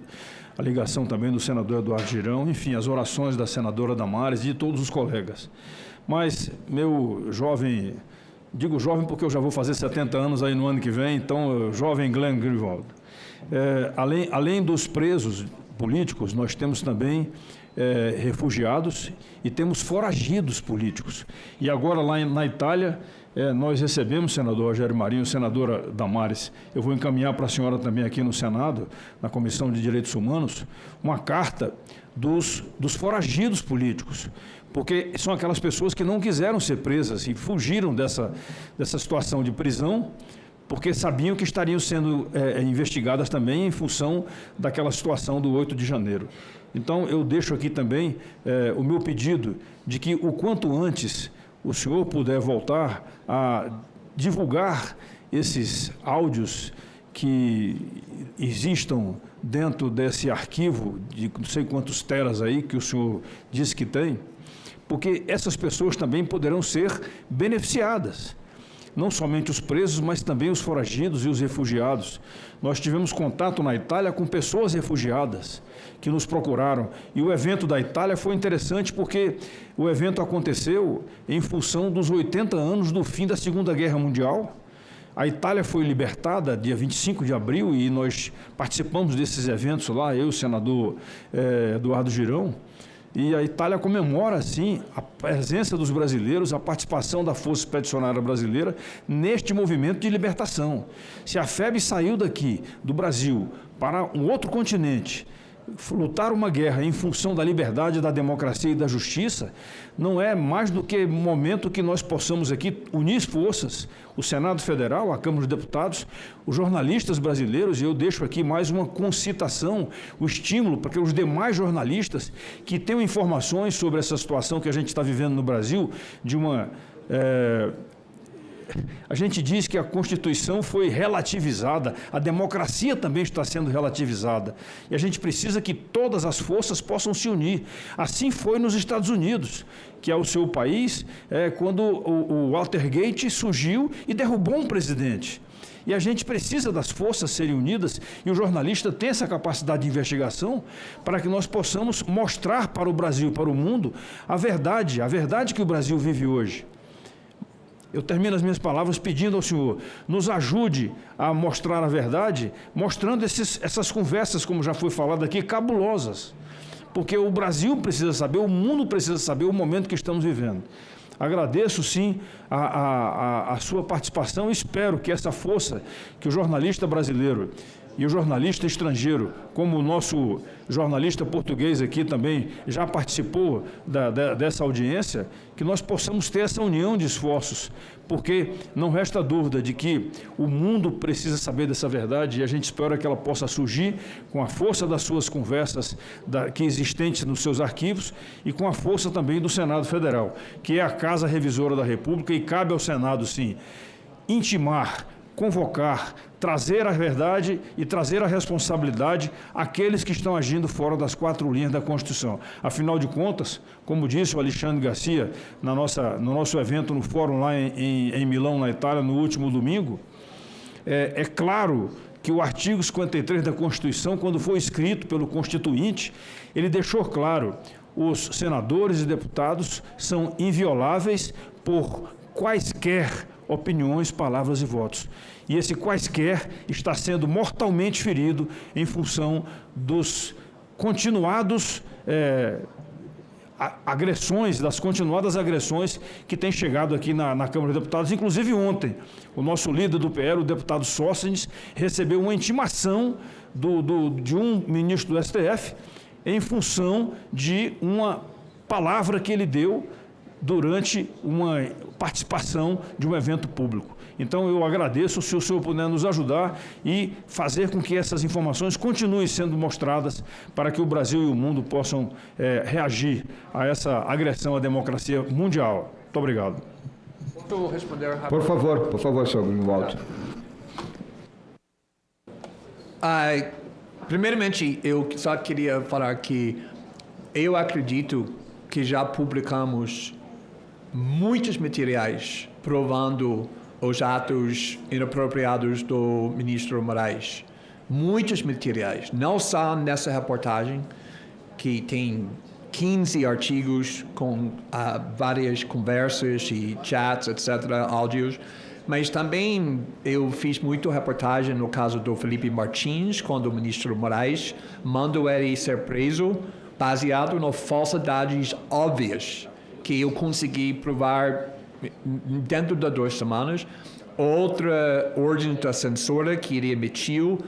a ligação também do senador Eduardo Girão, enfim, as orações da senadora Damares e de todos os colegas. Mas, meu jovem, digo jovem porque eu já vou fazer 70 anos aí no ano que vem, então, jovem Glenn Greenwald. Além dos presos políticos, nós temos também refugiados e temos foragidos políticos. E agora, lá na Itália, nós recebemos, senador Rogério Marinho, senadora Damares, eu vou encaminhar para a senhora também aqui no Senado, na Comissão de Direitos Humanos, uma carta dos foragidos políticos, porque são aquelas pessoas que não quiseram ser presas e fugiram dessa situação de prisão, porque sabiam que estariam sendo investigadas também em função daquela situação do 8 de janeiro. Então, eu deixo aqui também o meu pedido de que, o quanto antes, o senhor puder voltar a divulgar esses áudios que existam dentro desse arquivo de não sei quantos teras aí que o senhor disse que tem, porque essas pessoas também poderão ser beneficiadas. Não somente os presos, mas também os foragidos e os refugiados. Nós tivemos contato na Itália com pessoas refugiadas que nos procuraram. E o evento da Itália foi interessante porque o evento aconteceu em função dos 80 anos do fim da Segunda Guerra Mundial. A Itália foi libertada dia 25 de abril e nós participamos desses eventos lá, eu e o senador Eduardo Girão. E a Itália comemora, assim, a presença dos brasileiros, a participação da Força Expedicionária Brasileira neste movimento de libertação. Se a FEB saiu daqui, do Brasil, para um outro continente, lutar uma guerra em função da liberdade, da democracia e da justiça, não é mais do que momento que nós possamos aqui unir forças, o Senado Federal, a Câmara dos Deputados, os jornalistas brasileiros, e eu deixo aqui mais uma concitação, o estímulo para que os demais jornalistas que tenham informações sobre essa situação que a gente está vivendo no Brasil, de uma... A gente diz que a Constituição foi relativizada, a democracia também está sendo relativizada. E a gente precisa que todas as forças possam se unir. Assim foi nos Estados Unidos, que é o seu país, quando o Watergate surgiu e derrubou um presidente. E a gente precisa das forças serem unidas e o jornalista tem essa capacidade de investigação para que nós possamos mostrar para o Brasil, para o mundo, a verdade que o Brasil vive hoje. Eu termino as minhas palavras pedindo ao senhor, nos ajude a mostrar a verdade, mostrando essas conversas, como já foi falado aqui, cabulosas. Porque o Brasil precisa saber, o mundo precisa saber o momento que estamos vivendo. Agradeço, sim, a sua participação e espero que essa força que o jornalista brasileiro e o jornalista estrangeiro, como o nosso jornalista português aqui também já participou dessa audiência, que nós possamos ter essa união de esforços, porque não resta dúvida de que o mundo precisa saber dessa verdade e a gente espera que ela possa surgir com a força das suas conversas que existentes nos seus arquivos e com a força também do Senado Federal, que é a Casa Revisora da República e cabe ao Senado, sim, intimar convocar, trazer a verdade e trazer a responsabilidade àqueles que estão agindo fora das 4 linhas da Constituição. Afinal de contas, como disse o Alexandre Garcia no nosso evento no fórum lá em Milão, na Itália, no último domingo, é claro que o artigo 53 da Constituição, quando foi escrito pelo Constituinte, ele deixou claro: os senadores e deputados são invioláveis por quaisquer opiniões, palavras e votos. E esse quaisquer está sendo mortalmente ferido em função dos continuados agressões, das continuadas agressões que têm chegado aqui na Câmara dos Deputados. Inclusive ontem, o nosso líder do PL, o deputado Sóstenes, recebeu uma intimação de um ministro do STF em função de uma palavra que ele deu durante uma participação de um evento público. Então, eu agradeço se o senhor puder nos ajudar e fazer com que essas informações continuem sendo mostradas para que o Brasil e o mundo possam reagir a essa agressão à democracia mundial. Muito obrigado. Posso responder rapidamente? Por favor, senhor Greenwald. Primeiramente, eu só queria falar que eu acredito que já publicamos muitos materiais provando os atos inapropriados do ministro Moraes. Muitos materiais, não só nessa reportagem, que tem 15 artigos com várias conversas e chats, etc., áudios, mas também eu fiz muito reportagem no caso do Felipe Martins, quando o ministro Moraes mandou ele ser preso, baseado em falsidades óbvias, que eu consegui provar dentro de 2 semanas. Outra ordem da censura que ele emitiu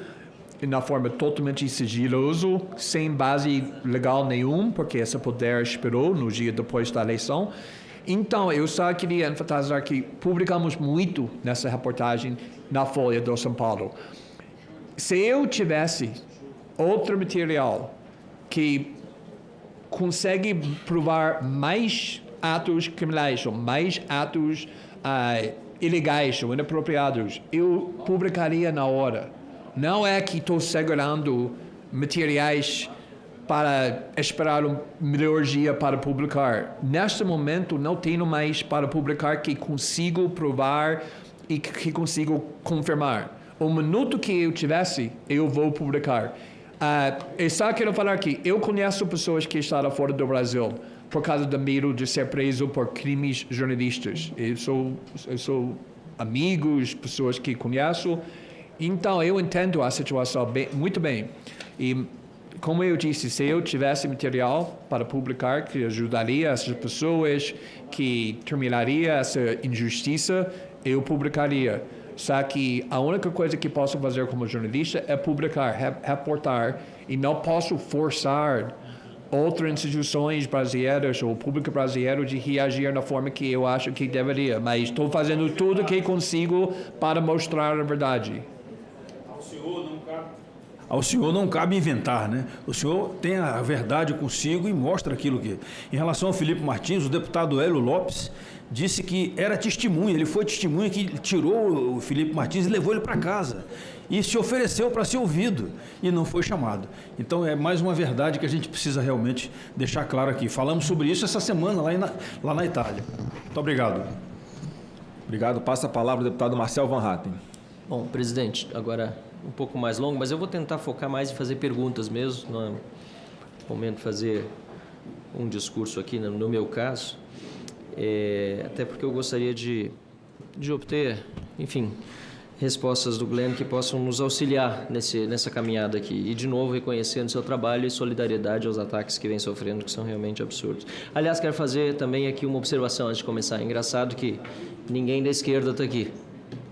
na forma totalmente sigiloso, sem base legal nenhum, porque esse poder expirou no dia depois da eleição. Então, eu só queria enfatizar que publicamos muito nessa reportagem na Folha do São Paulo. Se eu tivesse outro material que consegue provar mais atos criminais ou mais atos ilegais ou inapropriados, eu publicaria na hora. Não é que estou segurando materiais para esperar um melhor dia para publicar. Neste momento, não tenho mais para publicar que consigo provar e que consigo confirmar. O minuto que eu tivesse, eu vou publicar. Eu só quero falar que eu conheço pessoas que estão fora do Brasil por causa do medo de ser preso por crimes jornalistas. Eu sou amigos, pessoas que conheço. Então, eu entendo a situação muito bem. E, como eu disse, se eu tivesse material para publicar que ajudaria essas pessoas, que terminaria essa injustiça, eu publicaria. Só que a única coisa que posso fazer como jornalista é publicar, reportar, e não posso forçar outras instituições brasileiras ou o público brasileiro de reagir na forma que eu acho que deveria. Mas estou fazendo tudo o que consigo para mostrar a verdade. Ao senhor não cabe inventar, né? O senhor tem a verdade consigo e mostra aquilo que... Em relação ao Felipe Martins, o deputado Hélio Lopes disse que era testemunha, ele foi testemunha que tirou o Felipe Martins e levou ele para casa. E se ofereceu para ser ouvido e não foi chamado. Então é mais uma verdade que a gente precisa realmente deixar claro aqui. Falamos sobre isso essa semana lá na Itália. Muito obrigado. Obrigado. Passa a palavra ao deputado Marcel Van Hatten. Bom, presidente, agora um pouco mais longo, mas eu vou tentar focar mais em fazer perguntas mesmo, não é momento de fazer um discurso aqui, no meu caso, até porque eu gostaria de obter, enfim, respostas do Glenn que possam nos auxiliar nessa caminhada aqui. E, de novo, reconhecendo seu trabalho e solidariedade aos ataques que vem sofrendo, que são realmente absurdos. Aliás, quero fazer também aqui uma observação antes de começar. É engraçado que ninguém da esquerda está aqui.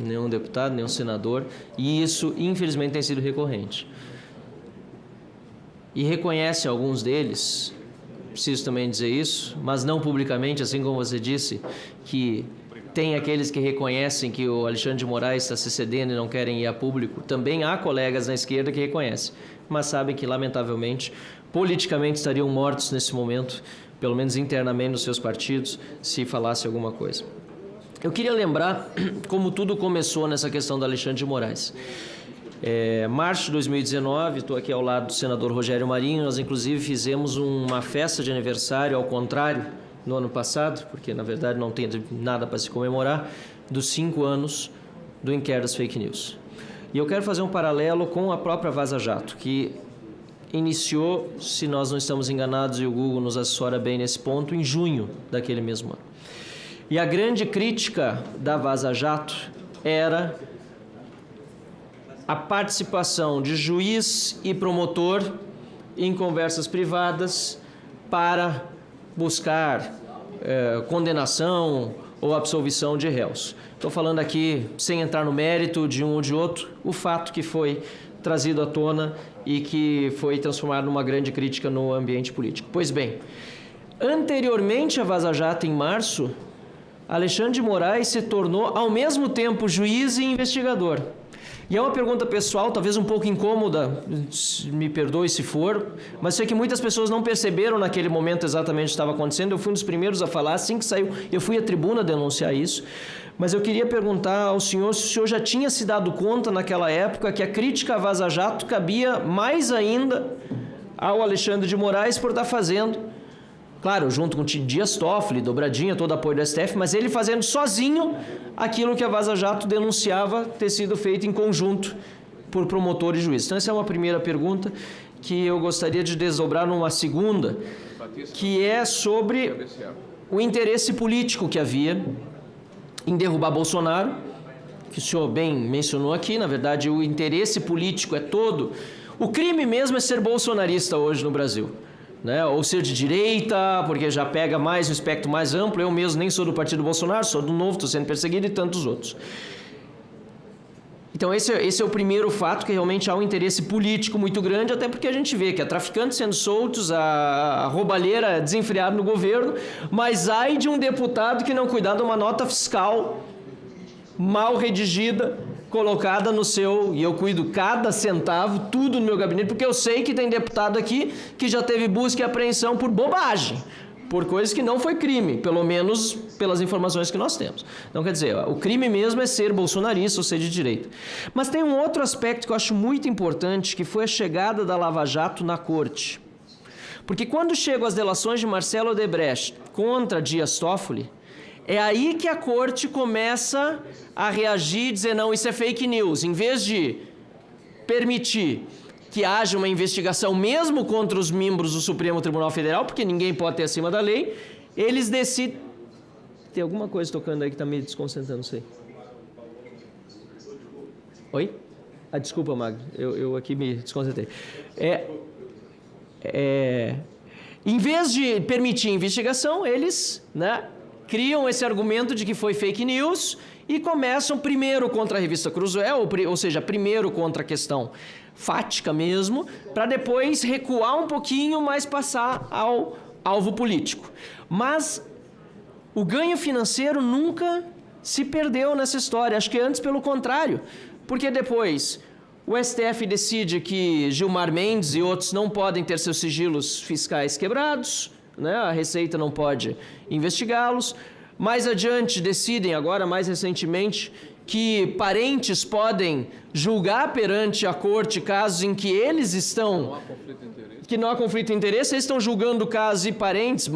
Nenhum deputado, nenhum senador, e isso, infelizmente, tem sido recorrente. E reconhece alguns deles, preciso também dizer isso, mas não publicamente, assim como você disse, que tem aqueles que reconhecem que o Alexandre de Moraes está se cedendo e não querem ir a público. Também há colegas na esquerda que reconhecem, mas sabem que, lamentavelmente, politicamente estariam mortos nesse momento, pelo menos internamente nos seus partidos, se falasse alguma coisa. Eu queria lembrar como tudo começou nessa questão do Alexandre de Moraes. Março de 2019, estou aqui ao lado do senador Rogério Marinho, nós inclusive fizemos uma festa de aniversário, ao contrário, no ano passado, porque na verdade não tem nada para se comemorar, dos 5 anos do inquérito das fake news. E eu quero fazer um paralelo com a própria Vaza Jato, que iniciou, se nós não estamos enganados e o Google nos assessora bem nesse ponto, em junho daquele mesmo ano. E a grande crítica da Vaza Jato era a participação de juiz e promotor em conversas privadas para buscar condenação ou absolvição de réus. Estou falando aqui, sem entrar no mérito de um ou de outro, o fato que foi trazido à tona e que foi transformado numa grande crítica no ambiente político. Pois bem, anteriormente à Vaza Jato, em março, Alexandre de Moraes se tornou, ao mesmo tempo, juiz e investigador. E é uma pergunta pessoal, talvez um pouco incômoda, me perdoe se for, mas sei que muitas pessoas não perceberam naquele momento exatamente o que estava acontecendo. Eu fui um dos primeiros a falar, assim que saiu, eu fui à tribuna denunciar isso. Mas eu queria perguntar ao senhor se o senhor já tinha se dado conta naquela época que a crítica à Vaza Jato cabia mais ainda ao Alexandre de Moraes por estar fazendo, claro, junto com o Dias Toffoli, Dobradinha, todo apoio do STF, mas ele fazendo sozinho aquilo que a Vaza Jato denunciava ter sido feito em conjunto por promotor e juiz. Então essa é uma primeira pergunta que eu gostaria de desdobrar numa segunda, que é sobre o interesse político que havia em derrubar Bolsonaro, que o senhor bem mencionou aqui. Na verdade, o interesse político é todo. O crime mesmo é ser bolsonarista hoje no Brasil, né? Ou ser de direita, porque já pega mais um espectro mais amplo. Eu mesmo nem sou do partido Bolsonaro, sou do Novo, estou sendo perseguido, e tantos outros. Então esse é o primeiro fato, que realmente há um interesse político muito grande, até porque a gente vê que há traficantes sendo soltos, a roubalheira desenfreada no governo, mas ai de um deputado que não cuidar de uma nota fiscal mal redigida, colocada no seu, e eu cuido cada centavo, tudo no meu gabinete, porque eu sei que tem deputado aqui que já teve busca e apreensão por bobagem, por coisas que não foi crime, pelo menos pelas informações que nós temos. Então, quer dizer, o crime mesmo é ser bolsonarista ou ser de direita. Mas tem um outro aspecto que eu acho muito importante, que foi a chegada da Lava Jato na corte. Porque quando chegam as delações de Marcelo Odebrecht contra Dias Toffoli, é aí que a corte começa a reagir e dizer, não, isso é fake news. Em vez de permitir que haja uma investigação mesmo contra os membros do Supremo Tribunal Federal, porque ninguém pode ter acima da lei, eles decidem... Tem alguma coisa tocando aí que está me desconcentrando, não sei. Oi? Ah, desculpa, Magno, eu aqui me desconcentrei. Em vez de permitir investigação, eles, né, criam esse argumento de que foi fake news e começam primeiro contra a revista Cruzoé, ou seja, primeiro contra a questão fática mesmo, para depois recuar um pouquinho, mas passar ao alvo político. Mas o ganho financeiro nunca se perdeu nessa história, acho que antes pelo contrário, porque depois o STF decide que Gilmar Mendes e outros não podem ter seus sigilos fiscais quebrados, né? A Receita não pode investigá-los. Mais adiante decidem, agora mais recentemente, que parentes podem julgar perante a corte casos em que eles estão... Que não há conflito de interesse, eles estão julgando casos e parentes,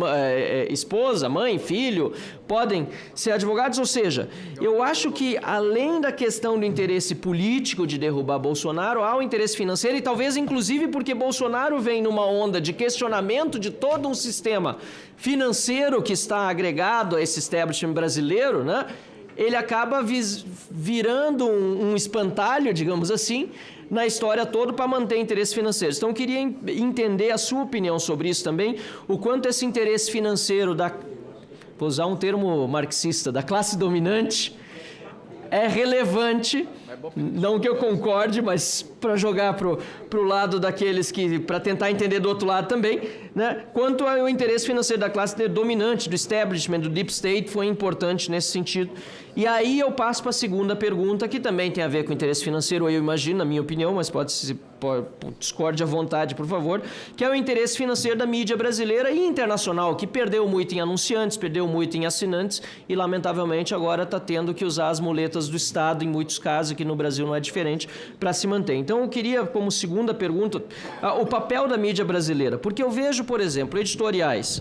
esposa, mãe, filho, podem ser advogados. Ou seja, eu acho que além da questão do interesse político de derrubar Bolsonaro, há o interesse financeiro e talvez inclusive porque Bolsonaro vem numa onda de questionamento de todo um sistema financeiro que está agregado a esse establishment brasileiro, né? Ele acaba virando um espantalho, digamos assim, na história toda para manter interesses financeiros. Então, eu queria entender a sua opinião sobre isso também, o quanto esse interesse financeiro vou usar um termo marxista, da classe dominante, é relevante Não que eu concorde, mas para jogar pro lado daqueles que, para tentar entender do outro lado também, né? Quanto ao interesse financeiro da classe dominante, do establishment, do deep state, foi importante nesse sentido. E aí eu passo para a segunda pergunta, que também tem a ver com interesse financeiro, eu imagino, na minha opinião, mas discorde à vontade, por favor, que é o interesse financeiro da mídia brasileira e internacional, que perdeu muito em anunciantes, perdeu muito em assinantes e, lamentavelmente, agora está tendo que usar as muletas do Estado, em muitos casos, que no Brasil não é diferente, para se manter. Então, eu queria, como segunda pergunta, o papel da mídia brasileira, porque eu vejo, por exemplo, editoriais,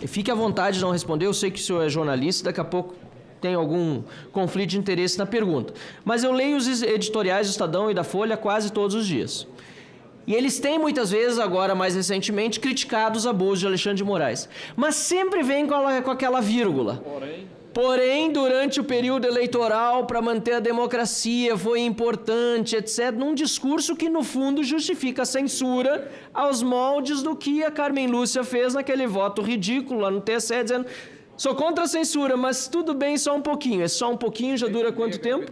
fique à vontade de não responder, eu sei que o senhor é jornalista, daqui a pouco tem algum conflito de interesse na pergunta. Mas eu leio os editoriais do Estadão e da Folha quase todos os dias. E eles têm, muitas vezes, agora mais recentemente, criticado os abusos de Alexandre de Moraes. Mas sempre vem com aquela vírgula. Porém, durante o período eleitoral, para manter a democracia, foi importante, etc., num discurso que, no fundo, justifica a censura aos moldes do que a Carmen Lúcia fez naquele voto ridículo lá no TSE, dizendo: sou contra a censura, mas tudo bem, só um pouquinho. É só um pouquinho, já dura quanto tempo?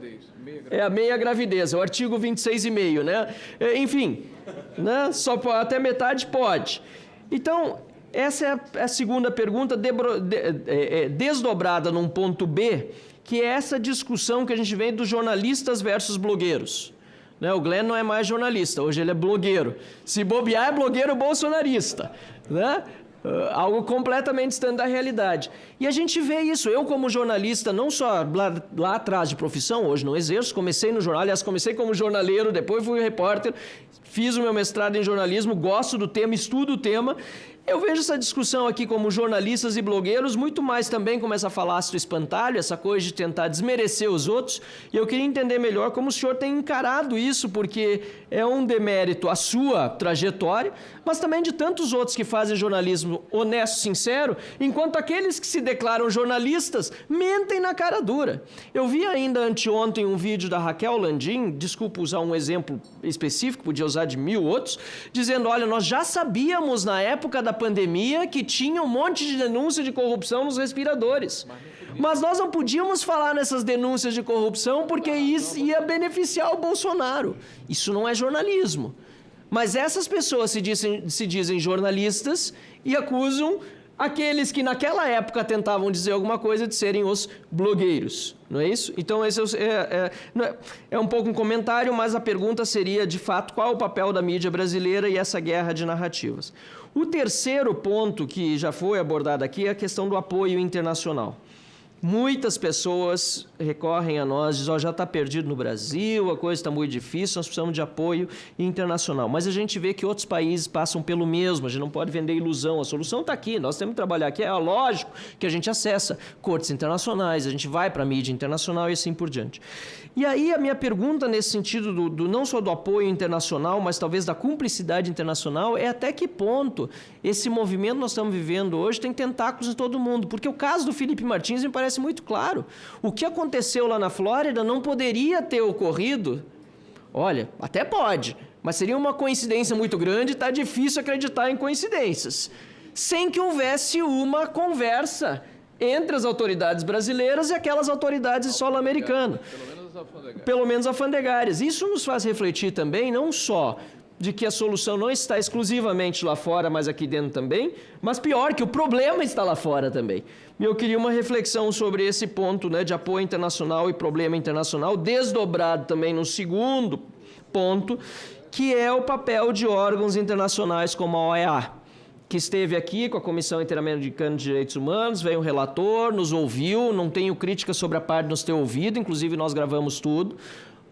É a meia gravidez, é o artigo 26,5, né? Enfim, né? Só até metade pode. Então, essa é a segunda pergunta, desdobrada num ponto B, que é essa discussão que a gente vem dos jornalistas versus blogueiros. Né? O Glenn não é mais jornalista, hoje ele é blogueiro. Se bobear, é blogueiro bolsonarista, né? Algo completamente distante da realidade. E a gente vê isso. Eu, como jornalista, não só lá atrás de profissão, hoje não exerço, comecei no jornal, aliás, comecei como jornaleiro, depois fui repórter, fiz o meu mestrado em jornalismo, gosto do tema, estudo o tema. Eu vejo essa discussão aqui como jornalistas e blogueiros muito mais também como essa falácia do espantalho, essa coisa de tentar desmerecer os outros. E eu queria entender melhor como o senhor tem encarado isso, porque é um demérito à sua trajetória, mas também de tantos outros que fazem jornalismo honesto, sincero, enquanto aqueles que se declaram jornalistas mentem na cara dura. Eu vi ainda anteontem um vídeo da Raquel Landim, desculpa usar um exemplo específico, podia usar de 1000 outros, dizendo: olha, nós já sabíamos na época da pandemia que tinha um monte de denúncia de corrupção nos respiradores. Mas nós não podíamos falar nessas denúncias de corrupção porque isso ia beneficiar o Bolsonaro. Isso não é jornalismo. Mas essas pessoas se dizem jornalistas e acusam aqueles que naquela época tentavam dizer alguma coisa de serem os blogueiros. Não é isso? Então esse é um pouco um comentário, mas a pergunta seria, de fato, qual é o papel da mídia brasileira e essa guerra de narrativas. O terceiro ponto que já foi abordado aqui é a questão do apoio internacional. Muitas pessoas recorrem a nós, dizem: já está perdido no Brasil, a coisa está muito difícil, nós precisamos de apoio internacional. Mas a gente vê que outros países passam pelo mesmo, a gente não pode vender ilusão, a solução está aqui, nós temos que trabalhar aqui. É lógico que a gente acessa cortes internacionais, a gente vai para a mídia internacional e assim por diante. E aí a minha pergunta nesse sentido, não só do apoio internacional, mas talvez da cumplicidade internacional, é até que ponto esse movimento que nós estamos vivendo hoje tem tentáculos em todo mundo. Porque o caso do Felipe Martins me parece muito claro. O que aconteceu lá na Flórida não poderia ter ocorrido. Olha, até pode, mas seria uma coincidência muito grande e está difícil acreditar em coincidências. Sem que houvesse uma conversa entre as autoridades brasileiras e aquelas autoridades solo-americanas. Pelo menos alfandegárias. Isso nos faz refletir também, não só de que a solução não está exclusivamente lá fora, mas aqui dentro também, mas pior, que o problema está lá fora também. E eu queria uma reflexão sobre esse ponto, né, de apoio internacional e problema internacional, desdobrado também no segundo ponto, que é o papel de órgãos internacionais como a OEA, que esteve aqui com a Comissão Interamericana de Direitos Humanos, veio um relator, nos ouviu, não tenho crítica sobre a parte de nos ter ouvido, inclusive nós gravamos tudo,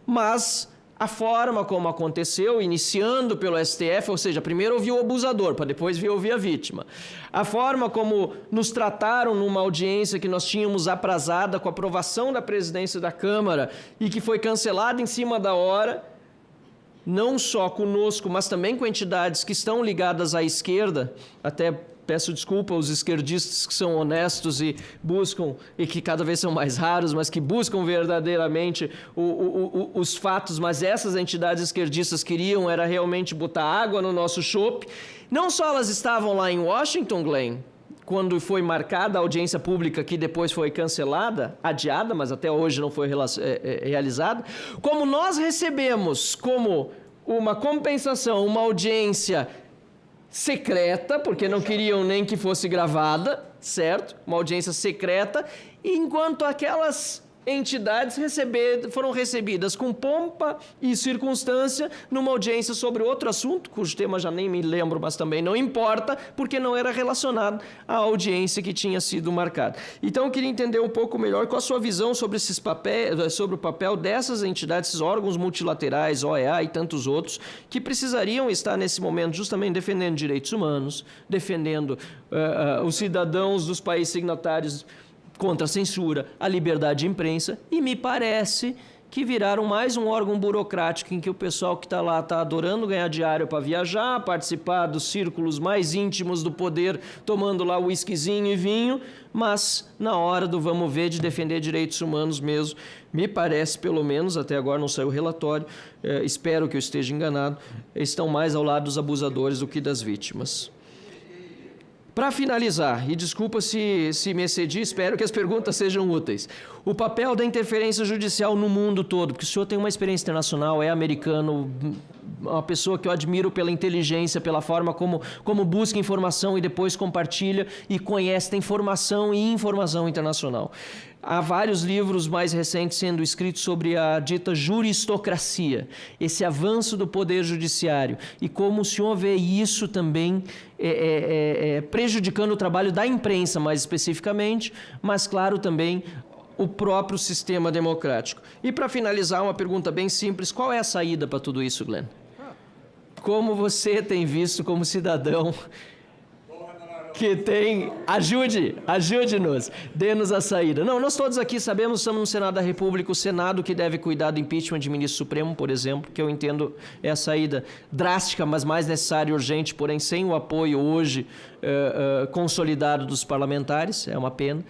mas a forma como aconteceu, iniciando pelo STF, ou seja, primeiro ouviu o abusador, para depois vir ouvir a vítima. A forma como nos trataram numa audiência que nós tínhamos aprazada com a aprovação da presidência da Câmara e que foi cancelada em cima da hora, não só conosco, mas também com entidades que estão ligadas à esquerda, até peço desculpa aos esquerdistas que são honestos e buscam, e que cada vez são mais raros, mas que buscam verdadeiramente os fatos, mas essas entidades esquerdistas queriam era realmente botar água no nosso chope. Não só elas estavam lá em Washington, Glenn, quando foi marcada a audiência pública, que depois foi cancelada, adiada, mas até hoje não foi realizada, como nós recebemos como uma compensação, uma audiência secreta, porque não queriam nem que fosse gravada, certo? Uma audiência secreta, enquanto aquelas entidades foram recebidas com pompa e circunstância numa audiência sobre outro assunto, cujo tema já nem me lembro, mas também não importa, porque não era relacionado à audiência que tinha sido marcada. Então eu queria entender um pouco melhor qual a sua visão sobre esses papéis, sobre o papel dessas entidades, esses órgãos multilaterais, OEA e tantos outros, que precisariam estar nesse momento justamente defendendo direitos humanos, defendendo os cidadãos dos países signatários contra a censura, a liberdade de imprensa, e me parece que viraram mais um órgão burocrático em que o pessoal que está lá está adorando ganhar diário para viajar, participar dos círculos mais íntimos do poder, tomando lá whiskyzinho e vinho, mas na hora do vamos ver de defender direitos humanos mesmo, me parece, pelo menos, até agora não saiu o relatório, espero que eu esteja enganado, estão mais ao lado dos abusadores do que das vítimas. Para finalizar, e desculpa se me excedi, espero que as perguntas sejam úteis. O papel da interferência judicial no mundo todo, porque o senhor tem uma experiência internacional, é americano, uma pessoa que eu admiro pela inteligência, pela forma como busca informação e depois compartilha e conhece, tem formação e informação internacional. Há vários livros mais recentes sendo escritos sobre a dita juristocracia, esse avanço do poder judiciário, e como o senhor vê isso também prejudicando o trabalho da imprensa, mais especificamente, mas, claro, também o próprio sistema democrático. E, para finalizar, uma pergunta bem simples: qual é a saída para tudo isso, Glenn? Como você tem visto como cidadão que tem... Ajude-nos, dê-nos a saída. Não, nós todos aqui sabemos, estamos no Senado da República, o Senado que deve cuidar do impeachment de ministro supremo, por exemplo, que eu entendo é a saída drástica, mas mais necessária e urgente, porém sem o apoio hoje consolidado dos parlamentares, é uma pena.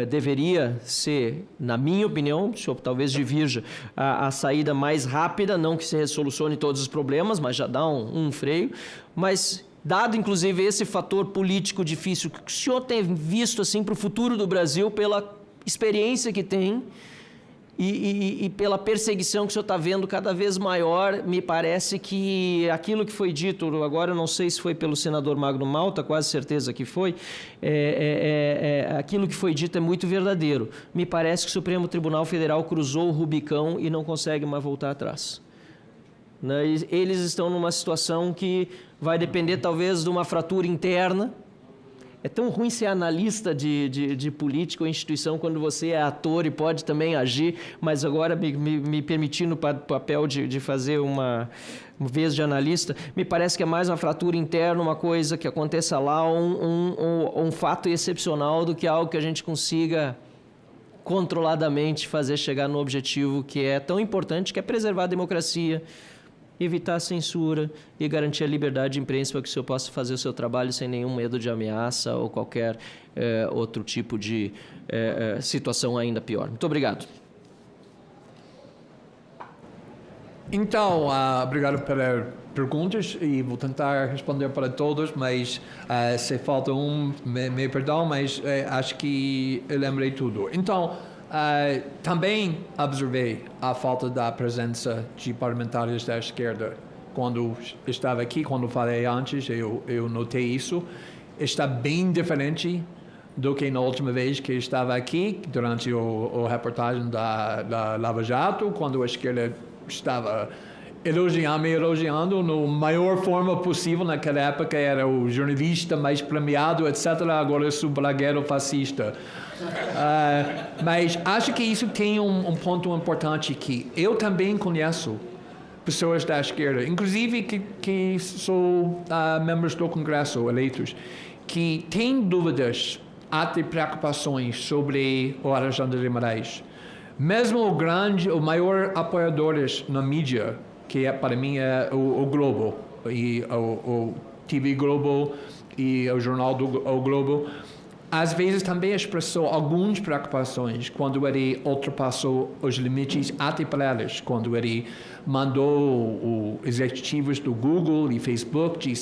Deveria ser, na minha opinião, o senhor talvez divirja, a saída mais rápida, não que se solucione todos os problemas, mas já dá um freio, mas... Dado, inclusive, esse fator político difícil que o senhor tem visto assim, para o futuro do Brasil, pela experiência que tem e pela perseguição que o senhor está vendo cada vez maior, me parece que aquilo que foi dito, agora eu não sei se foi pelo senador Magno Malta, quase certeza que foi, aquilo que foi dito é muito verdadeiro. Me parece que o Supremo Tribunal Federal cruzou o Rubicão e não consegue mais voltar atrás. Eles estão numa situação que vai depender talvez de uma fratura interna. É tão ruim ser analista de política ou instituição quando você é ator e pode também agir, mas agora me permitindo o papel de fazer uma vez de analista, me parece que é mais uma fratura interna, uma coisa que aconteça lá, um fato excepcional do que algo que a gente consiga controladamente fazer chegar no objetivo que é tão importante, que é preservar a democracia, evitar a censura e garantir a liberdade de imprensa para que o senhor possa fazer o seu trabalho sem nenhum medo de ameaça ou qualquer outro tipo de situação ainda pior. Muito obrigado. Então, obrigado pelas perguntas e vou tentar responder para todos, mas se falta me perdão, mas acho que eu lembrei tudo. Então, também observei a falta da presença de parlamentares da esquerda. Quando estava aqui, quando falei antes, eu notei isso. Está bem diferente do que na última vez que estava aqui, durante a reportagem da Lava Jato, quando a esquerda estava me elogiando no maior forma possível. Naquela época era o jornalista mais premiado, etc. Agora eu sou blogueiro fascista. Mas acho que isso tem um ponto importante, que eu também conheço pessoas da esquerda, inclusive que são membros do Congresso eleitos, que têm dúvidas, até preocupações sobre o Alexandre de Moraes. Mesmo o maior apoiadores na mídia, que para mim é o Globo, e o TV Globo e o jornal do Globo, às vezes também expressou algumas preocupações quando ele ultrapassou os limites até para elas, quando ele mandou os executivos do Google e Facebook de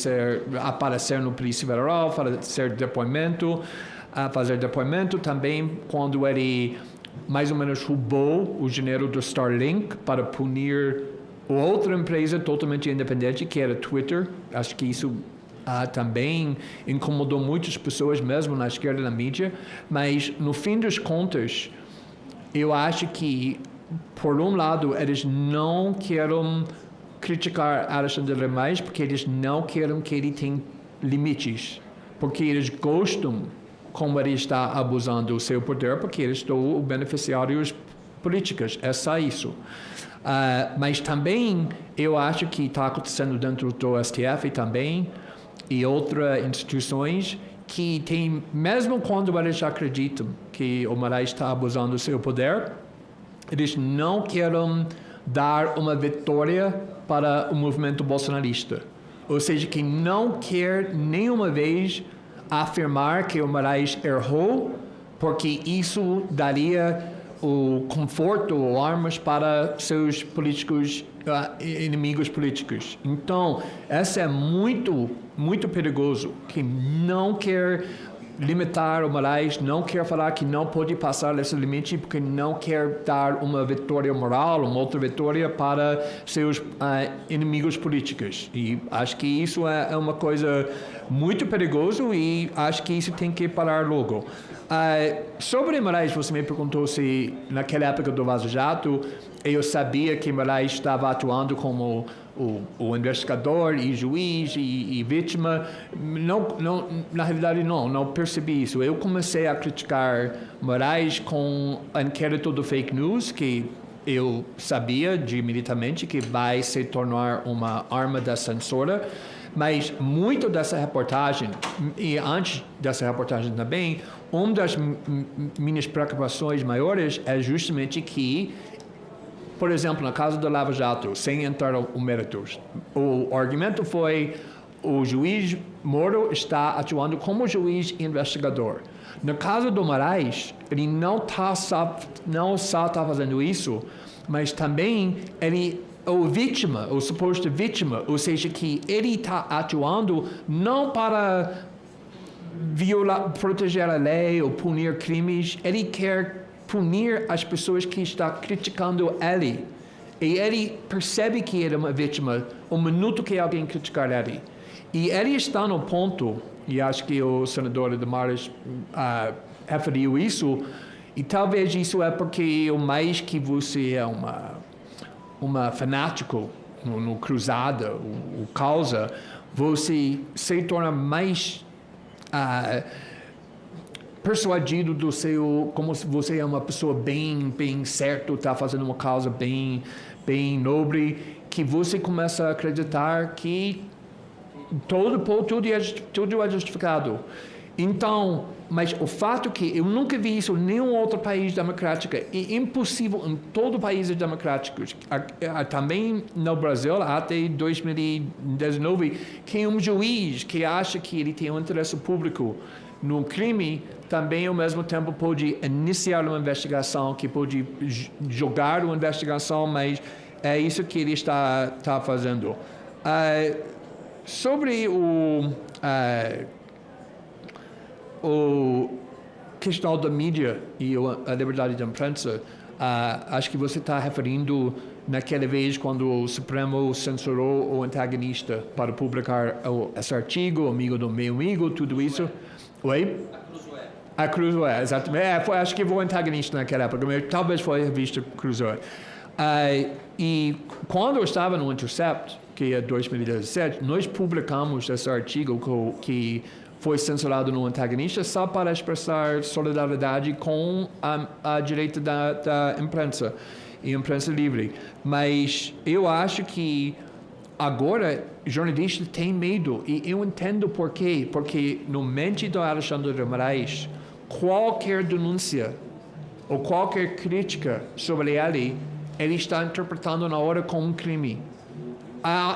aparecer no Polícia Federal, fazer depoimento, também quando ele mais ou menos roubou o dinheiro do Starlink para punir outra empresa totalmente independente, que era Twitter. Acho que isso também incomodou muitas pessoas, mesmo na esquerda da mídia, mas no fim das contas, eu acho que, por um lado, eles não querem criticar Alexandre de Moraes porque eles não querem que ele tenha limites, porque eles gostam como ele está abusando do seu poder, porque eles são beneficiários políticos, é só isso. Mas também eu acho que está acontecendo dentro do STF também, e outras instituições que tem, mesmo quando eles acreditam que o Moraes está abusando do seu poder, eles não querem dar uma vitória para o movimento bolsonarista. Ou seja, que não quer nenhuma vez afirmar que o Moraes errou, porque isso daria o conforto ou armas para seus políticos, inimigos políticos. Então, essa é muito perigoso, que não quer limitar o Moraes, não quer falar que não pode passar esse limite, porque não quer dar uma vitória moral, uma outra vitória para seus inimigos políticos. E acho que isso é uma coisa muito perigosa e acho que isso tem que parar logo. Sobre Moraes, você me perguntou se naquela época do Vaza Jato eu sabia que Moraes estava atuando como o investigador e juiz e vítima. Não, na realidade não percebi isso. Eu comecei a criticar Moraes com o inquérito do fake news, que eu sabia de imediatamente que vai se tornar uma arma da censura. Mas muito dessa reportagem, e antes dessa reportagem também, uma das minhas preocupações maiores é justamente que, por exemplo, na caso do Lava Jato, sem entrar no mérito, o argumento foi o juiz Moro está atuando como juiz investigador. No caso do Moraes, ele não só está fazendo isso, mas também o vítima, o suposto vítima, ou seja, que ele está atuando não para proteger a lei ou punir crimes, ele quer punir as pessoas que estão criticando ele. E ele percebe que ele é uma vítima o minuto que alguém criticar ele. E ele está no ponto, e acho que o senador Damares referiu isso, e talvez isso é porque o mais que você é uma fanático no cruzada, o causa, você se torna mais persuadido do seu, como se você é uma pessoa bem certo, está fazendo uma causa bem nobre, que você começa a acreditar que tudo é justificado. Então, mas o fato que eu nunca vi isso em nenhum outro país democrático, é impossível em todo país democráticos, também no Brasil, até 2019, que um juiz que acha que ele tem um interesse público no crime, também ao mesmo tempo pode iniciar uma investigação, que pode julgar uma investigação, mas é isso que ele está fazendo. Sobre o questão da mídia e a liberdade da imprensa, acho que você está referindo naquela vez quando o Supremo censurou o antagonista para publicar esse artigo, amigo do meu amigo, tudo isso. Oi? A Cruzoé, exatamente. Acho que foi o antagonista naquela época, mas talvez foi a revista Cruzoé. E quando eu estava no Intercept, que é 2017, nós publicamos esse artigo que foi censurado no antagonista só para expressar solidariedade com a direita da imprensa e imprensa livre. Mas eu acho que agora jornalistas têm medo, e eu entendo por quê. Porque no mente do Alexandre de Moraes, qualquer denúncia ou qualquer crítica sobre ele está interpretando na hora como um crime.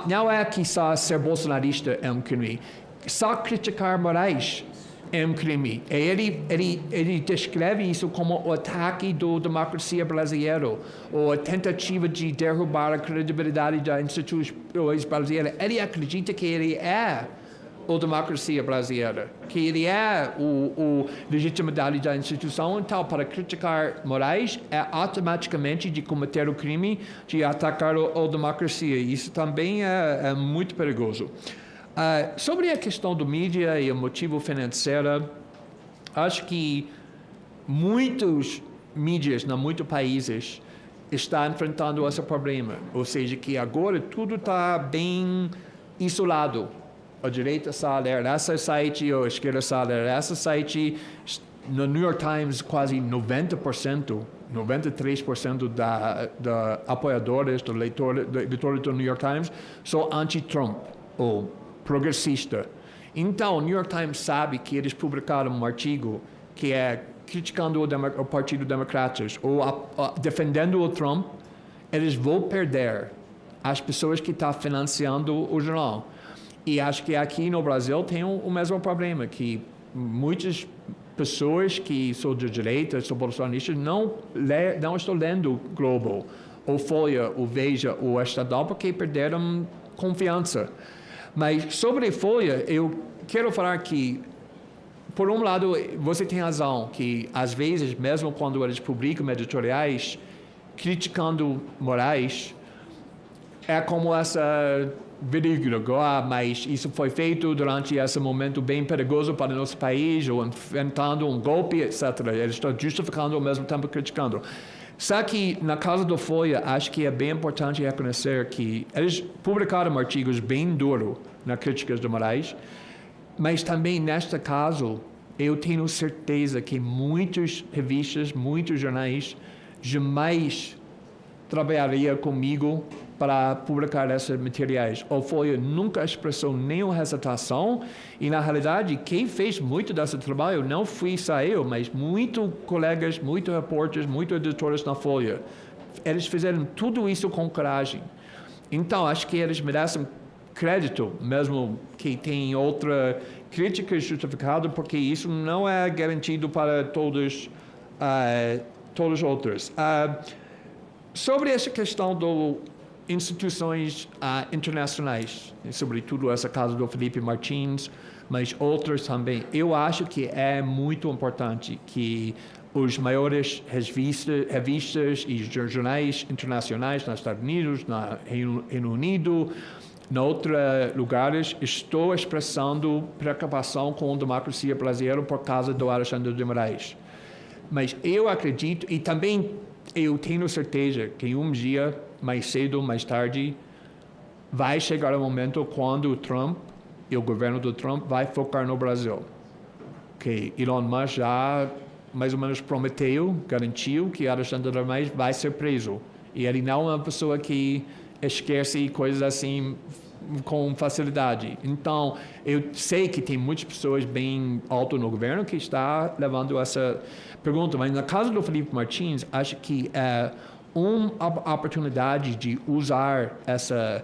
Não é que só ser bolsonarista é um crime. Só criticar Moraes é um crime. Ele descreve isso como o ataque da democracia brasileira, ou a tentativa de derrubar a credibilidade das instituições brasileiras. Ele acredita que ele é a democracia brasileira, que ele é a legitimidade da instituição. Então, para criticar Moraes, é automaticamente de cometer o crime de atacar a democracia. Isso também é muito perigoso. Sobre a questão do mídia e o motivo financeiro, acho que muitos mídias, em muitos países, estão enfrentando esse problema. Ou seja, que agora tudo está bem isolado. A direita está ler esse site, a esquerda está ler esse site. No New York Times, quase 90%, 93% da apoiadores, do leitores do New York Times, são anti-Trump ou progressista. Então, o New York Times sabe que eles publicaram um artigo que é criticando o Partido Democrata ou defendendo o Trump, eles vão perder as pessoas que estão financiando o jornal. E acho que aqui no Brasil tem o mesmo problema, que muitas pessoas que são de direita, são bolsonaristas, não estão lendo o Globo, ou Folha, ou Veja, ou Estadão, porque perderam confiança. Mas sobre Folha, eu quero falar que, por um lado, você tem razão, que às vezes, mesmo quando eles publicam editoriais criticando Moraes, é como essa verídico, mas isso foi feito durante esse momento bem perigoso para o nosso país, ou enfrentando um golpe, etc. Eles estão justificando ao mesmo tempo criticando. Só que, na casa do Folha, acho que é bem importante reconhecer que eles publicaram artigos bem duros nas críticas de Moraes, mas também, neste caso, eu tenho certeza que muitas revistas, muitos jornais, jamais trabalharia comigo para publicar esses materiais. O Folha nunca expressou nenhuma hesitação e, na realidade, quem fez muito desse trabalho não fui só eu, mas muitos colegas, muitos repórteres, muitos editores na Folha. Eles fizeram tudo isso com coragem. Então, acho que eles merecem crédito, mesmo que tem outra crítica justificada, porque isso não é garantido para todos os outros. Sobre essa questão do instituições internacionais, sobretudo essa casa do Felipe Martins, mas outras também. Eu acho que é muito importante que os maiores revistas e jornais internacionais nos Estados Unidos, no Reino Unido, em outros lugares, estão expressando preocupação com a democracia brasileira por causa do Alexandre de Moraes. Mas eu acredito, e também eu tenho certeza que um dia, mais cedo ou mais tarde, vai chegar o momento quando o Trump e o governo do Trump vai focar no Brasil. Que Elon Musk já mais ou menos prometeu, garantiu que Alexandre de Moraes vai ser preso. E ele não é uma pessoa que esquece coisas assim com facilidade. Então, eu sei que tem muitas pessoas bem alto no governo que está levando essa pergunta, mas na casa do Felipe Martins, acho que é uma oportunidade de usar esse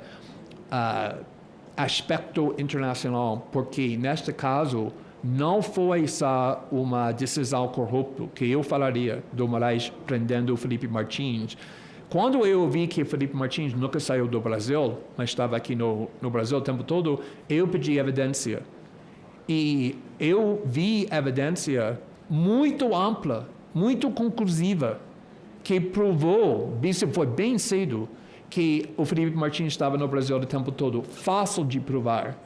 aspecto internacional, porque neste caso não foi só uma decisão corrupta que eu falaria do Moraes prendendo o Felipe Martins. Quando eu vi que Felipe Martins nunca saiu do Brasil, mas estava aqui no Brasil o tempo todo, eu pedi evidência. E eu vi evidência muito ampla, muito conclusiva, que provou, isso foi bem cedo, que o Felipe Martins estava no Brasil o tempo todo, fácil de provar.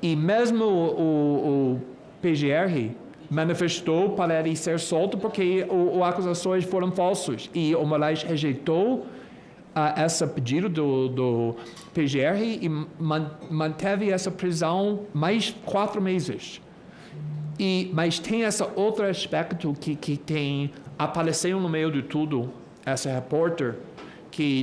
E mesmo o PGR manifestou para ele ser solto porque as acusações foram falsas. E o Moraes rejeitou esse pedido do PGR e manteve essa prisão mais 4 meses. Mas tem esse outro aspecto que apareceu no meio de tudo, esse repórter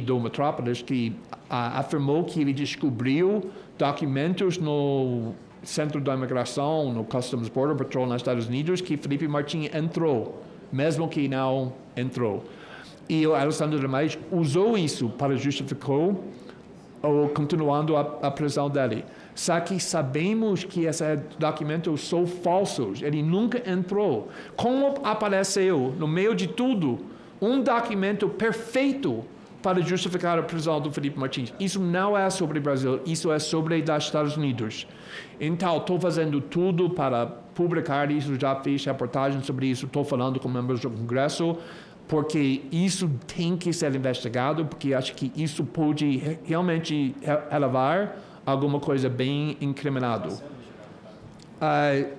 do Metrópolis que afirmou que ele descobriu documentos no Centro da Imigração, no Customs Border Patrol nos Estados Unidos, que Felipe Martins entrou, mesmo que não entrou. E o Alexandre de Moraes usou isso para justificar continuando a prisão dele. Só que sabemos que esses documentos são falsos. Ele nunca entrou. Como apareceu, no meio de tudo, um documento perfeito para justificar a prisão do Felipe Martins? Isso não é sobre o Brasil, isso é sobre os Estados Unidos. Então, estou fazendo tudo para publicar isso, já fiz reportagem sobre isso, estou falando com membros do Congresso, porque isso tem que ser investigado, porque acho que isso pode realmente elevar alguma coisa bem incriminado.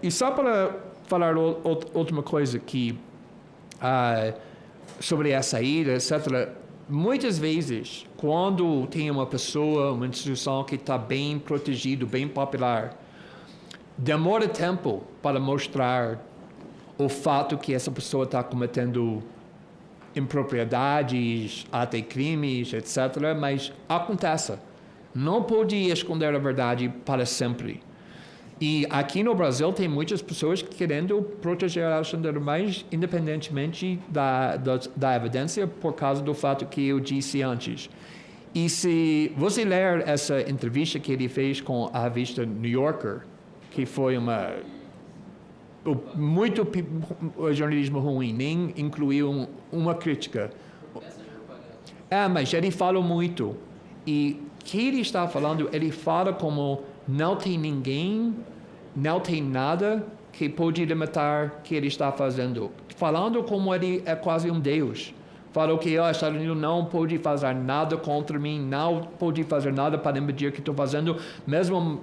E só para falar outra coisa que sobre a saída, etc., muitas vezes, quando tem uma pessoa, uma instituição que está bem protegida, bem popular, demora tempo para mostrar o fato que essa pessoa está cometendo impropriedades, até crimes, etc., mas acontece. Não pode esconder a verdade para sempre. E aqui no Brasil tem muitas pessoas querendo proteger a Alexandre, mais independentemente da evidência, por causa do fato que eu disse antes. E se você ler essa entrevista que ele fez com a revista New Yorker, que foi muito jornalismo ruim, nem incluiu uma crítica. Mas ele falou muito. E o que ele está falando, ele fala como não tem ninguém, não tem nada que pode limitar o que ele está fazendo. Falando como ele é quase um Deus. Falou que os Estados Unidos não pode fazer nada contra mim, não pode fazer nada para impedir o que estou fazendo, mesmo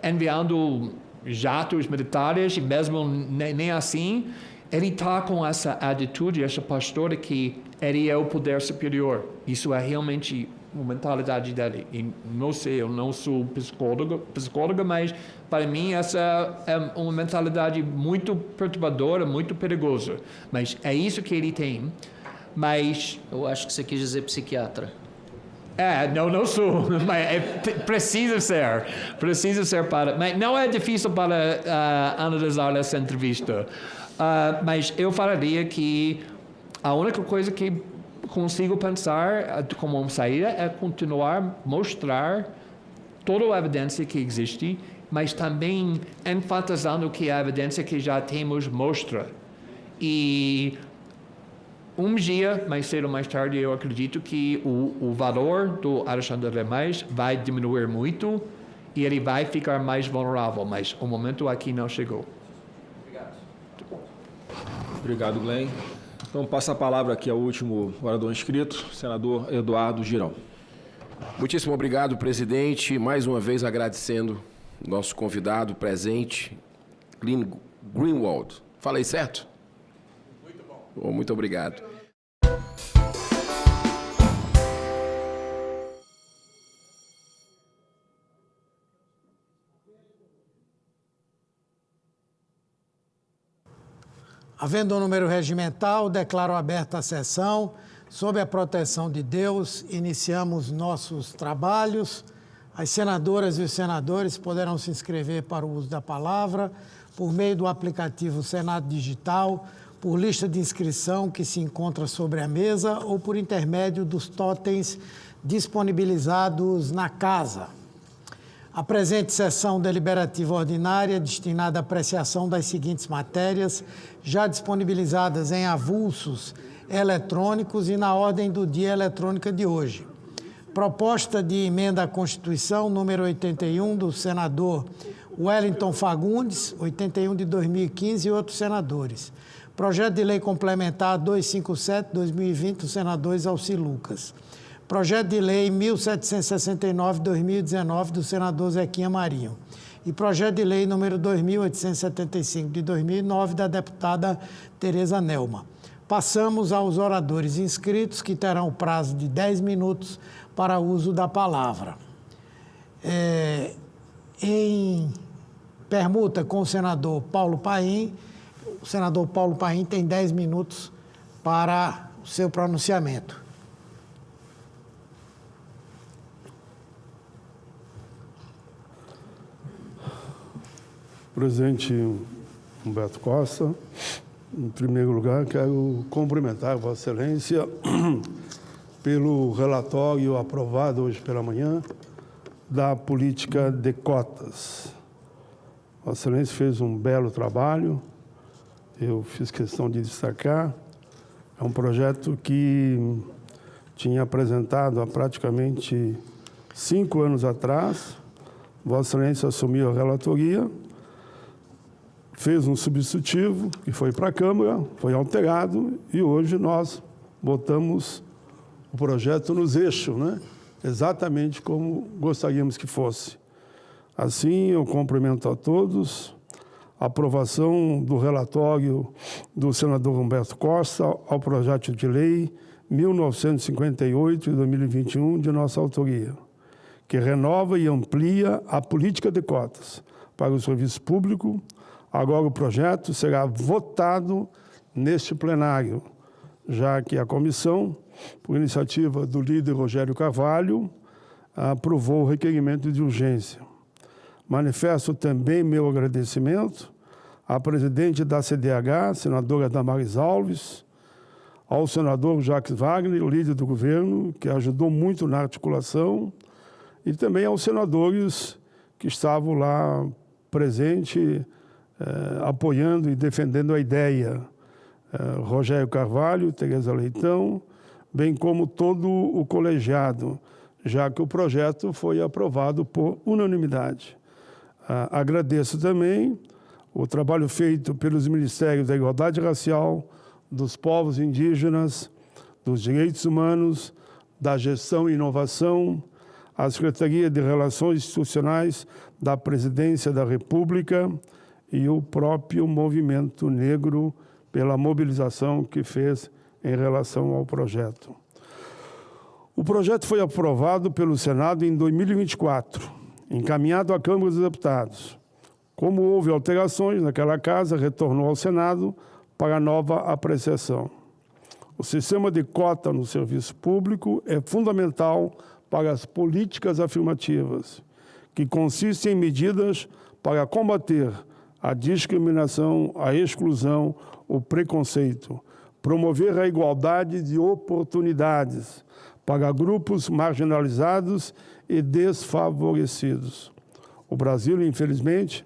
enviando jatos militares, e mesmo nem assim, ele está com essa atitude, essa postura que ele é o poder superior. Isso é realmente a mentalidade dele. E não sei, eu não sou psicóloga, mas para mim essa é uma mentalidade muito perturbadora, muito perigosa. Mas é isso que ele tem. Mas eu acho que você quis dizer psiquiatra. Não sou, mas precisa ser para, mas não é difícil para analisar essa entrevista. Mas eu falaria que a única coisa que consigo pensar como uma saída é continuar a mostrar toda a evidência que existe, mas também enfatizando que a evidência que já temos mostra. E um dia, mais cedo ou mais tarde, eu acredito que o valor do Alexandre Lemais vai diminuir muito e ele vai ficar mais vulnerável, mas o momento aqui não chegou. Obrigado, Glenn. Então, passa a palavra aqui ao último orador inscrito, senador Eduardo Girão. Muitíssimo obrigado, presidente. Mais uma vez agradecendo nosso convidado presente, Glenn Greenwald. Falei certo? Muito bom. Muito obrigado. Havendo um número regimental, declaro aberta a sessão. Sob a proteção de Deus, iniciamos nossos trabalhos. As senadoras e os senadores poderão se inscrever para o uso da palavra por meio do aplicativo Senado Digital, por lista de inscrição que se encontra sobre a mesa ou por intermédio dos totens disponibilizados na casa. A presente sessão deliberativa ordinária destinada à apreciação das seguintes matérias, já disponibilizadas em avulsos eletrônicos e na ordem do dia eletrônica de hoje. Proposta de emenda à Constituição, número 81, do senador Wellington Fagundes, 81 de 2015, e outros senadores. Projeto de lei complementar 257/2020, do senador Exalci Lucas. Projeto de lei 1769/2019, do senador Zequinha Marinho. E projeto de lei número 2875, de 2009, da deputada Tereza Nelma. Passamos aos oradores inscritos, que terão o prazo de 10 minutos para uso da palavra. Em permuta com o senador Paulo Paim, o senador Paulo Paim tem 10 minutos para o seu pronunciamento. Presidente Humberto Costa, em primeiro lugar, quero cumprimentar Vossa Excelência pelo relatório aprovado hoje pela manhã, da política de cotas. Vossa Excelência fez um belo trabalho, eu fiz questão de destacar. É um projeto que tinha apresentado há praticamente 5 anos atrás. Vossa Excelência assumiu a relatoria, fez um substitutivo, que foi para a Câmara, foi alterado, e hoje nós botamos o projeto nos eixos, né? Exatamente como gostaríamos que fosse. Assim, eu cumprimento a todos. A aprovação do relatório do senador Humberto Costa ao projeto de lei 1958 de 2021, de nossa autoria, que renova e amplia a política de cotas para o serviço público. Agora o projeto será votado neste plenário, já que a comissão, por iniciativa do líder Rogério Carvalho, aprovou o requerimento de urgência. Manifesto também meu agradecimento à presidente da CDH, senadora Damares Alves, ao senador Jacques Wagner, líder do governo, que ajudou muito na articulação, e também aos senadores que estavam lá presentes, apoiando e defendendo a ideia. Rogério Carvalho, Tereza Leitão, bem como todo o colegiado, já que o projeto foi aprovado por unanimidade. Agradeço também o trabalho feito pelos Ministérios da Igualdade Racial, dos povos indígenas, dos direitos humanos, da gestão e inovação, a Secretaria de Relações Institucionais da Presidência da República e o próprio Movimento Negro pela mobilização que fez em relação ao projeto. O projeto foi aprovado pelo Senado em 2024, encaminhado à Câmara dos Deputados. Como houve alterações naquela casa, retornou ao Senado para nova apreciação. O sistema de cota no serviço público é fundamental para as políticas afirmativas, que consistem em medidas para combater a discriminação, a exclusão, o preconceito, promover a igualdade de oportunidades para grupos marginalizados e desfavorecidos. O Brasil, infelizmente,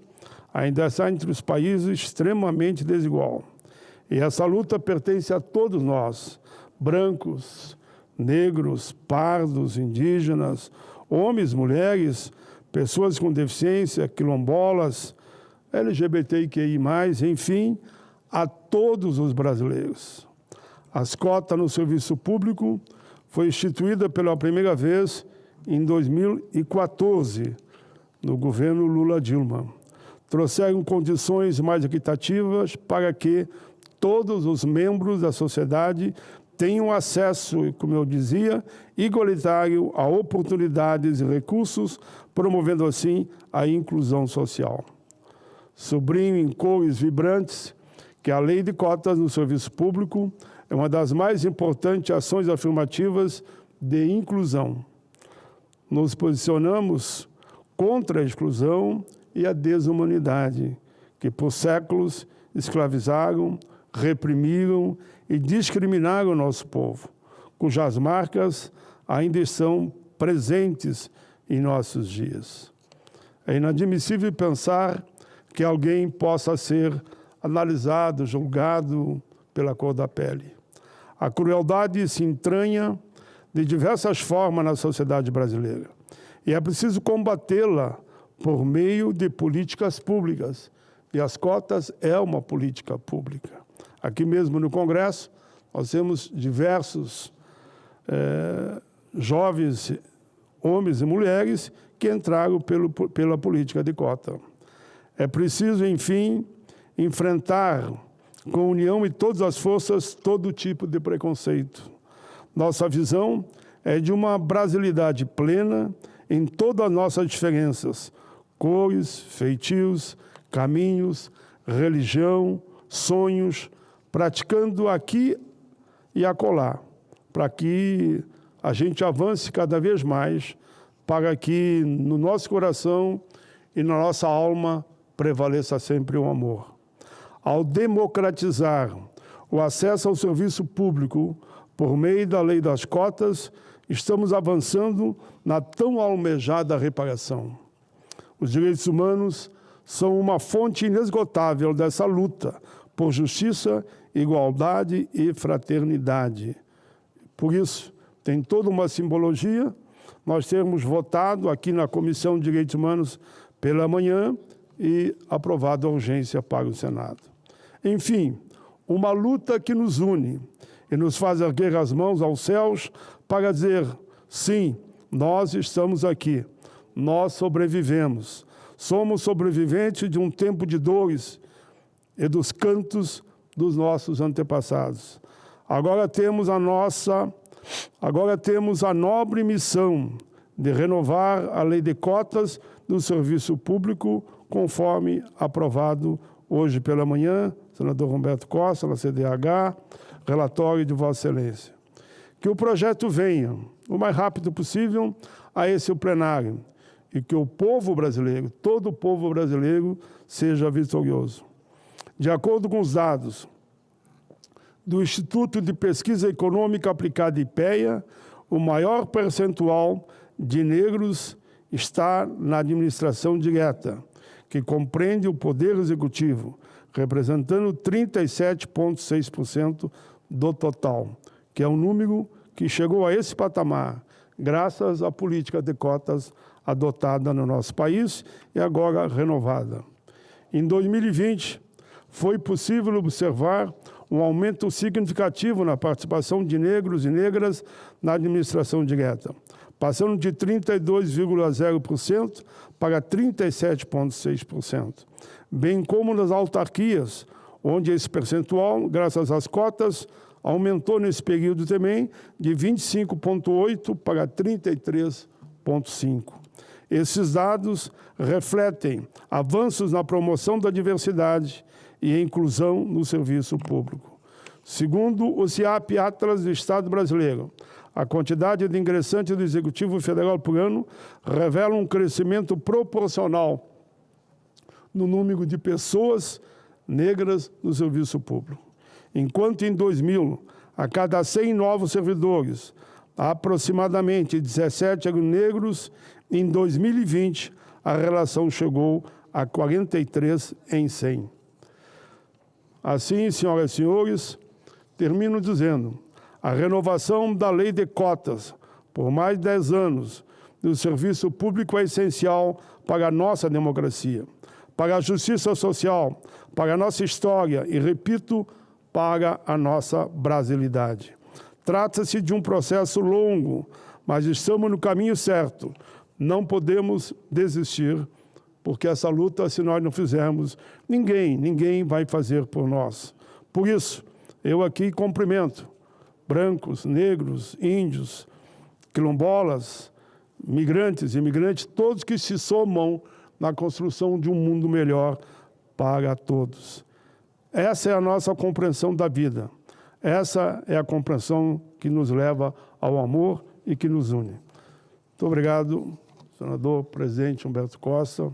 ainda está entre os países extremamente desigual. E essa luta pertence a todos nós, brancos, negros, pardos, indígenas, homens, mulheres, pessoas com deficiência, quilombolas, LGBTQI+, enfim, a todos os brasileiros. As cotas no serviço público foi instituída pela primeira vez em 2014, no governo Lula-Dilma. Trouxeram condições mais equitativas para que todos os membros da sociedade tenham acesso, como eu dizia, igualitário a oportunidades e recursos, promovendo assim a inclusão social. Sublinho em cores vibrantes que a lei de cotas no serviço público é uma das mais importantes ações afirmativas de inclusão. Nos posicionamos contra a exclusão e a desumanidade, que por séculos escravizaram, reprimiram e discriminaram o nosso povo, cujas marcas ainda estão presentes em nossos dias. É inadmissível pensar que alguém possa ser analisado, julgado pela cor da pele. A crueldade se entranha de diversas formas na sociedade brasileira e é preciso combatê-la por meio de políticas públicas. E as cotas é uma política pública. Aqui mesmo no Congresso, nós temos diversos jovens, homens e mulheres, que entraram pela política de cota. É preciso, enfim, enfrentar com união e todas as forças todo tipo de preconceito. Nossa visão é de uma brasilidade plena em todas as nossas diferenças, cores, feitios, caminhos, religião, sonhos, praticando aqui e acolá, para que a gente avance cada vez mais, para que no nosso coração e na nossa alma prevaleça sempre o amor. Ao democratizar o acesso ao serviço público por meio da lei das cotas, estamos avançando na tão almejada reparação. Os direitos humanos são uma fonte inesgotável dessa luta por justiça, igualdade e fraternidade. Por isso, tem toda uma simbologia nós termos votado aqui na Comissão de Direitos Humanos pela manhã e aprovado a urgência para o Senado. Enfim, uma luta que nos une e nos faz erguer as mãos aos céus para dizer, sim, nós estamos aqui, nós sobrevivemos, somos sobreviventes de um tempo de dores e dos cantos dos nossos antepassados. Agora temos a nobre missão de renovar a lei de cotas do serviço público, conforme aprovado hoje pela manhã, senador Roberto Costa, na CDH, relatório de Vossa Excelência. Que o projeto venha o mais rápido possível a esse plenário e que o povo brasileiro, todo o povo brasileiro, seja vitorioso. De acordo com os dados do Instituto de Pesquisa Econômica Aplicada IPEA, o maior percentual de negros está na administração direta, que compreende o Poder Executivo, representando 37,6% do total, que é um número que chegou a esse patamar graças à política de cotas adotada no nosso país e agora renovada. Em 2020, foi possível observar um aumento significativo na participação de negros e negras na administração direta, passando de 32,0% para 37,6%, bem como nas autarquias, onde esse percentual, graças às cotas, aumentou nesse período também de 25,8% para 33,5%. Esses dados refletem avanços na promoção da diversidade e inclusão no serviço público. Segundo o CIAP Atlas do Estado brasileiro, a quantidade de ingressantes do Executivo Federal por ano revela um crescimento proporcional no número de pessoas negras no serviço público. Enquanto em 2000, a cada 100 novos servidores, há aproximadamente 17 eram negros, em 2020, a relação chegou a 43 em 100. Assim, senhoras e senhores, termino dizendo, a renovação da lei de cotas por mais de 10 anos do serviço público é essencial para a nossa democracia, para a justiça social, para a nossa história e, repito, para a nossa brasilidade. Trata-se de um processo longo, mas estamos no caminho certo. Não podemos desistir, porque essa luta, se nós não fizermos, ninguém vai fazer por nós. Por isso, eu aqui cumprimento brancos, negros, índios, quilombolas, migrantes e imigrantes, todos que se somam na construção de um mundo melhor para todos. Essa é a nossa compreensão da vida. Essa é a compreensão que nos leva ao amor e que nos une. Muito obrigado, senador presidente Humberto Costa.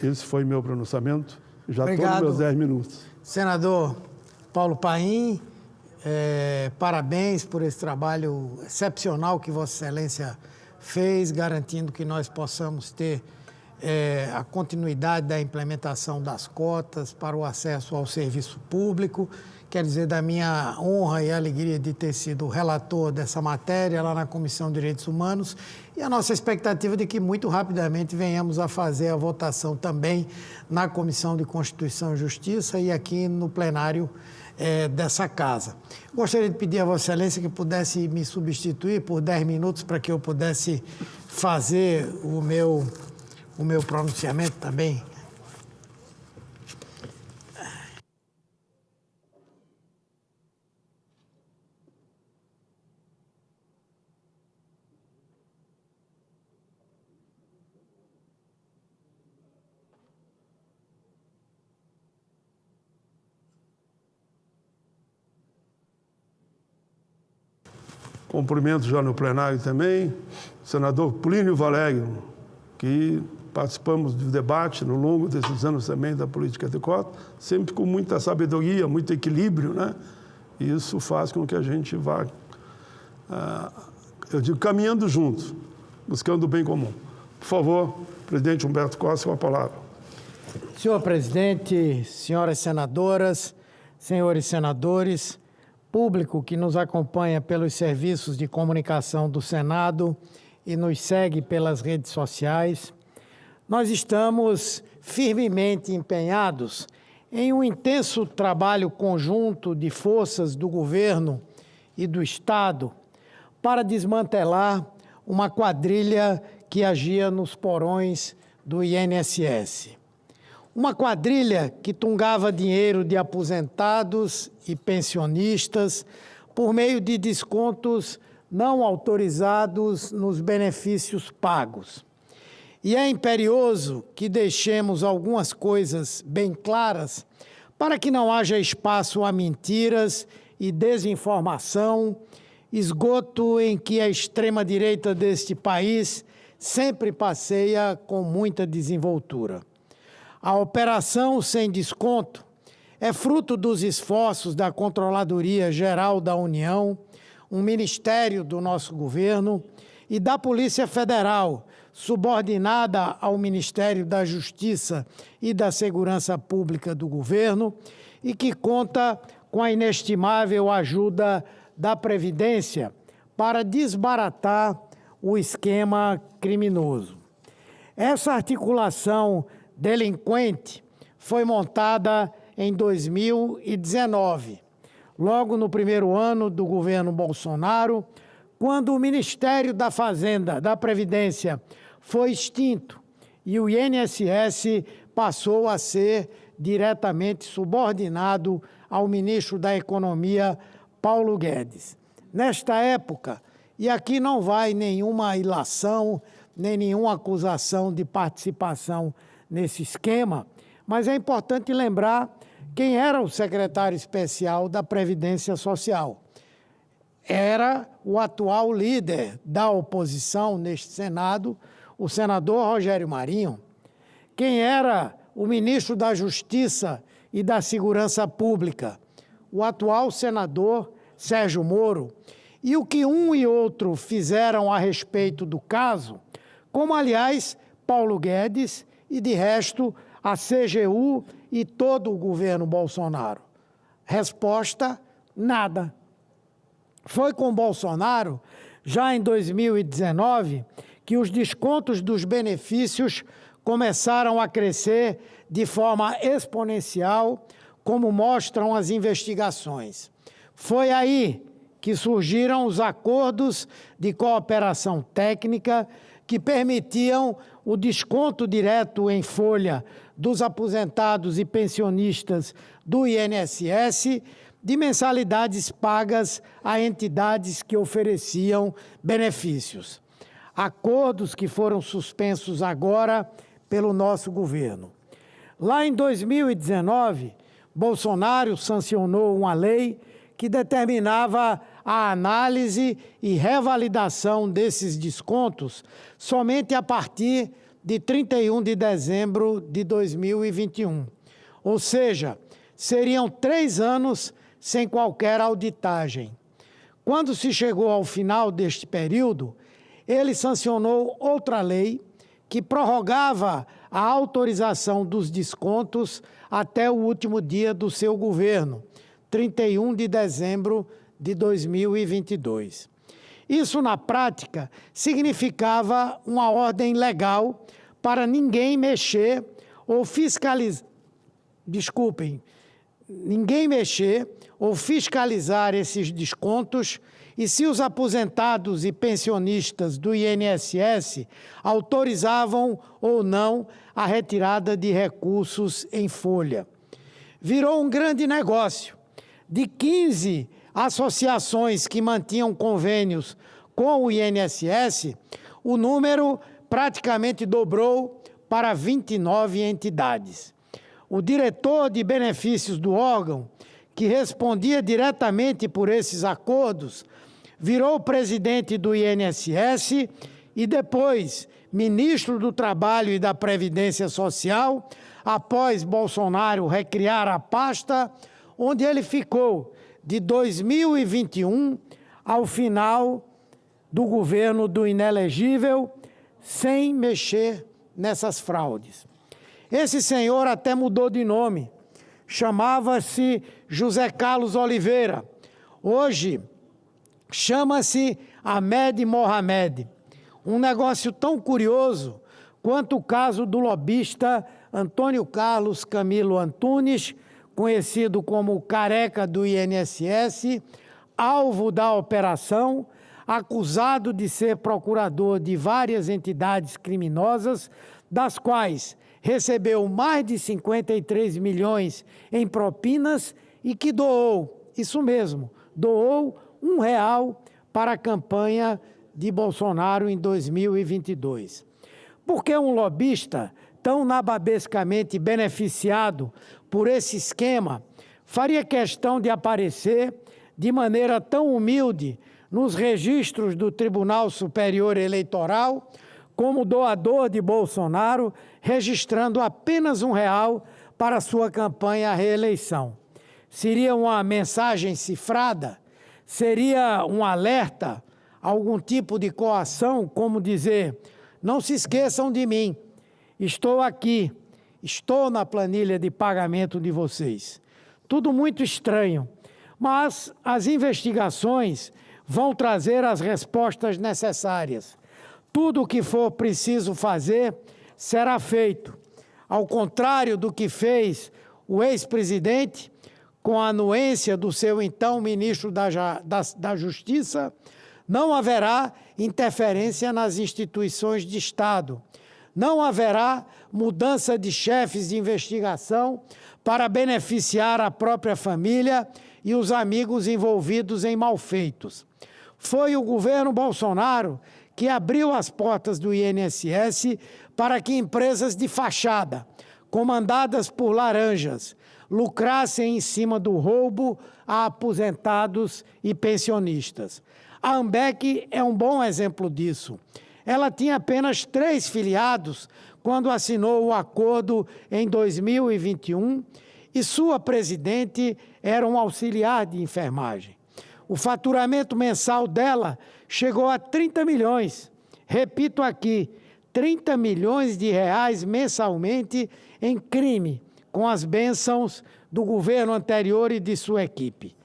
Esse foi meu pronunciamento. Já estou nos meus 10 minutos. Senador Paulo Paim, parabéns por esse trabalho excepcional que Vossa Excelência fez, garantindo que nós possamos ter a continuidade da implementação das cotas para o acesso ao serviço público. Quer dizer, da minha honra e alegria de ter sido relator dessa matéria lá na Comissão de Direitos Humanos e a nossa expectativa de que muito rapidamente venhamos a fazer a votação também na Comissão de Constituição e Justiça e aqui no plenário dessa casa. Gostaria de pedir a Vossa Excelência que pudesse me substituir por 10 minutos para que eu pudesse fazer o meu pronunciamento também. Cumprimento já no plenário também o senador Plínio Valério, que participamos do debate no longo desses anos também da política de cota, sempre com muita sabedoria, muito equilíbrio, né? E isso faz com que a gente vá eu digo caminhando juntos, buscando o bem comum. Por favor, presidente Humberto Costa, com a palavra. Senhor presidente, senhoras senadoras, senhores senadores, público que nos acompanha pelos serviços de comunicação do Senado e nos segue pelas redes sociais, nós estamos firmemente empenhados em um intenso trabalho conjunto de forças do governo e do Estado para desmantelar uma quadrilha que agia nos porões do INSS. Uma quadrilha que tungava dinheiro de aposentados e pensionistas por meio de descontos não autorizados nos benefícios pagos. E é imperioso que deixemos algumas coisas bem claras para que não haja espaço a mentiras e desinformação, esgoto em que a extrema-direita deste país sempre passeia com muita desenvoltura. A operação sem desconto é fruto dos esforços da Controladoria Geral da União, um ministério do nosso governo, e da Polícia Federal, subordinada ao Ministério da Justiça e da Segurança Pública do governo, e que conta com a inestimável ajuda da Previdência para desbaratar o esquema criminoso. Essa articulação delinquente foi montada em 2019, logo no primeiro ano do governo Bolsonaro, quando o Ministério da Fazenda, da Previdência, foi extinto e o INSS passou a ser diretamente subordinado ao ministro da Economia, Paulo Guedes. Nesta época, e aqui não vai nenhuma ilação, nem nenhuma acusação de participação nesse esquema, mas é importante lembrar quem era o secretário especial da Previdência Social. Era o atual líder da oposição neste Senado, o senador Rogério Marinho. Quem era o ministro da Justiça e da Segurança Pública? O atual senador Sérgio Moro. E o que um e outro fizeram a respeito do caso, como, aliás, Paulo Guedes e, de resto, a CGU e todo o governo Bolsonaro? Resposta: nada. Foi com Bolsonaro, já em 2019, que os descontos dos benefícios começaram a crescer de forma exponencial, como mostram as investigações. Foi aí que surgiram os acordos de cooperação técnica que permitiam o desconto direto em folha dos aposentados e pensionistas do INSS de mensalidades pagas a entidades que ofereciam benefícios. Acordos que foram suspensos agora pelo nosso governo. Lá em 2019, Bolsonaro sancionou uma lei que determinava a análise e revalidação desses descontos somente a partir de 31 de dezembro de 2021. Ou seja, seriam 3 anos sem qualquer auditagem. Quando se chegou ao final deste período, ele sancionou outra lei que prorrogava a autorização dos descontos até o último dia do seu governo, 31 de dezembro de 2022. Isso, na prática, significava uma ordem legal para ninguém mexer ou fiscalizar. Ninguém mexer ou fiscalizar esses descontos e se os aposentados e pensionistas do INSS autorizavam ou não a retirada de recursos em folha. Virou um grande negócio. De 15 associações que mantinham convênios com o INSS, o número praticamente dobrou para 29 entidades. O diretor de benefícios do órgão, que respondia diretamente por esses acordos, virou presidente do INSS e depois ministro do Trabalho e da Previdência Social, após Bolsonaro recriar a pasta, onde ele ficou de 2021 ao final do governo do inelegível, sem mexer nessas fraudes. Esse senhor até mudou de nome, chamava-se José Carlos Oliveira. Hoje chama-se Ahmed Mohamed. Um negócio tão curioso quanto o caso do lobista Antônio Carlos Camilo Antunes, conhecido como o Careca do INSS, alvo da operação, acusado de ser procurador de várias entidades criminosas, das quais recebeu mais de 53 milhões em propinas e que doou, isso mesmo, doou R$1 para a campanha de Bolsonaro em 2022. Por que um lobista tão nababescamente beneficiado por esse esquema faria questão de aparecer de maneira tão humilde nos registros do Tribunal Superior Eleitoral como doador de Bolsonaro, registrando apenas R$1 para sua campanha à reeleição? Seria uma mensagem cifrada? Seria um alerta? Algum tipo de coação, como dizer, não se esqueçam de mim, estou aqui, estou na planilha de pagamento de vocês. Tudo muito estranho, mas as investigações vão trazer as respostas necessárias. Tudo o que for preciso fazer será feito. Ao contrário do que fez o ex-presidente, com a anuência do seu então ministro da Justiça, não haverá interferência nas instituições de Estado. Não haverá mudança de chefes de investigação para beneficiar a própria família e os amigos envolvidos em malfeitos. Foi o governo Bolsonaro que abriu as portas do INSS para que empresas de fachada, comandadas por laranjas, lucrassem em cima do roubo a aposentados e pensionistas. A Ambec é um bom exemplo disso. Ela tinha apenas 3 filiados quando assinou o acordo em 2021 e sua presidente era um auxiliar de enfermagem. O faturamento mensal dela chegou a 30 milhões. Repito aqui, 30 milhões de reais mensalmente em crime, com as bênçãos do governo anterior e de sua equipe.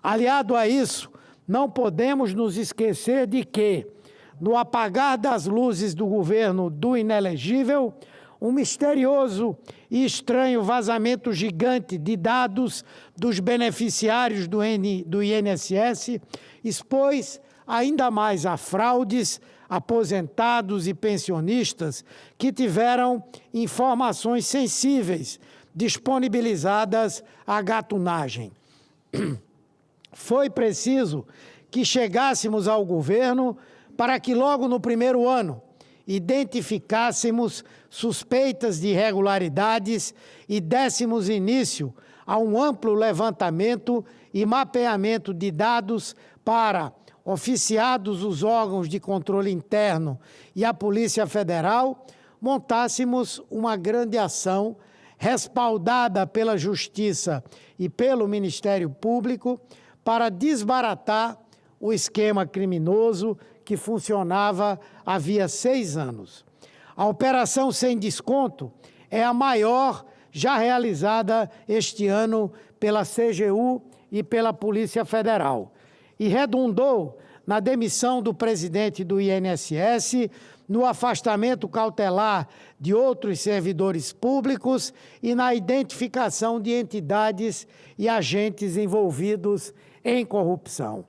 Aliado a isso, não podemos nos esquecer de que, no apagar das luzes do governo do inelegível, um misterioso e estranho vazamento gigante de dados dos beneficiários do INSS expôs ainda mais a fraudes, aposentados e pensionistas que tiveram informações sensíveis disponibilizadas à gatunagem. Foi preciso que chegássemos ao governo para que logo no primeiro ano identificássemos suspeitas de irregularidades e dessemos início a um amplo levantamento e mapeamento de dados para, oficiados os órgãos de controle interno e a Polícia Federal, montássemos uma grande ação respaldada pela Justiça e pelo Ministério Público para desbaratar o esquema criminoso que funcionava havia 6 anos. A Operação Sem Desconto é a maior já realizada este ano pela CGU e pela Polícia Federal e redundou na demissão do presidente do INSS, no afastamento cautelar de outros servidores públicos e na identificação de entidades e agentes envolvidos em corrupção.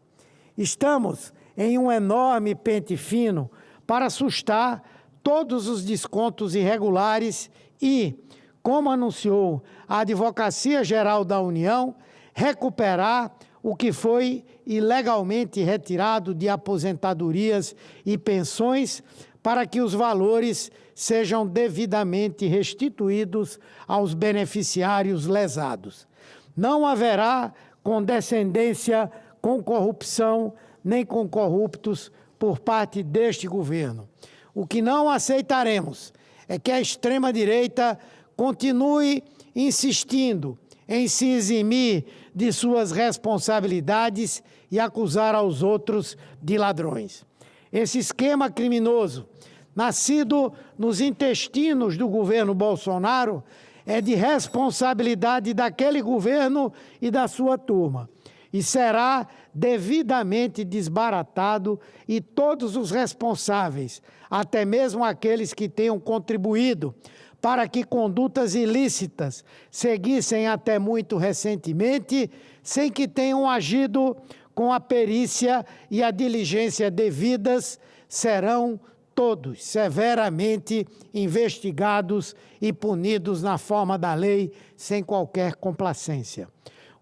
Estamos em um enorme pente fino para assustar todos os descontos irregulares e, como anunciou a Advocacia Geral da União, recuperar o que foi ilegalmente retirado de aposentadorias e pensões para que os valores sejam devidamente restituídos aos beneficiários lesados. Não haverá condescendência com corrupção nem com corruptos por parte deste governo. O que não aceitaremos é que a extrema-direita continue insistindo em se eximir de suas responsabilidades e acusar aos outros de ladrões. Esse esquema criminoso, nascido nos intestinos do governo Bolsonaro, é de responsabilidade daquele governo e da sua turma, e será devidamente desbaratado, e todos os responsáveis, até mesmo aqueles que tenham contribuído para que condutas ilícitas seguissem até muito recentemente, sem que tenham agido com a perícia e a diligência devidas, serão todos severamente investigados e punidos na forma da lei, sem qualquer complacência.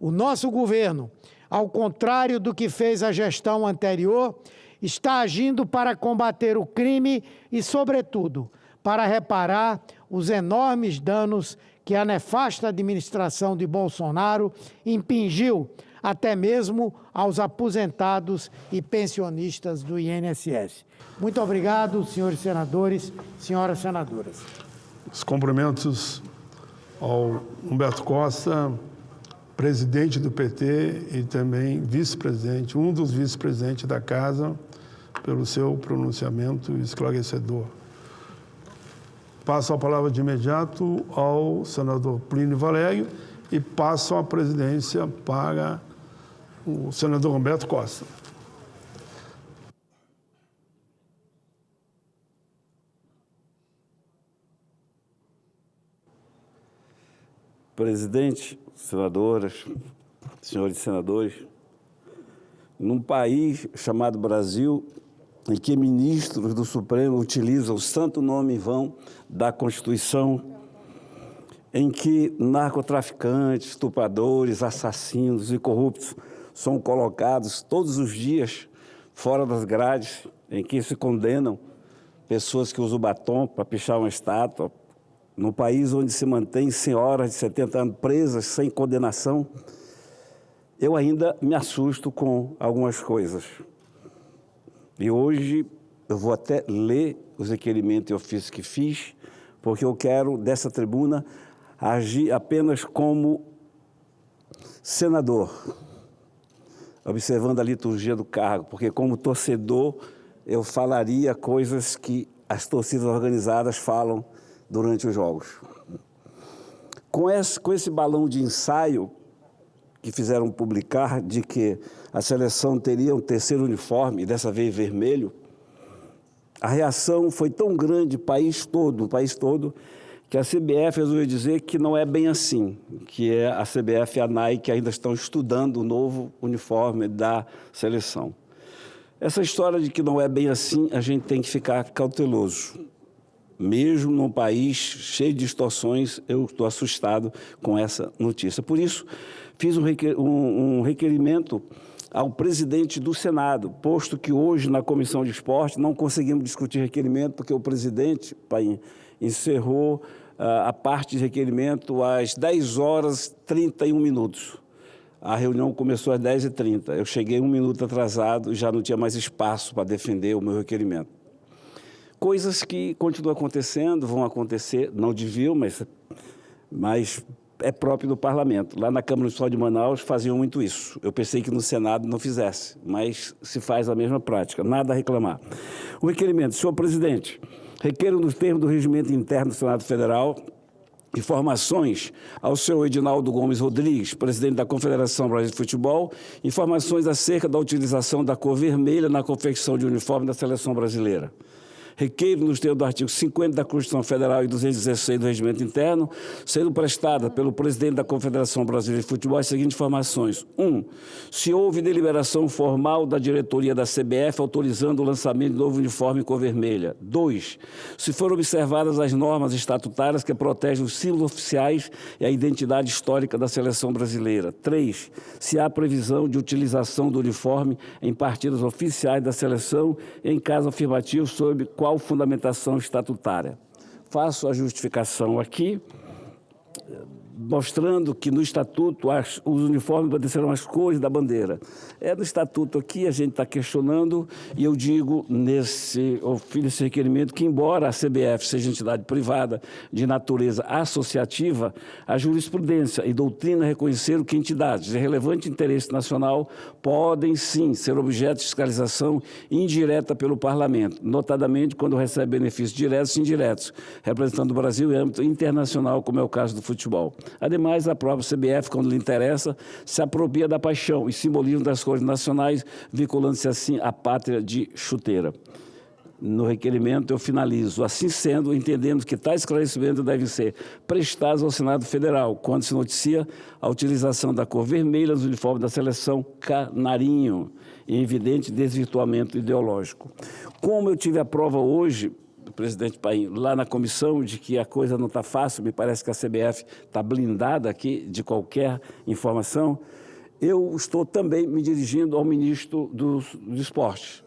O nosso governo, ao contrário do que fez a gestão anterior, está agindo para combater o crime e, sobretudo, para reparar os enormes danos que a nefasta administração de Bolsonaro impingiu até mesmo aos aposentados e pensionistas do INSS. Muito obrigado, senhores senadores, senhoras senadoras. Os cumprimentos ao Humberto Costa, presidente do PT e também vice-presidente, um dos vice-presidentes da Casa, pelo seu pronunciamento esclarecedor. Passo a palavra de imediato ao senador Plínio Valério e passo a presidência para o senador Humberto Costa. Presidente, senadoras, senhores senadores, num país chamado Brasil, em que ministros do Supremo utilizam o santo nome em vão da Constituição, em que narcotraficantes, estupradores, assassinos e corruptos são colocados todos os dias fora das grades, em que se condenam pessoas que usam batom para pichar uma estátua, num país onde se mantém senhoras de 70 anos presas sem condenação, eu ainda me assusto com algumas coisas. E hoje eu vou até ler os requerimentos e ofícios que fiz, porque eu quero, dessa tribuna, agir apenas como senador, observando a liturgia do cargo, porque como torcedor eu falaria coisas que as torcidas organizadas falam durante os jogos. Com esse balão de ensaio que fizeram publicar de que a seleção teria um terceiro uniforme, dessa vez vermelho, a reação foi tão grande, no país todo, que a CBF resolveu dizer que não é bem assim, que a CBF e a Nike ainda estão estudando o novo uniforme da seleção. Essa história de que não é bem assim, a gente tem que ficar cauteloso. Mesmo num país cheio de distorções, eu estou assustado com essa notícia. Por isso, fiz um requerimento ao presidente do Senado, posto que hoje, na Comissão de Esporte, não conseguimos discutir requerimento, porque o presidente encerrou a parte de requerimento às 10h31. A reunião começou às 10h30. Eu cheguei 1 minuto atrasado e já não tinha mais espaço para defender o meu requerimento. Coisas que continuam acontecendo, vão acontecer, não deviam, mas é próprio do parlamento. Lá na Câmara Municipal de Manaus faziam muito isso. Eu pensei que no Senado não fizesse, mas se faz a mesma prática, nada a reclamar. O requerimento, senhor presidente, requeiro nos termos do regimento interno do Senado Federal informações ao senhor Edinaldo Gomes Rodrigues, presidente da Confederação Brasileira de Futebol, informações acerca da utilização da cor vermelha na confecção de uniforme da seleção brasileira. Requeiro nos termos do artigo 50 da Constituição Federal e 216 do Regimento Interno, sendo prestada pelo presidente da Confederação Brasileira de Futebol as seguintes informações. 1. Se houve deliberação formal da diretoria da CBF autorizando o lançamento de novo uniforme cor vermelha. 2. Se foram observadas as normas estatutárias que protegem os símbolos oficiais e a identidade histórica da seleção brasileira. 3. Se há previsão de utilização do uniforme em partidas oficiais da seleção, em caso afirmativo, sob qual fundamentação estatutária. Faço a justificação aqui, mostrando que no Estatuto os uniformes obedecerão às cores da bandeira. No Estatuto aqui a gente está questionando, e eu digo nesse requerimento que, embora a CBF seja entidade privada de natureza associativa, a jurisprudência e doutrina reconheceram que entidades de relevante interesse nacional podem, sim, ser objeto de fiscalização indireta pelo Parlamento, notadamente quando recebe benefícios diretos e indiretos, representando o Brasil em âmbito internacional, como é o caso do futebol. Ademais, a própria CBF, quando lhe interessa, se apropria da paixão e simbolismo das cores nacionais, vinculando-se assim à pátria de chuteira. No requerimento, eu finalizo. Assim sendo, entendendo que tais esclarecimentos devem ser prestados ao Senado Federal, quando se noticia a utilização da cor vermelha nos uniformes da seleção canarinho, em evidente desvirtuamento ideológico. Como eu tive a prova hoje, presidente Paim, lá na comissão, de que a coisa não está fácil, me parece que a CBF está blindada aqui de qualquer informação, eu estou também me dirigindo ao ministro do Esporte.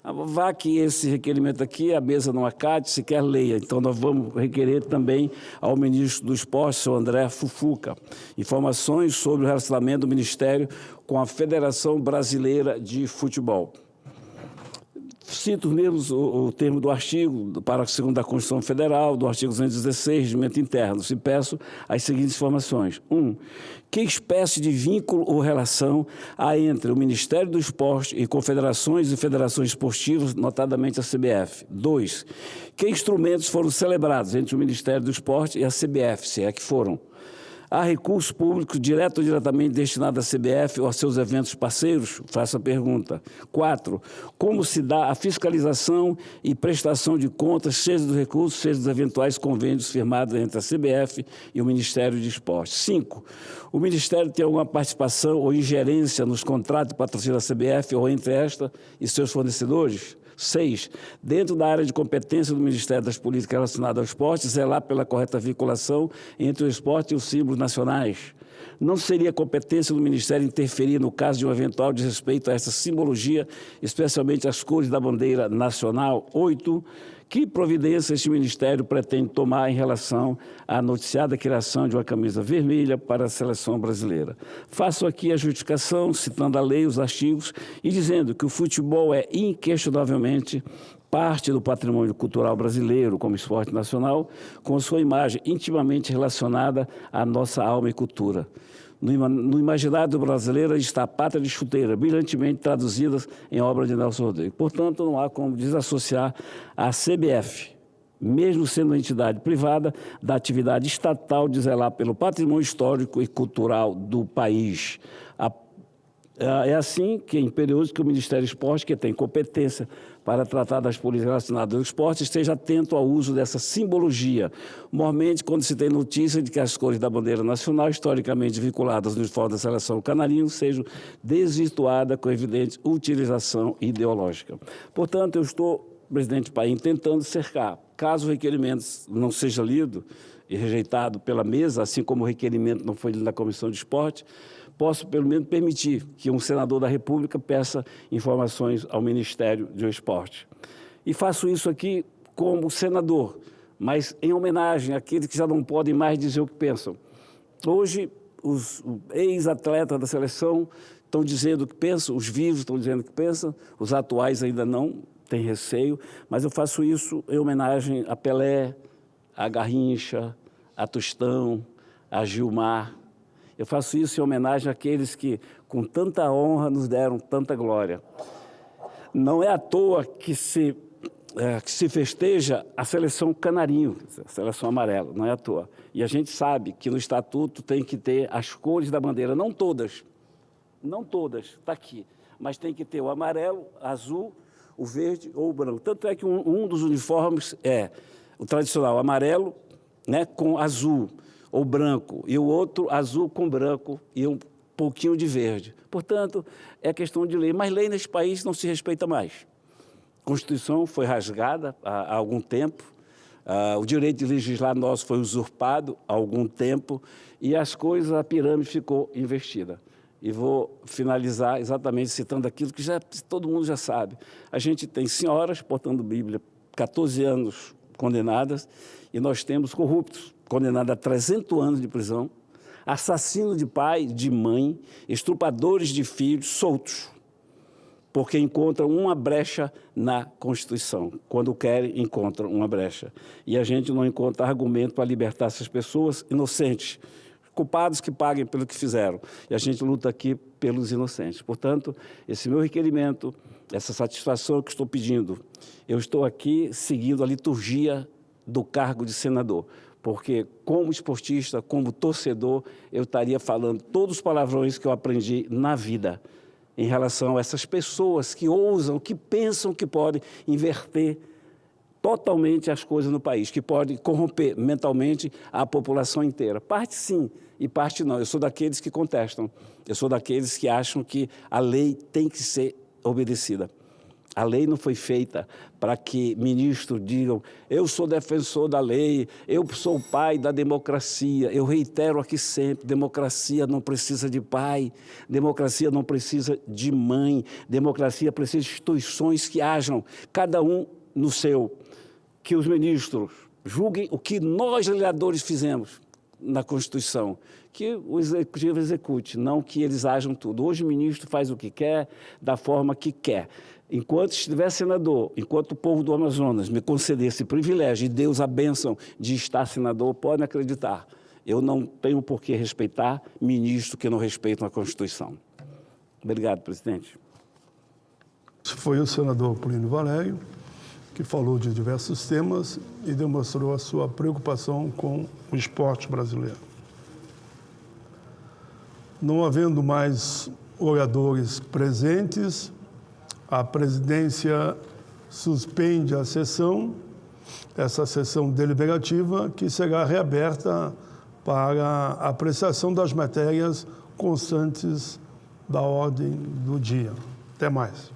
Vá que esse requerimento aqui, a mesa não acate, sequer leia. Então, nós vamos requerer também ao ministro do Esporte, seu André Fufuca, informações sobre o relacionamento do Ministério com a Federação Brasileira de Futebol. Cito mesmo o termo do artigo, parágrafo 2º da Constituição Federal, do artigo 216, regimento interno. Se peço as seguintes informações. 1. Que espécie de vínculo ou relação há entre o Ministério do Esporte e confederações e federações esportivas, notadamente a CBF? 2. Que instrumentos foram celebrados entre o Ministério do Esporte e a CBF, se é que foram? Há recursos públicos direto ou diretamente destinados à CBF ou a seus eventos parceiros? Faço a pergunta. 4. Como se dá a fiscalização e prestação de contas, seja dos recursos, seja dos eventuais convênios firmados entre a CBF e o Ministério de Esporte? 5. O Ministério tem alguma participação ou ingerência nos contratos de patrocínio da CBF ou entre esta e seus fornecedores? 6. Dentro da área de competência do Ministério das Políticas relacionadas ao esporte, zelar pela correta vinculação entre o esporte e os símbolos nacionais. Não seria competência do Ministério interferir no caso de um eventual desrespeito a essa simbologia, especialmente as cores da bandeira nacional? 8. Que providência este Ministério pretende tomar em relação à noticiada criação de uma camisa vermelha para a seleção brasileira? Faço aqui a justificação, citando a lei, os artigos, e dizendo que o futebol é inquestionavelmente parte do patrimônio cultural brasileiro como esporte nacional, com sua imagem intimamente relacionada à nossa alma e cultura. No imaginário brasileiro está a pátria de chuteira, brilhantemente traduzidas em obra de Nelson Rodrigues. Portanto, não há como desassociar a CBF, mesmo sendo uma entidade privada, da atividade estatal de zelar pelo patrimônio histórico e cultural do país. É assim que é imperioso que o Ministério do Esporte, que tem competência para tratar das políticas relacionadas ao esporte, esteja atento ao uso dessa simbologia, mormente quando se tem notícia de que as cores da bandeira nacional, historicamente vinculadas no uniforme da seleção canarinho, sejam desvirtuadas com evidente utilização ideológica. Portanto, eu estou, presidente Paim, tentando cercar, caso o requerimento não seja lido e rejeitado pela mesa, assim como o requerimento não foi lido na Comissão de Esporte, posso, pelo menos, permitir que um senador da República peça informações ao Ministério do Esporte. E faço isso aqui como senador, mas em homenagem àqueles que já não podem mais dizer o que pensam. Hoje, os ex-atletas da seleção estão dizendo o que pensam, os vivos estão dizendo o que pensam, os atuais ainda não têm receio, mas eu faço isso em homenagem a Pelé, a Garrincha, a Tostão, a Gilmar. Eu faço isso em homenagem àqueles que, com tanta honra, nos deram tanta glória. Não é à toa que se festeja a seleção canarinho, a seleção amarela, não é à toa. E a gente sabe que no Estatuto tem que ter as cores da bandeira, não todas, está aqui, mas tem que ter o amarelo, azul, o verde ou o branco. Tanto é que um dos uniformes é o tradicional amarelo, né, com azul ou branco, e o outro azul com branco e um pouquinho de verde. Portanto, é questão de lei, mas lei nesse país não se respeita mais. A Constituição foi rasgada há algum tempo, o direito de legislar nosso foi usurpado há algum tempo e as coisas, a pirâmide ficou invertida. E vou finalizar exatamente citando aquilo que todo mundo já sabe. A gente tem senhoras portando Bíblia, 14 anos condenadas, e nós temos corruptos condenado a 300 anos de prisão, assassino de pai, de mãe, estupradores de filhos soltos, porque encontram uma brecha na Constituição. Quando querem, encontram uma brecha. E a gente não encontra argumento para libertar essas pessoas inocentes, culpados que paguem pelo que fizeram. E a gente luta aqui pelos inocentes. Portanto, esse meu requerimento, essa satisfação que estou pedindo, eu estou aqui seguindo a liturgia do cargo de senador, porque como esportista, como torcedor, eu estaria falando todos os palavrões que eu aprendi na vida em relação a essas pessoas que ousam, que pensam que podem inverter totalmente as coisas no país, que podem corromper mentalmente a população inteira. Parte sim e parte não. Eu sou daqueles que contestam. Eu sou daqueles que acham que a lei tem que ser obedecida. A lei não foi feita para que ministros digam: eu sou defensor da lei, eu sou o pai da democracia. Eu reitero aqui sempre: democracia não precisa de pai, democracia não precisa de mãe, democracia precisa de instituições que hajam, cada um no seu. Que os ministros julguem o que nós, legisladores, fizemos na Constituição, que o Executivo execute, não que eles hajam tudo. Hoje o ministro faz o que quer, da forma que quer. Enquanto estiver senador, enquanto o povo do Amazonas me conceder esse privilégio e Deus a bênção de estar senador, podem acreditar, eu não tenho por que respeitar ministros que não respeitam a Constituição. Obrigado, presidente. Foi o senador Plínio Valério, que falou de diversos temas e demonstrou a sua preocupação com o esporte brasileiro. Não havendo mais oradores presentes, a presidência suspende a sessão, essa sessão deliberativa, que será reaberta para a apreciação das matérias constantes da ordem do dia. Até mais.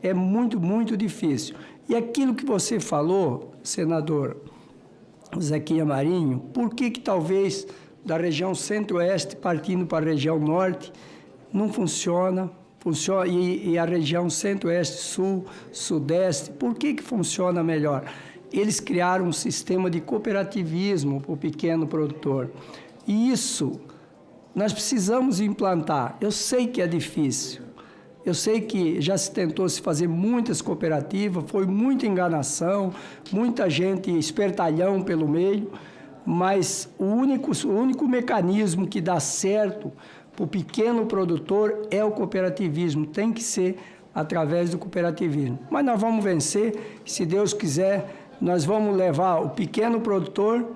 É muito, muito difícil. E aquilo que você falou, senador Zequinha Marinho, por que talvez da região centro-oeste partindo para a região norte não funciona e a região centro-oeste, sul, sudeste, por que funciona melhor? Eles criaram um sistema de cooperativismo para o pequeno produtor. E isso nós precisamos implantar. Eu sei que é difícil. Eu sei que já se tentou se fazer muitas cooperativas, foi muita enganação, muita gente espertalhão pelo meio, mas o único mecanismo que dá certo para o pequeno produtor é o cooperativismo, tem que ser através do cooperativismo. Mas nós vamos vencer, se Deus quiser, nós vamos levar o pequeno produtor,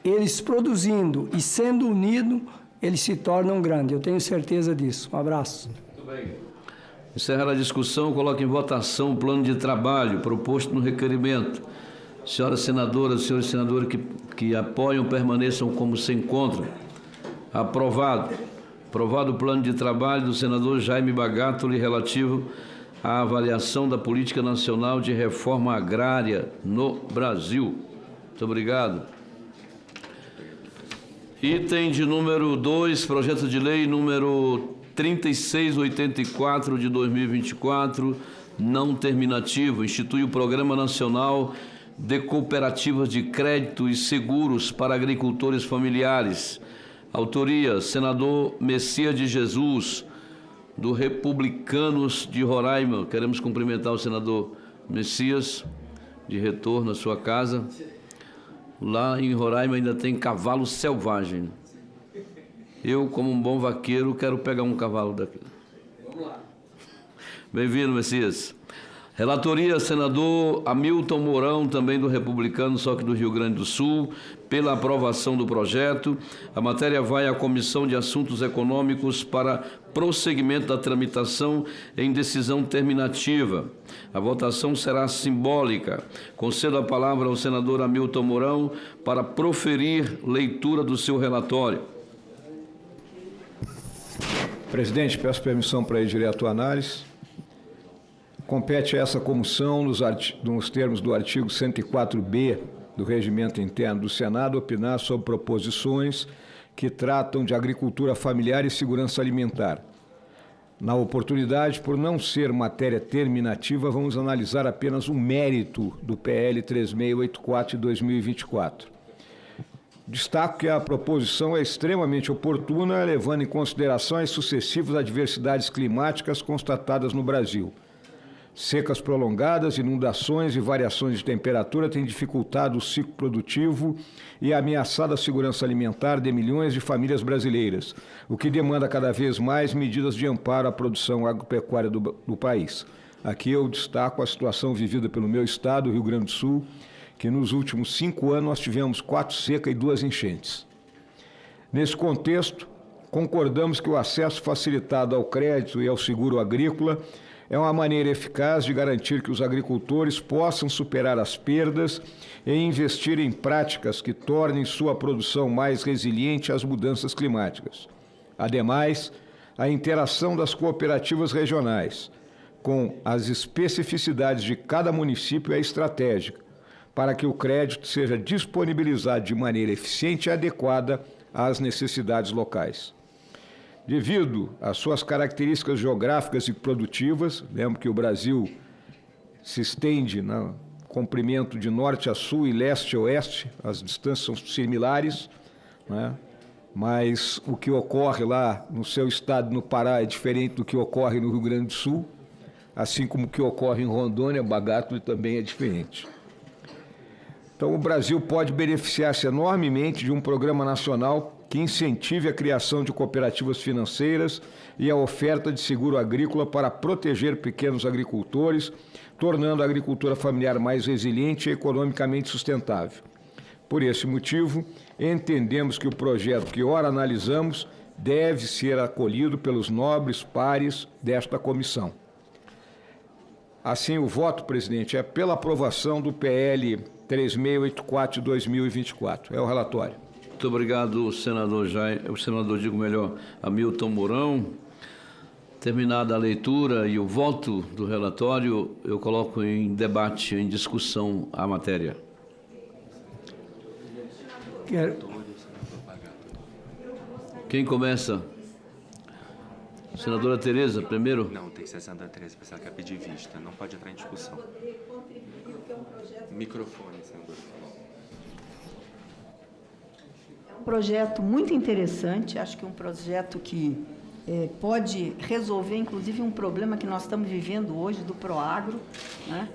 eles produzindo e sendo unidos, eles se tornam grandes, eu tenho certeza disso. Um abraço. Muito bem. Encerrada a discussão, coloco em votação o plano de trabalho proposto no requerimento. Senhoras senadoras, senhores senadores que apoiam, permaneçam como se encontram. Aprovado. Aprovado o plano de trabalho do senador Jaime Bagatoli relativo à avaliação da política nacional de reforma agrária no Brasil. Muito obrigado. Item de número 2, projeto de lei número 3684 de 2024, não terminativo, institui o Programa Nacional de Cooperativas de Crédito e Seguros para Agricultores Familiares. Autoria, senador Messias de Jesus, do Republicanos de Roraima. Queremos cumprimentar o senador Messias, de retorno à sua casa. Lá em Roraima ainda tem cavalo selvagem. Eu, como um bom vaqueiro, quero pegar um cavalo daqui. Vamos lá. Bem-vindo, Messias. Relatoria, senador Hamilton Mourão, também do Republicano, só que do Rio Grande do Sul, pela aprovação do projeto. A matéria vai à Comissão de Assuntos Econômicos para prosseguimento da tramitação em decisão terminativa. A votação será simbólica. Concedo a palavra ao senador Hamilton Mourão para proferir leitura do seu relatório. Presidente, peço permissão para ir direto à análise. Compete a essa comissão, nos termos do artigo 104b do Regimento Interno do Senado, opinar sobre proposições que tratam de agricultura familiar e segurança alimentar. Na oportunidade, por não ser matéria terminativa, vamos analisar apenas o mérito do PL 3684 de 2024. Destaco que a proposição é extremamente oportuna, levando em consideração as sucessivas adversidades climáticas constatadas no Brasil. Secas prolongadas, inundações e variações de temperatura têm dificultado o ciclo produtivo e ameaçado a segurança alimentar de milhões de famílias brasileiras, o que demanda cada vez mais medidas de amparo à produção agropecuária do país. Aqui eu destaco a situação vivida pelo meu estado, Rio Grande do Sul, que nos últimos 5 anos nós tivemos 4 secas e 2 enchentes. Nesse contexto, concordamos que o acesso facilitado ao crédito e ao seguro agrícola é uma maneira eficaz de garantir que os agricultores possam superar as perdas e investir em práticas que tornem sua produção mais resiliente às mudanças climáticas. Ademais, a interação das cooperativas regionais com as especificidades de cada município é estratégica para que o crédito seja disponibilizado de maneira eficiente e adequada às necessidades locais. Devido às suas características geográficas e produtivas, lembro que o Brasil se estende no comprimento de norte a sul e leste a oeste, as distâncias são similares, né? Mas o que ocorre lá no seu estado, no Pará, é diferente do que ocorre no Rio Grande do Sul, assim como o que ocorre em Rondônia, Bagatro também é diferente. Então, o Brasil pode beneficiar-se enormemente de um programa nacional que incentive a criação de cooperativas financeiras e a oferta de seguro agrícola para proteger pequenos agricultores, tornando a agricultura familiar mais resiliente e economicamente sustentável. Por esse motivo, entendemos que o projeto que ora analisamos deve ser acolhido pelos nobres pares desta comissão. Assim, o voto, presidente, é pela aprovação do PL 3684 de 2024. É o relatório. Muito obrigado, senador Hamilton Mourão. Terminada a leitura e o voto do relatório, eu coloco em debate, em discussão a matéria. Quem começa? Senadora Tereza, primeiro? Não, tem que ser a senadora Tereza, porque ela quer pedir vista. Não pode entrar em discussão. Microfone, senadora. É um projeto muito interessante, acho que é um projeto que pode resolver, inclusive, um problema que nós estamos vivendo hoje do Proagro, né?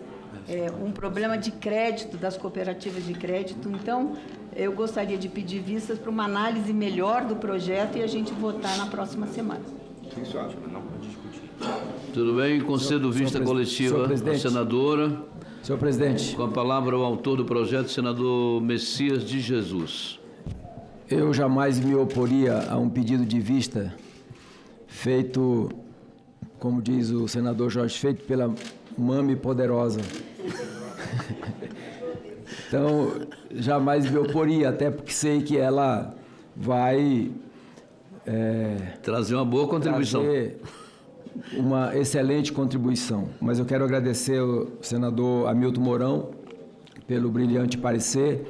Um problema de crédito, das cooperativas de crédito. Então, eu gostaria de pedir vistas para uma análise melhor do projeto e a gente votar na próxima semana. Quem só acha? Não pode discutir. Tudo bem, concedo vista coletiva à senadora. Senhor presidente. Com a palavra o autor do projeto, senador Messias de Jesus. Eu jamais me oporia a um pedido de vista feito, como diz o senador Jorge, feito pela Mami Poderosa. Então, jamais me oporia, até porque sei que ela vai trazer uma boa contribuição. Trazer uma excelente contribuição. Mas eu quero agradecer ao senador Hamilton Mourão pelo brilhante parecer.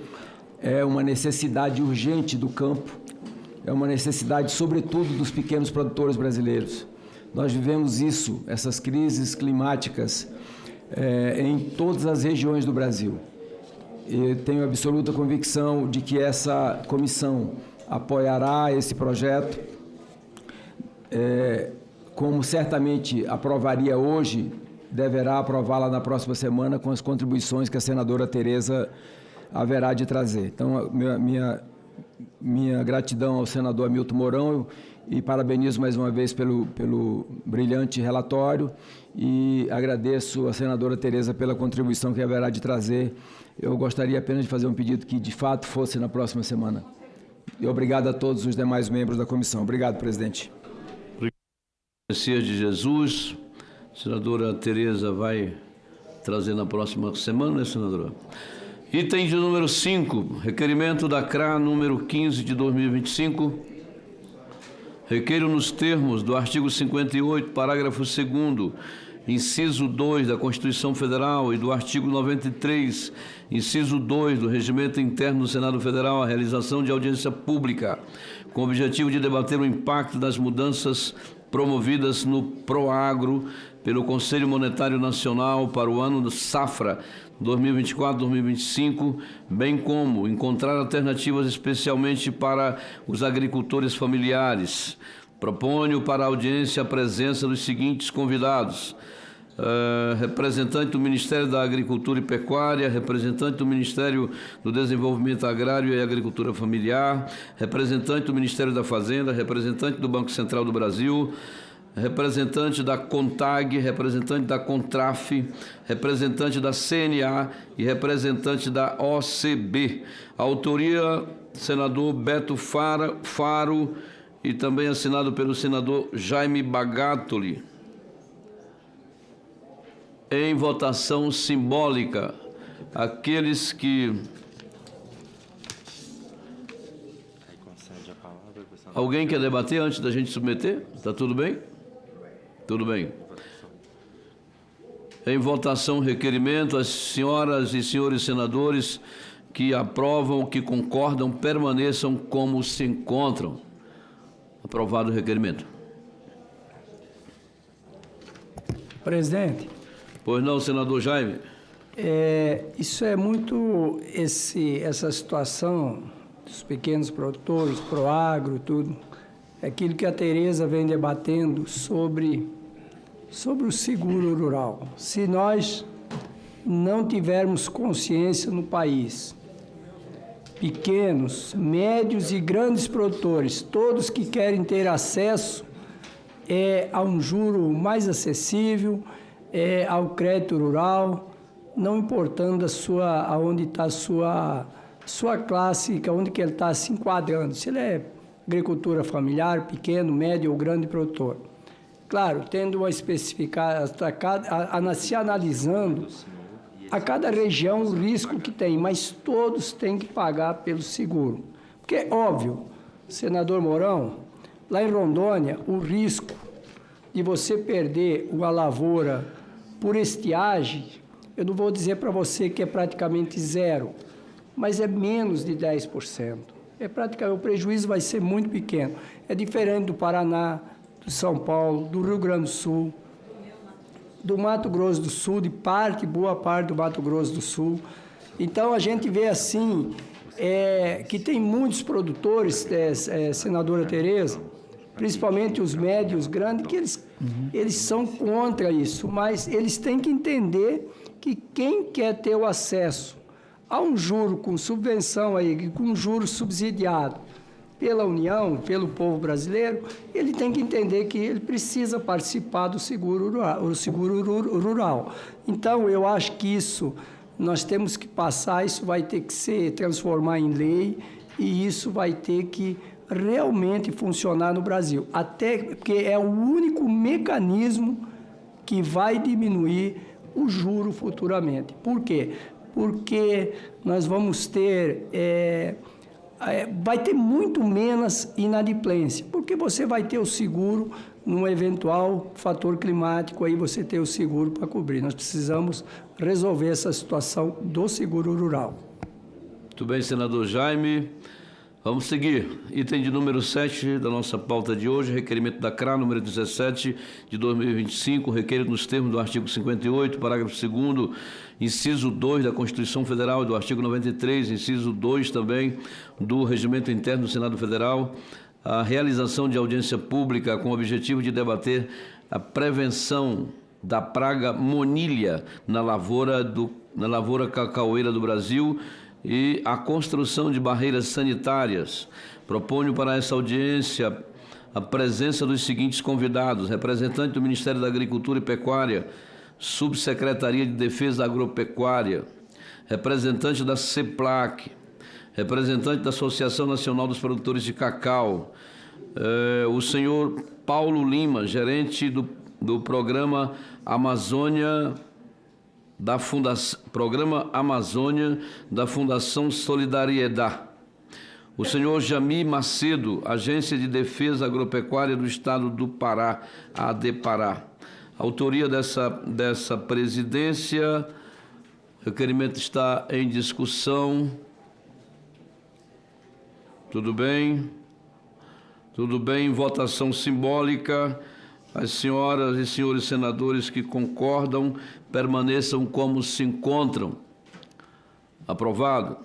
É uma necessidade urgente do campo, é uma necessidade, sobretudo, dos pequenos produtores brasileiros. Nós vivemos isso, essas crises climáticas, em todas as regiões do Brasil. Eu tenho absoluta convicção de que essa comissão apoiará esse projeto, como certamente aprovaria hoje, deverá aprová-la na próxima semana com as contribuições que a senadora Tereza haverá de trazer. Então, minha gratidão ao senador Hamilton Mourão e parabenizo mais uma vez pelo brilhante relatório e agradeço à senadora Tereza pela contribuição que haverá de trazer. Eu gostaria apenas de fazer um pedido que, de fato, fosse na próxima semana. E obrigado a todos os demais membros da comissão. Obrigado, presidente. Messias de Jesus. A senadora Tereza vai trazer na próxima semana, né, senadora? Item de número 5, requerimento da CRA número 15 de 2025. Requeiro nos termos do artigo 58, parágrafo 2º, inciso 2 da Constituição Federal e do artigo 93, inciso 2 do Regimento Interno do Senado Federal, a realização de audiência pública, com o objetivo de debater o impacto das mudanças promovidas no Proagro pelo Conselho Monetário Nacional para o ano do Safra 2024-2025, bem como encontrar alternativas especialmente para os agricultores familiares. Proponho para a audiência a presença dos seguintes convidados: representante do Ministério da Agricultura e Pecuária, representante do Ministério do Desenvolvimento Agrário e Agricultura Familiar, representante do Ministério da Fazenda, representante do Banco Central do Brasil, representante da CONTAG, representante da CONTRAF, representante da CNA e representante da OCB. Autoria, senador Beto Faro e também assinado pelo senador Jaime Bagatoli. Em votação simbólica, aqueles que... Alguém quer debater antes da gente submeter? Está tudo bem? Tudo bem. Em votação, requerimento, as senhoras e senhores senadores que aprovam, que concordam, permaneçam como se encontram. Aprovado o requerimento. Presidente. Pois não, senador Jaime. Isso é muito essa situação dos pequenos produtores, Proagro, tudo. É aquilo que a Tereza vem debatendo sobre o seguro rural. Se nós não tivermos consciência no país, pequenos, médios e grandes produtores, todos que querem ter acesso a um juro mais acessível, ao crédito rural, não importando aonde está a sua classe, onde que ele está se enquadrando, se ele é agricultura familiar, pequeno, médio ou grande produtor. Claro, tendo uma especificação, se analisando a cada região o risco que tem, mas todos têm que pagar pelo seguro. Porque, óbvio, senador Mourão, lá em Rondônia, o risco de você perder uma lavoura por estiagem, eu não vou dizer para você que é praticamente zero, mas é menos de 10%. Praticamente, o prejuízo vai ser muito pequeno. É diferente do Paraná, do São Paulo, do Rio Grande do Sul, do Mato Grosso do Sul, boa parte do Mato Grosso do Sul. Então, a gente vê assim, que tem muitos produtores, senadora Tereza, principalmente os médios, grandes, que eles são contra isso, mas eles têm que entender que quem quer ter o acesso a um juro com subvenção, com um juro subsidiado pela União, pelo povo brasileiro, ele tem que entender que ele precisa participar do seguro rural. Então, eu acho que isso nós temos que passar, isso vai ter que se transformar em lei e isso vai ter que realmente funcionar no Brasil. Até porque é o único mecanismo que vai diminuir o juro futuramente. Por quê? Porque nós vamos ter... vai ter muito menos inadimplência, porque você vai ter o seguro num eventual fator climático, aí você tem o seguro para cobrir. Nós precisamos resolver essa situação do seguro rural. Muito bem, senador Jaime. Vamos seguir. Item de número 7 da nossa pauta de hoje, requerimento da CRA, número 17, de 2025, requerido nos termos do artigo 58, parágrafo 2º, inciso 2 da Constituição Federal e do artigo 93, inciso 2 também do Regimento Interno do Senado Federal, a realização de audiência pública com o objetivo de debater a prevenção da praga monilha na lavoura cacaueira do Brasil e a construção de barreiras sanitárias. Proponho para essa audiência a presença dos seguintes convidados: representante do Ministério da Agricultura e Pecuária, Subsecretaria de Defesa Agropecuária, representante da CEPLAC, representante da Associação Nacional dos Produtores de Cacau, o senhor Paulo Lima, gerente do Programa Amazônia da Fundação Solidariedade. O senhor Jami Macedo, Agência de Defesa Agropecuária do Estado do Pará, ADEPará. Autoria dessa presidência, o requerimento está em discussão. Tudo bem? Tudo bem, votação simbólica. As senhoras e senhores senadores que concordam, permaneçam como se encontram. Aprovado.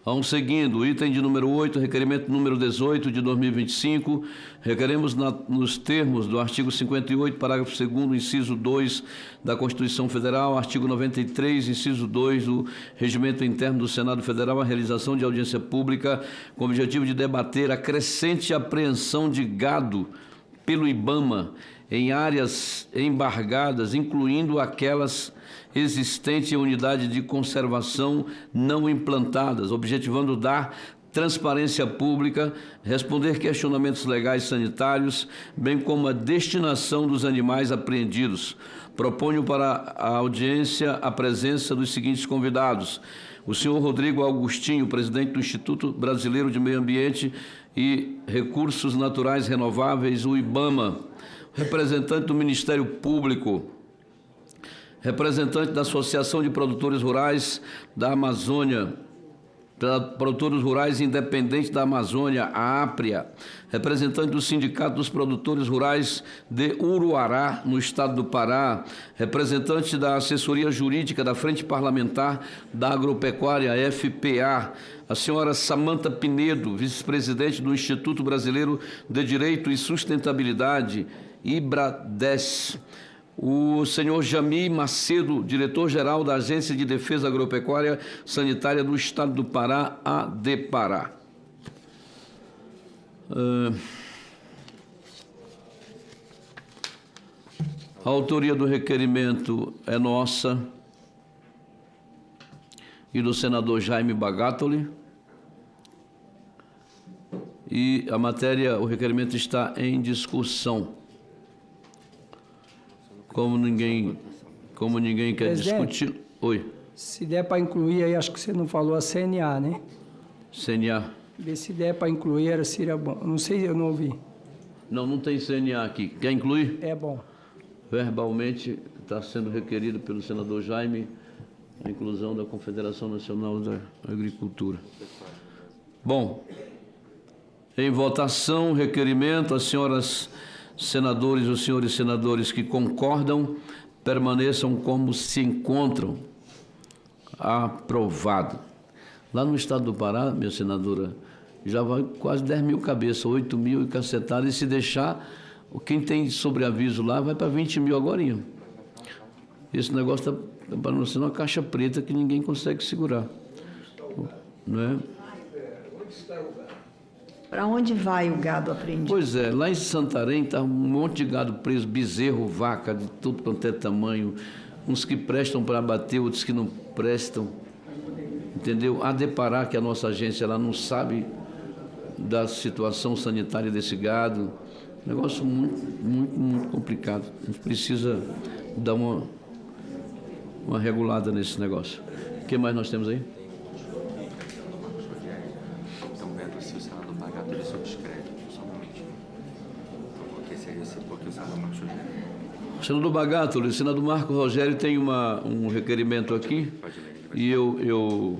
Vamos seguindo. Item de número 8, requerimento número 18 de 2025. Requeremos nos termos do artigo 58, parágrafo 2º, inciso 2 da Constituição Federal, artigo 93, inciso 2 do Regimento Interno do Senado Federal, a realização de audiência pública com o objetivo de debater a crescente apreensão de gado pelo IBAMA em áreas embargadas, incluindo aquelas existente em unidade de conservação não implantadas, objetivando dar transparência pública, responder questionamentos legais sanitários, bem como a destinação dos animais apreendidos. Proponho para a audiência a presença dos seguintes convidados: o senhor Rodrigo Augustinho, presidente do Instituto Brasileiro de Meio Ambiente e Recursos Naturais Renováveis, o IBAMA, representante do Ministério Público, representante da Associação de Produtores Rurais da Amazônia, Produtores Rurais Independentes da Amazônia, a APRIA, representante do Sindicato dos Produtores Rurais de Uruará, no estado do Pará, representante da Assessoria Jurídica da Frente Parlamentar da Agropecuária, FPA, a senhora Samanta Pinedo, vice-presidente do Instituto Brasileiro de Direito e Sustentabilidade, IBRADES, o senhor Jami Macedo, diretor-geral da Agência de Defesa Agropecuária Sanitária do Estado do Pará, ADEPARÁ. A autoria do requerimento é nossa e do senador Jaime Bagatoli. E a matéria, o requerimento está em discussão. Como ninguém quer Presidente, discutir... Oi. Se der para incluir aí, acho que você não falou a CNA, né? CNA. Se der para incluir, seria bom. Não sei, eu não ouvi. Não tem CNA aqui. Quer incluir? É bom. Verbalmente está sendo requerido pelo senador Jaime a inclusão da Confederação Nacional da Agricultura. Bom, em votação, requerimento, as senhoras senadores, os senhores senadores que concordam, permaneçam como se encontram. Aprovado. Lá no estado do Pará, minha senadora, já vai quase 10 mil cabeças, 8 mil e cacetada, e se deixar, quem tem sobreaviso lá vai para 20 mil agorinha. Esse negócio está parecendo uma caixa preta que ninguém consegue segurar. Não é? Para onde vai o gado apreendido? Pois é, lá em Santarém está um monte de gado preso, bezerro, vaca, de tudo quanto é tamanho, uns que prestam para abater, outros que não prestam, entendeu? A Depará, que é a nossa agência, ela não sabe da situação sanitária desse gado, negócio muito complicado. A gente precisa dar uma regulada nesse negócio. O que mais nós temos aí? Senador Bagatoli, o senador Marco Rogério tem um requerimento aqui e eu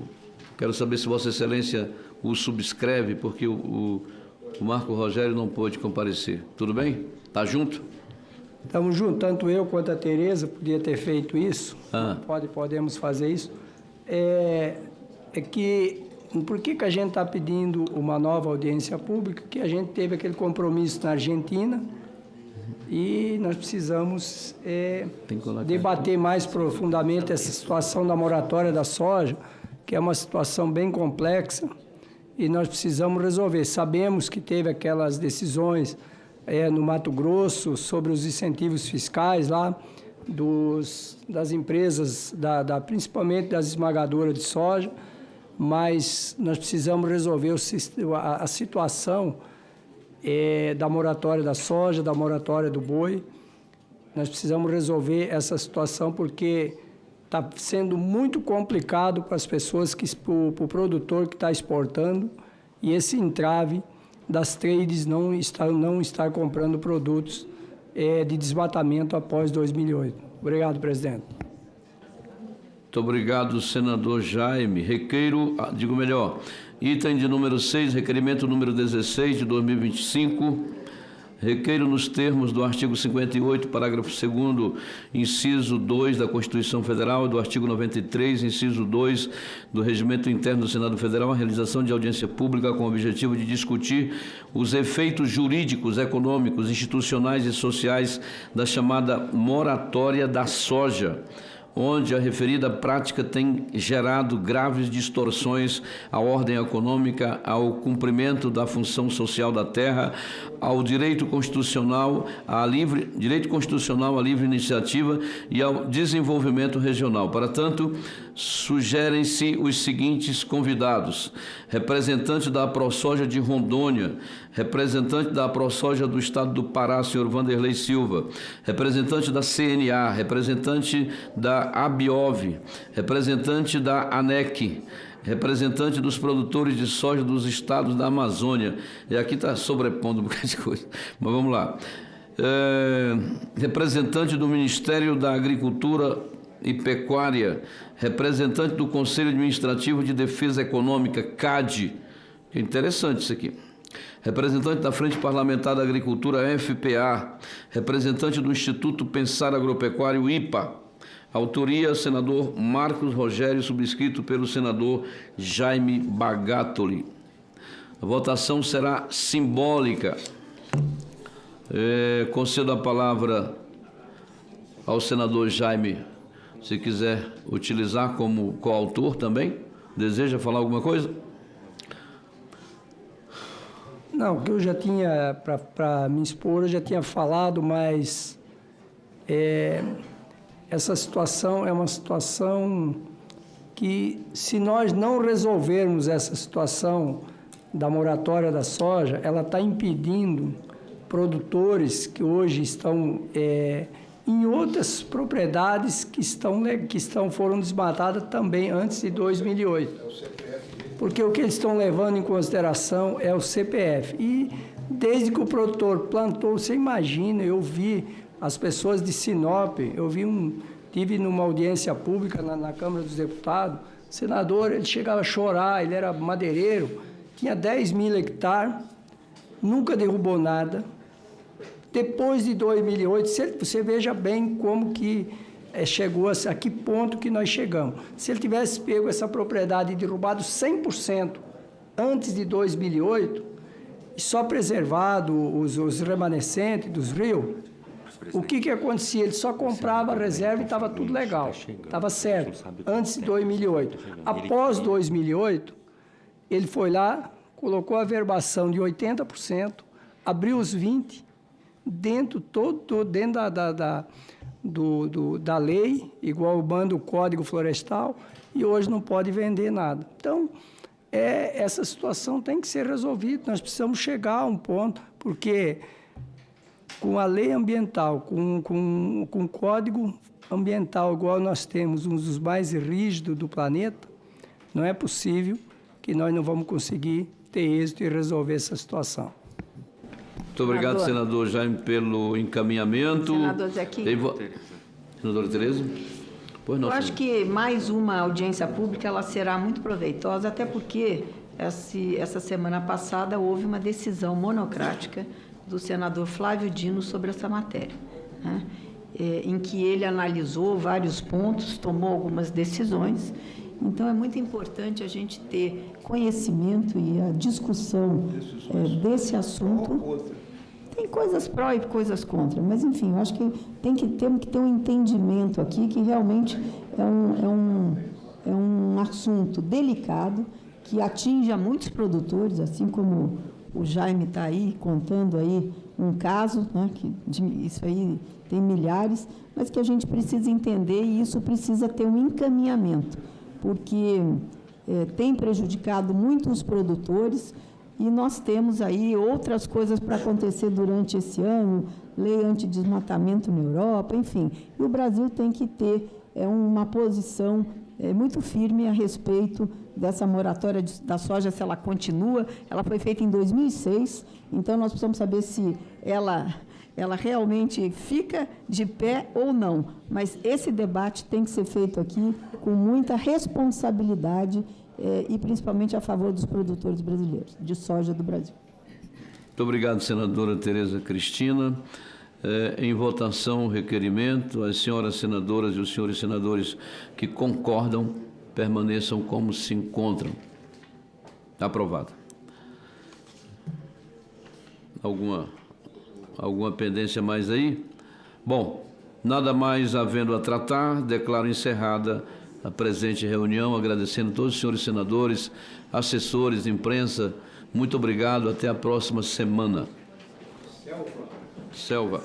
quero saber se Vossa Excelência o subscreve, porque o Marco Rogério não pôde comparecer. Tudo bem? Está junto? Estamos juntos, tanto eu quanto a Tereza podia ter feito isso. Podemos fazer isso. Por que a gente está pedindo uma nova audiência pública? Que a gente teve aquele compromisso na Argentina e nós precisamos debater mais profundamente essa situação da moratória da soja, que é uma situação bem complexa e nós precisamos resolver. Sabemos que teve aquelas decisões no Mato Grosso sobre os incentivos fiscais lá das empresas, principalmente das esmagadoras de soja, mas nós precisamos resolver a situação da moratória da soja, da moratória do boi. Nós precisamos resolver essa situação porque está sendo muito complicado para as pessoas, para o produtor que está exportando, e esse entrave das trades não estar comprando produtos de desmatamento após 2008. Obrigado, presidente. Muito obrigado, senador Jaime. Item de número 6, requerimento número 16 de 2025, requeiro nos termos do artigo 58, parágrafo 2º, inciso 2 da Constituição Federal e do artigo 93, inciso 2 do Regimento Interno do Senado Federal, a realização de audiência pública com o objetivo de discutir os efeitos jurídicos, econômicos, institucionais e sociais da chamada moratória da soja, onde a referida prática tem gerado graves distorções à ordem econômica, ao cumprimento da função social da terra, ao direito constitucional à livre iniciativa e ao desenvolvimento regional. Para tanto, sugerem-se os seguintes convidados: representante da AproSoja de Rondônia, representante da AproSoja do Estado do Pará, senhor Vanderlei Silva, representante da CNA, representante da ABIOV, representante da ANEC, representante dos produtores de soja dos estados da Amazônia. E aqui está sobrepondo um bocado de coisa, mas vamos lá. Representante do Ministério da Agricultura e Pecuária, representante do Conselho Administrativo de Defesa Econômica, CAD, que é interessante isso aqui, representante da Frente Parlamentar da Agricultura, FPA, representante do Instituto Pensar Agropecuário, IPA, autoria, senador Marcos Rogério, subscrito pelo senador Jaime Bagatoli. A votação será simbólica. Concedo a palavra ao senador Jaime, se quiser utilizar como coautor também. Deseja falar alguma coisa? Não, o que eu já tinha para me expor, eu já tinha falado, mas essa situação é uma situação que, se nós não resolvermos essa situação da moratória da soja, ela está impedindo produtores que hoje estão em outras propriedades que foram desmatadas também antes de 2008. Porque o que eles estão levando em consideração é o CPF. E desde que o produtor plantou, você imagina, eu vi as pessoas de Sinop, tive numa audiência pública na Câmara dos Deputados, o senador, ele chegava a chorar, ele era madeireiro, tinha 10 mil hectares, nunca derrubou nada. Depois de 2008, você veja bem como que chegou a que ponto que nós chegamos. Se ele tivesse pego essa propriedade e derrubado 100% antes de 2008, e só preservado os remanescentes dos rios, o que acontecia? Ele só comprava a reserva e estava tudo legal, estava certo, antes de 2008. Após 2008, ele foi lá, colocou a verbação de 80%, abriu os 20%, dentro da lei, igual manda o Código Florestal, e hoje não pode vender nada. Então, essa situação tem que ser resolvida. Nós precisamos chegar a um ponto, porque com a lei ambiental, com o Código Ambiental, igual nós temos, um dos mais rígidos do planeta, não é possível que nós não vamos conseguir ter êxito e resolver essa situação. Muito obrigado, senador Jaime, pelo encaminhamento. Senador Zequinha. Senadora Tereza? Pois não, eu acho que mais uma audiência pública ela será muito proveitosa, até porque essa semana passada houve uma decisão monocrática do senador Flávio Dino sobre essa matéria, né? Em que ele analisou vários pontos, tomou algumas decisões. Então, é muito importante a gente ter conhecimento e a discussão desse assunto. Tem coisas pró e coisas contra, mas, enfim, eu acho que temos que ter um entendimento aqui que realmente é um assunto delicado que atinge a muitos produtores, assim como o Jaime está aí contando aí um caso, né, isso aí tem milhares, mas que a gente precisa entender e isso precisa ter um encaminhamento, porque tem prejudicado muito os produtores e nós temos aí outras coisas para acontecer durante esse ano, lei antidesmatamento na Europa, enfim. E o Brasil tem que ter uma posição muito firme a respeito dessa moratória da soja, se ela continua. Ela foi feita em 2006, então nós precisamos saber se ela realmente fica de pé ou não. Mas esse debate tem que ser feito aqui com muita responsabilidade e principalmente a favor dos produtores brasileiros, de soja do Brasil. Muito obrigado, senadora Tereza Cristina. Em votação, o requerimento. As senhoras senadoras e os senhores senadores que concordam permaneçam como se encontram. Aprovado. Alguma pendência mais aí? Bom, nada mais havendo a tratar, declaro encerrada a presente reunião, agradecendo a todos os senhores senadores, assessores, imprensa. Muito obrigado, até a próxima semana. Selva.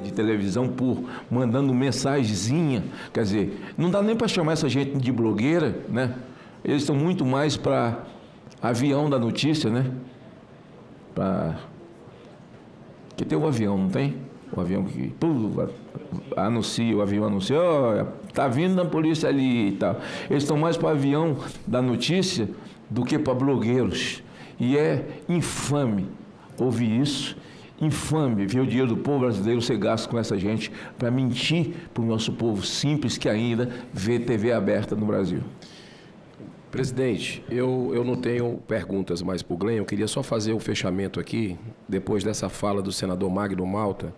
De televisão por mandando mensagenzinha, quer dizer, não dá nem para chamar essa gente de blogueira, né? Eles estão muito mais para avião da notícia, né? Que tem o avião, não tem? O avião que anuncia, o avião anuncia, ó, tá vindo da polícia ali e tal. Eles estão mais para avião da notícia do que para blogueiros. E é infame ouvir isso, infame ver o dinheiro do povo brasileiro ser gasto com essa gente para mentir para o nosso povo simples que ainda vê TV aberta no Brasil. Presidente, eu não tenho perguntas mais para o Glenn, eu queria só fazer o fechamento aqui, depois dessa fala do senador Magno Malta.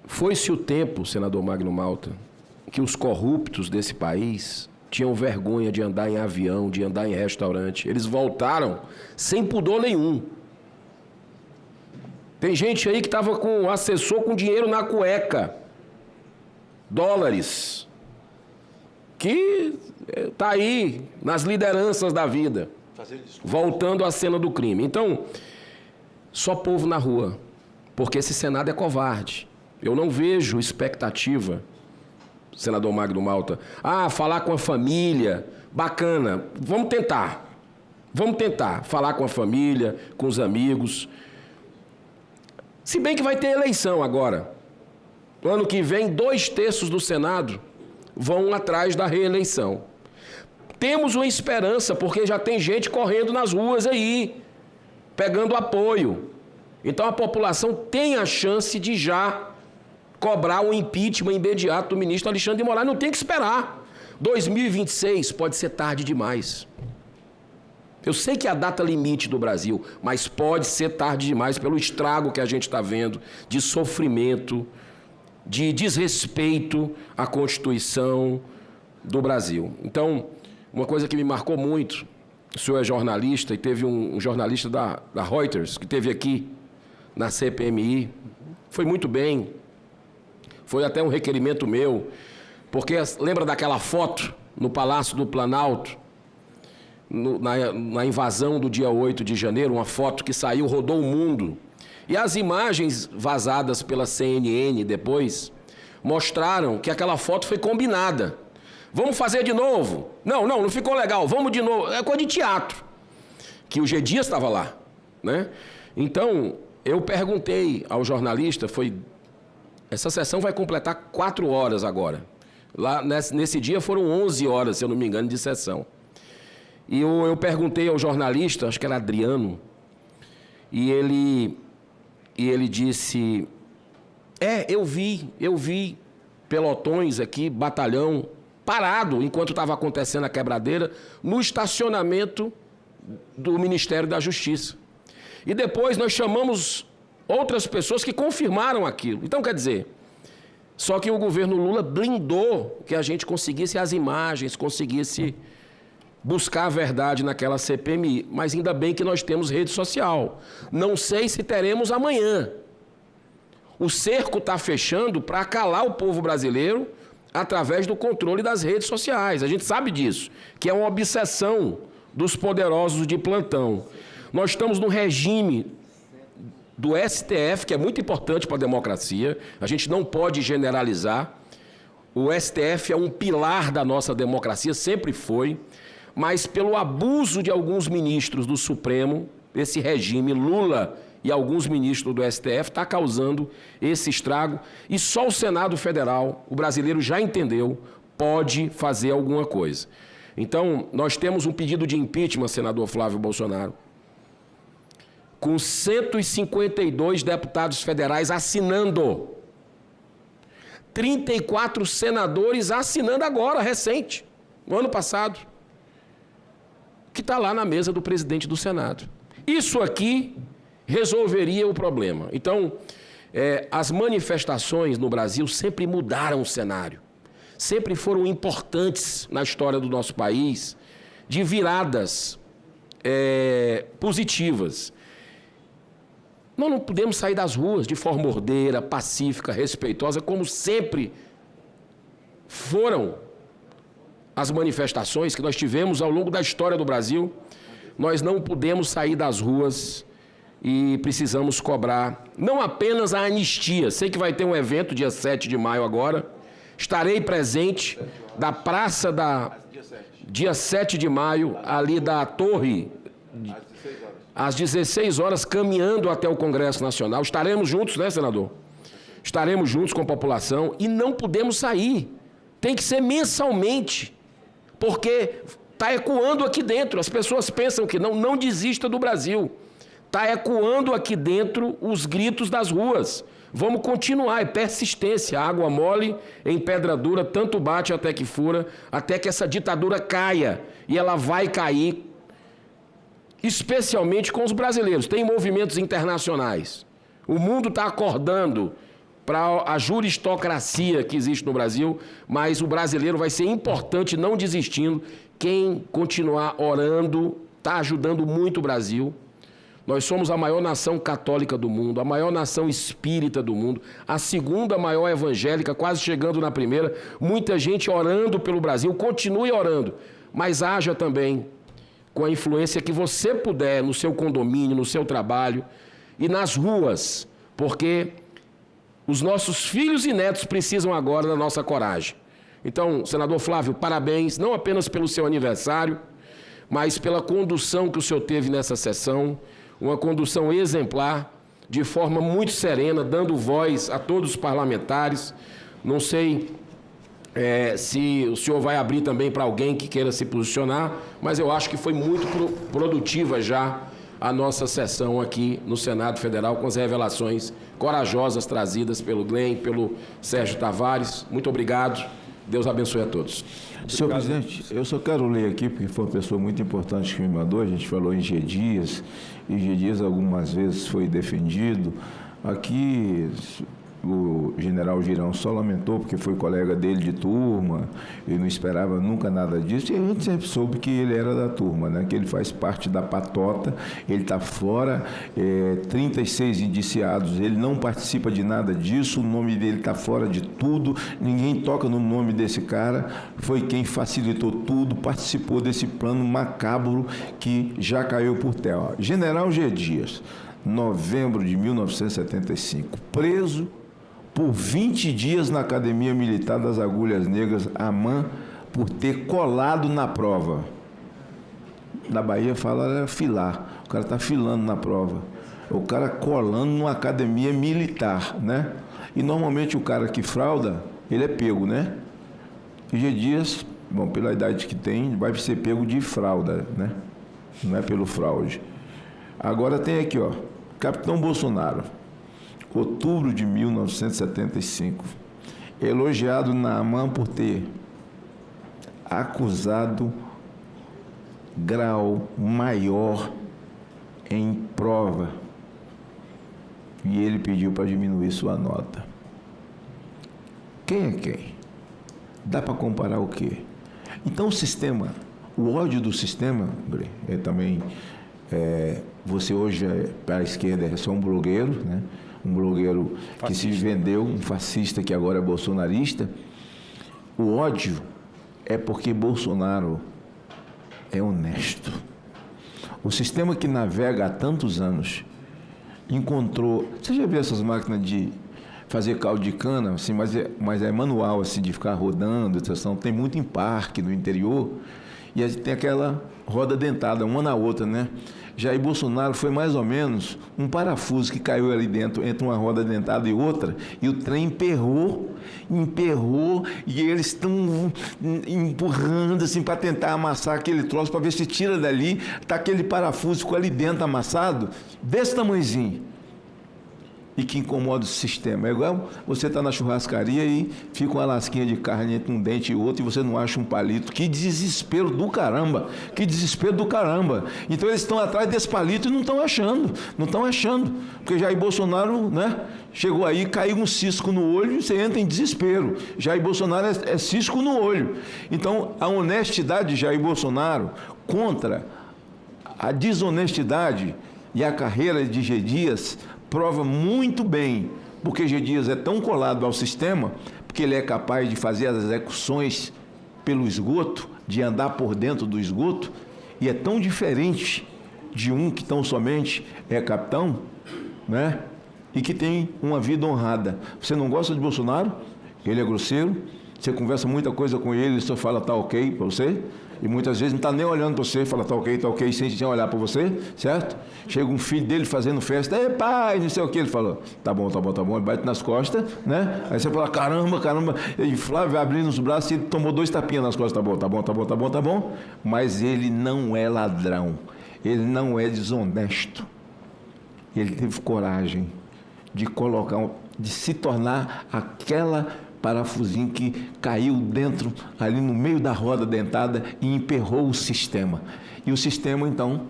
Foi-se o tempo, senador Magno Malta, que os corruptos desse país tinham vergonha de andar em avião, de andar em restaurante. Eles voltaram sem pudor nenhum. Tem gente aí que estava com assessor com dinheiro na cueca, dólares, que está aí nas lideranças da vida, voltando à cena do crime. Então, só povo na rua, porque esse Senado é covarde. Eu não vejo expectativa, senador Magno Malta, falar com a família, bacana, vamos tentar falar com a família, com os amigos, se bem que vai ter eleição agora. No ano que vem, 2/3 do Senado vão atrás da reeleição. Temos uma esperança, porque já tem gente correndo nas ruas aí, pegando apoio. Então a população tem a chance de já cobrar um impeachment imediato do ministro Alexandre de Moraes. Não tem que esperar. 2026 pode ser tarde demais. Eu sei que é a data limite do Brasil, mas pode ser tarde demais pelo estrago que a gente está vendo, de sofrimento, de desrespeito à Constituição do Brasil. Então, uma coisa que me marcou muito, o senhor é jornalista e teve um jornalista da Reuters que esteve aqui na CPMI, foi muito bem, foi até um requerimento meu, porque lembra daquela foto no Palácio do Planalto, na invasão do dia 8 de janeiro, uma foto que saiu, rodou o mundo. E as imagens vazadas pela CNN depois mostraram que aquela foto foi combinada. Vamos fazer de novo? Não ficou legal, vamos de novo. É coisa de teatro. Que o G. Dias estava lá, né? Então, eu perguntei ao jornalista, essa sessão vai completar 4 horas agora. Lá nesse dia foram 11 horas, se eu não me engano, de sessão. E eu perguntei ao jornalista, acho que era Adriano, e ele disse, eu vi pelotões aqui, batalhão, parado, enquanto estava acontecendo a quebradeira, no estacionamento do Ministério da Justiça. E depois nós chamamos outras pessoas que confirmaram aquilo. Então, quer dizer, só que o governo Lula blindou que a gente conseguisse as imagens, conseguisse buscar a verdade naquela CPMI, mas ainda bem que nós temos rede social. Não sei se teremos amanhã. O cerco está fechando para calar o povo brasileiro através do controle das redes sociais. A gente sabe disso, que é uma obsessão dos poderosos de plantão. Nós estamos no regime do STF, que é muito importante para a democracia. A gente não pode generalizar. O STF é um pilar da nossa democracia, sempre foi. Mas pelo abuso de alguns ministros do Supremo, esse regime Lula e alguns ministros do STF está causando esse estrago. E só o Senado Federal, o brasileiro já entendeu, pode fazer alguma coisa. Então, nós temos um pedido de impeachment, senador Flávio Bolsonaro, com 152 deputados federais assinando. 34 senadores assinando agora, recente, no ano passado, que está lá na mesa do presidente do Senado. Isso aqui resolveria o problema. Então, as manifestações no Brasil sempre mudaram o cenário, sempre foram importantes na história do nosso país, de viradas positivas. Nós não podemos sair das ruas de forma ordeira, pacífica, respeitosa, como sempre foram as manifestações que nós tivemos ao longo da história do Brasil. Nós não podemos sair das ruas e precisamos cobrar não apenas a anistia. Sei que vai ter um evento dia 7 de maio agora. Estarei presente da praça dia 7 de maio, ali da Torre, às 16 horas, caminhando até o Congresso Nacional. Estaremos juntos, né, senador? Estaremos juntos com a população e não podemos sair. Tem que ser mensalmente, porque está ecoando aqui dentro. As pessoas pensam que não desista do Brasil. Está ecoando aqui dentro os gritos das ruas. Vamos continuar, é persistência. Água mole em pedra dura, tanto bate até que fura, até que essa ditadura caia. E ela vai cair, especialmente com os brasileiros. Tem movimentos internacionais. O mundo está acordando para a juristocracia que existe no Brasil, mas o brasileiro vai ser importante, não desistindo. Quem continuar orando está ajudando muito o Brasil. Nós somos a maior nação católica do mundo, a maior nação espírita do mundo, a segunda maior evangélica, quase chegando na primeira. Muita gente orando pelo Brasil, continue orando, mas haja também com a influência que você puder no seu condomínio, no seu trabalho e nas ruas, porque os nossos filhos e netos precisam agora da nossa coragem. Então, senador Flávio, parabéns, não apenas pelo seu aniversário, mas pela condução que o senhor teve nessa sessão, uma condução exemplar, de forma muito serena, dando voz a todos os parlamentares. Não sei se o senhor vai abrir também para alguém que queira se posicionar, mas eu acho que foi muito produtiva já a nossa sessão aqui no Senado Federal, com as revelações corajosas trazidas pelo Glenn, pelo Sérgio Tavares. Muito obrigado. Deus abençoe a todos. Senhor presidente, eu só quero ler aqui, porque foi uma pessoa muito importante que me mandou. A gente falou em G. Dias, e G. Dias algumas vezes foi defendido. Aqui o general Girão só lamentou porque foi colega dele de turma e não esperava nunca nada disso, e a gente sempre soube que ele era da turma, né? Que ele faz parte da patota, ele está fora, 36 indiciados, ele não participa de nada disso, o nome dele está fora de tudo, ninguém toca no nome desse cara, foi quem facilitou tudo, participou desse plano macabro que já caiu por terra. General G. Dias, novembro de 1975, preso por 20 dias na Academia Militar das Agulhas Negras, AMAN, por ter colado na prova. Na Bahia fala filar, o cara está filando na prova. O cara colando numa academia militar, né? E normalmente o cara que frauda, ele é pego, né? E G. Dias, bom, pela idade que tem, vai ser pego de frauda, né? Não é pelo fraude. Agora tem aqui, ó, Capitão Bolsonaro, outubro de 1975, elogiado na AMAN por ter acusado grau maior em prova. E ele pediu para diminuir sua nota. Quem é quem? Dá para comparar o quê? Então o sistema, o ódio do sistema, também, você hoje, para a esquerda, é só um blogueiro, né? Um blogueiro que se vendeu, um fascista que agora é bolsonarista. O ódio é porque Bolsonaro é honesto. O sistema que navega há tantos anos encontrou... Você já viu essas máquinas de fazer caldo de cana, assim, mas é manual, assim, de ficar rodando, tem muito em parque no interior, e tem aquela roda dentada, uma na outra, né? Jair Bolsonaro foi mais ou menos um parafuso que caiu ali dentro, entre uma roda dentada e outra, e o trem emperrou, e eles estão empurrando assim para tentar amassar aquele troço, para ver se tira dali, tá aquele parafuso ficou ali dentro amassado, desse tamanhozinho. e que incomoda o sistema. É igual você está na churrascaria e fica uma lasquinha de carne entre um dente e outro e você não acha um palito. Que desespero do caramba! Que desespero do caramba! Então eles estão atrás desse palito e não estão achando. Não estão achando. Porque Jair Bolsonaro, né, chegou aí, caiu um cisco no olho e você entra em desespero. Jair Bolsonaro é cisco no olho. Então a honestidade de Jair Bolsonaro contra a desonestidade e a carreira de G. Dias prova muito bem, porque G. Dias é tão colado ao sistema, porque ele é capaz de fazer as execuções pelo esgoto, de andar por dentro do esgoto, e é tão diferente de um que tão somente é capitão, né? E que tem uma vida honrada. Você não gosta de Bolsonaro? Ele é grosseiro, você conversa muita coisa com ele só fala tá ok para você, e muitas vezes não está nem olhando para você, fala tá ok, sem olhar para você, certo? Chega um filho dele fazendo festa, ei pai, não sei o que, ele falou, tá bom, ele bate nas costas, né? Aí você fala, caramba, e Flávio abrindo os braços e ele tomou 2 tapinhas nas costas, tá bom, mas ele não é ladrão, ele não é desonesto, ele teve coragem de colocar, de se tornar aquela parafusinho que caiu dentro, ali no meio da roda dentada e emperrou o sistema. E o sistema, então,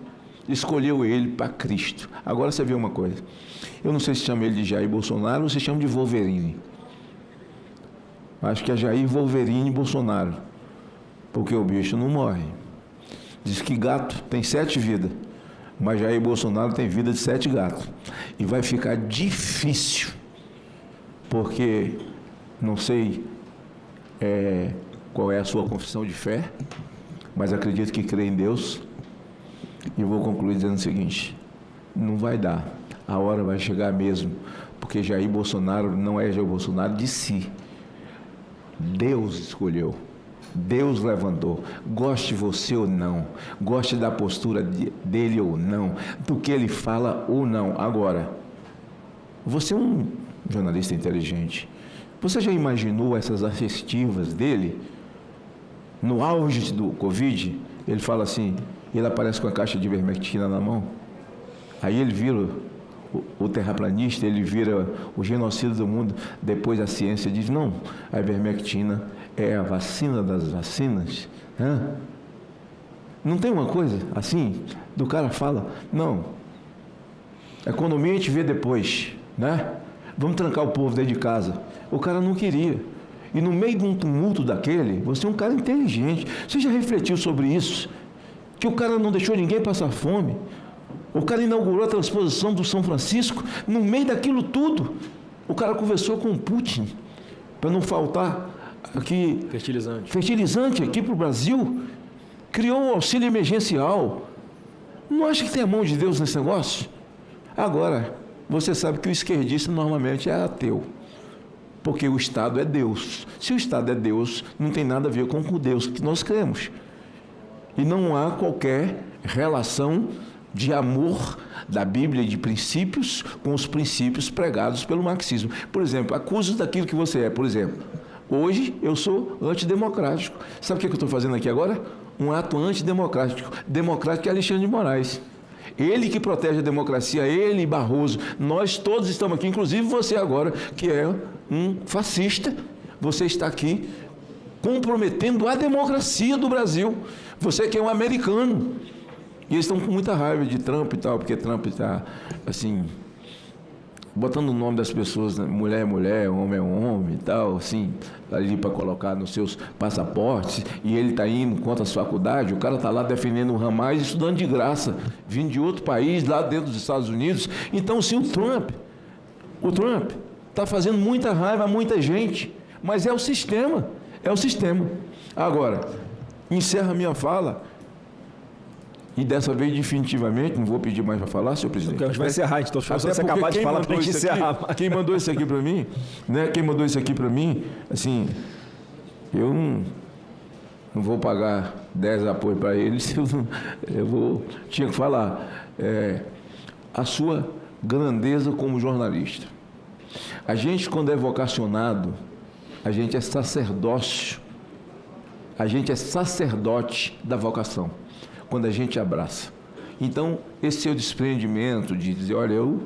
escolheu ele para Cristo. Agora você vê uma coisa. Eu não sei se chama ele de Jair Bolsonaro ou se chama de Wolverine. Acho que é Jair Wolverine Bolsonaro. Porque o bicho não morre. Diz que gato tem 7 vidas. Mas Jair Bolsonaro tem vida de 7 gatos. E vai ficar difícil. Porque... não sei qual é a sua confissão de fé, mas acredito que crê em Deus. E vou concluir dizendo o seguinte, não vai dar, a hora vai chegar mesmo, porque Jair Bolsonaro não é Jair Bolsonaro de si. Deus escolheu, Deus levantou, goste você ou não, goste da postura dele ou não, do que ele fala ou não. Agora, você é um jornalista inteligente. Você já imaginou essas assertivas dele? No auge do Covid, ele fala assim, ele aparece com a caixa de ivermectina na mão, aí ele vira o terraplanista, ele vira o genocida do mundo, depois a ciência diz, não, a ivermectina é a vacina das vacinas. Não tem uma coisa assim, do cara fala, não, a economia a gente vê depois, né? Vamos trancar o povo dentro de casa. O cara não queria. E no meio de um tumulto daquele, você é um cara inteligente. Você já refletiu sobre isso? Que o cara não deixou ninguém passar fome. O cara inaugurou a transposição do São Francisco. No meio daquilo tudo, o cara conversou com o Putin para não faltar aqui fertilizante aqui para o Brasil. Criou um auxílio emergencial. Não acha que tem a mão de Deus nesse negócio? Agora, você sabe que o esquerdista normalmente é ateu, porque o Estado é Deus. Se o Estado é Deus, não tem nada a ver com o Deus que nós cremos. E não há qualquer relação de amor da Bíblia e de princípios com os princípios pregados pelo marxismo. Por exemplo, acuso daquilo que você é. Por exemplo, hoje eu sou antidemocrático. Sabe o que eu estou fazendo aqui agora? Um ato antidemocrático. Democrático é Alexandre de Moraes. Ele que protege a democracia, ele e Barroso. Nós todos estamos aqui, inclusive você agora, que é um fascista. Você está aqui comprometendo a democracia do Brasil. Você que é um americano. E eles estão com muita raiva de Trump e tal, porque Trump está, assim, botando o nome das pessoas, né? Mulher é mulher, homem é homem e tal, assim, ali para colocar nos seus passaportes, e ele está indo contra as faculdades, o cara está lá defendendo o Hamas, estudando de graça, vindo de outro país, lá dentro dos Estados Unidos. Então, sim, o Trump está fazendo muita raiva a muita gente, mas é o sistema. Agora, encerro a minha fala, e dessa vez, definitivamente, não vou pedir mais para falar, senhor presidente. A gente vai encerrar, então, se você acabar de falar para a gente encerrar. Quem mandou isso aqui para mim, né? Quem mandou isso aqui para mim, assim, eu não vou pagar 10 apoios para eles, tinha que falar, a sua grandeza como jornalista. A gente, quando é vocacionado, a gente é sacerdócio, a gente é sacerdote da vocação, quando a gente abraça. Então, esse seu desprendimento de dizer, olha, eu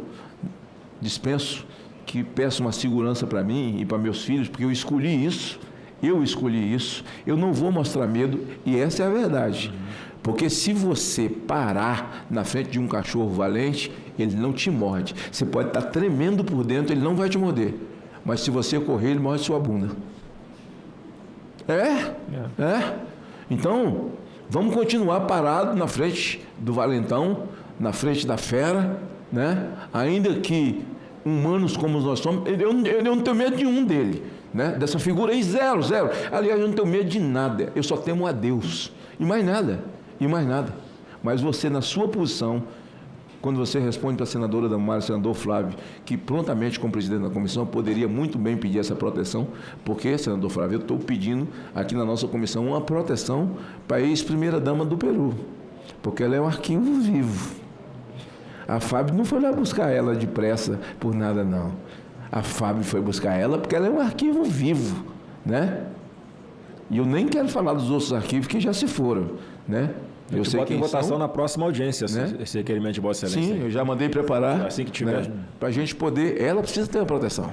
dispenso que peça uma segurança para mim e para meus filhos, porque eu escolhi isso, eu não vou mostrar medo, e essa é a verdade. Porque se você parar na frente de um cachorro valente, ele não te morde. Você pode estar tremendo por dentro, ele não vai te morder. Mas se você correr, ele morde sua bunda. Então, vamos continuar parado na frente do valentão, na frente da fera, né? Ainda que humanos como nós somos, eu não tenho medo de um dele, né? Dessa figura aí, zero. Aliás, eu não tenho medo de nada, eu só temo a Deus. E mais nada. Mas você, na sua posição, quando você responde para a senadora Damares, senador Flávio, que prontamente, como presidente da comissão, poderia muito bem pedir essa proteção, porque, senador Flávio, eu estou pedindo aqui na nossa comissão uma proteção para a ex-primeira-dama do Peru, porque ela é um arquivo vivo. A Fábio não foi lá buscar ela depressa por nada, não. A Fábio foi buscar ela porque ela é um arquivo vivo, né? E eu nem quero falar dos outros arquivos que já se foram, né? Eu sei que em votação na próxima audiência, né? Esse requerimento de Vossa Excelência. Sim, eu já mandei preparar. Assim que tiver. Né? Para a gente poder. Ela precisa ter uma proteção.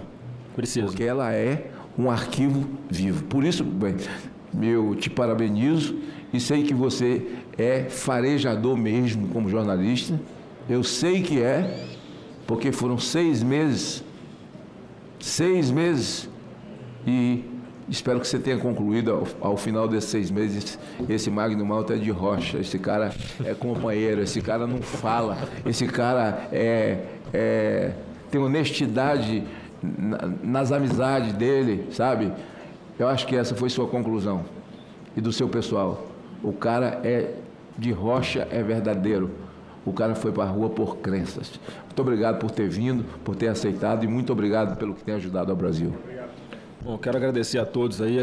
Precisa. Porque ela é um arquivo vivo. Por isso, bem, eu te parabenizo e sei que você é farejador mesmo como jornalista. Eu sei que é, porque foram 6 meses. 6 meses. E espero que você tenha concluído ao final desses 6 meses. Esse Magno Malta é de rocha, esse cara é companheiro, esse cara não fala, esse cara tem honestidade nas amizades dele, sabe? Eu acho que essa foi sua conclusão e do seu pessoal. O cara é de rocha, é verdadeiro. O cara foi para a rua por crenças. Muito obrigado por ter vindo, por ter aceitado e muito obrigado pelo que tem ajudado ao Brasil. Bom, quero agradecer a todos aí,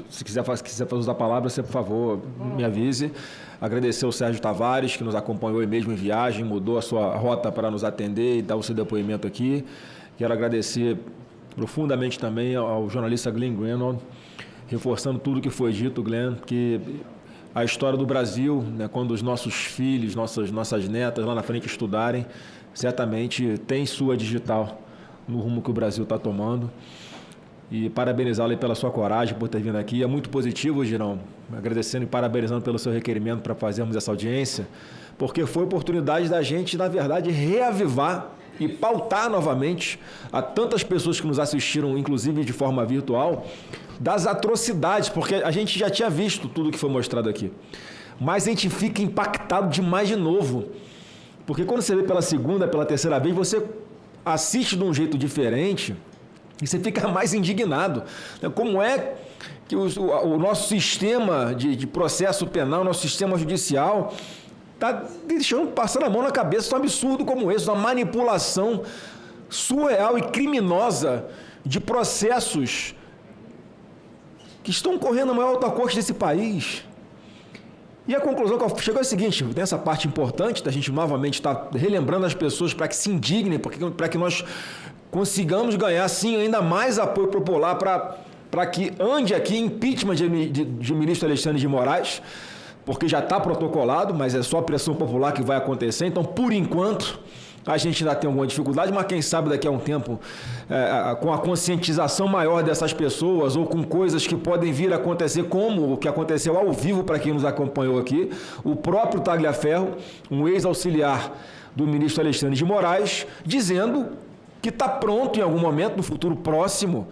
se quiser usar a palavra, você, por favor, me avise. Agradecer ao Sérgio Tavares, que nos acompanhou aí mesmo em viagem, mudou a sua rota para nos atender e dar o seu depoimento aqui. Quero agradecer profundamente também ao jornalista Glenn Greenwald, reforçando tudo que foi dito, Glenn, que a história do Brasil, né, quando os nossos filhos, nossas netas lá na frente estudarem, certamente tem sua digital no rumo que o Brasil está tomando. E parabenizá-lo pela sua coragem, por ter vindo aqui. É muito positivo, Girão, agradecendo e parabenizando pelo seu requerimento para fazermos essa audiência, porque foi oportunidade da gente, na verdade, reavivar e pautar novamente a tantas pessoas que nos assistiram, inclusive de forma virtual, das atrocidades, porque a gente já tinha visto tudo que foi mostrado aqui. Mas a gente fica impactado demais de novo, porque quando você vê pela segunda, pela terceira vez, você assiste de um jeito diferente e você fica mais indignado. Como é que o nosso sistema de processo penal, nosso sistema judicial, está passando a mão na cabeça de um absurdo como esse, uma manipulação surreal e criminosa de processos que estão correndo a maior alta corte desse país. E a conclusão que eu chego é a seguinte, tem essa parte importante da gente novamente estar relembrando as pessoas para que se indignem, para que nós consigamos ganhar, sim, ainda mais apoio popular para que ande aqui impeachment de ministro Alexandre de Moraes, porque já está protocolado, mas é só a pressão popular que vai acontecer. Então, por enquanto, a gente ainda tem alguma dificuldade, mas quem sabe daqui a um tempo, com a conscientização maior dessas pessoas ou com coisas que podem vir a acontecer, como o que aconteceu ao vivo para quem nos acompanhou aqui, o próprio Tagliaferro, um ex-auxiliar do ministro Alexandre de Moraes, dizendo que está pronto em algum momento, no futuro próximo,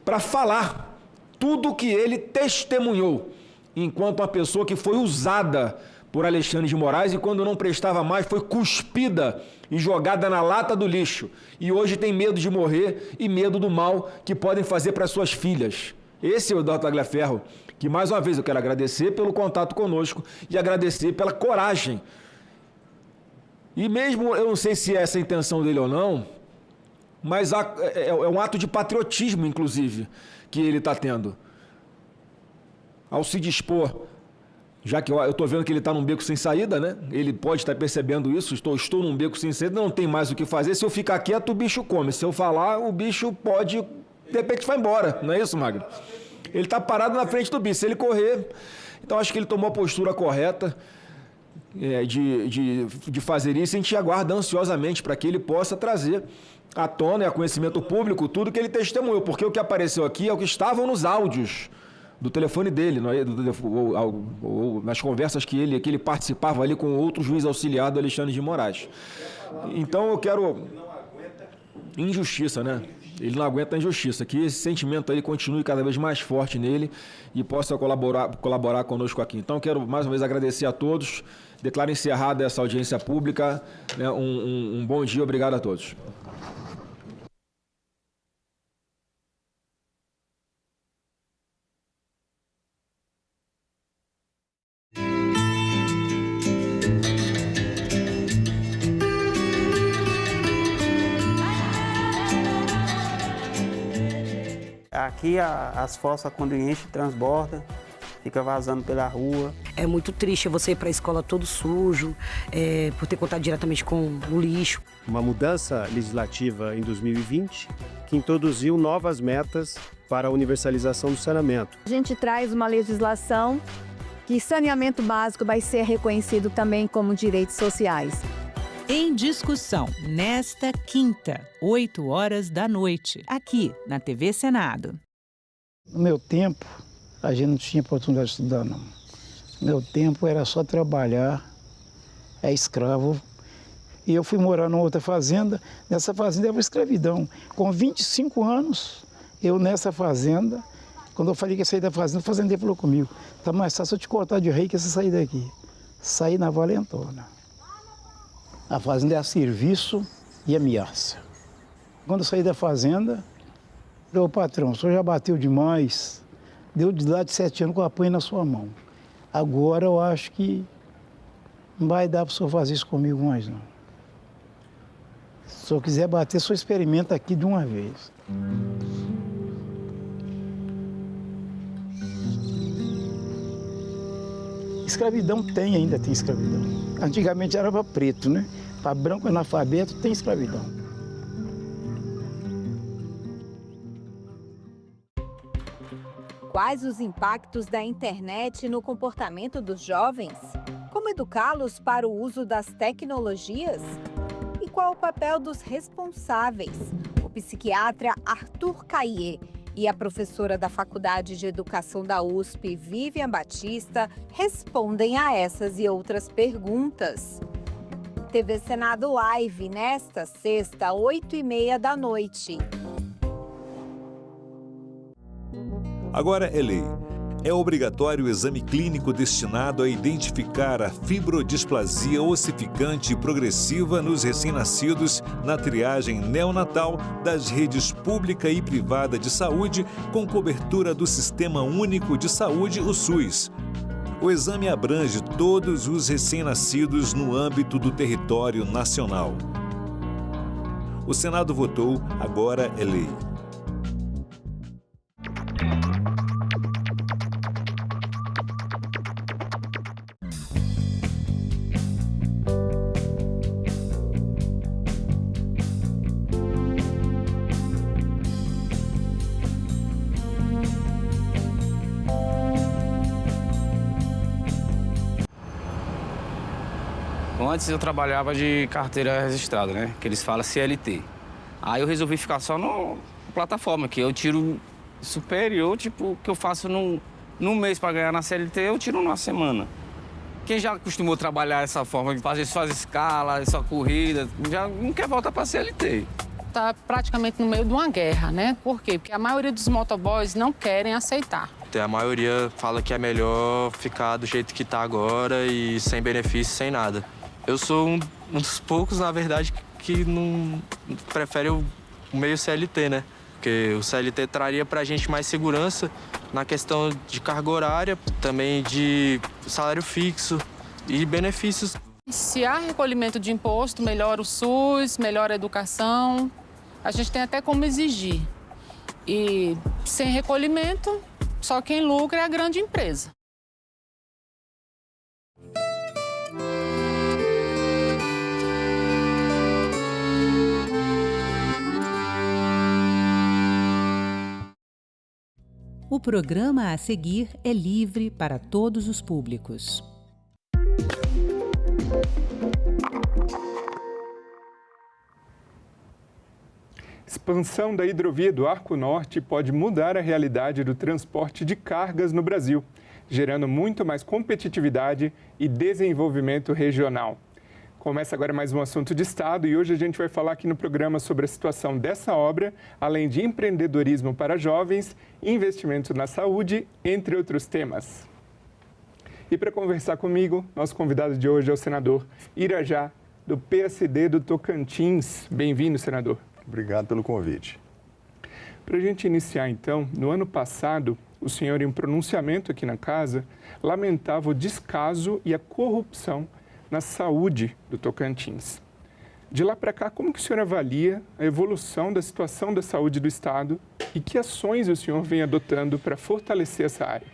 para falar tudo o que ele testemunhou, enquanto uma pessoa que foi usada por Alexandre de Moraes e quando não prestava mais foi cuspida e jogada na lata do lixo. E hoje tem medo de morrer e medo do mal que podem fazer para suas filhas. Esse é o Dr. Tagliaferro, que mais uma vez eu quero agradecer pelo contato conosco e agradecer pela coragem. E mesmo, eu não sei se é essa a intenção dele ou não, mas é um ato de patriotismo, inclusive, que ele está tendo. Ao se dispor, já que eu estou vendo que ele está num beco sem saída, né? Ele pode estar percebendo isso, estou num beco sem saída, não tem mais o que fazer. Se eu ficar quieto, o bicho come. Se eu falar, o bicho pode, de repente, vai embora. Não é isso, Magno? Ele está parado na frente do bicho. Se ele correr... Então, acho que ele tomou a postura correta. de fazer isso, a gente aguarda ansiosamente para que ele possa trazer à tona e a conhecimento público tudo que ele testemunhou, porque o que apareceu aqui é o que estavam nos áudios do telefone dele, ou nas conversas que ele participava ali com outro juiz auxiliar do Alexandre de Moraes. Então eu quero... Injustiça, né? Ele não aguenta a injustiça, que esse sentimento aí continue cada vez mais forte nele e possa colaborar conosco aqui. Então, quero mais uma vez agradecer a todos, declaro encerrada essa audiência pública, né? Um bom dia, obrigado a todos. Aqui as fossas, quando enche, transborda, fica vazando pela rua. É muito triste você ir para a escola todo sujo, por ter contato diretamente com o lixo. Uma mudança legislativa em 2020 que introduziu novas metas para a universalização do saneamento. A gente traz uma legislação que saneamento básico vai ser reconhecido também como direitos sociais. Em discussão, nesta quinta, 20h, aqui na TV Senado. No meu tempo, a gente não tinha oportunidade de estudar, não. No meu tempo era só trabalhar, escravo. E eu fui morar numa outra fazenda, nessa fazenda era escravidão. Com 25 anos, eu nessa fazenda, quando eu falei que ia sair da fazenda, o fazendeiro falou comigo, tá mais fácil eu te cortar de rei que você sair daqui. Saí na valentona. A fazenda é a serviço e ameaça. Quando eu saí da fazenda, falei, ô patrão, o senhor já bateu demais, deu de lá de 7 anos com a punha na sua mão. Agora eu acho que não vai dar para o senhor fazer isso comigo mais, não. Se o senhor quiser bater, o senhor experimenta aqui de uma vez. Escravidão ainda tem escravidão. Antigamente era para preto, né? Para branco analfabeto tem escravidão. Quais os impactos da internet no comportamento dos jovens? Como educá-los para o uso das tecnologias? E qual o papel dos responsáveis? O psiquiatra Arthur Caillé e a professora da Faculdade de Educação da USP, Vivian Batista, respondem a essas e outras perguntas. TV Senado Live, nesta sexta, 20h30. Agora é lei. É obrigatório o exame clínico destinado a identificar a fibrodisplasia ossificante progressiva nos recém-nascidos na triagem neonatal das redes pública e privada de saúde com cobertura do Sistema Único de Saúde, o SUS. O exame abrange todos os recém-nascidos no âmbito do território nacional. O Senado votou, agora é lei. Antes eu trabalhava de carteira registrada, né? Que eles falam CLT. Aí eu resolvi ficar só na plataforma, que eu tiro superior, tipo, que eu faço num mês para ganhar na CLT, eu tiro numa semana. Quem já acostumou a trabalhar dessa forma, de fazer só escala, só corrida, já não quer voltar para CLT. Está praticamente no meio de uma guerra, né? Por quê? Porque a maioria dos motoboys não querem aceitar. A maioria fala que é melhor ficar do jeito que está agora e sem benefício, sem nada. Eu sou um dos poucos, na verdade, que não prefere o meio CLT, né? Porque o CLT traria pra gente mais segurança na questão de carga horária, também de salário fixo e benefícios. Se há recolhimento de imposto, melhora o SUS, melhora a educação. A gente tem até como exigir. E sem recolhimento, só quem lucra é a grande empresa. O programa a seguir é livre para todos os públicos. Expansão da hidrovia do Arco Norte pode mudar a realidade do transporte de cargas no Brasil, gerando muito mais competitividade e desenvolvimento regional. Começa agora mais um assunto de Estado e hoje a gente vai falar aqui no programa sobre a situação dessa obra, além de empreendedorismo para jovens, investimento na saúde, entre outros temas. E para conversar comigo, nosso convidado de hoje é o senador Irajá, do PSD do Tocantins. Bem-vindo, senador. Obrigado pelo convite. Para a gente iniciar, então, no ano passado, o senhor, em um pronunciamento aqui na casa, lamentava o descaso e a corrupção na saúde do Tocantins. De lá para cá, como que o senhor avalia a evolução da situação da saúde do Estado e que ações o senhor vem adotando para fortalecer essa área?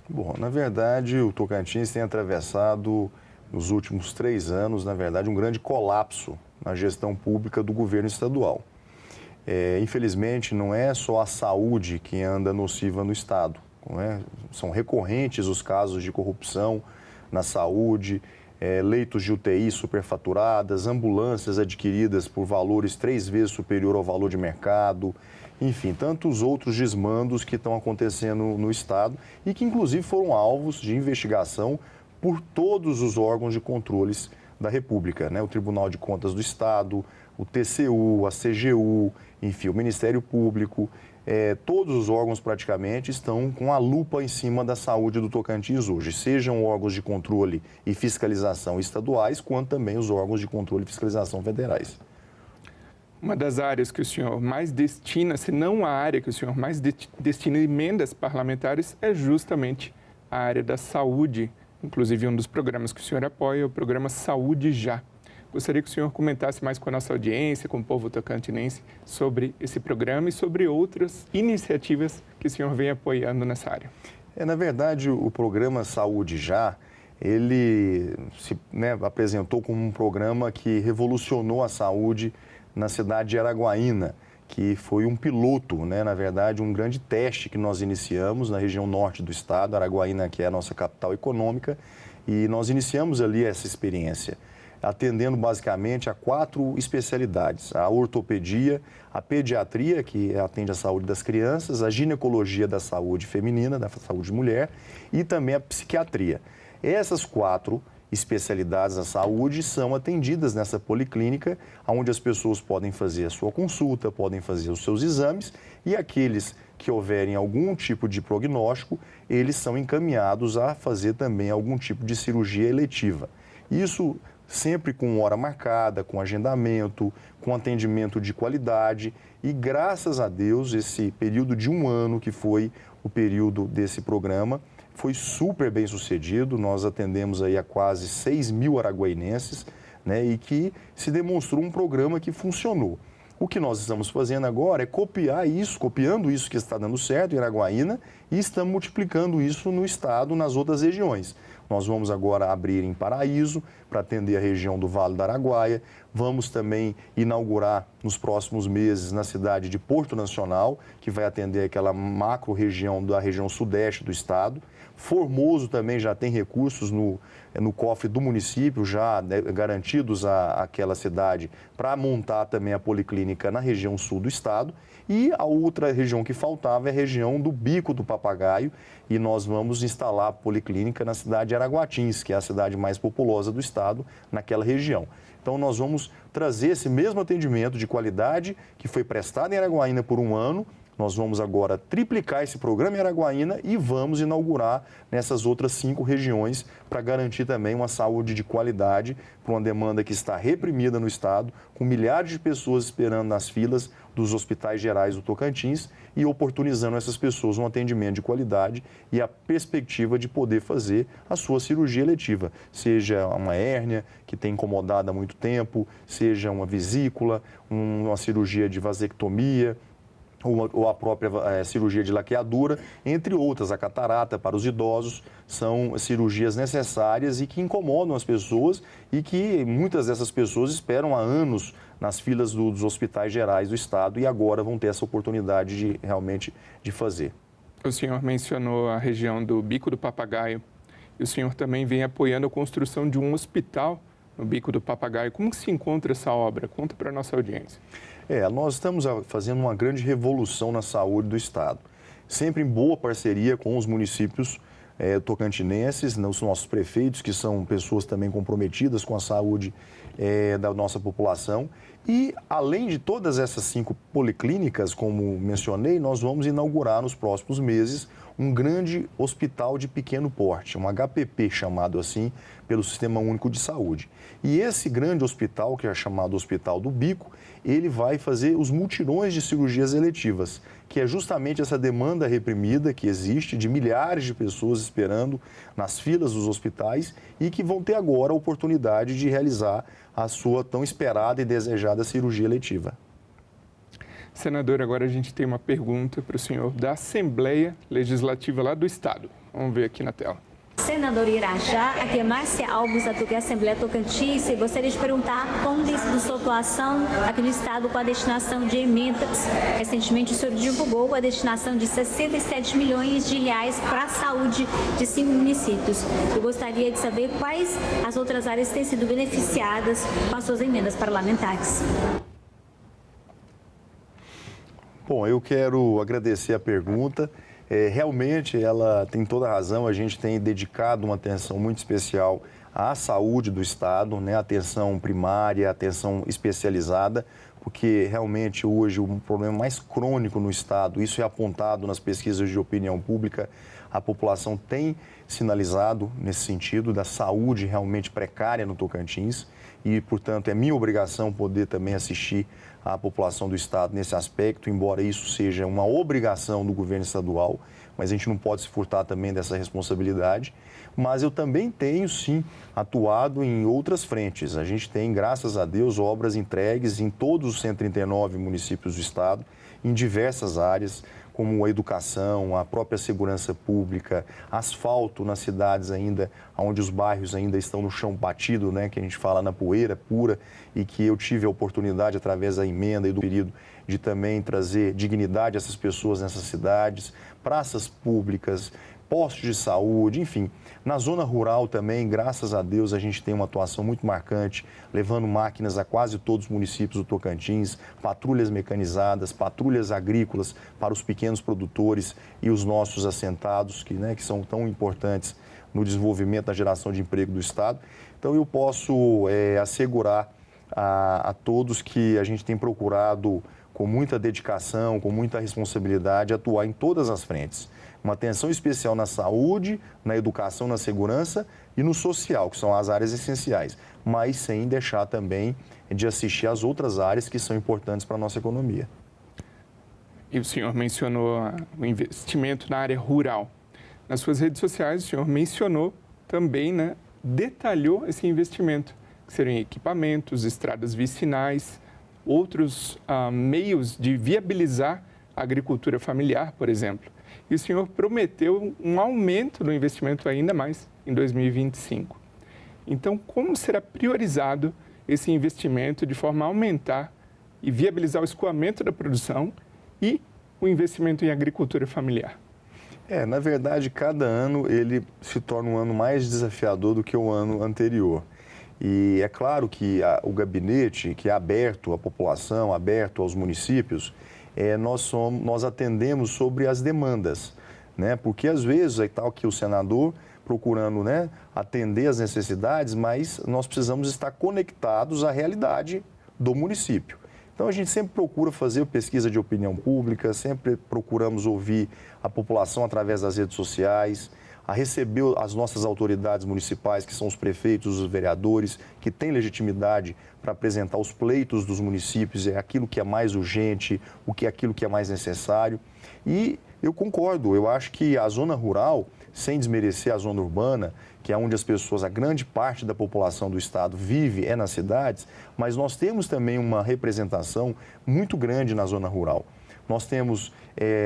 Bom, na verdade, o Tocantins tem atravessado, nos últimos 3 anos, na verdade, um grande colapso na gestão pública do governo estadual. Infelizmente, não é só a saúde que anda nociva no Estado. Não é? São recorrentes os casos de corrupção na saúde, leitos de UTI superfaturadas, ambulâncias adquiridas por valores 3 vezes superior ao valor de mercado, enfim, tantos outros desmandos que estão acontecendo no Estado e que, inclusive, foram alvos de investigação por todos os órgãos de controles da República, né? O Tribunal de Contas do Estado, o TCU, a CGU, enfim, o Ministério Público, todos os órgãos praticamente estão com a lupa em cima da saúde do Tocantins hoje, sejam órgãos de controle e fiscalização estaduais, quanto também os órgãos de controle e fiscalização federais. Uma das áreas que o senhor mais destina, se não a área que o senhor mais destina emendas parlamentares, é justamente a área da saúde. Inclusive, um dos programas que o senhor apoia é o programa Saúde Já. Gostaria que o senhor comentasse mais com a nossa audiência, com o povo tocantinense, sobre esse programa e sobre outras iniciativas que o senhor vem apoiando nessa área. Na verdade, o programa Saúde Já, ele se apresentou como um programa que revolucionou a saúde na cidade de Araguaína, que foi um piloto, na verdade, um grande teste que nós iniciamos na região norte do estado, Araguaína, que é a nossa capital econômica, e nós iniciamos ali essa experiência, atendendo basicamente a 4 especialidades: a ortopedia, a pediatria, que atende a saúde das crianças, a ginecologia da saúde feminina, da saúde mulher, e também a psiquiatria. Essas 4 especialidades da saúde são atendidas nessa policlínica, onde as pessoas podem fazer a sua consulta, podem fazer os seus exames, e aqueles que houverem algum tipo de prognóstico, eles são encaminhados a fazer também algum tipo de cirurgia eletiva. Isso sempre com hora marcada, com agendamento, com atendimento de qualidade, e graças a Deus, esse período de 1 ano, que foi o período desse programa, foi super bem sucedido. Nós atendemos aí a quase 6.000 araguainenses, e que se demonstrou um programa que funcionou. O que nós estamos fazendo agora é copiando isso que está dando certo em Araguaína e estamos multiplicando isso no estado, nas outras regiões. Nós vamos agora abrir em Paraíso para atender a região do Vale do Araguaia. Vamos também inaugurar nos próximos meses na cidade de Porto Nacional, que vai atender aquela macro região da região sudeste do estado. Formoso também já tem recursos no cofre do município, já garantidos àquela cidade, para montar também a policlínica na região sul do estado. E a outra região que faltava é a região do Bico do Papagaio, e nós vamos instalar a policlínica na cidade de Araguatins, que é a cidade mais populosa do estado, naquela região. Então, nós vamos trazer esse mesmo atendimento de qualidade que foi prestado em Araguaína por 1 ano. Nós vamos agora triplicar esse programa em Araguaína e vamos inaugurar nessas outras 5 regiões para garantir também uma saúde de qualidade para uma demanda que está reprimida no estado, com milhares de pessoas esperando nas filas dos hospitais gerais do Tocantins e oportunizando a essas pessoas um atendimento de qualidade e a perspectiva de poder fazer a sua cirurgia eletiva, seja uma hérnia que tem incomodado há muito tempo, seja uma vesícula, uma cirurgia de vasectomia, ou a própria cirurgia de laqueadura, entre outras. A catarata para os idosos são cirurgias necessárias e que incomodam as pessoas e que muitas dessas pessoas esperam há anos nas filas dos hospitais gerais do estado e agora vão ter essa oportunidade de realmente de fazer. O senhor mencionou a região do Bico do Papagaio e o senhor também vem apoiando a construção de um hospital no Bico do Papagaio. Como que se encontra essa obra? Conta para a nossa audiência. Nós estamos fazendo uma grande revolução na saúde do Estado, sempre em boa parceria com os municípios tocantinenses, os nossos prefeitos, que são pessoas também comprometidas com a saúde da nossa população. E, além de todas essas 5 policlínicas, como mencionei, nós vamos inaugurar nos próximos meses um grande hospital de pequeno porte, um HPP chamado assim, pelo Sistema Único de Saúde. E esse grande hospital, que é chamado Hospital do Bico, ele vai fazer os mutirões de cirurgias eletivas, que é justamente essa demanda reprimida que existe de milhares de pessoas esperando nas filas dos hospitais e que vão ter agora a oportunidade de realizar a sua tão esperada e desejada cirurgia eletiva. Senador, agora a gente tem uma pergunta para o senhor da Assembleia Legislativa lá do Estado. Vamos ver aqui na tela. Senador Irajá, aqui é Márcia Alves, da Assembleia Tocantins, e gostaria de perguntar como tem sido sua atuação aqui no Estado com a destinação de emendas. Recentemente o senhor divulgou a destinação de 67 milhões de reais para a saúde de 5 municípios. Eu gostaria de saber quais as outras áreas têm sido beneficiadas com as suas emendas parlamentares. Bom, eu quero agradecer a pergunta. Realmente, ela tem toda a razão. A gente tem dedicado uma atenção muito especial à saúde do Estado, né? Atenção primária, atenção especializada, porque realmente hoje o problema mais crônico no Estado, isso é apontado nas pesquisas de opinião pública, a população tem sinalizado nesse sentido da saúde realmente precária no Tocantins e, portanto, é minha obrigação poder também assistir a população do Estado nesse aspecto, embora isso seja uma obrigação do governo estadual, mas a gente não pode se furtar também dessa responsabilidade. Mas eu também tenho, sim, atuado em outras frentes. A gente tem, graças a Deus, obras entregues em todos os 139 municípios do Estado, em diversas áreas, como a educação, a própria segurança pública, asfalto nas cidades ainda, onde os bairros ainda estão no chão batido, né, que a gente fala na poeira pura, e que eu tive a oportunidade, através da emenda e do período, de também trazer dignidade a essas pessoas nessas cidades, praças públicas, postos de saúde, enfim. Na zona rural também, graças a Deus, a gente tem uma atuação muito marcante, levando máquinas a quase todos os municípios do Tocantins, patrulhas mecanizadas, patrulhas agrícolas para os pequenos produtores e os nossos assentados, que são tão importantes no desenvolvimento da geração de emprego do Estado. Então, eu posso assegurar a todos que a gente tem procurado, com muita dedicação, com muita responsabilidade, atuar em todas as frentes. Uma atenção especial na saúde, na educação, na segurança e no social, que são as áreas essenciais, mas sem deixar também de assistir às outras áreas que são importantes para a nossa economia. E o senhor mencionou o investimento na área rural. Nas suas redes sociais, o senhor mencionou também, detalhou esse investimento, que seriam equipamentos, estradas vicinais, outros meios de viabilizar a agricultura familiar, por exemplo. E o senhor prometeu um aumento do investimento ainda mais em 2025. Então, como será priorizado esse investimento de forma a aumentar e viabilizar o escoamento da produção e o investimento em agricultura familiar? Na verdade, cada ano ele se torna um ano mais desafiador do que o ano anterior. E é claro que o gabinete, que é aberto à população, aberto aos municípios, nós atendemos sobre as demandas, né? Porque às vezes é tal que o senador procurando, atender as necessidades, mas nós precisamos estar conectados à realidade do município. Então a gente sempre procura fazer pesquisa de opinião pública, sempre procuramos ouvir a população através das redes sociais, a receber as nossas autoridades municipais, que são os prefeitos, os vereadores, que têm legitimidade para apresentar os pleitos dos municípios, aquilo que é mais urgente, aquilo que é mais necessário. E eu concordo, eu acho que a zona rural, sem desmerecer a zona urbana, que é onde as pessoas, a grande parte da população do Estado vive, nas cidades, mas nós temos também uma representação muito grande na zona rural. Nós temos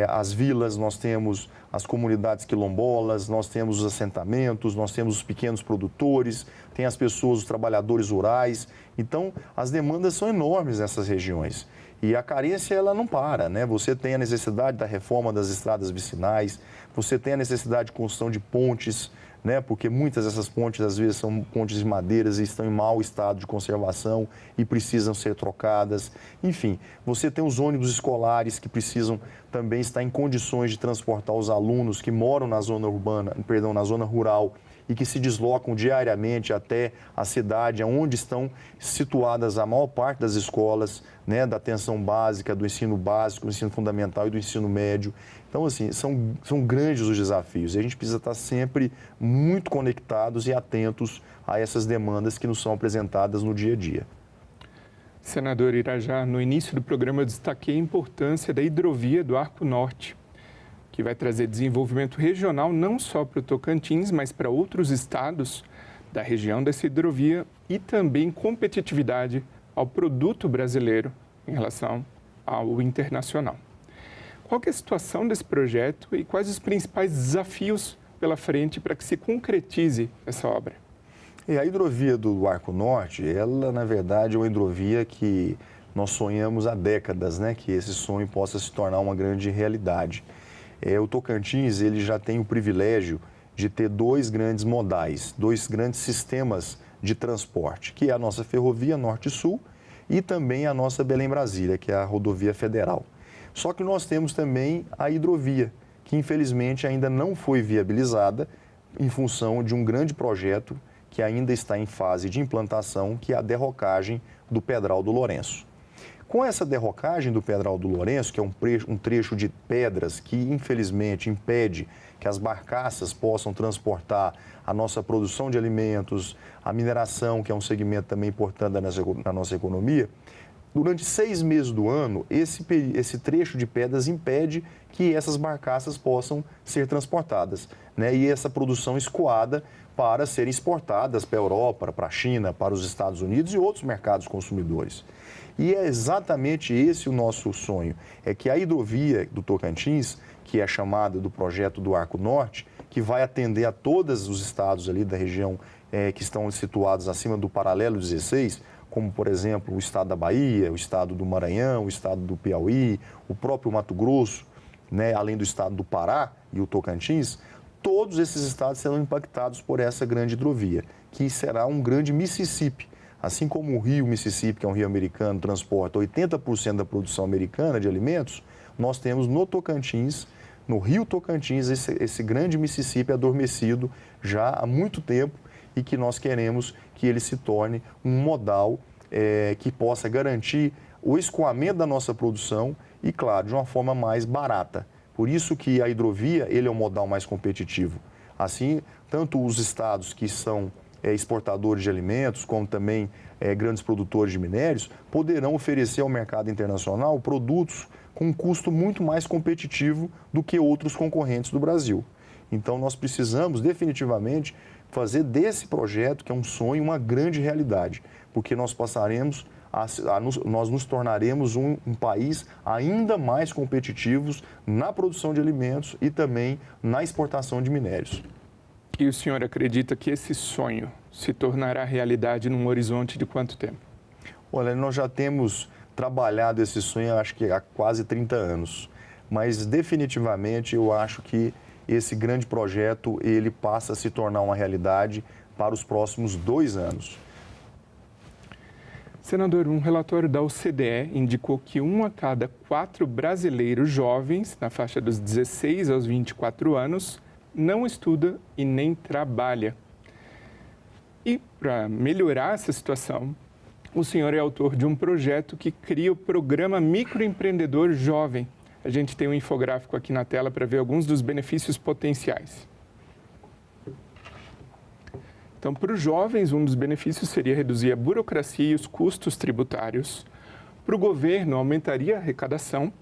as vilas, nós temos as comunidades quilombolas, nós temos os assentamentos, nós temos os pequenos produtores, tem as pessoas, os trabalhadores rurais. Então, as demandas são enormes nessas regiões. E a carência, ela não para, né? Você tem a necessidade da reforma das estradas vicinais, você tem a necessidade de construção de pontes né? Porque muitas dessas pontes, às vezes, são pontes de madeiras e estão em mau estado de conservação e precisam ser trocadas. Enfim, você tem os ônibus escolares que precisam também estar em condições de transportar os alunos que moram na zona urbana, perdão, na zona rural, e que se deslocam diariamente até a cidade, onde estão situadas a maior parte das escolas, né, da atenção básica, do ensino básico, do ensino fundamental e do ensino médio. Então, assim, são grandes os desafios e a gente precisa estar sempre muito conectados e atentos a essas demandas que nos são apresentadas no dia a dia. Senador Irajá, no início do programa eu destaquei a importância da hidrovia do Arco Norte, que vai trazer desenvolvimento regional não só para o Tocantins, mas para outros estados da região dessa hidrovia e também competitividade ao produto brasileiro em relação ao internacional. Qual que é a situação desse projeto e quais os principais desafios pela frente para que se concretize essa obra? A hidrovia do Arco Norte, ela, na verdade, é uma hidrovia que nós sonhamos há décadas, né? Que esse sonho possa se tornar uma grande realidade. O Tocantins, ele já tem o privilégio de ter dois grandes modais, dois grandes sistemas de transporte, que é a nossa ferrovia Norte-Sul e também a nossa Belém-Brasília, que é a rodovia federal. Só que nós temos também a hidrovia, que infelizmente ainda não foi viabilizada em função de um grande projeto que ainda está em fase de implantação, que é a derrocagem do Pedral do Lourenço. Com essa derrocagem do Pedral do Lourenço, que é um trecho de pedras que, infelizmente, impede que as barcaças possam transportar a nossa produção de alimentos, a mineração, que é um segmento também importante da nossa economia, durante 6 meses do ano, esse trecho de pedras impede que essas barcaças possam ser transportadas, né? E essa produção escoada para serem exportadas para a Europa, para a China, para os Estados Unidos e outros mercados consumidores. E é exatamente esse o nosso sonho, é que a hidrovia do Tocantins, que é chamada do projeto do Arco Norte, que vai atender a todos os estados ali da região que estão situados acima do paralelo 16, como, por exemplo, o estado da Bahia, o estado do Maranhão, o estado do Piauí, o próprio Mato Grosso, né, além do estado do Pará e o Tocantins, todos esses estados serão impactados por essa grande hidrovia, que será um grande Mississippi. Assim como o rio Mississippi, que é um rio americano, transporta 80% da produção americana de alimentos, nós temos no Tocantins, no rio Tocantins, esse grande Mississippi adormecido já há muito tempo e que nós queremos que ele se torne um modal que possa garantir o escoamento da nossa produção e, claro, de uma forma mais barata. Por isso que a hidrovia ele é um modal mais competitivo. Assim, tanto os estados que são exportadores de alimentos, como também grandes produtores de minérios, poderão oferecer ao mercado internacional produtos com um custo muito mais competitivo do que outros concorrentes do Brasil. Então, nós precisamos definitivamente fazer desse projeto, que é um sonho, uma grande realidade, porque nós passaremos nós nos tornaremos um país ainda mais competitivos na produção de alimentos e também na exportação de minérios. E o senhor acredita que esse sonho se tornará realidade num horizonte de quanto tempo? Olha, nós já temos trabalhado esse sonho, acho que há quase 30 anos. Mas, definitivamente, eu acho que esse grande projeto, ele passa a se tornar uma realidade para os próximos 2 anos. Senador, um relatório da OCDE indicou que 1 a cada 4 brasileiros jovens, na faixa dos 16 aos 24 anos, não estuda e nem trabalha. E, para melhorar essa situação, o senhor é autor de um projeto que cria o Programa Microempreendedor Jovem. A gente tem um infográfico aqui na tela para ver alguns dos benefícios potenciais. Então, para os jovens, um dos benefícios seria reduzir a burocracia e os custos tributários. Para o governo, aumentaria a arrecadação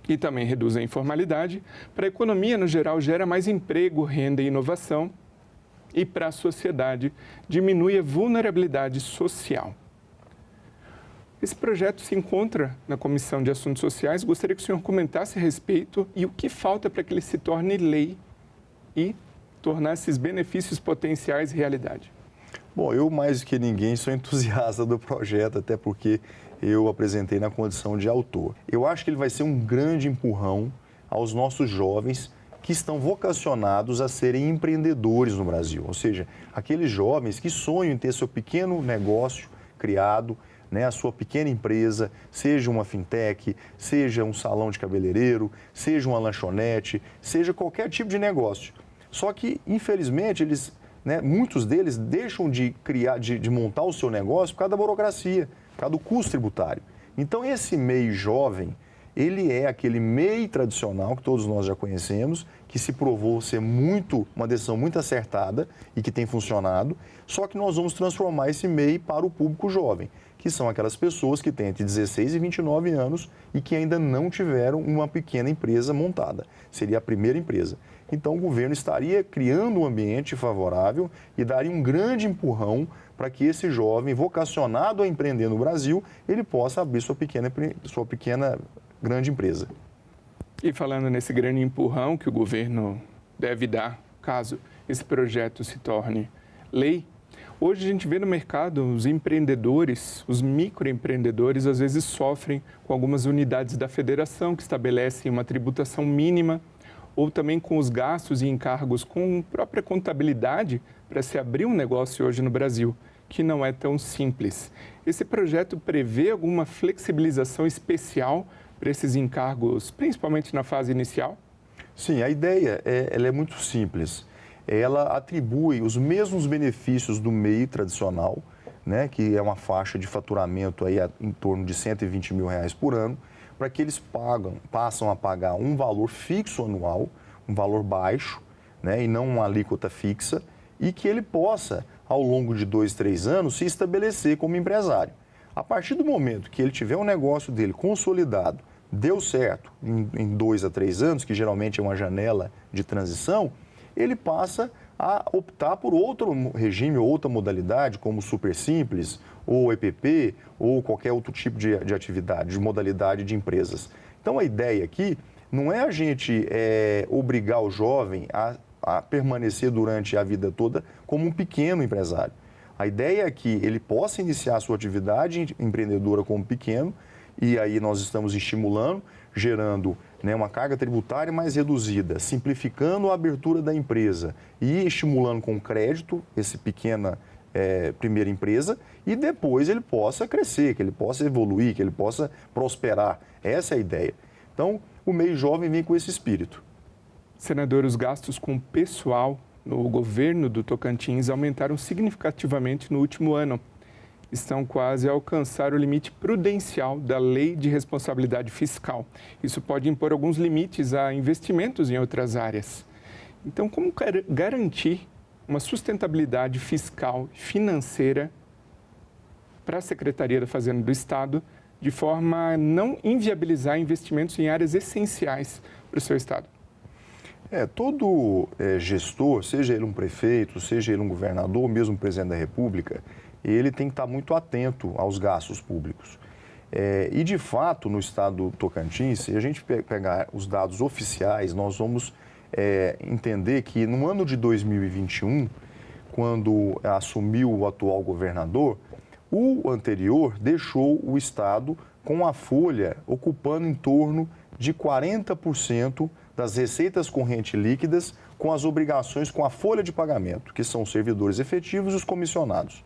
e também reduz a informalidade. Para a economia, no geral, gera mais emprego, renda e inovação. E para a sociedade, diminui a vulnerabilidade social. Esse projeto se encontra na Comissão de Assuntos Sociais. Gostaria que o senhor comentasse a respeito e o que falta para que ele se torne lei e tornar esses benefícios potenciais realidade. Bom, eu mais do que ninguém sou entusiasta do projeto, até porque eu apresentei na condição de autor. Eu acho que ele vai ser um grande empurrão aos nossos jovens que estão vocacionados a serem empreendedores no Brasil, ou seja, aqueles jovens que sonham em ter seu pequeno negócio criado, né, a sua pequena empresa, seja uma fintech, seja um salão de cabeleireiro, seja uma lanchonete, seja qualquer tipo de negócio. Só que, infelizmente, eles, né, muitos deles deixam de criar, de montar o seu negócio por causa da burocracia, por causa do custo tributário. Então, esse MEI jovem, ele é aquele MEI tradicional que todos nós já conhecemos, que se provou ser uma decisão muito acertada e que tem funcionado, só que nós vamos transformar esse MEI para o público jovem, que são aquelas pessoas que têm entre 16 e 29 anos e que ainda não tiveram uma pequena empresa montada. Seria a primeira empresa. Então, o governo estaria criando um ambiente favorável e daria um grande empurrão para que esse jovem, vocacionado a empreender no Brasil, ele possa abrir sua pequena grande empresa. E falando nesse grande empurrão que o governo deve dar, caso esse projeto se torne lei, hoje a gente vê no mercado os empreendedores, os microempreendedores, às vezes sofrem com algumas unidades da federação que estabelecem uma tributação mínima, ou também com os gastos e encargos com própria contabilidade para se abrir um negócio hoje no Brasil, que não é tão simples. Esse projeto prevê alguma flexibilização especial para esses encargos, principalmente na fase inicial? Sim, a ideia ela é muito simples. Ela atribui os mesmos benefícios do MEI tradicional, né, que é uma faixa de faturamento aí em torno de R$120 mil por ano, para que eles passam a pagar um valor fixo anual, um valor baixo, né, e não uma alíquota fixa, e que ele possa, ao longo de 2, 3 anos, se estabelecer como empresário. A partir do momento que ele tiver um negócio dele consolidado, deu certo em 2 a 3 anos, que geralmente é uma janela de transição, ele passa a optar por outro regime, outra modalidade, como Super Simples, ou EPP, ou qualquer outro tipo de atividade, de modalidade de empresas. Então, a ideia aqui não é a gente obrigar o jovem a permanecer durante a vida toda como um pequeno empresário. A ideia é que ele possa iniciar a sua atividade empreendedora como pequeno, e aí nós estamos estimulando, gerando, né, uma carga tributária mais reduzida, simplificando a abertura da empresa e estimulando com crédito essa pequena primeira empresa, e depois ele possa crescer, que ele possa evoluir, que ele possa prosperar. Essa é a ideia. Então, o MEI jovem vem com esse espírito. Senador, os gastos com pessoal no governo do Tocantins aumentaram significativamente no último ano. Estão quase a alcançar o limite prudencial da Lei de Responsabilidade Fiscal. Isso pode impor alguns limites a investimentos em outras áreas. Então, como garantir uma sustentabilidade fiscal e financeira para a Secretaria da Fazenda do Estado, de forma a não inviabilizar investimentos em áreas essenciais para o seu Estado? Todo gestor, seja ele um prefeito, seja ele um governador, ou mesmo um presidente da República, ele tem que estar muito atento aos gastos públicos. E, de fato, no estado do Tocantins, se a gente pegar os dados oficiais, nós vamos entender que no ano de 2021, quando assumiu o atual governador, o anterior deixou o estado com a folha ocupando em torno de 40% das receitas correntes líquidas com as obrigações com a folha de pagamento, que são os servidores efetivos e os comissionados.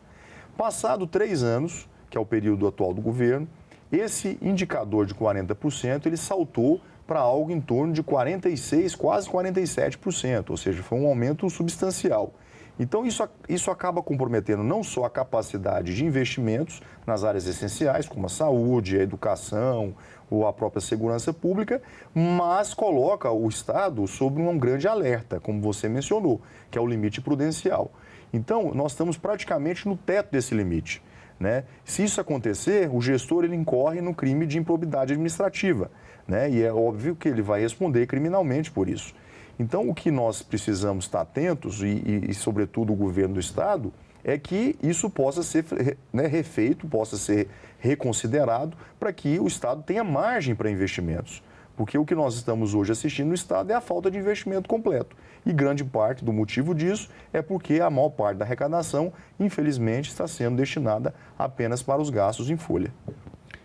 Passado 3 anos, que é o período atual do governo, esse indicador de 40%, ele saltou para algo em torno de 46%, quase 47%, ou seja, foi um aumento substancial. Então, isso acaba comprometendo não só a capacidade de investimentos nas áreas essenciais, como a saúde, a educação ou a própria segurança pública, mas coloca o Estado sob um grande alerta, como você mencionou, que é o limite prudencial. Então, nós estamos praticamente no teto desse limite, né? Se isso acontecer, o gestor ele incorre no crime de improbidade administrativa, né? E é óbvio que ele vai responder criminalmente por isso. Então, o que nós precisamos estar atentos, e sobretudo o governo do Estado, é que isso possa ser, né, refeito, possa ser reconsiderado para que o Estado tenha margem para investimentos. Porque o que nós estamos hoje assistindo no Estado é a falta de investimento completo. E grande parte do motivo disso é porque a maior parte da arrecadação, infelizmente, está sendo destinada apenas para os gastos em folha.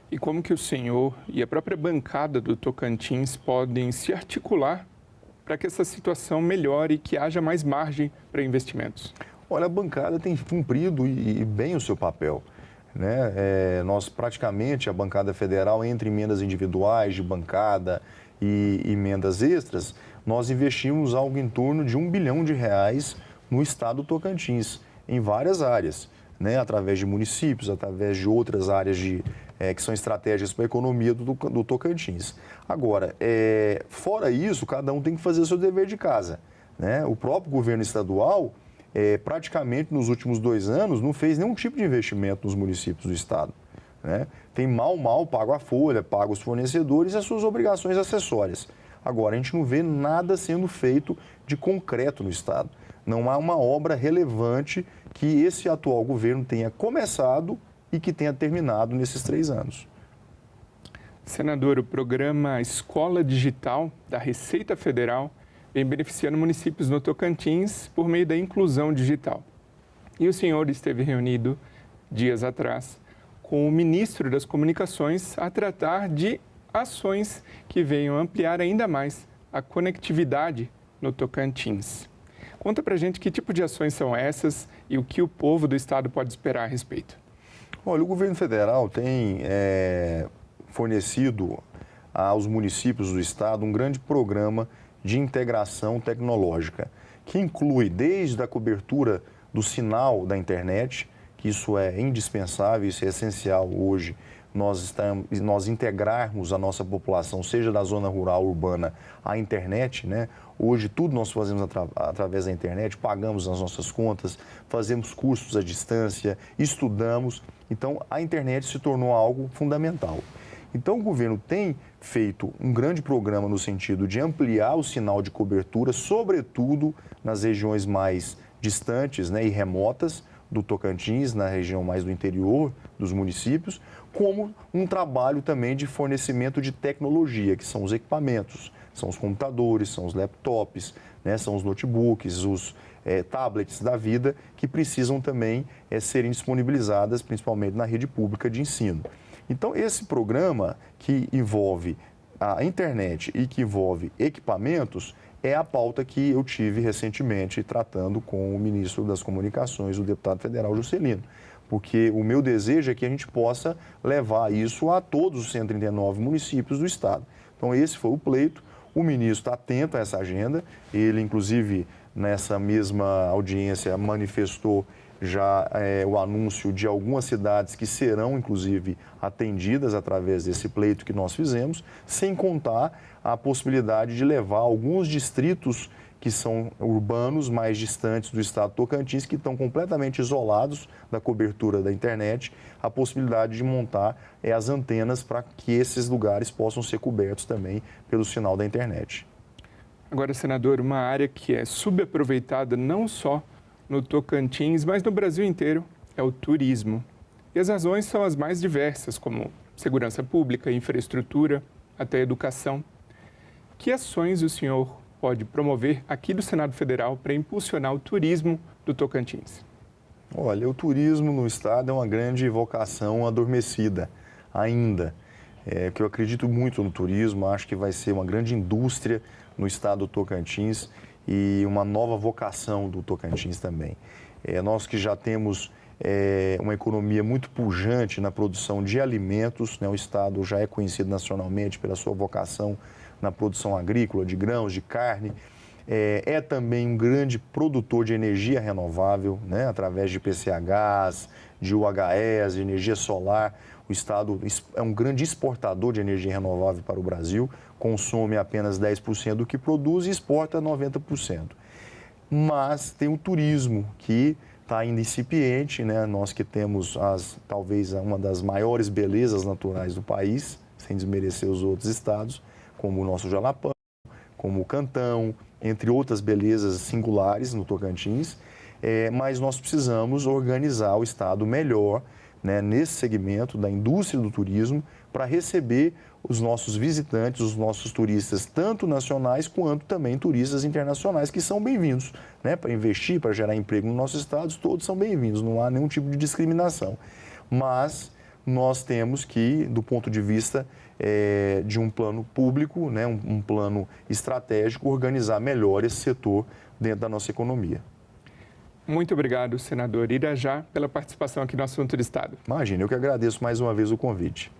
E como que o senhor e a própria bancada do Tocantins podem se articular para que essa situação melhore e que haja mais margem para investimentos? Olha, a bancada tem cumprido e bem o seu papel. Né? Nós praticamente, a bancada federal, entre emendas individuais de bancada e emendas extras, nós investimos algo em torno de R$1 bilhão no estado do Tocantins, em várias áreas, né? Através de municípios, através de outras áreas que são estratégicas para a economia do Tocantins. Agora, fora isso, cada um tem que fazer o seu dever de casa. Né? O próprio governo estadual, praticamente nos últimos 2 anos, não fez nenhum tipo de investimento nos municípios do estado. Né? Tem mal pago a folha, pago os fornecedores e as suas obrigações acessórias. Agora, a gente não vê nada sendo feito de concreto no estado. Não há uma obra relevante que esse atual governo tenha começado e que tenha terminado nesses 3 anos. Senador, o programa Escola Digital da Receita Federal vem beneficiando municípios no Tocantins por meio da inclusão digital. E o senhor esteve reunido dias atrás com o ministro das Comunicações a tratar de ações que venham ampliar ainda mais a conectividade no Tocantins. Conta pra gente que tipo de ações são essas e o que o povo do estado pode esperar a respeito. Olha, o governo federal tem fornecido aos municípios do estado um grande programa de integração tecnológica, que inclui desde a cobertura do sinal da internet, que isso é indispensável, isso é essencial hoje, nós integrarmos a nossa população, seja da zona rural, urbana, à internet, né? Hoje tudo nós fazemos através da internet, pagamos as nossas contas, fazemos cursos à distância, estudamos. Então, a internet se tornou algo fundamental. Então, o governo tem feito um grande programa no sentido de ampliar o sinal de cobertura, sobretudo nas regiões mais distantes, né, e remotas do Tocantins, na região mais do interior dos municípios, como um trabalho também de fornecimento de tecnologia, que são os equipamentos, são os computadores, são os laptops, né, são os notebooks, os tablets da vida, que precisam também serem disponibilizadas, principalmente na rede pública de ensino. Então, esse programa que envolve a internet e que envolve equipamentos é a pauta que eu tive recentemente tratando com o ministro das Comunicações, o deputado federal Juscelino, porque o meu desejo é que a gente possa levar isso a todos os 139 municípios do estado. Então, esse foi o pleito, o ministro está atento a essa agenda, ele, inclusive, nessa mesma audiência, manifestou já o anúncio de algumas cidades que serão, inclusive, atendidas através desse pleito que nós fizemos, sem contar a possibilidade de levar alguns distritos que são urbanos, mais distantes do estado do Tocantins, que estão completamente isolados da cobertura da internet, a possibilidade de montar as antenas para que esses lugares possam ser cobertos também pelo sinal da internet. Agora, senador, uma área que é subaproveitada não só no Tocantins, mas no Brasil inteiro, é o turismo. E as razões são as mais diversas, como segurança pública, infraestrutura, até educação. Que ações o senhor pode promover aqui do Senado Federal para impulsionar o turismo do Tocantins? Olha, o turismo no estado é uma grande vocação adormecida ainda. Que eu acredito muito no turismo, acho que vai ser uma grande indústria no estado do Tocantins e uma nova vocação do Tocantins também. Nós que já temos uma economia muito pujante na produção de alimentos, né? O estado já é conhecido nacionalmente pela sua vocação na produção agrícola, de grãos, de carne. É também um grande produtor de energia renovável, né? Através de PCHs, de UHS, de energia solar. O estado é um grande exportador de energia renovável para o Brasil, consome apenas 10% do que produz e exporta 90%. Mas tem o turismo, que está ainda incipiente, né? Nós que temos talvez uma das maiores belezas naturais do país, sem desmerecer os outros estados, como o nosso Jalapão, como o Cantão, entre outras belezas singulares no Tocantins, mas nós precisamos organizar o estado melhor, né, nesse segmento da indústria do turismo, para receber os nossos visitantes, os nossos turistas, tanto nacionais quanto também turistas internacionais, que são bem-vindos, né, para investir, para gerar emprego no nosso estado, todos são bem-vindos, não há nenhum tipo de discriminação. Mas nós temos que, do ponto de vista de um plano público, né, um plano estratégico, organizar melhor esse setor dentro da nossa economia. Muito obrigado, senador Irajá, pela participação aqui no Assunto do Estado. Imagina, eu que agradeço mais uma vez o convite.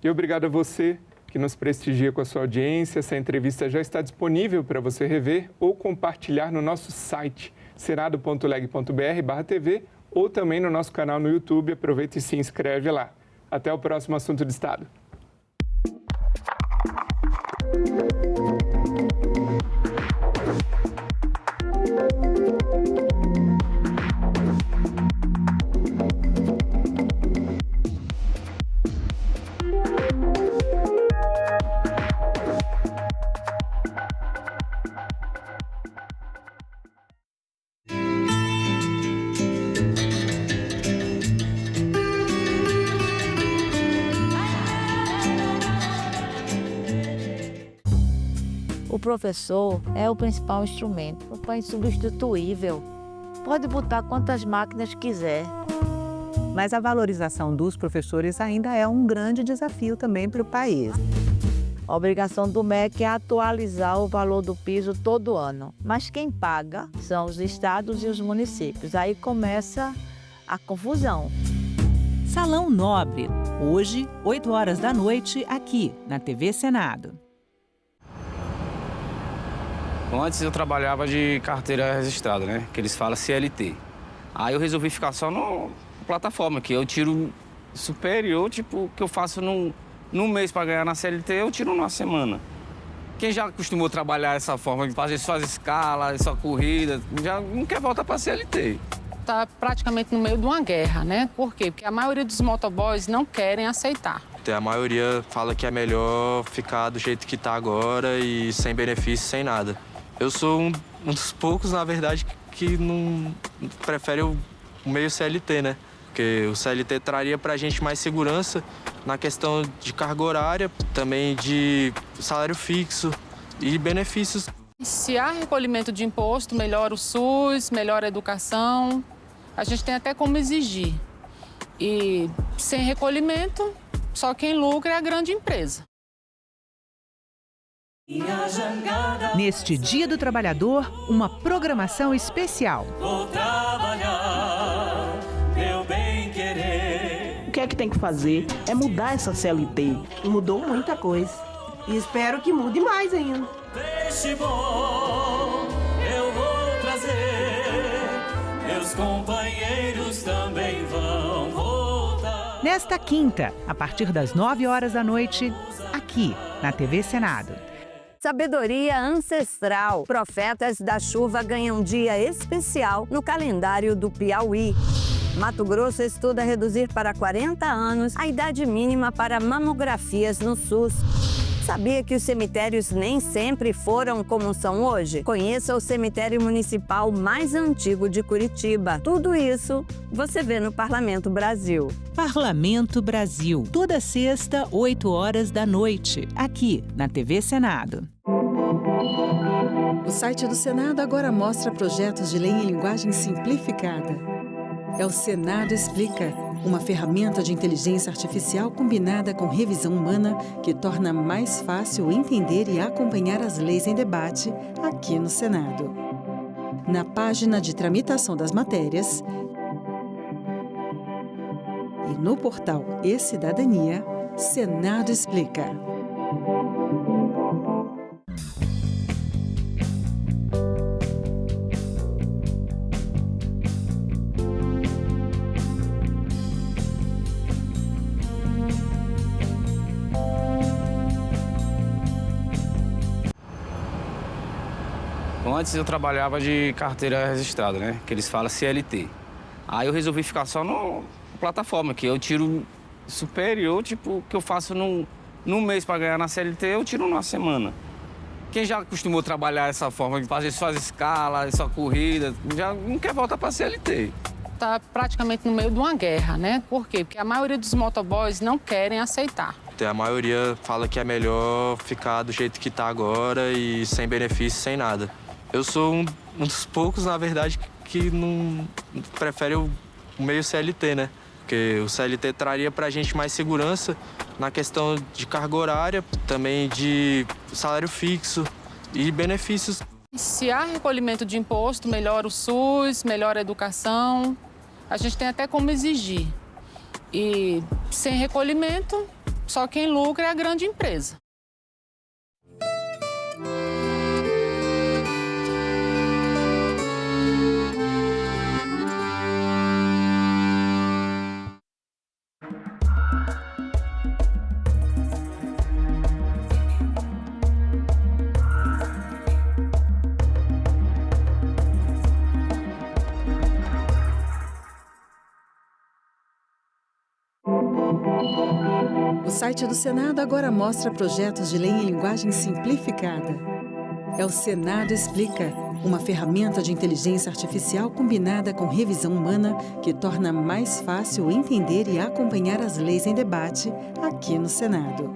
E obrigado a você que nos prestigia com a sua audiência. Essa entrevista já está disponível para você rever ou compartilhar no nosso site, senado.leg.br/TV, ou também no nosso canal no YouTube. Aproveita e se inscreve lá. Até o próximo Assunto do Estado. O professor é o principal instrumento, é insubstituível. Pode botar quantas máquinas quiser. Mas a valorização dos professores ainda é um grande desafio também para o país. A obrigação do MEC é atualizar o valor do piso todo ano. Mas quem paga são os estados e os municípios. Aí começa a confusão. Salão Nobre, hoje, 8 horas da noite, aqui na TV Senado. Antes eu trabalhava de carteira registrada, né? Que eles falam CLT. Aí eu resolvi ficar só na plataforma, que eu tiro superior, tipo, que eu faço num mês para ganhar na CLT, eu tiro numa semana. Quem já acostumou a trabalhar dessa forma, de fazer só as escalas, só corrida, já não quer voltar para CLT. Está praticamente no meio de uma guerra, né? Por quê? Porque a maioria dos motoboys não querem aceitar. A maioria fala que é melhor ficar do jeito que está agora e sem benefício, sem nada. Eu sou um dos poucos, na verdade, que não prefere o meio CLT, né? Porque o CLT traria pra gente mais segurança na questão de carga horária, também de salário fixo e benefícios. Se há recolhimento de imposto, melhora o SUS, melhora a educação. A gente tem até como exigir. E sem recolhimento, só quem lucra é a grande empresa. Neste Dia do Trabalhador, uma programação especial. Vou trabalhar, meu bem querer. O que é que tem que fazer é mudar essa CLT. Mudou muita coisa. E espero que mude mais ainda. Peixe bom, eu vou trazer. Meus companheiros também vão voltar. Nesta quinta, a partir das 9 horas da noite, aqui na TV Senado. Sabedoria ancestral. Profetas da chuva ganham dia especial no calendário do Piauí. Mato Grosso estuda reduzir para 40 anos a idade mínima para mamografias no SUS. Sabia que os cemitérios nem sempre foram como são hoje? Conheça o cemitério municipal mais antigo de Curitiba. Tudo isso você vê no Parlamento Brasil. Parlamento Brasil, toda sexta, 8 horas da noite, aqui na TV Senado. O site do Senado agora mostra projetos de lei em linguagem simplificada. É o Senado Explica, uma ferramenta de inteligência artificial combinada com revisão humana que torna mais fácil entender e acompanhar as leis em debate aqui no Senado. Na página de tramitação das matérias e no portal E-Cidadania, Senado Explica. Antes eu trabalhava de carteira registrada, né? Que eles falam CLT. Aí eu resolvi ficar só na plataforma, que eu tiro superior, tipo, que eu faço num mês para ganhar na CLT, eu tiro numa semana. Quem já acostumou a trabalhar dessa forma, de fazer só as escalas, só corrida, já não quer voltar para CLT. Está praticamente no meio de uma guerra, né? Por quê? Porque a maioria dos motoboys não querem aceitar. A maioria fala que é melhor ficar do jeito que está agora e sem benefício, sem nada. Eu sou um dos poucos, na verdade, que não prefere o meio CLT, né? porque o CLT traria para a gente mais segurança na questão de carga horária, também de salário fixo e benefícios. Se há recolhimento de imposto, melhora o SUS, melhora a educação. A gente tem até como exigir. E sem recolhimento, só quem lucra é a grande empresa. O site do Senado agora mostra projetos de lei em linguagem simplificada. É o Senado Explica, uma ferramenta de inteligência artificial combinada com revisão humana que torna mais fácil entender e acompanhar as leis em debate aqui no Senado.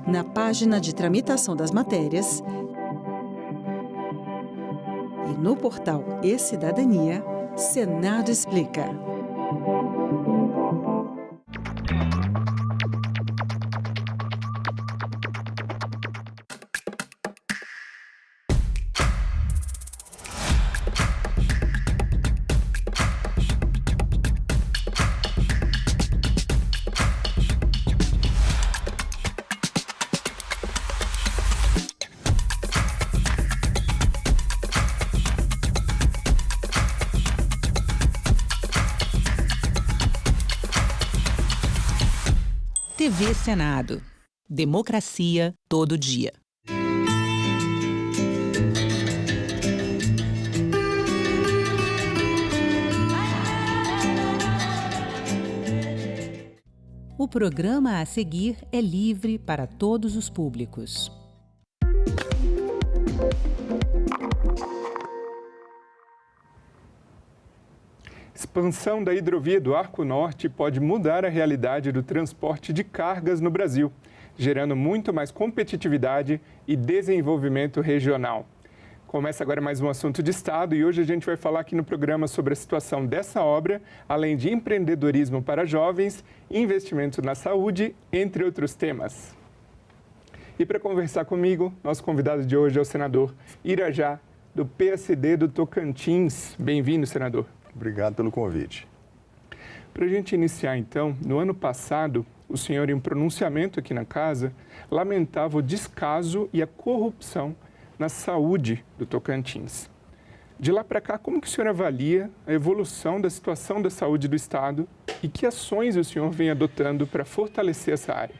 Na página de tramitação das matérias e no portal E-Cidadania, Senado Explica. TV Senado. Democracia todo dia. O programa a seguir é livre para todos os públicos. Expansão da hidrovia do Arco Norte pode mudar a realidade do transporte de cargas no Brasil, gerando muito mais competitividade e desenvolvimento regional. Começa agora mais um assunto de Estado e hoje a gente vai falar aqui no programa sobre a situação dessa obra, além de empreendedorismo para jovens, investimento na saúde, entre outros temas. E para conversar comigo, nosso convidado de hoje é o senador Irajá, do PSD do Tocantins. Bem-vindo, senador. Obrigado pelo convite. Para a gente iniciar, então, no ano passado, o senhor, em um pronunciamento aqui na casa, lamentava o descaso e a corrupção na saúde do Tocantins. De lá para cá, como que o senhor avalia a evolução da situação da saúde do Estado e que ações o senhor vem adotando para fortalecer essa área?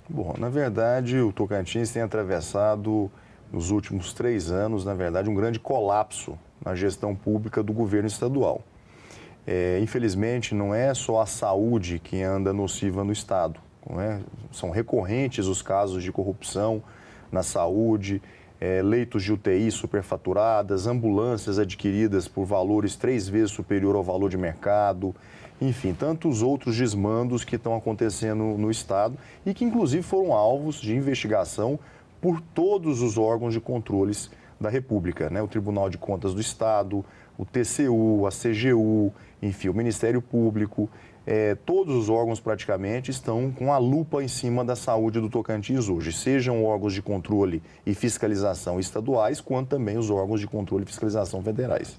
Bom, na verdade, o Tocantins tem atravessado, nos últimos 3 anos, na verdade, um grande colapso na gestão pública do governo estadual. Infelizmente, não é só a saúde que anda nociva no Estado. Não é? São recorrentes os casos de corrupção na saúde, leitos de UTI superfaturadas, ambulâncias adquiridas por valores 3 vezes superior ao valor de mercado, enfim, tantos outros desmandos que estão acontecendo no Estado e que, inclusive, foram alvos de investigação por todos os órgãos de controles da República, né? O Tribunal de Contas do Estado, o TCU, a CGU, enfim, o Ministério Público, todos os órgãos praticamente estão com a lupa em cima da saúde do Tocantins hoje, sejam órgãos de controle e fiscalização estaduais, quanto também os órgãos de controle e fiscalização federais.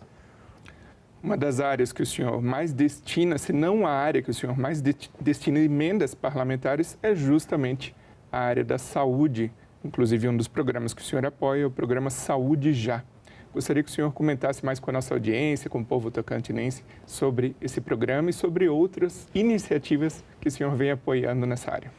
Uma das áreas que o senhor mais destina, se não a área que o senhor mais destina emendas parlamentares, é justamente a área da saúde. Inclusive, um dos programas que o senhor apoia é o programa Saúde Já. Gostaria que o senhor comentasse mais com a nossa audiência, com o povo tocantinense, sobre esse programa e sobre outras iniciativas que o senhor vem apoiando nessa área.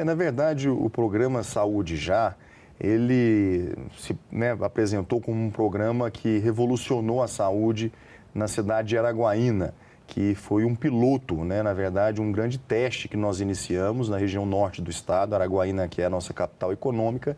Na verdade, o programa Saúde Já, ele se apresentou como um programa que revolucionou a saúde na cidade de Araguaína, que foi um piloto, na verdade, um grande teste que nós iniciamos na região norte do estado, Araguaína, que é a nossa capital econômica,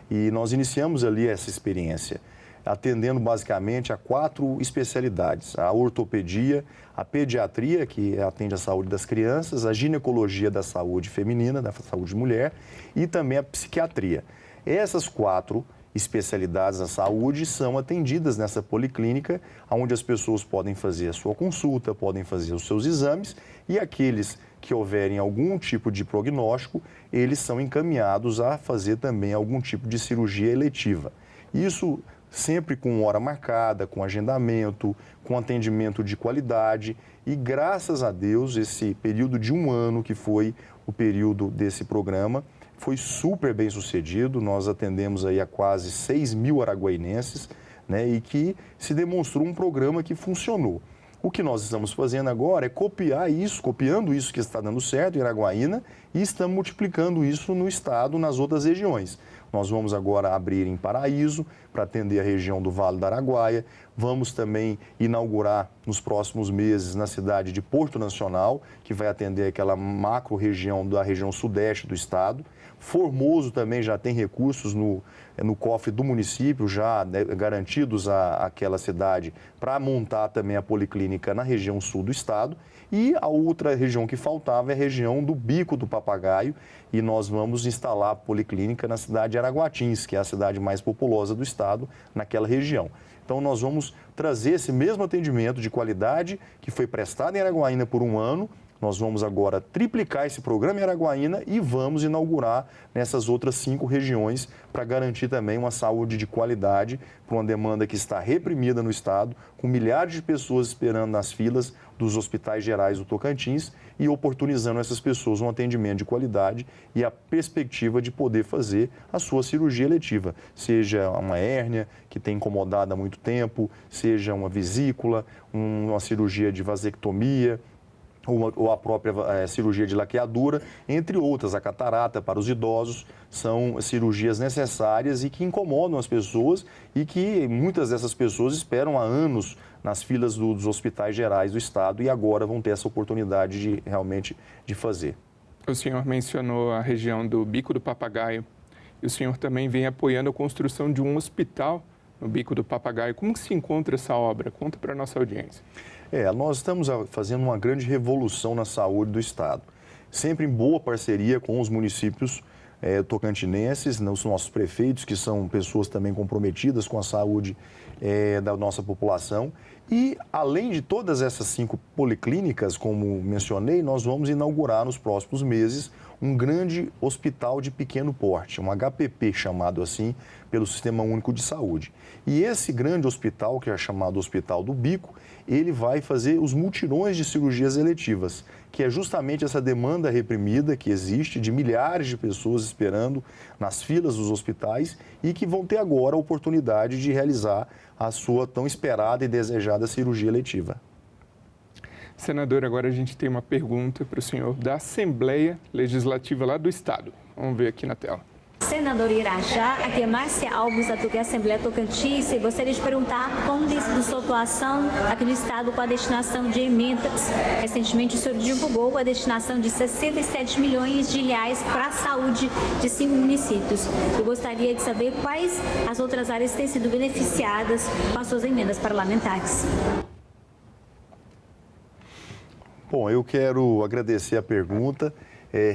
e nós iniciamos ali essa experiência, atendendo basicamente a 4 especialidades: a ortopedia, a pediatria, que atende a saúde das crianças, a ginecologia da saúde feminina, da saúde mulher, e também a psiquiatria. Essas 4 especialidades da saúde são atendidas nessa policlínica, onde as pessoas podem fazer a sua consulta, podem fazer os seus exames e aqueles que houverem algum tipo de prognóstico, eles são encaminhados a fazer também algum tipo de cirurgia eletiva. Isso sempre com hora marcada, com agendamento, com atendimento de qualidade e, graças a Deus, esse período de 1 ano, que foi o período desse programa, foi super bem sucedido. Nós atendemos aí a quase 6 mil araguainenses, né, e que se demonstrou um programa que funcionou. O que nós estamos fazendo agora é copiando isso que está dando certo em Araguaína e estamos multiplicando isso no estado, nas outras regiões. Nós vamos agora abrir em Paraíso para atender a região do Vale do Araguaia. Vamos também inaugurar nos próximos meses na cidade de Porto Nacional, que vai atender aquela macro região da região sudeste do estado. Formoso também já tem recursos no cofre do município, já garantidos àquela cidade, para montar também a policlínica na região sul do estado. E a outra região que faltava é a região do Bico do Papagaio, e nós vamos instalar a policlínica na cidade de Araguatins, que é a cidade mais populosa do estado, naquela região. Então, nós vamos trazer esse mesmo atendimento de qualidade que foi prestado em Araguaína por 1 ano. Nós vamos agora triplicar esse programa em Araguaína e vamos inaugurar nessas outras 5 regiões para garantir também uma saúde de qualidade para uma demanda que está reprimida no estado, com milhares de pessoas esperando nas filas dos hospitais gerais do Tocantins e oportunizando essas pessoas um atendimento de qualidade e a perspectiva de poder fazer a sua cirurgia eletiva, seja uma hérnia que tem incomodado há muito tempo, seja uma vesícula, uma cirurgia de vasectomia, ou a própria cirurgia de laqueadura, entre outras. A catarata para os idosos são cirurgias necessárias e que incomodam as pessoas e que muitas dessas pessoas esperam há anos nas filas dos hospitais gerais do estado e agora vão ter essa oportunidade de realmente de fazer. O senhor mencionou a região do Bico do Papagaio e o senhor também vem apoiando a construção de um hospital no Bico do Papagaio. Como se encontra essa obra? Conta para a nossa audiência. Nós estamos fazendo uma grande revolução na saúde do estado, sempre em boa parceria com os municípios tocantinenses, os nossos prefeitos, que são pessoas também comprometidas com a saúde da nossa população. E, além de todas essas 5 policlínicas, como mencionei, nós vamos inaugurar nos próximos meses um grande hospital de pequeno porte, um HPP chamado assim, pelo Sistema Único de Saúde. E esse grande hospital, que é chamado Hospital do Bico, ele vai fazer os mutirões de cirurgias eletivas, que é justamente essa demanda reprimida que existe de milhares de pessoas esperando nas filas dos hospitais e que vão ter agora a oportunidade de realizar a sua tão esperada e desejada cirurgia eletiva. Senador, agora a gente tem uma pergunta para o senhor da Assembleia Legislativa lá do Estado. Vamos ver aqui na tela. Senador Irajá, aqui é Márcia Alves, da Assembleia Tocantins, e gostaria de perguntar como tem sido sua atuação aqui no Estado com a destinação de emendas. Recentemente o senhor divulgou a destinação de 67 milhões de reais para a saúde de 5 municípios. Eu gostaria de saber quais as outras áreas têm sido beneficiadas com as suas emendas parlamentares. Bom, eu quero agradecer a pergunta.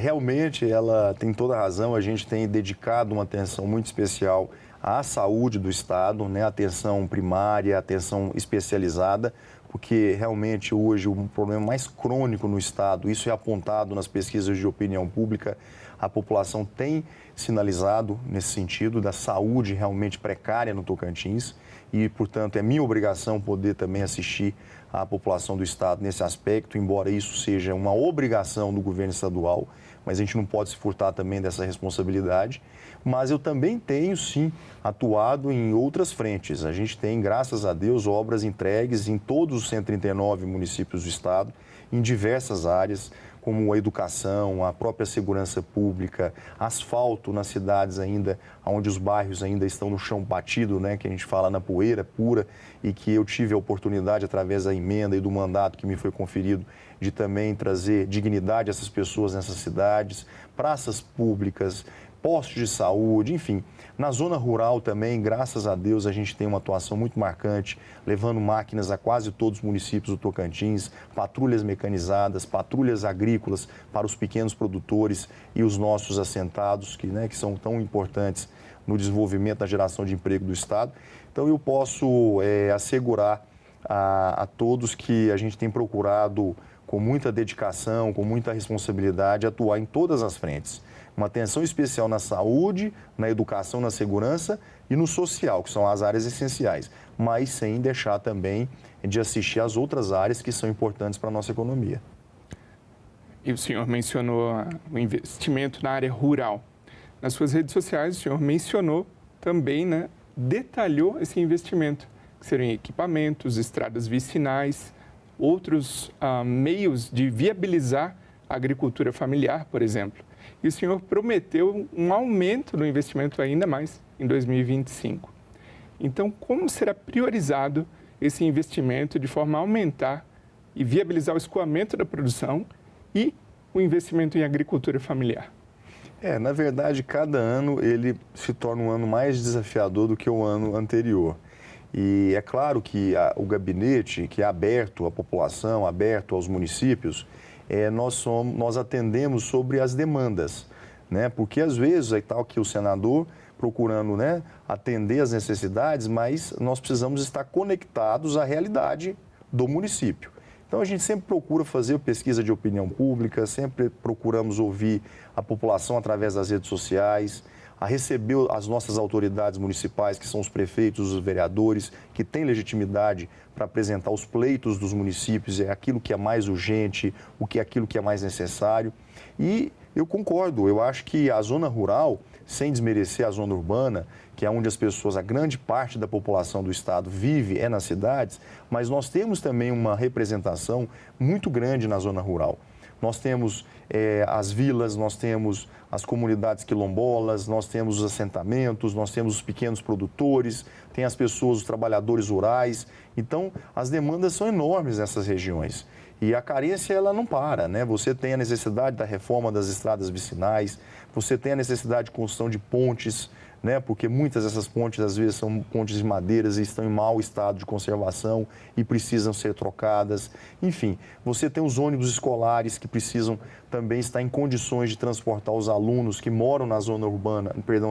Realmente, ela tem toda a razão. A gente tem dedicado uma atenção muito especial à saúde do estado, né? Atenção primária, atenção especializada, porque realmente hoje o problema mais crônico no estado, isso é apontado nas pesquisas de opinião pública, a população tem sinalizado nesse sentido da saúde realmente precária no Tocantins e, portanto, é minha obrigação poder também assistir a população do estado nesse aspecto, embora isso seja uma obrigação do governo estadual, mas a gente não pode se furtar também dessa responsabilidade. Mas eu também tenho, sim, atuado em outras frentes. A gente tem, graças a Deus, obras entregues em todos os 139 municípios do estado, em diversas áreas, como a educação, a própria segurança pública, asfalto nas cidades ainda, onde os bairros ainda estão no chão batido, né, que a gente fala na poeira pura, e que eu tive a oportunidade, através da emenda e do mandato que me foi conferido, de também trazer dignidade a essas pessoas nessas cidades, praças públicas, postos de saúde, enfim. Na zona rural também, graças a Deus, a gente tem uma atuação muito marcante, levando máquinas a quase todos os municípios do Tocantins, patrulhas mecanizadas, patrulhas agrícolas para os pequenos produtores e os nossos assentados, que são tão importantes no desenvolvimento da geração de emprego do Estado. Então, eu posso assegurar a todos que a gente tem procurado, com muita dedicação, com muita responsabilidade, atuar em todas as frentes. Uma atenção especial na saúde, na educação, na segurança e no social, que são as áreas essenciais, mas sem deixar também de assistir às outras áreas que são importantes para a nossa economia. E o senhor mencionou o investimento na área rural. Nas suas redes sociais, o senhor mencionou também, detalhou esse investimento, que seriam equipamentos, estradas vicinais, outros meios de viabilizar a agricultura familiar, por exemplo. E o senhor prometeu um aumento no investimento ainda mais em 2025. Então, como será priorizado esse investimento de forma a aumentar e viabilizar o escoamento da produção e o investimento em agricultura familiar? Na verdade, cada ano ele se torna um ano mais desafiador do que o ano anterior. E é claro que o gabinete, que é aberto à população, aberto aos municípios, nós atendemos sobre as demandas, porque às vezes está aqui o senador procurando atender as necessidades, mas nós precisamos estar conectados à realidade do município. Então, a gente sempre procura fazer pesquisa de opinião pública, sempre procuramos ouvir a população através das redes sociais, a receber as nossas autoridades municipais, que são os prefeitos, os vereadores, que têm legitimidade para apresentar os pleitos dos municípios, aquilo que é mais urgente, aquilo que é mais necessário. E eu concordo, eu acho que a zona rural, sem desmerecer a zona urbana, que é onde as pessoas, a grande parte da população do estado vive, nas cidades, mas nós temos também uma representação muito grande na zona rural. Nós temos as vilas, nós temos as comunidades quilombolas, nós temos os assentamentos, nós temos os pequenos produtores, tem as pessoas, os trabalhadores rurais. Então, as demandas são enormes nessas regiões. E a carência, ela não para, Você tem a necessidade da reforma das estradas vicinais, você tem a necessidade de construção de pontes, porque muitas dessas pontes, às vezes, são pontes de madeiras e estão em mau estado de conservação e precisam ser trocadas. Enfim, você tem os ônibus escolares que precisam também estar em condições de transportar os alunos que moram na zona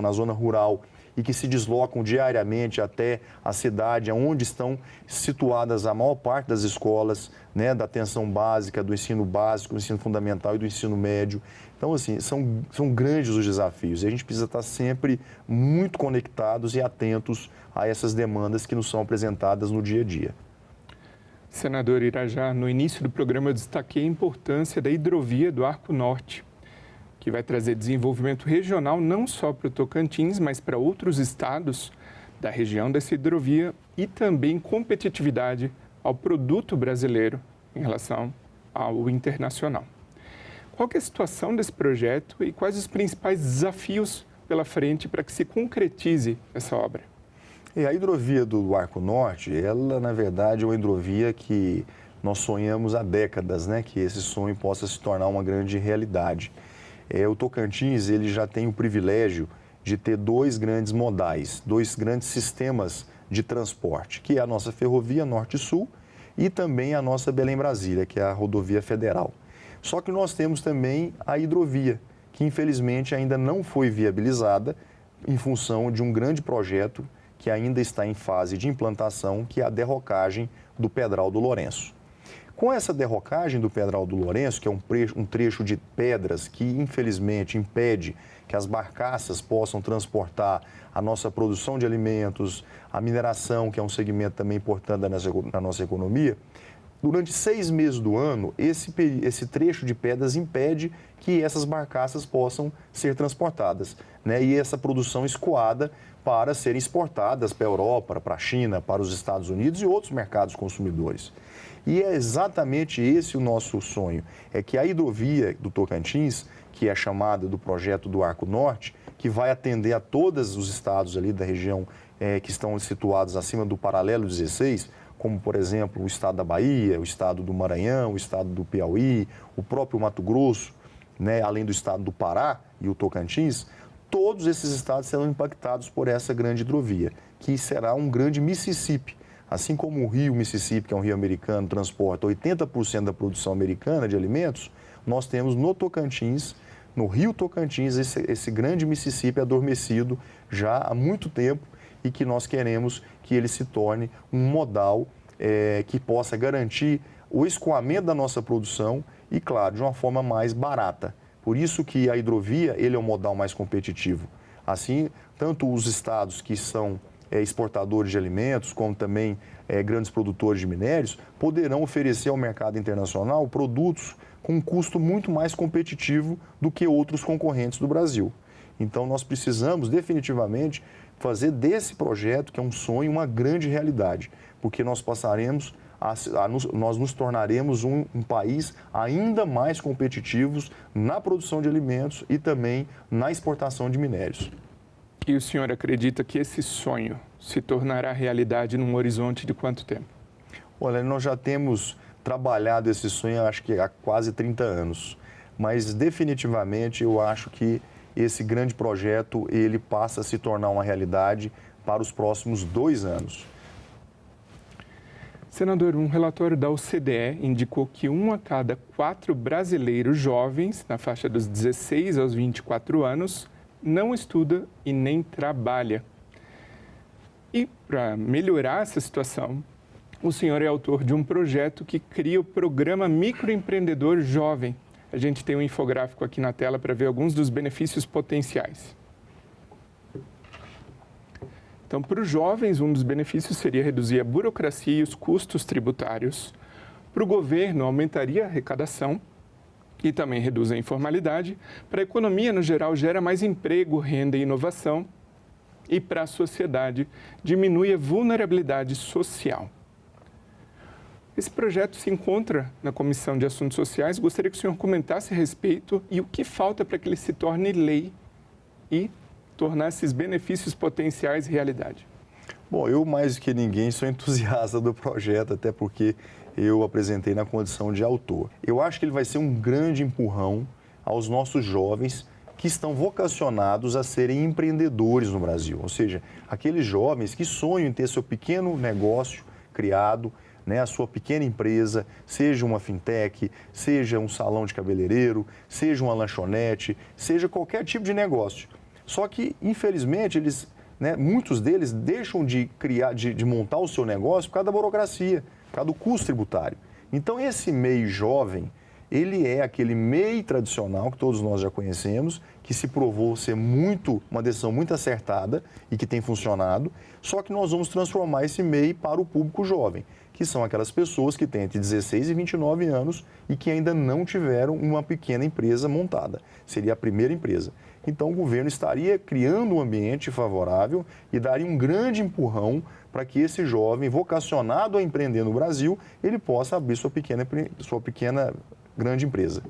na zona rural e que se deslocam diariamente até a cidade, onde estão situadas a maior parte das escolas, da atenção básica, do ensino básico, do ensino fundamental e do ensino médio. Então, assim, são grandes os desafios e a gente precisa estar sempre muito conectados e atentos a essas demandas que nos são apresentadas no dia a dia. Senador Irajá, no início do programa eu destaquei a importância da hidrovia do Arco Norte, que vai trazer desenvolvimento regional não só para o Tocantins, mas para outros estados da região dessa hidrovia e também competitividade ao produto brasileiro em relação ao internacional. Qual que é a situação desse projeto e quais os principais desafios pela frente para que se concretize essa obra? A hidrovia do Arco Norte, ela, na verdade, é uma hidrovia que nós sonhamos há décadas, que esse sonho possa se tornar uma grande realidade. O Tocantins, ele já tem o privilégio de ter dois grandes modais, dois grandes sistemas de transporte, que é a nossa ferrovia Norte-Sul e também a nossa Belém-Brasília, que é a rodovia federal. Só que nós temos também a hidrovia, que infelizmente ainda não foi viabilizada em função de um grande projeto que ainda está em fase de implantação, que é a derrocagem do Pedral do Lourenço. Com essa derrocagem do Pedral do Lourenço, que é um trecho de pedras que infelizmente impede que as barcaças possam transportar a nossa produção de alimentos, a mineração, que é um segmento também importante da nossa economia, durante 6 meses do ano, esse trecho de pedras impede que essas barcaças possam ser transportadas, e essa produção escoada para serem exportadas para a Europa, para a China, para os Estados Unidos e outros mercados consumidores. E é exatamente esse o nosso sonho, é que a hidrovia do Tocantins, que é chamada do projeto do Arco Norte, que vai atender a todos os estados ali da região que estão situados acima do paralelo 16, como, por exemplo, o estado da Bahia, o estado do Maranhão, o estado do Piauí, o próprio Mato Grosso, além do estado do Pará e o Tocantins, todos esses estados serão impactados por essa grande hidrovia, que será um grande Mississippi. Assim como o rio Mississippi, que é um rio americano, transporta 80% da produção americana de alimentos, nós temos no Tocantins, no rio Tocantins, esse grande Mississippi adormecido já há muito tempo e que nós queremos que ele se torne um modal que possa garantir o escoamento da nossa produção e, claro, de uma forma mais barata. Por isso que a hidrovia ele é o modal mais competitivo. Assim, tanto os estados que são exportadores de alimentos, como também grandes produtores de minérios, poderão oferecer ao mercado internacional produtos com um custo muito mais competitivo do que outros concorrentes do Brasil. Então, nós precisamos definitivamente fazer desse projeto, que é um sonho, uma grande realidade, porque nós passaremos nós nos tornaremos um país ainda mais competitivos na produção de alimentos e também na exportação de minérios. E o senhor acredita que esse sonho se tornará realidade num horizonte de quanto tempo? Olha, nós já temos trabalhado esse sonho, acho que há quase 30 anos, mas definitivamente eu acho que esse grande projeto ele passa a se tornar uma realidade para os próximos 2 anos. Senador, um relatório da OCDE indicou que 1 a cada 4 brasileiros jovens, na faixa dos 16 aos 24 anos, não estuda e nem trabalha. E para melhorar essa situação, o senhor é autor de um projeto que cria o Programa Microempreendedor Jovem. A gente tem um infográfico aqui na tela para ver alguns dos benefícios potenciais. Então, para os jovens, um dos benefícios seria reduzir a burocracia e os custos tributários. Para o governo, aumentaria a arrecadação e também reduz a informalidade. Para a economia, no geral, gera mais emprego, renda e inovação. E para a sociedade, diminui a vulnerabilidade social. Esse projeto se encontra na Comissão de Assuntos Sociais. Gostaria que o senhor comentasse a respeito e o que falta para que ele se torne lei e tornar esses benefícios potenciais realidade. Bom, eu mais do que ninguém sou entusiasta do projeto, até porque eu apresentei na condição de autor. Eu acho que ele vai ser um grande empurrão aos nossos jovens que estão vocacionados a serem empreendedores no Brasil, ou seja, aqueles jovens que sonham em ter seu pequeno negócio criado, a sua pequena empresa, seja uma fintech, seja um salão de cabeleireiro, seja uma lanchonete, seja qualquer tipo de negócio. Só que, infelizmente, muitos deles deixam de criar, de montar o seu negócio por causa da burocracia, por causa do custo tributário. Então, esse MEI jovem, ele é aquele MEI tradicional que todos nós já conhecemos, que se provou ser uma decisão muito acertada e que tem funcionado, só que nós vamos transformar esse MEI para o público jovem, que são aquelas pessoas que têm entre 16 e 29 anos e que ainda não tiveram uma pequena empresa montada. Seria a primeira empresa. Então, o governo estaria criando um ambiente favorável e daria um grande empurrão para que esse jovem, vocacionado a empreender no Brasil, ele possa abrir sua pequena grande empresa.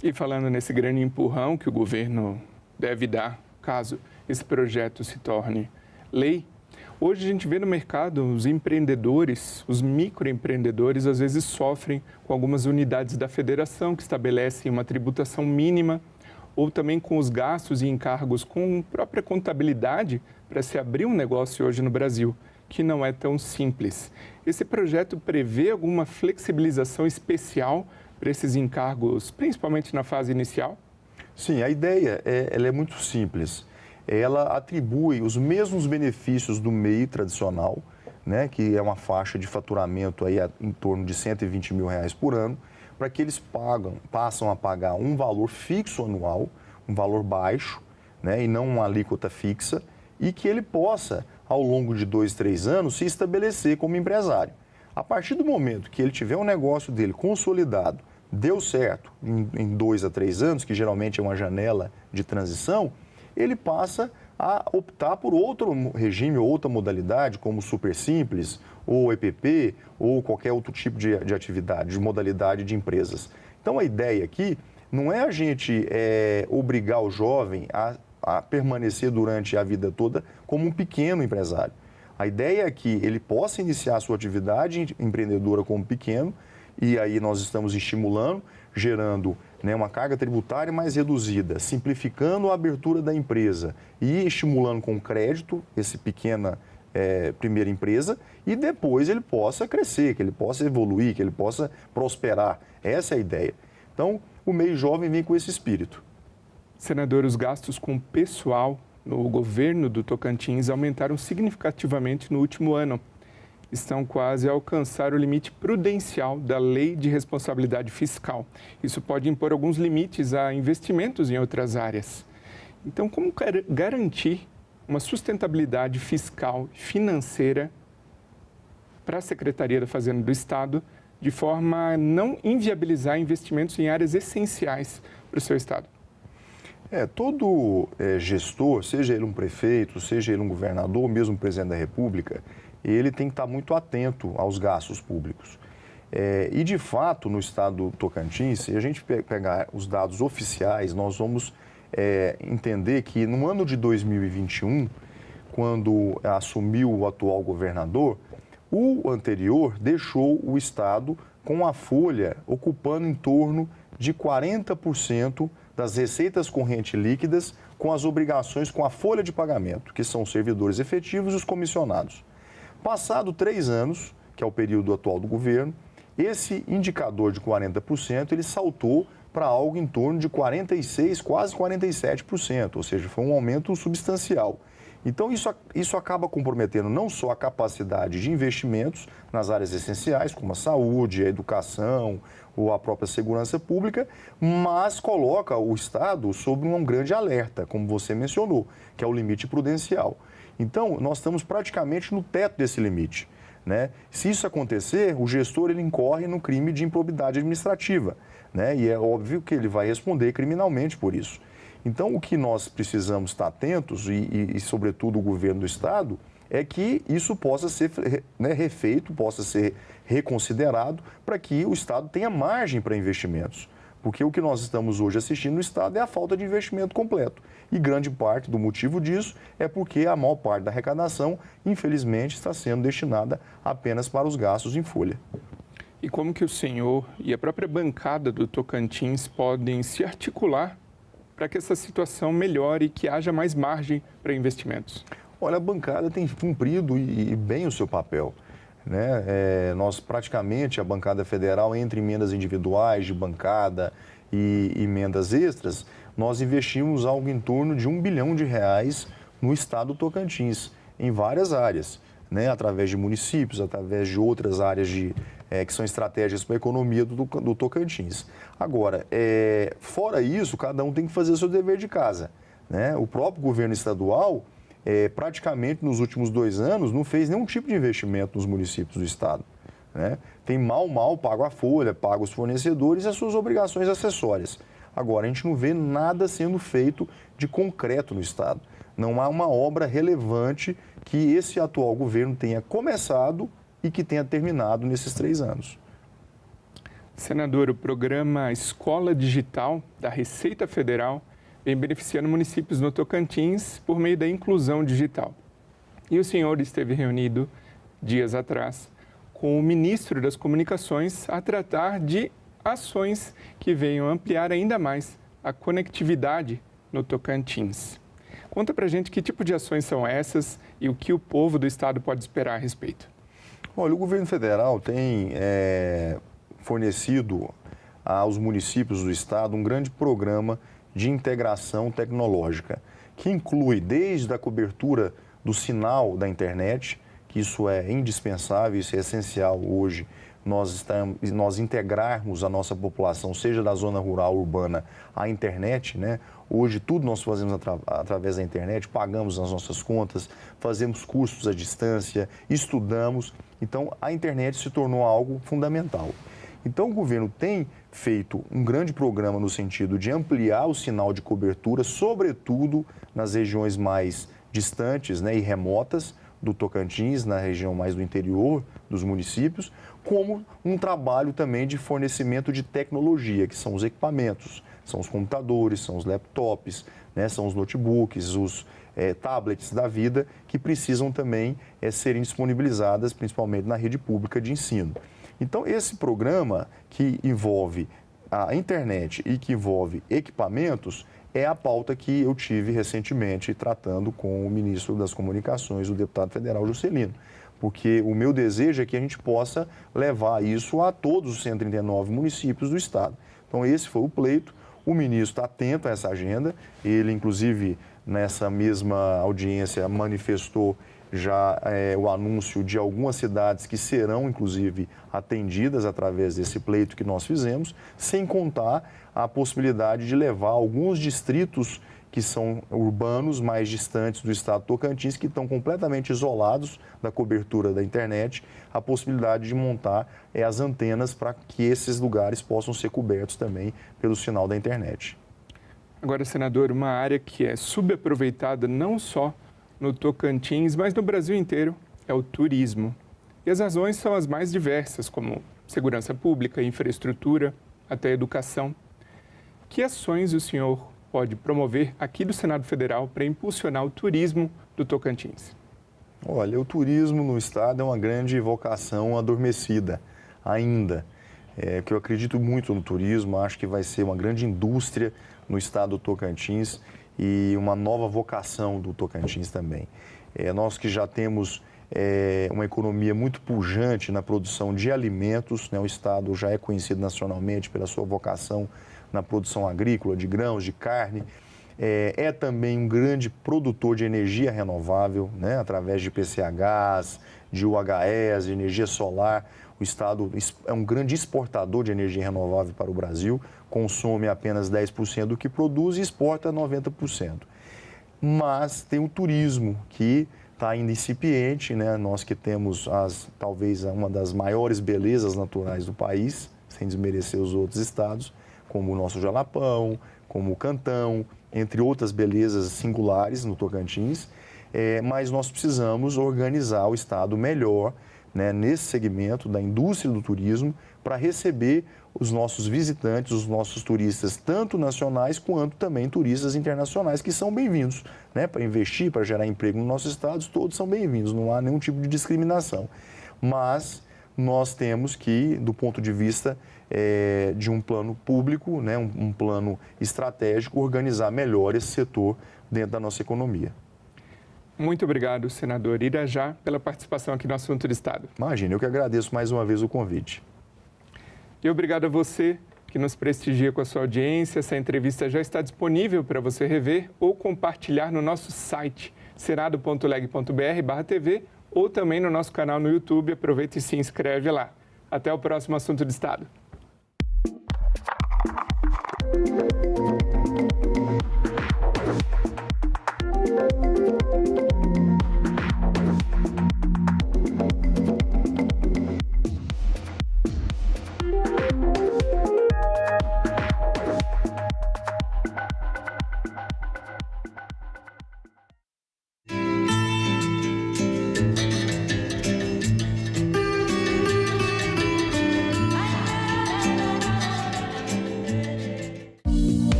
E falando nesse grande empurrão que o governo deve dar, caso esse projeto se torne lei, hoje a gente vê no mercado os empreendedores, os microempreendedores, às vezes sofrem com algumas unidades da federação que estabelecem uma tributação mínima, ou também com os gastos e encargos com própria contabilidade para se abrir um negócio hoje no Brasil, que não é tão simples. Esse projeto prevê alguma flexibilização especial para esses encargos, principalmente na fase inicial? Sim, a ideia ela é muito simples. Ela atribui os mesmos benefícios do MEI tradicional, que é uma faixa de faturamento aí em torno de R$120 mil por ano, para que eles passam a pagar um valor fixo anual, um valor baixo, e não uma alíquota fixa, e que ele possa, ao longo de 2, 3 anos, se estabelecer como empresário. A partir do momento que ele tiver um negócio dele consolidado, deu certo em 2 a 3 anos, que geralmente é uma janela de transição, ele passa a optar por outro regime, outra modalidade, como Super Simples, ou EPP, ou qualquer outro tipo de atividade, de modalidade de empresas. Então, a ideia aqui não é a gente obrigar o jovem a permanecer durante a vida toda como um pequeno empresário. A ideia é que ele possa iniciar a sua atividade empreendedora como pequeno, e aí nós estamos estimulando, gerando né, uma carga tributária mais reduzida, simplificando a abertura da empresa e estimulando com crédito essa pequena primeira empresa, e depois ele possa crescer, que ele possa evoluir, que ele possa prosperar. Essa é a ideia. Então, o MEI Jovem vem com esse espírito. Senador, os gastos com pessoal no governo do Tocantins aumentaram significativamente no último ano. Estão quase a alcançar o limite prudencial da Lei de Responsabilidade Fiscal. Isso pode impor alguns limites a investimentos em outras áreas. Então, como garantir uma sustentabilidade fiscal e financeira para a Secretaria da Fazenda do Estado, de forma a não inviabilizar investimentos em áreas essenciais para o seu Estado? Todo gestor, seja ele um prefeito, seja ele um governador, ou mesmo um presidente da República, ele tem que estar muito atento aos gastos públicos. E, de fato, no estado do Tocantins, se a gente pegar os dados oficiais, nós vamos entender que no ano de 2021, quando assumiu o atual governador, o anterior deixou o estado com a folha ocupando em torno de 40% das receitas correntes líquidas com as obrigações com a folha de pagamento, que são os servidores efetivos e os comissionados. Passado 3 anos, que é o período atual do governo, esse indicador de 40% ele saltou para algo em torno de 46%, quase 47%, ou seja, foi um aumento substancial. Então, isso acaba comprometendo não só a capacidade de investimentos nas áreas essenciais, como a saúde, a educação ou a própria segurança pública, mas coloca o Estado sob um grande alerta, como você mencionou, que é o limite prudencial. Então, nós estamos praticamente no teto desse limite, né? Se isso acontecer, o gestor ele incorre no crime de improbidade administrativa, né? E é óbvio que ele vai responder criminalmente por isso. Então, o que nós precisamos estar atentos, e sobretudo o governo do Estado, é que isso possa ser refeito, possa ser reconsiderado, para que o Estado tenha margem para investimentos. Porque o que nós estamos hoje assistindo no Estado é a falta de investimento completo. E grande parte do motivo disso é porque a maior parte da arrecadação, infelizmente, está sendo destinada apenas para os gastos em folha. E como que o senhor e a própria bancada do Tocantins podem se articular para que essa situação melhore e que haja mais margem para investimentos? Olha, a bancada tem cumprido e bem o seu papel, né? Nós praticamente, a bancada federal, entre emendas individuais de bancada e emendas extras, nós investimos algo em torno de R$1 bilhão no estado do Tocantins, em várias áreas, né? Através de municípios, através de outras áreas que são estratégias para a economia do Tocantins. Agora, fora isso, cada um tem que fazer o seu dever de casa, né? O próprio governo estadual, praticamente nos últimos 2 anos, não fez nenhum tipo de investimento nos municípios do estado, né? Tem mal pago a folha, pago os fornecedores e as suas obrigações acessórias. Agora, a gente não vê nada sendo feito de concreto no estado. Não há uma obra relevante que esse atual governo tenha começado e que tenha terminado nesses 3 anos. Senador, o programa Escola Digital da Receita Federal vem beneficiando municípios no Tocantins por meio da inclusão digital. E o senhor esteve reunido, dias atrás, com o ministro das Comunicações a tratar de ações que venham ampliar ainda mais a conectividade no Tocantins. Conta pra gente que tipo de ações são essas e o que o povo do estado pode esperar a respeito. Olha, o governo federal tem fornecido aos municípios do estado um grande programa de integração tecnológica, que inclui desde a cobertura do sinal da internet, que isso é indispensável, isso é essencial hoje, nós integrarmos a nossa população, seja da zona rural ou urbana, à internet, né? Hoje tudo nós fazemos através da internet, pagamos as nossas contas, fazemos cursos à distância, estudamos. Então, a internet se tornou algo fundamental. Então, o governo tem feito um grande programa no sentido de ampliar o sinal de cobertura, sobretudo nas regiões mais distantes, né, e remotas do Tocantins, na região mais do interior dos municípios, como um trabalho também de fornecimento de tecnologia, que são os equipamentos, são os computadores, são os laptops, né, são os notebooks, os tablets da vida, que precisam também serem disponibilizadas, principalmente na rede pública de ensino. Então, esse programa, que envolve a internet e que envolve equipamentos é a pauta que eu tive recentemente tratando com o ministro das Comunicações, o deputado federal Juscelino. Porque o meu desejo é que a gente possa levar isso a todos os 139 municípios do estado. Então, esse foi o pleito. O ministro está atento a essa agenda. Ele, inclusive, nessa mesma audiência, manifestou já o anúncio de algumas cidades que serão, inclusive, atendidas através desse pleito que nós fizemos, sem contar a possibilidade de levar alguns distritos que são urbanos, mais distantes do estado do Tocantins, que estão completamente isolados da cobertura da internet, a possibilidade de montar as antenas para que esses lugares possam ser cobertos também pelo sinal da internet. Agora, senador, uma área que é subaproveitada não só no Tocantins, mas no Brasil inteiro, é o turismo. E as razões são as mais diversas, como segurança pública, infraestrutura, até educação. Que ações o senhor pode promover aqui do Senado Federal para impulsionar o turismo do Tocantins? Olha, o turismo no estado é uma grande vocação adormecida ainda. Que eu acredito muito no turismo, acho que vai ser uma grande indústria no estado do Tocantins e uma nova vocação do Tocantins também. Nós que já temos uma economia muito pujante na produção de alimentos, né? O estado já é conhecido nacionalmente pela sua vocação na produção agrícola, de grãos, de carne. É também um grande produtor de energia renovável, né? Através de PCHs, de UHS, de energia solar. O estado é um grande exportador de energia renovável para o Brasil, consome apenas 10% do que produz e exporta 90%. Mas tem o turismo, que está ainda incipiente, né? Nós que temos talvez uma das maiores belezas naturais do país, sem desmerecer os outros estados, como o nosso Jalapão, como o Cantão, entre outras belezas singulares no Tocantins, mas nós precisamos organizar o estado melhor, né, nesse segmento da indústria do turismo, para receber os nossos visitantes, os nossos turistas, tanto nacionais quanto também turistas internacionais, que são bem-vindos, né, para investir, para gerar emprego no nosso estado, todos são bem-vindos, não há nenhum tipo de discriminação. Mas nós temos que, do ponto de vista de um plano público, né, um plano estratégico, organizar melhor esse setor dentro da nossa economia. Muito obrigado, senador Irajá, pela participação aqui no Assunto do Estado. Imagina, eu que agradeço mais uma vez o convite. E obrigado a você que nos prestigia com a sua audiência. Essa entrevista já está disponível para você rever ou compartilhar no nosso site, senado.leg.br/tv, ou também no nosso canal no YouTube. Aproveita e se inscreve lá. Até o próximo Assunto do Estado.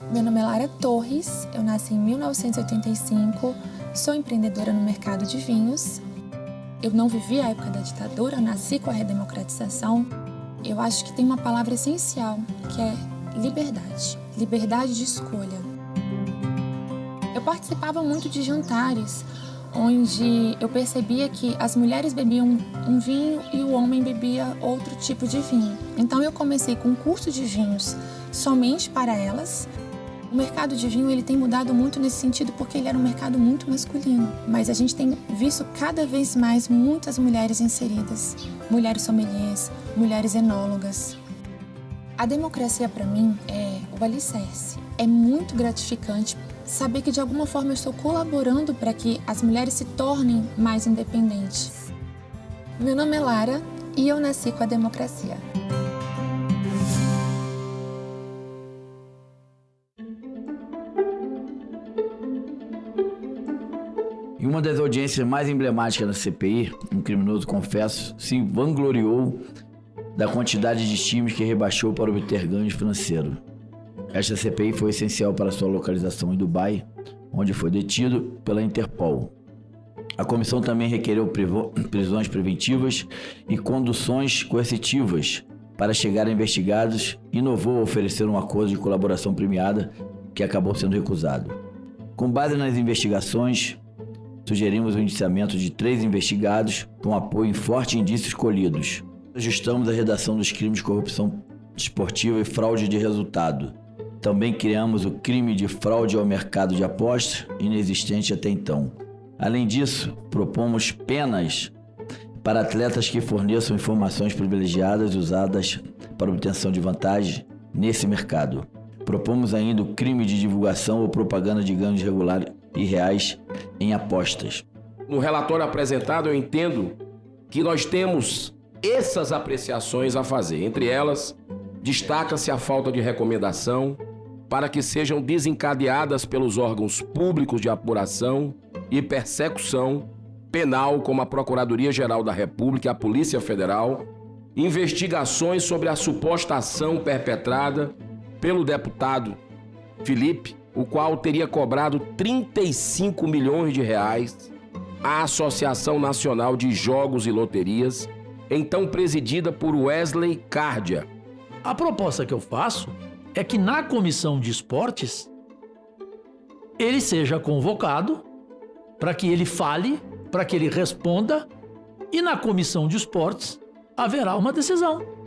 Meu nome é Lara Torres, eu nasci em 1985, sou empreendedora no mercado de vinhos. Eu não vivi a época da ditadura, nasci com a redemocratização. Eu acho que tem uma palavra essencial, que é liberdade. Liberdade de escolha. Eu participava muito de jantares, onde eu percebia que as mulheres bebiam um vinho e o homem bebia outro tipo de vinho. Então eu comecei com um curso de vinhos somente para elas. O mercado de vinho ele tem mudado muito nesse sentido porque ele era um mercado muito masculino. Mas a gente tem visto cada vez mais muitas mulheres inseridas. Mulheres sommeliers, mulheres enólogas. A democracia para mim é o alicerce. É muito gratificante saber que de alguma forma eu estou colaborando para que as mulheres se tornem mais independentes. Meu nome é Lara e eu nasci com a democracia. Em uma das audiências mais emblemáticas da CPI, um criminoso, confesso, se vangloriou da quantidade de times que rebaixou para obter ganhos financeiros. Esta CPI foi essencial para sua localização em Dubai, onde foi detido pela Interpol. A comissão também requereu prisões preventivas e conduções coercitivas para chegar a investigados e inovou a oferecer um acordo de colaboração premiada que acabou sendo recusado. Com base nas investigações, sugerimos o indiciamento de 3 investigados com apoio em fortes indícios colhidos. Ajustamos a redação dos crimes de corrupção esportiva e fraude de resultado. Também criamos o crime de fraude ao mercado de apostas, inexistente até então. Além disso, propomos penas para atletas que forneçam informações privilegiadas usadas para obtenção de vantagem nesse mercado. Propomos ainda o crime de divulgação ou propaganda de ganhos regulares e reais em apostas. No relatório apresentado, eu entendo que nós temos essas apreciações a fazer. Entre elas, destaca-se a falta de recomendação para que sejam desencadeadas pelos órgãos públicos de apuração e persecução penal, como a Procuradoria-Geral da República e a Polícia Federal, investigações sobre a suposta ação perpetrada pelo deputado Felipe, o qual teria cobrado 35 milhões de reais à Associação Nacional de Jogos e Loterias, então presidida por Wesley Cárdia. A proposta que eu faço é que na comissão de esportes ele seja convocado para que ele fale, para que ele responda, e na comissão de esportes haverá uma decisão.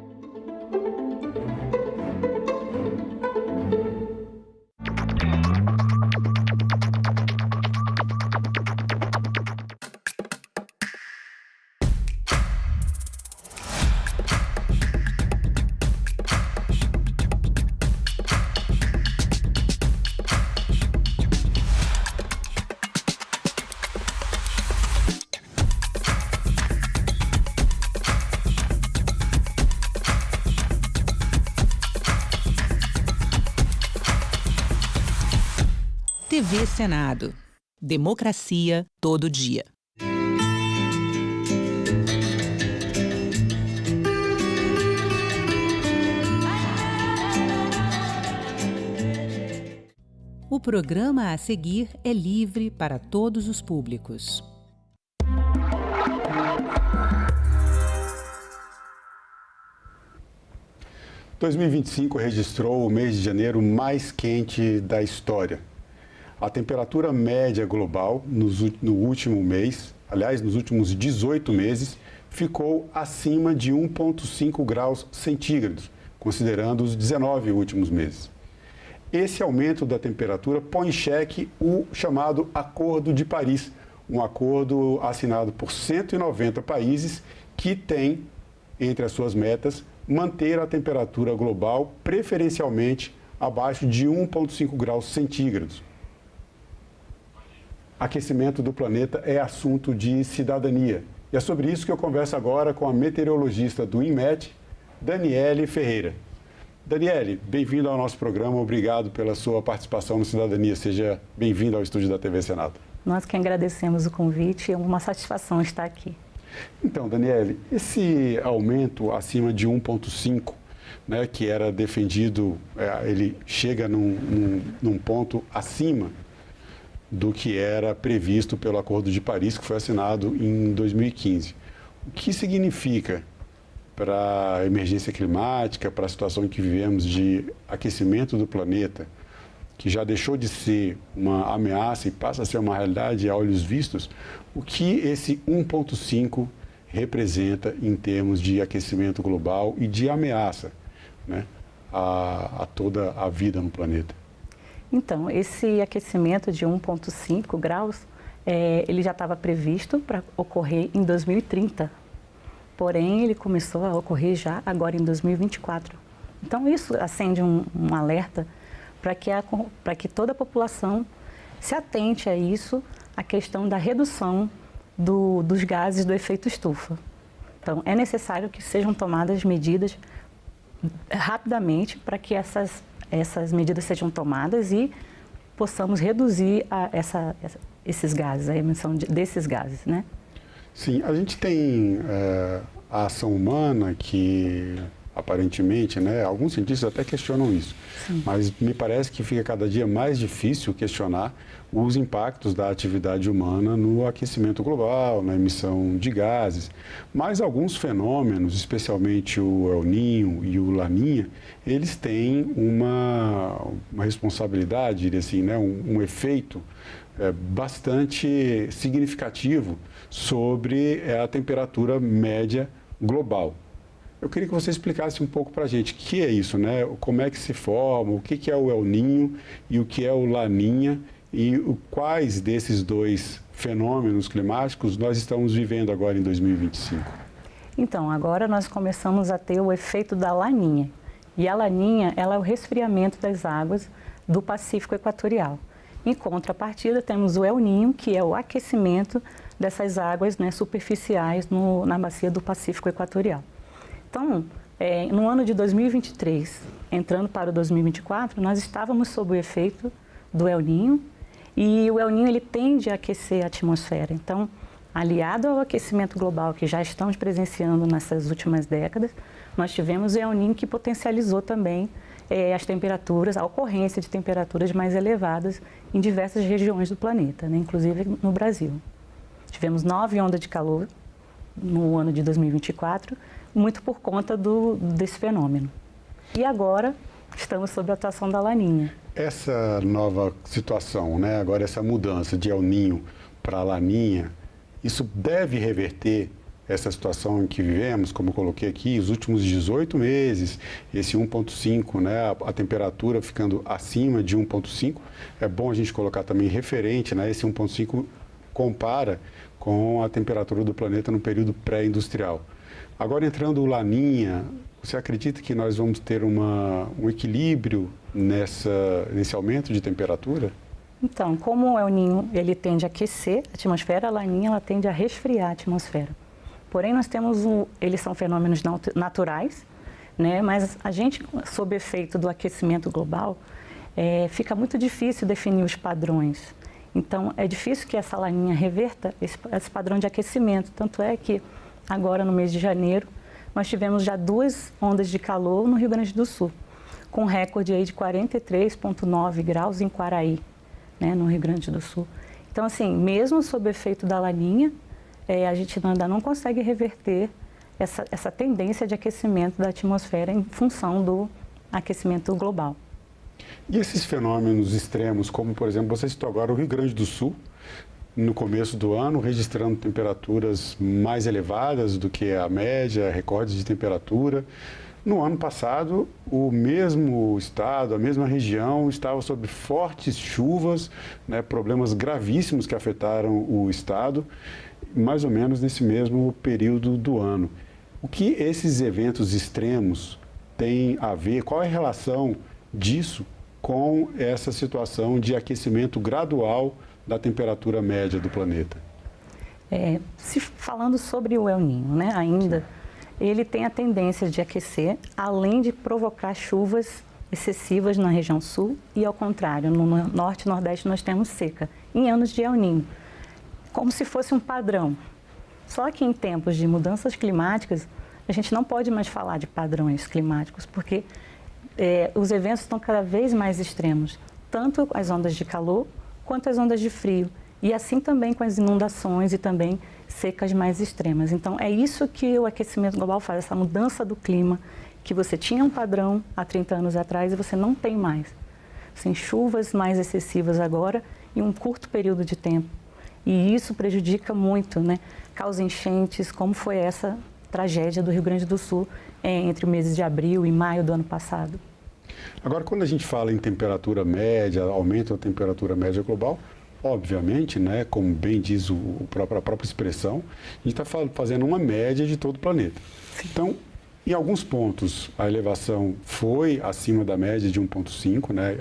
TV Senado. Democracia todo dia. O programa a seguir é livre para todos os públicos. Em 2025 registrou o mês de janeiro mais quente da história. A temperatura média global no último mês, aliás, nos últimos 18 meses, ficou acima de 1,5 graus centígrados, considerando os 19 últimos meses. Esse aumento da temperatura põe em xeque o chamado Acordo de Paris, um acordo assinado por 190 países que tem, entre as suas metas, manter a temperatura global preferencialmente abaixo de 1,5 graus centígrados. Aquecimento do planeta é assunto de cidadania. E é sobre isso que eu converso agora com a meteorologista do INMET, Daniele Ferreira. Daniele, bem-vindo ao nosso programa, obrigado pela sua participação no Cidadania. Seja bem-vindo ao estúdio da TV Senado. Nós que agradecemos o convite, é uma satisfação estar aqui. Então, Daniele, esse aumento acima de 1,5, né, que era defendido, ele chega num ponto acima do que era previsto pelo Acordo de Paris, que foi assinado em 2015. O que significa para a emergência climática, para a situação em que vivemos de aquecimento do planeta, que já deixou de ser uma ameaça e passa a ser uma realidade a olhos vistos, o que esse 1,5 representa em termos de aquecimento global e de ameaça, né, a toda a vida no planeta? Então, esse aquecimento de 1,5 graus, ele já estava previsto para ocorrer em 2030. Porém, ele começou a ocorrer já agora em 2024. Então, isso acende um alerta para que toda a população se atente a isso, a questão da redução dos gases do efeito estufa. Então, é necessário que sejam tomadas medidas rapidamente para que essas medidas sejam tomadas e possamos reduzir esses gases, a emissão desses gases, né? Sim, a gente tem a ação humana que aparentemente, né? Alguns cientistas até questionam isso, mas me parece que fica cada dia mais difícil questionar os impactos da atividade humana no aquecimento global, na emissão de gases. Mas alguns fenômenos, especialmente o El Niño e o Laninha, eles têm uma responsabilidade, diria assim, né? um efeito bastante significativo sobre a temperatura média global. Eu queria que você explicasse um pouco para a gente o que é isso, né? Como é que se forma, o que é o El Niño e o que é o Laninha e quais desses dois fenômenos climáticos nós estamos vivendo agora em 2025. Então, agora nós começamos a ter o efeito da Laninha. E a Laninha, ela é o resfriamento das águas do Pacífico Equatorial. Em contrapartida, temos o El Niño, que é o aquecimento dessas águas, né, superficiais na bacia do Pacífico Equatorial. Então, no ano de 2023, entrando para o 2024, nós estávamos sob o efeito do El Niño, e o El Niño ele tende a aquecer a atmosfera. Então, aliado ao aquecimento global que já estamos presenciando nessas últimas décadas, nós tivemos o El Niño que potencializou também as temperaturas, a ocorrência de temperaturas mais elevadas em diversas regiões do planeta, né, inclusive no Brasil. Tivemos 9 ondas de calor no ano de 2024, muito por conta desse fenômeno. E agora estamos sob a atuação da Laninha. Essa nova situação, né, agora essa mudança de El Niño para Laninha, isso deve reverter essa situação em que vivemos, como eu coloquei aqui, os últimos 18 meses, esse 1,5, né, a temperatura ficando acima de 1,5. É bom a gente colocar também referente, né, esse 1,5 compara com a temperatura do planeta no período pré-industrial. Agora, entrando o Laninha, você acredita que nós vamos ter um equilíbrio nesse aumento de temperatura? Então, como o El Niño ele tende a aquecer a atmosfera, a Laninha ela tende a resfriar a atmosfera. Porém, nós temos eles são fenômenos naturais, né? Mas a gente, sob efeito do aquecimento global, fica muito difícil definir os padrões. Então, é difícil que essa Laninha reverta esse padrão de aquecimento. Tanto é que agora, no mês de janeiro, nós tivemos já 2 ondas de calor no Rio Grande do Sul, com recorde aí de 43,9 graus em Quaraí, né, no Rio Grande do Sul. Então, assim, mesmo sob o efeito da Laninha, a gente ainda não consegue reverter essa tendência de aquecimento da atmosfera em função do aquecimento global. E esses fenômenos extremos, como, por exemplo, você citou agora o Rio Grande do Sul, no começo do ano, registrando temperaturas mais elevadas do que a média, recordes de temperatura. No ano passado, o mesmo estado, a mesma região, estava sob fortes chuvas, né, problemas gravíssimos que afetaram o estado, mais ou menos nesse mesmo período do ano. O que esses eventos extremos têm a ver? Qual é a relação disso com essa situação de aquecimento gradual da temperatura média do planeta? Falando sobre o El Niño, né, ainda, ele tem a tendência de aquecer, além de provocar chuvas excessivas na região sul e, ao contrário, no norte e nordeste nós temos seca, em anos de El Niño, como se fosse um padrão. Só que em tempos de mudanças climáticas, a gente não pode mais falar de padrões climáticos, porque os eventos estão cada vez mais extremos, tanto as ondas de calor quanto as ondas de frio, e assim também com as inundações e também secas mais extremas. Então, é isso que o aquecimento global faz, essa mudança do clima, que você tinha um padrão há 30 anos atrás e você não tem mais. Assim, chuvas mais excessivas agora em um curto período de tempo. E isso prejudica muito, né? Causa enchentes, como foi essa tragédia do Rio Grande do Sul entre os meses de abril e maio do ano passado. Agora, quando a gente fala em temperatura média, aumento da temperatura média global, obviamente, né, como bem diz a própria expressão, a gente está fazendo uma média de todo o planeta. Então, em alguns pontos, a elevação foi acima da média de 1,5, né?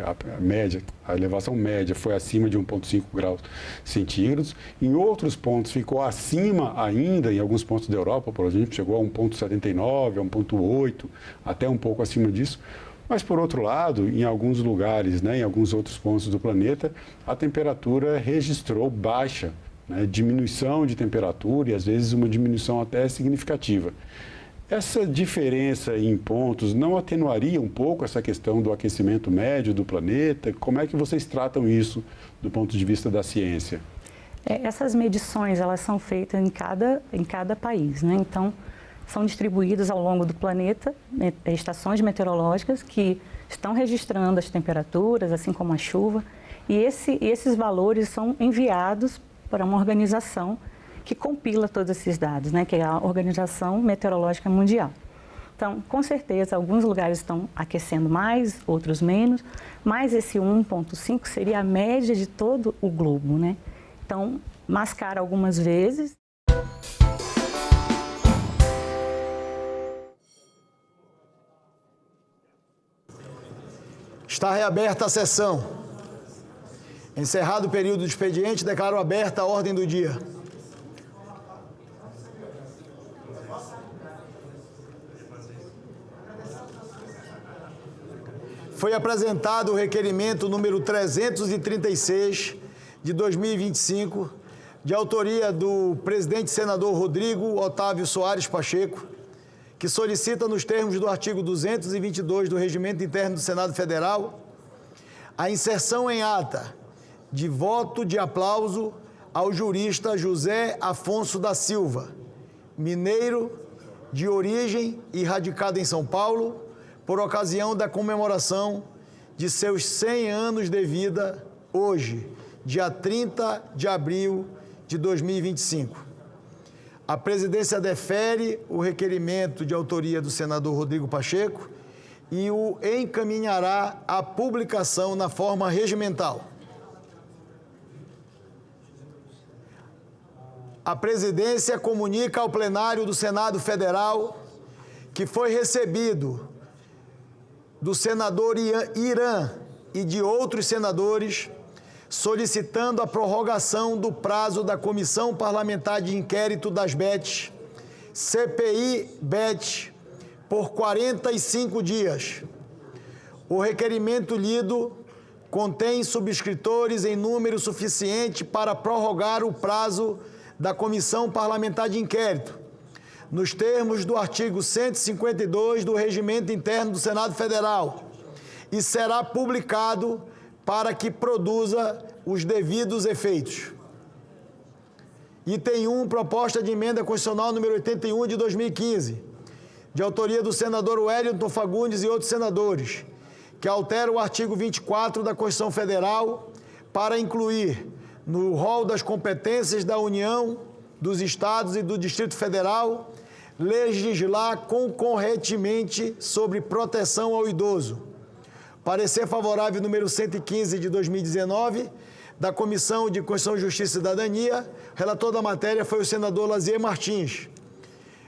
A elevação média foi acima de 1,5 graus centígrados. Em outros pontos, ficou acima ainda, em alguns pontos da Europa, por exemplo, chegou a 1,79, a 1,8, até um pouco acima disso. Mas, por outro lado, em alguns lugares, né, em alguns outros pontos do planeta, a temperatura registrou baixa, né, diminuição de temperatura e, às vezes, uma diminuição até significativa. Essa diferença em pontos não atenuaria um pouco essa questão do aquecimento médio do planeta? Como é que vocês tratam isso do ponto de vista da ciência? Essas medições, elas são feitas em cada país, né? Então, são distribuídas ao longo do planeta estações meteorológicas que estão registrando as temperaturas, assim como a chuva, e esses valores são enviados para uma organização que compila todos esses dados, né, que é a Organização Meteorológica Mundial. Então, com certeza, alguns lugares estão aquecendo mais, outros menos, mas esse 1,5 seria a média de todo o globo, né? Então, mascara algumas vezes. Está reaberta a sessão. Encerrado o período do expediente, declaro aberta a ordem do dia. Foi apresentado o requerimento número 336 de 2025, de autoria do presidente senador Rodrigo Otávio Soares Pacheco, que solicita, nos termos do artigo 222 do Regimento Interno do Senado Federal, a inserção em ata de voto de aplauso ao jurista José Afonso da Silva, mineiro de origem e radicado em São Paulo, por ocasião da comemoração de seus 100 anos de vida, hoje, dia 30 de abril de 2025. A presidência defere o requerimento de autoria do senador Rodrigo Pacheco e o encaminhará à publicação na forma regimental. A presidência comunica ao plenário do Senado Federal que foi recebido do senador Irã e de outros senadores solicitando a prorrogação do prazo da Comissão Parlamentar de Inquérito das BETs, CPI-BET, por 45 dias. O requerimento lido contém subscritores em número suficiente para prorrogar o prazo da Comissão Parlamentar de Inquérito, nos termos do artigo 152 do Regimento Interno do Senado Federal, e será publicado para que produza os devidos efeitos. Item 1, proposta de emenda constitucional número 81 de 2015, de autoria do senador Wellington Fagundes e outros senadores, que altera o artigo 24 da Constituição Federal para incluir no rol das competências da União, dos Estados e do Distrito Federal, legislar concorrentemente sobre proteção ao idoso. Parecer favorável número 115 de 2019, da Comissão de Constituição, Justiça e Cidadania. Relator da matéria foi o senador Lazier Martins.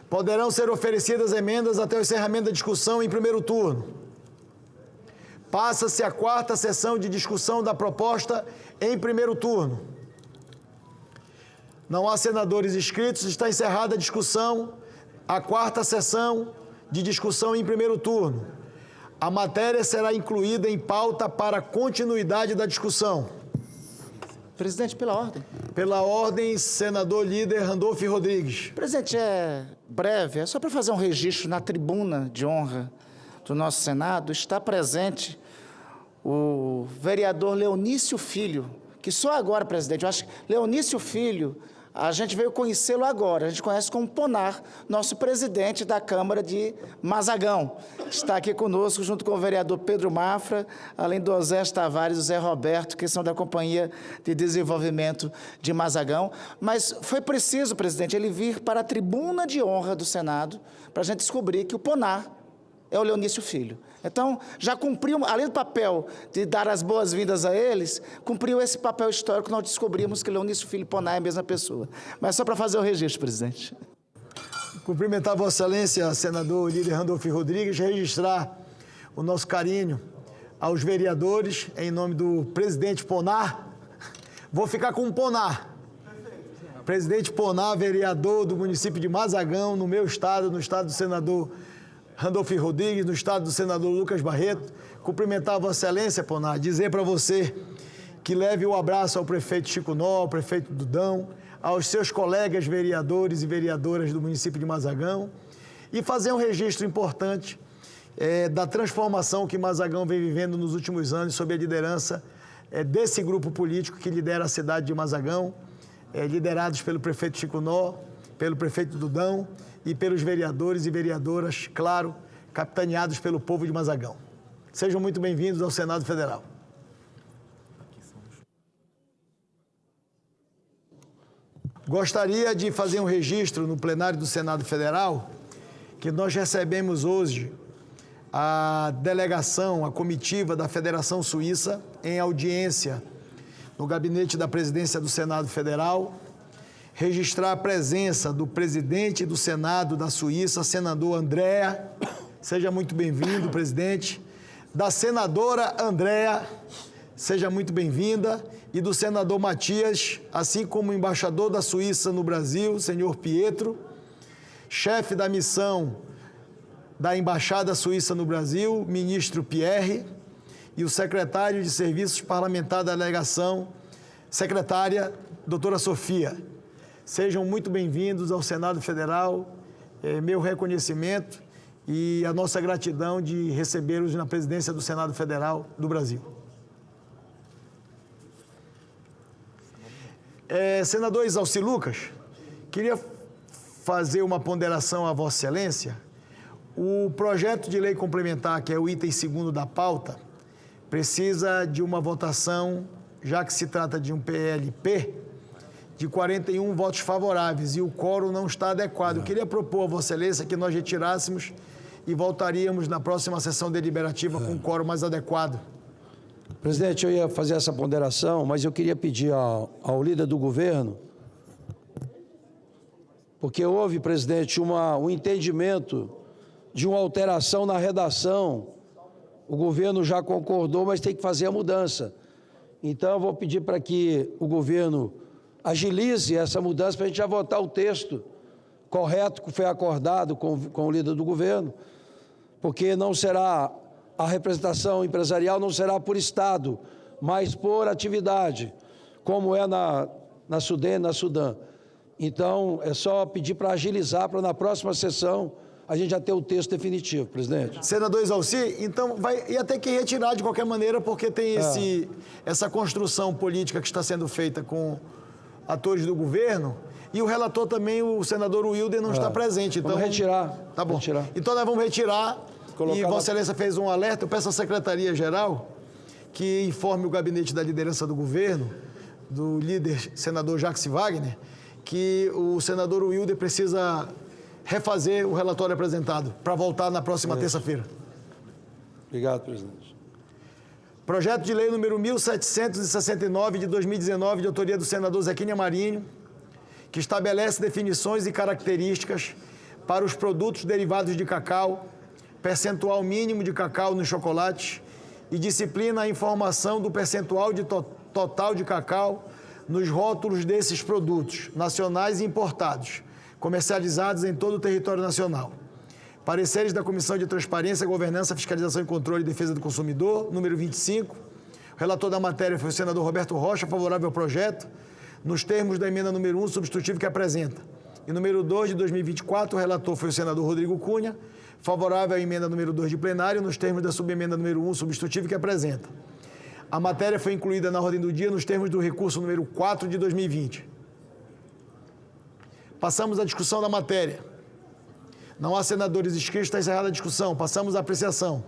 Poderão ser oferecidas emendas até o encerramento da discussão em primeiro turno. Passa-se a quarta sessão de discussão da proposta em primeiro turno. Não há senadores inscritos, está encerrada a discussão, a quarta sessão de discussão em primeiro turno. A matéria será incluída em pauta para a continuidade da discussão. Presidente, pela ordem. Pela ordem, senador líder Randolfo Rodrigues. Presidente, é breve, é só para fazer um registro na tribuna de honra do nosso Senado. Está presente o vereador Leonício Filho, que só agora, presidente, eu acho que Leonício Filho, a gente veio conhecê-lo agora, a gente conhece como Ponar, nosso presidente da Câmara de Mazagão. Está aqui conosco, junto com o vereador Pedro Mafra, além do Osés Tavares e do Zé Roberto, que são da Companhia de Desenvolvimento de Mazagão. Mas foi preciso, presidente, ele vir para a tribuna de honra do Senado para a gente descobrir que o Ponar é o Leonício Filho. Então, já cumpriu, além do papel de dar as boas-vindas a eles, cumpriu esse papel histórico, nós descobrimos que Leonício Filho e Ponar é a mesma pessoa. Mas só para fazer o registro, presidente. Cumprimentar Vossa Excelência, senador líder Randolfo Rodrigues, registrar o nosso carinho aos vereadores, em nome do presidente Ponar. Vou ficar com o Ponar. Presidente Ponar, vereador do município de Mazagão, no meu estado, no estado do senador Randolfo Rodrigues, no estado do senador Lucas Barreto. Cumprimentar a Vossa Excelência, Ponar, dizer para você que leve o abraço ao prefeito Chico Nó, ao prefeito Dudão, aos seus colegas vereadores e vereadoras do município de Mazagão e fazer um registro importante da transformação que Mazagão vem vivendo nos últimos anos sob a liderança desse grupo político que lidera a cidade de Mazagão, liderados pelo prefeito Chico Nó, pelo prefeito Dudão e pelos vereadores e vereadoras, claro, capitaneados pelo povo de Mazagão. Sejam muito bem-vindos ao Senado Federal. Gostaria de fazer um registro no plenário do Senado Federal que nós recebemos hoje a delegação, a comitiva da Federação Suíça em audiência no gabinete da presidência do Senado Federal, registrar a presença do presidente do Senado da Suíça, senador Andrea, seja muito bem-vindo, presidente, da senadora Andrea, seja muito bem-vinda, e do senador Matias, assim como o embaixador da Suíça no Brasil, senhor Pietro, chefe da missão da Embaixada Suíça no Brasil, ministro Pierre, e o secretário de Serviços Parlamentares da delegação, secretária, doutora Sofia. Sejam muito bem-vindos ao Senado Federal, meu reconhecimento e a nossa gratidão de recebê-los na presidência do Senado Federal do Brasil. Senador Exalci Lucas, queria fazer uma ponderação a Vossa Excelência. O projeto de lei complementar, que é o item 2º da pauta, precisa de uma votação, já que se trata de um PLP, de 41 votos favoráveis e o quórum não está adequado. Eu queria propor a Vossa Excelência que nós retirássemos e voltaríamos na próxima sessão deliberativa com um quórum mais adequado. Presidente, eu ia fazer essa ponderação, mas eu queria pedir ao líder do governo, porque houve, presidente, um entendimento de uma alteração na redação. O governo já concordou, mas tem que fazer a mudança. Então, eu vou pedir para que o governo agilize essa mudança para a gente já votar o texto correto que foi acordado com o líder do governo, porque não será, a representação empresarial não será por Estado, mas por atividade, como é na Sudene, na Sudam. Então, é só pedir para agilizar, para na próxima sessão a gente já ter o texto definitivo, presidente. Senador Exalci, então ia ter que retirar de qualquer maneira, porque tem essa construção política que está sendo feita com atores do governo, e o relator também, o senador Wilder, não está presente. Então, vamos retirar. Tá bom. Retirar. Então nós vamos retirar, e Vossa Excelência fez um alerta. Eu peço à Secretaria-Geral que informe o gabinete da liderança do governo, do líder senador Jacques Wagner, que o senador Wilder precisa refazer o relatório apresentado para voltar na próxima terça-feira. Obrigado, presidente. Projeto de lei número 1769 de 2019, de autoria do senador Zequinha Marinho, que estabelece definições e características para os produtos derivados de cacau, percentual mínimo de cacau nos chocolates e disciplina a informação do percentual de total de cacau nos rótulos desses produtos, nacionais e importados, comercializados em todo o território nacional. Pareceres da Comissão de Transparência, Governança, Fiscalização e Controle e Defesa do Consumidor, número 25. O relator da matéria foi o senador Roberto Rocha, favorável ao projeto, nos termos da emenda número 1, substitutivo que apresenta. E número 2 de 2024, o relator foi o senador Rodrigo Cunha, favorável à emenda número 2 de plenário, nos termos da subemenda número 1, substitutivo que apresenta. A matéria foi incluída na ordem do dia nos termos do recurso número 4 de 2020. Passamos à discussão da matéria. Não há senadores inscritos, está encerrada a discussão. Passamos à apreciação.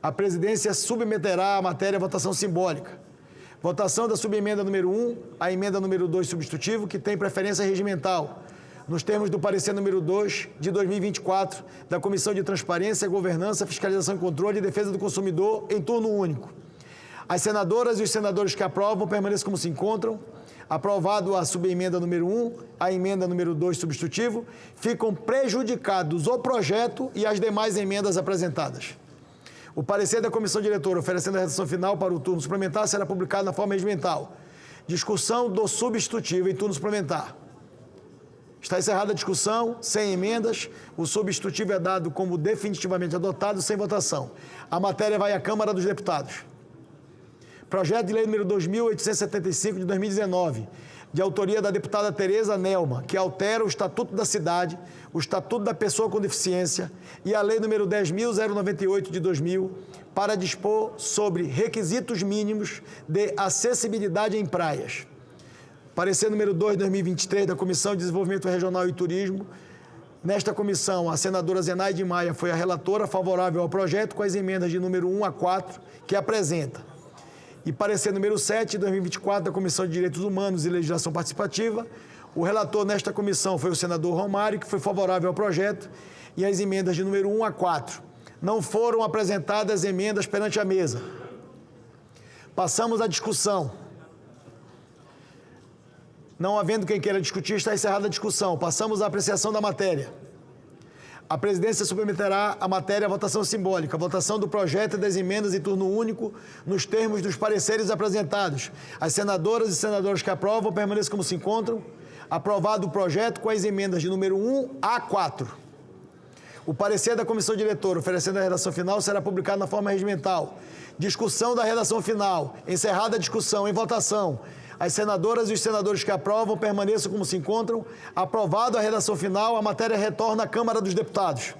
A presidência submeterá a matéria à votação simbólica. Votação da subemenda número 1, a emenda número 2 substitutivo, que tem preferência regimental, nos termos do parecer número 2 de 2024, da Comissão de Transparência, Governança, Fiscalização e Controle e Defesa do Consumidor, em turno único. As senadoras e os senadores que aprovam permaneçam como se encontram. Aprovado a subemenda número 1, a emenda número 2 substitutivo, ficam prejudicados o projeto e as demais emendas apresentadas. O parecer da comissão diretora oferecendo a redação final para o turno suplementar será publicado na forma regimental. Discussão do substitutivo em turno suplementar. Está encerrada a discussão, sem emendas. O substitutivo é dado como definitivamente adotado, sem votação. A matéria vai à Câmara dos Deputados. Projeto de lei número 2.875 de 2019, de autoria da deputada Tereza Nelma, que altera o Estatuto da Cidade, o Estatuto da Pessoa com Deficiência e a Lei número 10.098 de 2000, para dispor sobre requisitos mínimos de acessibilidade em praias. Parecer número 2 de 2023 da Comissão de Desenvolvimento Regional e Turismo. Nesta comissão, a senadora Zenaide Maia foi a relatora favorável ao projeto com as emendas de número 1 a 4, que apresenta. E parecer número 7 de 2024 da Comissão de Direitos Humanos e Legislação Participativa. O relator nesta comissão foi o senador Romário, que foi favorável ao projeto, e as emendas de número 1 a 4. Não foram apresentadas emendas perante a mesa. Passamos à discussão. Não havendo quem queira discutir, está encerrada a discussão. Passamos à apreciação da matéria. A presidência submeterá a matéria à votação simbólica, a votação do projeto e das emendas em turno único, nos termos dos pareceres apresentados. As senadoras e senadores que aprovam permaneçam como se encontram. Aprovado o projeto com as emendas de número 1 a 4. O parecer da comissão diretora, oferecendo a redação final, será publicado na forma regimental. Discussão da redação final. Encerrada a discussão, em votação. As senadoras e os senadores que aprovam permaneçam como se encontram. Aprovado a redação final, a matéria retorna à Câmara dos Deputados.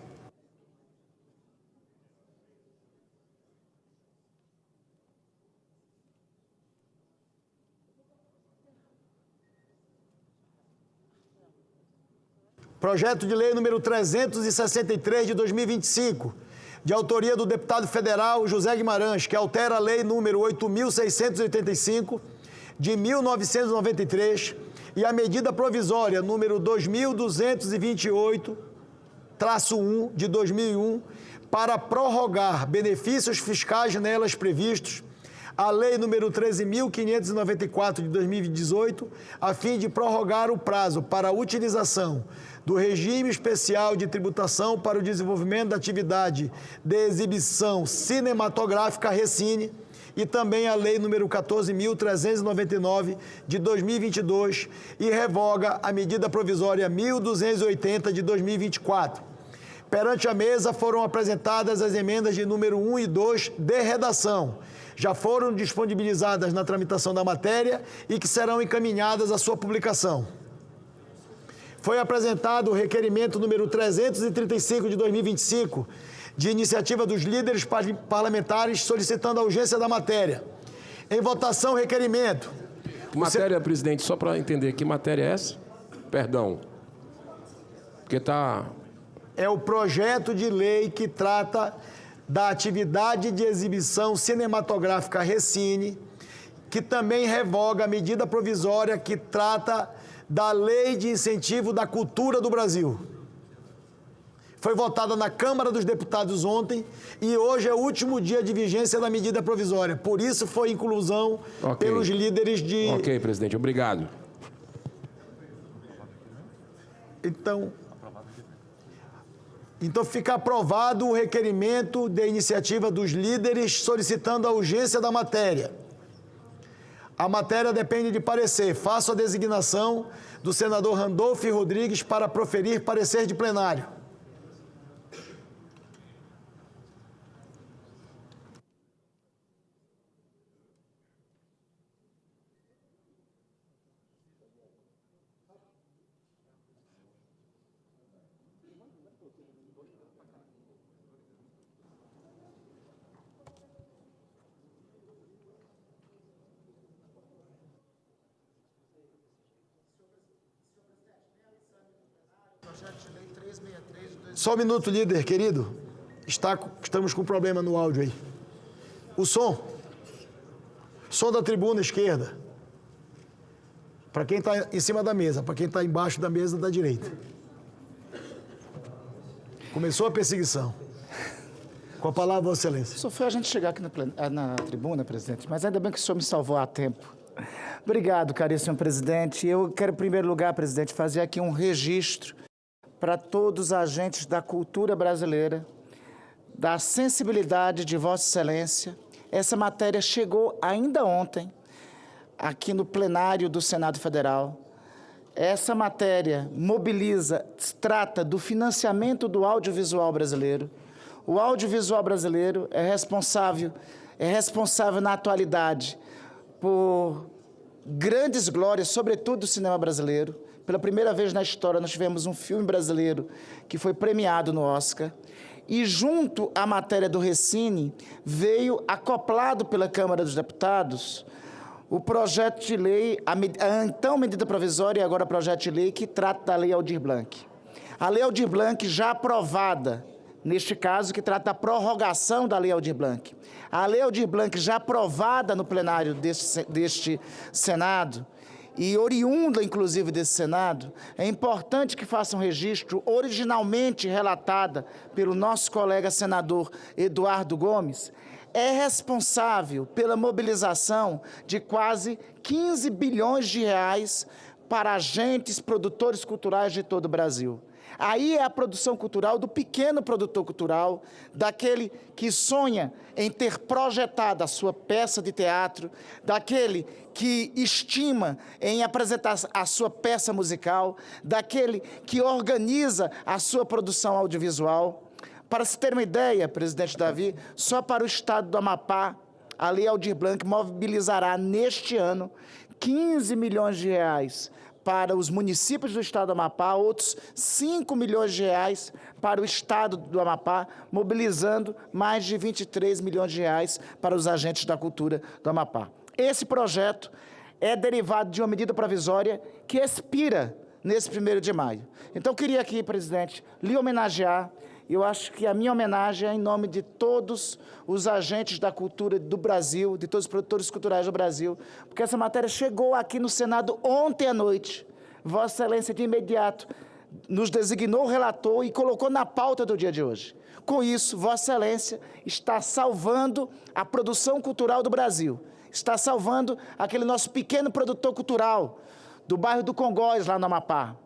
Projeto de lei número 363 de 2025, de autoria do deputado federal José Guimarães, que altera a lei número 8.685 de 1993 e a medida provisória número 2.228-1 de 2001 para prorrogar benefícios fiscais nelas previstos, a lei número 13.594 de 2018, a fim de prorrogar o prazo para a utilização do regime especial de tributação para o desenvolvimento da atividade de exibição cinematográfica Recine, e também a lei número 14.399 de 2022 e revoga a medida provisória 1.280 de 2024. Perante a mesa foram apresentadas as emendas de número 1 e 2 de redação. Já foram disponibilizadas na tramitação da matéria e que serão encaminhadas à sua publicação. Foi apresentado o requerimento número 335 de 2025, de iniciativa dos líderes parlamentares solicitando a urgência da matéria. Em votação, requerimento. Que matéria, presidente? Só para entender, que matéria é essa? Perdão. Porque está... É o projeto de lei que trata da atividade de exibição cinematográfica Recine, que também revoga a medida provisória que trata da Lei de Incentivo da Cultura do Brasil. Foi votada na Câmara dos Deputados ontem e hoje é o último dia de vigência da medida provisória. Por isso foi inclusão pelos líderes de... Ok, presidente. Obrigado. Então fica aprovado o requerimento de iniciativa dos líderes solicitando a urgência da matéria. A matéria depende de parecer. Faço a designação do senador Randolfo Rodrigues para proferir parecer de plenário. Só um minuto, líder, querido. Estamos com um problema no áudio aí. O som. Som da tribuna esquerda. Para quem está em cima da mesa, para quem está embaixo da mesa da direita. Começou a perseguição. Com a palavra, Vossa Excelência. Só foi a gente chegar aqui na tribuna, presidente, mas ainda bem que o senhor me salvou a tempo. Obrigado, caríssimo presidente. Eu quero, em primeiro lugar, presidente, fazer aqui um registro para todos os agentes da cultura brasileira, da sensibilidade de Vossa Excelência. Essa matéria chegou ainda ontem, aqui no plenário do Senado Federal. Essa matéria mobiliza, trata do financiamento do audiovisual brasileiro. O audiovisual brasileiro é responsável na atualidade por grandes glórias, sobretudo do cinema brasileiro. Pela primeira vez na história, nós tivemos um filme brasileiro que foi premiado no Oscar. E junto à matéria do Recine, veio acoplado pela Câmara dos Deputados o projeto de lei, a então medida provisória e agora projeto de lei que trata da Lei Aldir Blanc. A Lei Aldir Blanc já aprovada, neste caso, que trata da prorrogação da Lei Aldir Blanc. A Lei Aldir Blanc já aprovada no plenário deste Senado, e oriunda, inclusive, desse Senado, é importante que faça um registro originalmente relatada pelo nosso colega senador Eduardo Gomes, é responsável pela mobilização de quase 15 bilhões de reais para agentes produtores culturais de todo o Brasil. Aí é a produção cultural do pequeno produtor cultural, daquele que sonha em ter projetado a sua peça de teatro, daquele que estima em apresentar a sua peça musical, daquele que organiza a sua produção audiovisual. Para se ter uma ideia, presidente Davi, só para o estado do Amapá, a Lei Aldir Blanc mobilizará neste ano 15 milhões de reais para os municípios do estado do Amapá, outros 5 milhões de reais para o estado do Amapá, mobilizando mais de 23 milhões de reais para os agentes da cultura do Amapá. Esse projeto é derivado de uma medida provisória que expira nesse 1º de maio. Então, eu queria aqui, presidente, lhe homenagear. Eu acho que a minha homenagem é em nome de todos os agentes da cultura do Brasil, de todos os produtores culturais do Brasil, porque essa matéria chegou aqui no Senado ontem à noite. Vossa Excelência, de imediato, nos designou relator e colocou na pauta do dia de hoje. Com isso, Vossa Excelência está salvando a produção cultural do Brasil, está salvando aquele nosso pequeno produtor cultural do bairro do Congóis, lá no Amapá,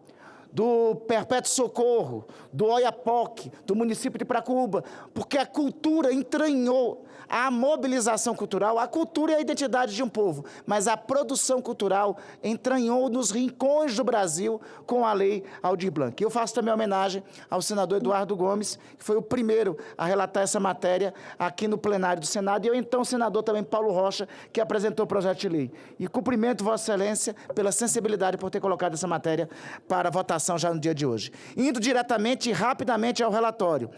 do Perpétuo Socorro, do Oiapoque, do município de Pracuúba, porque a cultura entranhou a mobilização cultural. A cultura é a identidade de um povo, mas a produção cultural entranhou nos rincões do Brasil com a Lei Aldir Blanc. Eu faço também homenagem ao senador Eduardo Gomes, que foi o primeiro a relatar essa matéria aqui no plenário do Senado, e eu, então, senador também Paulo Rocha, que apresentou o projeto de lei. E cumprimento Vossa Excelência pela sensibilidade por ter colocado essa matéria para votação já no dia de hoje. Indo diretamente e rapidamente ao relatório.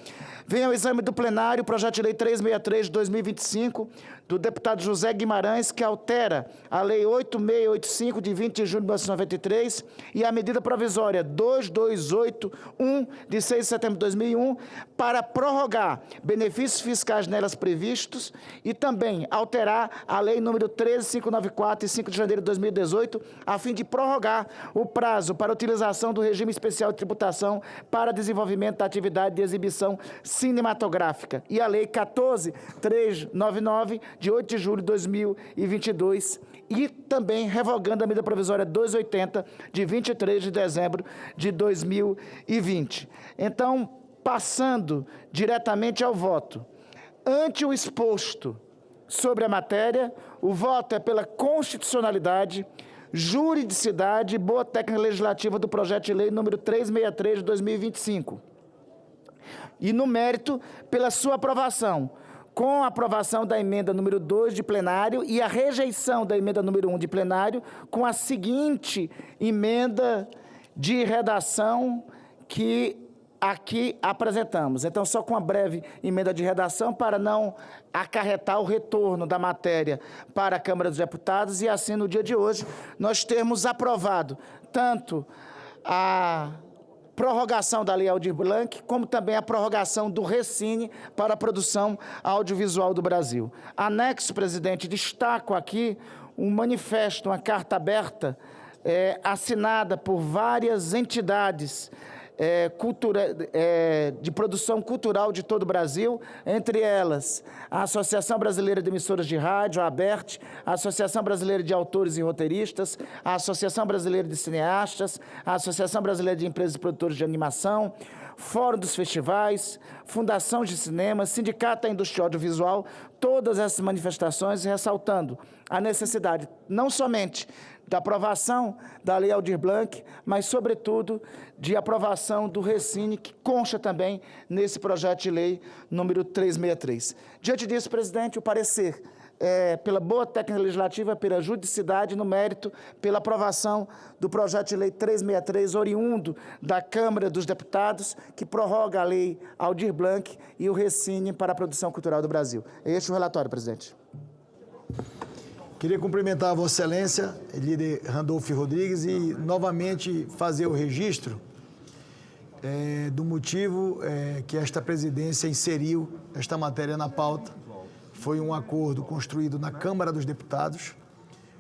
Vem ao exame do plenário o projeto de lei 363 de 2025, do deputado José Guimarães, que altera a lei 8685 de 20 de julho de 1993 e a medida provisória 2281 de 6 de setembro de 2001 para prorrogar benefícios fiscais nelas previstos e também alterar a lei número 13594 de 5 de janeiro de 2018 a fim de prorrogar o prazo para utilização do regime especial de tributação para desenvolvimento da atividade de exibição cinematográfica e a lei 14399 de 8 de julho de 2022 e também revogando a medida provisória 280 de 23 de dezembro de 2020. Então, passando diretamente ao voto, ante o exposto sobre a matéria, o voto é pela constitucionalidade, juridicidade e boa técnica legislativa do projeto de lei número 363 de 2025. E no mérito, pela sua aprovação, com a aprovação da emenda número 2 de plenário e a rejeição da emenda número 1 de plenário, com a seguinte emenda de redação que aqui apresentamos. Então, só com uma breve emenda de redação para não acarretar o retorno da matéria para a Câmara dos Deputados e assim, no dia de hoje, nós termos aprovado tanto a prorrogação da Lei Aldir Blanc, como também a prorrogação do Recine para a produção audiovisual do Brasil. Anexo, presidente, destaco aqui um manifesto, uma carta aberta, assinada por várias entidades de produção cultural de todo o Brasil, entre elas a Associação Brasileira de Emissoras de Rádio, a ABERT, a Associação Brasileira de Autores e Roteiristas, a Associação Brasileira de Cineastas, a Associação Brasileira de Empresas e Produtores de Animação, Fórum dos Festivais, Fundação de Cinema, Sindicato da Indústria Audiovisual, todas essas manifestações ressaltando a necessidade não somente da aprovação da Lei Aldir Blanc, mas, sobretudo, de aprovação do Recine, que consta também nesse projeto de lei número 363. Diante disso, presidente, o parecer pela boa técnica legislativa, pela juridicidade no mérito, pela aprovação do projeto de lei 363, oriundo da Câmara dos Deputados, que prorroga a lei Aldir Blanc e o Recine para a produção cultural do Brasil. Este é o relatório, presidente. Queria cumprimentar a Vossa Excelência, líder Randolfo Rodrigues, e novamente fazer o registro do motivo que esta presidência inseriu esta matéria na pauta. Foi um acordo construído na Câmara dos Deputados,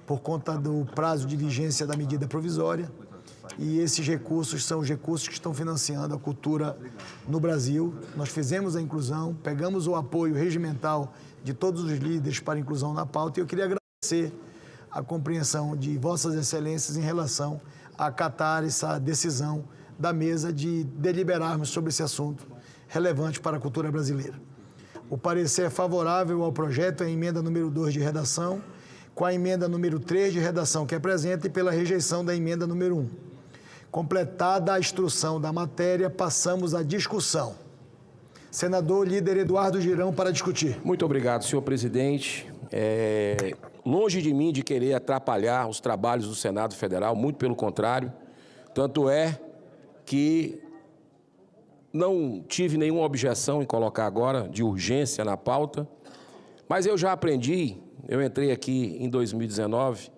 por conta do prazo de vigência da medida provisória, e esses recursos são os recursos que estão financiando a cultura no Brasil. Nós fizemos a inclusão, pegamos o apoio regimental de todos os líderes para a inclusão na pauta, e eu queria agradecer a compreensão de Vossas Excelências em relação a acatar essa decisão da mesa de deliberarmos sobre esse assunto relevante para a cultura brasileira. O parecer é favorável ao projeto, a emenda número 2 de redação, com a emenda número 3 de redação que apresenta e pela rejeição da emenda número 1. Completada a instrução da matéria, passamos à discussão. Senador líder Eduardo Girão para discutir. Muito obrigado, senhor presidente. Longe de mim de querer atrapalhar os trabalhos do Senado Federal, muito pelo contrário. Tanto é que não tive nenhuma objeção em colocar agora de urgência na pauta, mas eu já aprendi, eu entrei aqui em 2019,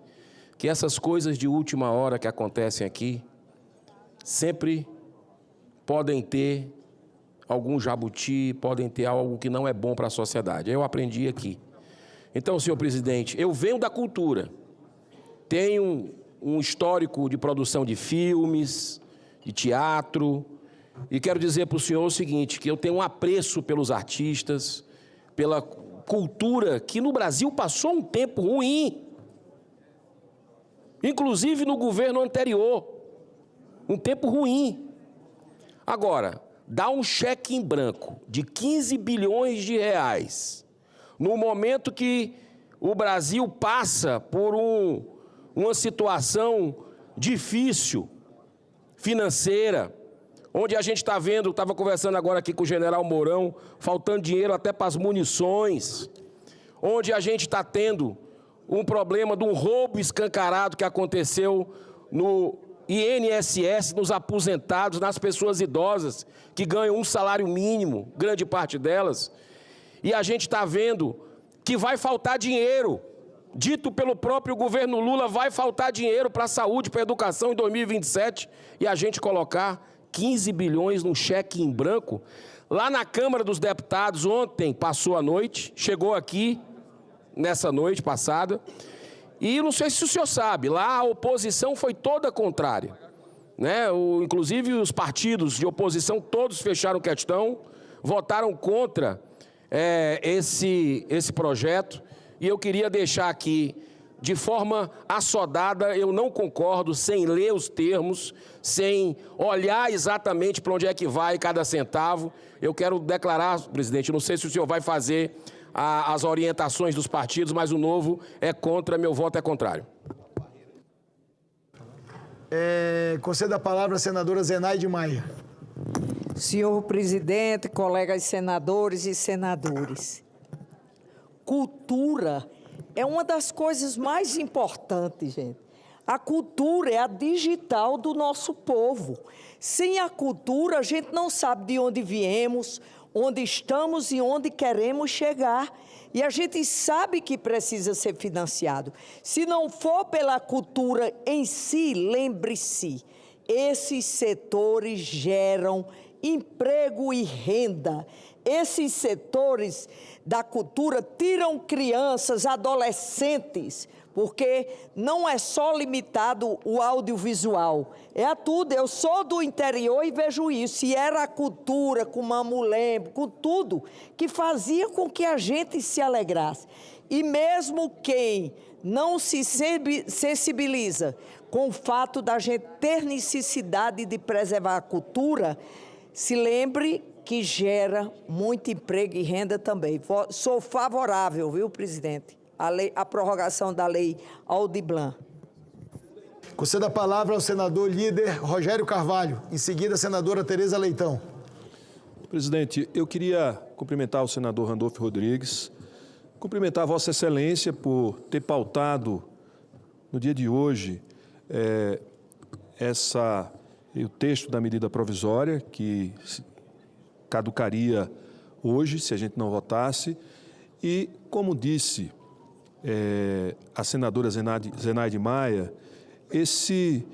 que essas coisas de última hora que acontecem aqui sempre podem ter algum jabuti, podem ter algo que não é bom para a sociedade. Eu aprendi aqui. Então, senhor presidente, eu venho da cultura, tenho um histórico de produção de filmes, de teatro, e quero dizer para o senhor o seguinte, que eu tenho um apreço pelos artistas, pela cultura, que no Brasil passou um tempo ruim, inclusive no governo anterior, um tempo ruim. Agora, dá um cheque em branco de 15 bilhões de reais, no momento que o Brasil passa por uma situação difícil, financeira, onde a gente está vendo, estava conversando agora aqui com o general Mourão, faltando dinheiro até para as munições, onde a gente está tendo um problema de um roubo escancarado que aconteceu no INSS, nos aposentados, nas pessoas idosas, que ganham um salário mínimo, grande parte delas, e a gente está vendo que vai faltar dinheiro, dito pelo próprio governo Lula, vai faltar dinheiro para a saúde, para a educação em 2027, e a gente colocar 15 bilhões num cheque em branco. Lá na Câmara dos Deputados, ontem passou a noite, chegou aqui, nessa noite passada, e não sei se o senhor sabe, lá a oposição foi toda contrária, né? Inclusive os partidos de oposição todos fecharam questão, votaram contra esse projeto, e eu queria deixar aqui, de forma assodada, eu não concordo, sem ler os termos, sem olhar exatamente para onde é que vai cada centavo. Eu quero declarar, presidente, não sei se o senhor vai fazer as orientações dos partidos, mas o Novo é contra, meu voto é contrário. Concedo a palavra à senadora Zenaide Maia. Senhor presidente, colegas senadores e senadores, cultura é uma das coisas mais importantes, gente. A cultura é a digital do nosso povo. Sem a cultura, a gente não sabe de onde viemos, onde estamos e onde queremos chegar. E a gente sabe que precisa ser financiado. Se não for pela cultura em si, lembre-se, esses setores geram emprego e renda. Esses setores da cultura tiram crianças, adolescentes, porque não é só limitado o audiovisual, é a tudo. Eu sou do interior e vejo isso, e era a cultura, com mamulembo, com tudo, que fazia com que a gente se alegrasse. E mesmo quem não se sensibiliza com o fato da gente ter necessidade de preservar a cultura, se lembre que gera muito emprego e renda também. Sou favorável, viu, presidente, à prorrogação da lei Aldir Blanc. Concedo a palavra ao senador líder Rogério Carvalho, em seguida a senadora Tereza Leitão. Presidente, eu queria cumprimentar o senador Randolfo Rodrigues Cumprimentar Vossa Excelência por ter pautado no dia de hoje o texto da medida provisória, que caducaria hoje, se a gente não votasse. E, como disse a senadora Zenaide Maia, esse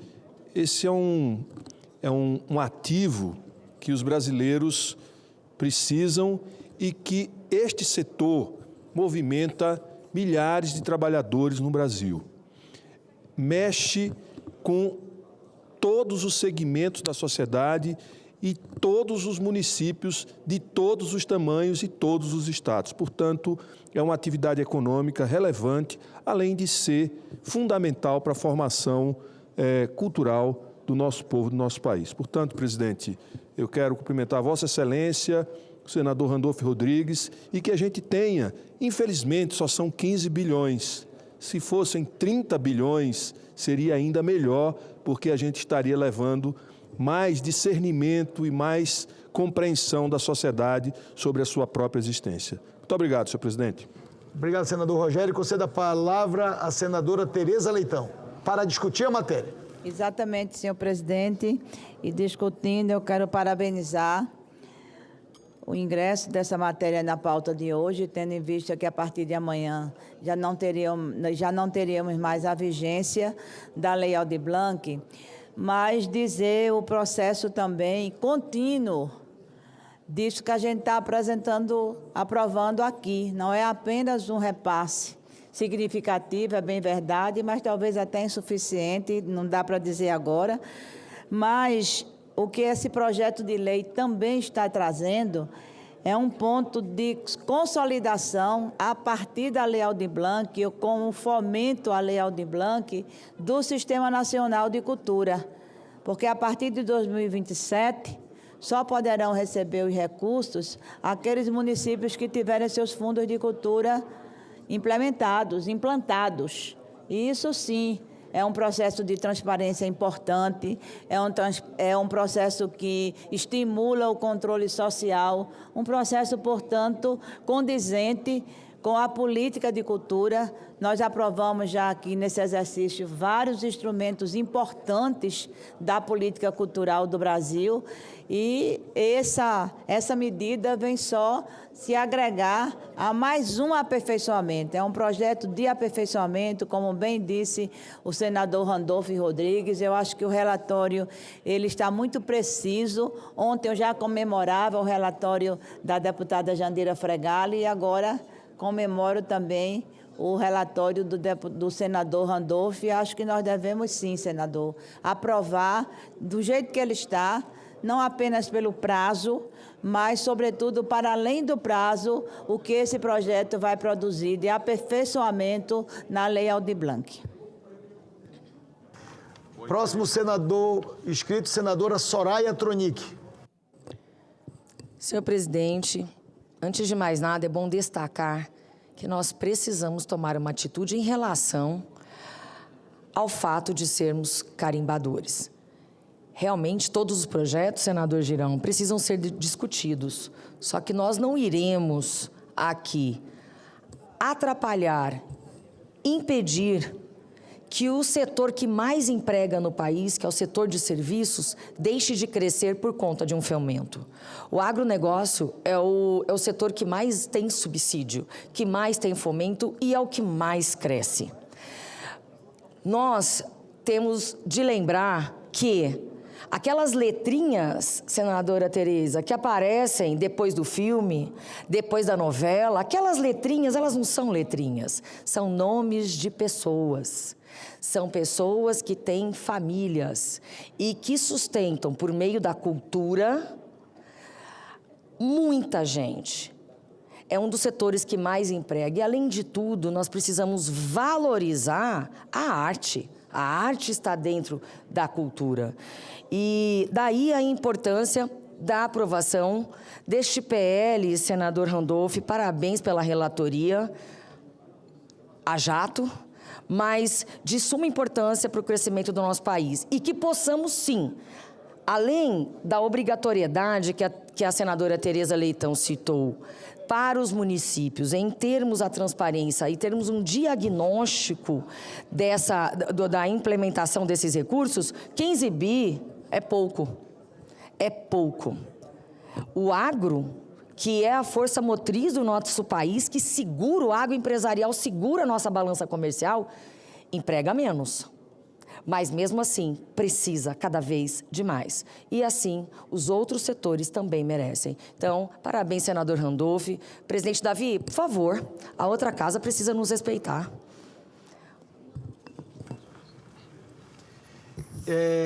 é um ativo que os brasileiros precisam e que este setor movimenta milhares de trabalhadores no Brasil. Mexe com todos os segmentos da sociedade e todos os municípios de todos os tamanhos e todos os estados. Portanto, é uma atividade econômica relevante, além de ser fundamental para a formação cultural do nosso povo, do nosso país. Portanto, presidente, eu quero cumprimentar Vossa Excelência, o senador Randolfo Rodrigues, e que a gente tenha, infelizmente, só são 15 bilhões. Se fossem 30 bilhões, seria ainda melhor, porque a gente estaria levando mais discernimento e mais compreensão da sociedade sobre a sua própria existência. Muito obrigado, senhor presidente. Obrigado, senador Rogério. Conceda a palavra à senadora Tereza Leitão para discutir a matéria. Exatamente, senhor presidente. E discutindo, eu quero parabenizar o ingresso dessa matéria na pauta de hoje, tendo em vista que a partir de amanhã já não teríamos mais a vigência da Lei Aldir Blanc, mas dizer o processo também contínuo disso que a gente está aprovando aqui. Não é apenas um repasse significativo, é bem verdade, mas talvez até insuficiente, não dá para dizer agora. Mas o que esse projeto de lei também está trazendo é um ponto de consolidação a partir da Lei Aldir Blanc, ou com o fomento à Lei Aldir Blanc, do Sistema Nacional de Cultura. Porque a partir de 2027, só poderão receber os recursos aqueles municípios que tiverem seus fundos de cultura implantados. E isso sim é um processo de transparência importante, é um processo que estimula o controle social, um processo, portanto, condizente com a política de cultura. Nós aprovamos já aqui nesse exercício vários instrumentos importantes da política cultural do Brasil e essa medida vem só se agregar a mais um aperfeiçoamento. É um projeto de aperfeiçoamento, como bem disse o senador Randolfo Rodrigues. Eu acho que o relatório ele está muito preciso. Ontem eu já comemorava o relatório da deputada Jandira Fregali e agora comemoro também o relatório do senador Randolfo. E acho que nós devemos sim, senador, aprovar do jeito que ele está, não apenas pelo prazo, mas, sobretudo, para além do prazo, o que esse projeto vai produzir de aperfeiçoamento na Lei Aldir Blanc. Próximo senador inscrito, senadora Soraya Tronic. Senhor presidente, antes de mais nada, é bom destacar que nós precisamos tomar uma atitude em relação ao fato de sermos carimbadores. Realmente, todos os projetos, senador Girão, precisam ser discutidos. Só que nós não iremos aqui atrapalhar, impedir que o setor que mais emprega no país, que é o setor de serviços, deixe de crescer por conta de um fomento. O agronegócio é o setor que mais tem subsídio, que mais tem fomento e é o que mais cresce. Nós temos de lembrar que aquelas letrinhas, senadora Tereza, que aparecem depois do filme, depois da novela, aquelas letrinhas, elas não são letrinhas, são nomes de pessoas. São pessoas que têm famílias e que sustentam, por meio da cultura, muita gente. É um dos setores que mais emprega. E, além de tudo, nós precisamos valorizar a arte. A arte está dentro da cultura. E daí a importância da aprovação deste PL, senador Randolfo, parabéns pela relatoria, a jato, mas de suma importância para o crescimento do nosso país. E que possamos, sim, além da obrigatoriedade que a senadora Tereza Leitão citou para os municípios, em termos da transparência e termos um diagnóstico da implementação desses recursos, 15 bi é pouco. É pouco. O agro, que é a força motriz do nosso país, que segura o agroempresarial, segura a nossa balança comercial, emprega menos. Mas, mesmo assim, precisa cada vez de mais. E, assim, os outros setores também merecem. Então, parabéns, senador Randolph. Presidente Davi, por favor, a outra casa precisa nos respeitar.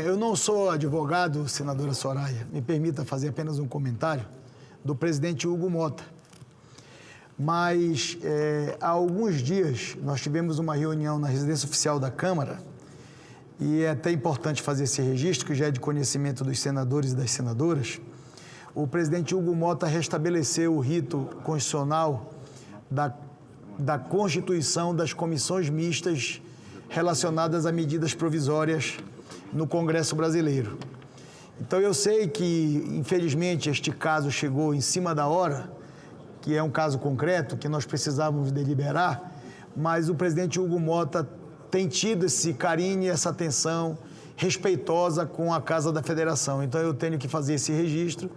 Eu não sou advogado, senadora Soraya. Me permita fazer apenas um comentário do presidente Hugo Mota. Mas, há alguns dias, nós tivemos uma reunião na residência oficial da Câmara, e é até importante fazer esse registro, que já é de conhecimento dos senadores e das senadoras. O presidente Hugo Mota restabeleceu o rito constitucional da constituição das comissões mistas relacionadas a medidas provisórias no Congresso Brasileiro. Então, eu sei que, infelizmente, este caso chegou em cima da hora, que é um caso concreto, que nós precisávamos deliberar, mas o presidente Hugo Mota tem tido esse carinho e essa atenção respeitosa com a Casa da Federação. Então, eu tenho que fazer esse registro,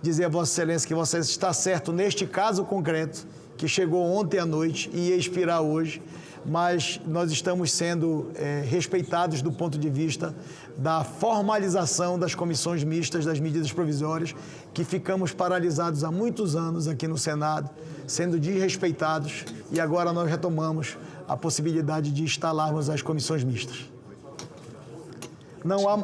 dizer a Vossa Excelência que Vossa Excelência está certo neste caso concreto, que chegou ontem à noite e ia expirar hoje, mas nós estamos sendo respeitados do ponto de vista da formalização das comissões mistas das medidas provisórias, que ficamos paralisados há muitos anos aqui no Senado, sendo desrespeitados, e agora nós retomamos a possibilidade de instalarmos as comissões mistas. Não há...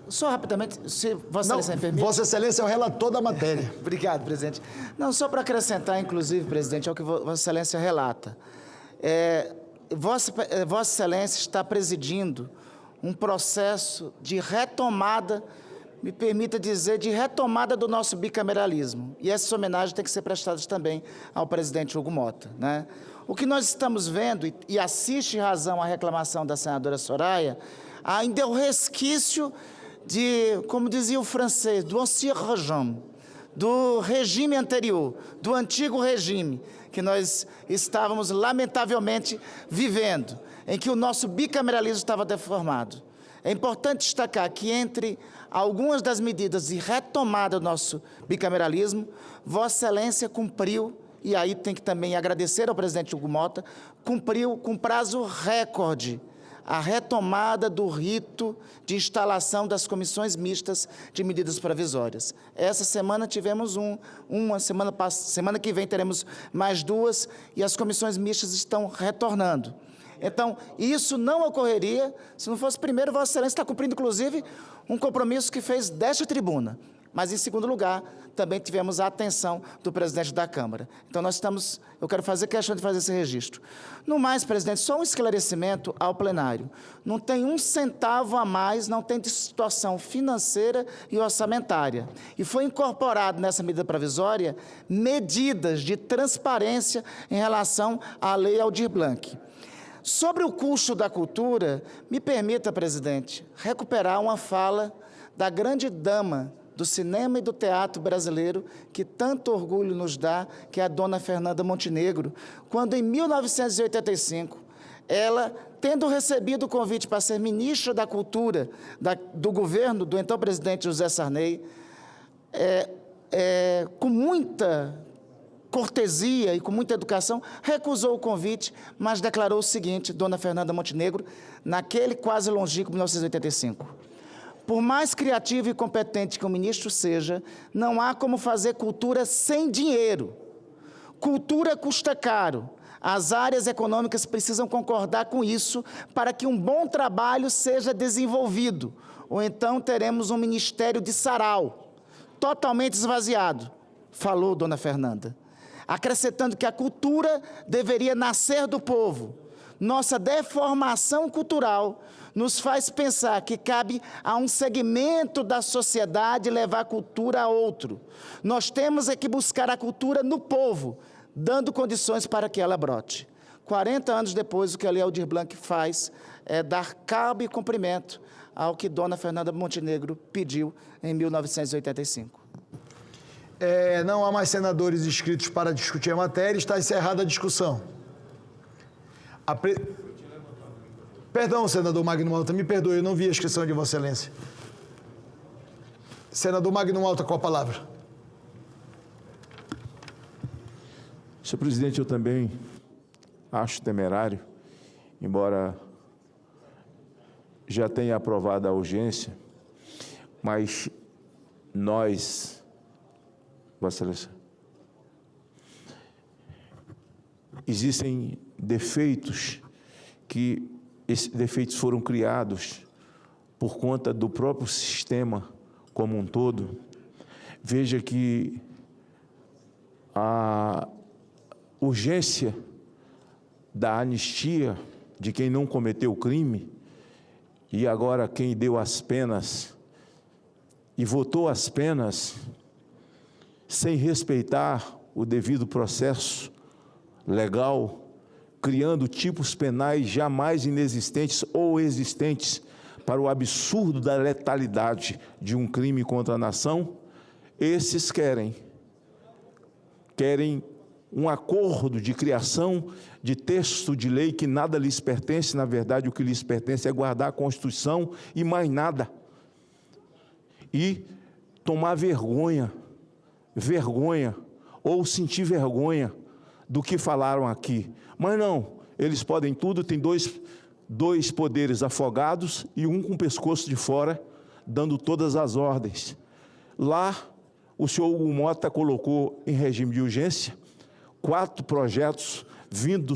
Só rapidamente, se Vossa Excelência me permite. Vossa Excelência é o relator da matéria. Obrigado, presidente. Não, só para acrescentar, inclusive, presidente, ao que Vossa Excelência relata. Vossa Excelência está presidindo um processo de retomada, me permita dizer, de retomada do nosso bicameralismo. E essa homenagem tem que ser prestada também ao presidente Hugo Mota, né? O que nós estamos vendo, e assiste razão à reclamação da senadora Soraya, ainda é o resquício de, como dizia o francês, do ancien régime, do regime anterior, do antigo regime, que nós estávamos, lamentavelmente, vivendo, em que o nosso bicameralismo estava deformado. É importante destacar que, entre algumas das medidas de retomada do nosso bicameralismo, Vossa Excelência cumpriu, e aí tem que também agradecer ao presidente Hugo Mota, cumpriu com prazo recorde a retomada do rito de instalação das comissões mistas de medidas provisórias. Essa semana tivemos semana que vem teremos mais duas, e as comissões mistas estão retornando. Então, isso não ocorreria se não fosse, primeiro, Vossa Excelência está cumprindo, inclusive, um compromisso que fez desta tribuna. Mas, em segundo lugar, também tivemos a atenção do presidente da Câmara. Então, eu quero fazer questão de fazer esse registro. No mais, presidente, só um esclarecimento ao plenário. Não tem um centavo a mais, não tem de situação financeira e orçamentária. E foi incorporado nessa medida provisória medidas de transparência em relação à Lei Aldir Blanc. Sobre o custo da cultura, me permita, presidente, recuperar uma fala da grande dama do cinema e do teatro brasileiro, que tanto orgulho nos dá, que é a dona Fernanda Montenegro, quando, em 1985, ela, tendo recebido o convite para ser ministra da Cultura do governo do então presidente José Sarney, com muita cortesia e com muita educação, recusou o convite, mas declarou o seguinte, dona Fernanda Montenegro, naquele quase longínquo 1985. Por mais criativo e competente que o ministro seja, não há como fazer cultura sem dinheiro. Cultura custa caro. As áreas econômicas precisam concordar com isso para que um bom trabalho seja desenvolvido. Ou então teremos um ministério de sarau, totalmente esvaziado, falou dona Fernanda, acrescentando que a cultura deveria nascer do povo. Nossa deformação cultural nos faz pensar que cabe a um segmento da sociedade levar a cultura a outro. Nós temos que buscar a cultura no povo, dando condições para que ela brote. 40 anos depois, o que a Lei Aldir Blanc faz é dar cabo e cumprimento ao que Dona Fernanda Montenegro pediu em 1985. Não há mais senadores inscritos para discutir a matéria. Está encerrada a discussão. Perdão, senador Magno Malta, me perdoe, eu não vi a inscrição de Vossa Excelência. Senador Magno Malta, com a palavra. Senhor presidente, eu também acho temerário, embora já tenha aprovado a urgência, mas nós, Vossa Excelência, existem defeitos que esses defeitos foram criados por conta do próprio sistema como um todo. Veja que a urgência da anistia de quem não cometeu crime e agora quem deu as penas e votou as penas sem respeitar o devido processo legal, criando tipos penais jamais inexistentes ou existentes para o absurdo da letalidade de um crime contra a nação, esses querem um acordo de criação de texto de lei que nada lhes pertence. Na verdade, o que lhes pertence é guardar a Constituição e mais nada. E tomar vergonha, ou sentir vergonha do que falaram aqui. Mas não, eles podem tudo, tem dois poderes afogados e um com o pescoço de fora, dando todas as ordens. Lá, o senhor Hugo Mota colocou em regime de urgência 4 projetos vindo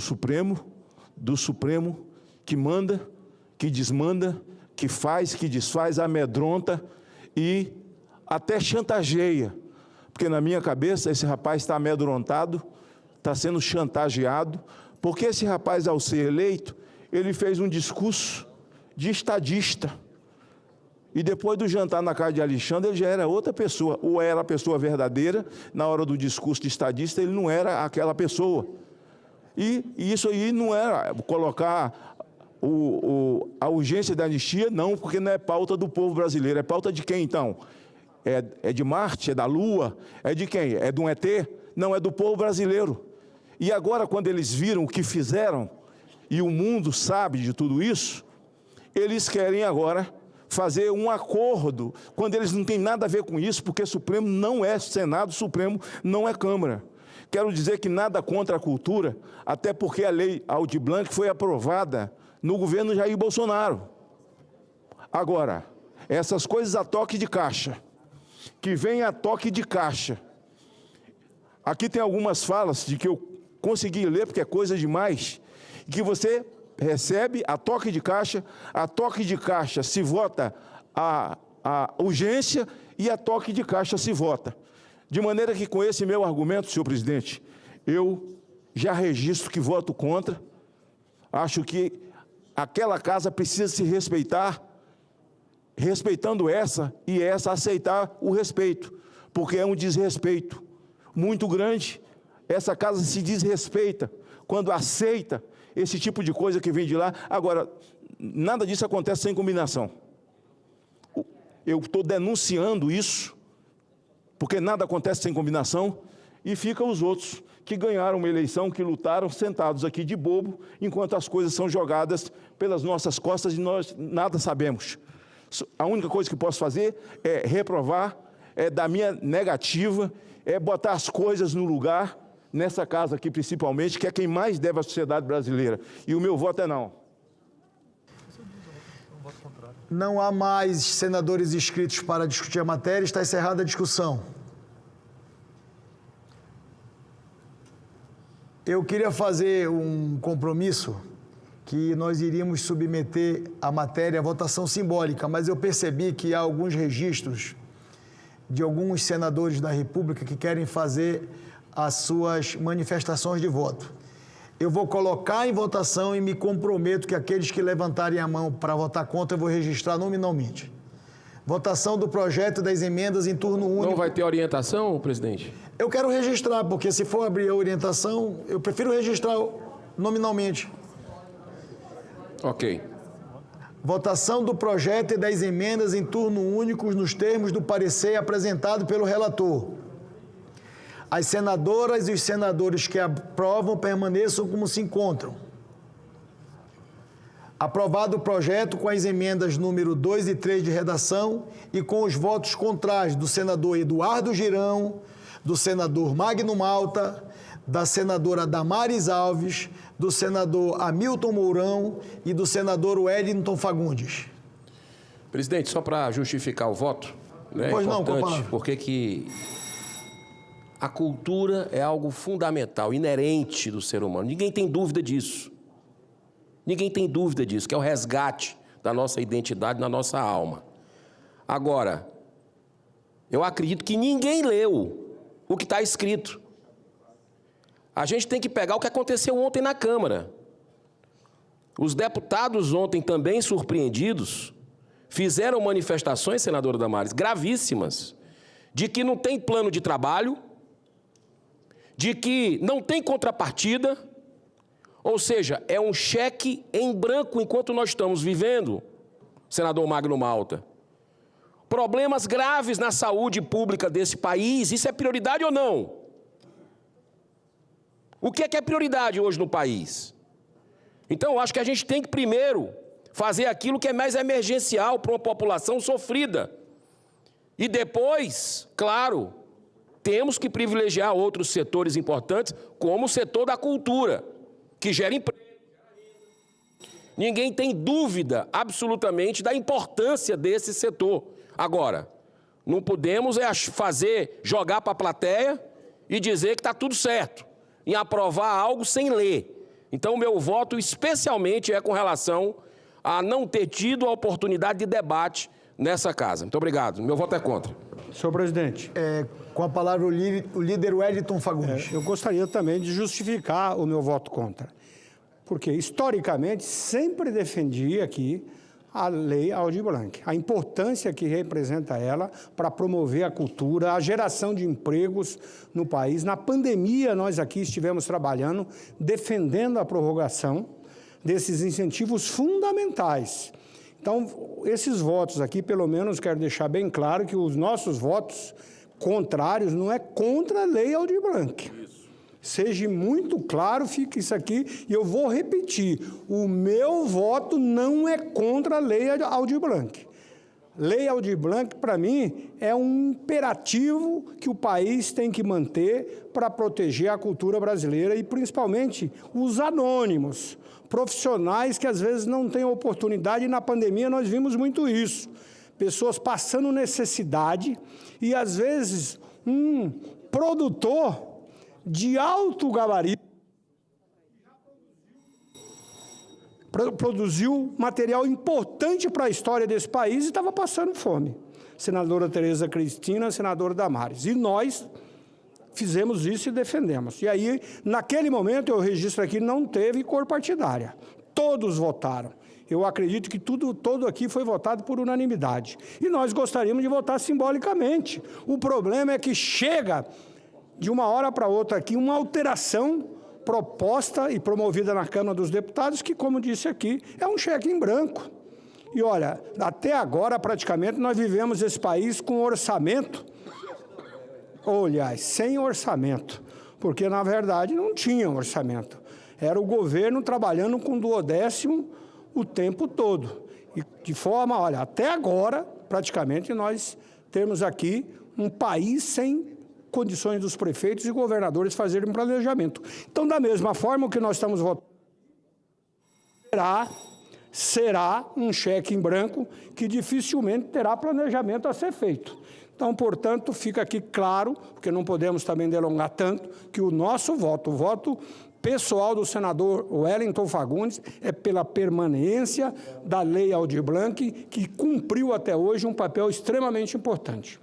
do Supremo, que manda, que desmanda, que faz, que desfaz, amedronta e até chantageia. Porque na minha cabeça esse rapaz está amedrontado, está sendo chantageado, porque esse rapaz, ao ser eleito, ele fez um discurso de estadista. E depois do jantar na casa de Alexandre, ele já era outra pessoa. Ou era a pessoa verdadeira, na hora do discurso de estadista, ele não era aquela pessoa. E isso aí não era colocar a urgência da anistia, não, porque não é pauta do povo brasileiro. É pauta de quem, então? É de Marte? É da Lua? É de quem? É de um ET? Não, é do povo brasileiro. E agora, quando eles viram o que fizeram, e o mundo sabe de tudo isso, eles querem agora fazer um acordo, quando eles não têm nada a ver com isso, porque Supremo não é Senado, Supremo não é Câmara. Quero dizer que nada contra a cultura, até porque a lei Aldir Blanc foi aprovada no governo Jair Bolsonaro. Agora, essas coisas a toque de caixa, que vem a toque de caixa. Aqui tem algumas falas de que eu consegui ler, porque é coisa demais, que você recebe a toque de caixa se vota a urgência e a toque de caixa se vota. De maneira que, com esse meu argumento, senhor presidente, eu já registro que voto contra. Acho que aquela casa precisa se respeitar, respeitando essa e essa aceitar o respeito, porque é um desrespeito muito grande. Essa casa se desrespeita quando aceita esse tipo de coisa que vem de lá. Agora, nada disso acontece sem combinação. Eu estou denunciando isso, porque nada acontece sem combinação, e ficam os outros que ganharam uma eleição, que lutaram, sentados aqui de bobo, enquanto as coisas são jogadas pelas nossas costas e nós nada sabemos. A única coisa que posso fazer é reprovar, é dar minha negativa, é botar as coisas no lugar, nessa casa aqui principalmente, que é quem mais deve à sociedade brasileira. E o meu voto é não. Não há mais senadores inscritos para discutir a matéria. Está encerrada a discussão. Eu queria fazer um compromisso que nós iríamos submeter a matéria à votação simbólica, mas eu percebi que há alguns registros de alguns senadores da República que querem fazer as suas manifestações de voto. Eu vou colocar em votação e me comprometo que aqueles que levantarem a mão para votar contra, eu vou registrar nominalmente. Votação do projeto das emendas em turno único. Não vai ter orientação, presidente? Eu quero registrar, porque se for abrir a orientação, eu prefiro registrar nominalmente. Ok. Votação do projeto e das emendas em turno único nos termos do parecer apresentado pelo relator. As senadoras e os senadores que aprovam permaneçam como se encontram. Aprovado o projeto com as emendas número 2 e 3 de redação e com os votos contrários do senador Eduardo Girão, do senador Magno Malta, da senadora Damares Alves, do senador Hamilton Mourão e do senador Wellington Fagundes. Presidente, só para justificar o voto, né, pois é não, importante, porque a cultura é algo fundamental, inerente do ser humano. Ninguém tem dúvida disso. Ninguém tem dúvida disso, que é o resgate da nossa identidade, da nossa alma. Agora, eu acredito que ninguém leu o que está escrito. A gente tem que pegar o que aconteceu ontem na Câmara. Os deputados ontem, também surpreendidos, fizeram manifestações, senadora Damares, gravíssimas, de que não tem plano de trabalho, de que não tem contrapartida, ou seja, é um cheque em branco enquanto nós estamos vivendo, senador Magno Malta. Problemas graves na saúde pública desse país, isso é prioridade ou não? O que é prioridade hoje no país? Então, eu acho que a gente tem que primeiro fazer aquilo que é mais emergencial para uma população sofrida. E depois, claro, temos que privilegiar outros setores importantes, como o setor da cultura, que gera emprego. Ninguém tem dúvida, absolutamente, da importância desse setor. Agora, não podemos jogar para a plateia e dizer que está tudo certo, em aprovar algo sem ler. Então, o meu voto especialmente é com relação a não ter tido a oportunidade de debate nessa casa. Muito obrigado. Meu voto é contra. Senhor presidente. Com a palavra o líder Wellington Fagundes. Eu gostaria também de justificar o meu voto contra. Porque, historicamente, sempre defendi aqui a Lei Aldir Blanc, a importância que representa ela para promover a cultura, a geração de empregos no país. Na pandemia, nós aqui estivemos trabalhando, defendendo a prorrogação desses incentivos fundamentais. Então, esses votos aqui, pelo menos, quero deixar bem claro que os nossos votos contrários não é contra a Lei Aldir Blanc. Seja muito claro, fica isso aqui, e eu vou repetir, o meu voto não é contra a Lei Aldir Blanc. Lei Aldir Blanc, para mim, é um imperativo que o país tem que manter para proteger a cultura brasileira e, principalmente, os anônimos, profissionais que às vezes não têm oportunidade, e na pandemia nós vimos muito isso. Pessoas passando necessidade e, às vezes, um produtor de alto gabarito produziu material importante para a história desse país e estava passando fome. Senadora Tereza Cristina, senadora Damares. E nós fizemos isso e defendemos. E aí, naquele momento, eu registro aqui, não teve cor partidária. Todos votaram. Eu acredito que todo aqui foi votado por unanimidade. E nós gostaríamos de votar simbolicamente. O problema é que chega de uma hora para outra aqui uma alteração proposta e promovida na Câmara dos Deputados, que, como disse aqui, é um cheque em branco. E, olha, até agora, praticamente, nós vivemos esse país com orçamento, ou, aliás, sem orçamento, porque, na verdade, não tinha orçamento. Era o governo trabalhando com duodécimo o tempo todo. E, de forma, olha, até agora, praticamente, nós temos aqui um país sem condições dos prefeitos e governadores fazerem um planejamento. Então, da mesma forma, o que nós estamos votando será um cheque em branco que dificilmente terá planejamento a ser feito. Então, portanto, fica aqui claro, porque não podemos também delongar tanto, que o nosso voto, o voto pessoal do senador Wellington Fagundes, é pela permanência da Lei Aldir Blanc, que cumpriu até hoje um papel extremamente importante.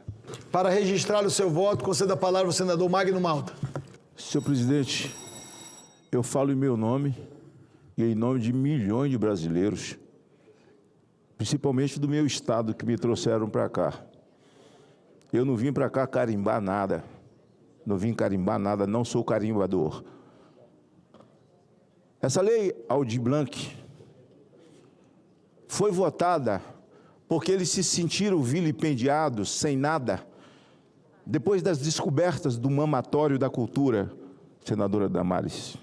Para registrar o seu voto, conceda a palavra ao senador Magno Malta. Senhor presidente, eu falo em meu nome e em nome de milhões de brasileiros, principalmente do meu estado, que me trouxeram para cá. Eu não vim para cá carimbar nada, não sou carimbador. Essa lei Aldir Blanc foi votada porque eles se sentiram vilipendiados, sem nada, depois das descobertas do mamatório da cultura, senadora Damares.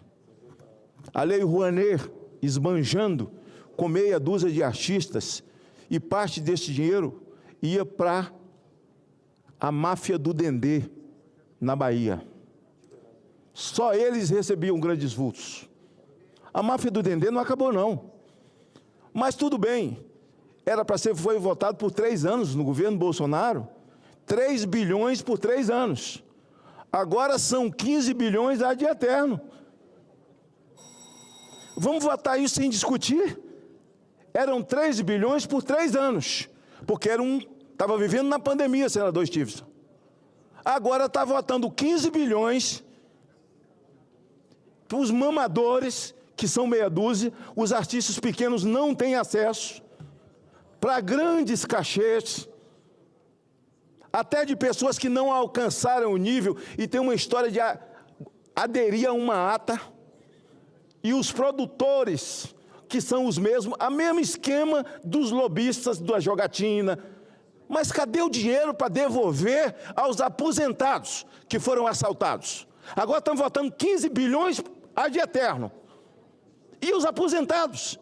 A Lei Rouanet esbanjando com meia dúzia de artistas, e parte desse dinheiro ia para a máfia do Dendê, na Bahia. Só eles recebiam grandes vultos. A máfia do Dendê não acabou, não. Mas tudo bem, foi votado por 3 anos no governo Bolsonaro, 3 bilhões por 3 anos. Agora são 15 bilhões ad eterno. Vamos votar isso sem discutir? Eram 3 bilhões por 3 anos, porque estava vivendo na pandemia, senador Stevenson. Agora está votando 15 bilhões para os mamadores, que são meia dúzia, os artistas pequenos não têm acesso, para grandes cachês, até de pessoas que não alcançaram o nível e tem uma história de aderir a uma ata, e os produtores, que são os mesmos, a mesmo esquema dos lobistas da jogatina. Mas cadê o dinheiro para devolver aos aposentados que foram assaltados? Agora estão votando 15 bilhões ad eterno. E os aposentados?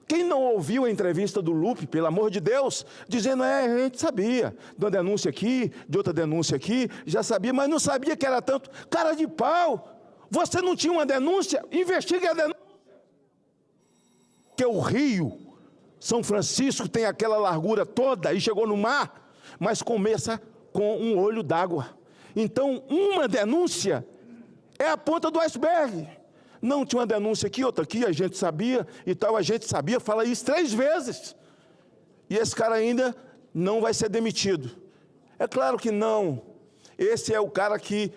Quem não ouviu a entrevista do Lupe, pelo amor de Deus, dizendo, a gente sabia, de uma denúncia aqui, de outra denúncia aqui, já sabia, mas não sabia que era tanto. Cara de pau! Você não tinha uma denúncia? Investigue a denúncia. Porque o Rio, São Francisco, tem aquela largura toda e chegou no mar, mas começa com um olho d'água. Então, uma denúncia é a ponta do iceberg. Não tinha uma denúncia aqui, outra aqui, a gente sabia e tal, a gente sabia, fala isso 3 vezes. E esse cara ainda não vai ser demitido. É claro que não. Esse é o cara que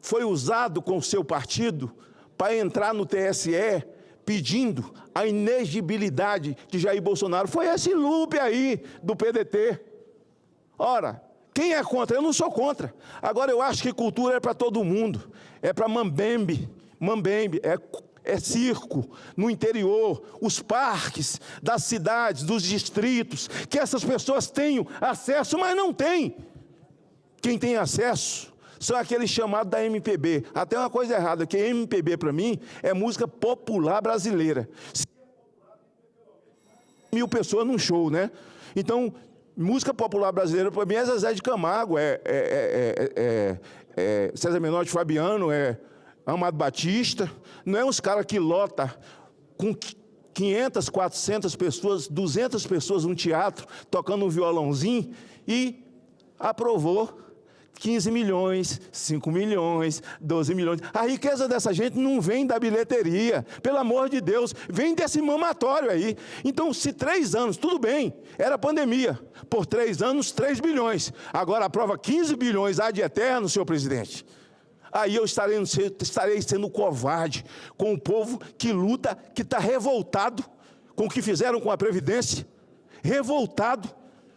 foi usado com o seu partido para entrar no TSE pedindo a inegibilidade de Jair Bolsonaro. Foi esse Lupe aí do PDT. Ora, quem é contra? Eu não sou contra. Agora, eu acho que cultura é para todo mundo. É para Mambembe, é circo, no interior, os parques das cidades, dos distritos, que essas pessoas tenham acesso, mas não tem. Quem tem acesso são aqueles chamados da MPB. Até uma coisa errada, que MPB, para mim, é música popular brasileira. 1.000 pessoas num show, né? Então, música popular brasileira, para mim, é Zezé de Camargo, César Menotti Fabiano, Amado Batista. Não é uns caras que lotam com 500, 400 pessoas, 200 pessoas num teatro, tocando um violãozinho, e aprovou 15 milhões, 5 milhões, 12 milhões. A riqueza dessa gente não vem da bilheteria, pelo amor de Deus, vem desse mamatório aí. Então, se 3 anos, tudo bem, era pandemia, por 3 anos, 3 bilhões. Agora aprova 15 bilhões ad eterno, senhor presidente. Aí eu estarei sendo covarde com o povo que luta, que está revoltado com o que fizeram com a Previdência, revoltado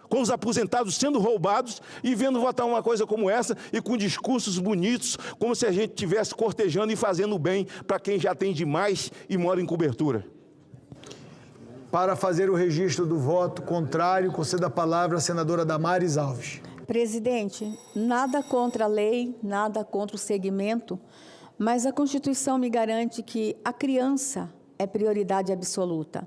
com os aposentados sendo roubados e vendo votar uma coisa como essa e com discursos bonitos, como se a gente estivesse cortejando e fazendo bem para quem já tem demais e mora em cobertura. Para fazer o registro do voto contrário, conceda a palavra à senadora Damares Alves. Presidente, nada contra a lei, nada contra o segmento, mas a Constituição me garante que a criança é prioridade absoluta.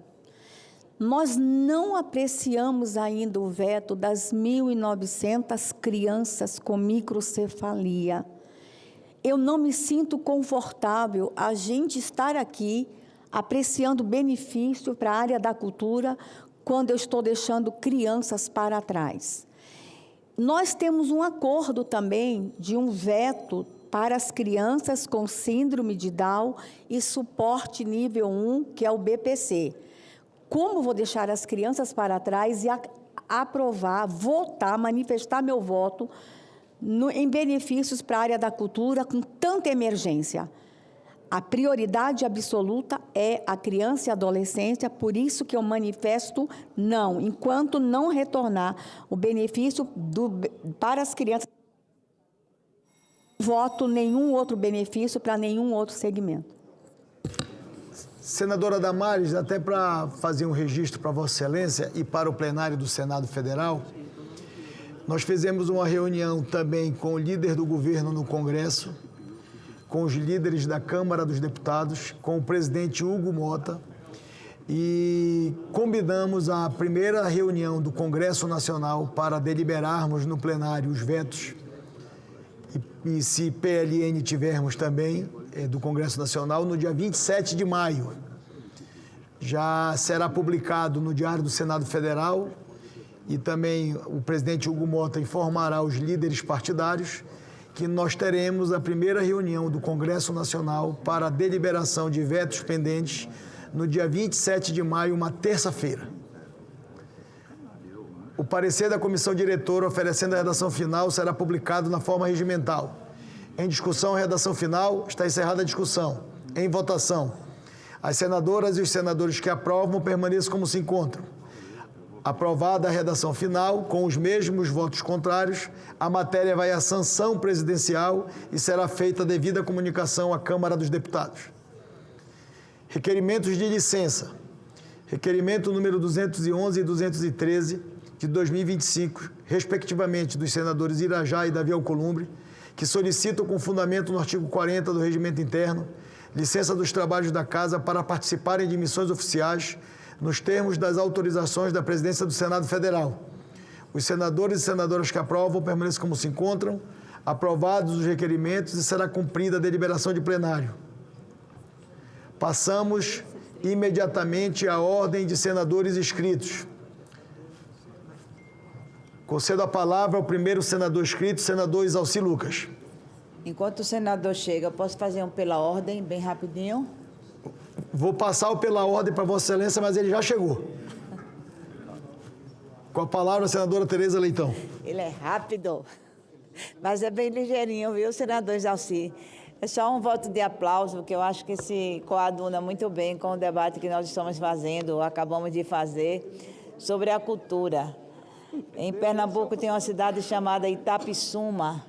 Nós não apreciamos ainda o veto das 1.900 crianças com microcefalia. Eu não me sinto confortável a gente estar aqui apreciando benefício para a área da cultura quando eu estou deixando crianças para trás. Nós temos um acordo também de um veto para as crianças com síndrome de Down e suporte nível 1, que é o BPC. Como vou deixar as crianças para trás e aprovar, votar, manifestar meu voto em benefícios para a área da cultura com tanta emergência? A prioridade absoluta é a criança e a adolescência, por isso que eu manifesto não, enquanto não retornar o benefício para as crianças, voto nenhum outro benefício para nenhum outro segmento. Senadora Damares, até para fazer um registro para Vossa Excelência e para o plenário do Senado Federal, nós fizemos uma reunião também com o líder do governo no Congresso, com os líderes da Câmara dos Deputados, com o presidente Hugo Mota, e combinamos a primeira reunião do Congresso Nacional para deliberarmos no plenário os vetos, e se PLN tivermos também, do Congresso Nacional, no dia 27 de maio. Já será publicado no Diário do Senado Federal e também o presidente Hugo Mota informará os líderes partidários que nós teremos a primeira reunião do Congresso Nacional para a deliberação de vetos pendentes no dia 27 de maio, uma terça-feira. O parecer da comissão diretora oferecendo a redação final será publicado na forma regimental. Em discussão, a redação final, está encerrada a discussão. Em votação, as senadoras e os senadores que aprovam permaneçam como se encontram. Aprovada a redação final, com os mesmos votos contrários, a matéria vai à sanção presidencial e será feita a devida comunicação à Câmara dos Deputados. Requerimentos de licença. Requerimento número 211 e 213 de 2025, respectivamente, dos senadores Irajá e Davi Alcolumbre, que solicitam com fundamento no artigo 40 do Regimento Interno, licença dos trabalhos da Casa para participarem de missões oficiais nos termos das autorizações da Presidência do Senado Federal. Os senadores e senadoras que aprovam permaneçam como se encontram, aprovados os requerimentos e será cumprida a deliberação de plenário. Passamos imediatamente à ordem de senadores inscritos. Concedo a palavra ao primeiro senador inscrito, senador Isalci Lucas. Enquanto o senador chega, eu posso fazer um pela ordem, bem rapidinho? Vou passar o pela ordem para Vossa Excelência, mas ele já chegou. Com a palavra, a senadora Tereza Leitão. Ele é rápido, mas é bem ligeirinho, viu, senador Isalci? É só um voto de aplauso, que eu acho que se coaduna muito bem com o debate que nós estamos fazendo, acabamos de fazer, sobre a cultura. Em Pernambuco tem uma cidade chamada Itapissuma,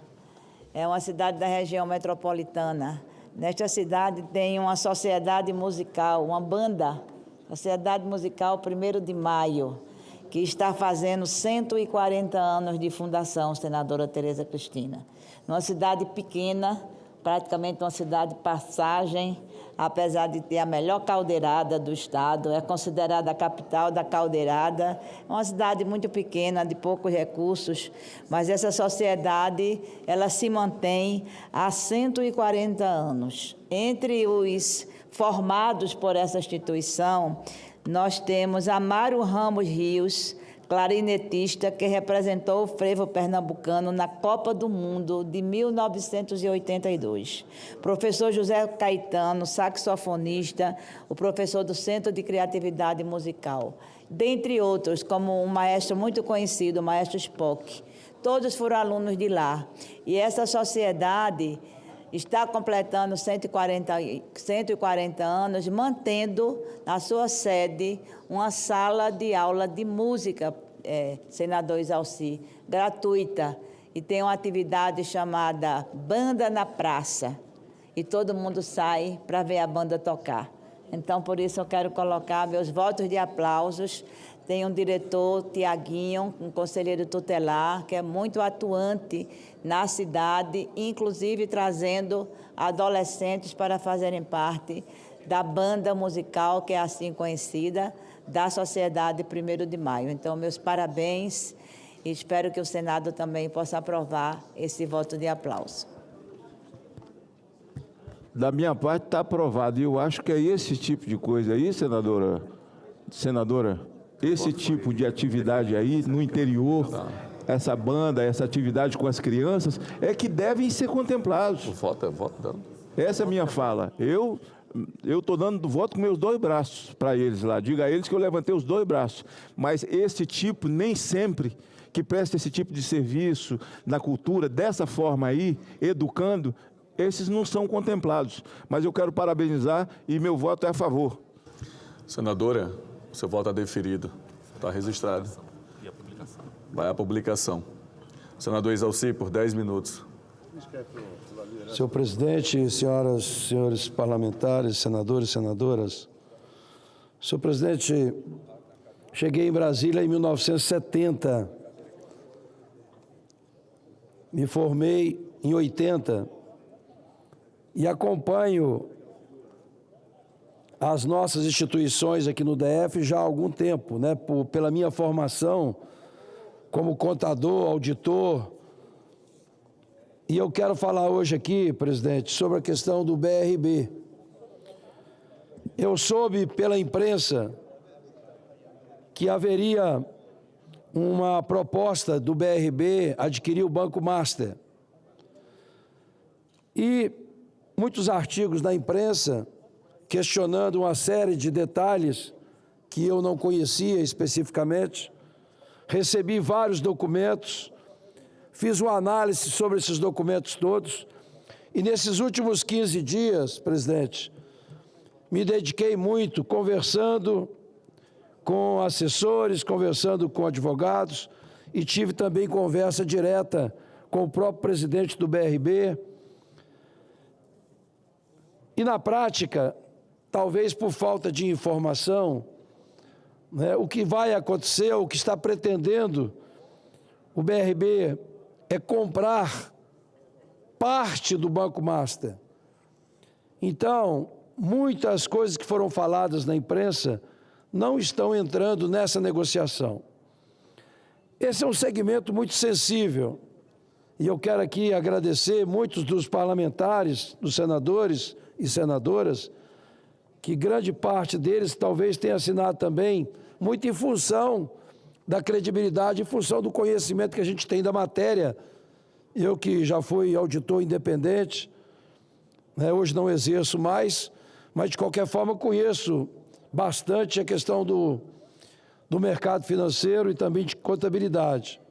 é uma cidade da região metropolitana. Nesta cidade tem uma sociedade musical, uma banda, Sociedade Musical 1º de Maio, que está fazendo 140 anos de fundação, senadora Tereza Cristina. Numa cidade pequena, praticamente uma cidade de passagem, apesar de ter a melhor caldeirada do estado, é considerada a capital da caldeirada, é uma cidade muito pequena, de poucos recursos, mas essa sociedade, ela se mantém há 140 anos. Entre os formados por essa instituição, nós temos Amaro Ramos Rios, clarinetista que representou o frevo pernambucano na Copa do Mundo de 1982. Professor José Caetano, saxofonista, o professor do Centro de Criatividade Musical. Dentre outros, como um maestro muito conhecido, o maestro Spock. Todos foram alunos de lá. E essa sociedade está completando 140 anos, mantendo na sua sede uma sala de aula de música, senador Isalci, gratuita, e tem uma atividade chamada Banda na Praça, e todo mundo sai para ver a banda tocar. Então, por isso, eu quero colocar meus votos de aplausos. Tem um diretor, Tiaguinho, um conselheiro tutelar, que é muito atuante na cidade, inclusive trazendo adolescentes para fazerem parte da banda musical, que é assim conhecida, da Sociedade 1º de Maio. Então, meus parabéns e espero que o Senado também possa aprovar esse voto de aplauso. Da minha parte, está aprovado. E eu acho que é esse tipo de coisa aí, senadora, esse tipo de atividade aí no interior, essa banda, essa atividade com as crianças, é que devem ser contemplados. O voto é voto dando. Essa é a minha fala. Eu estou dando voto com meus 2 braços para eles lá. Diga a eles que eu levantei os 2 braços. Mas esse tipo, nem sempre, que presta esse tipo de serviço na cultura, dessa forma aí, educando, esses não são contemplados. Mas eu quero parabenizar e meu voto é a favor. Senadora, o seu voto está deferido. Está registrado. E a publicação? Vai à publicação. Senador Isalci, por 10 minutos. Senhor presidente, senhoras e senhores parlamentares, senadores e senadoras, Senhor presidente, cheguei em Brasília em 1970. Me formei em 80 e acompanho as nossas instituições aqui no DF já há algum tempo, né? Pela minha formação como contador, auditor. E eu quero falar hoje aqui, presidente, sobre a questão do BRB. Eu soube pela imprensa que haveria uma proposta do BRB adquirir o Banco Master. E muitos artigos na imprensa questionando uma série de detalhes que eu não conhecia especificamente. Recebi vários documentos, fiz uma análise sobre esses documentos todos e nesses últimos 15 dias, presidente, me dediquei muito conversando com assessores, conversando com advogados e tive também conversa direta com o próprio presidente do BRB. E na prática, talvez por falta de informação, né, o que vai acontecer, o que está pretendendo o BRB é comprar parte do Banco Master. Então, muitas coisas que foram faladas na imprensa não estão entrando nessa negociação. Esse é um segmento muito sensível e eu quero aqui agradecer muitos dos parlamentares, dos senadores e senadoras, que grande parte deles talvez tenha assinado também, muito em função da credibilidade, em função do conhecimento que a gente tem da matéria. Eu que já fui auditor independente, né, hoje não exerço mais, mas de qualquer forma conheço bastante a questão do mercado financeiro e também de contabilidade.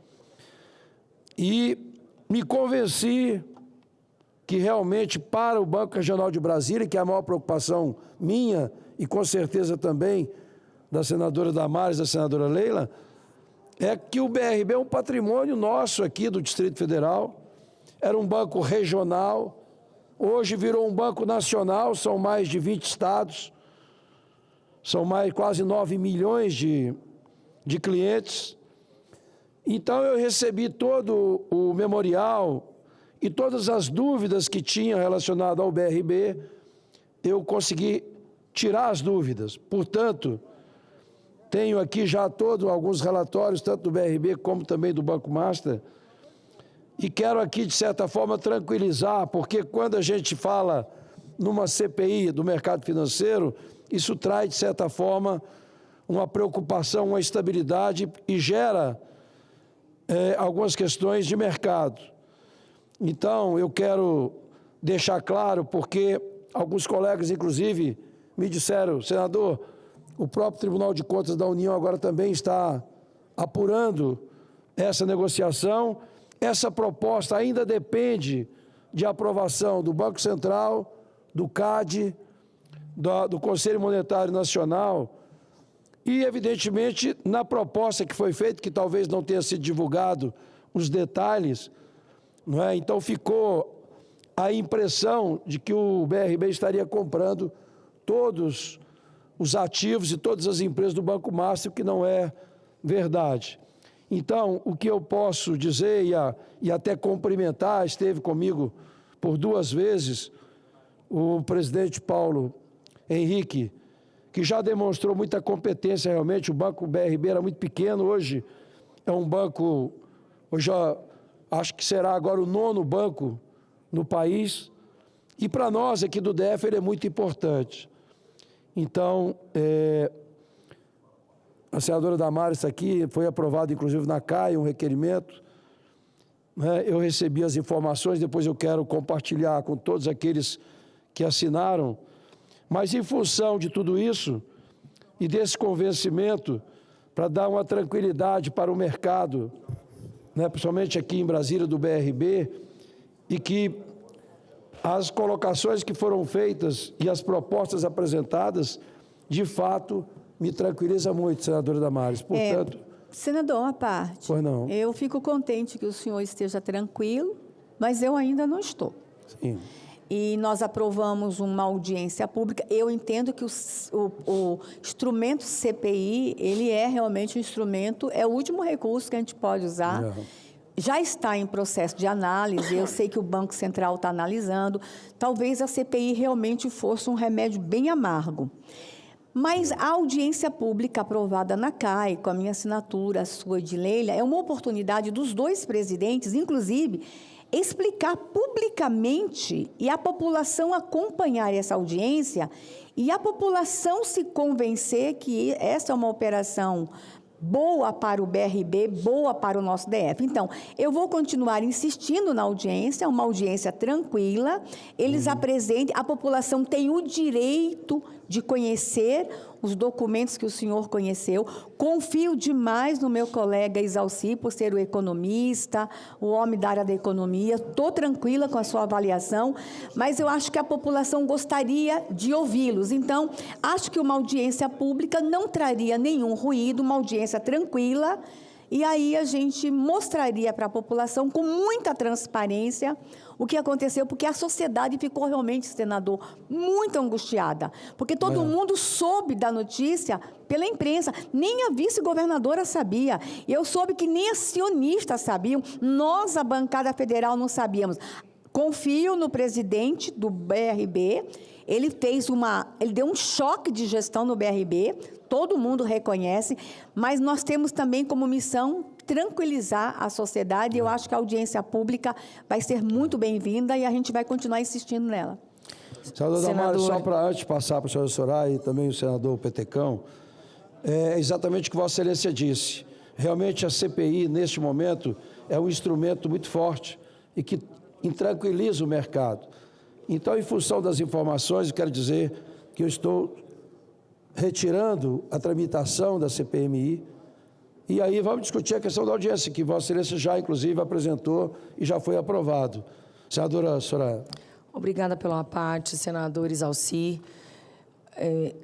E me convenci que realmente para o Banco Regional de Brasília, que é a maior preocupação minha e com certeza também da senadora Damares, da senadora Leila, é que o BRB é um patrimônio nosso aqui do Distrito Federal, era um banco regional, hoje virou um banco nacional, são mais de 20 estados, são mais quase 9 milhões de clientes. Então eu recebi todo o memorial e todas as dúvidas que tinha relacionado ao BRB, eu consegui tirar as dúvidas. Portanto, tenho aqui já alguns relatórios, tanto do BRB como também do Banco Master, e quero aqui, de certa forma, tranquilizar, porque quando a gente fala numa CPI do mercado financeiro, isso traz, de certa forma, uma preocupação, uma estabilidade e gera algumas questões de mercado. Então, eu quero deixar claro, porque alguns colegas, inclusive, me disseram, senador, o próprio Tribunal de Contas da União agora também está apurando essa negociação. Essa proposta ainda depende de aprovação do Banco Central, do CAD, do Conselho Monetário Nacional e, evidentemente, na proposta que foi feita, que talvez não tenha sido divulgado os detalhes, não é? Então ficou a impressão de que o BRB estaria comprando todos os ativos e todas as empresas do Banco Master, o que não é verdade. Então, o que eu posso dizer e até cumprimentar, esteve comigo por 2 vezes, o presidente Paulo Henrique, que já demonstrou muita competência realmente. O Banco BRB era muito pequeno, hoje é um banco, hoje acho que será agora o 9º banco no país, e para nós aqui do DF ele é muito importante. Então, a senadora Damares está aqui, foi aprovado inclusive na CAI um requerimento, né? Eu recebi as informações, depois eu quero compartilhar com todos aqueles que assinaram, mas em função de tudo isso e desse convencimento, para dar uma tranquilidade para o mercado, né, principalmente aqui em Brasília, do BRB, e que as colocações que foram feitas e as propostas apresentadas, de fato, me tranquiliza muito, senadora Damares. Portanto... Senador, uma parte. Pois não. Eu fico contente que o senhor esteja tranquilo, mas eu ainda não estou. Sim. e nós aprovamos uma audiência pública. Eu entendo que o instrumento CPI, ele é realmente um instrumento, é o último recurso que a gente pode usar. Já está em processo de análise, eu sei que o Banco Central está analisando. Talvez a CPI realmente fosse um remédio bem amargo. Mas a audiência pública aprovada na CAI, com a minha assinatura, a sua de Leila, é uma oportunidade dos dois presidentes, inclusive, explicar publicamente e a população acompanhar essa audiência e a população se convencer que essa é uma operação boa para o BRB, boa para o nosso DF. Então, eu vou continuar insistindo na audiência, uma audiência tranquila, eles apresentem, a população tem o direito de conhecer os documentos que o senhor conheceu. Confio demais no meu colega Exalci, por ser o economista, o homem da área da economia. Estou tranquila com a sua avaliação, mas eu acho que a população gostaria de ouvi-los. Então, acho que uma audiência pública não traria nenhum ruído, uma audiência tranquila, e aí a gente mostraria para a população, com muita transparência, o que aconteceu, porque a sociedade ficou realmente, senador, muito angustiada, porque todo mundo soube da notícia pela imprensa, nem a vice-governadora sabia, e eu soube que nem acionistas sabiam, nós, a bancada federal, não sabíamos. Confio no presidente do BRB, ele deu um choque de gestão no BRB, todo mundo reconhece, mas nós temos também como missão tranquilizar a sociedade. Eu acho que a audiência pública vai ser muito bem-vinda e a gente vai continuar insistindo nela. Senador Damares, só para antes passar para o senhor Soraya e também o senador Petecão, é exatamente o que Vossa Excelência disse. Realmente a CPI, neste momento, é um instrumento muito forte e que intranquiliza o mercado. Então, em função das informações, eu quero dizer que eu estou retirando a tramitação da CPMI e aí vamos discutir a questão da audiência, que Vossa Excelência já, inclusive, apresentou e já foi aprovado. Senadora Soraya. Obrigada pela parte, senador Exalci.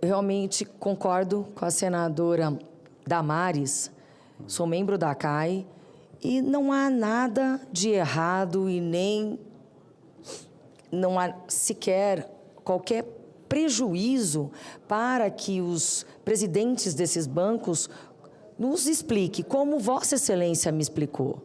Realmente concordo com a senadora Damares, sou membro da CAI, e não há nada de errado e nem não há sequer qualquer prejuízo para que os presidentes desses bancos nos explique, como Vossa Excelência me explicou.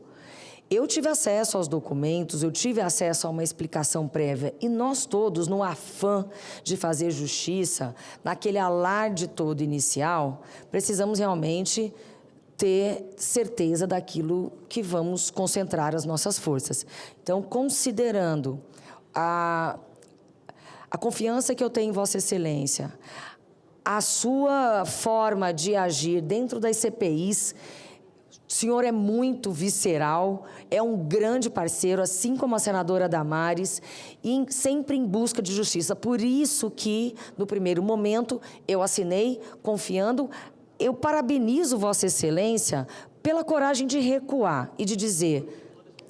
Eu tive acesso aos documentos, eu tive acesso a uma explicação prévia, e nós todos, no afã de fazer justiça, naquele alarde todo inicial, precisamos realmente ter certeza daquilo que vamos concentrar as nossas forças. Então, considerando a confiança que eu tenho em Vossa Excelência, a sua forma de agir dentro das CPIs, o senhor é muito visceral, é um grande parceiro, assim como a senadora Damares, e sempre em busca de justiça. Por isso que, no primeiro momento, eu assinei confiando. Eu parabenizo Vossa Excelência pela coragem de recuar e de dizer,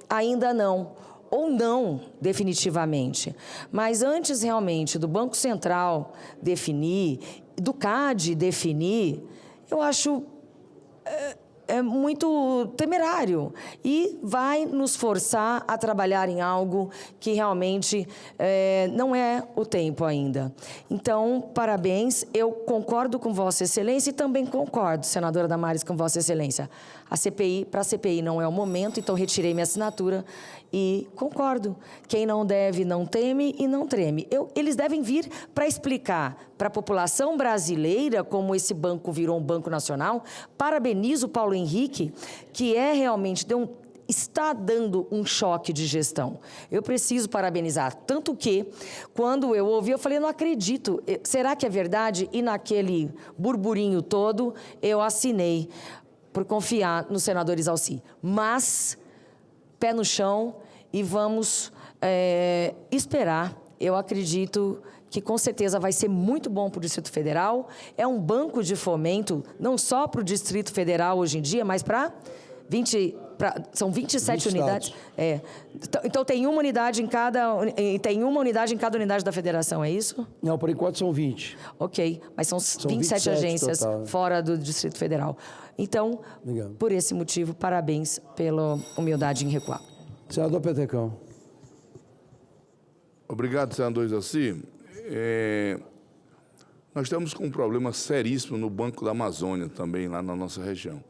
ainda não, ou não definitivamente. Mas antes realmente do Banco Central definir, do CAD definir, eu acho muito temerário e vai nos forçar a trabalhar em algo que realmente não é o tempo ainda. Então, parabéns, eu concordo com Vossa Excelência e também concordo, senadora Damares, com Vossa Excelência. Para a CPI não é o momento, então retirei minha assinatura e concordo. Quem não deve, não teme e não treme. Eles devem vir para explicar para a população brasileira como esse banco virou um banco nacional. Parabenizo o Paulo Henrique, que realmente está dando um choque de gestão. Eu preciso parabenizar. Tanto que, quando eu ouvi, eu falei, não acredito. Será que é verdade? E naquele burburinho todo, eu assinei por confiar no senador Exalci. Mas, pé no chão e vamos esperar. Eu acredito que com certeza vai ser muito bom para o Distrito Federal. É um banco de fomento, não só para o Distrito Federal hoje em dia, mas para são 27 unidades. Então tem uma unidade em cada unidade da federação, é isso? Não, por enquanto são 20. Ok, mas são 27 agências total, fora do Distrito Federal. Então, obrigado. Por esse motivo, parabéns pela humildade em recuar. Senador Petecão. Obrigado, senador Isaci. Nós estamos com um problema seríssimo no Banco da Amazônia também, lá na nossa região.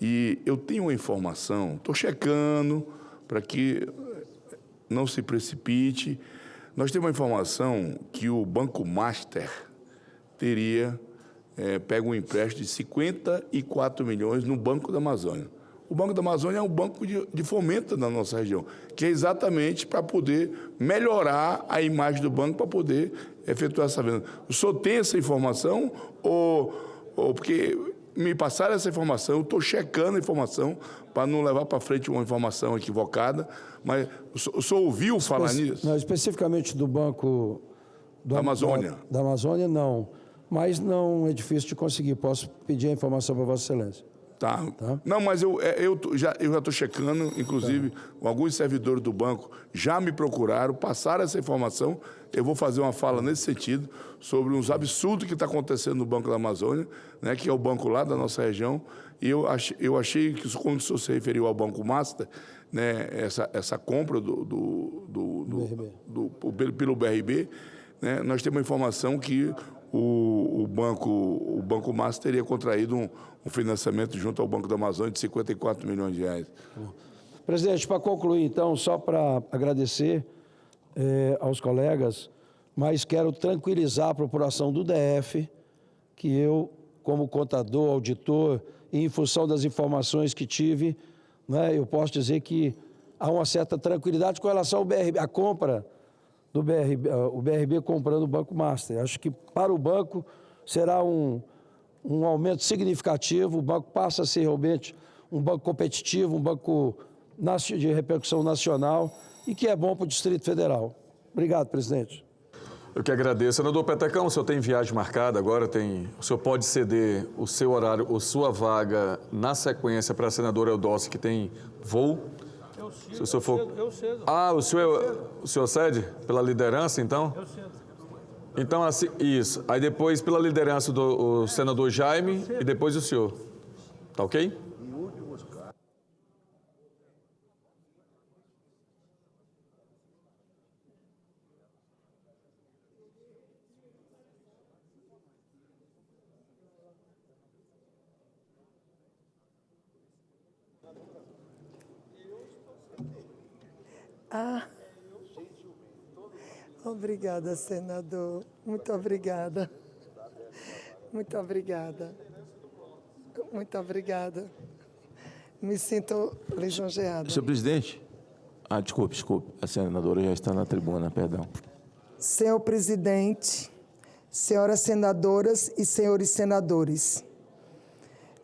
E eu tenho uma informação, estou checando para que não se precipite. Nós temos uma informação que o Banco Master teria pego um empréstimo de 54 milhões no Banco da Amazônia. O Banco da Amazônia é um banco de fomento da nossa região, que é exatamente para poder melhorar a imagem do banco, para poder efetuar essa venda. O senhor tem essa informação ou porque me passaram essa informação, eu estou checando a informação para não levar para frente uma informação equivocada, mas o senhor ouviu falar nisso? Não, especificamente do Banco da Amazônia. Da Amazônia, não. Mas não é difícil de conseguir. Posso pedir a informação para Vossa Excelência. Tá. Não, mas eu já estou checando, inclusive, alguns servidores do banco já me procuraram, passaram essa informação. Eu vou fazer uma fala nesse sentido sobre uns absurdos que está acontecendo no Banco da Amazônia, né, que é o banco lá da nossa região. E eu achei que, quando o senhor se referiu ao Banco Master, né, essa compra pelo BRB, né, nós temos uma informação que o Banco Master teria contraído um financiamento junto ao Banco da Amazônia de 54 milhões de reais. Presidente, para concluir, então, só para agradecer aos colegas, mas quero tranquilizar a população do DF que eu, como contador, auditor, e em função das informações que tive, né, eu posso dizer que há uma certa tranquilidade com relação ao BRB, a compra do BRB, o BRB comprando o Banco Master. Acho que para o banco será um aumento significativo, o banco passa a ser realmente um banco competitivo, um banco de repercussão nacional e que é bom para o Distrito Federal. Obrigado, presidente. Eu que agradeço. Senador Petecão, o senhor tem viagem marcada agora? O senhor pode ceder o seu horário, ou sua vaga na sequência para a senadora Eudócia, que tem voo? Eu cedo. Ah, o senhor cede pela liderança, então? Eu cedo. Então, assim, isso. Aí depois, pela liderança do senador Jaime e depois o senhor. Tá ok? Obrigada, senador. Muito obrigada. Muito obrigada. Muito obrigada. Me sinto lisonjeada. Senhor presidente. Desculpe. A senadora já está na tribuna, perdão. Senhor presidente, senhoras senadoras e senhores senadores,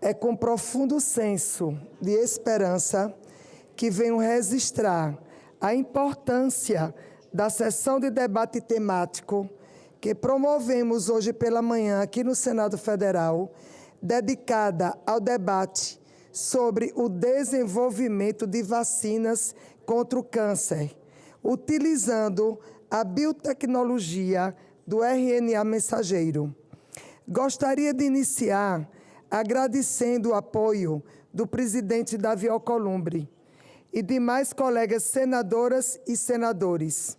é com profundo senso de esperança que venho registrar a importância da sessão de debate temático que promovemos hoje pela manhã aqui no Senado Federal, dedicada ao debate sobre o desenvolvimento de vacinas contra o câncer, utilizando a biotecnologia do RNA mensageiro. Gostaria de iniciar agradecendo o apoio do presidente Davi Alcolumbre e demais colegas senadoras e senadores.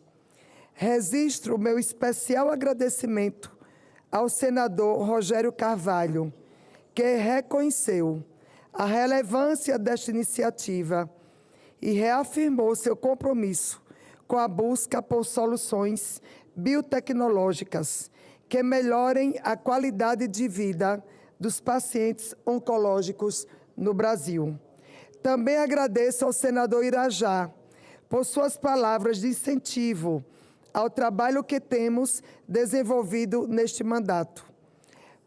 Registro o meu especial agradecimento ao senador Rogério Carvalho, que reconheceu a relevância desta iniciativa e reafirmou seu compromisso com a busca por soluções biotecnológicas que melhorem a qualidade de vida dos pacientes oncológicos no Brasil. Também agradeço ao senador Irajá por suas palavras de incentivo ao trabalho que temos desenvolvido neste mandato,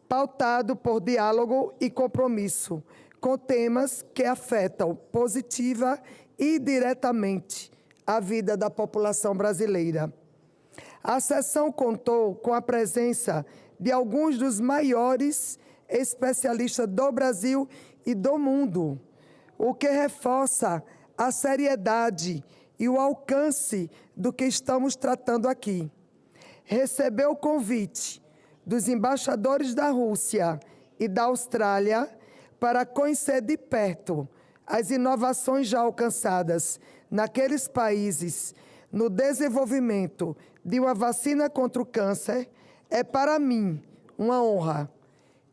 pautado por diálogo e compromisso com temas que afetam positiva e diretamente a vida da população brasileira. A sessão contou com a presença de alguns dos maiores especialistas do Brasil e do mundo, o que reforça a seriedade e o alcance do que estamos tratando aqui. Recebeu o convite dos embaixadores da Rússia e da Austrália para conhecer de perto as inovações já alcançadas naqueles países no desenvolvimento de uma vacina contra o câncer é, para mim, uma honra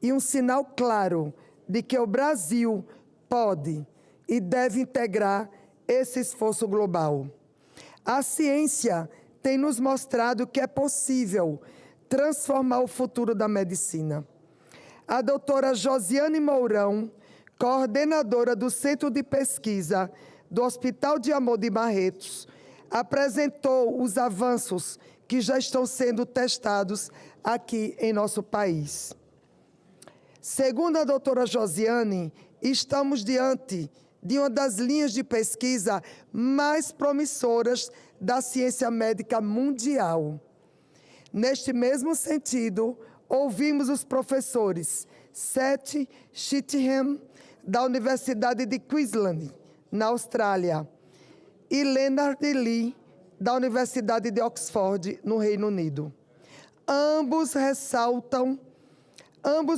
e um sinal claro de que o Brasil pode e deve integrar esse esforço global. A ciência tem nos mostrado que é possível transformar o futuro da medicina. A doutora Josiane Mourão, coordenadora do Centro de Pesquisa do Hospital de Amor de Barretos, apresentou os avanços que já estão sendo testados aqui em nosso país. Segundo a doutora Josiane, estamos diante de uma das linhas de pesquisa mais promissoras da ciência médica mundial. Neste mesmo sentido, ouvimos os professores Seth Sheatham, da Universidade de Queensland, na Austrália, e Leonard Lee, da Universidade de Oxford, no Reino Unido. Ambos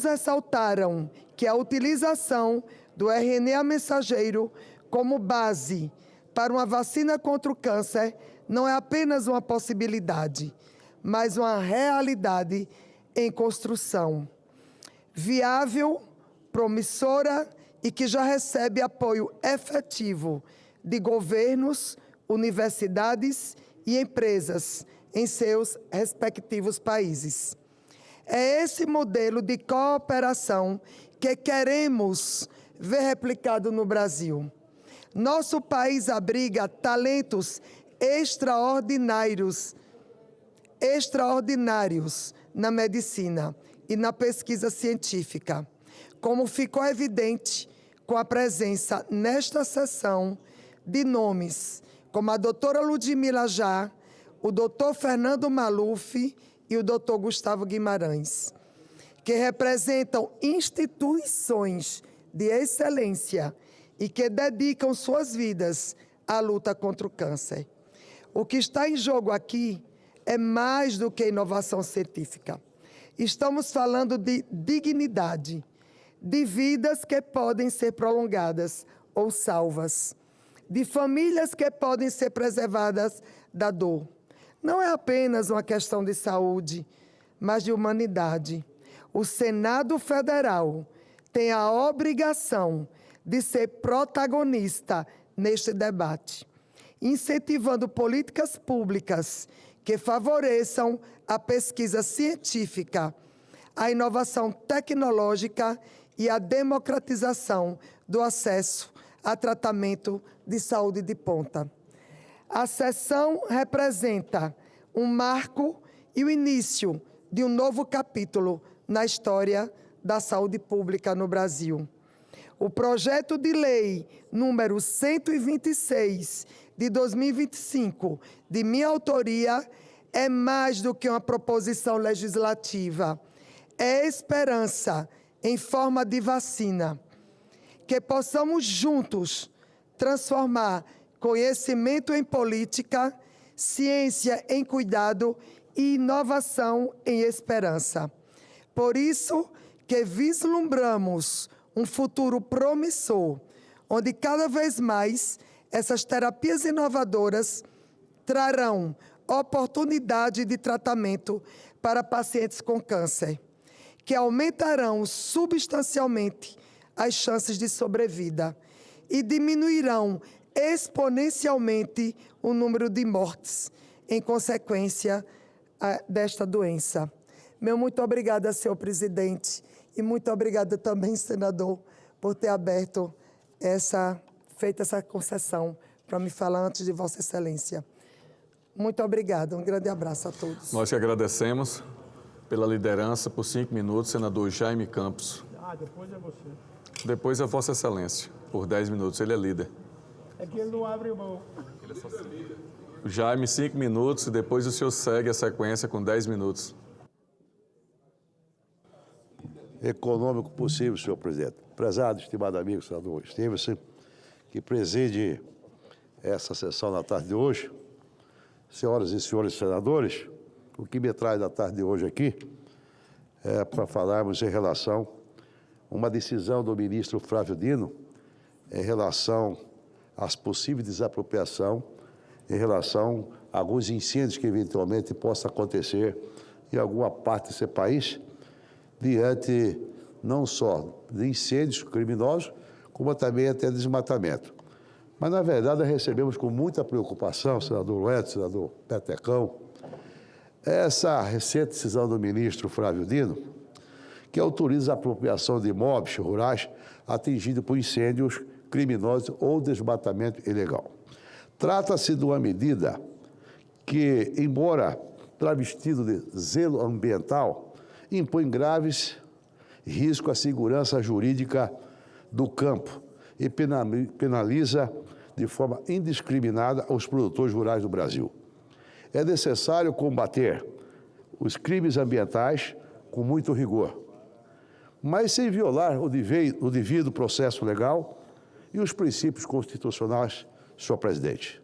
ressaltaram que a utilização do RNA mensageiro como base para uma vacina contra o câncer não é apenas uma possibilidade, mas uma realidade em construção, viável, promissora e que já recebe apoio efetivo de governos, universidades e empresas em seus respectivos países. É esse modelo de cooperação que queremos ver replicado no Brasil. Nosso país abriga talentos extraordinários na medicina e na pesquisa científica, como ficou evidente com a presença nesta sessão de nomes como a doutora Ludmila Já, o doutor Fernando Maluf e o doutor Gustavo Guimarães, que representam instituições de excelência e que dedicam suas vidas à luta contra o câncer. O que está em jogo aqui é mais do que inovação científica. Estamos falando de dignidade, de vidas que podem ser prolongadas ou salvas, de famílias que podem ser preservadas da dor. Não é apenas uma questão de saúde, mas de humanidade. O Senado Federal tem a obrigação de ser protagonista neste debate, incentivando políticas públicas que favoreçam a pesquisa científica, a inovação tecnológica e a democratização do acesso a tratamento de saúde de ponta. A sessão representa um marco e o início de um novo capítulo na história da saúde pública no Brasil. O projeto de lei número 126 de 2025, de minha autoria, é mais do que uma proposição legislativa. É esperança em forma de vacina. Que possamos juntos transformar conhecimento em política, ciência em cuidado e inovação em esperança. Por isso que vislumbramos um futuro promissor, onde cada vez mais essas terapias inovadoras trarão oportunidade de tratamento para pacientes com câncer, que aumentarão substancialmente as chances de sobrevida e diminuirão exponencialmente o número de mortes em consequência desta doença. Meu muito obrigada, senhor presidente, e muito obrigada também, senador, por ter feito essa concessão para me falar antes de Vossa Excelência. Muito obrigada, um grande abraço a todos. Nós que agradecemos pela liderança por 5 minutos, senador Jaime Campos. Depois é você. Depois é Vossa Excelência, por 10 minutos, ele é líder. É que ele não abre mão. Ele é só líder. Jaime, 5 minutos, e depois o senhor segue a sequência com 10 minutos. Econômico possível, senhor presidente. Prezado, estimado amigo, senador Stevenson, que preside essa sessão na tarde de hoje. Senhoras e senhores senadores, o que me traz na tarde de hoje aqui é para falarmos em relação a uma decisão do ministro Flávio Dino em relação às possíveis desapropriação em relação alguns incêndios que eventualmente possam acontecer em alguma parte desse país, diante não só de incêndios criminosos, como também até desmatamento. Mas, na verdade, nós recebemos com muita preocupação, senador Edson, senador Petecão, essa recente decisão do ministro Flávio Dino, que autoriza a apropriação de imóveis rurais atingidos por incêndios criminosos ou desmatamento ilegal. Trata-se de uma medida que, embora travestido de zelo ambiental, impõe graves riscos à segurança jurídica do campo e penaliza de forma indiscriminada os produtores rurais do Brasil. É necessário combater os crimes ambientais com muito rigor, mas sem violar o devido processo legal e os princípios constitucionais, senhor presidente.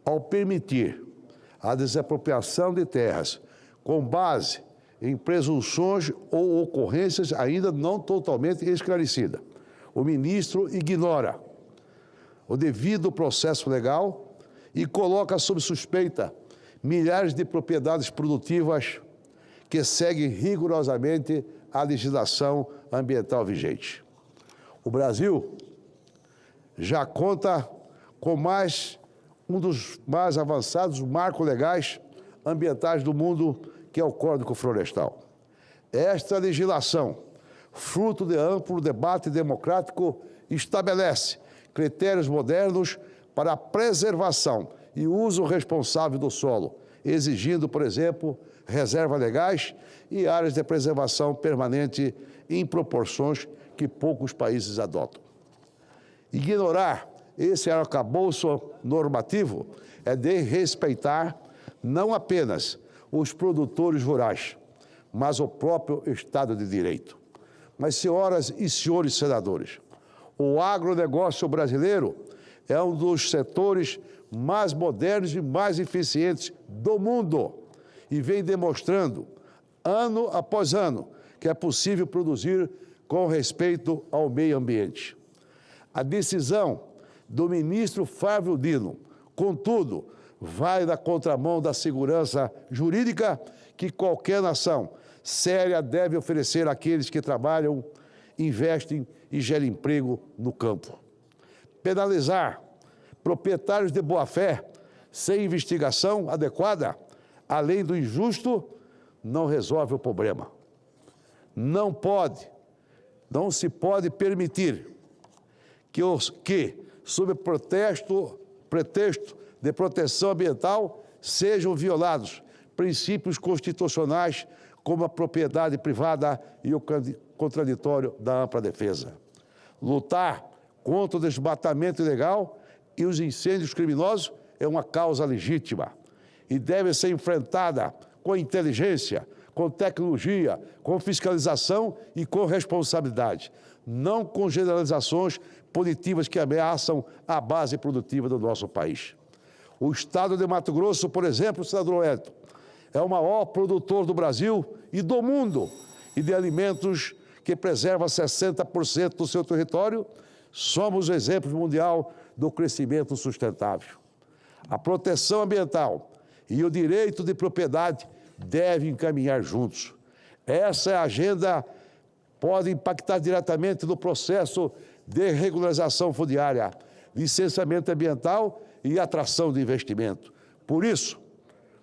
Ao permitir a desapropriação de terras com base em presunções ou ocorrências ainda não totalmente esclarecidas, o ministro ignora o devido processo legal e coloca sob suspeita milhares de propriedades produtivas que seguem rigorosamente a legislação ambiental vigente. O Brasil já conta com um dos mais avançados marcos legais ambientais do mundo, que é o Código Florestal. Esta legislação, fruto de amplo debate democrático, estabelece critérios modernos para a preservação e uso responsável do solo, exigindo, por exemplo, reservas legais e áreas de preservação permanente em proporções que poucos países adotam. Ignorar esse arcabouço normativo é desrespeitar não apenas os produtores rurais, mas o próprio Estado de Direito. Mas, senhoras e senhores senadores, o agronegócio brasileiro é um dos setores mais modernos e mais eficientes do mundo e vem demonstrando, ano após ano, que é possível produzir com respeito ao meio ambiente. A decisão do ministro Flávio Dino, contudo, vai na contramão da segurança jurídica que qualquer nação séria deve oferecer àqueles que trabalham, investem e geram emprego no campo. Penalizar proprietários de boa-fé sem investigação adequada, além do injusto, não resolve o problema. Não se pode permitir que sob pretexto de proteção ambiental, sejam violados princípios constitucionais como a propriedade privada e o contraditório da ampla defesa. Lutar contra o desmatamento ilegal e os incêndios criminosos é uma causa legítima e deve ser enfrentada com inteligência, com tecnologia, com fiscalização e com responsabilidade, não com generalizações punitivas que ameaçam a base produtiva do nosso país. O estado de Mato Grosso, por exemplo, senador Edson, é o maior produtor do Brasil e do mundo e de alimentos que preserva 60% do seu território. Somos o exemplo mundial do crescimento sustentável. A proteção ambiental e o direito de propriedade devem caminhar juntos. Essa agenda pode impactar diretamente no processo de regularização fundiária, licenciamento ambiental e atração de investimento. Por isso,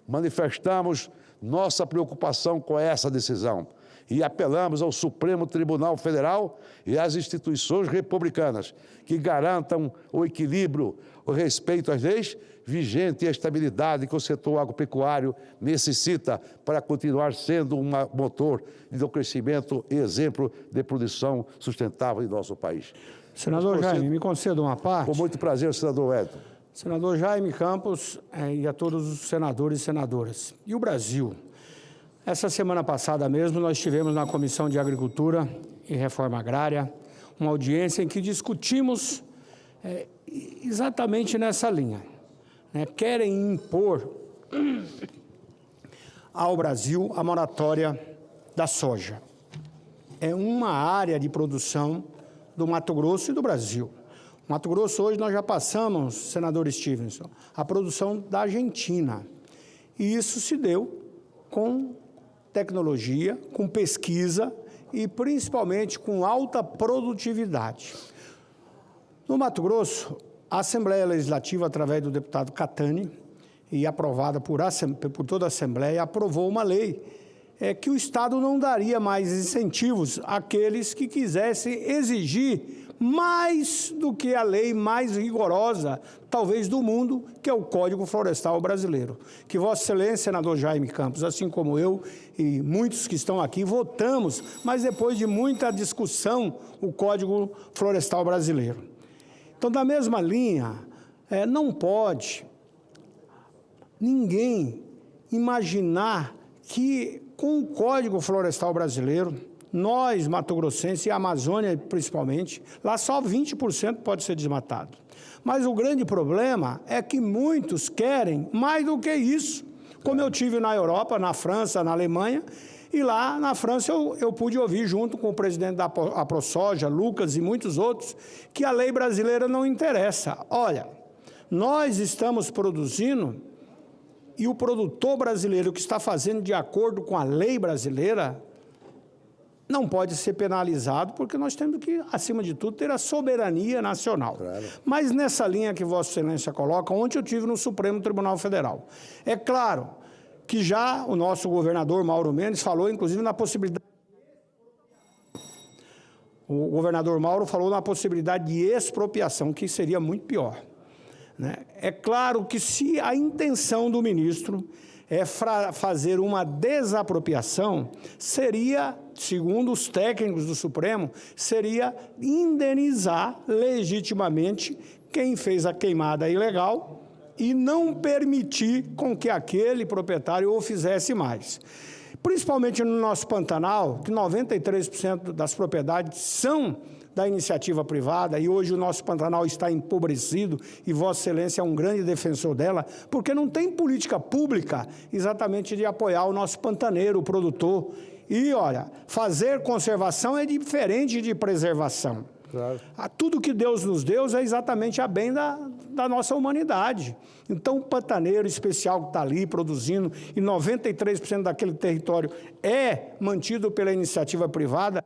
manifestamos nossa preocupação com essa decisão e apelamos ao Supremo Tribunal Federal e às instituições republicanas que garantam o equilíbrio, o respeito às leis vigentes e a estabilidade que o setor agropecuário necessita para continuar sendo um motor do crescimento e exemplo de produção sustentável em nosso país. Senador Jaime, me conceda uma parte. Com muito prazer, senador Edson. Senador Jaime Campos e a todos os senadores e senadoras. E o Brasil? Essa semana passada mesmo, nós tivemos na Comissão de Agricultura e Reforma Agrária uma audiência em que discutimos exatamente nessa linha. Querem impor ao Brasil a moratória da soja. É uma área de produção do Mato Grosso e do Brasil. Mato Grosso, hoje, nós já passamos, senador Stevenson, a produção da Argentina. E isso se deu com tecnologia, com pesquisa e, principalmente, com alta produtividade. No Mato Grosso, a Assembleia Legislativa, através do deputado Catani, e aprovada por toda a Assembleia, aprovou uma lei que o Estado não daria mais incentivos àqueles que quisessem exigir mais do que a lei mais rigorosa, talvez, do mundo, que é o Código Florestal Brasileiro. Que Vossa Excelência, senador Jaime Campos, assim como eu e muitos que estão aqui, votamos, mas depois de muita discussão, o Código Florestal Brasileiro. Então, da mesma linha, não pode ninguém imaginar que, com o Código Florestal Brasileiro, nós, mato-grossenses e a Amazônia principalmente, lá só 20% pode ser desmatado. Mas o grande problema é que muitos querem mais do que isso. Como eu tive na Europa, na França, na Alemanha, e lá na França eu pude ouvir, junto com o presidente da AproSoja, Lucas e muitos outros, que a lei brasileira não interessa. Olha, nós estamos produzindo, e o produtor brasileiro que está fazendo de acordo com a lei brasileira não pode ser penalizado, porque nós temos que, acima de tudo, ter a soberania nacional. Claro. Mas nessa linha que Vossa Excelência coloca, ontem eu tive no Supremo Tribunal Federal. É claro que já o nosso governador Mauro Mendes falou, inclusive, na possibilidade... O governador Mauro falou na possibilidade de expropriação, que seria muito pior. É claro que se a intenção do ministro é fazer uma desapropriação, seria, segundo os técnicos do Supremo, seria indenizar legitimamente quem fez a queimada ilegal e não permitir com que aquele proprietário o fizesse mais. Principalmente no nosso Pantanal, que 93% das propriedades são da iniciativa privada, e hoje o nosso Pantanal está empobrecido, e Vossa Excelência é um grande defensor dela, porque não tem política pública exatamente de apoiar o nosso pantaneiro, o produtor. E, olha, fazer conservação é diferente de preservação. Claro. Tudo que Deus nos deu é exatamente a bem da nossa humanidade. Então, o pantaneiro especial que está ali produzindo, e 93% daquele território é mantido pela iniciativa privada,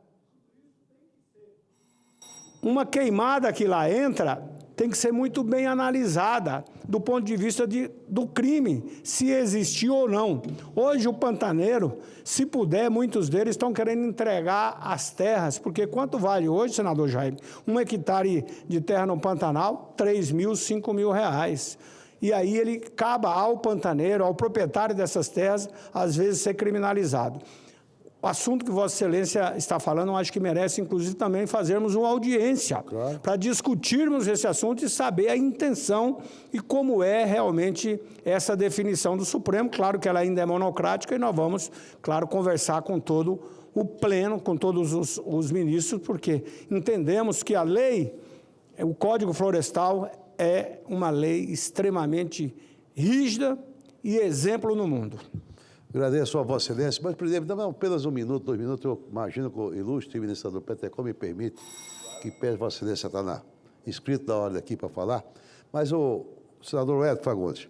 uma queimada que lá entra tem que ser muito bem analisada do ponto de vista do crime, se existiu ou não. Hoje, o pantaneiro, se puder, muitos deles estão querendo entregar as terras, porque quanto vale hoje, senador Jaime, 1 hectare de terra no Pantanal? 3 mil, 5 mil reais. E aí ele acaba ao pantaneiro, ao proprietário dessas terras, às vezes ser criminalizado. O assunto que Vossa Excelência está falando, eu acho que merece, inclusive, também fazermos uma audiência, claro, para discutirmos esse assunto e saber a intenção e como é realmente essa definição do Supremo. Claro que ela ainda é monocrática e nós vamos, claro, conversar com todo o pleno, com todos os ministros, porque entendemos que a lei, o Código Florestal, é uma lei extremamente rígida e exemplo no mundo. Agradeço a Vossa Excelência, mas, presidente, dá apenas 1 minuto, 2 minutos, eu imagino que o ilustre ministro Petecão me permite, que pede Vossa Excelência está inscrito na hora daqui para falar, mas o senador Edson Fagundes,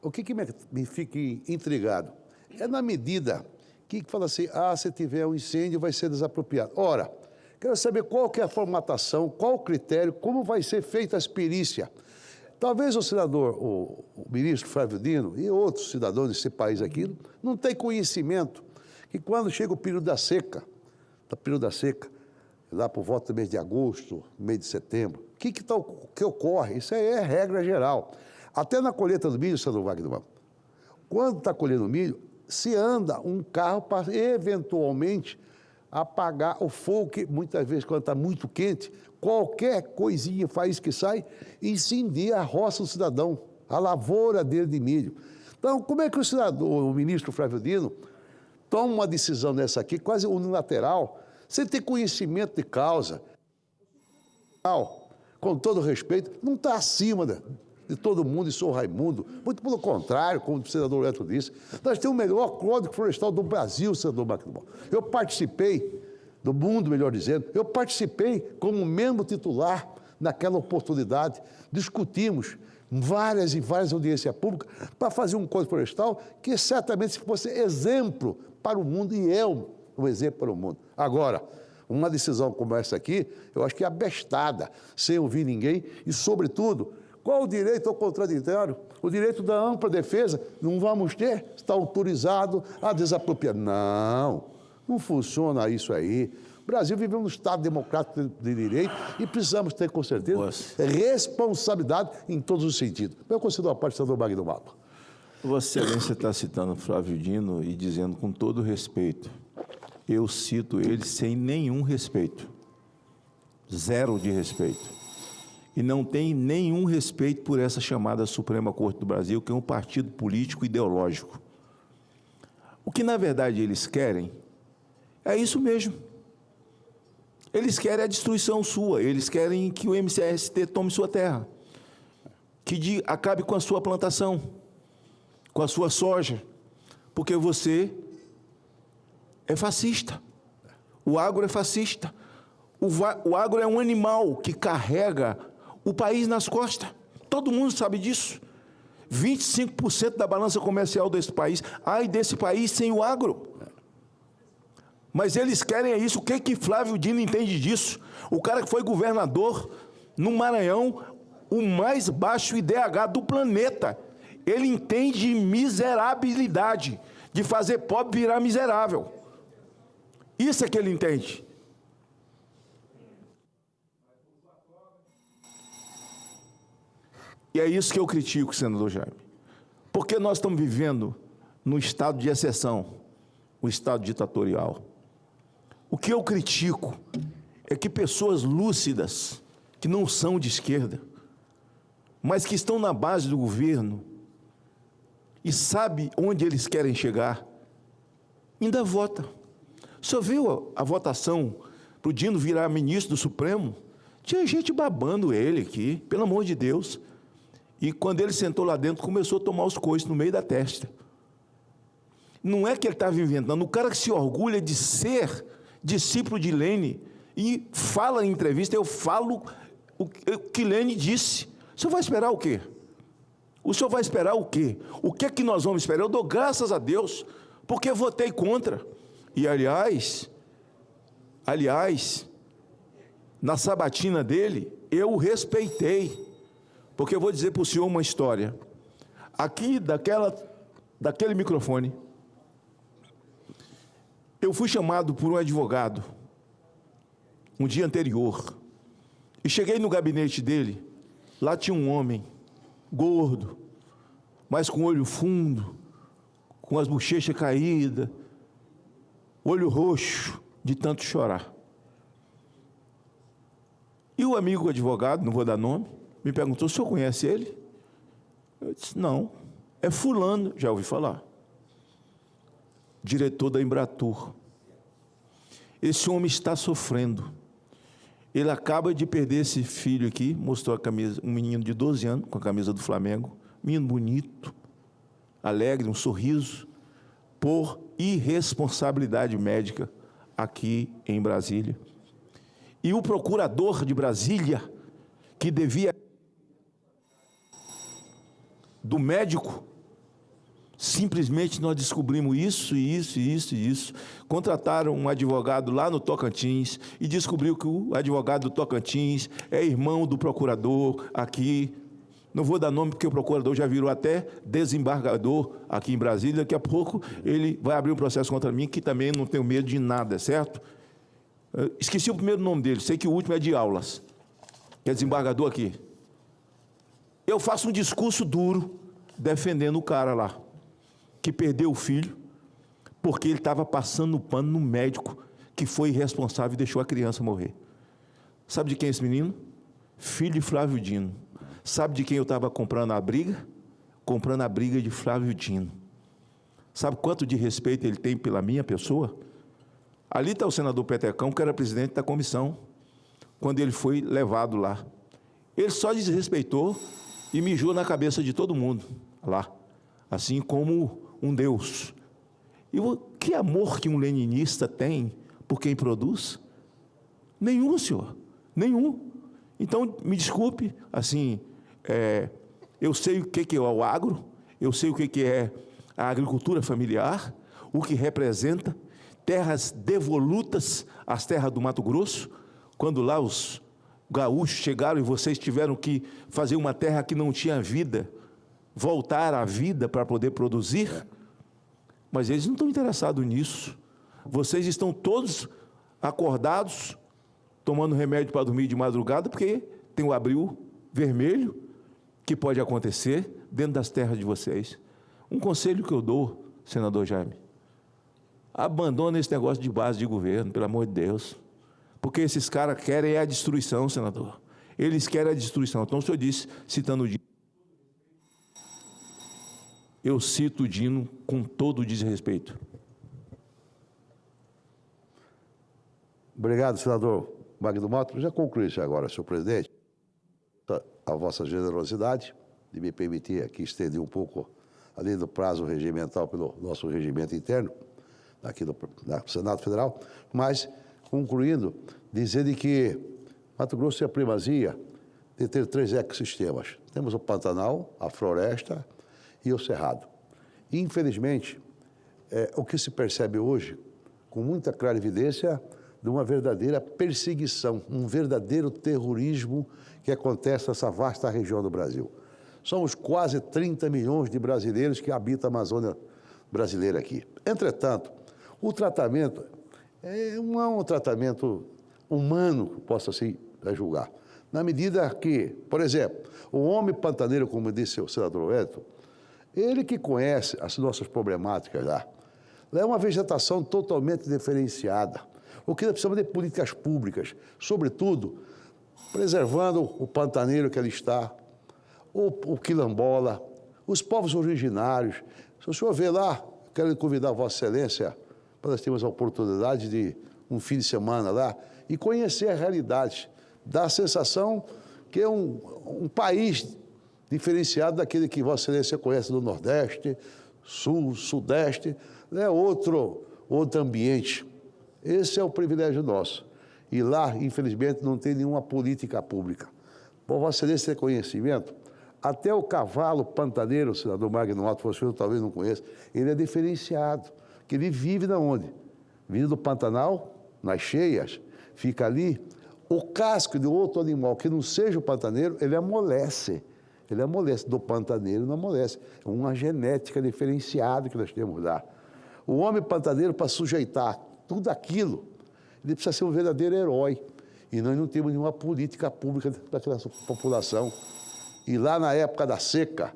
o que me fica intrigado é na medida que fala assim, se tiver um incêndio vai ser desapropriado. Ora, quero saber qual que é a formatação, qual o critério, como vai ser feita a perícia. Talvez o senador, o ministro Flávio Dino e outros cidadãos desse país aqui não têm conhecimento que quando chega o período da seca, lá por volta do mês de agosto, mês de setembro, o que ocorre? Isso aí é regra geral. Até na colheita do milho, senador Wagner, quando está colhendo milho, se anda um carro para eventualmente apagar o fogo, que muitas vezes, quando está muito quente, qualquer coisinha, faísca que sai, incendia a roça do cidadão, a lavoura dele de milho. Então, como é que o ministro Flávio Dino toma uma decisão dessa aqui, quase unilateral, sem ter conhecimento de causa? Com todo respeito, não está acima de todo mundo e sou Raimundo. Muito pelo contrário, como o senador Neto disse, nós temos o melhor Código Florestal do Brasil, senador Macron. Eu participei do mundo, melhor dizendo, eu participei como membro titular naquela oportunidade, discutimos várias e várias audiências públicas para fazer um Código Florestal que certamente fosse exemplo para o mundo, e é um exemplo para o mundo. Agora, uma decisão como essa aqui, eu acho que é abestada, sem ouvir ninguém, e, sobretudo, qual o direito ao contraditório? O direito da ampla defesa? Não vamos ter? Está autorizado a desapropriar. Não, não funciona isso aí. O Brasil vive um Estado democrático de direito e precisamos ter, com certeza, responsabilidade em todos os sentidos. Eu considero a parte do senador Magno Malta. Vossa Excelência está citando Flávio Dino e dizendo com todo respeito. Eu cito ele sem nenhum respeito. Zero de respeito. E não tem nenhum respeito por essa chamada Suprema Corte do Brasil, que é um partido político ideológico. O que, na verdade, eles querem é isso mesmo. Eles querem a destruição sua, eles querem que o MTST tome sua terra, que acabe com a sua plantação, com a sua soja, porque você é fascista. O agro é fascista. O agro é um animal que carrega o país nas costas. Todo mundo sabe disso. 25% da balança comercial desse país. Ai desse país sem o agro. Mas eles querem isso. O que Flávio Dino entende disso? O cara que foi governador no Maranhão, o mais baixo IDH do planeta. Ele entende de miserabilidade, de fazer pobre virar miserável. Isso é que ele entende. E é isso que eu critico, senador Jaime. Porque nós estamos vivendo no estado de exceção, o estado ditatorial. O que eu critico é que pessoas lúcidas, que não são de esquerda, mas que estão na base do governo e sabem onde eles querem chegar, ainda votam. O senhor viu a votação para o Dino virar ministro do Supremo? Tinha gente babando ele aqui, pelo amor de Deus. E quando ele sentou lá dentro, começou a tomar os coices no meio da testa. Não é que ele estava inventando. O cara que se orgulha de ser discípulo de Lênin e fala em entrevista, eu falo o que Lênin disse. O senhor vai esperar o quê? O senhor vai esperar o quê? O que é que nós vamos esperar? Eu dou graças a Deus, porque eu votei contra. E, aliás, na sabatina dele, eu o respeitei. Porque eu vou dizer para o senhor uma história. Aqui, daquele microfone, eu fui chamado por um advogado, um dia anterior, e cheguei no gabinete dele, lá tinha um homem, gordo, mas com olho fundo, com as bochechas caídas, olho roxo, de tanto chorar. E o amigo advogado, não vou dar nome, me perguntou, o senhor conhece ele? Eu disse, não, é fulano, já ouvi falar. Diretor da Embratur. Esse homem está sofrendo. Ele acaba de perder esse filho aqui, mostrou a camisa, um menino de 12 anos, com a camisa do Flamengo, menino bonito, alegre, um sorriso, por irresponsabilidade médica aqui em Brasília. E o procurador de Brasília, que devia do médico, simplesmente nós descobrimos isso. Contrataram um advogado lá no Tocantins e descobriu que o advogado do Tocantins é irmão do procurador aqui. Não vou dar nome porque o procurador já virou até desembargador aqui em Brasília. Daqui a pouco ele vai abrir um processo contra mim, que também não tenho medo de nada, certo? Esqueci o primeiro nome dele, sei que o último é de Aulas, que é desembargador aqui. Eu faço um discurso duro defendendo o cara lá, que perdeu o filho, porque ele estava passando o pano no médico que foi irresponsável e deixou a criança morrer. Sabe de quem é esse menino? Filho de Flávio Dino. Sabe de quem eu estava comprando a briga? Comprando a briga de Flávio Dino. Sabe quanto de respeito ele tem pela minha pessoa? Ali está o senador Petecão, que era presidente da comissão, quando ele foi levado lá. Ele só desrespeitou e mijou na cabeça de todo mundo lá, assim como um Deus. E que amor que um leninista tem por quem produz? Nenhum, senhor, nenhum. Então, me desculpe, assim, eu sei o que é o agro, eu sei o que é a agricultura familiar, o que representa terras devolutas, as terras do Mato Grosso, quando lá os gaúchos chegaram e vocês tiveram que fazer uma terra que não tinha vida, voltar à vida para poder produzir, mas eles não estão interessados nisso. Vocês estão todos acordados, tomando remédio para dormir de madrugada, porque tem o abril vermelho, que pode acontecer dentro das terras de vocês. Um conselho que eu dou, senador Jaime, abandone esse negócio de base de governo, pelo amor de Deus, porque esses caras querem a destruição, senador. Eles querem a destruição. Então, o senhor disse, citando o Dino, eu cito o Dino com todo o desrespeito. Obrigado, senador Magno Malta. Já concluí isso agora, senhor presidente. A vossa generosidade de me permitir aqui estender um pouco, além do prazo regimental pelo nosso regimento interno, aqui do Senado Federal, mas, concluindo, dizendo que Mato Grosso tem a primazia de ter 3 ecossistemas. Temos o Pantanal, a floresta e o Cerrado. Infelizmente, o que se percebe hoje, com muita clara evidência, de uma verdadeira perseguição, um verdadeiro terrorismo que acontece nessa vasta região do Brasil. Somos quase 30 milhões de brasileiros que habitam a Amazônia brasileira aqui. Entretanto, o tratamento não é um tratamento humano, que possa assim julgar. Na medida que, por exemplo, o homem pantaneiro, como disse o senador Wellington, ele que conhece as nossas problemáticas lá é uma vegetação totalmente diferenciada. O que nós precisamos de políticas públicas, sobretudo preservando o pantaneiro que ali está, o quilombola, os povos originários. Se o senhor vê lá, quero convidar a Vossa Excelência para nós termos a oportunidade de um fim de semana lá e conhecer a realidade. Dá a sensação que é um país diferenciado daquele que Vossa Excelência conhece do Nordeste, Sul, Sudeste, é outro ambiente. Esse é o privilégio nosso. E lá, infelizmente, não tem nenhuma política pública. Por Vossa Excelência ter conhecimento, até o cavalo pantaneiro, o senador Magno Malta, você talvez não conheça, ele é diferenciado, que ele vive de onde? Vive do Pantanal, nas cheias, fica ali. O casco de outro animal que não seja o pantaneiro, ele amolece. Ele amolece. Do pantaneiro não amolece. É uma genética diferenciada que nós temos lá. O homem pantaneiro, para sujeitar tudo aquilo, ele precisa ser um verdadeiro herói. E nós não temos nenhuma política pública daquela população. E lá na época da seca,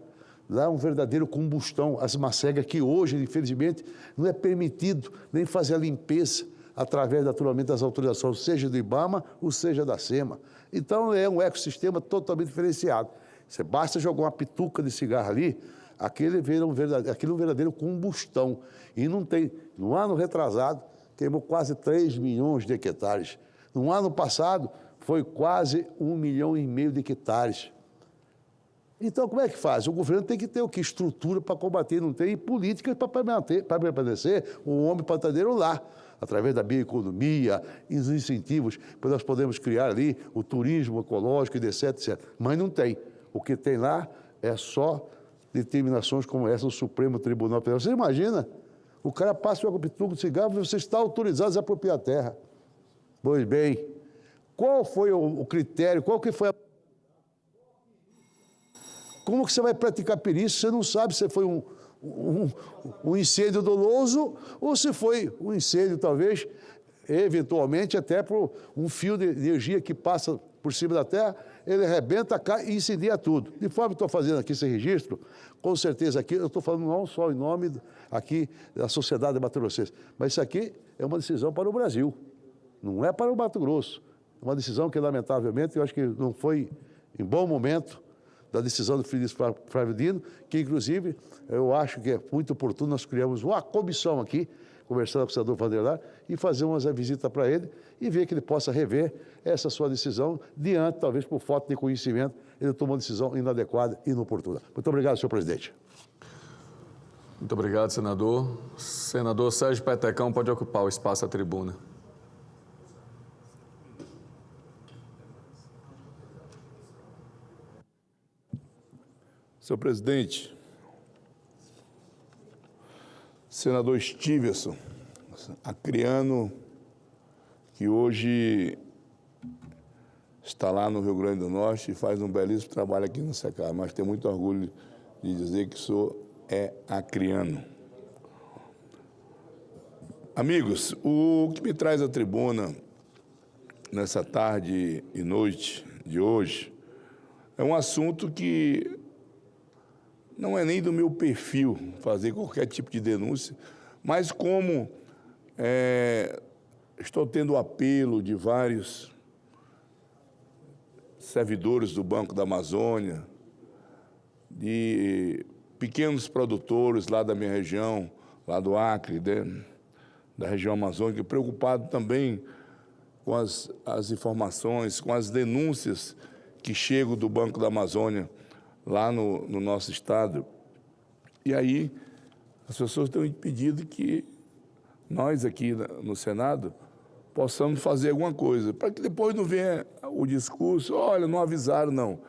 lá é um verdadeiro combustão. As macegas que hoje, infelizmente, não é permitido nem fazer a limpeza através, naturalmente, das autorizações, seja do IBAMA ou seja da SEMA. Então, é um ecossistema totalmente diferenciado. Você basta jogar uma pituca de cigarro ali, aquilo é um verdadeiro combustão. E não tem, no ano retrasado, queimou quase 3 milhões de hectares. No ano passado, foi quase 1,5 milhão de hectares. Então, como é que faz? O governo tem que ter o que? Estrutura para combater, não tem políticas para permanecer o homem pantaneiro lá, através da bioeconomia, os incentivos, para nós podemos criar ali o turismo ecológico, etc. Mas não tem. O que tem lá é só determinações como essa do Supremo Tribunal Federal. Você imagina? O cara passa o pituco de cigarro e você está autorizado a desapropriar a terra. Pois bem, qual foi o critério, qual que foi a... Como que você vai praticar perícia? Você não sabe se foi um incêndio doloso ou se foi um incêndio, talvez, eventualmente, até por um fio de energia que passa por cima da terra, ele arrebenta, cai e incendia tudo. De forma que estou fazendo aqui esse registro, com certeza aqui, eu estou falando não só em nome aqui da sociedade mato-grossense, mas isso aqui é uma decisão para o Brasil, não é para o Mato Grosso. É uma decisão que, lamentavelmente, eu acho que não foi em bom momento da decisão do Feliz Flávio Dino, que, inclusive, eu acho que é muito oportuno nós criamos uma comissão aqui, conversando com o senador Vanderlei, e fazer uma visita para ele e ver que ele possa rever essa sua decisão diante, talvez por falta de conhecimento, ele tomou uma decisão inadequada e inoportuna. Muito obrigado, senhor presidente. Muito obrigado, senador. Senador Sérgio Petecão pode ocupar o espaço da tribuna. Senhor presidente, senador Stiverson, acriano, que hoje está lá no Rio Grande do Norte e faz um belíssimo trabalho aqui no SECAR, mas tenho muito orgulho de dizer que acriano. Amigos, o que me traz à tribuna nessa tarde e noite de hoje é um assunto que não é nem do meu perfil fazer qualquer tipo de denúncia, mas como estou tendo o apelo de vários servidores do Banco da Amazônia, de pequenos produtores lá da minha região, lá do Acre, da região amazônica, preocupado também com as informações, com as denúncias que chegam do Banco da Amazônia lá no nosso estado. E aí as pessoas têm pedido que nós aqui no Senado possamos fazer alguma coisa, para que depois não venha o discurso, olha, não avisaram, não.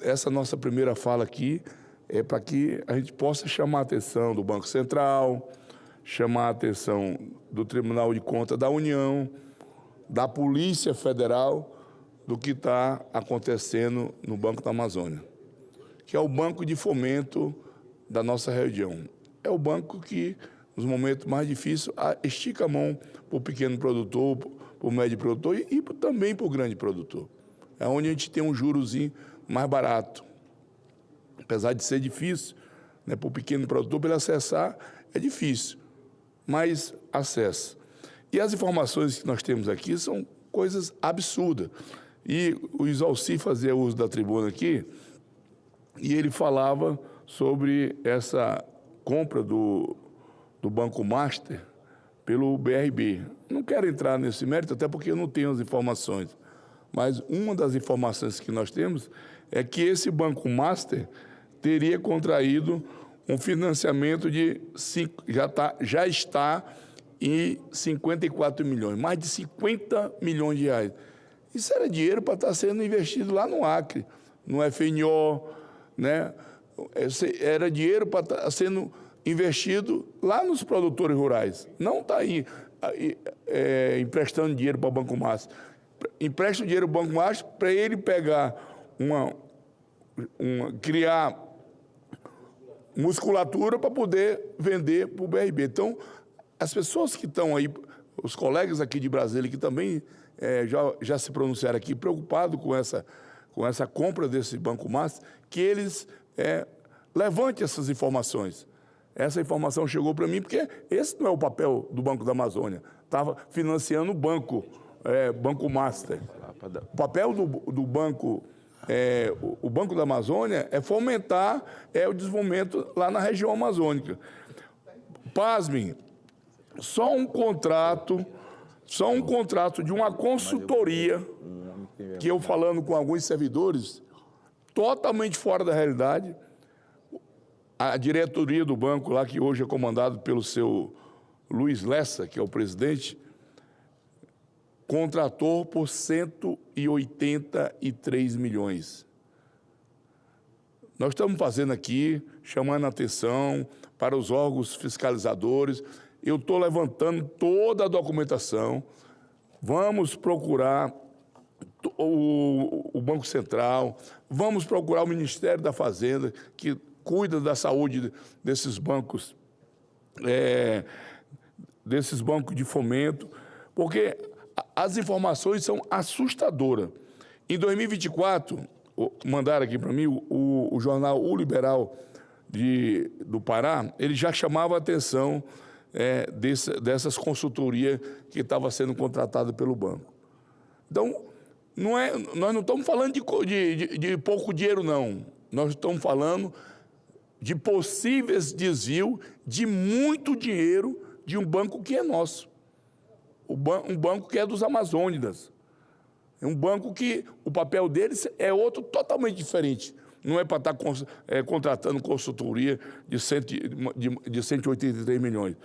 Essa nossa primeira fala aqui é para que a gente possa chamar a atenção do Banco Central, chamar a atenção do Tribunal de Contas da União, da Polícia Federal, do que está acontecendo no Banco da Amazônia, que é o banco de fomento da nossa região. É o banco que, nos momentos mais difíceis, estica a mão para o pequeno produtor, para o médio produtor e também para o grande produtor. É onde a gente tem um jurozinho mais barato. Apesar de ser difícil, né, para o pequeno produtor, para ele acessar, é difícil, mas acessa. E as informações que nós temos aqui são coisas absurdas. E o Isalci fazia uso da tribuna aqui, e ele falava sobre essa compra do Banco Master pelo BRB. Não quero entrar nesse mérito, até porque eu não tenho as informações. Mas uma das informações que nós temos é que esse Banco Master teria contraído um financiamento de já está em 54 milhões, mais de 50 milhões de reais. Isso era dinheiro para estar sendo investido lá no Acre, no FNO, né? Era dinheiro para estar sendo investido lá nos produtores rurais. Não está aí emprestando dinheiro para o Banco Master. Empresta o dinheiro para o Banco Master para ele pegar criar musculatura para poder vender para o BRB. Então, as pessoas que estão aí, os colegas aqui de Brasília, que também já se pronunciaram aqui, preocupados com essa compra desse Banco Master, que eles levantem essas informações. Essa informação chegou para mim, porque esse não é o papel do Banco da Amazônia. Estava financiando o Banco Master. O papel do Banco... o Banco da Amazônia é fomentar o desenvolvimento lá na região amazônica. Pasmem, só um contrato de uma consultoria, que eu falando com alguns servidores, totalmente fora da realidade, a diretoria do banco lá, que hoje é comandado pelo seu Luiz Lessa, que é o presidente, contratou por 183 milhões. Nós estamos fazendo aqui, chamando a atenção para os órgãos fiscalizadores. Eu estou levantando toda a documentação. Vamos procurar o Banco Central, vamos procurar o Ministério da Fazenda, que cuida da saúde desses bancos de fomento, porque as informações são assustadoras. Em 2024, mandaram aqui para mim, o jornal O Liberal do Pará, ele já chamava a atenção dessas consultorias que estavam sendo contratadas pelo banco. Então, nós não estamos falando de pouco dinheiro, não. Nós estamos falando de possíveis desvios de muito dinheiro de um banco que é nosso. Um banco que é dos amazônidas. É um banco que o papel deles é outro totalmente diferente. Não é para estar contratando consultoria de 183 milhões.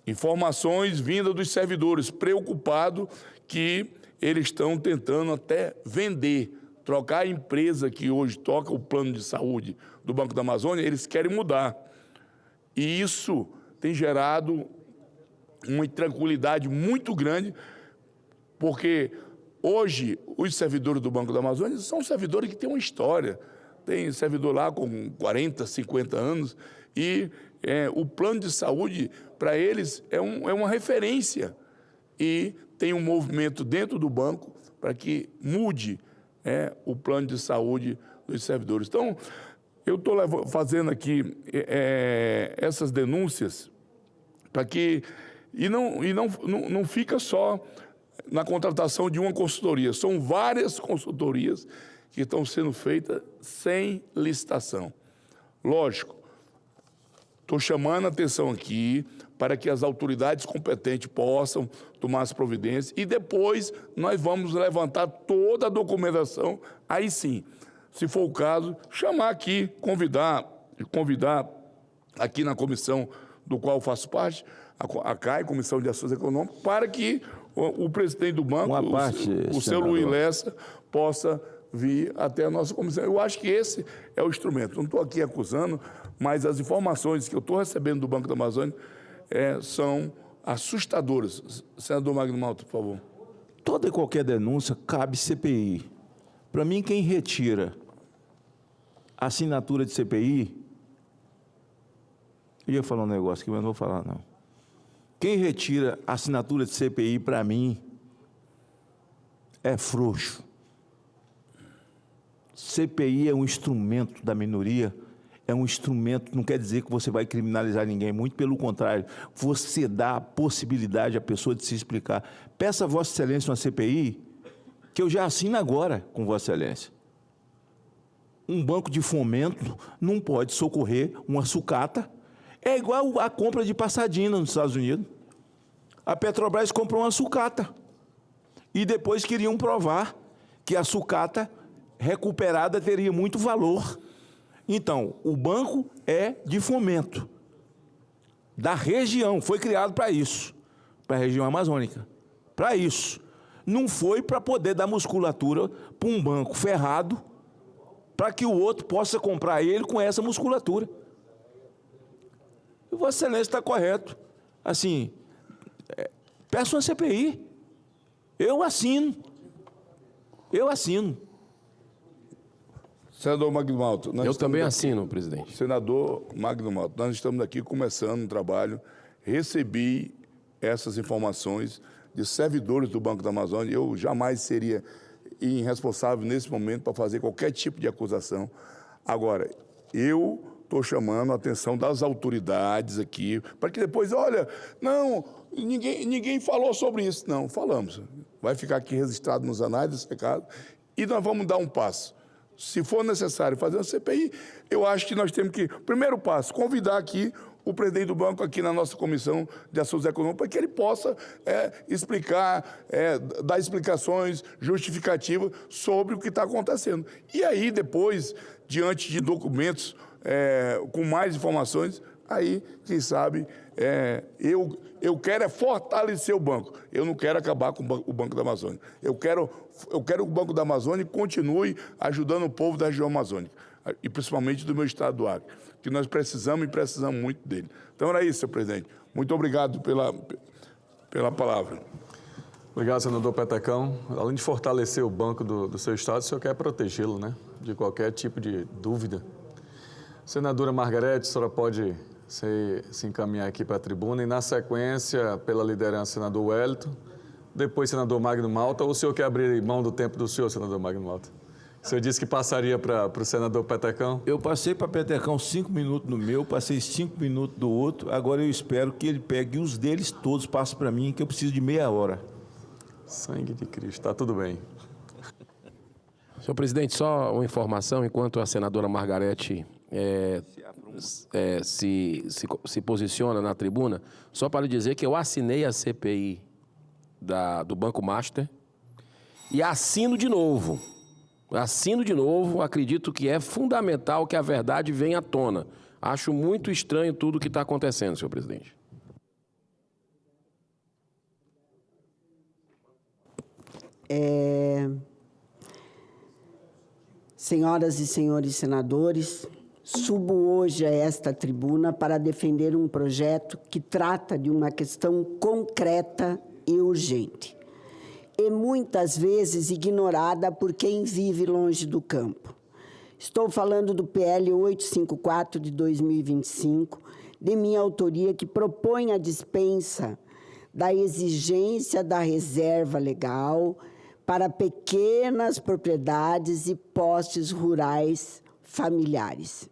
Informações vindas dos servidores, preocupados que eles estão tentando até vender trocar a empresa que hoje toca o plano de saúde do Banco da Amazônia, eles querem mudar. E isso tem gerado uma intranquilidade muito grande, porque hoje os servidores do Banco da Amazônia são servidores que têm uma história. Tem servidor lá com 40, 50 anos e o plano de saúde, para eles, é uma referência. E tem um movimento dentro do banco para que mude o plano de saúde dos servidores. Então, eu estou fazendo aqui essas denúncias para que... E não fica só na contratação de uma consultoria, são várias consultorias que estão sendo feitas sem licitação. Lógico, estou chamando a atenção aqui para que as autoridades competentes possam tomar as providências e depois nós vamos levantar toda a documentação, aí sim, se for o caso, chamar aqui, convidar aqui na comissão do qual eu faço parte, a CAI, Comissão de Ações Econômicas, para que o presidente do banco, o seu Luiz Lessa, possa vir até a nossa comissão. Eu acho que esse é o instrumento. Não estou aqui acusando, mas as informações que eu estou recebendo do Banco da Amazônia são assustadoras. Senador Magno Malta, por favor. Toda e qualquer denúncia cabe CPI. Para mim, quem retira a assinatura de CPI... Eu ia falar um negócio aqui, mas não vou falar, não. Quem retira a assinatura de CPI, para mim, é frouxo. CPI é um instrumento da minoria, é um instrumento, não quer dizer que você vai criminalizar ninguém, muito pelo contrário, você dá a possibilidade à pessoa de se explicar. Peça a Vossa Excelência uma CPI, que eu já assino agora com Vossa Excelência. Um banco de fomento não pode socorrer uma sucata. É igual a compra de Passadina nos Estados Unidos. A Petrobras comprou uma sucata e depois queriam provar que a sucata recuperada teria muito valor. Então, o banco é de fomento da região, foi criado para isso, para a região amazônica, para isso. Não foi para poder dar musculatura para um banco ferrado, para que o outro possa comprar ele com essa musculatura. E Vossa Excelência está correto. Assim, peço uma CPI. Eu assino. Senador Magno Malta. Eu também assino, presidente. Senador Magno Malta, nós estamos aqui começando um trabalho. Recebi essas informações de servidores do Banco da Amazônia. Eu jamais seria irresponsável nesse momento para fazer qualquer tipo de acusação. Agora, eu estou chamando a atenção das autoridades aqui, para que depois, olha, não, ninguém falou sobre isso. Não, falamos. Vai ficar aqui registrado nos anais desse recado e nós vamos dar um passo. Se for necessário fazer uma CPI, eu acho que nós temos que, primeiro passo, convidar aqui o presidente do banco aqui na nossa Comissão de Assuntos Econômicos, para que ele possa explicar, dar explicações justificativas sobre o que está acontecendo. E aí, depois, diante de documentos com mais informações, aí, quem sabe, eu quero fortalecer o banco. Eu não quero acabar com o Banco da Amazônia. Eu quero que o Banco da Amazônia continue ajudando o povo da região amazônica, e principalmente do meu estado do Acre, que nós precisamos muito dele. Então, era isso, senhor presidente. Muito obrigado pela palavra. Obrigado, senador Petecão. Além de fortalecer o banco do seu estado, o senhor quer protegê-lo, né, de qualquer tipo de dúvida. Senadora Margarete, a senhora pode se encaminhar aqui para a tribuna e, na sequência, pela liderança, senador Wellington, depois senador Magno Malta, ou o senhor quer abrir mão do tempo do senhor, senador Magno Malta? O senhor disse que passaria para o senador Petecão? Eu passei para Petecão 5 minutos no meu, passei 5 minutos do outro, agora eu espero que ele pegue os deles todos, passe para mim, que eu preciso de meia hora. Sangue de Cristo, está tudo bem. Senhor presidente, só uma informação, enquanto a senadora Margarete se posiciona na tribuna, só para lhe dizer que eu assinei a CPI do Banco Master e assino de novo, acredito que é fundamental que a verdade venha à tona. Acho muito estranho tudo o que está acontecendo, senhor presidente. Senhoras e senhores senadores, subo hoje a esta tribuna para defender um projeto que trata de uma questão concreta e urgente, e muitas vezes ignorada por quem vive longe do campo. Estou falando do PL 854 de 2025, de minha autoria, que propõe a dispensa da exigência da reserva legal para pequenas propriedades e postes rurais familiares,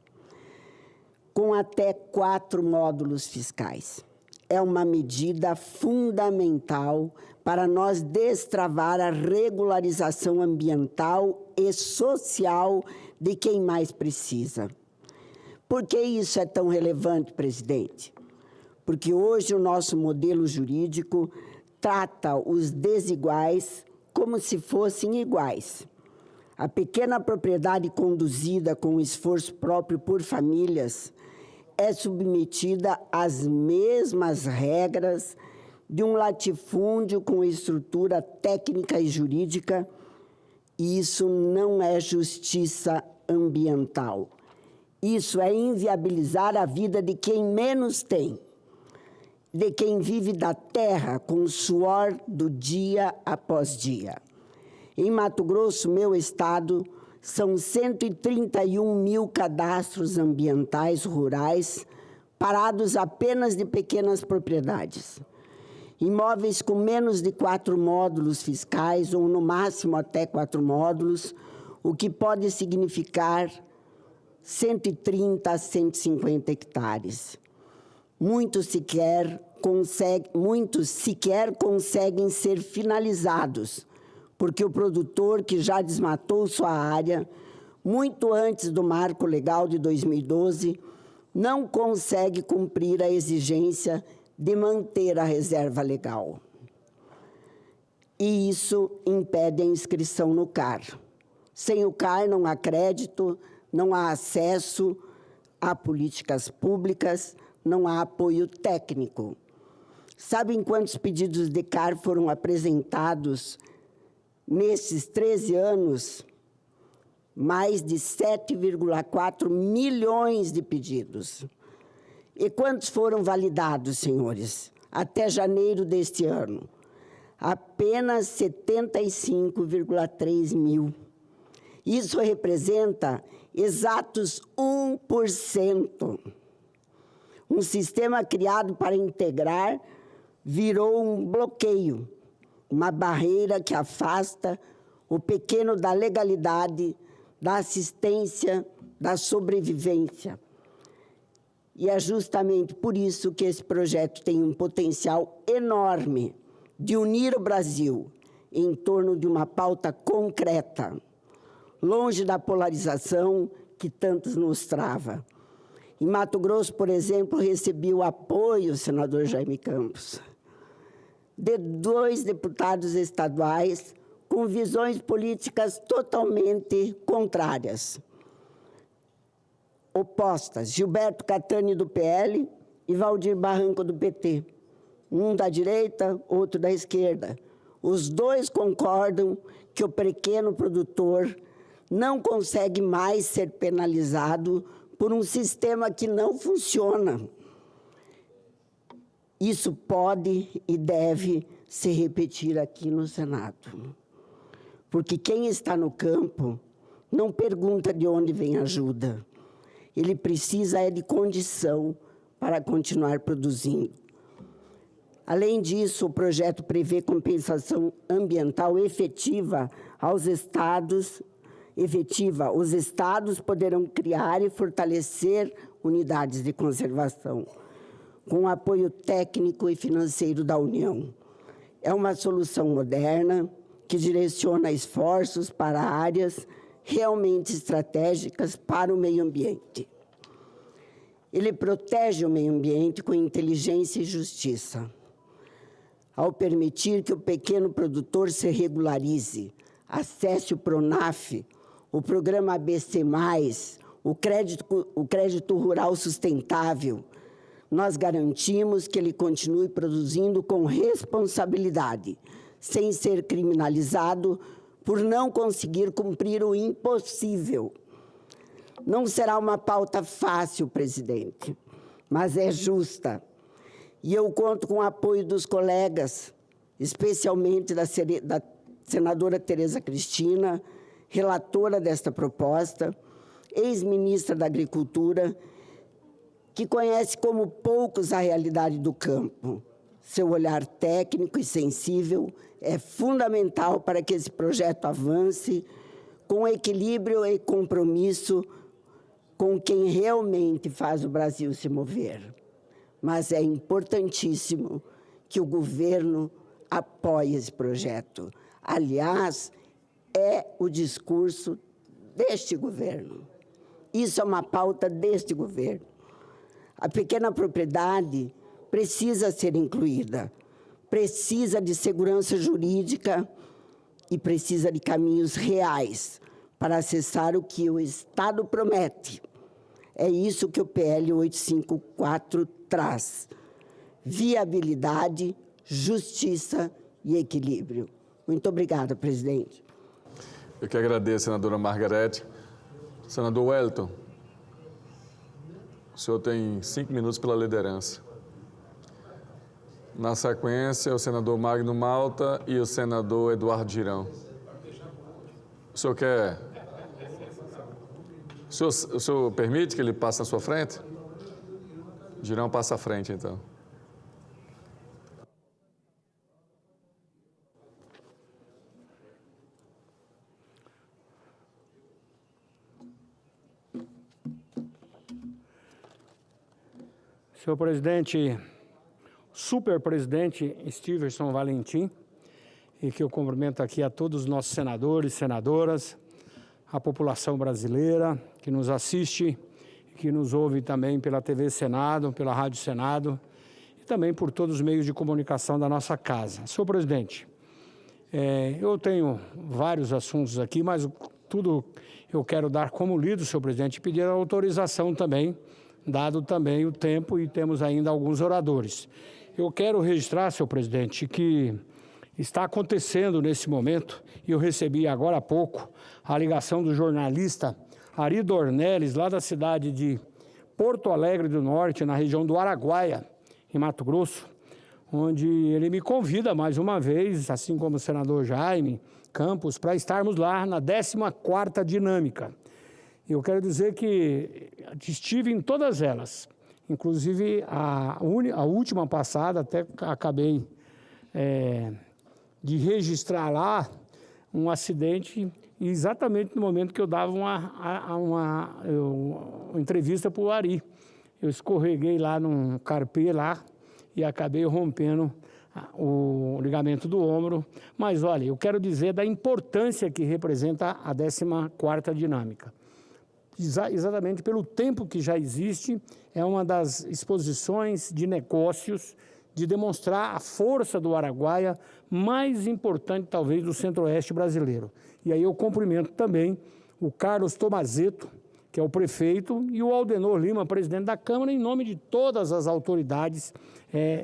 com até 4 módulos fiscais. É uma medida fundamental para nós destravar a regularização ambiental e social de quem mais precisa. Por que isso é tão relevante, presidente? Porque hoje o nosso modelo jurídico trata os desiguais como se fossem iguais. A pequena propriedade conduzida com esforço próprio por famílias é submetida às mesmas regras de um latifúndio com estrutura técnica e jurídica, e isso não é justiça ambiental. Isso é inviabilizar a vida de quem menos tem, de quem vive da terra com o suor do dia após dia. Em Mato Grosso, meu estado, são 131 mil cadastros ambientais rurais parados apenas de pequenas propriedades. Imóveis com menos de 4 módulos fiscais, ou no máximo até 4 módulos, o que pode significar 130 a 150 hectares. Muitos sequer conseguem ser finalizados, porque o produtor que já desmatou sua área, muito antes do marco legal de 2012, não consegue cumprir a exigência de manter a reserva legal. E isso impede a inscrição no CAR. Sem o CAR não há crédito, não há acesso a políticas públicas, não há apoio técnico. Sabem quantos pedidos de CAR foram apresentados nesses 13 anos? Mais de 7,4 milhões de pedidos. E quantos foram validados, senhores? Até janeiro deste ano? Apenas 75,3 mil. Isso representa exatos 1%. Um sistema criado para integrar virou um bloqueio, uma barreira que afasta o pequeno da legalidade, da assistência, da sobrevivência. E é justamente por isso que esse projeto tem um potencial enorme de unir o Brasil em torno de uma pauta concreta, longe da polarização que tantos nos trava. Em Mato Grosso, por exemplo, recebi o apoio, senador Jaime Campos, de 2 deputados estaduais com visões políticas totalmente contrárias, opostas, Gilberto Catani, do PL, e Valdir Barranco, do PT. Um da direita, outro da esquerda. Os 2 concordam que o pequeno produtor não consegue mais ser penalizado por um sistema que não funciona. Isso pode e deve se repetir aqui no Senado. Porque quem está no campo não pergunta de onde vem a ajuda. Ele precisa de condição para continuar produzindo. Além disso, o projeto prevê compensação ambiental efetiva aos estados. Os estados poderão criar e fortalecer unidades de conservação, com apoio técnico e financeiro da União. É uma solução moderna que direciona esforços para áreas realmente estratégicas para o meio ambiente. Ele protege o meio ambiente com inteligência e justiça, ao permitir que o pequeno produtor se regularize, acesse o PRONAF, o programa ABC+, o crédito rural sustentável. Nós garantimos que ele continue produzindo com responsabilidade, sem ser criminalizado por não conseguir cumprir o impossível. Não será uma pauta fácil, presidente, mas é justa. E eu conto com o apoio dos colegas, especialmente da senadora Tereza Cristina, relatora desta proposta, ex-ministra da Agricultura, que conhece como poucos a realidade do campo. Seu olhar técnico e sensível é fundamental para que esse projeto avance com equilíbrio e compromisso com quem realmente faz o Brasil se mover. Mas é importantíssimo que o governo apoie esse projeto. Aliás, é o discurso deste governo. Isso é uma pauta deste governo. A pequena propriedade precisa ser incluída, precisa de segurança jurídica e precisa de caminhos reais para acessar o que o Estado promete. É isso que o PL 854 traz: viabilidade, justiça e equilíbrio. Muito obrigada, presidente. Eu que agradeço, senadora Margarete. Senador Wellington, o senhor tem 5 minutos pela liderança. Na sequência, o senador Magno Malta e o senador Eduardo Girão. O senhor quer... O senhor permite que ele passe na sua frente? Girão passa à frente, então. Senhor presidente, superpresidente Stevenson Valentim, e que eu cumprimento aqui a todos os nossos senadores e senadoras, a população brasileira que nos assiste, que nos ouve também pela TV Senado, pela Rádio Senado, e também por todos os meios de comunicação da nossa casa. Senhor presidente, eu tenho vários assuntos aqui, mas tudo eu quero dar como lido, senhor presidente, e pedir a autorização também, dado também o tempo, e temos ainda alguns oradores. Eu quero registrar, senhor presidente, que está acontecendo nesse momento, e eu recebi agora há pouco a ligação do jornalista Ari Dornelles, lá da cidade de Porto Alegre do Norte, na região do Araguaia, em Mato Grosso, onde ele me convida mais uma vez, assim como o senador Jaime Campos, para estarmos lá na 14ª Dinâmica. Eu quero dizer que estive em todas elas, inclusive a última passada, até acabei de registrar lá um acidente exatamente no momento que eu dava uma entrevista para o Ari. Eu escorreguei lá num carpê lá e acabei rompendo o ligamento do ombro. Mas, olha, eu quero dizer da importância que representa a 14ª Dinâmica. Exatamente pelo tempo que já existe, é uma das exposições de negócios, de demonstrar a força do Araguaia, mais importante talvez do centro-oeste brasileiro. E aí eu cumprimento também o Carlos Tomazetto, que é o prefeito, e o Aldenor Lima, presidente da Câmara, em nome de todas as autoridades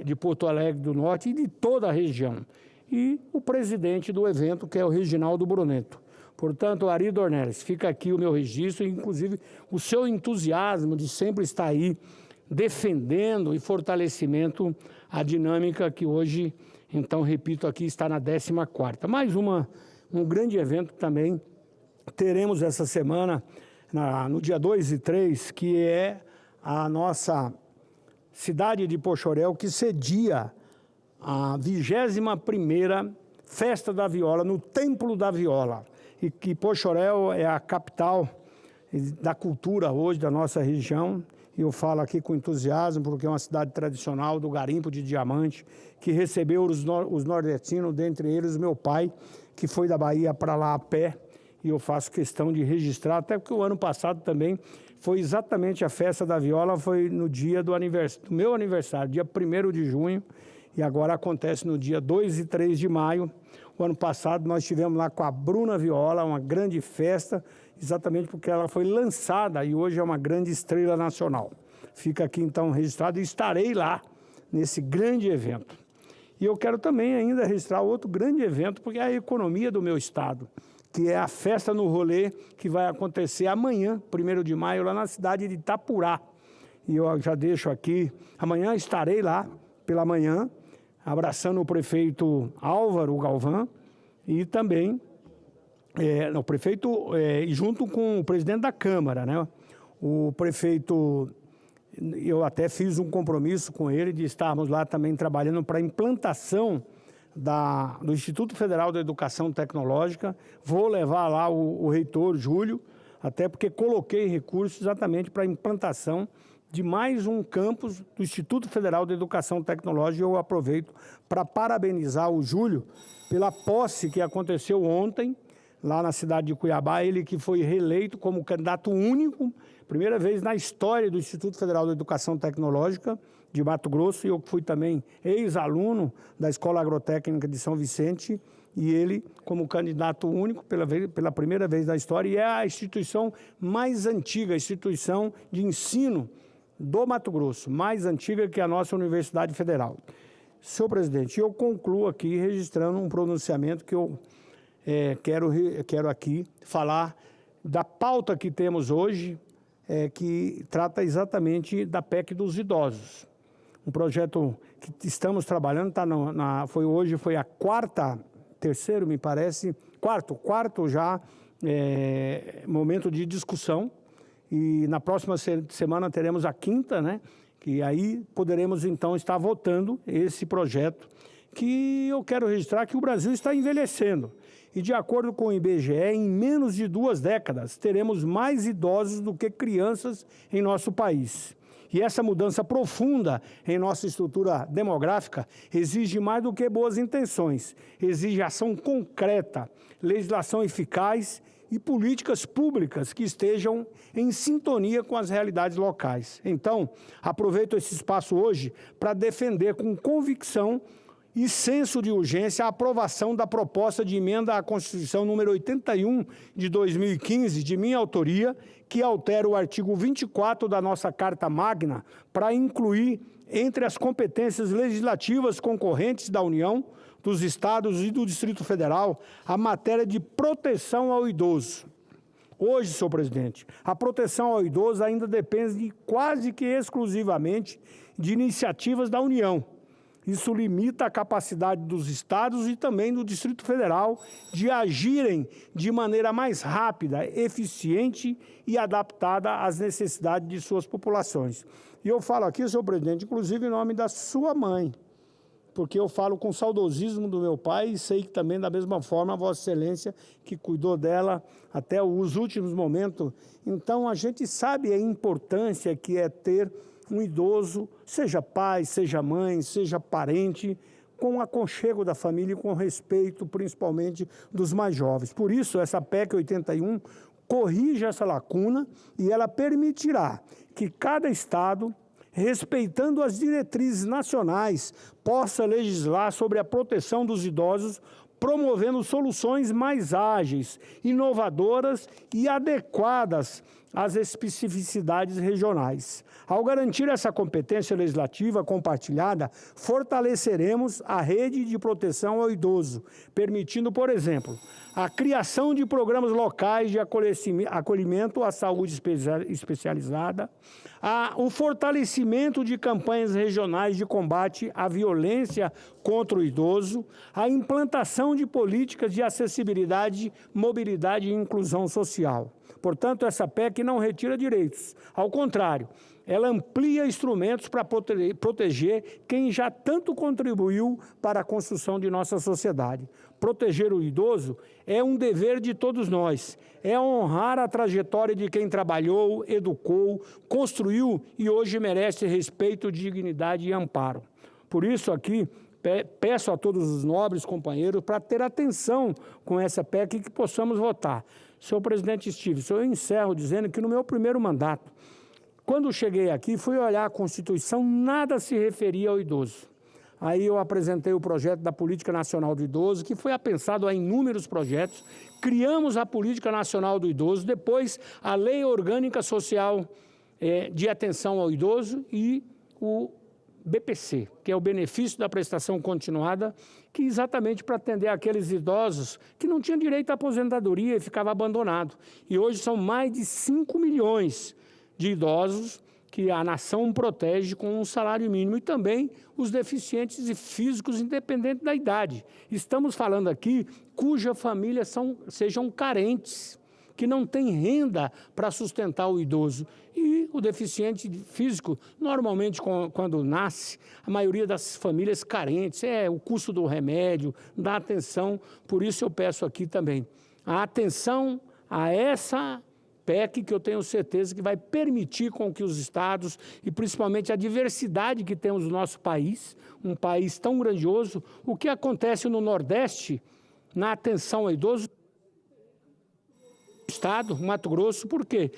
de Porto Alegre do Norte e de toda a região. E o presidente do evento, que é o Reginaldo Brunetto. Portanto, Ari Dornelles, fica aqui o meu registro, inclusive o seu entusiasmo de sempre estar aí defendendo e fortalecimento a dinâmica que hoje, então, repito aqui, está na 14ª. Mais um grande evento também teremos essa semana, no dia 2 e 3, que é a nossa cidade de Poxoréu, que cedia a 21ª Festa da Viola, no Templo da Viola. E que Poxoréu é a capital da cultura hoje da nossa região. E eu falo aqui com entusiasmo, porque é uma cidade tradicional do garimpo de diamante, que recebeu os nordestinos, dentre eles o meu pai, que foi da Bahia para lá a pé. E eu faço questão de registrar, até porque o ano passado também foi exatamente a Festa da Viola, foi no dia do meu aniversário, dia 1º de junho, e agora acontece no dia 2 e 3 de maio. O ano passado nós estivemos lá com a Bruna Viola, uma grande festa, exatamente porque ela foi lançada e hoje é uma grande estrela nacional. Fica aqui então registrado e estarei lá nesse grande evento. E eu quero também ainda registrar outro grande evento, porque é a economia do meu estado. que é a festa no rolê que vai acontecer amanhã, 1º de maio, lá na cidade de Itapurá. E eu já deixo aqui, amanhã estarei lá pela manhã, abraçando o prefeito Álvaro Galvão e também o prefeito, junto com o presidente da Câmara, né? O prefeito, eu até fiz um compromisso com ele de estarmos lá também trabalhando para a implantação do Instituto Federal da Educação Tecnológica. Vou levar lá o reitor Júlio, até porque coloquei recursos exatamente para a implantação de mais um campus do Instituto Federal da Educação Tecnológica. Eu aproveito para parabenizar o Júlio pela posse que aconteceu ontem, lá na cidade de Cuiabá, ele que foi reeleito como candidato único, primeira vez na história do Instituto Federal da Educação Tecnológica de Mato Grosso, e eu fui também ex-aluno da Escola Agrotécnica de São Vicente, e ele como candidato único pela primeira vez na história, e é a instituição mais antiga, a instituição de ensino do Mato Grosso, mais antiga que a nossa Universidade Federal. Senhor presidente, eu concluo aqui registrando um pronunciamento que eu quero aqui falar da pauta que temos hoje, que trata exatamente da PEC dos idosos. Um projeto que estamos trabalhando, hoje foi a terceiro, me parece, quarto já momento de discussão, e na próxima semana teremos a quinta, né? Que aí poderemos então estar votando esse projeto, que eu quero registrar que o Brasil está envelhecendo. E de acordo com o IBGE, em menos de 2 décadas, teremos mais idosos do que crianças em nosso país. E essa mudança profunda em nossa estrutura demográfica exige mais do que boas intenções, exige ação concreta, legislação eficaz e políticas públicas que estejam em sintonia com as realidades locais. Então, aproveito esse espaço hoje para defender com convicção e senso de urgência a aprovação da proposta de emenda à Constituição número 81 de 2015, de minha autoria, que altera o artigo 24 da nossa Carta Magna para incluir entre as competências legislativas concorrentes da União, dos Estados e do Distrito Federal a matéria de proteção ao idoso. Hoje, senhor presidente, a proteção ao idoso ainda depende quase que exclusivamente de iniciativas da União. Isso limita a capacidade dos estados e também do Distrito Federal de agirem de maneira mais rápida, eficiente e adaptada às necessidades de suas populações. E eu falo aqui, senhor presidente, inclusive em nome da sua mãe, porque eu falo com saudosismo do meu pai e sei que também, da mesma forma, a Vossa Excelência, que cuidou dela até os últimos momentos. Então, a gente sabe a importância que é ter um idoso, seja pai, seja mãe, seja parente, com o aconchego da família e com respeito, principalmente, dos mais jovens. Por isso, essa PEC 81 corrige essa lacuna e ela permitirá que cada estado, respeitando as diretrizes nacionais, possa legislar sobre a proteção dos idosos, promovendo soluções mais ágeis, inovadoras e adequadas às especificidades regionais. Ao garantir essa competência legislativa compartilhada, fortaleceremos a rede de proteção ao idoso, permitindo, por exemplo, a criação de programas locais de acolhimento à saúde especializada, o fortalecimento de campanhas regionais de combate à violência contra o idoso, a implantação de políticas de acessibilidade, mobilidade e inclusão social. Portanto, essa PEC não retira direitos. Ao contrário, ela amplia instrumentos para proteger quem já tanto contribuiu para a construção de nossa sociedade. Proteger o idoso é um dever de todos nós, é honrar a trajetória de quem trabalhou, educou, construiu e hoje merece respeito, dignidade e amparo. Por isso aqui, peço a todos os nobres companheiros para ter atenção com essa PEC e que possamos votar. Senhor presidente Stives, eu encerro dizendo que no meu primeiro mandato, quando cheguei aqui, fui olhar a Constituição, nada se referia ao idoso. Aí eu apresentei o projeto da Política Nacional do Idoso, que foi apensado a inúmeros projetos. Criamos a Política Nacional do Idoso, depois a Lei Orgânica Social de Atenção ao Idoso e o BPC, que é o benefício da prestação continuada, que exatamente para atender aqueles idosos que não tinham direito à aposentadoria e ficavam abandonados. E hoje são mais de 5 milhões de idosos que a nação protege com um salário mínimo, e também os deficientes e físicos, independente da idade. Estamos falando aqui cuja família sejam carentes, que não tem renda para sustentar o idoso. E o deficiente físico, normalmente, quando nasce, a maioria das famílias carentes, o custo do remédio, da atenção. Por isso eu peço aqui também a atenção a essa PEC, que eu tenho certeza que vai permitir com que os estados, e principalmente a diversidade que temos no nosso país, um país tão grandioso, o que acontece no Nordeste, na atenção ao idoso, estado, Mato Grosso, por quê?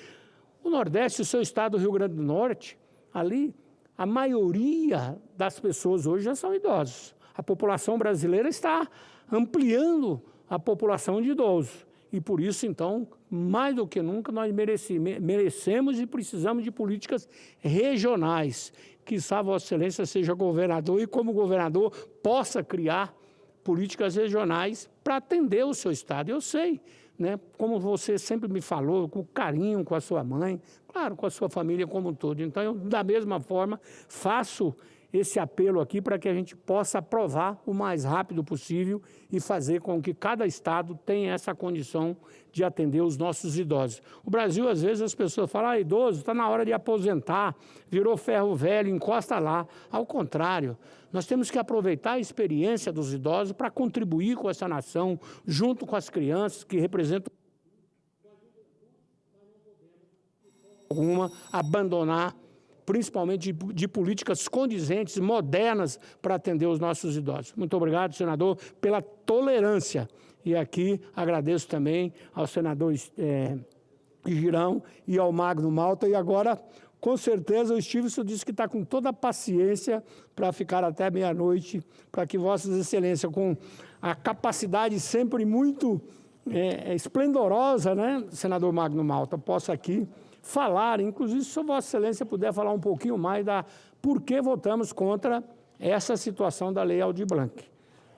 O Nordeste, o seu estado, o Rio Grande do Norte, ali, a maioria das pessoas hoje já são idosos. A população brasileira está ampliando a população de idosos. E por isso, então, mais do que nunca, nós merecemos e precisamos de políticas regionais. Quizá Vossa Excelência seja governador e, como governador, possa criar políticas regionais para atender o seu estado. Eu sei, né, como você sempre me falou, com carinho com a sua mãe, claro, com a sua família como um todo. Então, eu, da mesma forma, faço esse apelo aqui para que a gente possa aprovar o mais rápido possível e fazer com que cada estado tenha essa condição de atender os nossos idosos. O Brasil, às vezes, as pessoas falam, idoso, está na hora de aposentar, virou ferro velho, encosta lá. Ao contrário, nós temos que aproveitar a experiência dos idosos para contribuir com essa nação, junto com as crianças que representam abandonar, principalmente de políticas condizentes, modernas, para atender os nossos idosos. Muito obrigado, senador, pela tolerância. E aqui agradeço também ao senador Girão e ao Magno Malta. E agora, com certeza, o Stevenson disse que está com toda a paciência para ficar até meia-noite, para que Vossas Excelências, com a capacidade sempre muito esplendorosa, né, senador Magno Malta, possa aqui falar, inclusive se Vossa Excelência puder falar um pouquinho mais da por que votamos contra essa situação da Lei Aldir Blanc.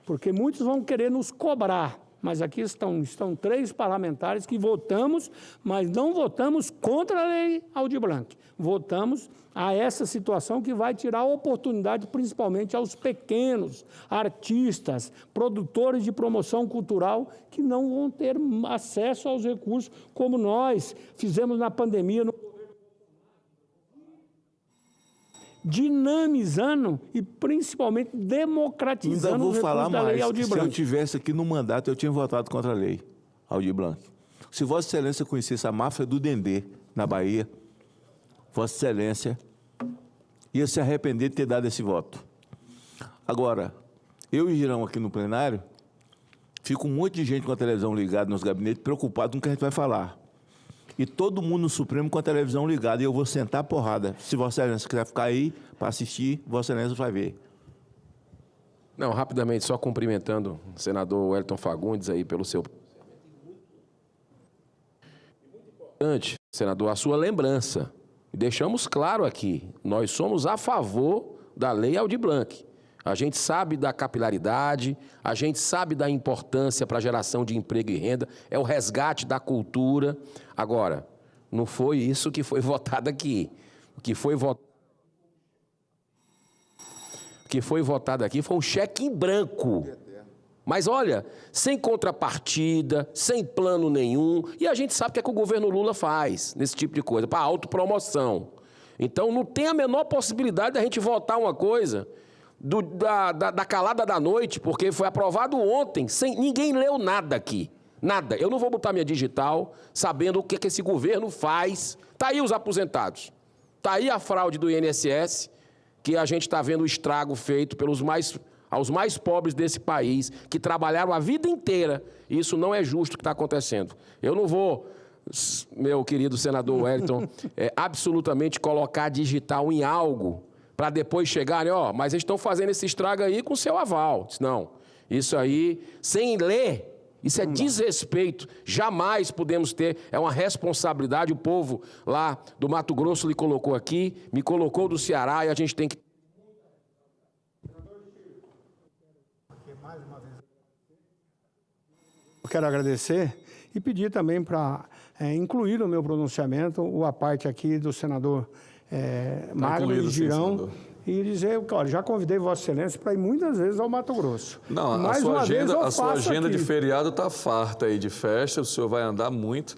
Porque muitos vão querer nos cobrar, mas aqui estão 3 parlamentares que votamos, mas não votamos contra a Lei Aldir Blanc. Votamos a essa situação que vai tirar a oportunidade, principalmente aos pequenos artistas, produtores de promoção cultural, que não vão ter acesso aos recursos, como nós fizemos na pandemia, dinamizando e principalmente democratizando os recursos da Lei Aldir Blanc. Se eu tivesse aqui no mandato, eu tinha votado contra a Lei Aldir Blanc. Se Vossa Excelência conhecesse a máfia do Dendê, na Bahia, Vossa Excelência ia se arrepender de ter dado esse voto. Agora, eu e Girão aqui no plenário, fica um monte de gente com a televisão ligada nos gabinetes, preocupado com o que a gente vai falar. E todo mundo no Supremo com a televisão ligada, e eu vou sentar a porrada. Se Vossa Excelência quiser ficar aí para assistir, Vossa Excelência vai ver. Não, rapidamente, só cumprimentando o senador Wellington Fagundes aí pelo seu... Importante, senador, a sua lembrança. E deixamos claro aqui, nós somos a favor da Lei Aldir Blanc. A gente sabe da capilaridade, a gente sabe da importância para a geração de emprego e renda, é o resgate da cultura. Agora, não foi isso que foi votado aqui. O que foi votado aqui foi um cheque em branco. Mas, olha, sem contrapartida, sem plano nenhum. E a gente sabe o que é que o governo Lula faz nesse tipo de coisa, para autopromoção. Então, não tem a menor possibilidade da gente votar uma coisa da calada da noite, porque foi aprovado ontem, ninguém leu nada aqui. Nada. Eu não vou botar minha digital sabendo o que esse governo faz. Está aí os aposentados. Está aí a fraude do INSS, que a gente está vendo o estrago feito aos mais pobres desse país, que trabalharam a vida inteira. Isso não é justo o que está acontecendo. Eu não vou, meu querido senador Wellington, absolutamente colocar digital em algo para depois chegarem, mas eles estão fazendo esse estrago aí com seu aval. Não, isso aí, sem ler, isso é desrespeito. Jamais podemos ter, é uma responsabilidade. O povo lá do Mato Grosso lhe colocou aqui, me colocou do Ceará, e a gente tem que... quero agradecer e pedir também para incluir no meu pronunciamento a parte aqui do senador Magno e Girão, e dizer que, olha, já convidei Vossa Excelência para ir muitas vezes ao Mato Grosso. Não, a sua agenda de feriado está farta aí de festa, o senhor vai andar muito.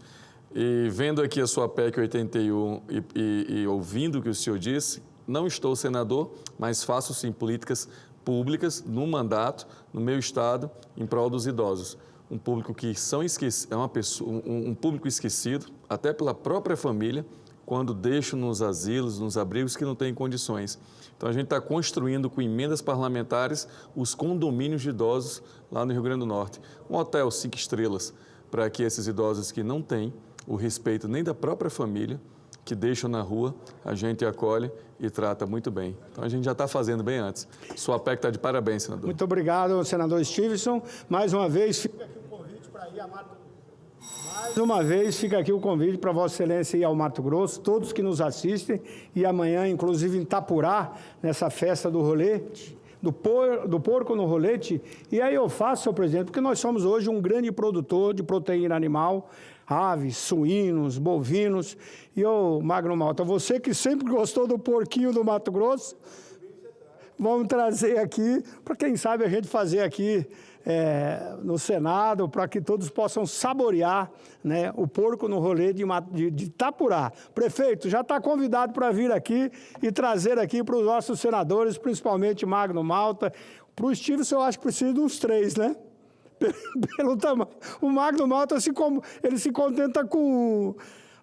E vendo aqui a sua PEC 81 e ouvindo o que o senhor disse, não estou senador, mas faço sim políticas públicas no mandato, no meu estado, em prol dos idosos. Um público que um público esquecido, até pela própria família, quando deixam nos asilos, nos abrigos que não têm condições. Então, a gente está construindo com emendas parlamentares os condomínios de idosos lá no Rio Grande do Norte. Um hotel 5 estrelas para que esses idosos que não têm o respeito nem da própria família, que deixam na rua, a gente acolhe e trata muito bem. Então, a gente já está fazendo bem antes. Sua PEC está de parabéns, senador. Muito obrigado, senador Stevenson. Mais uma vez, fica aqui o convite para ir a Mato Grosso. Mais uma vez, fica aqui o convite para Vossa Excelência ir ao Mato Grosso, todos que nos assistem, e amanhã, inclusive, em Itapurá, nessa festa do rolete, do porco no rolete. E aí eu faço, senhor presidente, porque nós somos hoje um grande produtor de proteína animal, aves, suínos, bovinos. E, Magno Malta, você que sempre gostou do porquinho do Mato Grosso, vamos trazer aqui, para quem sabe a gente fazer aqui no Senado, para que todos possam saborear, né, o porco no rolê de Itapurá. Prefeito, já está convidado para vir aqui e trazer aqui para os nossos senadores, principalmente Magno Malta. Para o Stevenson, eu acho que precisa de uns 3, né? Pelo tamanho. O Magno Malta, ele se contenta com...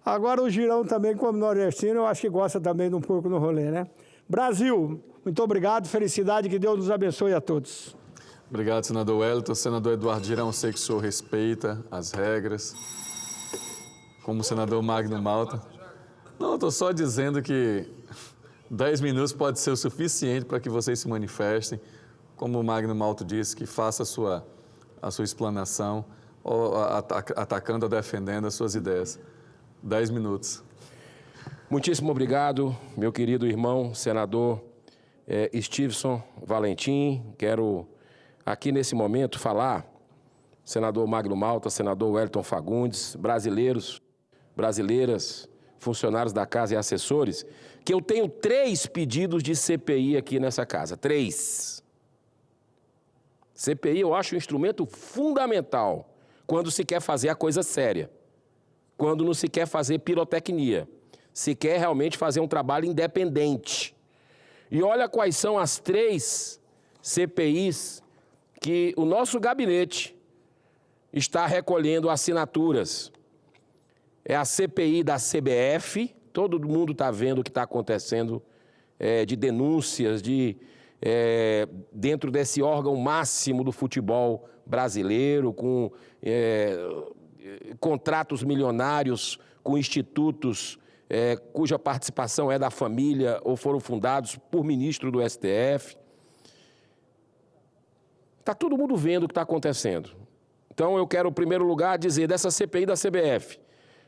Agora o Girão também, como nordestino, eu acho que gosta também de um porco no rolê, né? Brasil, muito obrigado, felicidade, que Deus nos abençoe a todos. Obrigado, senador Wellington. Senador Eduardo Girão, sei que o senhor respeita as regras. Como o senador Magno Malta. Não, estou só dizendo que 10 minutos pode ser o suficiente para que vocês se manifestem. Como o Magno Malta disse, que faça a sua explanação, ou atacando ou defendendo as suas ideias. 10 minutos. Muitíssimo obrigado, meu querido irmão, senador Stevenson Valentim. Quero aqui nesse momento falar, senador Magno Malta, senador Wellington Fagundes, brasileiros, brasileiras, funcionários da casa e assessores, que eu tenho 3 pedidos de CPI aqui nessa casa. 3. CPI eu acho um instrumento fundamental quando se quer fazer a coisa séria, quando não se quer fazer pirotecnia, se quer realmente fazer um trabalho independente. E olha quais são as 3 CPIs que o nosso gabinete está recolhendo assinaturas. É a CPI da CBF, todo mundo está vendo o que está acontecendo de denúncias dentro desse órgão máximo do futebol brasileiro, com contratos milionários com institutos cuja participação é da família ou foram fundados por ministro do STF. Está todo mundo vendo o que está acontecendo. Então, eu quero, em primeiro lugar, dizer dessa CPI da CBF.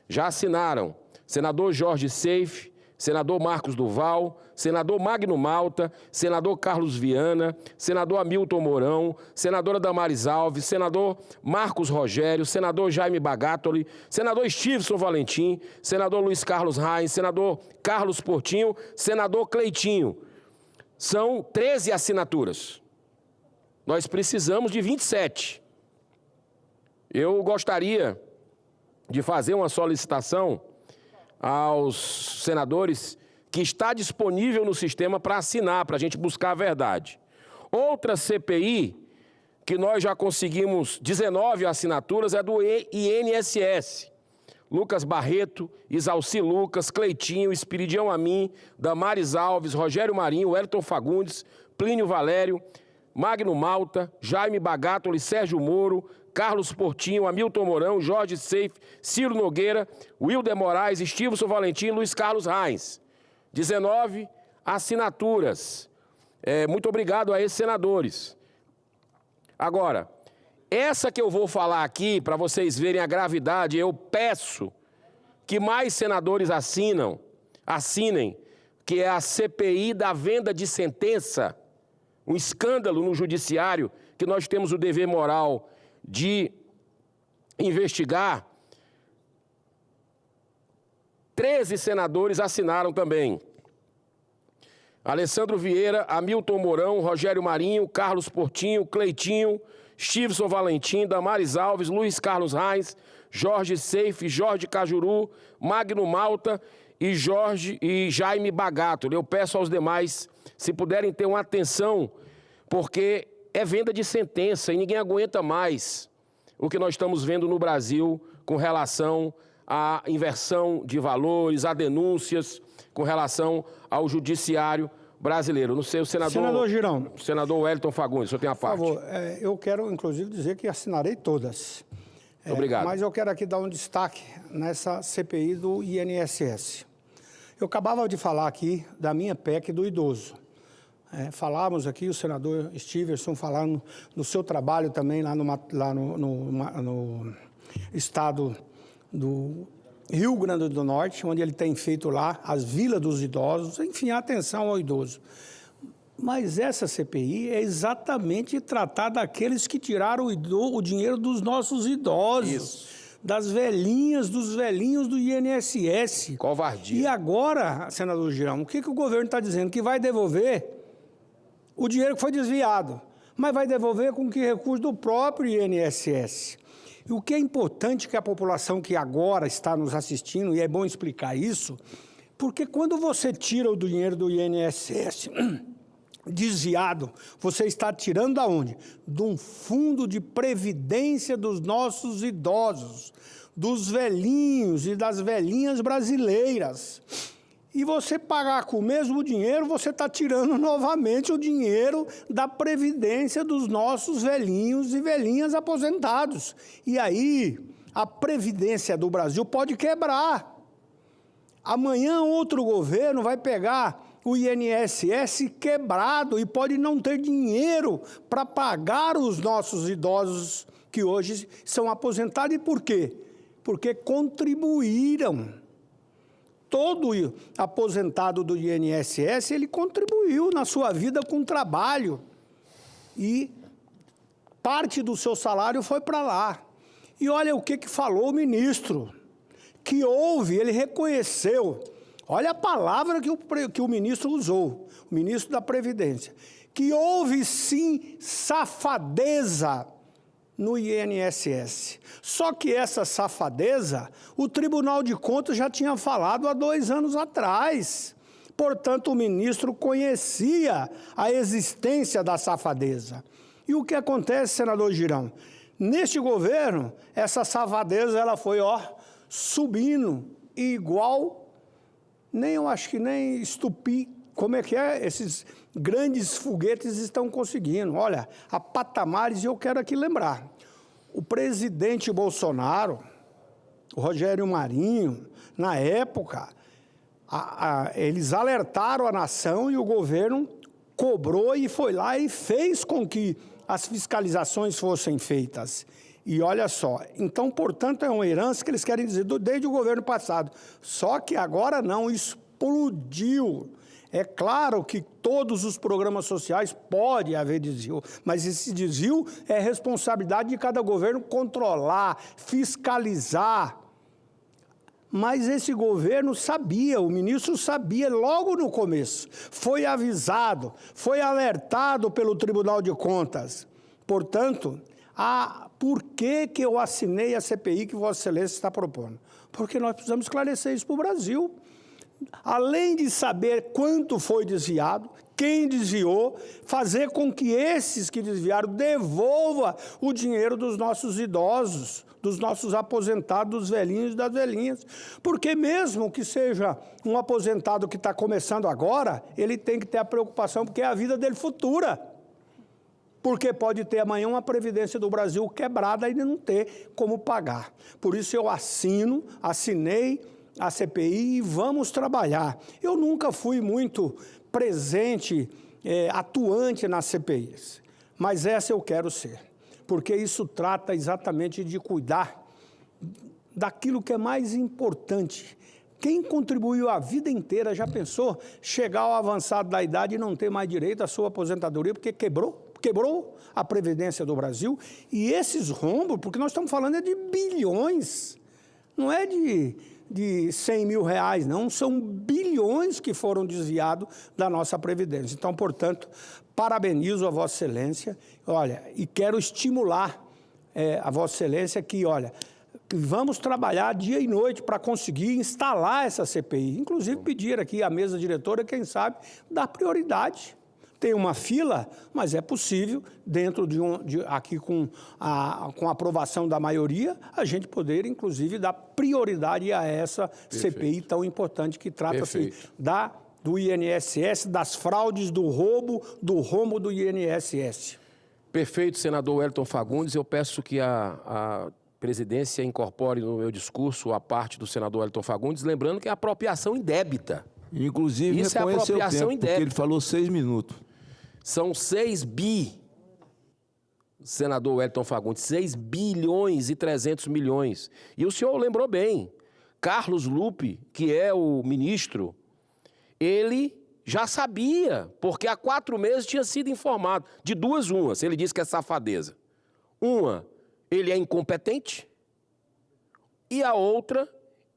Já assinaram senador Jorge Seife, senador Marcos Duval, senador Magno Malta, senador Carlos Viana, senador Hamilton Mourão, senadora Damares Alves, senador Marcos Rogério, senador Jaime Bagatoli, senador Stevenson Valentim, senador Luiz Carlos Reis, senador Carlos Portinho, senador Cleitinho. São 13 assinaturas. Nós precisamos de 27. Eu gostaria de fazer uma solicitação aos senadores que está disponível no sistema para assinar, para a gente buscar a verdade. Outra CPI, que nós já conseguimos 19 assinaturas, é do INSS. Lucas Barreto, Isalci Lucas, Cleitinho, Espiridião Amin, Damares Alves, Rogério Marinho, Wellington Fagundes, Plínio Valério, Magno Malta, Jaime Bagatoli, Sérgio Moro, Carlos Portinho, Hamilton Mourão, Jorge Seife, Ciro Nogueira, Wilder Moraes, Stevenson Valentim e Luiz Carlos Reis. 19 assinaturas. Muito obrigado a esses senadores. Agora, essa que eu vou falar aqui, para vocês verem a gravidade, eu peço que mais senadores assinem, que é a CPI da venda de sentença, um escândalo no judiciário, que nós temos o dever moral de investigar, 13 senadores assinaram também. Alessandro Vieira, Hamilton Mourão, Rogério Marinho, Carlos Portinho, Cleitinho, Stevenson Valentim, Damares Alves, Luiz Carlos Reis, Jorge Seife, Jorge Cajuru, Magno Malta e Jaime Bagato. Eu peço aos demais, se puderem ter uma atenção, porque é venda de sentença e ninguém aguenta mais o que nós estamos vendo no Brasil com relação à inversão de valores, a denúncias com relação ao judiciário brasileiro. Não sei, o Senador Girão. Senador Wellington Fagundes, o senhor tem a parte. Por favor, eu quero, inclusive, dizer que assinarei todas. Obrigado. Mas eu quero aqui dar um destaque nessa CPI do INSS. Eu acabava de falar aqui da minha PEC do idoso. Falamos aqui, o senador Stevenson falando do seu trabalho também lá no estado do Rio Grande do Norte, onde ele tem feito lá as vilas dos idosos, enfim, atenção ao idoso. Mas essa CPI é exatamente tratar daqueles que tiraram o dinheiro dos nossos idosos. Isso. Das velhinhas, dos velhinhos do INSS. Covardia. E agora, senador Girão, o que o governo está dizendo? Que vai devolver o dinheiro que foi desviado, mas vai devolver com que recurso do próprio INSS. E o que é importante que a população que agora está nos assistindo, e é bom explicar isso, porque quando você tira o dinheiro do INSS desviado, você está tirando da onde? De um fundo de previdência dos nossos idosos, dos velhinhos e das velhinhas brasileiras. E você pagar com o mesmo dinheiro, você está tirando novamente o dinheiro da previdência dos nossos velhinhos e velhinhas aposentados. E aí, a previdência do Brasil pode quebrar. Amanhã, outro governo vai pegar o INSS quebrado e pode não ter dinheiro para pagar os nossos idosos que hoje são aposentados. E por quê? Porque contribuíram. Todo aposentado do INSS, ele contribuiu na sua vida com trabalho e parte do seu salário foi para lá. E olha o que falou o ministro, que houve, ele reconheceu, olha a palavra que o ministro usou, o ministro da Previdência, que houve sim safadeza no INSS. Só que essa safadeza, o Tribunal de Contas já tinha falado há 2 anos atrás. Portanto, o ministro conhecia a existência da safadeza. E o que acontece, senador Girão? Neste governo, essa safadeza ela foi subindo igual, eu acho que nem estupi, como é que é? Esses grandes foguetes estão conseguindo. Olha, a patamares, e eu quero aqui lembrar, o presidente Bolsonaro, o Rogério Marinho, na época, eles alertaram a nação e o governo cobrou e foi lá e fez com que as fiscalizações fossem feitas. E olha só, então, portanto, é uma herança que eles querem dizer desde o governo passado. Só que agora não, explodiu. É claro que todos os programas sociais pode haver desvio, mas esse desvio é responsabilidade de cada governo controlar, fiscalizar. Mas esse governo sabia, o ministro sabia logo no começo, foi avisado, foi alertado pelo Tribunal de Contas. Portanto, por que eu assinei a CPI que Vossa Excelência está propondo? Porque nós precisamos esclarecer isso para o Brasil. Além de saber quanto foi desviado, quem desviou, fazer com que esses que desviaram devolvam o dinheiro dos nossos idosos, dos nossos aposentados, dos velhinhos e das velhinhas. Porque mesmo que seja um aposentado que está começando agora, ele tem que ter a preocupação, porque é a vida dele futura. Porque pode ter amanhã uma Previdência do Brasil quebrada e não ter como pagar. Por isso eu assinei a CPI e vamos trabalhar. Eu nunca fui muito presente, atuante nas CPIs, mas essa eu quero ser, porque isso trata exatamente de cuidar daquilo que é mais importante. Quem contribuiu a vida inteira, já pensou chegar ao avançado da idade e não ter mais direito à sua aposentadoria porque quebrou, quebrou a Previdência do Brasil. E esses rombos, porque nós estamos falando de bilhões, não é de 100 mil reais, não, são bilhões que foram desviados da nossa Previdência. Então, portanto, parabenizo a Vossa Excelência, olha, e quero estimular a Vossa Excelência que, olha, que vamos trabalhar dia e noite para conseguir instalar essa CPI. Inclusive, pedir aqui à mesa diretora, quem sabe, dar prioridade. Tem uma fila, mas é possível, dentro aqui com a aprovação da maioria, a gente poder, inclusive, dar prioridade a essa CPI tão importante que trata-se do INSS, das fraudes, do rombo do INSS. Perfeito, senador Wellington Fagundes. Eu peço que a presidência incorpore no meu discurso a parte do senador Wellington Fagundes, lembrando que é apropriação indébita. Inclusive, isso é reconheceu apropriação o tempo, indébita. porque ele falou 6 minutos. São 6 bi, senador Wellington Fagundes, 6 bilhões e 300 milhões. E o senhor lembrou bem, Carlos Lupe, que é o ministro, ele já sabia, porque há 4 meses tinha sido informado de duas umas. Ele disse que é safadeza. Uma, ele é incompetente, e a outra,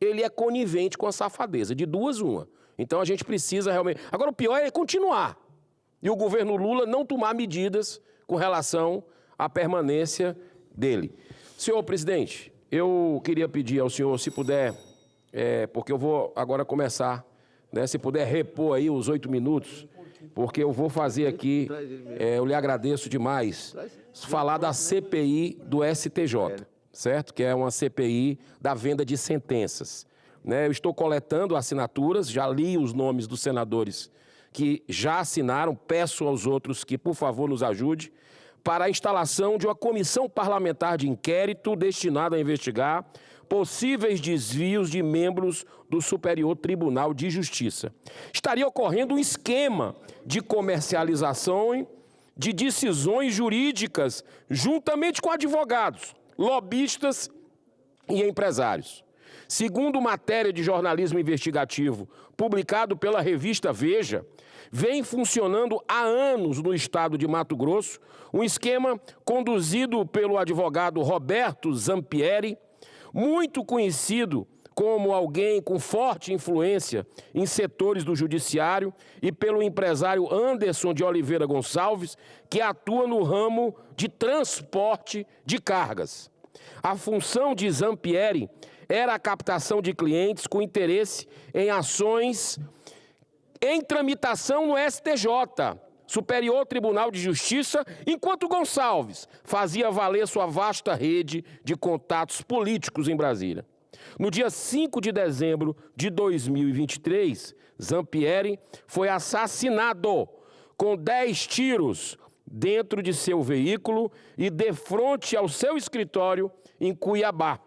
ele é conivente com a safadeza. De duas uma. Então a gente precisa realmente... Agora o pior é continuar. E o governo Lula não tomar medidas com relação à permanência dele. Senhor presidente, eu queria pedir ao senhor, se puder, porque eu vou agora começar, né, se puder repor aí os 8 minutos, porque eu vou fazer aqui, eu lhe agradeço demais, falar da CPI do STJ, certo? Que é uma CPI da venda de sentenças. Né? Eu estou coletando assinaturas, já li os nomes dos senadores que já assinaram, peço aos outros que, por favor, nos ajude, para a instalação de uma comissão parlamentar de inquérito destinada a investigar possíveis desvios de membros do Superior Tribunal de Justiça. Estaria ocorrendo um esquema de comercialização de decisões jurídicas juntamente com advogados, lobistas e empresários. Segundo matéria de jornalismo investigativo publicado pela revista Veja, vem funcionando há anos no estado de Mato Grosso um esquema conduzido pelo advogado Roberto Zampieri, muito conhecido como alguém com forte influência em setores do judiciário, e pelo empresário Anderson de Oliveira Gonçalves, que atua no ramo de transporte de cargas. A função de Zampieri era a captação de clientes com interesse em ações em tramitação no STJ, Superior Tribunal de Justiça, enquanto Gonçalves fazia valer sua vasta rede de contatos políticos em Brasília. No dia 5 de dezembro de 2023, Zampieri foi assassinado com 10 tiros dentro de seu veículo e de frente ao seu escritório em Cuiabá.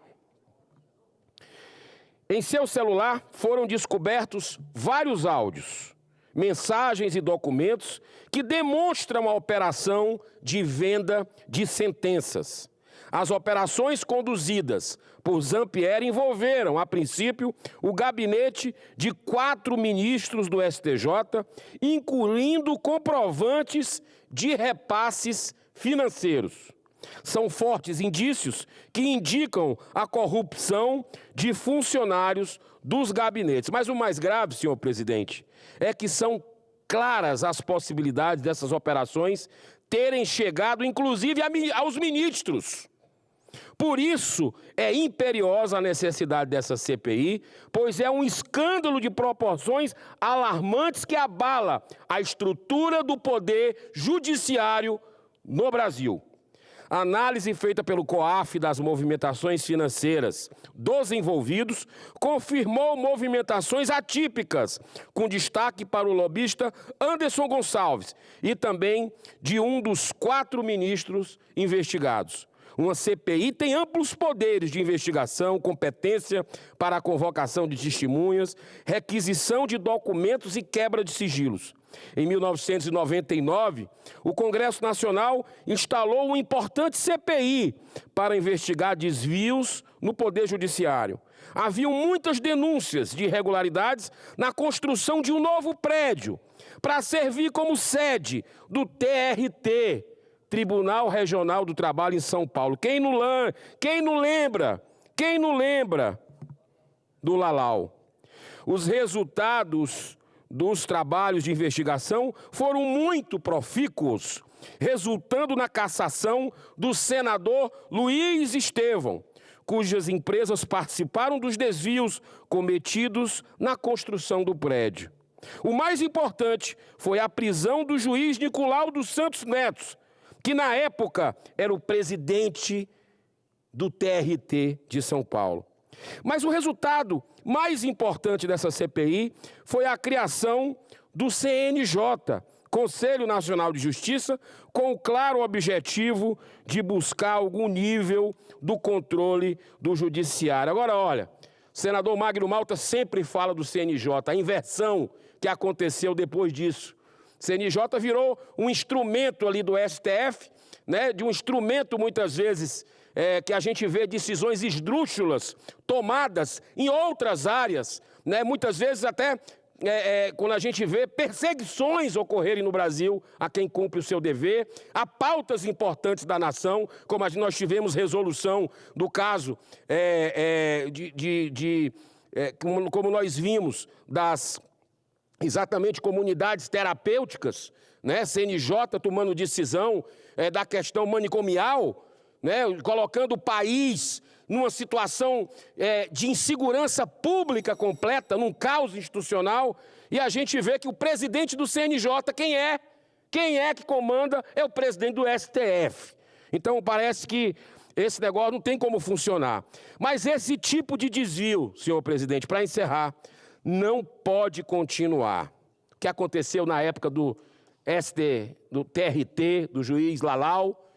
Em seu celular foram descobertos vários áudios, mensagens e documentos que demonstram a operação de venda de sentenças. As operações conduzidas por Zampieri envolveram, a princípio, o gabinete de 4 ministros do STJ, incluindo comprovantes de repasses financeiros. São fortes indícios que indicam a corrupção de funcionários dos gabinetes. Mas o mais grave, senhor presidente, é que são claras as possibilidades dessas operações terem chegado, inclusive, aos ministros. Por isso, é imperiosa a necessidade dessa CPI, pois é um escândalo de proporções alarmantes que abala a estrutura do poder judiciário no Brasil. A análise feita pelo COAF das movimentações financeiras dos envolvidos confirmou movimentações atípicas, com destaque para o lobista Anderson Gonçalves e também de um dos 4 ministros investigados. Uma CPI tem amplos poderes de investigação, competência para a convocação de testemunhas, requisição de documentos e quebra de sigilos. Em 1999, o Congresso Nacional instalou uma importante CPI para investigar desvios no Poder Judiciário. Haviam muitas denúncias de irregularidades na construção de um novo prédio para servir como sede do TRT, Tribunal Regional do Trabalho em São Paulo. Quem não lembra do Lalau? Os resultados dos trabalhos de investigação foram muito profícuos, resultando na cassação do senador Luiz Estevão, cujas empresas participaram dos desvios cometidos na construção do prédio. O mais importante foi a prisão do juiz Nicolau dos Santos Neto, que na época era o presidente do TRT de São Paulo. Mas o resultado mais importante dessa CPI foi a criação do CNJ, Conselho Nacional de Justiça, com o claro objetivo de buscar algum nível do controle do judiciário. Agora, olha, o senador Magno Malta sempre fala do CNJ, a inversão que aconteceu depois disso. O CNJ virou um instrumento ali do STF, né, de um instrumento, muitas vezes, que a gente vê decisões esdrúxulas tomadas em outras áreas, né, muitas vezes até quando a gente vê perseguições ocorrerem no Brasil a quem cumpre o seu dever, a pautas importantes da nação, como nós tivemos resolução do caso como nós vimos das exatamente comunidades terapêuticas, né, CNJ tomando decisão da questão manicomial, né, colocando o país numa situação de insegurança pública completa, num caos institucional, e a gente vê que o presidente do CNJ, quem é que comanda? É o presidente do STF. Então, parece que esse negócio não tem como funcionar. Mas esse tipo de desvio, senhor presidente, para encerrar, não pode continuar. O que aconteceu na época do TRT, do juiz Lalau,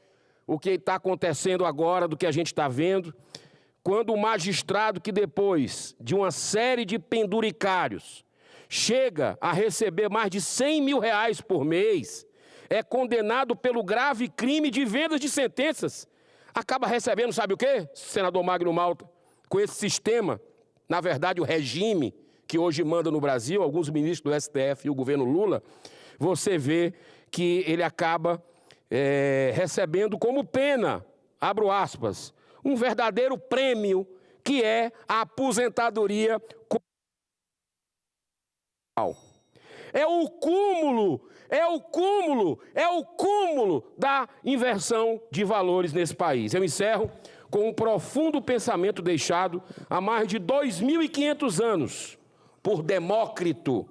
o que está acontecendo agora, do que a gente está vendo, quando o magistrado que depois de uma série de penduricários chega a receber mais de R$100 mil por mês, é condenado pelo grave crime de vendas de sentenças, acaba recebendo, sabe o quê, senador Magno Malta? Com esse sistema, na verdade o regime que hoje manda no Brasil, alguns ministros do STF e o governo Lula, você vê que ele acaba recebendo como pena, abro aspas, um verdadeiro prêmio, que é a aposentadoria. É o cúmulo da inversão de valores nesse país. Eu encerro com um profundo pensamento deixado há mais de 2.500 anos por Demócrito.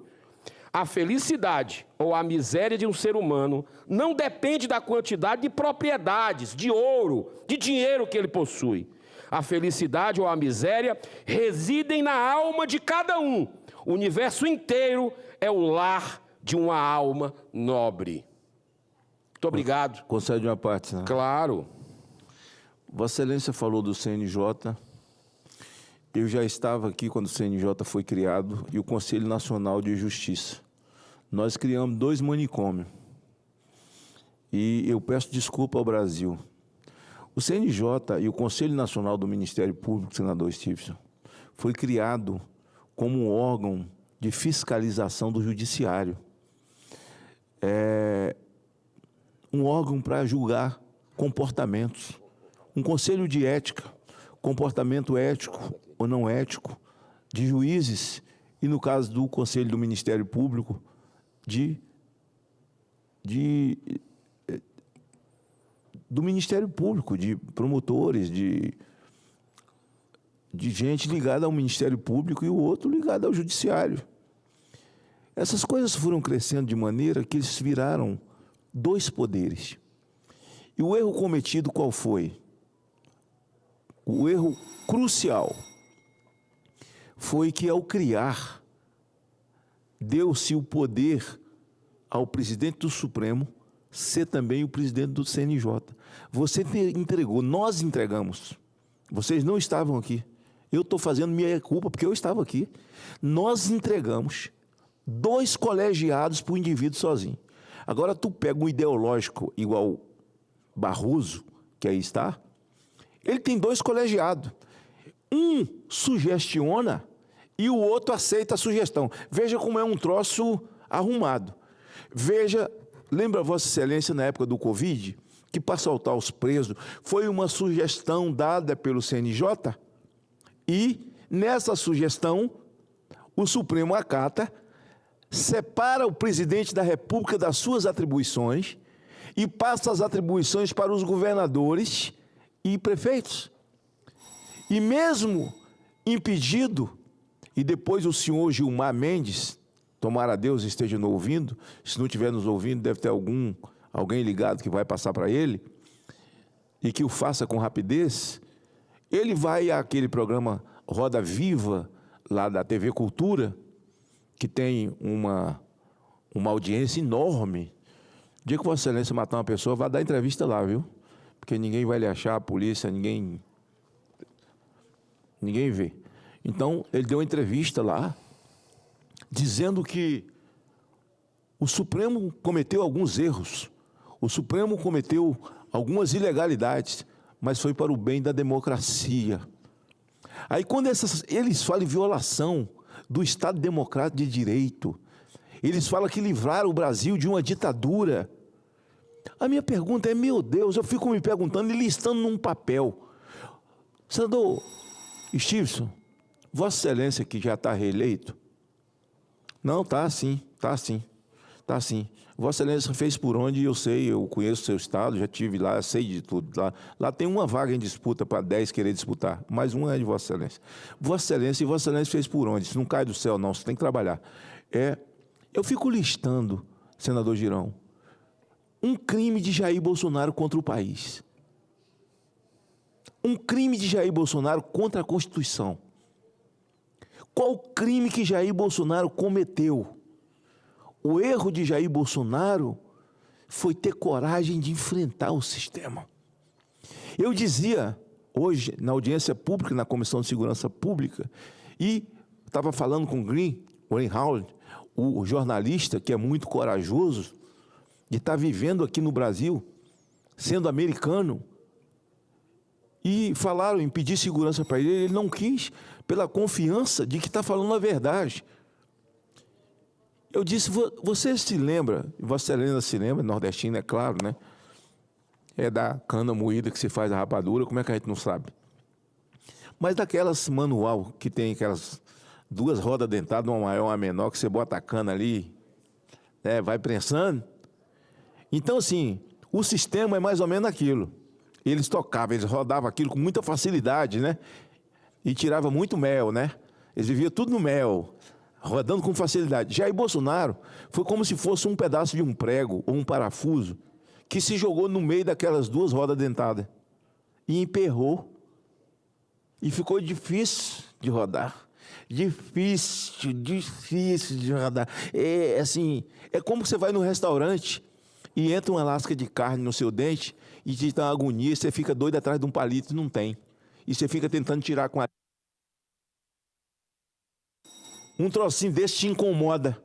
A felicidade ou a miséria de um ser humano não depende da quantidade de propriedades, de ouro, de dinheiro que ele possui. A felicidade ou a miséria residem na alma de cada um. O universo inteiro é o lar de uma alma nobre. Muito obrigado. Concede uma parte, senador? Claro. Vossa Excelência falou do CNJ. Eu já estava aqui quando o CNJ foi criado e o Conselho Nacional de Justiça. Nós criamos 2 manicômios. E eu peço desculpa ao Brasil. O CNJ e o Conselho Nacional do Ministério Público, senador Stevenson, foi criado como um órgão de fiscalização do judiciário. É um órgão para julgar comportamentos. Um conselho de ética, comportamento ético ou não ético, de juízes, e no caso do Conselho do Ministério Público, do Ministério Público, de promotores, de gente ligada ao Ministério Público e o outro ligado ao Judiciário. Essas coisas foram crescendo de maneira que eles viraram 2 poderes. E o erro cometido qual foi? O erro crucial foi que, ao criar, deu-se o poder ao presidente do Supremo ser também o presidente do CNJ. Você entregou, nós entregamos. Vocês não estavam aqui. Eu estou fazendo minha culpa porque eu estava aqui. Nós entregamos 2 colegiados para o indivíduo sozinho. Agora, tu pega um ideológico igual Barroso, que aí está, ele tem 2 colegiados. Um sugestiona e o outro aceita a sugestão. Veja como é um troço arrumado. Veja, lembra Vossa Excelência, na época do Covid, que para soltar os presos foi uma sugestão dada pelo CNJ e, nessa sugestão, o Supremo acata, separa o presidente da República das suas atribuições e passa as atribuições para os governadores e prefeitos. E mesmo impedido, e depois o senhor Gilmar Mendes, tomara Deus esteja nos ouvindo, se não estiver nos ouvindo, deve ter alguém ligado que vai passar para ele, e que o faça com rapidez, ele vai àquele programa Roda Viva, lá da TV Cultura, que tem uma audiência enorme. O dia que Vossa Excelência matar uma pessoa, vai dar entrevista lá, viu? Porque ninguém vai lhe achar, a polícia, ninguém vê. Então, ele deu uma entrevista lá, dizendo que o Supremo cometeu alguns erros, o Supremo cometeu algumas ilegalidades, mas foi para o bem da democracia. Aí, quando eles falam em violação do Estado Democrático de Direito, eles falam que livraram o Brasil de uma ditadura. A minha pergunta é, meu Deus, eu fico me perguntando e listando num papel. Senador Stevenson, Vossa Excelência, que já está reeleito? Não, está sim. Vossa Excelência fez por onde, eu sei, eu conheço o seu estado, já estive lá, sei de tudo. Lá tem uma vaga em disputa para 10 querer disputar, mais uma é de Vossa Excelência. Vossa Excelência, e Vossa Excelência fez por onde? Isso não cai do céu, não, você tem que trabalhar. Eu fico listando, senador Girão, um crime de Jair Bolsonaro contra o país. Um crime de Jair Bolsonaro contra a Constituição. Qual crime que Jair Bolsonaro cometeu? O erro de Jair Bolsonaro foi ter coragem de enfrentar o sistema. Eu dizia hoje, na audiência pública, na Comissão de Segurança Pública, e estava falando com Greenhalgh, o jornalista que é muito corajoso, de estar vivendo aqui no Brasil, sendo americano, e falaram em pedir segurança para ele não quis, pela confiança de que está falando a verdade. Eu disse, você se lembra, Vossa Excelência se lembra, nordestino, é claro, né? É da cana moída que se faz a rapadura, como é que a gente não sabe? Mas daquelas manual, que tem aquelas duas rodas dentadas, uma maior e uma menor, que você bota a cana ali, né, vai prensando. Então, assim, o sistema é mais ou menos aquilo. Eles tocavam, eles rodavam aquilo com muita facilidade, né? E tirava muito mel, né? Eles viviam tudo no mel, rodando com facilidade. Jair Bolsonaro foi como se fosse um pedaço de um prego ou um parafuso que se jogou no meio daquelas duas rodas dentadas e emperrou. E ficou difícil de rodar. Difícil de rodar. É assim, é como você vai no restaurante e entra uma lasca de carne no seu dente e te dá uma agonia, você fica doido atrás de um palito e não tem. E você fica tentando tirar com a... Um trocinho desse te incomoda.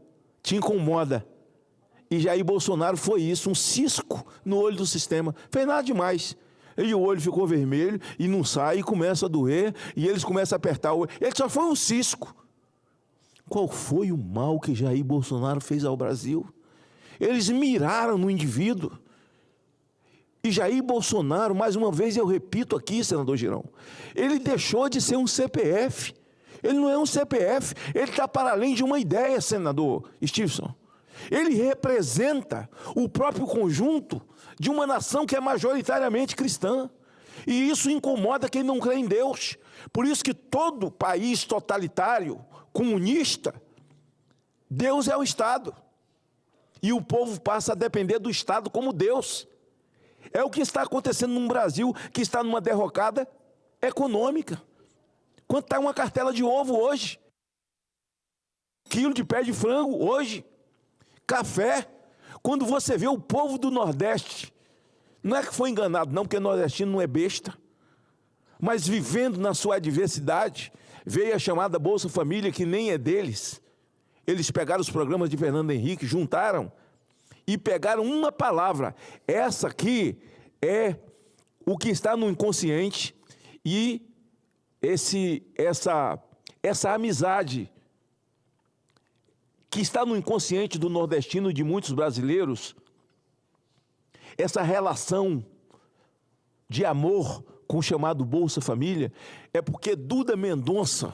E Jair Bolsonaro foi isso, um cisco no olho do sistema. Fez nada demais. E o olho ficou vermelho e não sai, e começa a doer, e eles começam a apertar o olho. Ele só foi um cisco. Qual foi o mal que Jair Bolsonaro fez ao Brasil? Eles miraram no indivíduo. E Jair Bolsonaro, mais uma vez eu repito aqui, senador Girão, ele deixou de ser um CPF. Ele não é um CPF, ele está para além de uma ideia, senador Stevenson. Ele representa o próprio conjunto de uma nação que é majoritariamente cristã. E isso incomoda quem não crê em Deus. Por isso que todo país totalitário, comunista, Deus é o Estado. E o povo passa a depender do Estado como Deus. É o que está acontecendo num Brasil que está numa derrocada econômica. Quanto está uma cartela de ovo hoje? Quilo de pé de frango hoje? Café? Quando você vê o povo do Nordeste, não é que foi enganado não, porque nordestino não é besta, mas vivendo na sua adversidade, veio a chamada Bolsa Família, que nem é deles. Eles pegaram os programas de Fernando Henrique, juntaram e pegaram uma palavra. Essa aqui é o que está no inconsciente e essa amizade que está no inconsciente do nordestino e de muitos brasileiros, essa relação de amor com o chamado Bolsa Família é porque Duda Mendonça,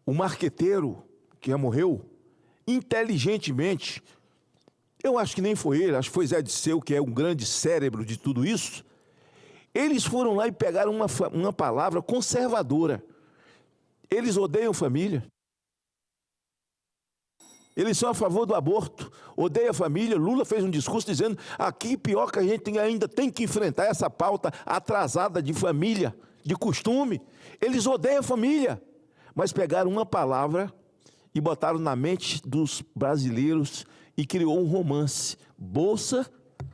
o marqueteiro que já morreu, inteligentemente, eu acho que nem foi ele, acho que foi Zé Disseu, que é um grande cérebro de tudo isso, eles foram lá e pegaram uma palavra conservadora. Eles odeiam família. Eles são a favor do aborto, odeiam a família. Lula fez um discurso dizendo, aqui pior que a gente ainda tem que enfrentar essa pauta atrasada de família, de costume. Eles odeiam a família, mas pegaram uma palavra e botaram na mente dos brasileiros e criou um romance, Bolsa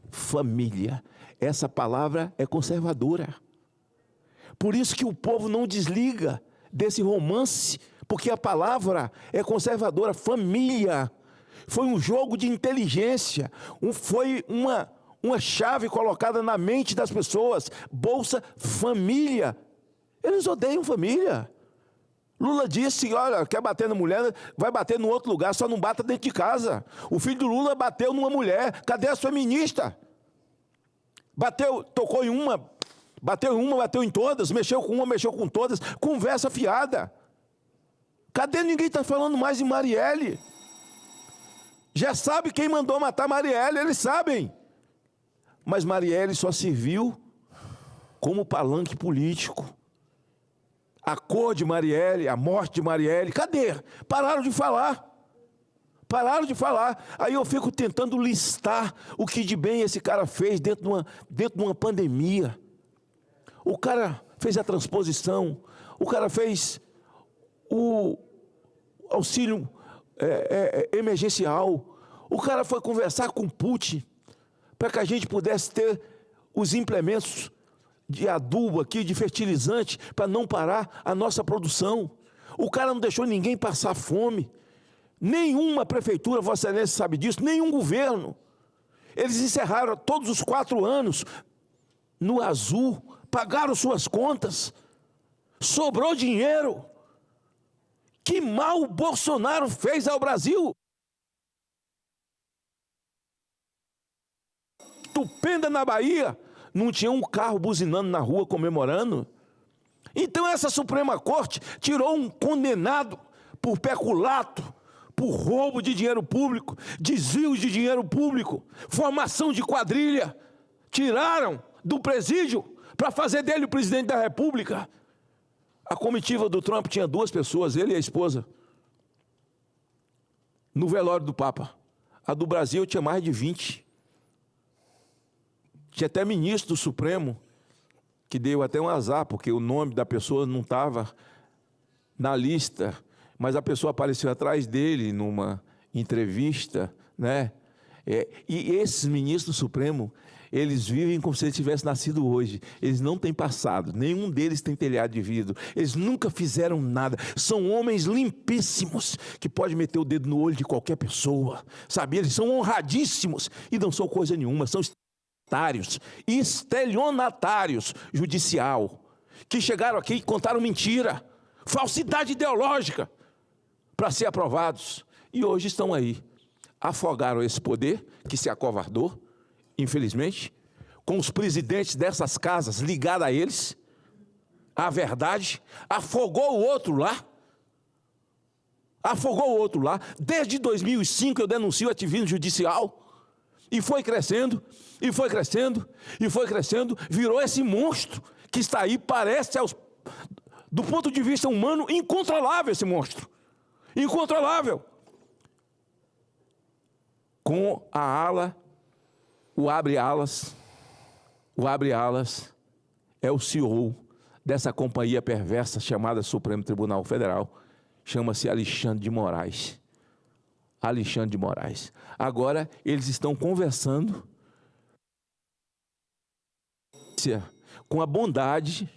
Família. Essa palavra é conservadora. Por isso que o povo não desliga desse romance, porque a palavra é conservadora. Família foi um jogo de inteligência, foi uma chave colocada na mente das pessoas. Bolsa Família. Eles odeiam família. Lula disse, olha, quer bater na mulher, vai bater em outro lugar, só não bata dentro de casa. O filho do Lula bateu numa mulher, cadê a feminista? Bateu, tocou em uma, bateu em todas, mexeu com uma, mexeu com todas, conversa fiada. Cadê? Ninguém está falando mais em Marielle. Já sabe quem mandou matar Marielle, eles sabem. Mas Marielle só serviu como palanque político. A cor de Marielle, a morte de Marielle, cadê? Pararam de falar. Pararam de falar. Aí eu fico tentando listar o que de bem esse cara fez dentro de uma pandemia. O cara fez a transposição, o cara fez o auxílio emergencial, o cara foi conversar com Putin para que a gente pudesse ter os implementos de adubo aqui, de fertilizante, para não parar a nossa produção. O cara não deixou ninguém passar fome. Nenhuma prefeitura, Vossa Excelência sabe disso, nenhum governo. Eles encerraram todos os 4 anos no azul, pagaram suas contas, sobrou dinheiro. Que mal o Bolsonaro fez ao Brasil? Tupenda, na Bahia, não tinha um carro buzinando na rua comemorando. Então essa Suprema Corte tirou um condenado por peculato, por roubo de dinheiro público, desvio de dinheiro público, formação de quadrilha. Tiraram do presídio para fazer dele o presidente da República. A comitiva do Trump tinha 2 pessoas, ele e a esposa, no velório do Papa. A do Brasil tinha mais de 20. Tinha até ministro do Supremo, que deu até um azar, porque o nome da pessoa não estava na lista, mas a pessoa apareceu atrás dele numa entrevista, né? E esses ministros do Supremo, eles vivem como se eles tivessem nascido hoje. Eles não têm passado, nenhum deles tem telhado de vidro. Eles nunca fizeram nada. São homens limpíssimos, que podem meter o dedo no olho de qualquer pessoa, sabe? Eles são honradíssimos e não são coisa nenhuma, são estelionatários judicial, que chegaram aqui e contaram mentira, falsidade ideológica, para ser aprovados. E hoje estão aí. Afogaram esse poder, que se acovardou, infelizmente, com os presidentes dessas casas ligados a eles, a verdade, afogou o outro lá. Afogou o outro lá. Desde 2005 eu denuncio ativismo judicial. E foi crescendo, e foi crescendo, e foi crescendo, virou esse monstro que está aí, parece, do ponto de vista humano, incontrolável esse monstro. Incontrolável. Com a ala, o abre-alas é o CEO dessa companhia perversa chamada Supremo Tribunal Federal, chama-se Alexandre de Moraes. Alexandre de Moraes. Agora, eles estão conversando com a bondade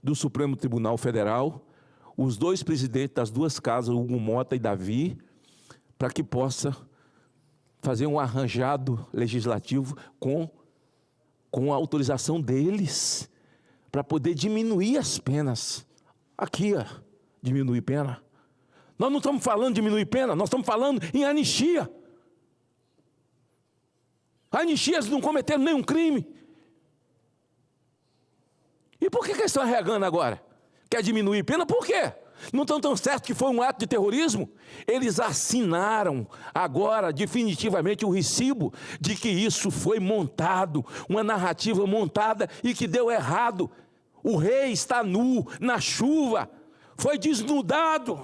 do Supremo Tribunal Federal, os 2 presidentes das 2 casas, Hugo Mota e Davi, para que possa fazer um arranjado legislativo com a autorização deles, para poder diminuir as penas. Aqui, ó, diminuir pena. Nós não estamos falando de diminuir pena, nós estamos falando em anistia. Anistia, eles não cometeram nenhum crime. E por que eles estão arregando agora? Quer diminuir pena? Por quê? Não estão tão certo que foi um ato de terrorismo? Eles assinaram agora definitivamente o recibo de que isso foi montado, uma narrativa montada e que deu errado. O rei está nu, na chuva, foi desnudado.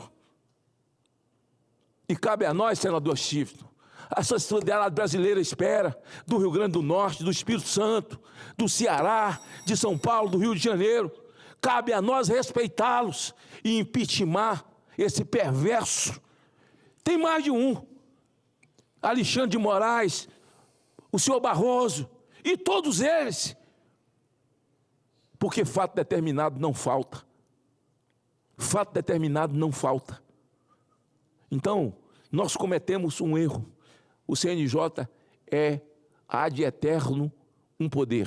E cabe a nós, senador Chifton, a sociedade brasileira espera, do Rio Grande do Norte, do Espírito Santo, do Ceará, de São Paulo, do Rio de Janeiro, cabe a nós respeitá-los e impeachment esse perverso. Tem mais de um. Alexandre de Moraes, o senhor Barroso e todos eles. Porque fato determinado não falta. Fato determinado não falta. Então, nós cometemos um erro. O CNJ é ad eterno um poder.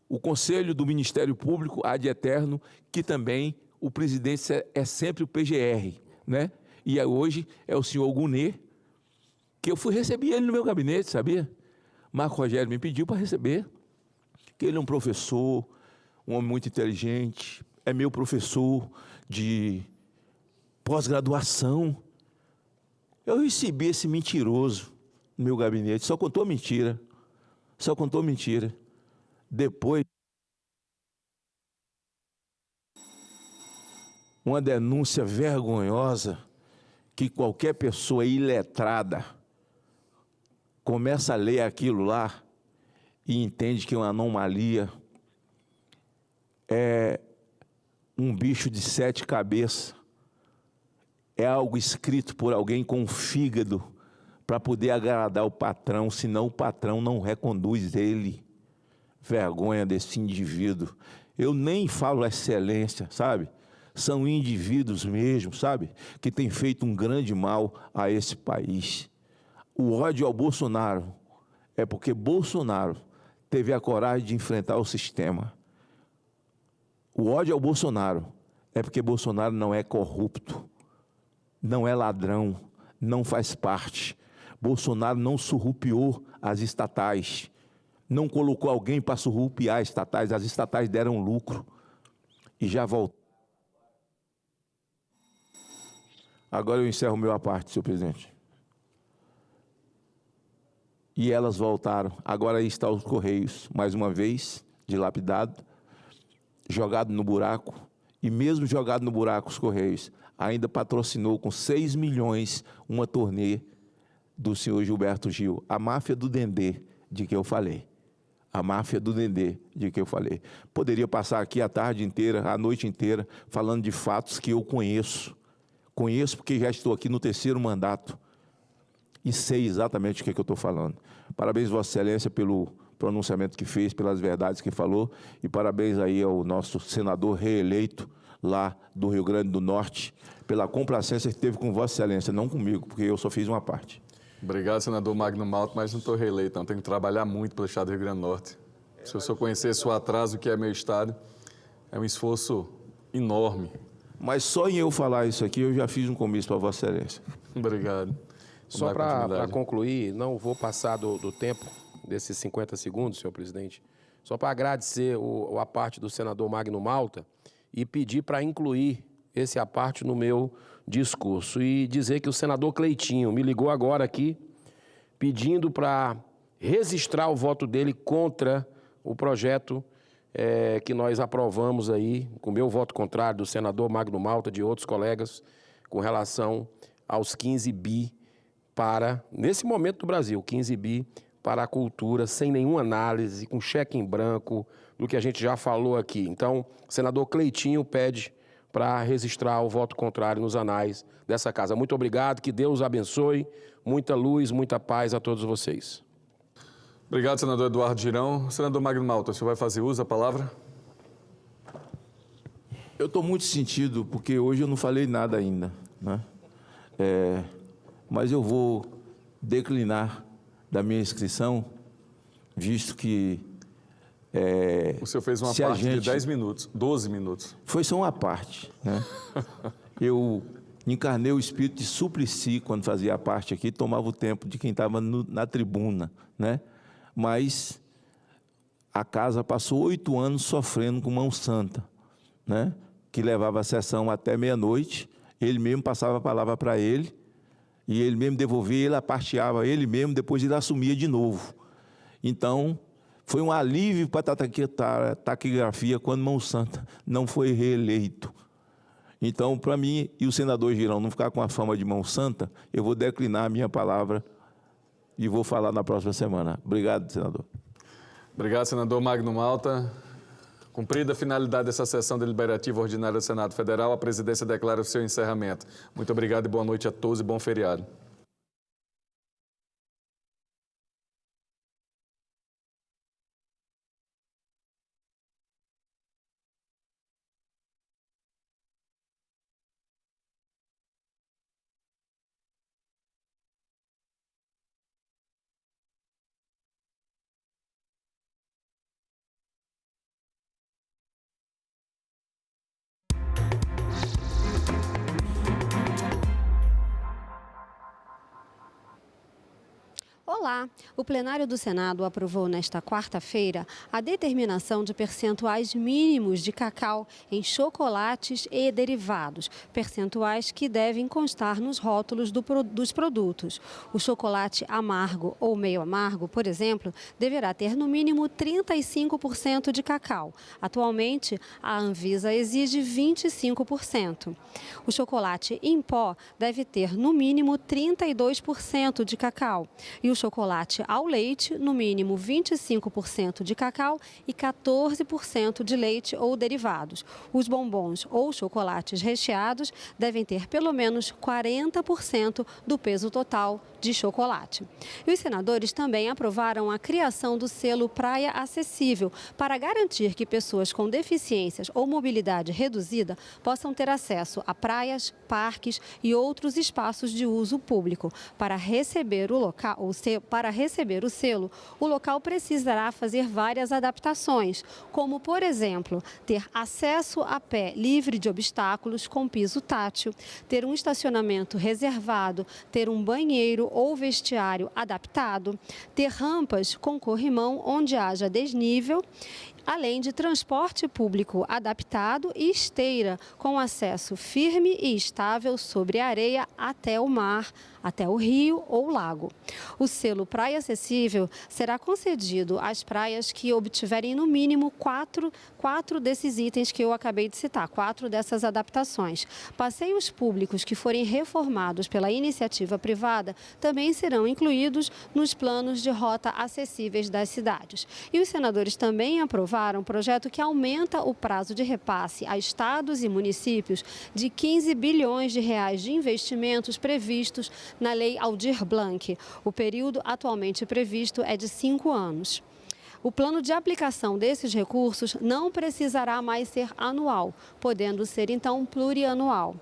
O Conselho do Ministério Público ad eterno, que também o presidente é sempre o PGR, né? E hoje é o senhor Gunê, que eu recebi ele no meu gabinete, sabia? Marco Rogério me pediu para receber, que ele é um professor, um homem muito inteligente, é meu professor de pós-graduação. Eu recebi esse mentiroso no meu gabinete, só contou mentira, só contou mentira. Depois, uma denúncia vergonhosa que qualquer pessoa iletrada começa a ler aquilo lá e entende que é uma anomalia, é um bicho de 7 cabeças, é algo escrito por alguém com um fígado para poder agradar o patrão, senão o patrão não reconduz ele. Vergonha desse indivíduo. Eu nem falo excelência, sabe? São indivíduos mesmo, sabe? Que têm feito um grande mal a esse país. O ódio ao Bolsonaro é porque Bolsonaro teve a coragem de enfrentar o sistema. O ódio ao Bolsonaro é porque Bolsonaro não é corrupto, não é ladrão, não faz parte. Bolsonaro não surrupiou as estatais, não colocou alguém para surrupiar as estatais deram lucro e já voltou. Agora eu encerro o meu à parte, senhor presidente. E elas voltaram. Agora aí está os Correios, mais uma vez, dilapidado, jogado no buraco, e mesmo jogado no buraco os Correios, ainda patrocinou com 6 milhões uma turnê do senhor Gilberto Gil, a máfia do Dendê, de que eu falei. A máfia do Dendê, de que eu falei. Poderia passar aqui a tarde inteira, a noite inteira, falando de fatos que eu conheço. Conheço porque já estou aqui no 3º mandato e sei exatamente o que eu estou falando. Parabéns, Vossa Excelência, pelo pronunciamento que fez, pelas verdades que falou, e parabéns aí ao nosso senador reeleito lá do Rio Grande do Norte, pela complacência que teve com Vossa Excelência, não comigo, porque eu só fiz uma parte. Obrigado, senador Magno Malta, mas não estou reeleito, não. Tenho que trabalhar muito pelo estado do Rio Grande do Norte. Se eu só conhecesse o atraso que é meu estado, é um esforço enorme. Mas só em eu falar isso aqui, eu já fiz um comício para Vossa Excelência. Obrigado. Só para concluir, não vou passar do tempo desses 50 segundos, senhor presidente, só para agradecer a parte do senador Magno Malta e pedir para incluir esse a parte no meu discurso e dizer que o senador Cleitinho me ligou agora aqui pedindo para registrar o voto dele contra o projeto que nós aprovamos aí, com o meu voto contrário do senador Magno Malta, de outros colegas, com relação aos 15 bi para, nesse momento do Brasil, 15 bi para a cultura, sem nenhuma análise, com cheque em branco, do que a gente já falou aqui. Então, o senador Cleitinho pede para registrar o voto contrário nos anais dessa casa. Muito obrigado, que Deus abençoe, muita luz, muita paz a todos vocês. Obrigado, senador Eduardo Girão. Senador Magno Malta, o senhor vai fazer uso da palavra? Eu estou muito sentido, porque hoje eu não falei nada ainda, né? Mas eu vou declinar da minha inscrição, visto que... o senhor fez uma parte de 10 minutos, 12 minutos. Foi só uma parte, né? Eu encarnei o espírito de Suplicy quando fazia a parte aqui, tomava o tempo de quem estava na tribuna, né? Mas a casa passou 8 anos sofrendo com mão santa, né? Que levava a sessão até meia-noite, ele mesmo passava a palavra para ele, e ele mesmo devolvia, ele aparteava ele mesmo, depois ele assumia de novo. Então, foi um alívio para a taquigrafia quando Mão Santa não foi reeleito. Então, para mim e o senador Girão não ficar com a fama de Mão Santa, eu vou declinar a minha palavra e vou falar na próxima semana. Obrigado, senador. Obrigado, senador Magno Malta. Cumprida a finalidade dessa sessão deliberativa ordinária do Senado Federal, a presidência declara o seu encerramento. Muito obrigado e boa noite a todos e bom feriado. Olá! O plenário do Senado aprovou nesta quarta-feira a determinação de percentuais mínimos de cacau em chocolates e derivados, percentuais que devem constar nos rótulos dos produtos. O chocolate amargo ou meio amargo, por exemplo, deverá ter no mínimo 35% de cacau. Atualmente, a Anvisa exige 25%. O chocolate em pó deve ter no mínimo 32% de cacau e o chocolate ao leite, no mínimo 25% de cacau e 14% de leite ou derivados. Os bombons ou chocolates recheados devem ter pelo menos 40% do peso total de chocolate. E os senadores também aprovaram a criação do selo Praia Acessível para garantir que pessoas com deficiências ou mobilidade reduzida possam ter acesso a praias, parques e outros espaços de uso público. Para receber o selo, o local precisará fazer várias adaptações, como, por exemplo, ter acesso a pé livre de obstáculos com piso tátil, ter um estacionamento reservado, ter um banheiro ou vestiário adaptado, ter rampas com corrimão onde haja desnível, além de transporte público adaptado e esteira com acesso firme e estável sobre a areia até o mar, até o rio ou lago. O selo Praia Acessível será concedido às praias que obtiverem no mínimo quatro desses itens que eu acabei de citar, 4 dessas adaptações. Passeios públicos que forem reformados pela iniciativa privada também serão incluídos nos planos de rota acessíveis das cidades. E os senadores também aprovaram um projeto que aumenta o prazo de repasse a estados e municípios de 15 bilhões de reais de investimentos previstos na Lei Aldir Blanc. O período atualmente previsto é de 5 anos. O plano de aplicação desses recursos não precisará mais ser anual, podendo ser, então, plurianual.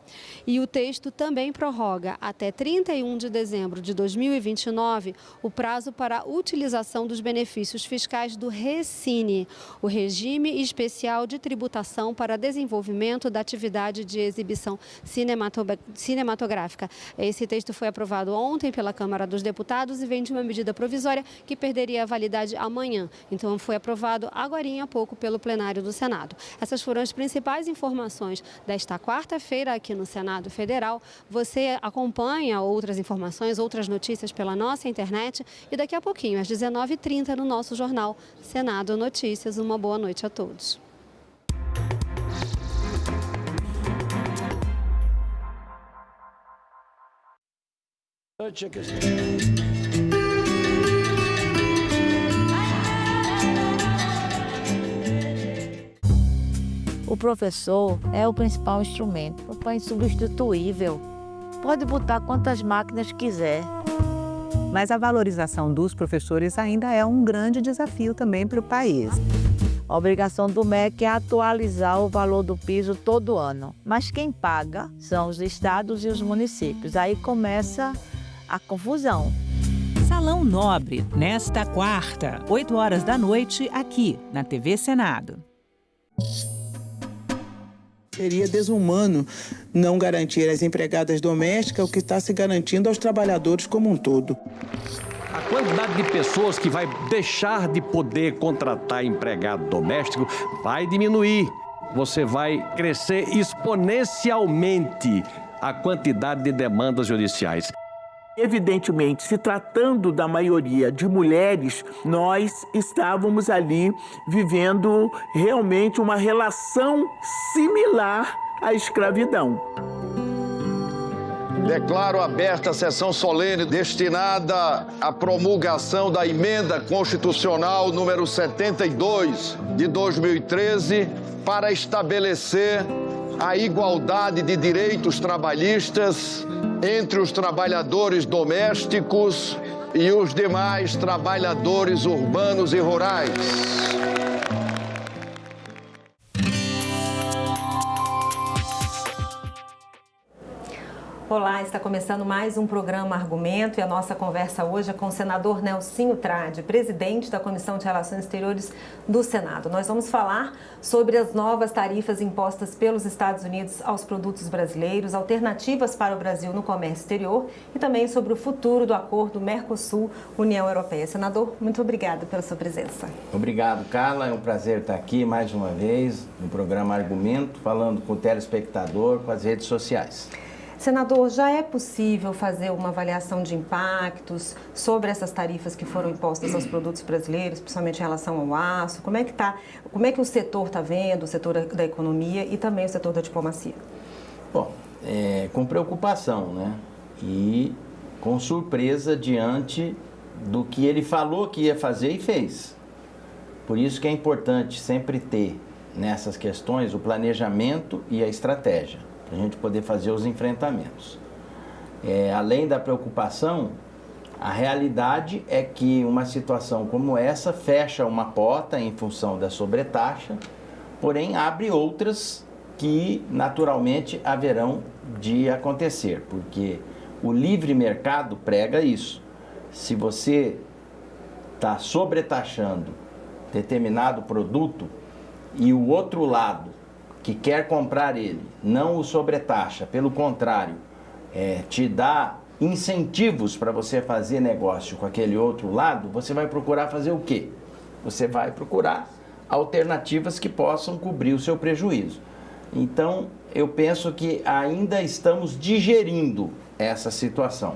E o texto também prorroga até 31 de dezembro de 2029 o prazo para a utilização dos benefícios fiscais do RECINE, o Regime Especial de Tributação para Desenvolvimento da Atividade de Exibição Cinematográfica. Esse texto foi aprovado ontem pela Câmara dos Deputados e vem de uma medida provisória que perderia a validade amanhã. Então, foi aprovado agorinha há pouco pelo plenário do Senado. Essas foram as principais informações desta quarta-feira aqui no Senado Federal. Você acompanha outras informações, outras notícias pela nossa internet e daqui a pouquinho, às 19h30, no nosso jornal Senado Notícias. Uma boa noite a todos. O professor é o principal instrumento, é insubstituível. Pode botar quantas máquinas quiser. Mas a valorização dos professores ainda é um grande desafio também para o país. A obrigação do MEC é atualizar o valor do piso todo ano. Mas quem paga são os estados e os municípios. Aí começa a confusão. Salão Nobre, nesta quarta, 20h, aqui na TV Senado. Seria desumano não garantir às empregadas domésticas o que está se garantindo aos trabalhadores como um todo. A quantidade de pessoas que vai deixar de poder contratar empregado doméstico vai diminuir. Você vai crescer exponencialmente a quantidade de demandas judiciais. Evidentemente, se tratando da maioria de mulheres, nós estávamos ali vivendo realmente uma relação similar à escravidão. Declaro aberta a sessão solene destinada à promulgação da Emenda Constitucional número 72 de 2013 para estabelecer a igualdade de direitos trabalhistas entre os trabalhadores domésticos e os demais trabalhadores urbanos e rurais. Olá, está começando mais um programa Argumento e a nossa conversa hoje é com o senador Nelsinho Trade, presidente da Comissão de Relações Exteriores do Senado. Nós vamos falar sobre as novas tarifas impostas pelos Estados Unidos aos produtos brasileiros, alternativas para o Brasil no comércio exterior e também sobre o futuro do acordo Mercosul-União Europeia. Senador, muito obrigada pela sua presença. Obrigado, Carla. É um prazer estar aqui mais uma vez no programa Argumento, falando com o telespectador, com as redes sociais. Senador, já é possível fazer uma avaliação de impactos sobre essas tarifas que foram impostas aos produtos brasileiros, principalmente em relação ao aço? Como é que o setor está vendo, o setor da economia e também o setor da diplomacia? Bom, com preocupação, né? E com surpresa diante do que ele falou que ia fazer e fez. Por isso que é importante sempre ter nessas questões o planejamento e a estratégia, para a gente poder fazer os enfrentamentos. Além da preocupação, a realidade é que uma situação como essa fecha uma porta em função da sobretaxa, porém abre outras que naturalmente haverão de acontecer, porque o livre mercado prega isso. Se você está sobretaxando determinado produto e o outro lado que quer comprar ele, não o sobretaxa, pelo contrário, te dá incentivos para você fazer negócio com aquele outro lado, você vai procurar fazer o quê? Você vai procurar alternativas que possam cobrir o seu prejuízo. Então, eu penso que ainda estamos digerindo essa situação,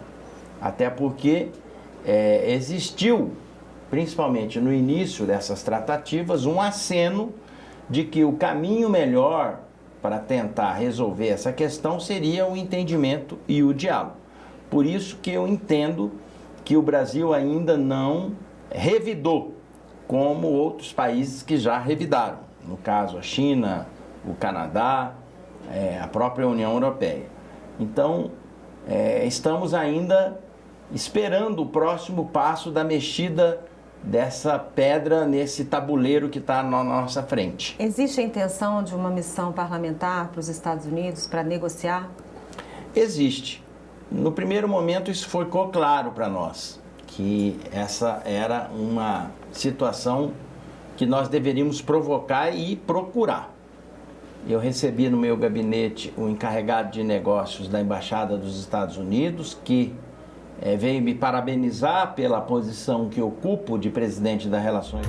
até porque existiu, principalmente no início dessas tratativas, um aceno de que o caminho melhor para tentar resolver essa questão seria o entendimento e o diálogo. Por isso que eu entendo que o Brasil ainda não revidou como outros países que já revidaram. No caso, a China, o Canadá, a própria União Europeia. Então, estamos ainda esperando o próximo passo da mexida dessa pedra nesse tabuleiro que está na nossa frente. Existe a intenção de uma missão parlamentar para os Estados Unidos para negociar? Existe. No primeiro momento isso ficou claro para nós, que essa era uma situação que nós deveríamos provocar e procurar. Eu recebi no meu gabinete o encarregado de negócios da Embaixada dos Estados Unidos, que veio me parabenizar pela posição que ocupo de presidente das Relações.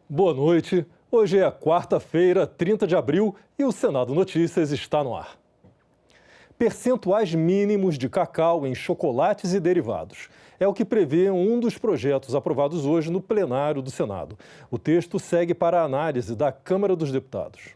Boa noite. Hoje é quarta-feira, 30 de abril, e o Senado Notícias está no ar. Percentuais mínimos de cacau em chocolates e derivados. É o que prevê um dos projetos aprovados hoje no plenário do Senado. O texto segue para a análise da Câmara dos Deputados.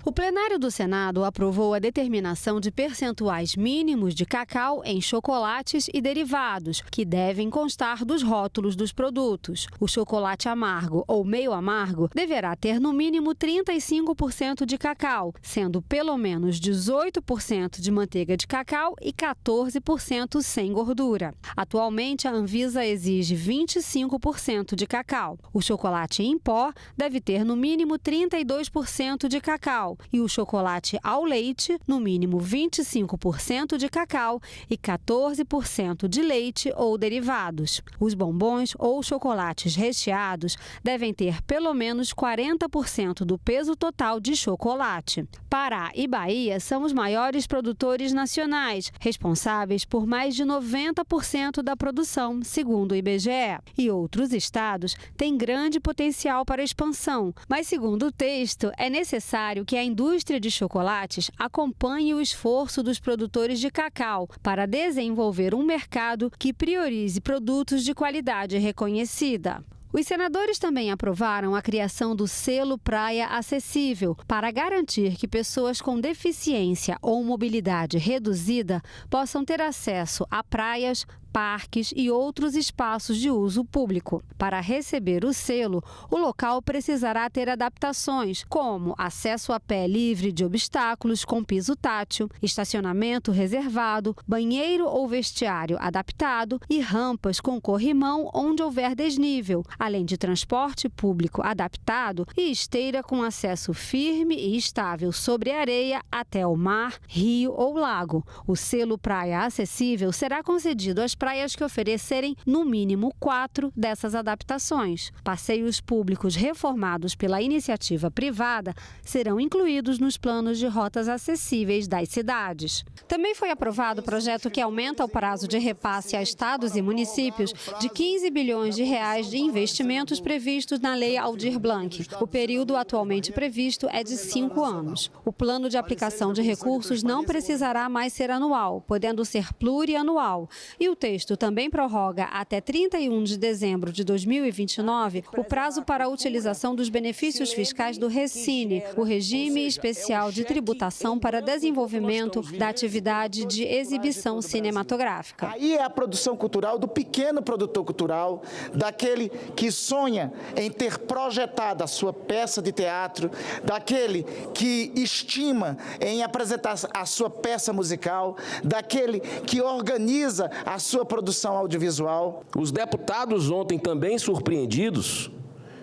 O plenário do Senado aprovou a determinação de percentuais mínimos de cacau em chocolates e derivados, que devem constar dos rótulos dos produtos. O chocolate amargo ou meio amargo deverá ter no mínimo 35% de cacau, sendo pelo menos 18% de manteiga de cacau e 14% sem gordura. Atualmente, a Anvisa exige 25% de cacau. O chocolate em pó deve ter no mínimo 32% de cacau, cacau e o chocolate ao leite, no mínimo 25% de cacau e 14% de leite ou derivados. Os bombons ou chocolates recheados devem ter pelo menos 40% do peso total de chocolate. Pará e Bahia são os maiores produtores nacionais, responsáveis por mais de 90% da produção, segundo o IBGE. E outros estados têm grande potencial para expansão, mas, segundo o texto, é necessário que a indústria de chocolates acompanhe o esforço dos produtores de cacau para desenvolver um mercado que priorize produtos de qualidade reconhecida. Os senadores também aprovaram a criação do selo Praia Acessível para garantir que pessoas com deficiência ou mobilidade reduzida possam ter acesso a praias, parques e outros espaços de uso público. Para receber o selo, o local precisará ter adaptações, como acesso a pé livre de obstáculos com piso tátil, estacionamento reservado, banheiro ou vestiário adaptado e rampas com corrimão onde houver desnível, além de transporte público adaptado e esteira com acesso firme e estável sobre a areia até o mar, rio ou lago. O selo Praia Acessível será concedido às praias que oferecerem no mínimo 4 dessas adaptações. Passeios públicos reformados pela iniciativa privada serão incluídos nos planos de rotas acessíveis das cidades. Também foi aprovado o projeto que aumenta o prazo de repasse a estados e municípios de 15 bilhões de reais de investimentos previstos na Lei Aldir Blanc. O período atualmente previsto é de 5 anos. O plano de aplicação de recursos não precisará mais ser anual, podendo ser plurianual. E o texto também prorroga até 31 de dezembro de 2029 o prazo para a utilização dos benefícios fiscais do RECINE, o Regime Especial de Tributação para Desenvolvimento da Atividade de Exibição Cinematográfica. Aí é a produção cultural do pequeno produtor cultural, daquele que sonha em ter projetado a sua peça de teatro, daquele que estima em apresentar a sua peça musical, daquele que organiza a sua produção audiovisual. Os deputados ontem também surpreendidos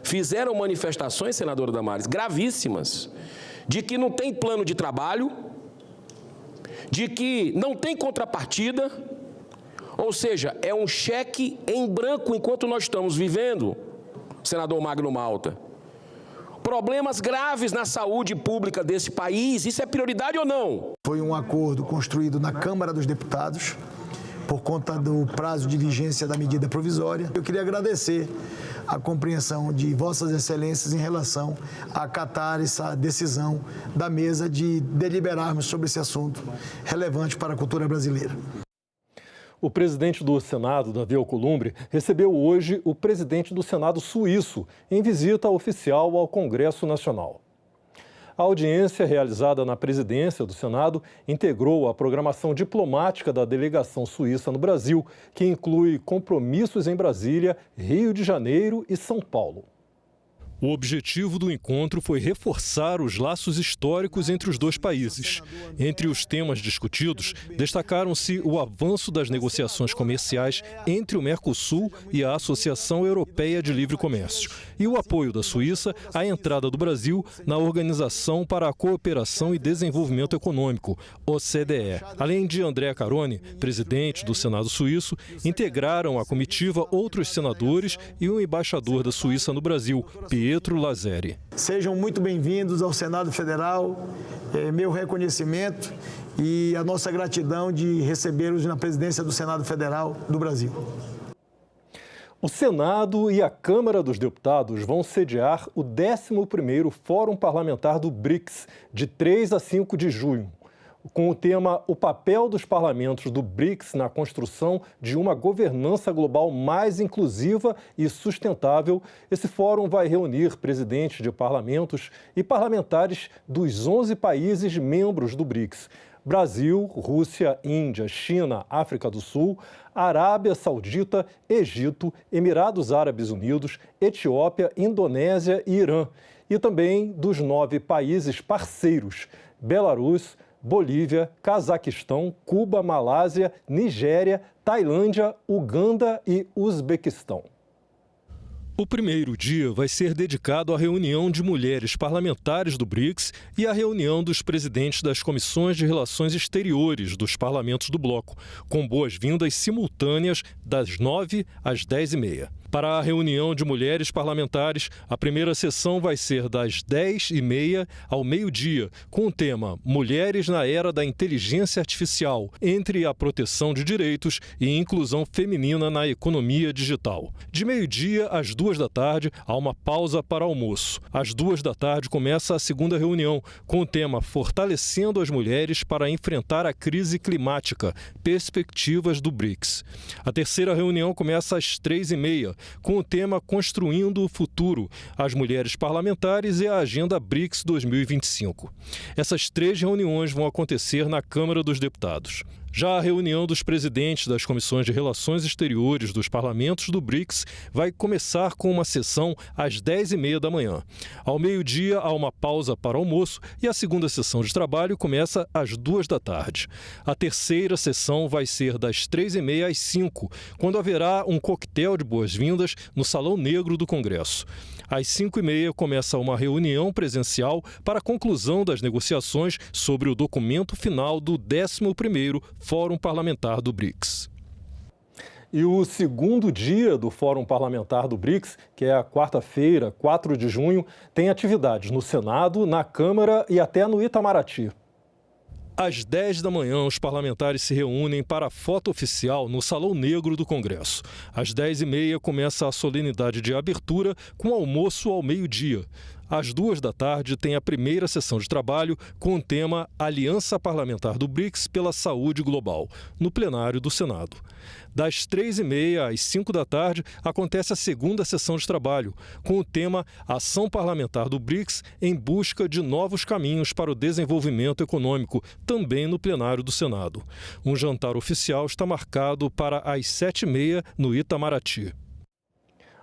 fizeram manifestações, senadora Damares, gravíssimas, de que não tem plano de trabalho, de que não tem contrapartida, ou seja, é um cheque em branco enquanto nós estamos vivendo, senador Magno Malta. Problemas graves na saúde pública desse país, isso é prioridade ou não? Foi um acordo construído na Câmara dos Deputados, por conta do prazo de vigência da medida provisória. Eu queria agradecer a compreensão de Vossas Excelências em relação a acatar essa decisão da mesa de deliberarmos sobre esse assunto relevante para a cultura brasileira. O presidente do Senado, Davi Alcolumbre, recebeu hoje o presidente do Senado suíço em visita oficial ao Congresso Nacional. A audiência realizada na presidência do Senado integrou a programação diplomática da delegação suíça no Brasil, que inclui compromissos em Brasília, Rio de Janeiro e São Paulo. O objetivo do encontro foi reforçar os laços históricos entre os dois países. Entre os temas discutidos, destacaram-se o avanço das negociações comerciais entre o Mercosul e a Associação Europeia de Livre Comércio e o apoio da Suíça à entrada do Brasil na Organização para a Cooperação e Desenvolvimento Econômico, OCDE. Além de André Caroni, presidente do Senado suíço, integraram a comitiva outros senadores e o embaixador da Suíça no Brasil, Pietro Lazzeri. Sejam muito bem-vindos ao Senado Federal, meu reconhecimento e a nossa gratidão de recebê-los na presidência do Senado Federal do Brasil. O Senado e a Câmara dos Deputados vão sediar o 11º Fórum Parlamentar do BRICS, de 3 a 5 de junho. Com o tema O papel dos parlamentos do BRICS na construção de uma governança global mais inclusiva e sustentável, esse fórum vai reunir presidentes de parlamentos e parlamentares dos 11 países membros do BRICS: Brasil, Rússia, Índia, China, África do Sul, Arábia Saudita, Egito, Emirados Árabes Unidos, Etiópia, Indonésia e Irã, e também dos 9 países parceiros: Belarus, Bolívia, Cazaquistão, Cuba, Malásia, Nigéria, Tailândia, Uganda e Uzbequistão. O primeiro dia vai ser dedicado à reunião de mulheres parlamentares do BRICS e à reunião dos presidentes das comissões de relações exteriores dos parlamentos do bloco, com boas-vindas simultâneas das 9 às 10h30. Para a reunião de mulheres parlamentares, a primeira sessão vai ser das 10h30 ao meio-dia, com o tema Mulheres na Era da Inteligência Artificial, entre a proteção de direitos e inclusão feminina na economia digital. De meio-dia às 14h, há uma pausa para almoço. Às 14h começa a segunda reunião, com o tema Fortalecendo as Mulheres para enfrentar a crise climática, perspectivas do BRICS. A terceira reunião começa às 15h30, com o tema Construindo o Futuro, as mulheres parlamentares e a Agenda BRICS 2025. Essas 3 reuniões vão acontecer na Câmara dos Deputados. Já a reunião dos presidentes das comissões de relações exteriores dos parlamentos do BRICS vai começar com uma sessão às 10h30 da manhã. Ao meio-dia, há uma pausa para almoço e a segunda sessão de trabalho começa às 14h. A terceira sessão vai ser das 3h30 às 5h, quando haverá um coquetel de boas-vindas no Salão Negro do Congresso. Às 5h30 começa uma reunião presencial para a conclusão das negociações sobre o documento final do 11º Fórum Parlamentar do BRICS. E o segundo dia do Fórum Parlamentar do BRICS, que é a quarta-feira, 4 de junho, tem atividades no Senado, na Câmara e até no Itamaraty. Às 10 da manhã, os parlamentares se reúnem para a foto oficial no Salão Negro do Congresso. Às 10h30 começa a solenidade de abertura com almoço ao meio-dia. Às 14h tem a primeira sessão de trabalho com o tema Aliança Parlamentar do BRICS pela Saúde Global, no plenário do Senado. Das 3h30 às 5h acontece a segunda sessão de trabalho, com o tema Ação Parlamentar do BRICS em busca de novos caminhos para o desenvolvimento econômico, também no plenário do Senado. Um jantar oficial está marcado para as 7h30 no Itamaraty.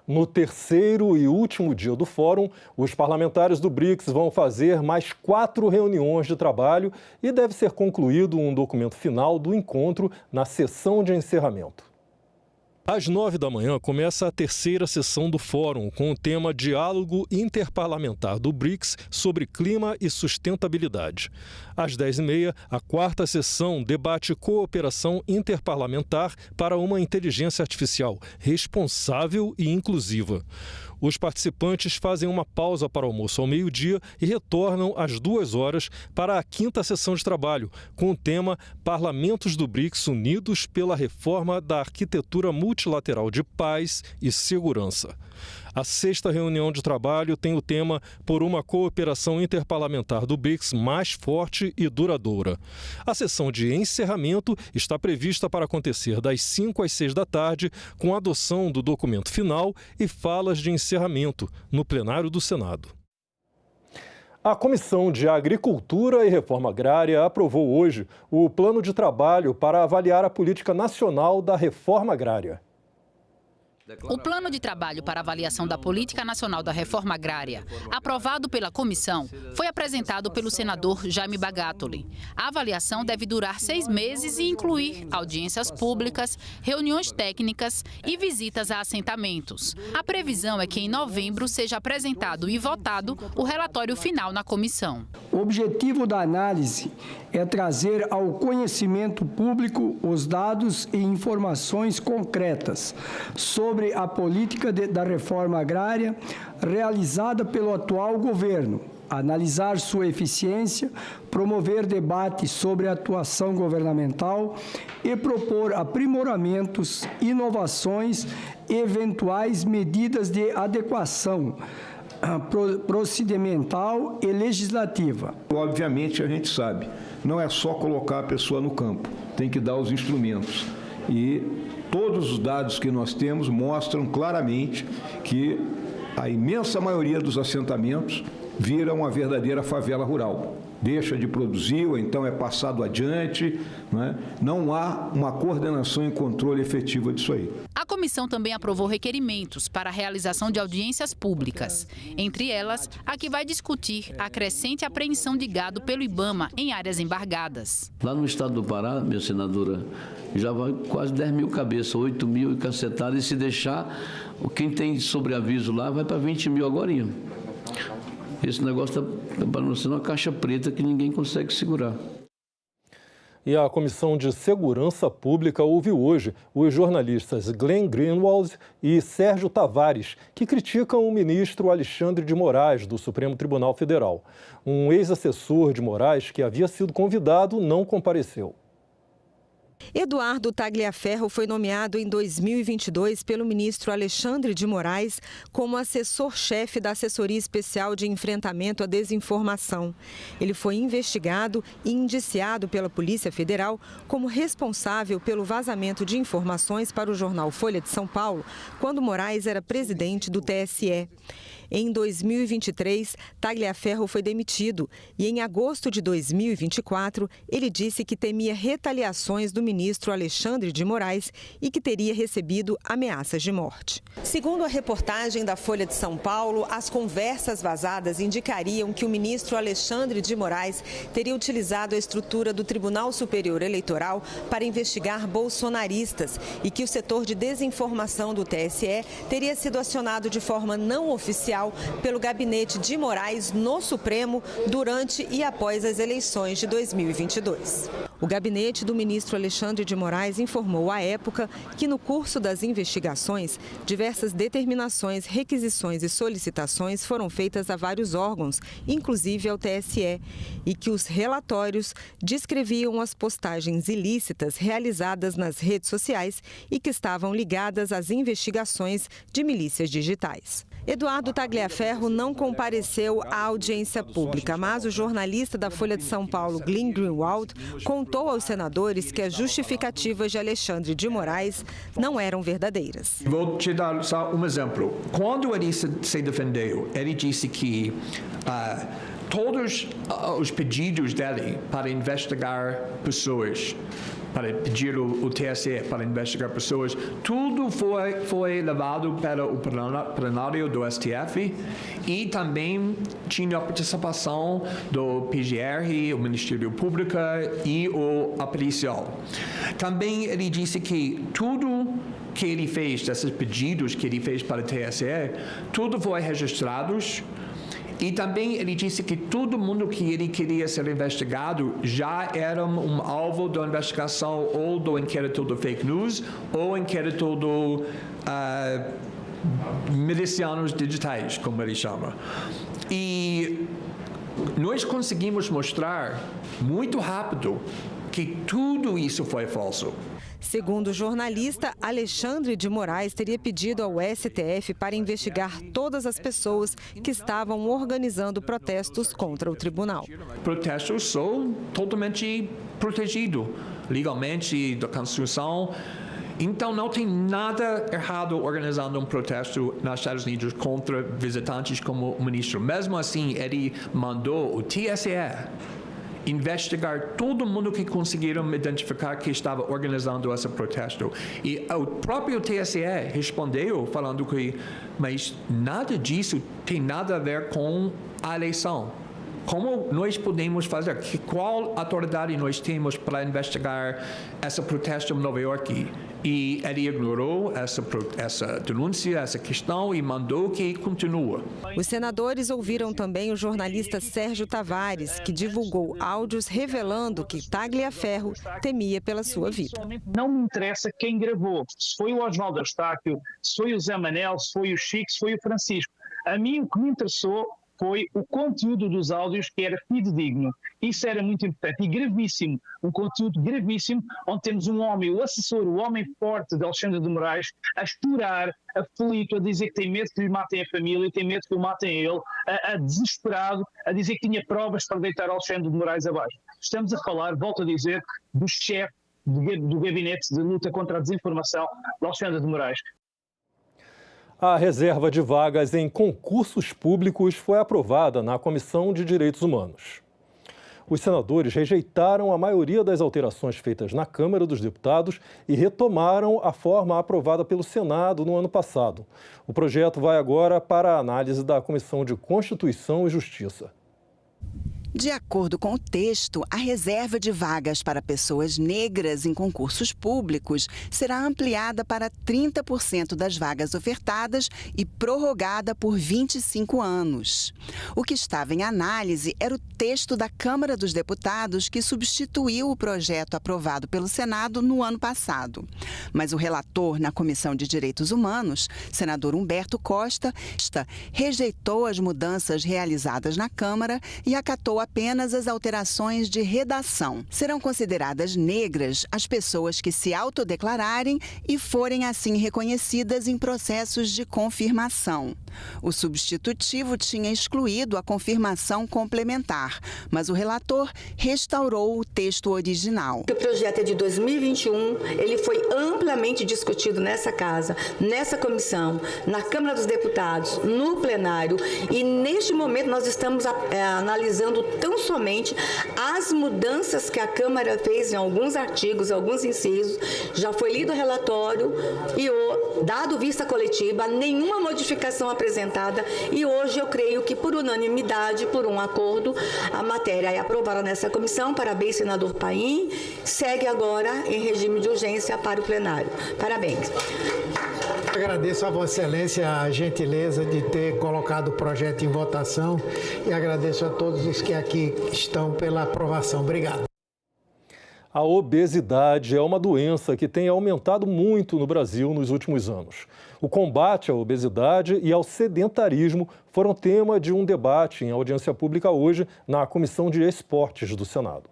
No terceiro e último dia do fórum, os parlamentares do BRICS vão fazer mais 4 reuniões de trabalho e deve ser concluído um documento final do encontro na sessão de encerramento. Às 9 da manhã começa a terceira sessão do fórum com o tema Diálogo Interparlamentar do BRICS sobre Clima e Sustentabilidade. Às 10h30, a quarta sessão debate cooperação interparlamentar para uma inteligência artificial responsável e inclusiva. Os participantes fazem uma pausa para almoço ao meio-dia e retornam às 2h para a quinta sessão de trabalho, com o tema Parlamentos do BRICS Unidos pela Reforma da Arquitetura Multilateral de Paz e Segurança. A sexta reunião de trabalho tem o tema Por uma cooperação interparlamentar do BRICS mais forte e duradoura. A sessão de encerramento está prevista para acontecer das 5 às 6 da tarde, com a adoção do documento final e falas de encerramento no plenário do Senado. A Comissão de Agricultura e Reforma Agrária aprovou hoje o plano de trabalho para avaliar a política nacional da reforma agrária. O Plano de Trabalho para Avaliação da Política Nacional da Reforma Agrária, aprovado pela comissão, foi apresentado pelo senador Jaime Bagatoli. A avaliação deve durar 6 meses e incluir audiências públicas, reuniões técnicas e visitas a assentamentos. A previsão é que em novembro seja apresentado e votado o relatório final na comissão. O objetivo da análise é trazer ao conhecimento público os dados e informações concretas sobre a política da reforma agrária realizada pelo atual governo, analisar sua eficiência, promover debates sobre a atuação governamental e propor aprimoramentos, inovações e eventuais medidas de adequação procedimental e legislativa. Obviamente, a gente sabe, não é só colocar a pessoa no campo, tem que dar os instrumentos. E todos os dados que nós temos mostram claramente que a imensa maioria dos assentamentos vira uma verdadeira favela rural. deixa de produzir ou então é passado adiante. Não há uma coordenação e controle efetivo disso aí. A comissão também aprovou requerimentos para a realização de audiências públicas. Entre elas, a que vai discutir a crescente apreensão de gado pelo IBAMA em áreas embargadas. Lá no estado do Pará, minha senadora, já vai quase 10 mil cabeças, 8 mil e cacetadas, e se deixar, quem tem sobreaviso lá vai para 20 mil agorinha. Esse negócio está parecendo uma caixa preta que ninguém consegue segurar. E a Comissão de Segurança Pública ouviu hoje os jornalistas Glenn Greenwald e Sérgio Tavares, que criticam o ministro Alexandre de Moraes, do Supremo Tribunal Federal. Um ex-assessor de Moraes, que havia sido convidado, não compareceu. Eduardo Tagliaferro foi nomeado em 2022 pelo ministro Alexandre de Moraes como assessor-chefe da Assessoria Especial de Enfrentamento à Desinformação. Ele foi investigado e indiciado pela Polícia Federal como responsável pelo vazamento de informações para o jornal Folha de São Paulo, quando Moraes era presidente do TSE. Em 2023, Tagliaferro foi demitido e, em agosto de 2024, ele disse que temia retaliações do ministro Alexandre de Moraes e que teria recebido ameaças de morte. Segundo a reportagem da Folha de São Paulo, as conversas vazadas indicariam que o ministro Alexandre de Moraes teria utilizado a estrutura do Tribunal Superior Eleitoral para investigar bolsonaristas e que o setor de desinformação do TSE teria sido acionado de forma não oficial pelo gabinete de Moraes no Supremo durante e após as eleições de 2022. O gabinete do ministro Alexandre de Moraes informou à época que, no curso das investigações, diversas determinações, requisições e solicitações foram feitas a vários órgãos, inclusive ao TSE, e que os relatórios descreviam as postagens ilícitas realizadas nas redes sociais e que estavam ligadas às investigações de milícias digitais. Eduardo Tagliaferro não compareceu à audiência pública, mas o jornalista da Folha de São Paulo, Glenn Greenwald, contou aos senadores que as justificativas de Alexandre de Moraes não eram verdadeiras. Vou te dar só um exemplo. Quando ele se defendeu, ele disse que todos os pedidos dele para investigar pessoas, para pedir o TSE para investigar pessoas, tudo foi levado para o plenário do STF e também tinha a participação do PGR, o Ministério Público e a policial. Também ele disse que tudo que ele fez, esses pedidos que ele fez para o TSE, tudo foi registrado. E também ele disse que todo mundo que ele queria ser investigado já era um alvo da investigação ou do inquérito do fake news ou inquérito do milicianos digitais, como ele chama. E nós conseguimos mostrar muito rápido que tudo isso foi falso. Segundo o jornalista, Alexandre de Moraes teria pedido ao STF para investigar todas as pessoas que estavam organizando protestos contra o tribunal. Protestos são totalmente protegidos legalmente da Constituição. Então, não tem nada errado organizando um protesto nos Estados Unidos contra visitantes como o ministro. Mesmo assim, ele mandou o TSE investigar todo mundo que conseguiram identificar que estava organizando esse protesto. E o próprio TSE respondeu falando que, mas nada disso tem nada a ver com a eleição. Como nós podemos fazer? Qual autoridade nós temos para investigar esse protesto em Nova York? E ele ignorou essa denúncia, essa questão e mandou que continue. Os senadores ouviram também o jornalista Sérgio Tavares, que divulgou áudios revelando que Tagliaferro temia pela sua vida. Não me interessa quem gravou, se foi o Oswaldo Eustáquio, se foi o Zé Manel, se foi o Chico, se foi o Francisco. A mim o que me interessou foi o conteúdo dos áudios, que era fidedigno. Isso era muito importante e gravíssimo, um conteúdo gravíssimo, onde temos um homem, o assessor, o homem forte de Alexandre de Moraes, a estourar, aflito, a dizer que tem medo que lhe matem a família, tem medo que o matem a ele, a desesperado, a dizer que tinha provas para deitar Alexandre de Moraes abaixo. Estamos a falar, volto a dizer, do chefe do gabinete de luta contra a desinformação de Alexandre de Moraes. A reserva de vagas em concursos públicos foi aprovada na Comissão de Direitos Humanos. Os senadores rejeitaram a maioria das alterações feitas na Câmara dos Deputados e retomaram a forma aprovada pelo Senado no ano passado. O projeto vai agora para a análise da Comissão de Constituição e Justiça. De acordo com o texto, a reserva de vagas para pessoas negras em concursos públicos será ampliada para 30% das vagas ofertadas e prorrogada por 25 anos. O que estava em análise era o texto da Câmara dos Deputados, que substituiu o projeto aprovado pelo Senado no ano passado. Mas o relator na Comissão de Direitos Humanos, senador Humberto Costa, rejeitou as mudanças realizadas na Câmara e acatou apenas as alterações de redação. Serão consideradas negras as pessoas que se autodeclararem e forem assim reconhecidas em processos de confirmação. O substitutivo tinha excluído a confirmação complementar, mas o relator restaurou o texto original. O projeto é de 2021, ele foi amplamente discutido nessa casa, nessa comissão, na Câmara dos Deputados, no plenário, e neste momento nós estamos analisando tão somente as mudanças que a Câmara fez em alguns artigos, alguns incisos. Já foi lido o relatório e, dado vista coletiva, nenhuma modificação apresentada, e hoje eu creio que por unanimidade, por um acordo, a matéria é aprovada nessa comissão. Parabéns, senador Paim. Segue agora em regime de urgência para o plenário. Parabéns. Agradeço a Vossa Excelência a gentileza de ter colocado o projeto em votação e agradeço a todos os que aqui estão pela aprovação. Obrigado. A obesidade é uma doença que tem aumentado muito no Brasil nos últimos anos. O combate à obesidade e ao sedentarismo foram tema de um debate em audiência pública hoje na Comissão de Esportes do Senado.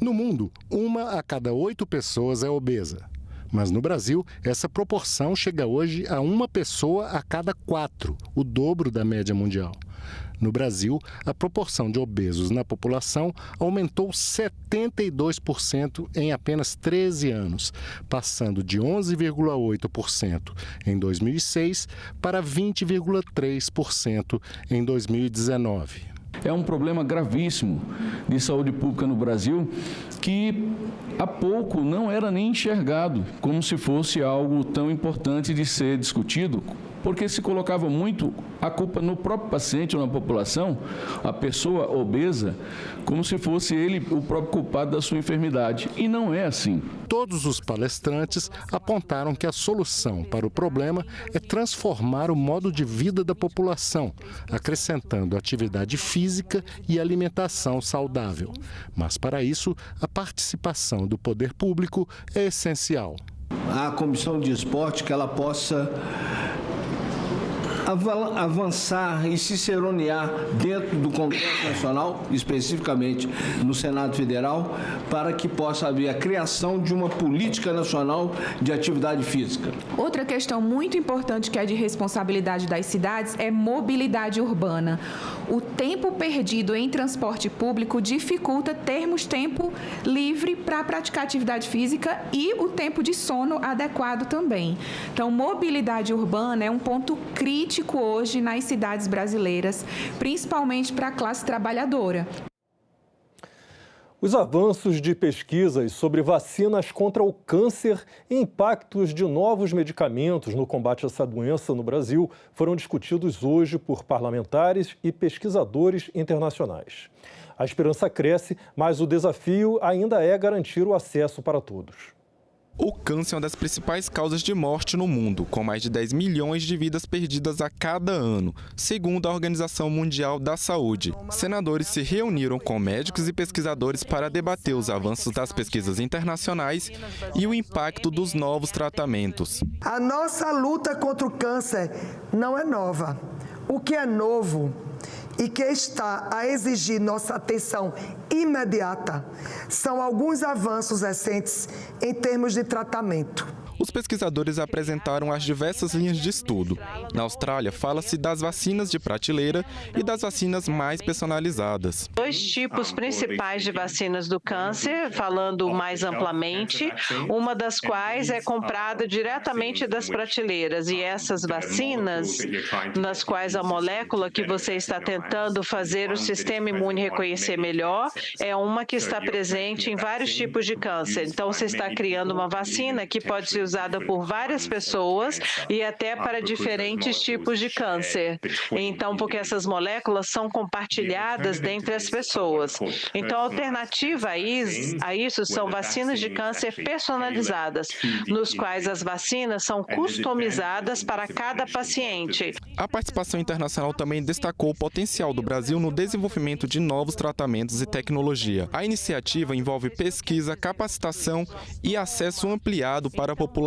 No mundo, 1 a cada 8 pessoas é obesa. Mas no Brasil, essa proporção chega hoje a 1 pessoa a cada 4, o dobro da média mundial. No Brasil, a proporção de obesos na população aumentou 72% em apenas 13 anos, passando de 11,8% em 2006 para 20,3% em 2019. É um problema gravíssimo de saúde pública no Brasil que há pouco não era nem enxergado como se fosse algo tão importante de ser discutido, porque se colocava muito a culpa no próprio paciente ou na população, a pessoa obesa, como se fosse ele o próprio culpado da sua enfermidade. E não é assim. Todos os palestrantes apontaram que a solução para o problema é transformar o modo de vida da população, acrescentando atividade física e alimentação saudável. Mas para isso, a participação do poder público é essencial. A Comissão de Esporte, que ela possa avançar e ciceronear dentro do Congresso Nacional, especificamente no Senado Federal, para que possa haver a criação de uma política nacional de atividade física. Outra questão muito importante que é de responsabilidade das cidades é mobilidade urbana. O tempo perdido em transporte público dificulta termos tempo livre para praticar atividade física e o tempo de sono adequado também. Então, mobilidade urbana é um ponto crítico hoje nas cidades brasileiras, principalmente para a classe trabalhadora. Os avanços de pesquisas sobre vacinas contra o câncer e impactos de novos medicamentos no combate a essa doença no Brasil foram discutidos hoje por parlamentares e pesquisadores internacionais. A esperança cresce, mas o desafio ainda é garantir o acesso para todos. O câncer é uma das principais causas de morte no mundo, com mais de 10 milhões de vidas perdidas a cada ano, segundo a Organização Mundial da Saúde. Senadores se reuniram com médicos e pesquisadores para debater os avanços das pesquisas internacionais e o impacto dos novos tratamentos. A nossa luta contra o câncer não é nova. O que é novo e que está a exigir nossa atenção imediata são alguns avanços recentes em termos de tratamento. O Os pesquisadores apresentaram as diversas linhas de estudo. Na Austrália, fala-se das vacinas de prateleira e das vacinas mais personalizadas. 2 tipos principais de vacinas do câncer, falando mais amplamente, uma das quais é comprada diretamente das prateleiras. E essas vacinas, nas quais a molécula que você está tentando fazer o sistema imune reconhecer melhor, é uma que está presente em vários tipos de câncer. Então, você está criando uma vacina que pode ser usada por várias pessoas e até para diferentes tipos de câncer. Então, porque essas moléculas são compartilhadas dentre as pessoas. Então, a alternativa a isso são vacinas de câncer personalizadas, nos quais as vacinas são customizadas para cada paciente. A participação internacional também destacou o potencial do Brasil no desenvolvimento de novos tratamentos e tecnologia. A iniciativa envolve pesquisa, capacitação e acesso ampliado para a população.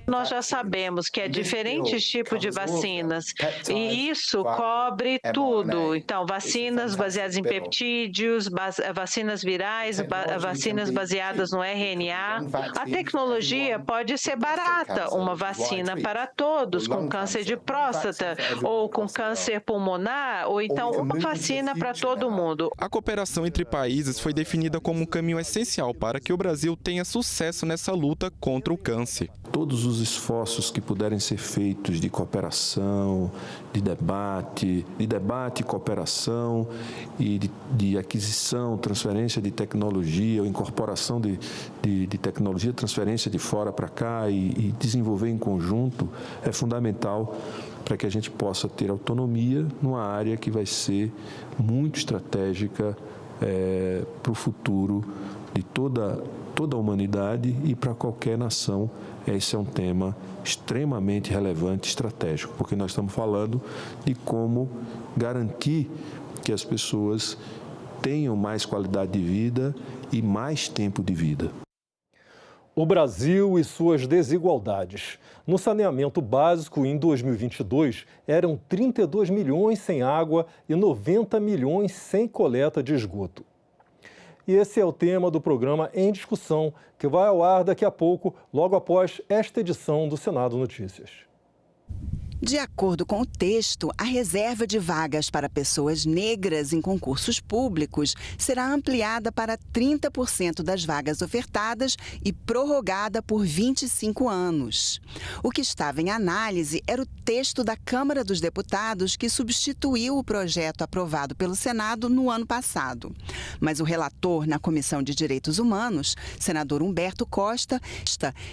Nós já sabemos que há diferentes tipos de vacinas e isso cobre tudo. Então, vacinas baseadas em peptídeos, vacinas virais, vacinas baseadas no RNA. A tecnologia pode ser barata, uma vacina para todos com câncer de próstata ou com câncer pulmonar, ou então uma vacina para todo mundo. A cooperação entre países foi definida como um caminho essencial para que o Brasil tenha sucesso nessa luta contra o câncer. Todos os esforços que puderem ser feitos de cooperação, de debate, cooperação e de aquisição, transferência de tecnologia, ou incorporação de tecnologia, transferência de fora para cá e desenvolver em conjunto é fundamental para que a gente possa ter autonomia numa área que vai ser muito estratégica para o futuro de toda a humanidade e para qualquer nação. Esse é um tema extremamente relevante, estratégico, porque nós estamos falando de como garantir que as pessoas tenham mais qualidade de vida e mais tempo de vida. O Brasil e suas desigualdades. No saneamento básico, em 2022, eram 32 milhões sem água e 90 milhões sem coleta de esgoto. E esse é o tema do programa Em Discussão, que vai ao ar daqui a pouco, logo após esta edição do Senado Notícias. De acordo com o texto, a reserva de vagas para pessoas negras em concursos públicos será ampliada para 30% das vagas ofertadas e prorrogada por 25 anos. O que estava em análise era o texto da Câmara dos Deputados, que substituiu o projeto aprovado pelo Senado no ano passado. Mas o relator na Comissão de Direitos Humanos, senador Humberto Costa,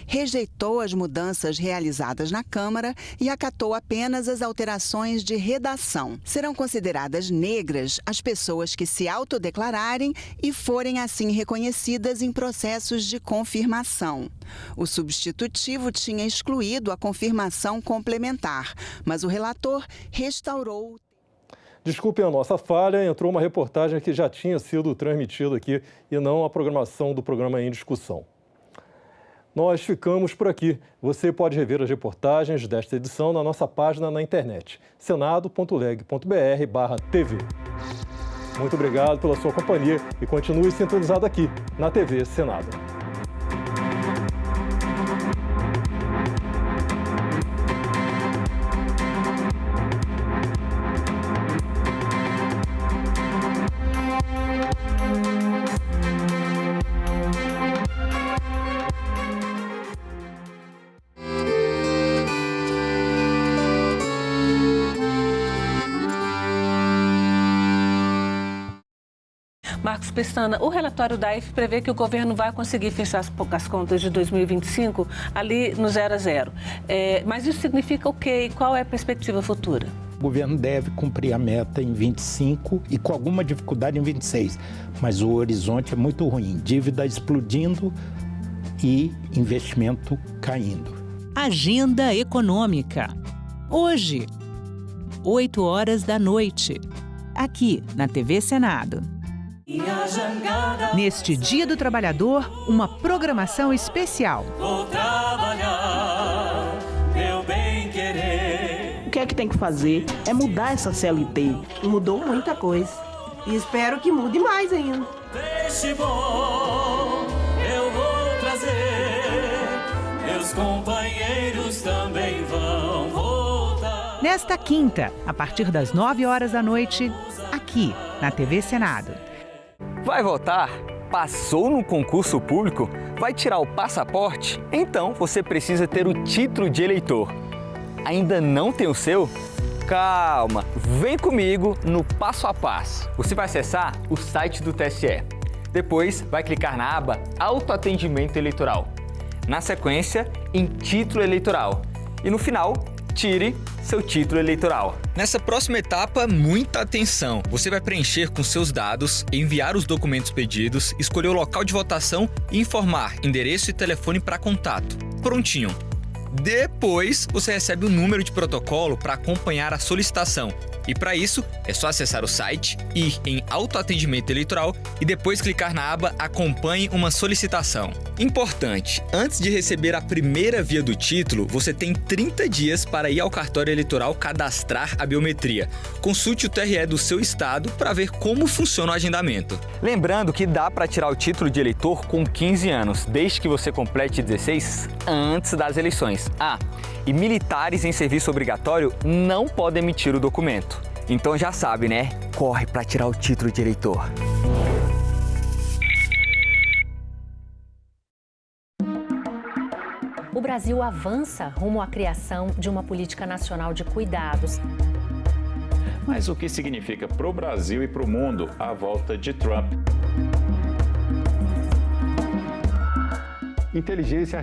rejeitou as mudanças realizadas na Câmara e acatou apenas as alterações de redação. Serão consideradas negras as pessoas que se autodeclararem e forem assim reconhecidas em processos de confirmação. O substitutivo tinha excluído a confirmação complementar, mas o relator restaurou. Desculpem a nossa falha, entrou uma reportagem que já tinha sido transmitida aqui e não a programação do programa Em Discussão. Nós ficamos por aqui. Você pode rever as reportagens desta edição na nossa página na internet, senado.leg.br/tv. Muito obrigado pela sua companhia e continue sintonizado aqui na TV Senado. Marcos Pestana, o relatório da AIF prevê que o governo vai conseguir fechar as contas de 2025 ali no 0 a 0. Mas isso significa o quê? E qual é a perspectiva futura? O governo deve cumprir a meta em 25 e com alguma dificuldade em 26. Mas o horizonte é muito ruim. Dívida explodindo e investimento caindo. Agenda Econômica. Hoje, 20h, aqui na TV Senado. Neste Dia do Trabalhador, uma programação especial. Vou trabalhar, meu bem-querer. O que é que tem que fazer é mudar essa CLT. Mudou muita coisa. E espero que mude mais ainda. Deixe bom, eu vou trazer meus Os companheiros também vão voltar. Nesta quinta, a partir das 9 horas da noite, aqui na TV Senado. Vai votar? Passou no concurso público? Vai tirar o passaporte? Então você precisa ter o título de eleitor. Ainda não tem o seu? Calma, vem comigo no passo a passo. Você vai acessar o site do TSE. Depois vai clicar na aba Autoatendimento Eleitoral. Na sequência, em Título Eleitoral. E no final, tire seu título eleitoral. Nessa próxima etapa, muita atenção. Você vai preencher com seus dados, enviar os documentos pedidos, escolher o local de votação e informar endereço e telefone para contato. Prontinho. Depois, você recebe o número de protocolo para acompanhar a solicitação. E para isso, é só acessar o site, ir em Autoatendimento Eleitoral e depois clicar na aba Acompanhe uma solicitação. Importante, antes de receber a primeira via do título, você tem 30 dias para ir ao cartório eleitoral cadastrar a biometria. Consulte o TRE do seu estado para ver como funciona o agendamento. Lembrando que dá para tirar o título de eleitor com 15 anos, desde que você complete 16 antes das eleições. E militares em serviço obrigatório não podem emitir o documento. Então já sabe, né? Corre para tirar o título de eleitor. O Brasil avança rumo à criação de uma política nacional de cuidados. Mas o que significa para o Brasil e para o mundo a volta de Trump? Inteligência